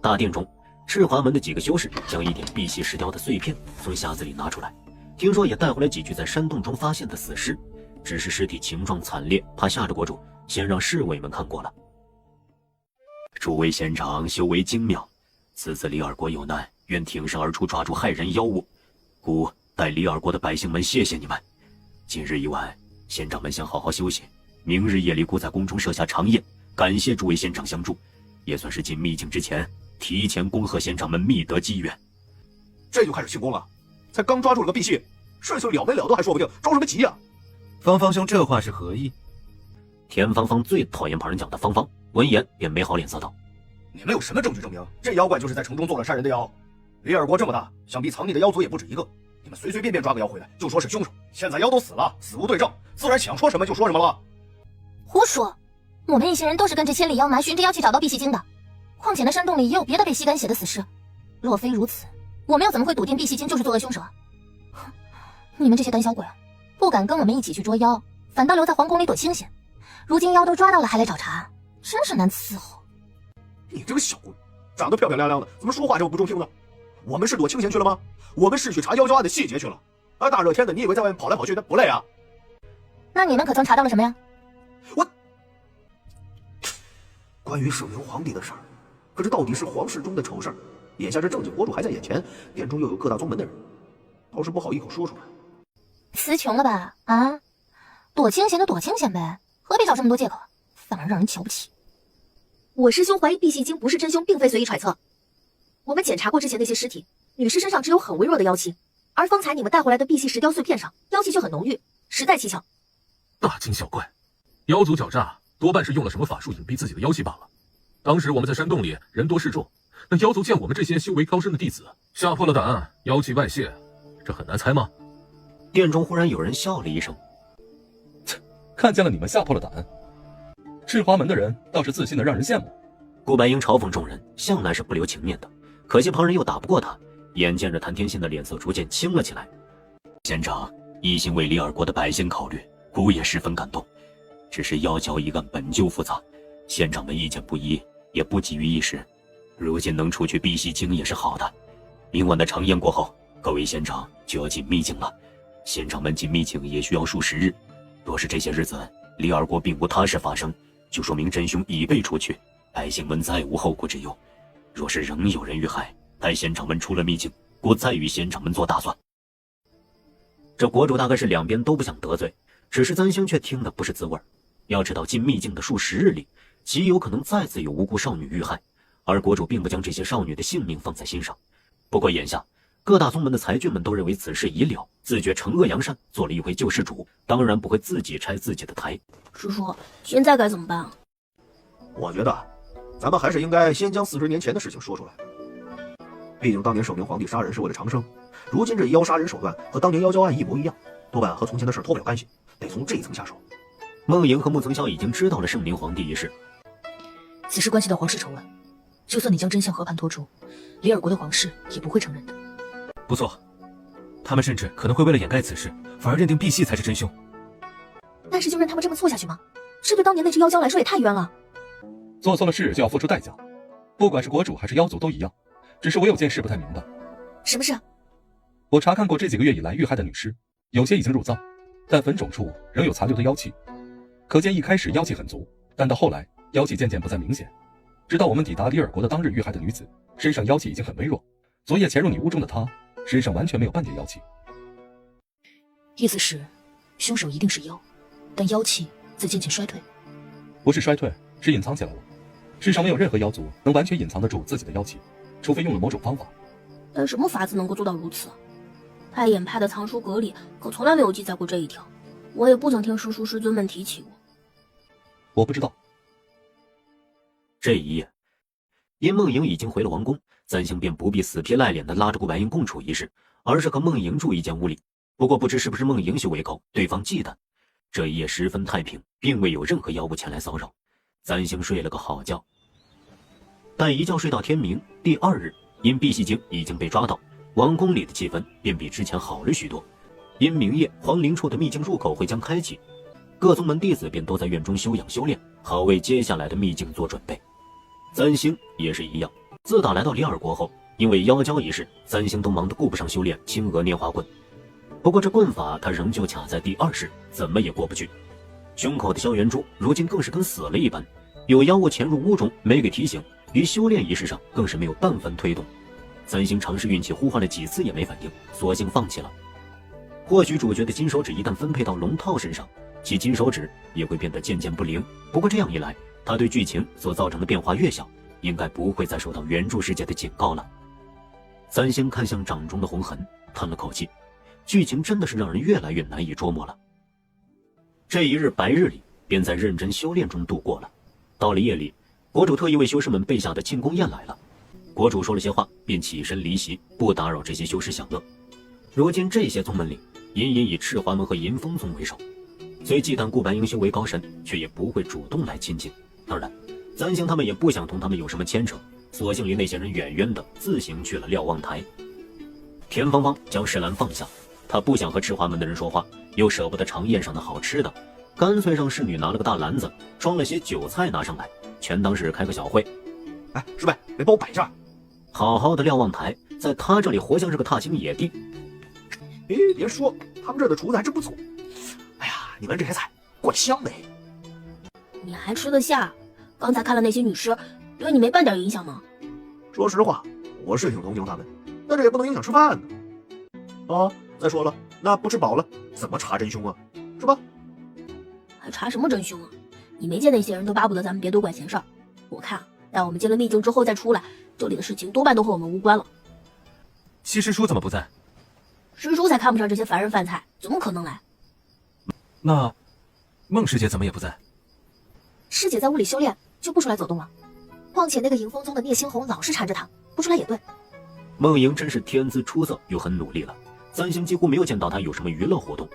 大殿中，赤华门的几个修士将一点碧玺石雕的碎片从匣子里拿出来，听说也带回来几具在山洞中发现的死尸，只是尸体情状惨烈，怕吓着国主，先让侍卫们看过了。诸位仙长修为精妙，此次里尔国有难，愿挺身而出抓住害人妖物，故代里尔国的百姓们谢谢你们。今日一晚，仙长们想好好休息，明日夜里故在宫中设下长宴，感谢诸位仙长相助，也算是进秘境之前提前恭贺仙长们觅得机缘。这就开始庆功了？才刚抓住了个碧玺，事情了没了都还说不定，着什么急呀？芳芳兄这话是何意？田芳芳最讨厌旁人讲的芳芳，闻言便没好脸色道：你们有什么证据证明这妖怪就是在城中作乱杀人的妖？里尔国这么大，想必藏匿的妖族也不止一个，你们随随便便抓个妖回来就说是凶手，现在妖都死了，死无对证，自然想说什么就说什么了。胡说！我们一行人都是跟着千里妖麻循着妖气找到碧玺经的，况且那山洞里也有别的被吸干血的死尸，若非如此，我们又怎么会笃定碧玺经就是作恶凶手啊？哼，你们这些胆小鬼，不敢跟我们一起去捉妖，反倒留在皇宫里躲清闲。如今妖都抓到了还来找茬，真是难伺候。你这个小鬼，长得漂漂亮亮的，怎么说话这么不中听呢？我们是躲清闲去了吗？我们是去查妖交案的细节去了。大热天的，你以为在外面跑来跑去的不累啊？那你们可曾查到了什么呀？关于圣明皇帝的事儿，可这到底是皇室中的丑事儿。眼下这正经国主还在眼前，殿中又有各大宗门的人，倒是不好一口说出来。词穷了吧？啊，躲清闲就躲清闲呗，何必找这么多借口，反而让人瞧不起。我师兄怀疑碧玺经不是真凶，并非随意揣测。我们检查过之前那些尸体，女尸身上只有很微弱的妖气，而方才你们带回来的碧玺石雕碎片上，妖气却很浓郁，实在蹊跷。大惊小怪，妖族狡诈，多半是用了什么法术隐蔽自己的妖气罢了。当时我们在山洞里人多势众，那妖族见我们这些修为高深的弟子，吓破了胆，妖气外泄，这很难猜吗？殿中忽然有人笑了一声，看见了你们吓破了胆，赤华门的人倒是自信的让人羡慕。顾白英嘲讽众人，向来是不留情面的，可惜旁人又打不过他，眼见着谭天心的脸色逐渐青了起来。仙长一心为李尔国的百姓考虑，孤也十分感动。只是妖教一案本就复杂，仙长们意见不一，也不急于一时。如今能除去碧玺经也是好的。明晚的长宴过后，各位仙长就要进秘境了。仙长们进秘境也需要数十日，若是这些日子李尔国并无他事发生，就说明真凶已被除去，百姓们再无后顾之忧。若是仍有人遇害，待仙长们出了秘境，故再与仙长们做打算。这国主大概是两边都不想得罪，只是簪星却听得不是滋味。要知道进秘境的数十日里，极有可能再次有无辜少女遇害，而国主并不将这些少女的性命放在心上。不过眼下各大宗门的才俊们都认为此事已了，自觉惩恶扬善，做了一回救世主，当然不会自己拆自己的台。叔叔，现在该怎么办啊？我觉得咱们还是应该先将40年前的事情说出来。毕竟当年圣明皇帝杀人是为了长生，如今这妖杀人手段和当年妖教案一模一样，多半和从前的事脱不了干系，得从这一层下手。孟莹和穆曾霄已经知道了圣明皇帝一事，此事关系到皇室丑闻，就算你将真相和盘托出，李尔国的皇室也不会承认的。不错，他们甚至可能会为了掩盖此事，反而认定碧玺才是真凶。但是就让他们这么做下去吗？这对当年那只妖蛟来说也太冤了。做错了事就要付出代价，不管是国主还是妖族都一样。只是我有件事不太明白。什么事？我查看过这几个月以来遇害的女尸，有些已经入葬，但坟冢处仍有残留的妖气。可见一开始妖气很足，但到后来妖气渐渐不再明显。直到我们抵达李尔国的当日遇害的女子，身上妖气已经很微弱。昨夜潜入女巫中的她，身上完全没有半点妖气。意思是，凶手一定是妖，但妖气在渐渐衰退。不是衰退，是隐藏起来了。世上没有任何妖族能完全隐藏得住自己的妖气，除非用了某种方法。但什么法子能够做到如此？太眼派的藏书阁里可从来没有记载过这一条，我也不曾听师叔师尊们提起过。我不知道。这一夜，因孟莹已经回了王宫，簪星便不必死皮赖脸地拉着顾白英共处一室，而是和孟莹住一间屋里。不过不知是不是孟莹修为高，对方忌惮，这一夜十分太平，并未有任何妖物前来骚扰。簪星睡了个好觉，但一觉睡到天明。第二日，因碧玺经已经被抓到，王宫里的气氛便比之前好了许多。因明夜皇陵处的秘境入口会将开启，各宗门弟子便都在院中休养修炼，好为接下来的秘境做准备。簪星也是一样，自打来到李尔国后，因为妖教一事，簪星都忙得顾不上修炼青娥拈花棍。不过这棍法他仍旧卡在第二式，怎么也过不去。胸口的萧元珠如今更是跟死了一般，有妖物潜入屋中没给提醒，于修炼一事上更是没有半分推动。簪星尝试运气呼唤了几次也没反应，索性放弃了。或许主角的金手指一旦分配到龙套身上，其金手指也会变得渐渐不灵。不过这样一来，他对剧情所造成的变化越小，应该不会再受到原著世界的警告了。簪星看向掌中的红痕，叹了口气，剧情真的是让人越来越难以捉摸了。这一日白日里便在认真修炼中度过了。到了夜里，国主特意为修士们备下的庆功宴来了。国主说了些话，便起身离席，不打扰这些修士享乐。如今这些宗门里，隐隐以赤华门和银风宗为首，虽忌惮顾白英修为高深，却也不会主动来亲近。当然，簪星他们也不想同他们有什么牵扯，索性离那些人远远的，自行去了瞭望台。田芳芳将石兰放下，她不想和赤华门的人说话，又舍不得长宴上的好吃的，干脆让侍女拿了个大篮子，装了些酒菜拿上来，全当是开个小会。哎，师妹，没帮我摆一下。好好的瞭望台，在他这里活像是个踏青野地。别说，他们这儿的厨子还真不错。哎呀，你们这些菜怪香的。你还吃得下？刚才看了那些女尸，对你没半点影响吗？说实话，我是挺同情他们，但这也不能影响吃饭呢。啊，再说了，那不吃饱了怎么查真凶啊？是吧？还查什么真凶啊？你没见那些人都巴不得咱们别多管闲事儿。我看啊，待我们进了秘境之后再出来，这里的事情多半都和我们无关了。七师叔怎么不在？师叔才看不上这些凡人饭菜，怎么可能来？那孟师姐怎么也不在？师姐在屋里修炼，就不出来走动了。况且那个迎风宗的聂星红老是缠着她，不出来也对。孟莹真是天资出色又很努力了，三星几乎没有见到她有什么娱乐活动。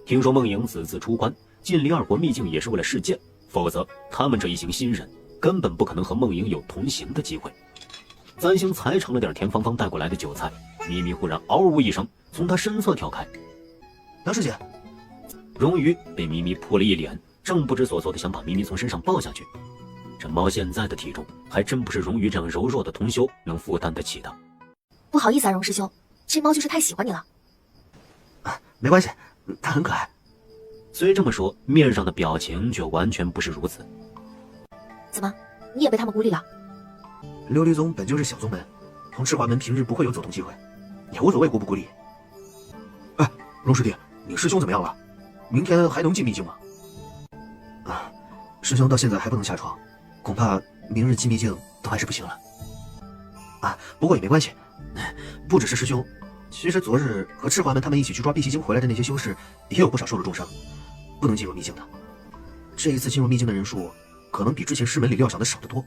听说孟莹此次出关进离二国秘境也是为了试剑，否则他们这一行新人根本不可能和孟莹有同行的机会。三星才尝了点田芳芳带过来的酒菜，咪咪忽然嗷呜一声从他身侧跳开。杨师姐，荣鱼被咪咪扑了一脸，正不知所措的想把咪咪从身上抱下去。这猫现在的体重还真不是荣鱼这样柔弱的同修能负担得起的。不好意思啊，荣师兄，这猫就是太喜欢你了。没关系，它很可爱。虽这么说，面上的表情却完全不是如此。怎么，你也被他们孤立了？琉璃宗本就是小宗门，同赤华门平日不会有走动机会，也无所谓孤不孤立。哎，荣师弟，你师兄怎么样了？明天还能进秘境吗？啊，师兄到现在还不能下床，恐怕明日进秘境都还是不行了。啊，不过也没关系，不只是师兄，其实昨日和赤华门他们一起去抓碧玺经回来的那些修士，也有不少受了重伤，不能进入秘境的。这一次进入秘境的人数，可能比之前师门里料想的少得多。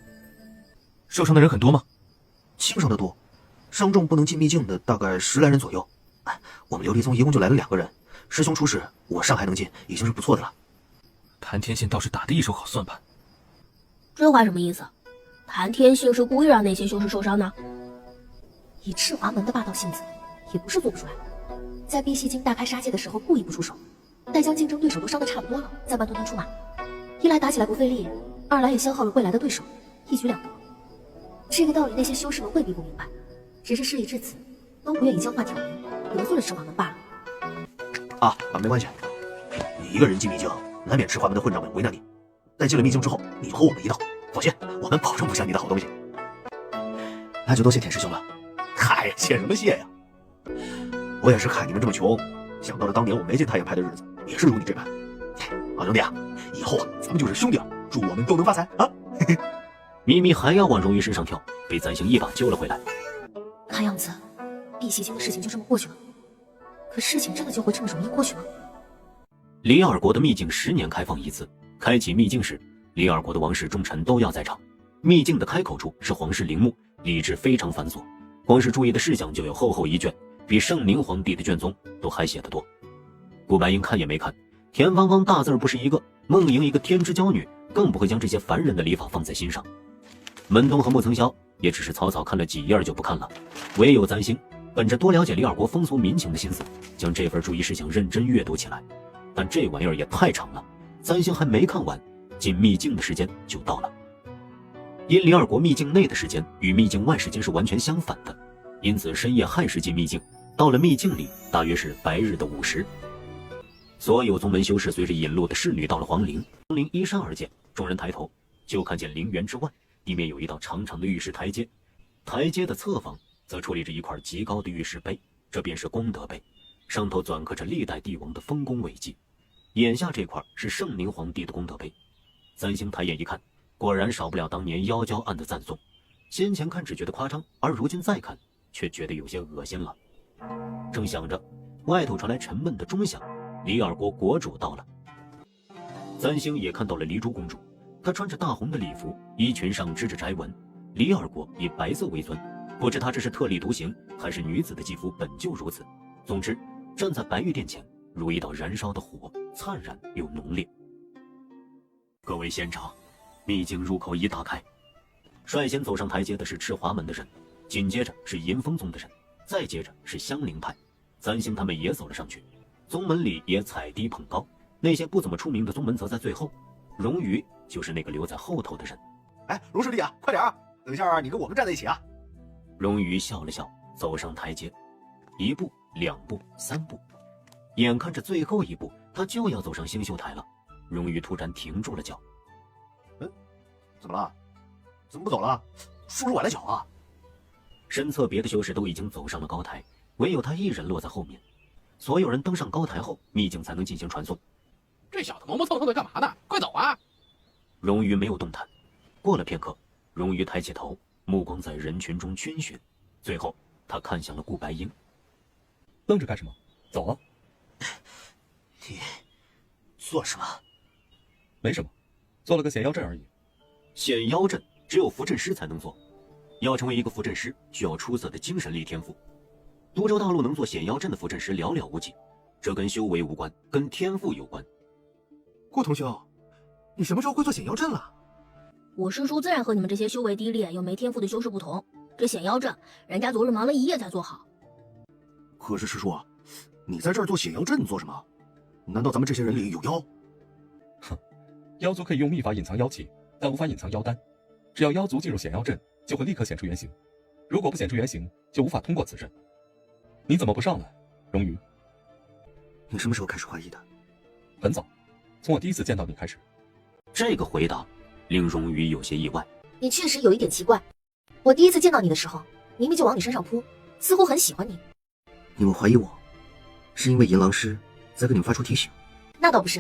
受伤的人很多吗？轻伤的多，伤重不能进秘境的大概10来人左右。我们琉璃宗一共就来了2个人，师兄出事，我上还能进，已经是不错的了。谭天信倒是打得一手好算盘。这话什么意思？谭天信是故意让那些修士受伤的？以赤华门的霸道性子，也不是做不出来。在碧玺经大开杀戒的时候故意不出手，待将竞争对手都伤得差不多了，再慢吞吞出马。一来打起来不费力，二来也消耗了未来的对手，一举两得。这个道理那些修士们未必不明白，只是事已至此，都不愿意将话挑明，得罪了赤华门罢了。啊，没关系，你一个人进秘境，难免赤华门的混账们为难你。待进了秘境之后，你就和我们一道，放心，我们保证不抢你的好东西。那就多谢田师兄了。嗨，谢什么谢呀？我也是看你们这么穷，想到了当年我没进太阳派的日子，也是如你这般。好兄弟啊，以后咱们就是兄弟了，祝我们都能发财啊！咪咪还要往荣鱼身上跳，被三星一把揪了回来。看样子，碧玺经的事情就这么过去了。可事情真的就会这么容易过去吗？离二国的秘境10年开放一次，开启秘境时，离二国的王室重臣都要在场。秘境的开口处是皇室陵墓，礼制非常繁琐，光是注意的事项就有厚厚一卷，比圣宁皇帝的卷宗都还写得多。顾白英看也没看，田芳芳大字不是一个，孟莹一个天之娇女，更不会将这些凡人的礼法放在心上。门东和穆曾霄也只是草草看了几页就不看了，唯有簪星本着多了解离二国风俗民情的心思，将这份注意事项认真阅读起来。但这玩意儿也太长了，簪星还没看完，进秘境的时间就到了。因离二国秘境内的时间与秘境外时间是完全相反的，因此深夜亥时进秘境，到了秘境里大约是白日的午时。所有宗门修士随着引路的侍女到了皇陵，皇陵依山而建，众人抬头就看见陵园之外地面有一道长长的玉石台阶，台阶的侧方则矗立着一块极高的玉石碑，这便是功德碑，上头篆刻着历代帝王的丰功伟绩。眼下这块是圣宁皇帝的功德碑。三星抬眼一看，果然少不了当年妖娇案的赞颂。先前看只觉得夸张，而如今再看却觉得有些恶心了。正想着，外头传来沉闷的钟响，离二国国主到了。三星也看到了离珠公主，她穿着大红的礼服，衣裙上织着斋纹，离二国以白色为尊，不知她这是特立独行，还是女子的肌肤本就如此。总之，站在白玉殿前如一道燃烧的火，灿然又浓烈。各位仙长，秘境入口已打开。率先走上台阶的是赤华门的人，紧接着是银风宗的人，再接着是香菱派。三星他们也走了上去，宗门里也踩低捧高，那些不怎么出名的宗门则在最后。荣鱼就是那个留在后头的人。哎，荣师弟啊，快点啊，等一下你跟我们站在一起啊。荣鱼笑了笑，走上台阶，1步2步3步，眼看着最后一步他就要走上星宿台了，荣鱼突然停住了脚。怎么了？怎么不走了？叔叔我来搅啊！身侧别的修士都已经走上了高台，唯有他一人落在后面。所有人登上高台后，秘境才能进行传送。这小子磨磨蹭蹭的干嘛呢？快走啊！荣鱼没有动弹。过了片刻，荣鱼抬起头，目光在人群中逡巡，最后他看向了顾白鹰。愣着干什么？走啊！你做什么？没什么，做了个显妖阵而已。显妖阵只有符阵师才能做，要成为一个符阵师，需要出色的精神力天赋。都州大陆能做显妖阵的符阵师寥寥无几，这跟修为无关，跟天赋有关。顾同修，你什么时候会做显妖阵了？我师叔自然和你们这些修为低劣又没天赋的修士不同，这显妖阵，人家昨日忙了一夜才做好。可是师叔，你在这儿做显妖阵做什么？难道咱们这些人里有妖？哼，妖族可以用秘法隐藏妖气，但无法隐藏妖丹。只要妖族进入显妖阵，就会立刻显出原形。如果不显出原形，就无法通过此阵。你怎么不上来，荣鱼？你什么时候开始怀疑的？很早，从我第一次见到你开始。这个回答令荣鱼有些意外。你确实有一点奇怪，我第一次见到你的时候，明明就往你身上扑，似乎很喜欢你。你们怀疑我，是因为银狼师在给你们发出提醒？那倒不是。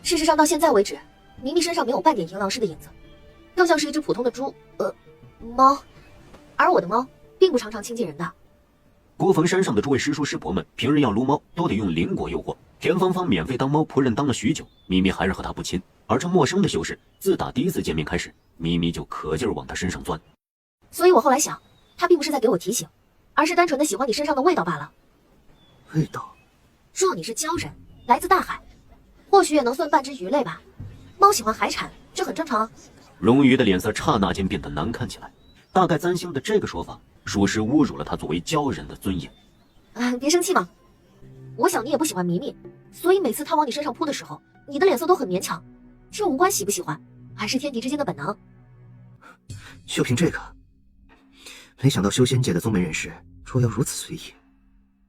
事实上，到现在为止，明明身上没有半点银狼师的影子，更像是一只普通的猪，猫。而我的猫并不常常亲近人的。孤坟山上的诸位师叔师伯们，平日要撸猫都得用灵果诱惑。田芳芳免费当猫仆人当了许久，咪咪还是和他不亲。而这陌生的修士，自打第一次见面开始，咪咪就可劲儿往他身上钻。所以我后来想，他并不是在给我提醒，而是单纯的喜欢你身上的味道罢了。味道？若你是鲛人，来自大海，或许也能算半只鱼类吧。猫喜欢海产，这很正常啊。荣鱼的脸色刹那间变得难看起来，大概占星的这个说法，属实侮辱了他作为鲛人的尊严。别生气嘛，我想你也不喜欢咪咪，所以每次他往你身上扑的时候，你的脸色都很勉强。这无关喜不喜欢，还是天敌之间的本能。就凭这个，没想到修仙界的宗门人士说要如此随意。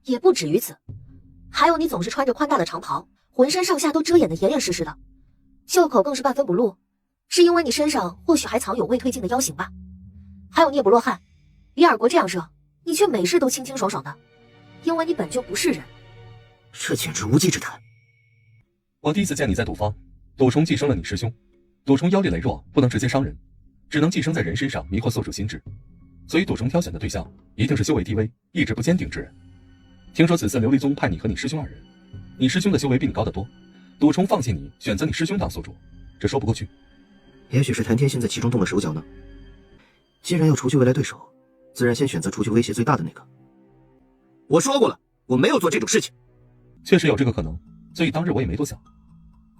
也不止于此，还有你总是穿着宽大的长袍，浑身上下都遮掩得严严实实的，袖口更是半分不露，是因为你身上或许还藏有未推进的妖形吧。还有你也不落汗，比尔国这样热，你却每事都清清爽爽的，因为你本就不是人。这简直无稽之谈。我第一次见你在赌坊，赌虫寄生了你师兄，赌虫妖力羸弱，不能直接伤人，只能寄生在人身上迷惑宿主心智，所以赌虫挑选的对象一定是修为低微、意志不坚定之人。听说此次琉璃宗派你和你师兄二人，你师兄的修为比你高得多，赌虫放弃你，选择你师兄当宿主，这说不过去。也许是谭天心在其中动了手脚呢。既然要除去未来对手，自然先选择除去威胁最大的那个。我说过了，我没有做这种事情。确实有这个可能，所以当日我也没多想。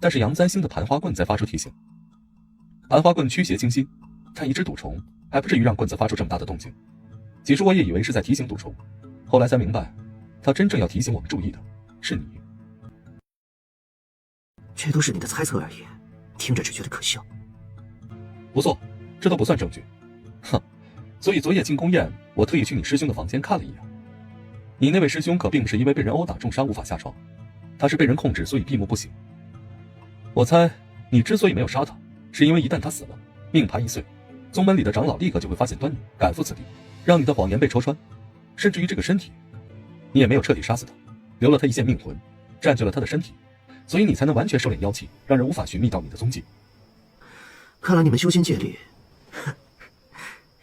但是杨三星的盘花棍在发出提醒，盘花棍驱邪清心，看一只赌虫还不至于让棍子发出这么大的动静。起初我也以为是在提醒赌虫，后来才明白，他真正要提醒我们注意的是你。这都是你的猜测而已，听着只觉得可笑。不错，这都不算证据。哼，所以昨夜进宫宴，我特意去你师兄的房间看了一眼。你那位师兄可并不是因为被人殴打重伤无法下床，他是被人控制，所以闭目不醒。我猜你之所以没有杀他，是因为一旦他死了，命盘一碎，宗门里的长老立刻就会发现端倪，赶赴此地，让你的谎言被戳穿。甚至于这个身体，你也没有彻底杀死他，留了他一线命魂，占据了他的身体，所以你才能完全收敛妖气，让人无法寻觅到你的踪迹。看来你们修仙界里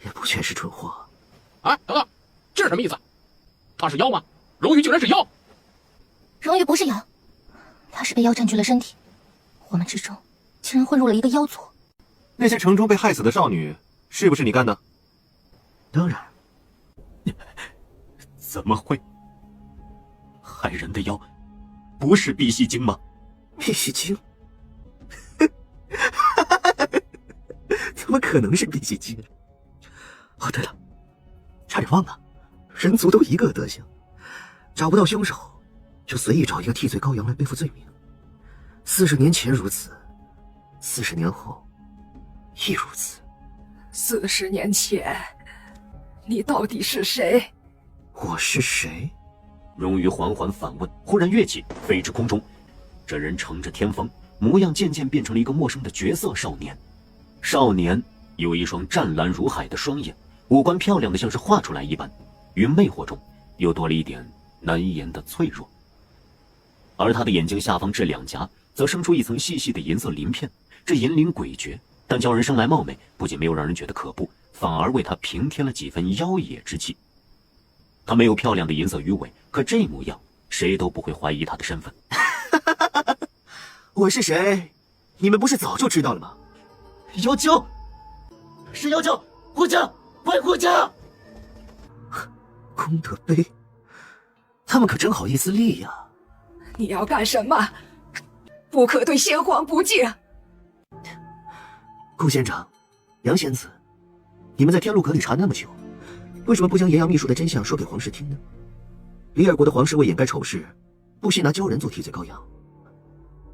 也不全是蠢货。哎，等等，这是什么意思？他是妖吗？荣鱼竟然是妖？荣鱼不是妖，他是被妖占据了身体，我们之中竟然混入了一个妖族。那些城中被害死的少女，是不是你干的？当然。怎么会？害人的妖不是碧玺精吗？碧玺精？怎么可能是碧玺精？哦，对了，差点忘了，人族都一个德行，找不到凶手，就随意找一个替罪羔羊来背负罪名。40年前如此，40年后亦如此。40年前，你到底是谁？我是谁？荣鱼缓缓反问，忽然跃起，飞至空中。这人乘着天风，模样渐渐变成了一个陌生的绝色少年。少年有一双湛蓝如海的双眼，五官漂亮的像是画出来一般，于魅惑中又多了一点难言的脆弱。而他的眼睛下方这两颊则生出一层细细的银色鳞片，这银鳞诡谲，但叫人生来貌美，不仅没有让人觉得可怖，反而为他平添了几分妖冶之气。他没有漂亮的银色鱼尾，可这模样谁都不会怀疑他的身份。我是谁？你们不是早就知道了吗？妖娇，是妖娇，护驾，快护驾！功德碑，他们可真好意思立呀！你要干什么？不可对先皇不敬！顾县长，杨仙子，你们在天禄阁里查那么久，为什么不将炎阳秘术的真相说给皇室听呢？李尔国的皇室为掩盖丑事，不惜拿鲛人做替罪羔羊。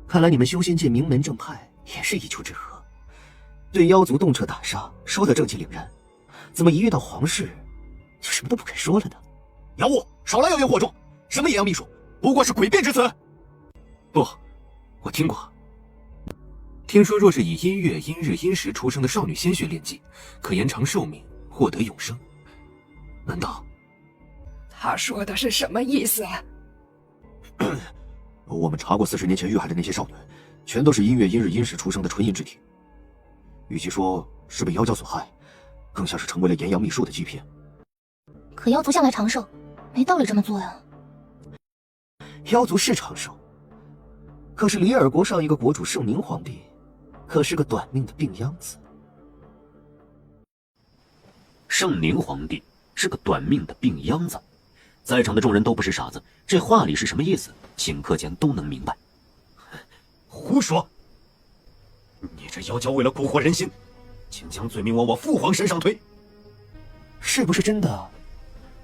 看来你们修仙界名门正派也是一丘之貉，对妖族动辄打杀，说得正气凛然，怎么一遇到皇室就什么都不肯说了呢？妖物，少来妖言惑众！什么炎阳秘术，不过是诡辩之词。不，我听过。听说若是以阴月、阴日、阴时出生的少女鲜血炼剂，可延长寿命，获得永生。难道？他说的是什么意思？我们查过40年前遇害的那些少女，全都是阴月、阴日、阴时出生的纯阴之体。与其说是被妖教所害，更像是成为了炎阳秘术的欺骗。可妖族向来长寿，没道理这么做呀。妖族是长寿，可是李尔国上一个国主圣宁皇帝，可是个短命的病秧子。圣宁皇帝是个短命的病秧子，在场的众人都不是傻子，这话里是什么意思？顷刻间都能明白。胡说！你这妖娇为了蛊惑人心，请将罪名往我父皇身上推。是不是真的？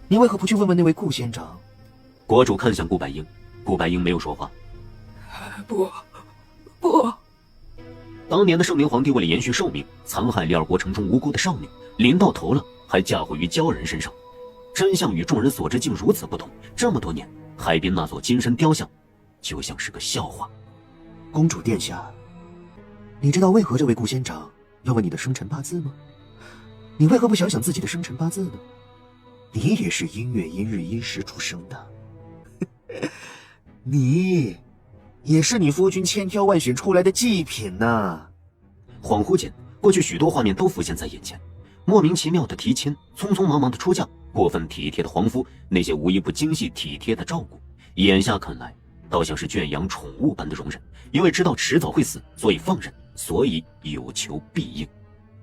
你为何不去问问那位顾县长？国主看向顾百英，顾百英没有说话。不。当年的圣宁皇帝为了延续寿命，残害李尔国城中无辜的少女，临到头了还嫁祸于鲛人身上。真相与众人所知竟如此不同。这么多年，海边那座金身雕像就像是个笑话。公主殿下，你知道为何这位顾县长要问你的生辰八字吗？你为何不想想自己的生辰八字呢？你也是阴月、阴日、阴时出生的，你也是你夫君千挑万选出来的祭品呐。恍惚间，过去许多画面都浮现在眼前：莫名其妙的提亲，匆匆忙忙的出嫁，过分体贴的皇夫，那些无一不精细体贴的照顾。眼下看来，倒像是圈养宠物般的容忍，因为知道迟早会死，所以放任，所以有求必应。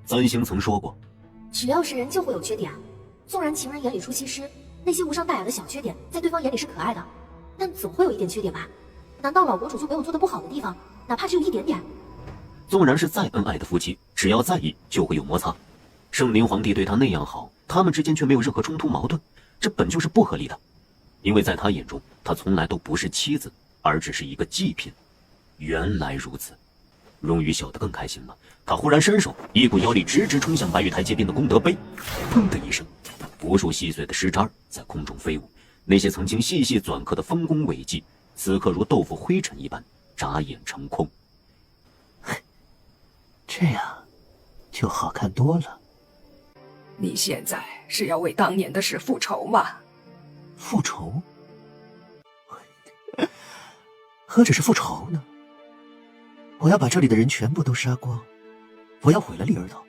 簪星曾说过，只要是人就会有缺点，纵然情人眼里出西施，那些无伤大雅的小缺点在对方眼里是可爱的，但总会有一点缺点吧？难道老国主就没有做得不好的地方，哪怕只有一点点？纵然是再恩爱的夫妻，只要在意就会有摩擦。圣宁皇帝对他那样好，他们之间却没有任何冲突矛盾，这本就是不合理的。因为在他眼中，他从来都不是妻子，而只是一个祭品。原来如此，荣宇笑得更开心了。他忽然伸手，一股妖力直直冲向白玉台阶边的功德碑。砰的一声，无数细碎的石渣在空中飞舞，那些曾经细细纂刻的丰功伟绩，此刻如豆腐灰尘一般眨眼成空。这样就好看多了。你现在是要为当年的事复仇吗？复仇？何止是复仇呢？我要把这里的人全部都杀光，我要毁了利尔岛，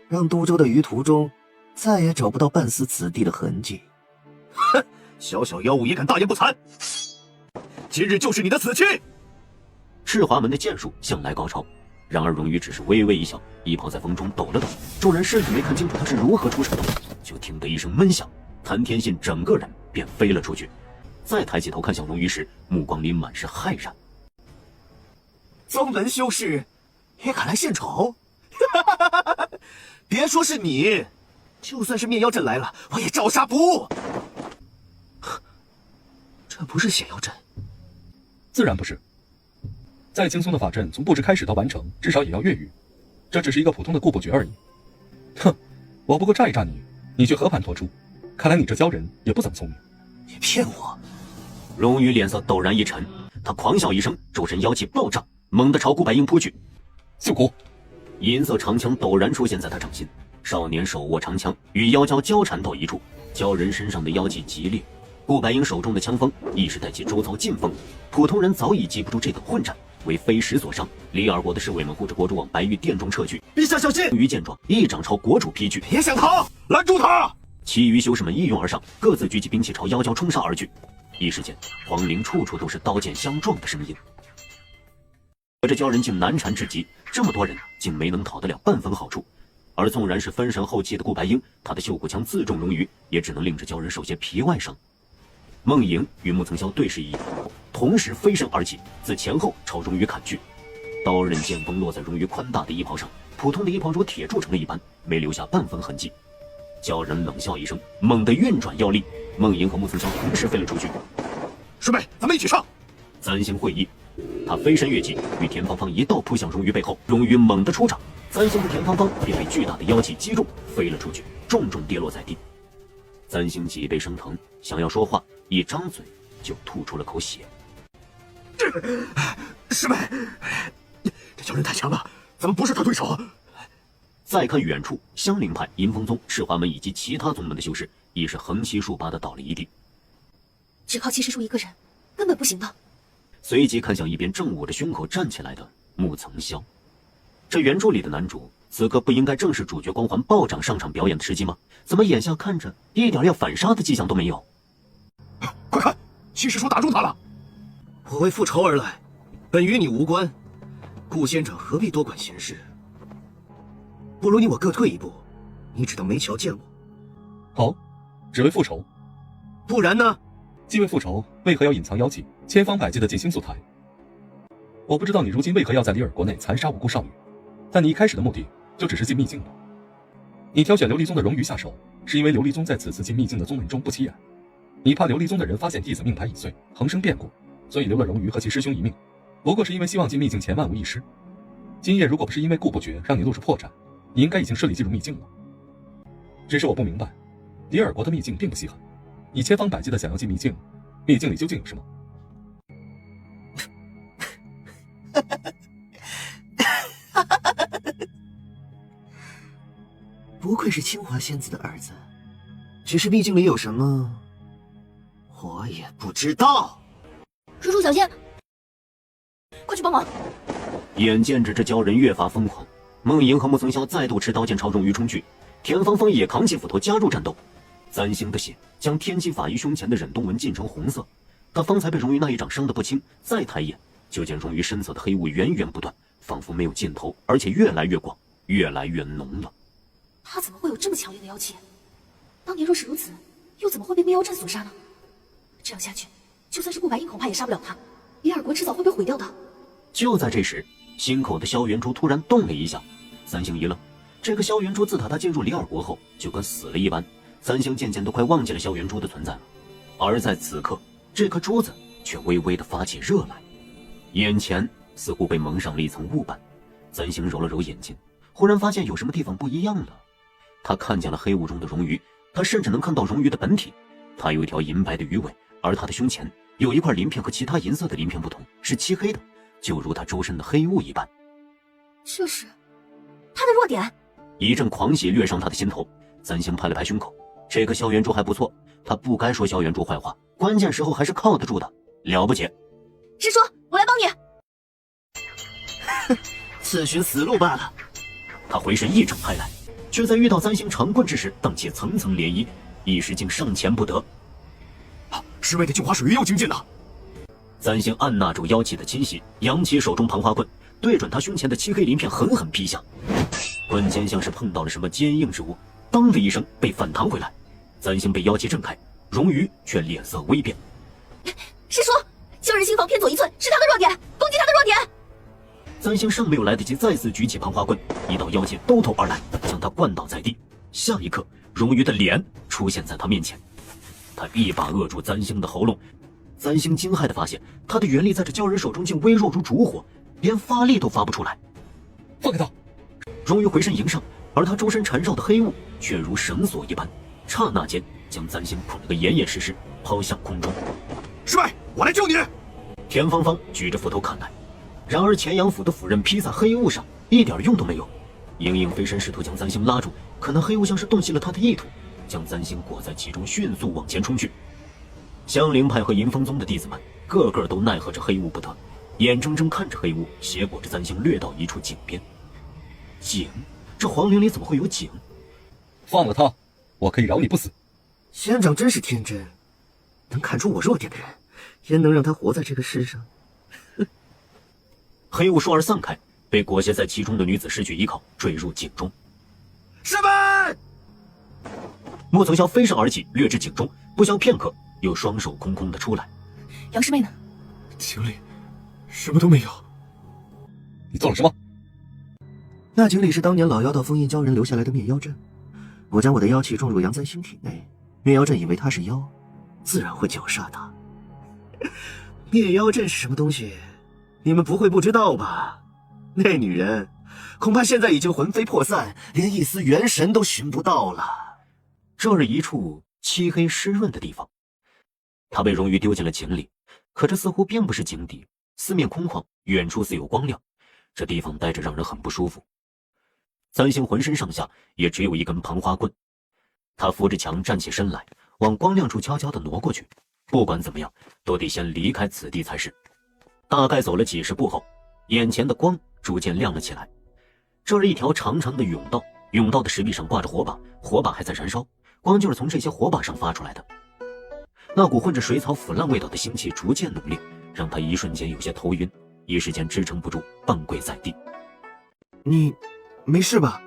让都州的余途中再也找不到半死子弟的痕迹。哼，小小妖物也敢大言不惭！今日就是你的死期！赤华门的剑术向来高超，然而荣宇只是微微一笑，衣袍在风中抖了抖，众人甚至没看清楚他是如何出手的，就听得一声闷响，谭天信整个人便飞了出去。再抬起头看向荣宇时，目光里满是骇然。宗门修士也敢来献丑？别说是你，就算是灭妖阵来了，我也照杀不误。这不是显妖阵？自然不是。再轻松的法阵，从布置开始到完成，至少也要月余。这只是一个普通的固不诀而已。哼，我不过炸一炸你，你却和盘托出。看来你这鲛人也不怎么聪明。你骗我！荣宇脸色陡然一沉，他狂笑一声，周身妖气暴涨，猛地朝顾百英扑去。秀姑，银色长枪陡然出现在他掌心，少年手握长枪，与妖蛟交缠到一处，鲛人身上的妖气激烈。顾白鹰手中的枪锋亦是带起周遭劲风，普通人早已记不住这等混战，为飞石所伤。李尔国的侍卫们护着国主往白玉殿中撤去。陛下小心！于见状，一掌朝国主劈去。别想逃，拦住他！其余修士们一拥而上，各自举起兵器朝妖蛟冲杀而去。一时间，皇陵处处都是刀剑相撞的声音。可这鲛人竟难缠至极，这么多人竟没能讨得了半分好处。而纵然是分神后期的顾白鹰，他的袖骨枪自中龙鱼，也只能令这鲛人受些皮外伤。梦莹与穆曾霄对视一眼，同时飞身而起，自前后朝荣鱼砍去。刀刃剑锋落在荣鱼宽大的衣袍上，普通的衣袍如铁铸成了一般，没留下半分痕迹。鲛人冷笑一声，猛地运转腰力，梦莹和穆曾霄同时飞了出去。师妹，咱们一起上！三星会意，他飞身跃起，与田芳芳一道扑向荣鱼背后。荣鱼猛地出掌，三星的田芳芳便被巨大的妖气击中，飞了出去，重重跌落在地。三星脊背生疼，想要说话，一张嘴就吐出了口血。师妹，这鲛人太强了，咱们不是他对手。再看远处，香菱派、银风宗、赤华门以及其他宗门的修士，已是横七竖八的倒了一地。只靠齐师叔一个人，根本不行的。随即看向一边正捂着胸口站起来的穆曾霄。这原著里的男主，此刻不应该正是主角光环暴涨上场表演的时机吗？怎么眼下看着一点要反杀的迹象都没有？快看，齐师叔打中他了！我为复仇而来，本与你无关，顾仙长何必多管闲事？不如你我各退一步，你只当没瞧见我。好，只为复仇。不然呢？既为复仇，为何要隐藏妖气，千方百计的进星宿台？我不知道你如今为何要在里尔国内残杀无辜少女，但你一开始的目的就只是进秘境吧？你挑选琉璃宗的荣鱼下手，是因为琉璃宗在此次进秘境的宗门中不起眼，你怕琉璃宗的人发现弟子命牌已碎，横生变故，所以留了荣鱼和其师兄一命，不过是因为希望进秘境前万无一失。今夜如果不是因为顾不绝让你露出破绽，你应该已经顺利进入秘境了。只是我不明白，里尔国的秘境并不稀罕，你千方百计的想要进秘境，秘境里究竟有什么？不愧是清华仙子的儿子，只是秘境里有什么，我也不知道。叔叔小心，快去帮忙！眼见着这鲛人越发疯狂，梦莹和穆曾霄再度持刀剑朝荣鱼冲去，田芳芳也扛起斧头加入战斗。三星的血将天机法医胸前的忍冬纹浸成红色，他方才被荣鱼那一掌伤得不轻，再抬眼就见荣鱼身侧的黑雾源源不断，仿佛没有尽头，而且越来越广，越来越浓了。他怎么会有这么强烈的妖气？当年若是如此，又怎么会被灭妖阵所杀呢？这样下去，就算是顾白鹰恐怕也杀不了他，里尔国迟早会被毁掉的。就在这时，心口的萧元珠突然动了一下，三星一愣。这个萧元珠自打他进入里尔国后，就跟死了一般。三星渐渐都快忘记了萧元珠的存在了。而在此刻，这颗珠子却微微的发起热来，眼前似乎被蒙上了一层雾般。三星揉了揉眼睛，忽然发现有什么地方不一样了。他看见了黑雾中的荣鱼，他甚至能看到荣鱼的本体。它有一条银白的鱼尾，而它的胸前有一块鳞片和其他银色的鳞片不同，是漆黑的，就如它周身的黑雾一般。这是他的弱点。一阵狂喜掠上他的心头，三星拍了拍胸口，这个萧元珠还不错，他不该说萧元珠坏话，关键时候还是靠得住的，了不起。师叔，我来帮你。自寻死路罢了。他回身一掌拍来，却在遇到三星长棍之时荡起层层涟漪，一时竟上前不得。师妹的镜花水域又精进了。三星按捺住妖气的侵袭，扬起手中盘花棍，对准他胸前的漆黑鳞片狠狠劈下。棍尖像是碰到了什么坚硬之物，当的一声被反弹回来。三星被妖气震开，荣鱼却脸色微变。师叔，鲛人心房偏左一寸，是他的弱点，攻击他的弱点。三星尚没有来得及再次举起盘花棍，一道妖气兜头而来，将他灌倒在地。下一刻，荣鱼的脸出现在他面前，他一把扼住三星的喉咙。三星惊骇地发现，他的元力在这鲛人手中竟微弱如烛火，连发力都发不出来。放开他！荣鱼回身迎上，而他周身缠绕的黑雾却如绳索一般，刹那间将三星捆了个严严实实，抛向空中。师妹，我来救你！田芳芳举着斧头砍来，然而前阳斧的斧刃劈在黑雾上，一点用都没有。莹莹飞身试图将簪星拉住，可那黑雾像是洞悉了他的意图，将簪星裹在其中，迅速往前冲去。香菱派和银风宗的弟子们个个都奈何着黑雾不得，眼睁睁看着黑雾斜裹着簪星掠到一处井边。井？这皇陵里怎么会有井？放了他，我可以饶你不死。仙长真是天真，能看出我弱点的人，也能让他活在这个世上。黑雾倏而散开，被裹挟在其中的女子失去依靠，坠入井中。师门！莫曾霄飞身而起，掠至井中，不消片刻，又双手空空的出来。杨师妹呢？井里什么都没有。你做了什么？那井里是当年老妖道封印鲛人留下来的灭妖阵，我将我的妖气种入杨簪星体内，灭妖阵以为他是妖，自然会绞杀他。灭妖阵是什么东西？你们不会不知道吧？那女人恐怕现在已经魂飞魄散，连一丝元神都寻不到了。这是一处漆黑湿润的地方，他被荣鱼丢进了井里，可这似乎并不是井底，四面空旷，远处似有光亮，这地方待着让人很不舒服。簪星浑身上下也只有一根盘花棍，他扶着墙站起身来，往光亮处悄悄地挪过去，不管怎么样都得先离开此地才是。大概走了几十步后，眼前的光逐渐亮了起来。这是一条长长的甬道，甬道的石壁上挂着火把，火把还在燃烧，光就是从这些火把上发出来的。那股混着水草腐烂味道的腥气逐渐浓烈，让他一瞬间有些头晕，一时间支撑不住，半跪在地。你没事吧？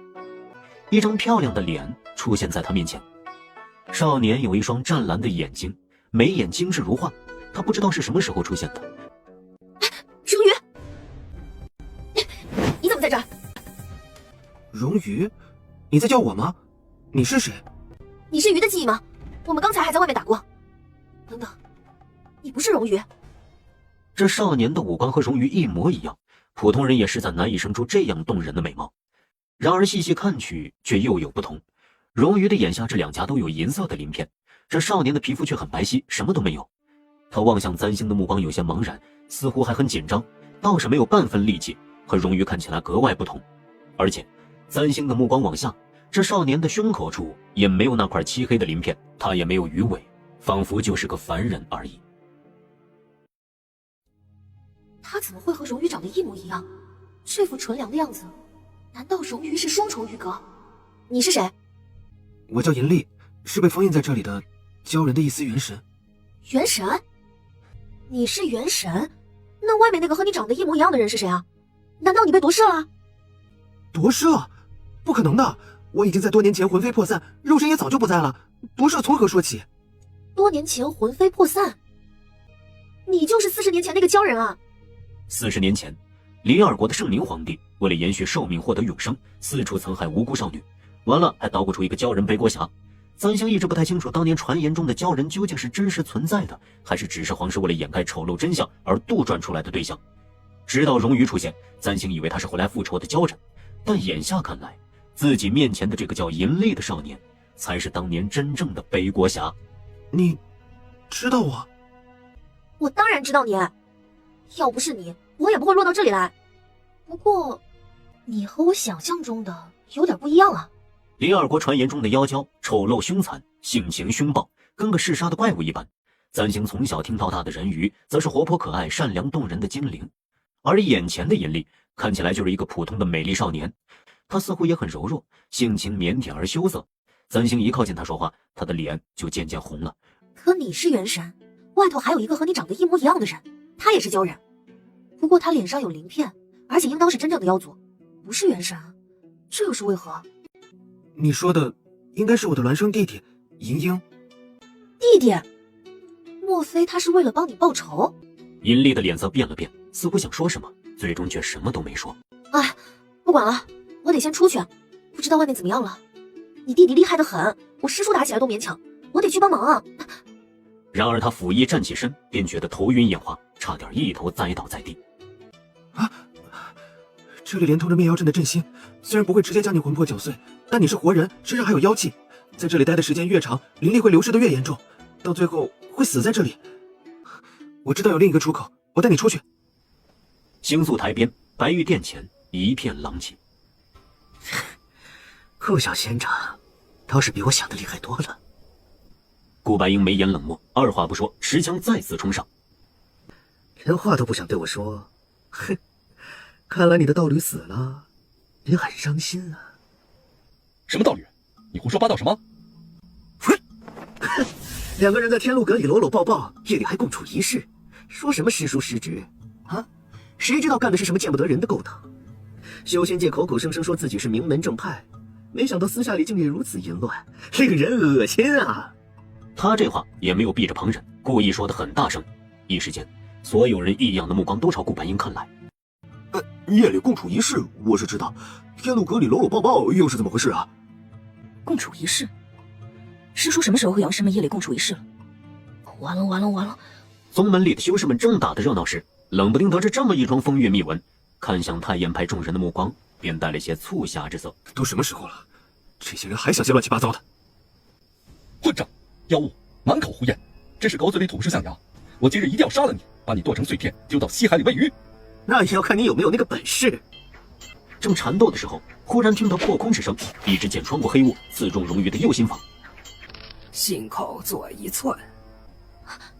一张漂亮的脸出现在他面前，少年有一双湛蓝的眼睛，眉眼精致如画，他不知道是什么时候出现的。荣鱼，你怎么在这儿？荣鱼，你在叫我吗？你是谁？你是鱼的记忆吗？我们刚才还在外面打过。等等，你不是荣鱼。这少年的五官和荣鱼一模一样，普通人也实在难以生出这样动人的美貌。然而细细看去却又有不同，荣鱼的眼下这两颊都有银色的鳞片，这少年的皮肤却很白皙，什么都没有。他望向簪星的目光有些茫然，似乎还很紧张，倒是没有半分力气，和荣鱼看起来格外不同。而且簪星的目光往下，这少年的胸口处也没有那块漆黑的鳞片，他也没有鱼尾，仿佛就是个凡人而已。他怎么会和荣鱼长得一模一样？这副纯良的样子，难道荣鱼是双重鱼格？你是谁？我叫银丽，是被封印在这里的鲛人的一丝元神。元神？你是元神？那外面那个和你长得一模一样的人是谁啊？难道你被夺舍了？夺舍？不可能的，我已经在多年前魂飞魄散，肉身也早就不在了，夺舍从何说起？多年前魂飞魄散？你就是40年前那个鲛人啊！40年前，李尔国的圣明皇帝为了延续寿命获得永生，四处残害无辜少女，完了还捣鼓出一个鲛人背锅侠。簪星一直不太清楚当年传言中的鲛人究竟是真实存在的，还是只是皇室为了掩盖丑陋真相而杜撰出来的对象。直到荣鱼出现，簪星以为他是回来复仇的鲛人，但眼下看来，自己面前的这个叫银丽的少年才是当年真正的背锅侠。你知道我？我当然知道你，要不是你，我也不会落到这里来。不过你和我想象中的有点不一样啊。李尔国传言中的妖鲛丑陋凶残，性情凶暴，跟个嗜杀的怪物一般。簪星从小听到大的人鱼则是活泼可爱善良动人的精灵，而眼前的银丽看起来就是一个普通的美丽少年，他似乎也很柔弱，性情腼腆而羞涩。簪星一靠近他说话，他的脸就渐渐红了。可你是元神，外头还有一个和你长得一模一样的人，他也是鲛人，不过他脸上有鳞片，而且应当是真正的妖族，不是元神，这又是为何？你说的应该是我的孪生弟弟银鹰。弟弟？莫非他是为了帮你报仇？银丽的脸色变了变，似乎想说什么，最终却什么都没说。哎，不管了，我得先出去，不知道外面怎么样了。你弟弟厉害得很，我师叔打起来都勉强，我得去帮忙啊。然而他甫一站起身，便觉得头晕眼花，差点一头栽倒在地。这里连通着灭妖阵的阵心，虽然不会直接将你魂魄搅碎，但你是活人，身上还有妖气，在这里待的时间越长，灵力会流失的越严重，到最后会死在这里。我知道有另一个出口，我带你出去。星宿台边，白玉殿前，一片狼藉。顾小仙长倒是比我想的厉害多了。顾白英眉眼冷漠，二话不说，持枪再次冲上。连话都不想对我说，哼！看来你的道侣死了，你很伤心啊。什么道侣？你胡说八道什么？两个人在天禄阁里搂搂抱抱，夜里还共处一室，说什么师叔师侄啊？谁知道干的是什么见不得人的勾当？修仙界口口声声说自己是名门正派，没想到私下里竟也如此淫乱，令人恶心啊！他这话也没有避着旁人，故意说得很大声，一时间，所有人异样的目光都朝顾白英看来。夜里共处一室我是知道，天禄阁里搂搂抱抱又是怎么回事啊？共处一室？师叔什么时候和杨师们夜里共处一室了？完了完了完了！宗门里的修士们正打得热闹时，冷不丁得知这么一桩风月秘闻，看向太燕派众人的目光便带了些促狭之色。都什么时候了，这些人还想些乱七八糟的？混账！妖物，满口胡言，真是狗嘴里吐不出象牙！我今日一定要杀了你，把你剁成碎片，丢到西海里喂鱼。那也要看你有没有那个本事。正缠斗的时候，忽然听到破空之声，一支箭穿过黑雾，刺中荣誉的右心房。心口左一寸。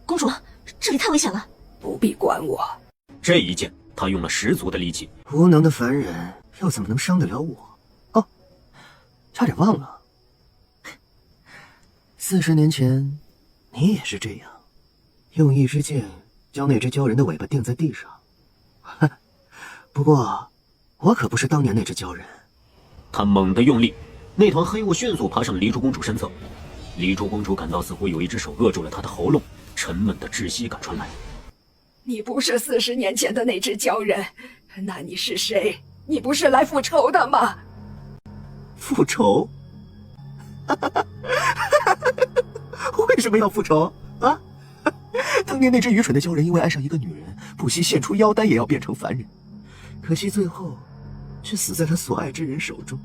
公主，这里太危险了，不必管我。这一箭，他用了10足的力气。无能的凡人又怎么能伤得了我？哦，差点忘了，40年前你也是这样，用一支箭将那只鲛人的尾巴钉在地上。不过，我可不是当年那只鲛人。他猛地用力，那团黑雾迅速爬上黎珠公主身侧。黎珠公主感到似乎有一只手扼住了她的喉咙，沉闷的窒息感传来。你不是40年前的那只鲛人，那你是谁？你不是来复仇的吗？复仇？为什么要复仇啊？当年那只愚蠢的鲛人因为爱上一个女人，不惜献出妖丹也要变成凡人，可惜最后却死在他所爱之人手中。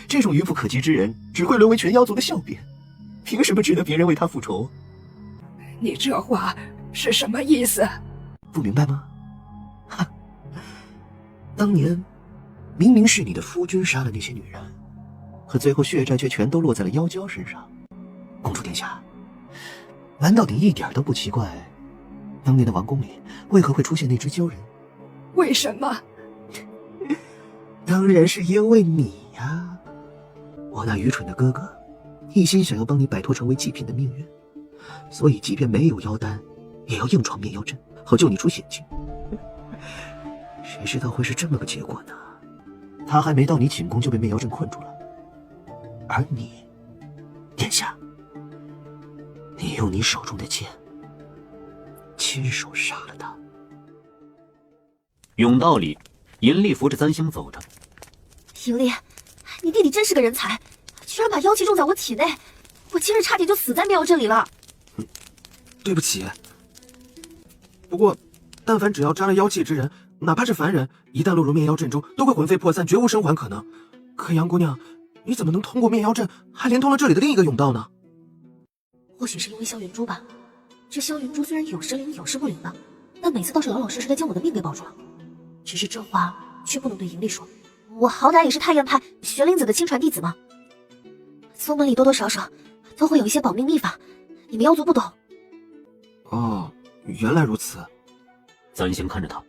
这种愚不可及之人，只会沦为全妖族的笑柄，凭什么值得别人为他复仇？你这话是什么意思？不明白吗？哈，当年明明是你的夫君杀了那些女人，可最后血债却全都落在了妖娇身上。公主殿下，难道你一点都不奇怪，当年的王宫里为何会出现那只鲛人？为什么？当然是因为你呀！我那愚蠢的哥哥，一心想要帮你摆脱成为祭品的命运，所以即便没有妖丹，也要硬闯灭妖阵，好救你出险境。谁知道会是这么个结果呢？他还没到你寝宫就被灭妖阵困住了，而你，殿下，你用你手中的剑亲手杀了他。甬道里，银丽扶着簪星走着。银丽，你弟弟真是个人才，居然把妖气种在我体内，我今日差点就死在灭妖阵里了。对不起。不过，但凡只要沾了妖气之人，哪怕是凡人，一旦落入灭妖阵中，都会魂飞魄散，绝无生还可能。可杨姑娘，你怎么能通过灭妖阵，还连通了这里的另一个甬道呢？或许是因为萧云珠吧。这萧云珠虽然有时灵有时不灵的，但每次倒是老老实实的将我的命给保住了。只是这话却不能对银丽说，我好歹也是太燕派玄灵子的亲传弟子嘛。宗门里多多少少都会有一些保命秘法，你们妖族不懂。哦，原来如此。簪星看着他，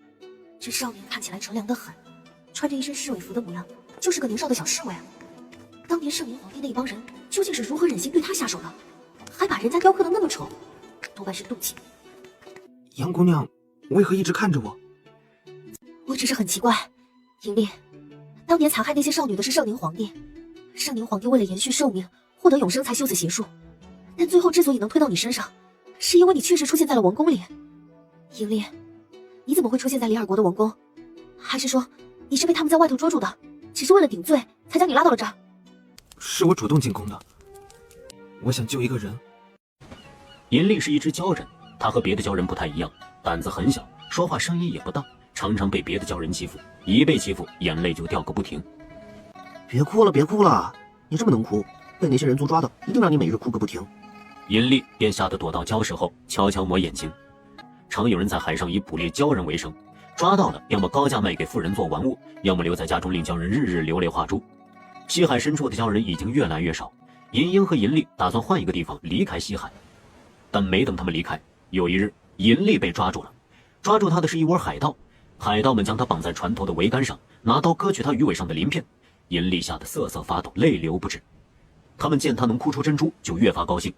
这少年看起来纯良得很，穿着一身侍卫服的模样，就是个年少的小侍卫啊。当年圣灵皇帝那一帮人究竟是如何忍心对他下手的，还把人家雕刻得那么丑，多半是妒忌。杨姑娘为何一直看着我？我只是很奇怪，银丽，当年残害那些少女的是圣灵皇帝，圣灵皇帝为了延续寿命，获得永生才修此邪术，但最后之所以能推到你身上，是因为你确实出现在了王宫里。银丽，你怎么会出现在李尔国的王宫？还是说你是被他们在外头捉住的，只是为了顶罪才将你拉到了这儿？是我主动进宫的，我想救一个人。银丽是一只鲛人，她和别的鲛人不太一样，胆子很小，说话声音也不大，常常被别的鲛人欺负，一被欺负眼泪就掉个不停。别哭了，别哭了，你这么能哭，被那些人族抓到，一定让你每日哭个不停。银丽便吓得躲到礁石后，悄悄抹眼睛。常有人在海上以捕猎鲛人为生，抓到了要么高价卖给富人做玩物，要么留在家中令鲛人日日流泪画珠。西海深处的鲛人已经越来越少，银鹰和银丽打算换一个地方离开西海，但没等他们离开，有一日银丽被抓住了。抓住他的是一窝海盗，海盗们将他绑在船头的桅杆上，拿刀割去他鱼尾上的鳞片。银丽吓得瑟瑟发抖，泪流不止。他们见他能哭出珍珠，就越发高兴，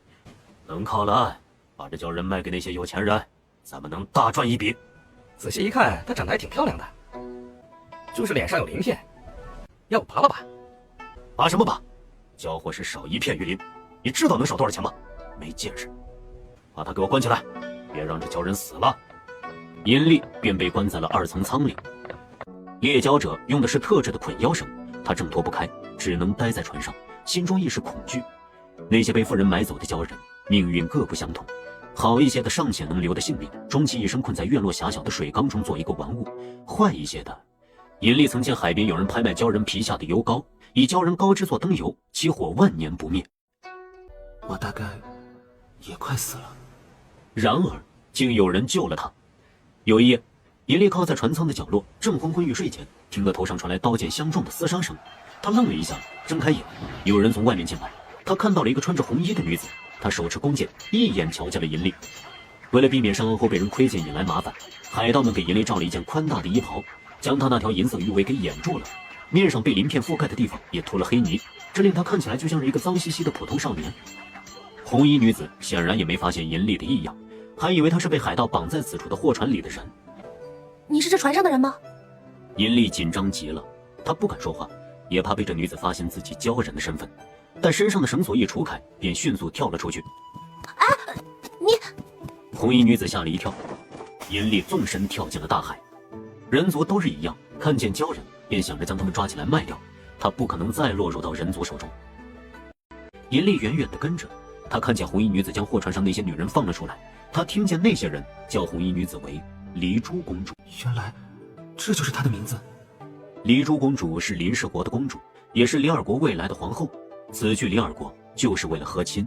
能靠了岸，把这鲛人卖给那些有钱人，咱们能大赚一笔。仔细一看，她长得还挺漂亮的，就是脸上有鳞片，要不拔了吧？拔什么拔？交货时少一片鱼鳞，你知道能少多少钱吗？没见识！把他给我关起来，别让这鲛人死了。银丽便被关在了2层舱里。猎鲛者用的是特制的捆腰绳，他挣脱不开，只能待在船上，心中亦是恐惧。那些被富人买走的鲛人，命运各不相同。好一些的尚且能留的性命，终其一生困在院落狭小的水缸中做一个玩物；坏一些的，银丽曾见海边有人拍卖鲛人皮下的油膏，以鲛人膏脂做灯油，其火万年不灭。我大概也快死了。然而，竟有人救了他。有一夜，银丽靠在船舱的角落，正昏昏欲睡间，听得头上传来刀剑相撞的厮杀声。他愣了一下，睁开眼，有人从外面进来。他看到了一个穿着红衣的女子，她手持弓箭，一眼瞧见了银丽。为了避免上岸后被人窥见引来麻烦，海盗们给银丽罩了一件宽大的衣袍，将她那条银色鱼尾给掩住了，面上被鳞片覆盖的地方也涂了黑泥，这令她看起来就像是一个脏兮兮的普通少年。红衣女子显然也没发现银丽的异样，还以为她是被海盗绑在此处的货船里的人。你是这船上的人吗？银丽紧张极了，她不敢说话，也怕被这女子发现自己鲛人的身份，但身上的绳索一除开，便迅速跳了出去。你……红衣女子吓了一跳，银丽纵身跳进了大海。人族都是一样，看见鲛人便想着将他们抓起来卖掉，她不可能再落入到人族手中。银丽远远地跟着，她看见红衣女子将货船上那些女人放了出来，她听见那些人叫红衣女子为黎珠公主。原来这就是她的名字。黎珠公主是林氏国的公主，也是李尔国未来的皇后。此去李尔国就是为了和亲，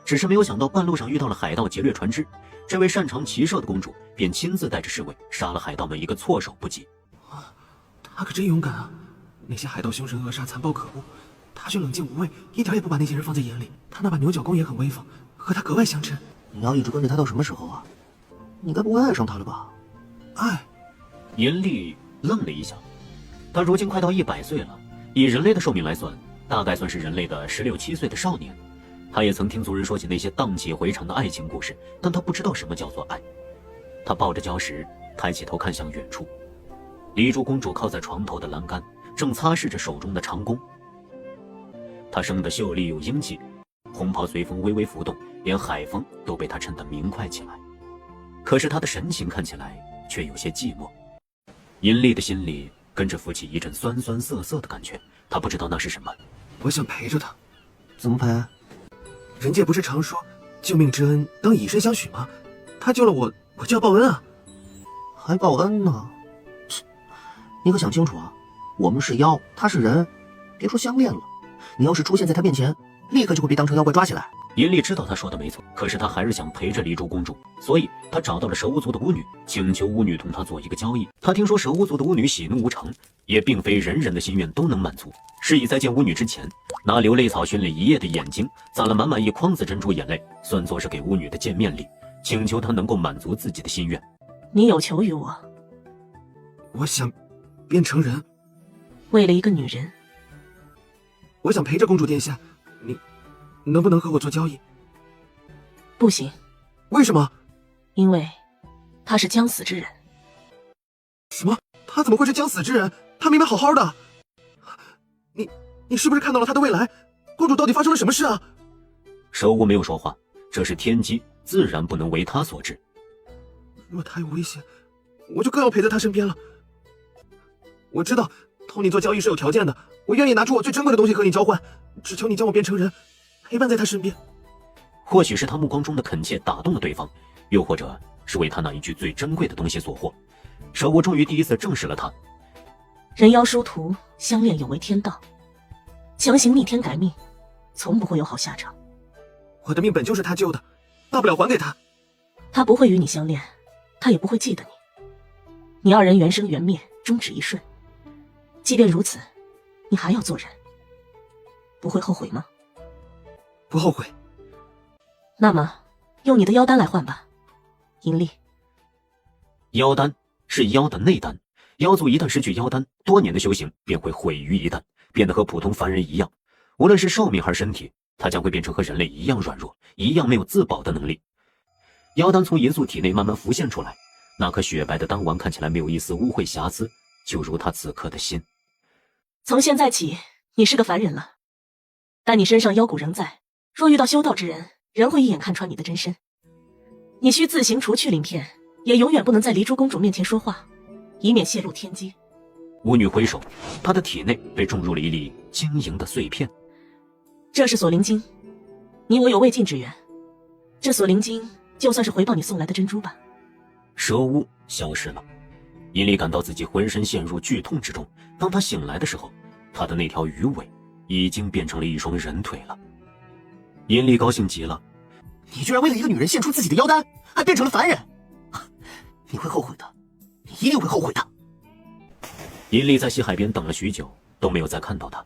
只是没有想到半路上遇到了海盗劫掠船只，这位擅长骑射的公主便亲自带着侍卫杀了海盗们一个措手不及。她可真勇敢啊！那些海盗凶神恶煞、残暴可恶，她却冷静无畏，一点也不把那些人放在眼里。她那把牛角弓也很威风，和她格外相称。你要一直跟着她到什么时候啊？你该不会爱上她了吧？爱？银丽愣了一下，她如今快到100岁了，以人类的寿命来算，大概算是人类的16、17岁的少年。他也曾听族人说起那些荡气回肠的爱情故事，但他不知道什么叫做爱。他抱着礁石，抬起头看向远处。黎珠公主靠在床头的栏杆，正擦拭着手中的长弓。她生得秀丽又英气，红袍随风微微浮动，连海风都被她衬得明快起来。可是她的神情看起来却有些寂寞。银丽的心里跟着浮起一阵酸酸涩涩的感觉，她不知道那是什么。我想陪着她。怎么陪？人界不是常说救命之恩当以身相许吗？他救了我，我就要报恩啊！还报恩呢？你可想清楚啊！我们是妖，他是人，别说相恋了，你要是出现在他面前，立刻就会被当成妖怪抓起来。银丽知道他说的没错，可是他还是想陪着黎珠公主，所以他找到了蛇巫族的巫女，请求巫女同他做一个交易。他听说蛇巫族的巫女喜怒无常，也并非人人的心愿都能满足，是以在见巫女之前，拿流泪草熏了一夜的眼睛，攒了满满一筐子珍珠眼泪，算作是给巫女的见面礼，请求她能够满足自己的心愿。你有求于我？我想变成人。为了一个女人？我想陪着公主殿下，你能不能和我做交易？不行。为什么？因为他是将死之人。什么？他怎么会是将死之人？他明明好好的。你是不是看到了他的未来？公主到底发生了什么事啊？蛇巫没有说话，这是天机，自然不能为他所知。若他有危险，我就更要陪在他身边了。我知道同你做交易是有条件的，我愿意拿出我最珍贵的东西和你交换，只求你将我变成人，陪伴在他身边。或许是他目光中的恳切打动了对方，又或者是为他那一句最珍贵的东西所惑。蛇巫终于第一次正视了他。人妖殊途，相恋有违天道，强行逆天改命，从不会有好下场。我的命本就是他救的，大不了还给他。他不会与你相恋，他也不会记得你。你二人缘生缘灭，终止一瞬。即便如此，你还要做人。不会后悔吗？不后悔。那么，用你的妖丹来换吧，银丽。妖丹是妖的内丹，妖族一旦失去妖丹，多年的修行便会毁于一旦，变得和普通凡人一样。无论是寿命还是身体，他将会变成和人类一样软弱，一样没有自保的能力。妖丹从银素体内慢慢浮现出来，那颗雪白的丹丸看起来没有一丝污秽瑕疵，就如他此刻的心。从现在起，你是个凡人了，但你身上妖骨仍在，若遇到修道之人，仍会一眼看穿你的真身。你需自行除去鳞片，也永远不能在离珠公主面前说话，以免泄露天机。巫女挥手，她的体内被种入了一粒晶莹的碎片。这是锁灵晶，你我有未尽之缘，这锁灵晶就算是回报你送来的珍珠吧。蛇巫消失了，银丽感到自己浑身陷入剧痛之中。当她醒来的时候，她的那条鱼尾已经变成了一双人腿了。银丽高兴极了，你居然为了一个女人献出自己的妖丹，还变成了凡人，你会后悔的，你一定会后悔的。银丽在西海边等了许久，都没有再看到她。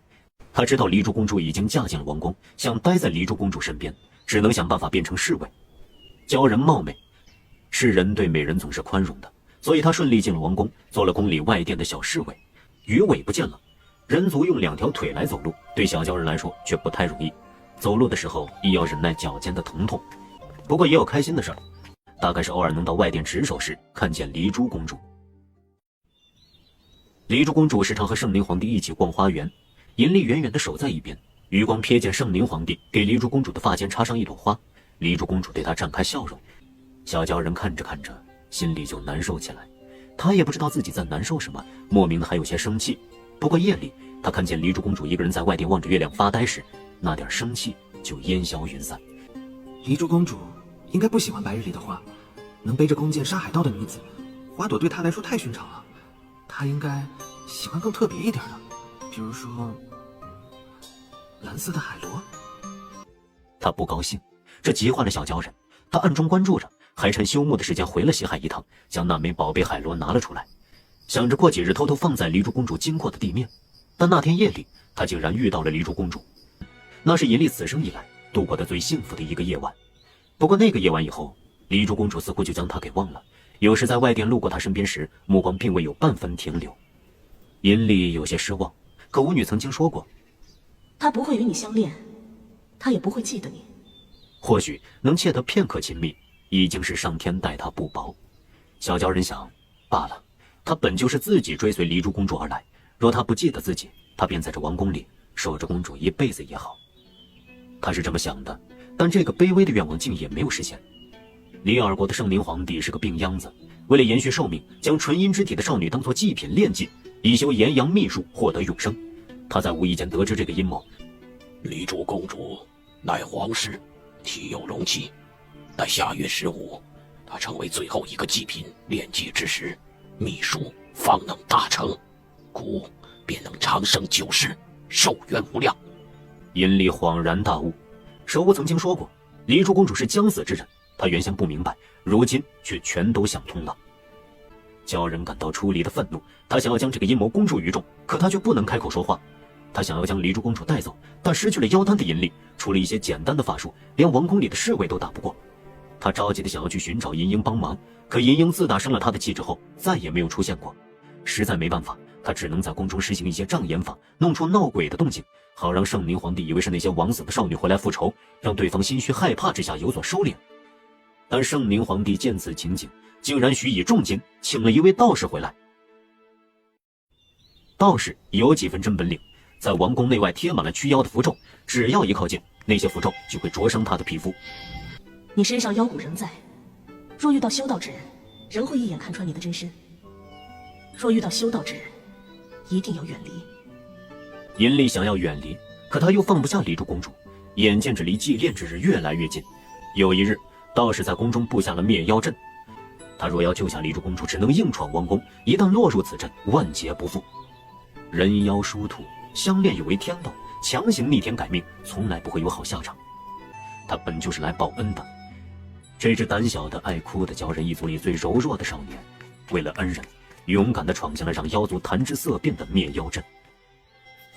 她知道离珠公主已经嫁进了王宫，想待在离珠公主身边，只能想办法变成侍卫。鲛人貌美，世人对美人总是宽容的，所以她顺利进了王宫，做了宫里外殿的小侍卫。鱼尾不见了，人族用2条腿来走路，对小鲛人来说却不太容易，走路的时候亦要忍耐脚尖的疼痛。不过也有开心的事儿，大概是偶尔能到外殿值守时看见离珠公主。离珠公主时常和圣灵皇帝一起逛花园，银丽远远地守在一边，余光瞥见圣灵皇帝给离珠公主的发间插上一朵花，离珠公主对她绽开笑容。小鲛人看着看着，心里就难受起来。他也不知道自己在难受什么，莫名的还有些生气。不过夜里，他看见离珠公主一个人在外殿望着月亮发呆时，那点生气就烟消云散。离珠公主应该不喜欢白日里的花，能背着弓箭杀海盗的女子，花朵对她来说太寻常了。她应该喜欢更特别一点的，比如说蓝色的海螺。他不高兴，这急坏了小鲛人。他暗中关注着，还趁休沐的时间回了西海一趟，将那枚宝贝海螺拿了出来，想着过几日偷偷放在离珠公主经过的地面。但那天夜里，他竟然遇到了离珠公主，那是银丽此生以来度过的最幸福的一个夜晚。不过那个夜晚以后，离珠公主似乎就将他给忘了，有时在外殿路过他身边时，目光并未有半分停留。银丽有些失望，可巫女曾经说过，他不会与你相恋，他也不会记得你。或许能窃得片刻亲密，已经是上天待他不薄。小鲛人想，罢了，他本就是自己追随离珠公主而来，若他不记得自己，他便在这王宫里守着公主一辈子也好。他是这么想的，但这个卑微的愿望竟也没有实现。里尔国的圣灵皇帝是个病秧子，为了延续寿命，将纯阴之体的少女当作祭品炼祭，以修炎阳秘术获得永生。他在无意间得知这个阴谋。离珠公主乃皇室，体有容器，待下月15，她成为最后一个祭品炼祭之时，秘术方能大成，故便能长生久世，寿元无量。银丽恍然大悟，蛇巫曾经说过，离珠公主是将死之人，他原先不明白，如今却全都想通了。鲛人感到出离的愤怒，他想要将这个阴谋公诸于众，可他却不能开口说话。他想要将离珠公主带走，但失去了妖丹的银力，除了一些简单的法术，连王宫里的侍卫都打不过。他着急的想要去寻找银鹰帮忙，可银鹰自打生了他的气之后，再也没有出现过。实在没办法，他只能在宫中实行一些障眼法，弄出闹鬼的动静，好让圣灵皇帝以为是那些枉死的少女回来复仇，让对方心虚害怕之下有所收敛。但圣灵皇帝见此情景，竟然许以重金请了一位道士回来。道士有几分真本领，在王宫内外贴满了驱妖的符咒，只要一靠近，那些符咒就会灼伤他的皮肤。你身上妖骨仍在，若遇到修道之人，仍会一眼看穿你的真身。若遇到修道之人，一定要远离。银丽想要远离，可他又放不下离珠公主，眼见着离祭炼之日越来越近。有一日，道士在宫中布下了灭妖阵，他若要救下离珠公主，只能硬闯王宫，一旦落入此阵，万劫不复。人妖殊途，相恋有违天道，强行逆天改命，从来不会有好下场。他本就是来报恩的。这只胆小的爱哭的鲛人一族里最柔弱的少年，为了恩人，勇敢地闯进了让妖族谈之色变的灭妖阵。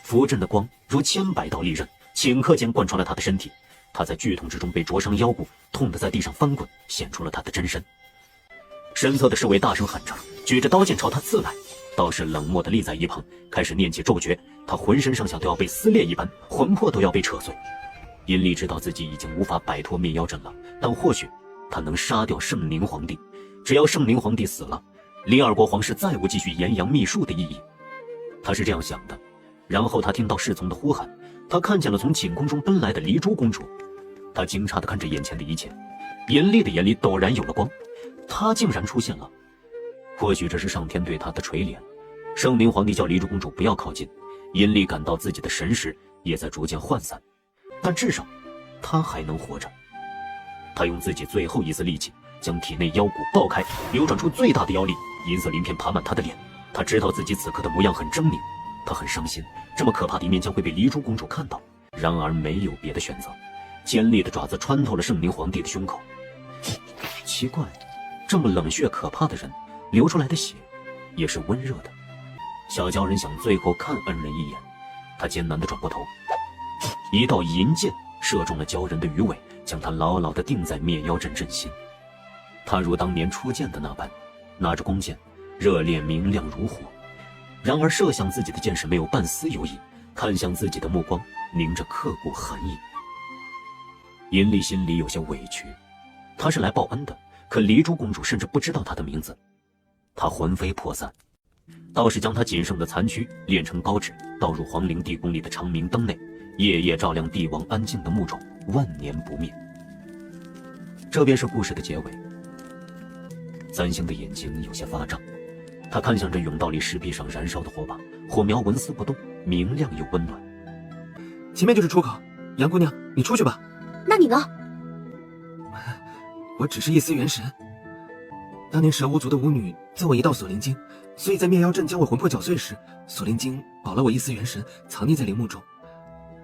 符阵的光如千百道利刃，顷刻间贯穿了他的身体。他在剧痛之中被灼伤腰部，痛得在地上翻滚，显出了他的真身。身侧的侍卫大声喊着，举着刀剑朝他刺来。道士冷漠地立在一旁，开始念起咒诀，他浑身上下都要被撕裂一般，魂魄都要被扯碎。阴历知道自己已经无法摆脱灭妖阵了，但或许他能杀掉圣宁皇帝。只要圣宁皇帝死了，林二国皇室再无继续延阳秘术的意义。他是这样想的。然后他听到侍从的呼喊，他看见了从寝宫中奔来的黎珠公主。他惊诧地看着眼前的一切，阴历的眼里陡然有了光，他竟然出现了。或许这是上天对他的垂怜。圣宁皇帝叫黎珠公主不要靠近，阴历感到自己的神识也在逐渐涣散，但至少他还能活着。他用自己最后一丝力气将体内妖骨爆开，流转出最大的妖力，银色鳞片爬满他的脸。他知道自己此刻的模样很狰狞，他很伤心，这么可怕的一面将会被黎珠公主看到。然而没有别的选择，尖利的爪子穿透了圣宁皇帝的胸口。奇怪，这么冷血可怕的人，流出来的血也是温热的。小鲛人想最后看恩人一眼，他艰难地转过头，一道银箭射中了鲛人的鱼尾，将他牢牢地钉在灭妖阵阵心。他如当年初见的那般，拿着弓箭，热烈明亮如火。然而射向自己的箭矢没有半丝犹疑，看向自己的目光凝着刻骨寒意。阴历心里有些委屈，他是来报恩的，可黎珠公主甚至不知道他的名字。他魂飞魄散，道士将他仅剩的残躯炼成膏纸，倒入皇陵地宫里的长明灯内，夜夜照亮帝王安静的墓冢，万年不灭。这便是故事的结尾。三星的眼睛有些发胀，他看向这甬道里石壁上燃烧的火把，火苗纹丝不动，明亮又温暖。前面就是出口，杨姑娘，你出去吧。那你呢？我只是一丝元神。当年蛇巫族的巫女赠我一道锁灵晶，所以在灭妖阵将我魂魄搅碎时，锁灵晶保了我一丝元神，藏匿在陵墓中。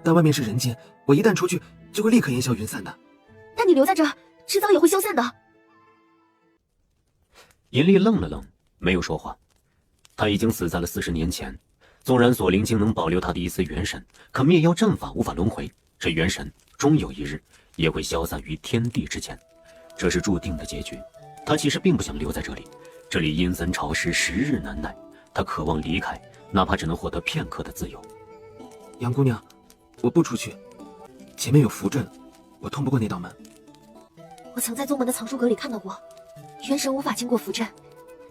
但外面是人间，我一旦出去，就会立刻烟消云散的。但你留在这儿，迟早也会消散的。银历愣了愣，没有说话。他已经死在了40年前，纵然锁灵晶能保留他的一丝元神，可灭妖阵法无法轮回，这元神终有一日也会消散于天地之间，这是注定的结局。他其实并不想留在这里，这里阴森潮湿，时日难耐，他渴望离开，哪怕只能获得片刻的自由。杨姑娘，我不出去，前面有符阵，我通不过那道门。我曾在宗门的藏书阁里看到过，元神无法经过符阵，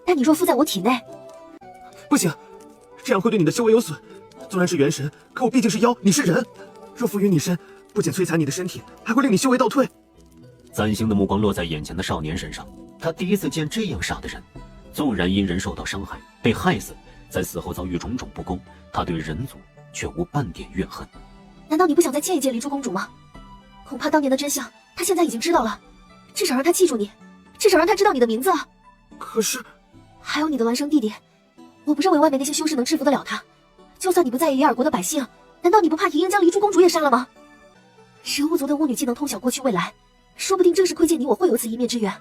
但你若附在我体内，不行，这样会对你的修为有损。纵然是元神，可我毕竟是妖，你是人，若附于你身，不仅摧残你的身体，还会令你修为倒退。三星的目光落在眼前的少年身上，他第一次见这样傻的人。纵然因人受到伤害，被害死，在死后遭遇种种不公，他对人族却无半点怨恨。难道你不想再见一见黎珠公主吗？恐怕当年的真相，她现在已经知道了。至少让她记住你，至少让她知道你的名字。可是，还有你的孪生弟弟，我不认为外面那些修士能制服得了他。就算你不在意李尔国的百姓，难道你不怕银鹰将黎珠公主也杀了吗？蛇巫族的巫女既能通晓过去未来，说不定正是窥见你我会有此一面之缘，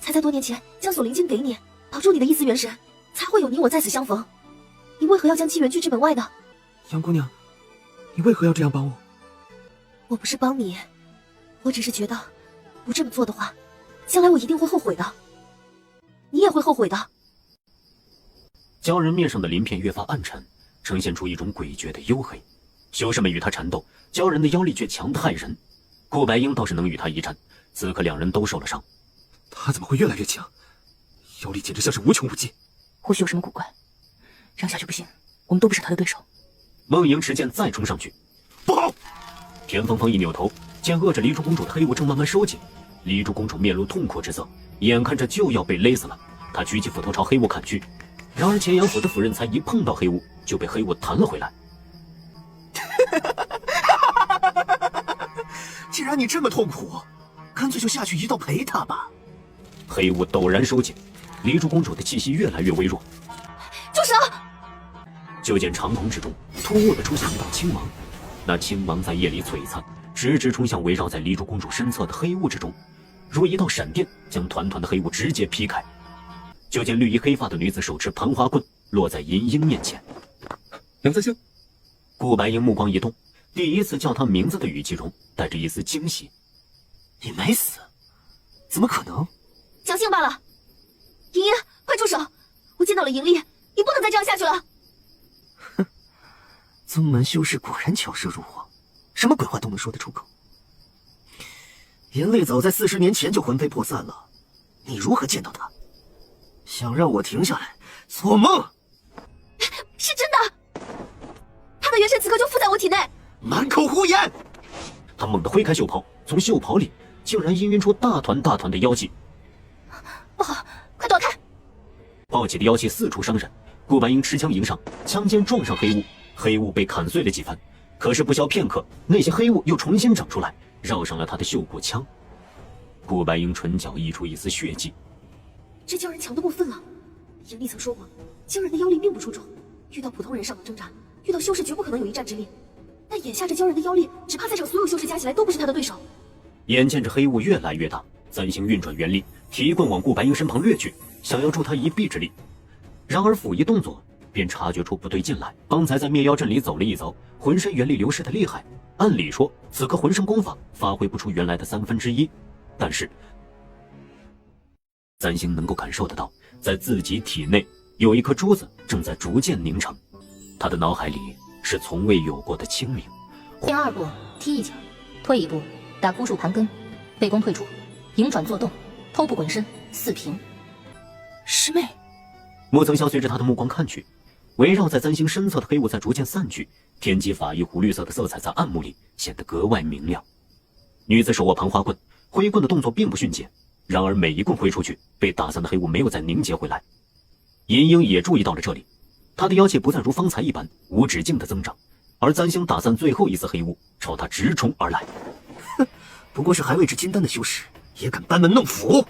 才在多年前将锁灵晶给你，保住你的一丝元神，才会有你我在此相逢。你为何要将机缘拒之门外呢？杨姑娘，你为何要这样帮我？我不是帮你，我只是觉得不这么做的话，将来我一定会后悔的。你也会后悔的。鲛人面上的鳞片越发暗沉，呈现出一种诡谲的黝黑。修士们与他缠斗，鲛人的妖力却强得骇人。顾白鹰倒是能与他一战，此刻两人都受了伤。他怎么会越来越强？妖力简直像是无穷无尽。或许有什么古怪，让下去不行，我们都不是他的对手。梦莹持剑再冲上去，不好！田芳芳一扭头，见扼着黎珠公主的黑雾正慢慢收紧，黎珠公主面露痛苦之色，眼看着就要被勒死了。她举起斧头朝黑雾砍去，然而钱阳府的斧刃才一碰到黑雾，就被黑雾弹了回来。既然你这么痛苦，干脆就下去一道陪他吧。黑雾陡然收紧，黎珠公主的气息越来越微弱。住手！就见长空之中突兀地出现一道青芒，那青芒在夜里璀璨，直直冲向围绕在黎珠公主身侧的黑雾之中，如一道闪电将团团的黑雾直接劈开。就见绿衣黑发的女子手持盘花棍落在银鹰面前。杨三星，顾白鹰目光一动，第一次叫他名字的语气中带着一丝惊喜。你没死？怎么可能？侥幸罢了。莹莹，快住手！我见到了盈利，你不能再这样下去了。哼，宗门修士果然巧舌如簧，什么鬼话都能说得出口。银泪早在40年前就魂飞魄散了，你如何见到他？想让我停下来，做梦！是真的，他的元神此刻就附在我体内。满口胡言！他猛地挥开袖袍，从袖袍里竟然氤氲出大团大团的妖气。不好，快躲开！暴起的妖气四处伤人，顾白英持枪迎上，枪尖撞上黑雾，黑雾被砍碎了几番。可是不消片刻，那些黑雾又重新长出来，绕上了他的袖骨枪。顾白英唇角溢出一丝血迹。这鲛人强得过分了。盈利曾说过，鲛人的妖力并不出众，遇到普通人尚能挣扎，遇到修士绝不可能有一战之力。但眼下这鲛人的妖力，只怕在场所有修士加起来都不是他的对手。眼见着黑雾越来越大，三星运转元力，提棍往顾白英身旁掠去，想要助他一臂之力。然而甫一动作，便察觉出不对劲来。刚才在灭妖阵里走了一遭，浑身元力流失的厉害。按理说，此刻浑身功法发挥不出原来的1/3，但是三星能够感受得到，在自己体内有一颗珠子正在逐渐凝成。他的脑海里是从未有过的清明。前2步踢一脚，退1步打枯树盘根，背弓退出，迎转做动，偷步滚身，4平。师妹，木曾霄随着他的目光看去，围绕在三星身侧的黑雾在逐渐散去，天机法衣湖绿色的色彩在暗幕里显得格外明亮。女子手握盘花棍，挥棍的动作并不迅捷，然而每一棍挥出去，被打散的黑雾没有再凝结回来。银鹰也注意到了这里，他的妖气不再如方才一般无止境的增长，而三星打散最后一丝黑雾，朝他直冲而来。哼，不过是还未至金丹的修士，也敢班门弄斧？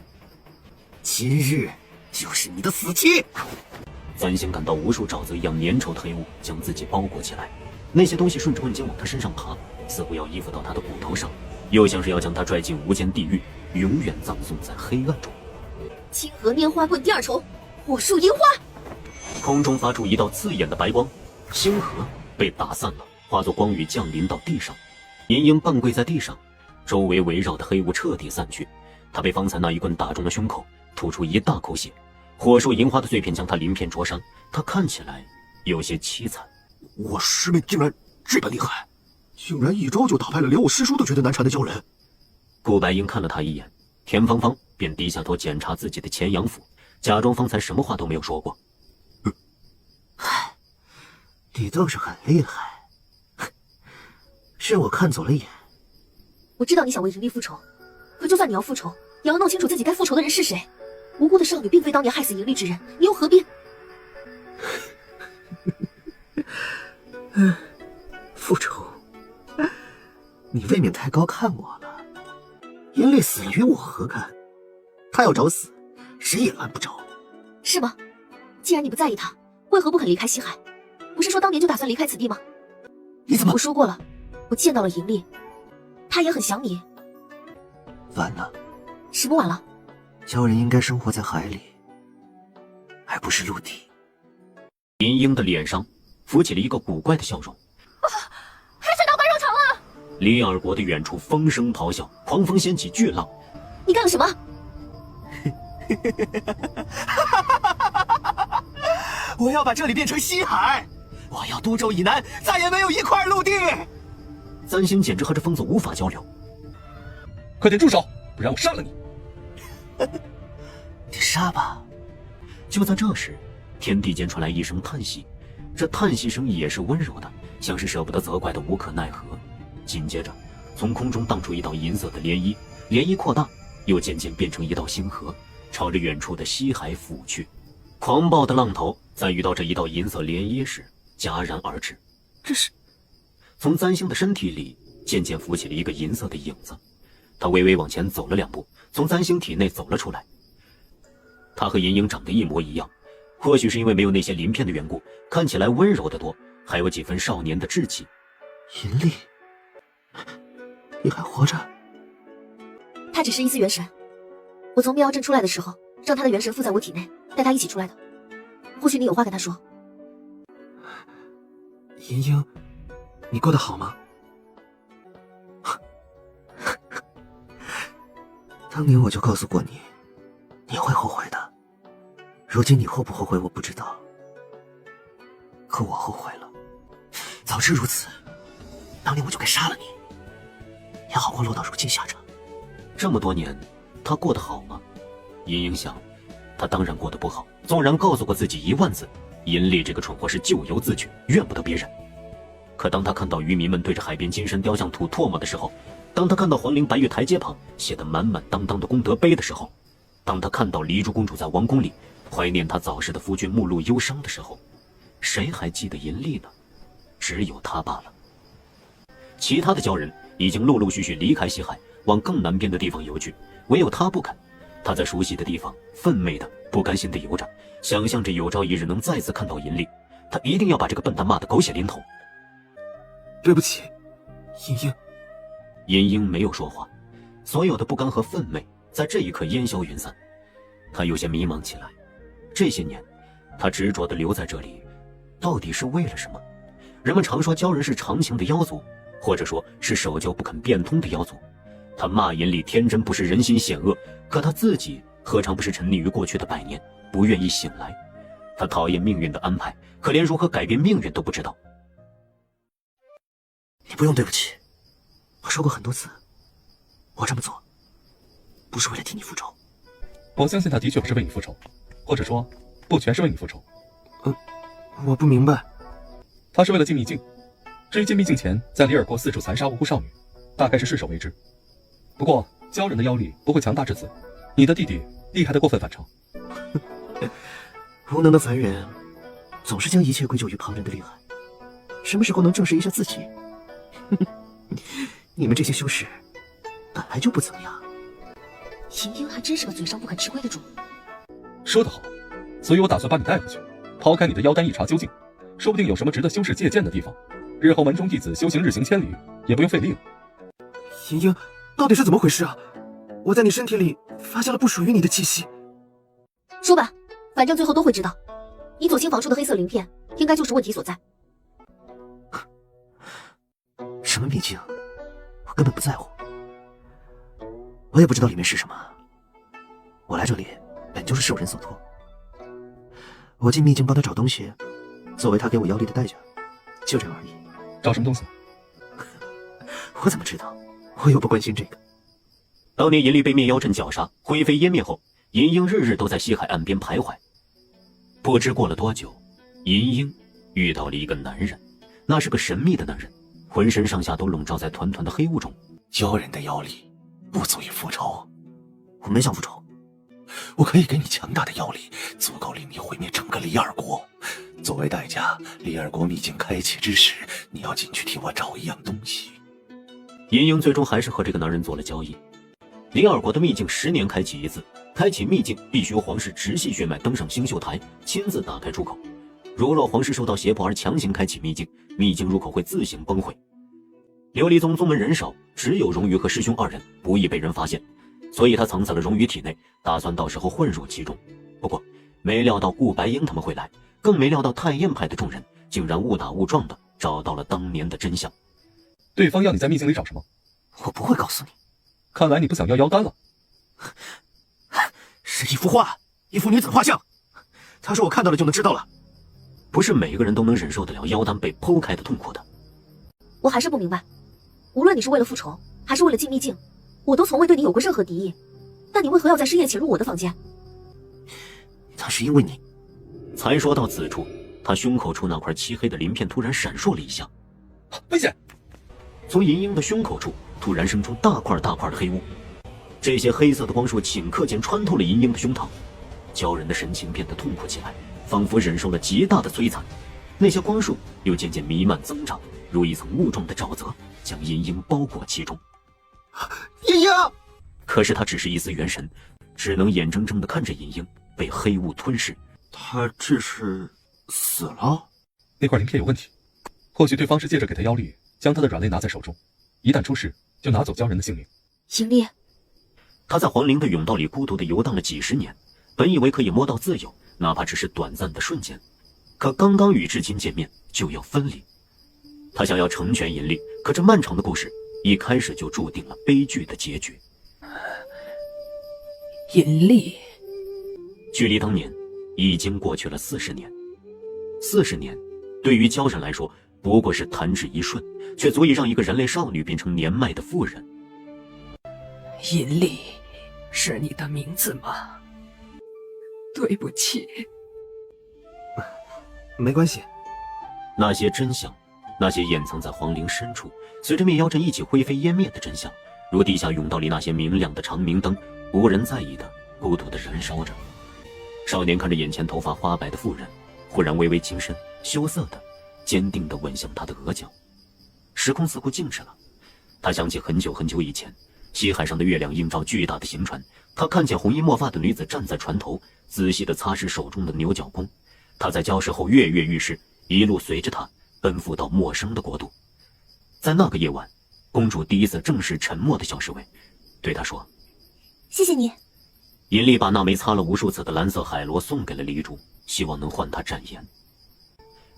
今日就是你的死期！三星感到无数沼泽一样粘稠的黑雾将自己包裹起来，那些东西顺着棍尖往他身上爬，似乎要依附到他的骨头上，又像是要将他拽进无间地狱，永远葬送在黑暗中。清河拈花棍第2重，火树银花。空中发出一道刺眼的白光，星河被打散了，化作光雨降临到地上。银鹰半跪在地上，周围围绕的黑雾彻底散去。他被方才那一棍打中了胸口，吐出一大口血。火树银花的碎片将他鳞片灼伤，他看起来有些凄惨。我师妹竟然这般厉害，竟然一招就打败了连我师叔都觉得难缠的鲛人。顾白英看了他一眼，田芳芳便低下头检查自己的前阳府，假装方才什么话都没有说过。唉，你倒是很厉害，是我看走了眼。我知道你想为盈利复仇，可就算你要复仇，也要弄清楚自己该复仇的人是谁。无辜的少女并非当年害死盈利之人，你又何必？复仇？你未免太高看我了。银泪死与我何干？他要找死，谁也拦不着。是吗？既然你不在意他，为何不肯离开西海？不是说当年就打算离开此地吗？你怎么？我说过了，我见到了盈利，他也很想你。晚了。什么晚了？鲛人应该生活在海里，而不是陆地。银鹰的脸上浮起了一个古怪的笑容。海水倒灌肉肠了！里尔国的远处风声咆哮，狂风掀起巨浪。你干了什么？我要把这里变成西海，我要都州以南再也没有一块陆地。三星简直和这疯子无法交流。快点住手，不然我杀了你！你杀吧。就在这时，天地间传来一声叹息，这叹息声也是温柔的，像是舍不得责怪的无可奈何。紧接着，从空中荡出一道银色的涟漪，涟漪扩大，又渐渐变成一道星河，朝着远处的西海俯去。狂暴的浪头在遇到这一道银色涟漪时戛然而止。这是……从三星的身体里渐渐浮起了一个银色的影子，他微微往前走了2步，从三星体内走了出来。他和银鹰长得一模一样，或许是因为没有那些鳞片的缘故，看起来温柔得多，还有几分少年的稚气。银力，你还活着？他只是一丝元神，我从灭妖阵出来的时候，让他的元神附在我体内，带他一起出来的。或许你有话跟他说。银鹰，你过得好吗？当年我就告诉过你，你会后悔的。如今你后不后悔我不知道，可我后悔了。早知如此，当年我就该杀了你，也好过落到如今下场。这么多年，他过得好吗？银鹰想，他当然过得不好。纵然告诉过自己10000次，银丽这个蠢货是咎由自取，怨不得别人。可当他看到渔民们对着海边金身雕像吐唾沫的时候，当他看到皇陵白玉台阶旁写得满满当当的功德碑的时候，当他看到黎珠公主在王宫里怀念他早逝的夫君目露忧伤的时候，谁还记得银丽呢？只有他罢了。其他的鲛人已经陆陆续续离开西海，往更南边的地方游去，唯有他不肯。他在熟悉的地方愤懑的不甘心的游着，想象着有朝一日能再次看到银丽，他一定要把这个笨蛋骂得狗血淋头。对不起，银鹰。银鹰没有说话，所有的不甘和愤懑在这一刻烟消云散。他有些迷茫起来，这些年他执着地留在这里，到底是为了什么？人们常说鲛人是长情的妖族，或者说是守旧不肯变通的妖族。他骂银丽天真不是人心险恶，可他自己何尝不是沉溺于过去的100年，不愿意醒来？他讨厌命运的安排，可连如何改变命运都不知道。你不用对不起，我说过很多次，我这么做不是为了替你复仇。我相信他的确不是为你复仇，或者说不全是为你复仇。我不明白。他是为了禁秘境，至于禁秘境前在里尔国四处残杀无辜少女，大概是顺手为之。不过鲛人的妖力不会强大至此，你的弟弟厉害的过分反常。无能的凡人总是将一切归咎于旁人的厉害，什么时候能正视一下自己？你们这些修士本来就不怎么样。银鹰还真是个嘴上不肯吃亏的主。说得好，所以我打算把你带回去，抛开你的妖丹一查究竟，说不定有什么值得修士借鉴的地方，日后门中弟子修行日行千里，也不用费力了。银鹰，到底是怎么回事啊？我在你身体里发现了不属于你的气息。说吧，反正最后都会知道。你左心房处的黑色鳞片，应该就是问题所在。什么秘境，我根本不在乎，我也不知道里面是什么。我来这里本就是受人所托，我进秘境帮他找东西，作为他给我妖力的代价，就这样而已。找什么东西？我怎么知道？我又不关心这个。当年银丽被灭妖阵绞杀，灰飞烟灭后，银鹰日日都在西海岸边徘徊。不知过了多久，银鹰遇到了一个男人，那是个神秘的男人，浑身上下都笼罩在团团的黑雾中。鲛人的妖力不足以复仇，我没想复仇，我可以给你强大的妖力，足够令你毁灭整个里尔国。作为代价，里尔国秘境开启之时，你要进去替我找一样东西。银鹰最终还是和这个男人做了交易。里尔国的秘境10年开启一次，开启秘境必须由皇室直系血脉登上星宿台，亲自打开出口。若皇室受到胁迫而强行开启秘境，秘境入口会自行崩毁。琉璃宗宗门人少，只有荣鱼和师兄2人，不易被人发现，所以他藏在了荣鱼体内，打算到时候混入其中。不过没料到顾白英他们会来，更没料到太燕派的众人竟然误打误撞的找到了当年的真相。对方要你在秘境里找什么？我不会告诉你。看来你不想要妖丹了。是一幅画，一幅女子画像。他说我看到了就能知道了。不是每个人都能忍受得了妖丹被剖开的痛苦的。我还是不明白，无论你是为了复仇，还是为了进秘境，我都从未对你有过任何敌意。但你为何要在深夜潜入我的房间？那是因为你。才说到此处，他胸口处那块漆黑的鳞片突然闪烁了一下。危险！从银鹰的胸口处突然生出大块大块的黑雾，这些黑色的光束顷刻间穿透了银鹰的胸膛。鲛人的神情变得痛苦起来，仿佛忍受了极大的摧残。那些光束又渐渐弥漫增长，如一层雾状的沼泽，将银鹰包裹其中。银鹰！可是他只是一丝元神，只能眼睁睁地看着银鹰被黑雾吞噬。他这是死了？那块鳞片有问题，或许对方是借着给他妖力，将他的软肋拿在手中，一旦出事，就拿走鲛人的性命。行力，他在皇陵的甬道里孤独地游荡了几10年，本以为可以摸到自由，哪怕只是短暂的瞬间，可刚刚与至亲见面就要分离。他想要成全银丽，可这漫长的故事一开始就注定了悲剧的结局。尹力，距离当年已经过去了40年。40年，对于鲛人来说不过是弹指一瞬，却足以让一个人类少女变成年迈的妇人。尹力，是你的名字吗？对不起。没关系。那些真相，那些掩藏在皇陵深处，随着灭妖阵一起灰飞烟灭的真相，如地下甬道里那些明亮的长明灯，无人在意的孤独地燃烧着。少年看着眼前头发花白的妇人，忽然微微轻身，羞涩的坚定地吻向她的额角。时空似乎静止了，他想起很久很久以前，西海上的月亮映照巨大的行船，他看见红衣墨发的女子站在船头，仔细地擦拭手中的牛角弓。他在礁石后跃跃欲试，一路随着他奔赴到陌生的国度。在那个夜晚，公主第一次正视沉默的小侍卫，对他说：谢谢你。尹力把那枚擦了无数次的蓝色海螺送给了黎珠，希望能换他展颜。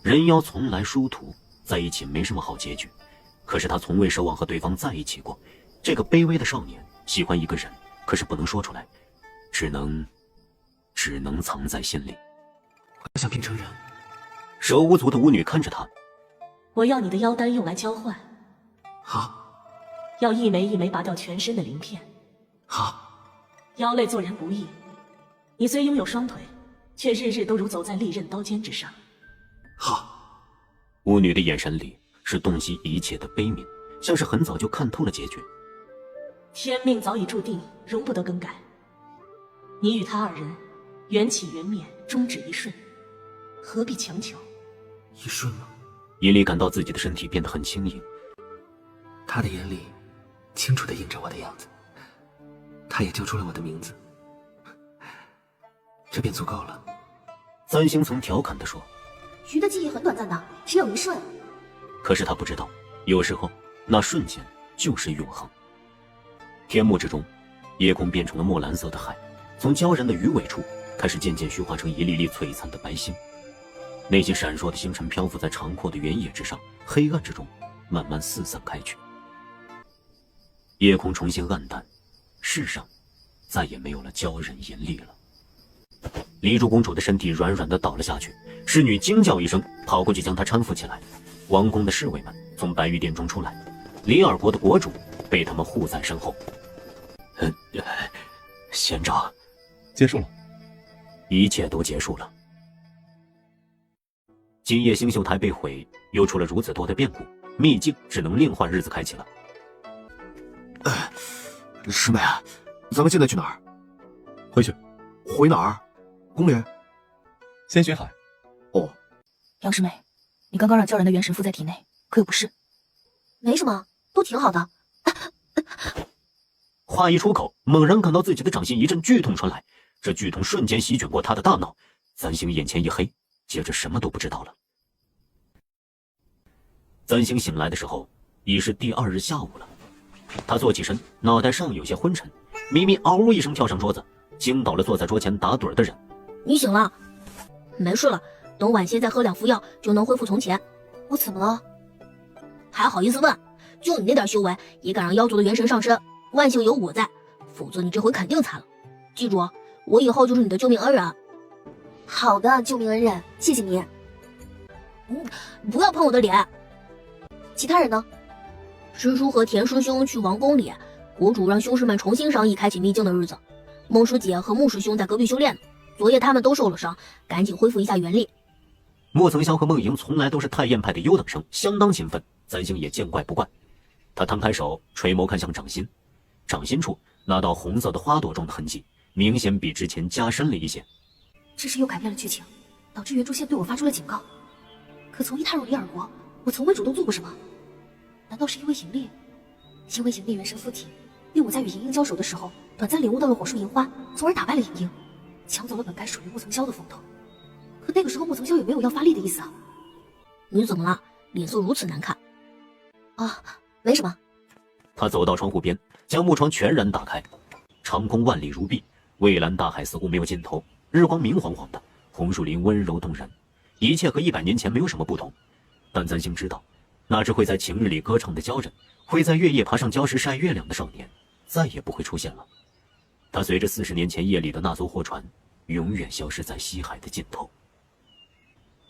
人妖从来殊途，在一起没什么好结局，可是他从未奢望和对方在一起过。这个卑微的少年喜欢一个人，可是不能说出来，只能藏在心里。我想变成人。手无足的巫女看着他，我要你的妖丹用来交换。好。要一枚一枚拔掉全身的鳞片。好。妖类做人不易，你虽拥有双腿，却日日都如走在利刃刀尖之上。好。巫女的眼神里是洞悉一切的悲悯，像是很早就看透了结局。天命早已注定，容不得更改。你与他二人，缘起缘灭，终止一瞬，何必强求？一瞬吗？尹力感到自己的身体变得很轻盈，他的眼里清楚地映着我的样子，他也叫出了我的名字，这便足够了。三星曾调侃地说：鱼的记忆很短暂的，只有一瞬。可是他不知道，有时候那瞬间就是永恒。天幕之中，夜空变成了墨蓝色的海，从鲛人的鱼尾处开始渐渐虚化成一粒粒璀璨的白星。那些闪烁的星辰漂浮在长阔的原野之上，黑暗之中慢慢四散开去。夜空重新暗淡，世上再也没有了鲛人尹力了。黎珠公主的身体软软地倒了下去，侍女惊叫一声，跑过去将她搀扶起来。王宫的侍卫们从白玉殿中出来，里尔国的国主被他们护在身后。仙长，结束了，一切都结束了。今夜星宿台被毁，又出了如此多的变故，秘境只能另换日子开启了。师妹，咱们现在去哪儿？回去。回哪儿？宫里？仙巡海。哦。杨师妹，你刚刚让鲛人的元神附在体内，可有不适？没什么，都挺好的。话一出口，猛然感到自己的掌心一阵剧痛传来，这剧痛瞬间席卷过他的大脑。三星眼前一黑，接着什么都不知道了。三星醒来的时候，已是第2日下午了。他坐起身，脑袋上有些昏沉，咪咪嗷呜一声跳上桌子，惊倒了坐在桌前打盹的人。你醒了？没事了，等晚些再喝2服药就能恢复从前。我怎么了？还好意思问？就你那点修为，也敢让妖族的元神上身，万幸有我在，否则你这回肯定惨了。记住，我以后就是你的救命恩人。好的，救命恩人，谢谢你。不要碰我的脸。其他人呢？师叔和田师兄去王宫里，国主让兄师们重新商议开启秘境的日子。孟师姐和穆师兄在隔壁修炼呢，昨夜他们都受了伤，赶紧恢复一下元力。莫曾霄和孟莹从来都是太验派的优等生，相当勤奋，三星也见怪不怪。他摊开手，垂眸看向掌心，掌心处那道红色的花朵状的痕迹，明显比之前加深了一些。这是又改变了剧情，导致原著线对我发出了警告。可从一踏入里尔国，我从未主动做过什么。难道是因为引力？因为引力元神附体，令我在与莹莹交手的时候，短暂领悟到了火树银花，从而打败了莹莹，抢走了本该属于莫曾霄的风头。可那个时候莫曾霄也没有要发力的意思啊。你怎么了？脸色如此难看。啊，没什么。他走到窗户边，将木窗全然打开，长空万里如碧，蔚蓝大海似乎没有尽头，日光明晃晃的，红树林温柔动人，一切和100年前没有什么不同。但三星知道，那只会在晴日里歌唱的鲛人，会在月夜爬上礁石晒月亮的少年，再也不会出现了。他随着40年前夜里的那艘货船，永远消失在西海的尽头。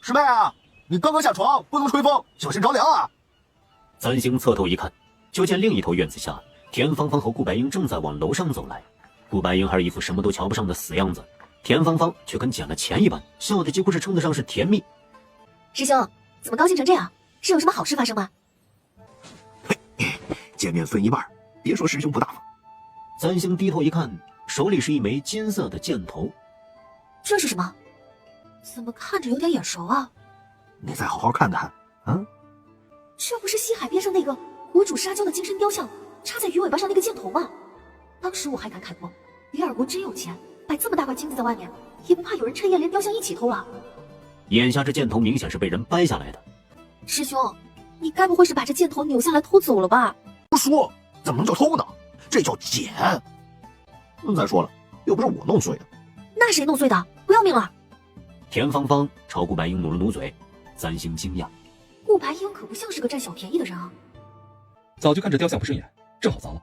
师妹啊，你刚刚下床，不能吹风，小心着凉啊！三星侧头一看，就见另一头院子下，田芳芳和顾白英正在往楼上走来。顾白英还是一副什么都瞧不上的死样子，田芳芳却跟捡了钱一般，笑得几乎是称得上是甜蜜。师兄，怎么高兴成这样？是有什么好事发生吗？见面分一半，别说师兄不大方。三星低头一看，手里是一枚金色的箭头。这是什么？怎么看着有点眼熟啊？你再好好看看啊！这不是西海边上那个国主沙娇的金身雕像插在鱼尾巴上那个箭头吗？当时我还感慨过，李尔国真有钱，摆这么大块金子在外面，也不怕有人趁夜连雕像一起偷了。眼下这箭头明显是被人掰下来的。师兄，你该不会是把这箭头扭下来偷走了吧？不说，怎么能叫偷呢？这叫捡。再说了，又不是我弄碎的。那谁弄碎的？不要命了！田芳芳朝顾白英努了努嘴，三星惊讶。顾白英可不像是个占小便宜的人啊。早就看这雕像不顺眼，正好砸了。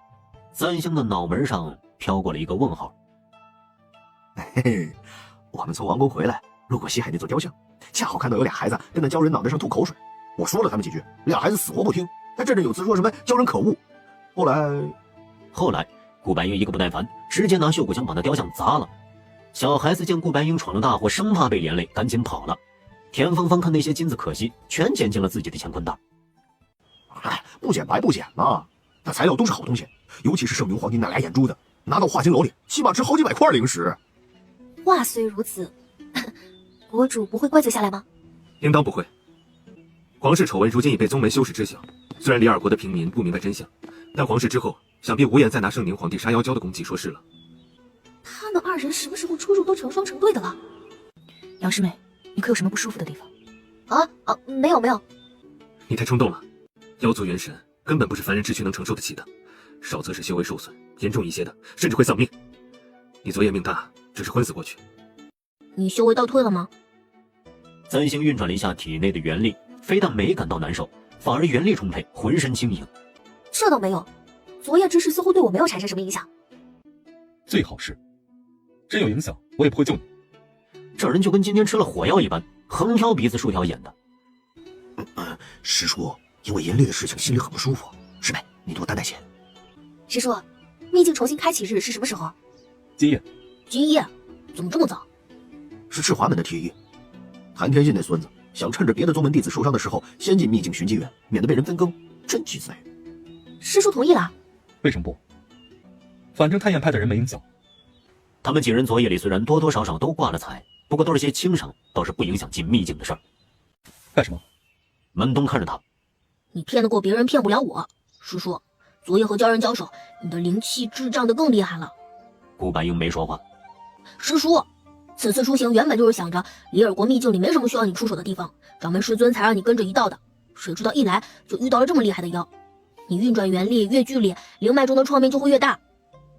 三星的脑门上飘过了一个问号。嘿嘿，我们从王宫回来，路过西海那座雕像，恰好看到有俩孩子跟那鲛人脑袋上吐口水。我说了他们几句，俩孩子死活不听，还振振有词说什么鲛人可恶。后来，顾白英一个不耐烦，直接拿袖骨枪把那雕像砸了。小孩子见顾白英闯了大祸，生怕被连累，赶紧跑了。田芳芳看那些金子可惜，全捡进了自己的乾坤袋。哎，不捡白不捡嘛，那材料都是好东西，尤其是圣明皇帝那俩眼珠子，拿到化金楼里，起码值好几百块灵石。话虽如此，国主不会怪罪下来吗？应当不会。皇室丑闻如今已被宗门修士知晓，虽然李尔国的平民不明白真相，但皇室之后想必无颜再拿圣宁皇帝杀妖娇的功绩说事了。他们二人什么时候出入都成双成对的了？杨师妹，你可有什么不舒服的地方？没有没有。你太冲动了，妖族元神根本不是凡人之躯能承受得起的，少则是修为受损，严重一些的甚至会丧命。你昨夜命大，只是昏死过去。你修为倒退了吗？三星运转了一下体内的元力，非但没感到难受，反而元力充沛，浑身轻盈。这倒没有，昨夜之事似乎对我没有产生什么影响。最好是，真有影响，我也不会救你。这人就跟今天吃了火药一般，横挑鼻子竖挑眼的。师叔因为严厉的事情心里很不舒服，师妹你多担待些。师叔，秘境重新开启日是什么时候？今夜。今夜？怎么这么早？是赤华门的提议。谭天信那孙子想趁着别的宗门弟子受伤的时候，先进秘境寻机缘，免得被人分羹，真气死人。师叔同意了？为什么不？反正太燕派的人没影响。他们几人昨夜里虽然多多少少都挂了彩，不过都是些轻伤，倒是不影响进秘境的事儿。干什么？门东看着他，你骗得过别人，骗不了我。师叔，昨夜和鲛人交手，你的灵气滞胀得更厉害了。顾白英没说话。师叔，此次出行原本就是想着李尔国秘境里没什么需要你出手的地方，掌门师尊才让你跟着一道的。谁知道一来就遇到了这么厉害的妖，你运转元力越剧烈，灵脉中的创面就会越大。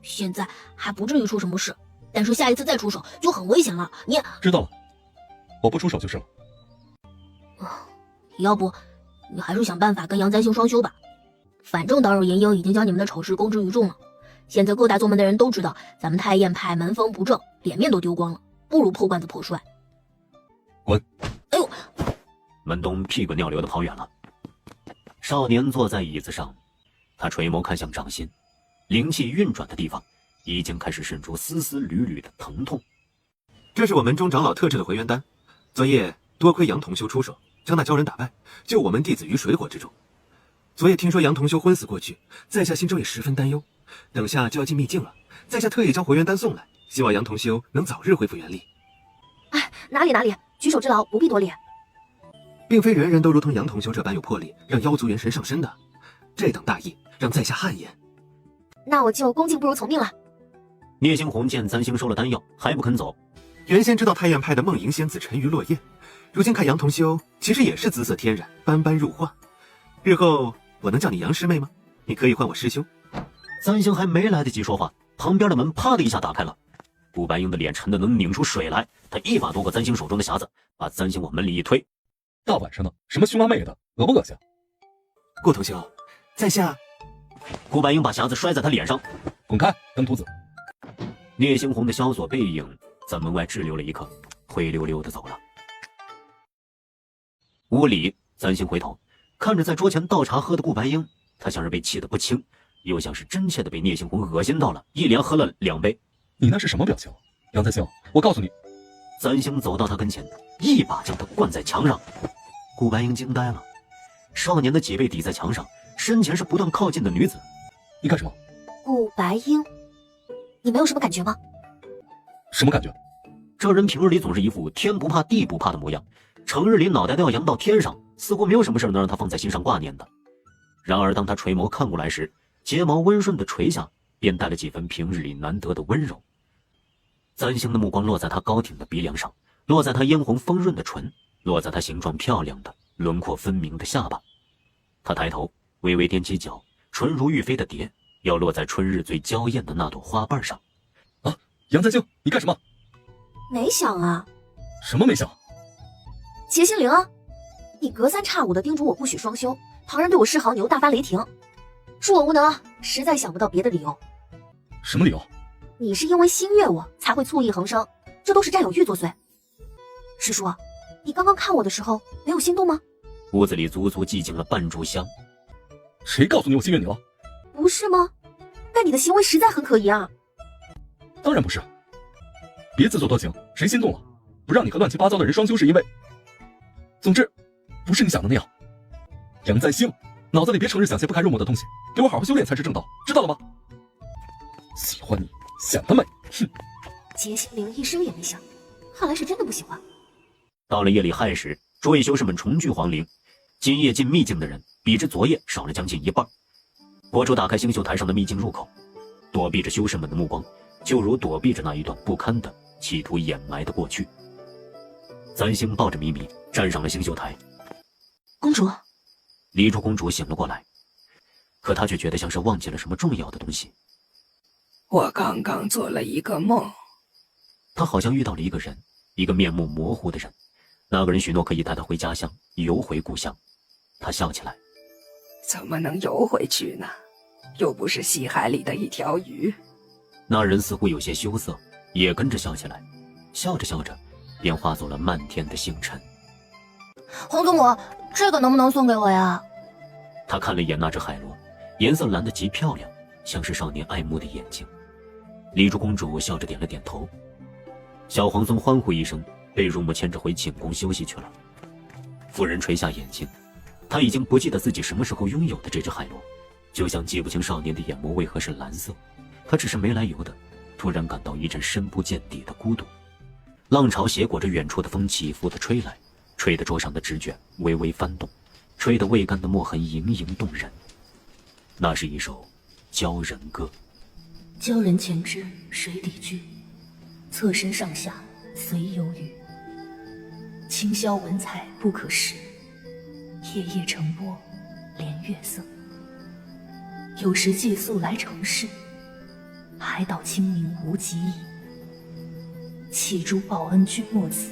现在还不至于出什么事，但是下一次再出手就很危险了。你知道了，我不出手就是了。要不你还是想办法跟杨簪星双修吧。反正导友银鹰已经将你们的丑事公之于众了，现在各大宗门的人都知道咱们太燕派门风不正，脸面都丢光了，不如破罐子破摔。滚！哎呦！门东屁滚尿流的跑远了。少年坐在椅子上，他垂眸看向掌心，灵气运转的地方已经开始渗出丝丝缕缕的疼痛。这是我门中长老特制的回元丹，昨夜多亏杨同修出手，将那鲛人打败，救我们弟子于水火之中。昨夜听说杨同修昏死过去，在下心中也十分担忧。等下就要进秘境了，在下特意将回元丹送来，希望杨同修能早日恢复元力。哎，哪里，举手之劳不必多礼。并非人人都如同杨同修这般有魄力，让妖族元神上身的。这等大义，让在下汗颜。那我就恭敬不如从命了。聂星红见三星收了丹药，还不肯走。原先知道太燕派的梦莹仙子沉鱼落雁，如今看杨同修其实也是姿色天然，般般入画。日后我能叫你杨师妹吗？你可以唤我师兄。三星还没来得及说话，旁边的门啪的一下打开了。顾白英的脸沉得能拧出水来，他一把夺过三星手中的匣子，把三星往门里一推。大晚上的，什么兄妈妹的，恶不恶心？顾同修，在下……顾白英把匣子摔在他脸上，滚开，登徒子！聂星红的萧索背影在门外滞留了一刻，灰溜溜的走了。屋里，三星回头看着在桌前倒茶喝的顾白英，他像是被气得不轻，又像是真切的被聂星红恶心到了，一连喝了2杯。你那是什么表情？杨再兴，我告诉你。三星走到他跟前，一把将他灌在墙上。顾白英惊呆了，少年的脊背抵在墙上，身前是不断靠近的女子。你干什么？顾白英，你没有什么感觉吗？什么感觉？这人平日里总是一副天不怕地不怕的模样，成日里脑袋都要扬到天上，似乎没有什么事能让他放在心上挂念的。然而当他垂眸看过来时，睫毛温顺的垂下，便带了几分平日里难得的温柔。三星的目光落在他高挺的鼻梁上，落在他嫣红丰润的唇，落在他形状漂亮的轮廓分明的下巴。他抬头微微踮起脚，唇如欲飞的蝶，要落在春日最娇艳的那朵花瓣上。啊，杨再兴，你干什么？没想啊。什么没想？劫心灵啊！你隔三差五的叮嘱我不许双修，旁人对我示好，你又大发雷霆，恕我无能，实在想不到别的理由。什么理由？你是因为心悦我才会醋意横生，这都是占有欲作祟。师叔，你刚刚看我的时候没有心动吗？屋子里足足寂静了半炷香。谁告诉你我心悦你了？不是吗？但你的行为实在很可疑啊。当然不是。别自作多情，谁心动了？不让你和乱七八糟的人双修是因为……总之，不是你想的那样。杨再兴，脑子里别成日想些不堪入目的东西，给我好好修炼才是正道，知道了吗？喜欢你，想得美！哼！劫心灵一声也没响，看来是真的不喜欢。到了夜里亥时，诸位修士们重聚皇陵。今夜进秘境的人，比之昨夜少了将近一半。博主打开星宿台上的秘境入口，躲避着修士们的目光，就如躲避着那一段不堪的、企图掩埋的过去。三星抱着咪咪站上了星宿台。公主，离珠公主醒了过来，可她却觉得像是忘记了什么重要的东西。我刚刚做了一个梦。她好像遇到了一个人，一个面目模糊的人。那个人许诺可以带她回家乡，游回故乡。她笑起来。怎么能游回去呢？又不是西海里的一条鱼。那人似乎有些羞涩，也跟着笑起来。笑着笑着，便化作了漫天的星辰。黄祖母，这个能不能送给我呀？他看了一眼那只海螺，颜色蓝得极漂亮，像是少年爱慕的眼睛。离珠公主笑着点了点头。小皇孙欢呼一声，被乳母牵着回寝宫休息去了。夫人垂下眼睛，她已经不记得自己什么时候拥有的这只海螺，就像记不清少年的眼眸为何是蓝色。她只是没来由的，突然感到一阵深不见底的孤独。浪潮斜裹着远处的风起伏的吹来，吹得桌上的纸卷微微翻动，吹得未干的墨痕盈盈动人。那是一首鲛人歌。鲛人前知水底居，侧身上下随游鱼。清霄文采不可识，夜夜成波连月色。有时寄宿来城市，海岛清明无极矣。弃诸报恩君莫辞，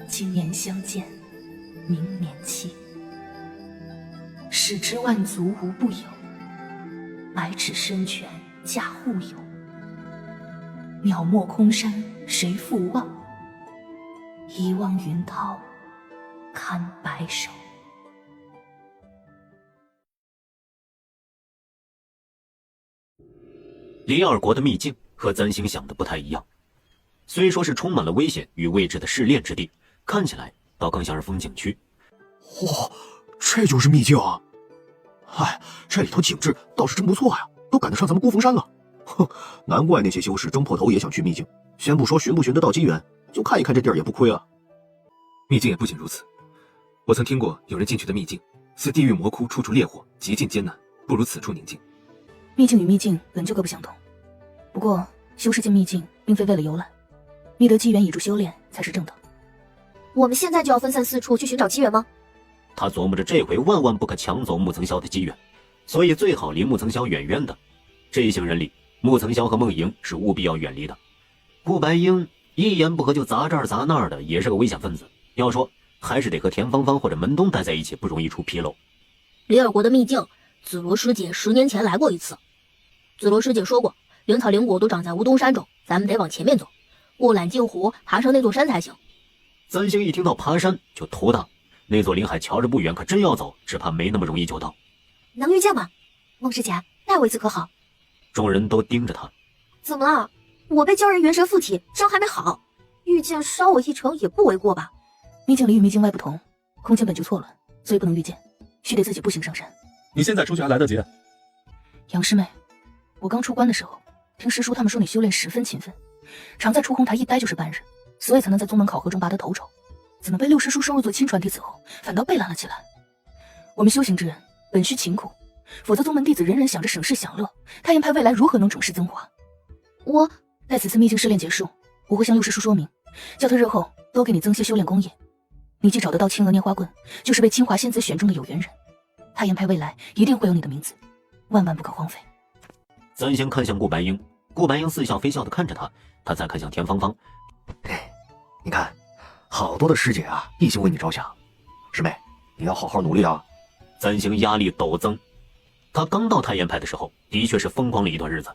今年相见明年期。使之万族无不有，百尺深泉驾互有。渺漠空山谁复望？一望云涛看白首。离尔国的秘境和占星想的不太一样，虽说是充满了危险与未知的试炼之地，看起来倒更像是风景区。哇，这就是秘境啊！哎，这里头景致倒是真不错呀，都赶得上咱们孤峰山了。哼，难怪那些修士争破头也想去秘境。先不说寻不寻得到机缘，就看一看这地儿也不亏啊。秘境也不仅如此，我曾听过有人进去的秘境，似地狱魔窟，处处烈火，极尽艰难，不如此处宁静。秘境与秘境本就各不相同，不过修士进秘境并非为了游览，觅得机缘以助修炼才是正道。我们现在就要分散四处去寻找机缘吗？他琢磨着这回万万不可抢走穆曾霄的机缘，所以最好离穆曾霄远远的。这一行人里，穆曾霄和梦莹是务必要远离的。顾白英一言不合就砸这儿砸那儿的，也是个危险分子。要说还是得和田芳芳或者门东待在一起，不容易出纰漏。李尔国的秘境，紫罗师姐10年前来过一次。紫罗师姐说过，灵草灵果都长在无冬山中，咱们得往前面走，过揽镜湖，爬上那座山才行。三星一听到爬山就头大，那座灵海瞧着不远，可真要走，只怕没那么容易就到。能遇见吗？孟师姐，带我一次可好？众人都盯着他。怎么了？我被鲛人元神附体，伤还没好，遇见捎我一程也不为过吧？秘境里与秘境外不同，空间本就错乱，所以不能遇见，须得自己步行上山。你现在出去还来得及。杨师妹，我刚出关的时候，听师叔他们说你修炼十分勤奋，常在出红台一待就是半日，所以才能在宗门考核中拔得头筹。怎么被六师叔收入做亲传弟子后，反倒被拦了起来？我们修行之人本需勤苦，否则宗门弟子人人想着省事享乐，太阴派未来如何能种氏增华？我待此次秘境试炼结束，我会向六师叔说明，叫他日后多给你增些修炼功业。你既找得到青娥拈花棍，就是被清华仙子选中的有缘人，太阴派未来一定会有你的名字，万万不可荒废。三星看向顾白英，顾白英似笑非笑地看着他，他再看向田芳芳。你看，好多的师姐啊，一心为你着想。师妹，你要好好努力啊。三星压力陡增。他刚到太阴派的时候，的确是风光了一段日子。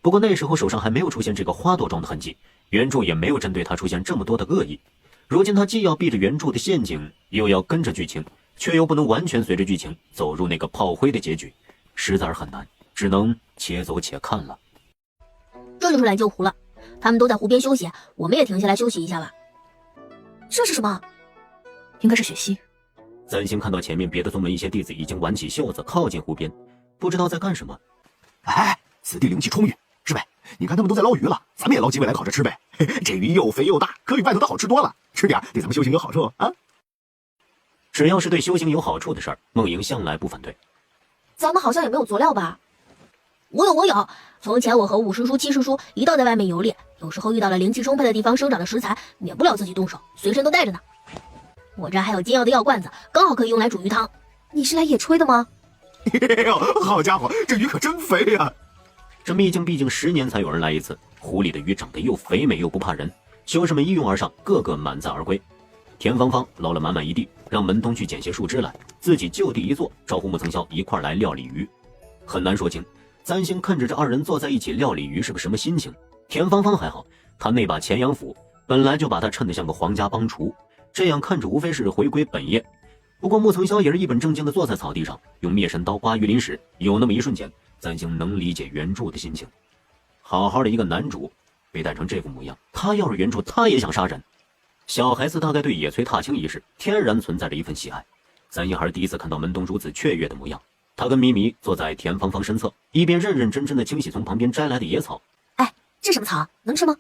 不过那时候手上还没有出现这个花朵状的痕迹，原著也没有针对他出现这么多的恶意。如今他既要避着原著的陷阱，又要跟着剧情，却又不能完全随着剧情走入那个炮灰的结局，实在是很难，只能且走且看了。这就是揽镜湖了，他们都在湖边休息，我们也停下来休息一下吧。这是什么？应该是雪溪。三星看到前面别的宗门一些弟子已经挽起袖子靠近湖边，不知道在干什么。哎，此地灵气充裕，师妹，你看他们都在捞鱼了，咱们也捞几尾来烤着吃呗。这鱼又肥又大，可比外头的好吃多了，吃点对咱们修行有好处啊。只要是对修行有好处的事儿，梦莹向来不反对。咱们好像也没有佐料吧？我有。从前我和五师叔、七师叔一道在外面游猎，有时候遇到了灵气充沛的地方生长的食材，免不了自己动手，随身都带着呢。我这还有金药的药罐子，刚好可以用来煮鱼汤。你是来野炊的吗？好家伙，这鱼可真肥呀！这秘境毕竟10年才有人来一次，湖里的鱼长得又肥美又不怕人，修士们一拥而上，个个满载而归。田芳芳捞了满满一地，让门东去捡些树枝来，自己就地一坐，招呼穆曾霄一块来料理鱼。很难说清，三星看着这二人坐在一起料理鱼是个什么心情。田芳芳还好，她那把前阳斧本来就把她衬得像个皇家帮厨，这样看着无非是回归本业。不过穆曾霄也是一本正经地坐在草地上，用灭神刀刮鱼鳞时，有那么一瞬间，三星能理解原著的心情。好好的一个男主被带成这副模样，他要是原著，他也想杀人。小孩子大概对野炊踏青一事天然存在着一份喜爱。三星还是第一次看到门东如此雀跃的模样。他跟咪咪坐在田芳芳身侧，一边认认真真地清洗从旁边摘来的野草。哎，这什么草？能吃吗？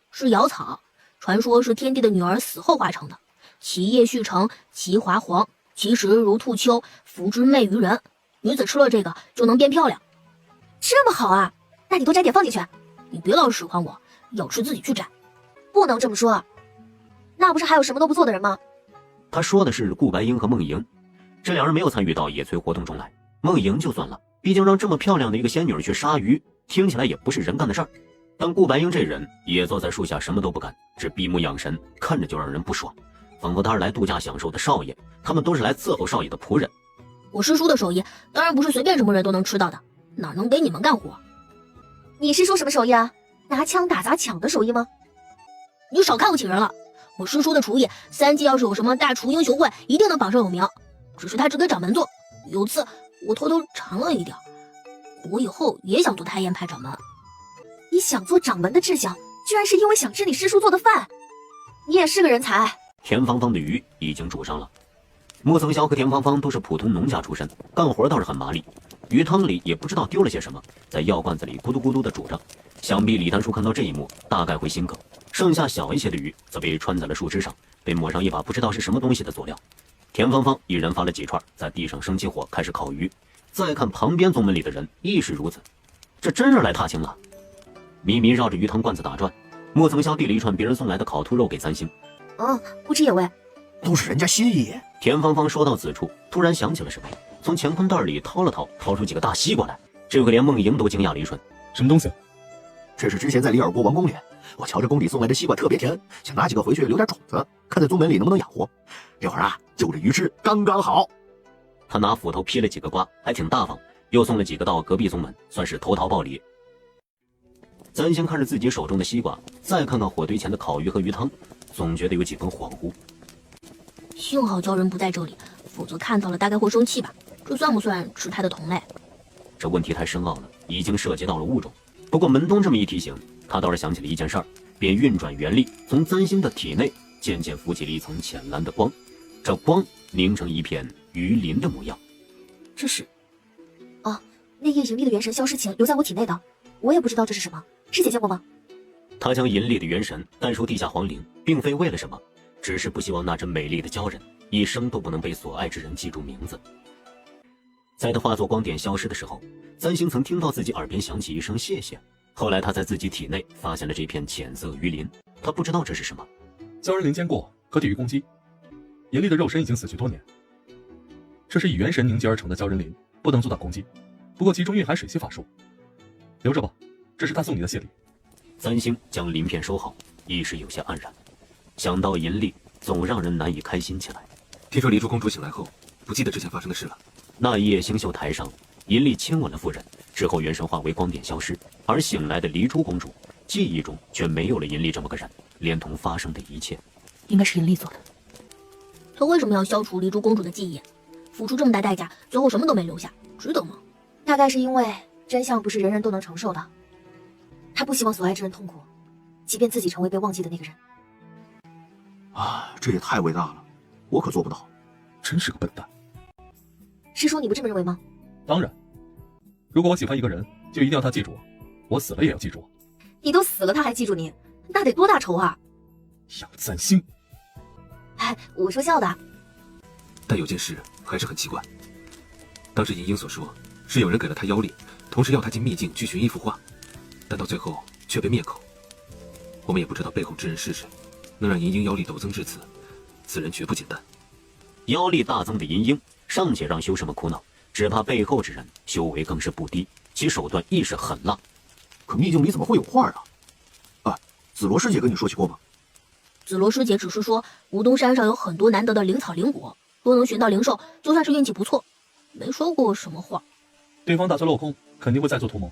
是瑶草，传说是天帝的女儿死后化成的，其叶续成，其华黄，其实如兔丘，福之媚于人。女子吃了这个就能变漂亮。这么好啊？那你多摘点放进去。你别老使唤我，要吃自己去摘。不能这么说，那不是还有什么都不做的人吗？他说的是顾白英和梦莹，这两人没有参与到野炊活动中来。梦莹就算了，毕竟让这么漂亮的一个仙女去杀鱼，听起来也不是人干的事儿。但顾白英这人也坐在树下什么都不干，只闭目养神，看着就让人不爽，仿佛他是来度假享受的少爷，他们都是来伺候少爷的仆人。我师叔的手艺当然不是随便什么人都能吃到的，哪能给你们干活？你师叔什么手艺啊？拿枪打砸抢的手艺吗？你少看不起人了。我师叔的厨艺，3级要是有什么大厨英雄会，一定能榜上有名。只是他只给掌门做，有次我偷偷尝了一点。我以后也想做太阴派掌门。你想做掌门的志向，居然是因为想吃你师叔做的饭？你也是个人才。田芳芳的鱼已经煮上了。穆曾霄和田芳芳都是普通农家出身，干活倒是很麻利。鱼汤里也不知道丢了些什么，在药罐子里咕嘟咕嘟地煮着。想必李丹叔看到这一幕，大概会心梗。剩下小一些的鱼则被穿在了树枝上，被抹上一把不知道是什么东西的佐料。田芳芳一人发了几串，在地上生起火，开始烤鱼。再看旁边宗门里的人亦是如此，这真是来踏青了。咪咪绕着鱼汤罐子打转，穆曾霄递了一串别人送来的烤兔肉给三星。不知有味，都是人家心意。田芳芳说到此处，突然想起了什么，从乾坤袋里掏了掏，掏出几个大西瓜来。这回连梦莹都惊讶了一瞬，什么东西？这是之前在里尔国王宫里，我瞧着宫里送来的西瓜特别甜，想拿几个回去留点种子，看在宗门里能不能养活。这会儿啊，就着鱼吃刚刚好。他拿斧头劈了几个瓜，还挺大方，又送了几个到隔壁宗门，算是投桃报李。咱先看着自己手中的西瓜，再看看火堆前的烤鱼和鱼汤，总觉得有几分恍惚。幸好鲛人不在这里，否则看到了大概会生气吧？这算不算吃他的同类？这问题太深奥了，已经涉及到了物种。不过门东这么一提醒，他倒是想起了一件事儿，便运转元力，从簪星的体内渐渐浮起了一层浅蓝的光，这光凝成一片鱼鳞的模样。这是……哦，那夜盈力的元神消失前留在我体内的，我也不知道这是什么，师姐见过吗？他将银力的元神带出地下皇陵，并非为了什么，只是不希望那只美丽的鲛人一生都不能被所爱之人记住名字。在他化作光点消失的时候，簪星曾听到自己耳边响起一声谢谢。后来他在自己体内发现了这片浅色鱼鳞，他不知道这是什么。鲛人灵见过，可抵御攻击。银力的肉身已经死去多年，这是以元神凝结而成的鲛人鳞，不能阻挡攻击，不过其中蕴含水系法术，留着吧，这是他送你的谢礼。簪星将鳞片收好，一时有些黯然。想到银力，总让人难以开心起来。听说离珠公主醒来后，不记得之前发生的事了。那夜星宿台上，银力亲吻了夫人之后，元神化为光点消失，而醒来的离珠公主记忆中却没有了银力这么个人，连同发生的一切。应该是银力做的。他为什么要消除离珠公主的记忆？付出这么大代价，最后什么都没留下，值得吗？大概是因为真相不是人人都能承受的，他不希望所爱之人痛苦，即便自己成为被忘记的那个人。啊，这也太伟大了，我可做不到。真是个笨蛋。师叔，你不这么认为吗？当然，如果我喜欢一个人，就一定要他记住我，我死了也要记住我。你都死了，他还记住你，那得多大仇啊！杨簪星，哎，我说笑的。但有件事还是很奇怪，当时银鹰所说是有人给了他妖力，同时要他进秘境去寻一幅画，但到最后却被灭口。我们也不知道背后之人是谁，能让银鹰妖力陡增至此，此人绝不简单。妖力大增的银鹰尚且让修士们苦恼，只怕背后之人修为更是不低，其手段亦是狠辣。可秘境里怎么会有画啊？啊，紫罗师姐跟你说起过吗？紫罗师姐只是说吴东山上有很多难得的灵草灵果，若能寻到灵兽，就算是运气不错，没说过什么话。对方打算落空，肯定会再做图谋，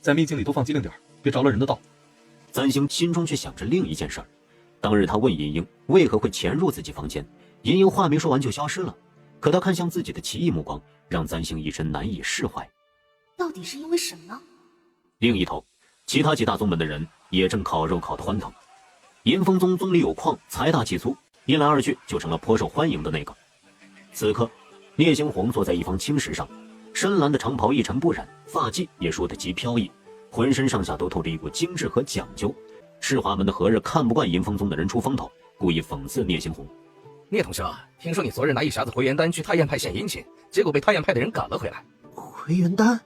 在秘境里多放机灵点，别着了人的道。簪星心中却想着另一件事儿。当日他问银鹰为何会潜入自己房间，银鹰话没说完就消失了。可他看向自己的奇异目光，让簪星一时难以释怀。到底是因为什么呢？另一头，其他几大宗门的人也正烤肉烤得欢腾。银风宗宗里有矿，财大气粗，一来二去就成了颇受欢迎的那个。此刻，聂星红坐在一方青石上，深蓝的长袍一尘不染，发髻也梳得极飘逸，浑身上下都透着一股精致和讲究。世华门的何日看不惯银风宗的人出风头，故意讽刺聂星红。聂同学，听说你昨日拿一匣子回元丹去太燕派献殷勤，结果被太燕派的人赶了回来。回元丹？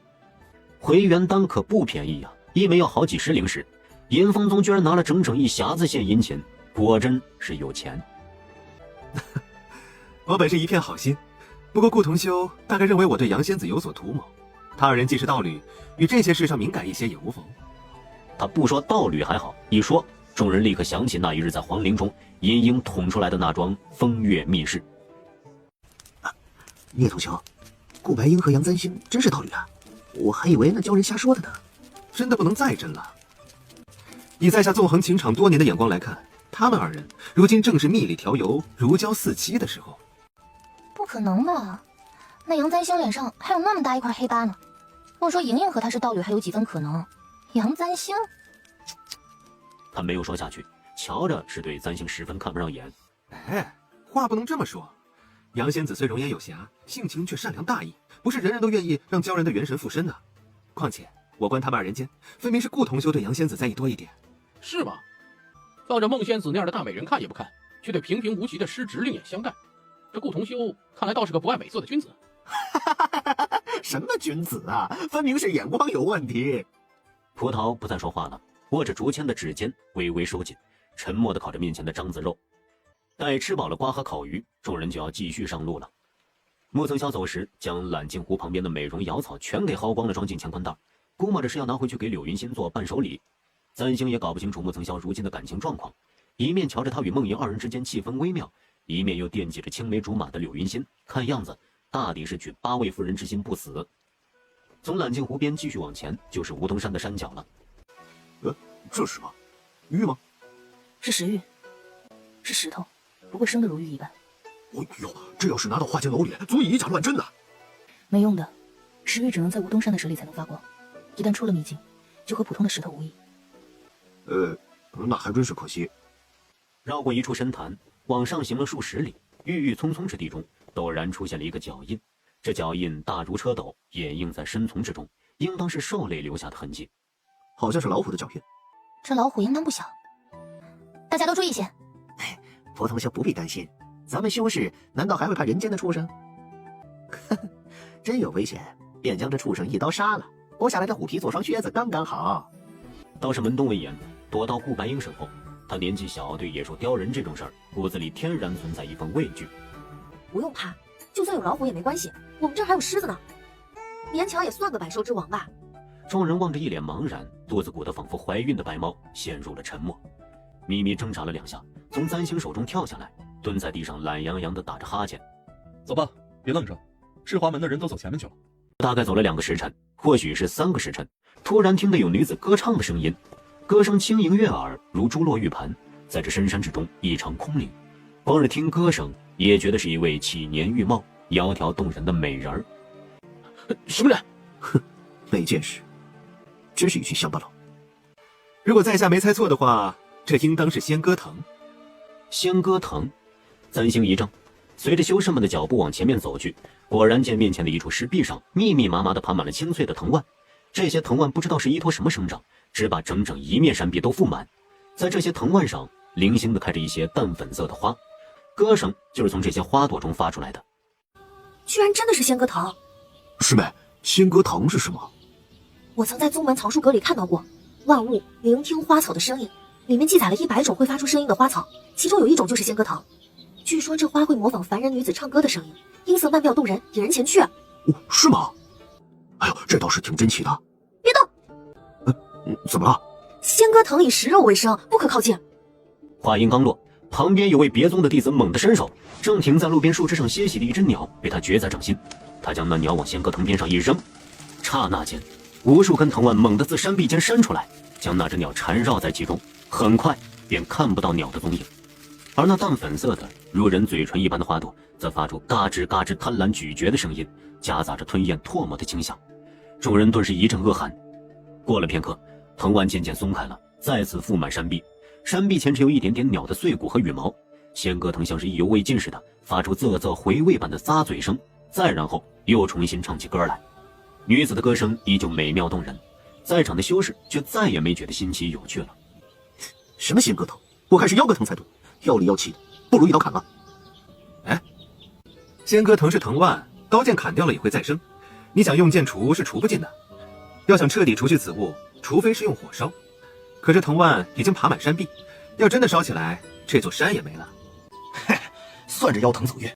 回元丹可不便宜呀，一枚要好几十灵石。银风宗居然拿了整整一匣子献殷勤，果真是有钱。我本是一片好心，不过顾同修大概认为我对杨仙子有所图谋，他二人既是道侣，与这些事上敏感一些也无妨。他不说道侣还好，一说众人立刻想起那一日在皇陵中银鹰捅出来的那桩风月密事。聂同修，顾白鹰和杨簪星真是道侣啊，我还以为那鲛人瞎说的呢。真的不能再真了。以在下纵横情场多年的眼光来看，他们二人如今正是蜜里调油、如胶似漆的时候。不可能吧？那杨簪星脸上还有那么大一块黑疤呢。若说莹莹和他是道侣，还有几分可能。杨簪星，他没有说下去，瞧着是对簪星十分看不上眼。哎，话不能这么说。杨仙子虽容颜有瑕，性情却善良大义，不是人人都愿意让鲛人的元神附身的。况且我观他们二人间，分明是顾同修对杨仙子在意多一点。是吗？放着孟仙子那样的大美人看也不看，却对平平无奇的师侄另眼相待。这顾同修看来倒是个不爱美色的君子。什么君子啊，分明是眼光有问题。葡萄不再说话了，握着竹签的指尖微微收紧，沉默地烤着面前的獐子肉。待吃饱了瓜和烤鱼，众人就要继续上路了。木曾萧走时，将揽镜湖旁边的美容瑶草全给薅光了，装进乾坤袋，估摸着是要拿回去给柳云心做伴手礼。簪星也搞不清楚木曾萧如今的感情状况，一面瞧着他与梦莹二人之间气氛微妙，一面又惦记着青梅竹马的柳云心，看样子大抵是举8位夫人之心不死。从揽镜湖边继续往前，就是梧桐山的山脚了。这是什么？玉吗？是石玉，是石头，不过生得如玉一般。哦呦，这要是拿到花间楼里，足以以假乱真的。没用的，石玉只能在吴东山的手里才能发光，一旦出了秘境，就和普通的石头无异。那还真是可惜。绕过一处深潭，往上行了数十里，郁郁葱葱之地中，陡然出现了一个脚印。这脚印大如车斗，掩映在深丛之中，应当是兽类留下的痕迹。好像是老虎的脚印。这老虎应当不小，大家都注意些。佛同修不必担心，咱们修士难道还会怕人间的畜生？真有危险，便将这畜生一刀杀了，剥下来的虎皮做双靴子刚刚好。倒是门东闻言，躲到顾白英身后。他年纪小，对野兽叼人这种事儿，骨子里天然存在一份畏惧。不用怕，就算有老虎也没关系，我们这儿还有狮子呢，勉强也算个百兽之王吧。众人望着一脸茫然、肚子鼓得仿佛怀孕的白猫，陷入了沉默。咪咪挣扎了2下，从簪星手中跳下来，蹲在地上懒洋洋地打着哈欠。走吧，别愣着，赤华门的人都走前面去了。大概走了2个时辰，或许是3个时辰，突然听得有女子歌唱的声音，歌声轻盈悦耳，如珠落玉盘，在这深山之中异常空灵。光是听歌声，也觉得是一位启年玉貌、窈窕动人的美人儿。什么人？哼，没见识，真是一群乡巴佬。如果在下没猜错的话，这应当是仙歌藤。仙歌藤，簪星一怔，随着修士们的脚步往前面走去，果然见面前的一处石壁上密密麻麻地爬满了青翠的藤蔓。这些藤蔓不知道是依托什么生长，只把整整一面山壁都覆满。在这些藤蔓上，零星地开着一些淡粉色的花，歌声就是从这些花朵中发出来的。居然真的是仙歌藤！师妹，仙歌藤是什么？我曾在宗门藏书阁里看到过，万物聆听花草的声音，里面记载了100种会发出声音的花草，其中有一种就是仙歌藤。据说这花会模仿凡人女子唱歌的声音，音色曼妙动人，引人前去。哦，是吗？哎呦，这倒是挺珍奇的。别动！怎么了？仙歌藤以食肉为生，不可靠近。话音刚落，旁边有位别宗的弟子猛地伸手，正停在路边树枝上歇息的一只鸟被他攫在掌心。他将那鸟往仙歌藤边上一扔，刹那间，无数根藤蔓猛地自山壁间伸出来，将那只鸟缠绕在其中，很快便看不到鸟的踪影。而那淡粉色的如人嘴唇一般的花朵，则发出嘎吱嘎吱贪婪咀嚼的声音，夹杂着吞咽唾沫的倾向。众人顿时一阵恶寒。过了片刻，藤蔓渐渐松开了，再次覆满山壁。山壁前只有一点点鸟的碎骨和羽毛。仙歌藤像是意犹未尽似的，发出啧啧回味般的咂嘴声，再然后又重新唱起歌来。女子的歌声依旧美妙动人，在场的修士却再也没觉得新奇有趣了。什么仙歌藤？我看是妖歌藤才对，妖里妖气的，不如一刀砍了。哎，仙歌藤是藤蔓，刀剑砍掉了也会再生，你想用剑除是除不尽的。要想彻底除去此物，除非是用火烧。可是藤蔓已经爬满山壁，要真的烧起来，这座山也没了。嘿，算这妖藤走运。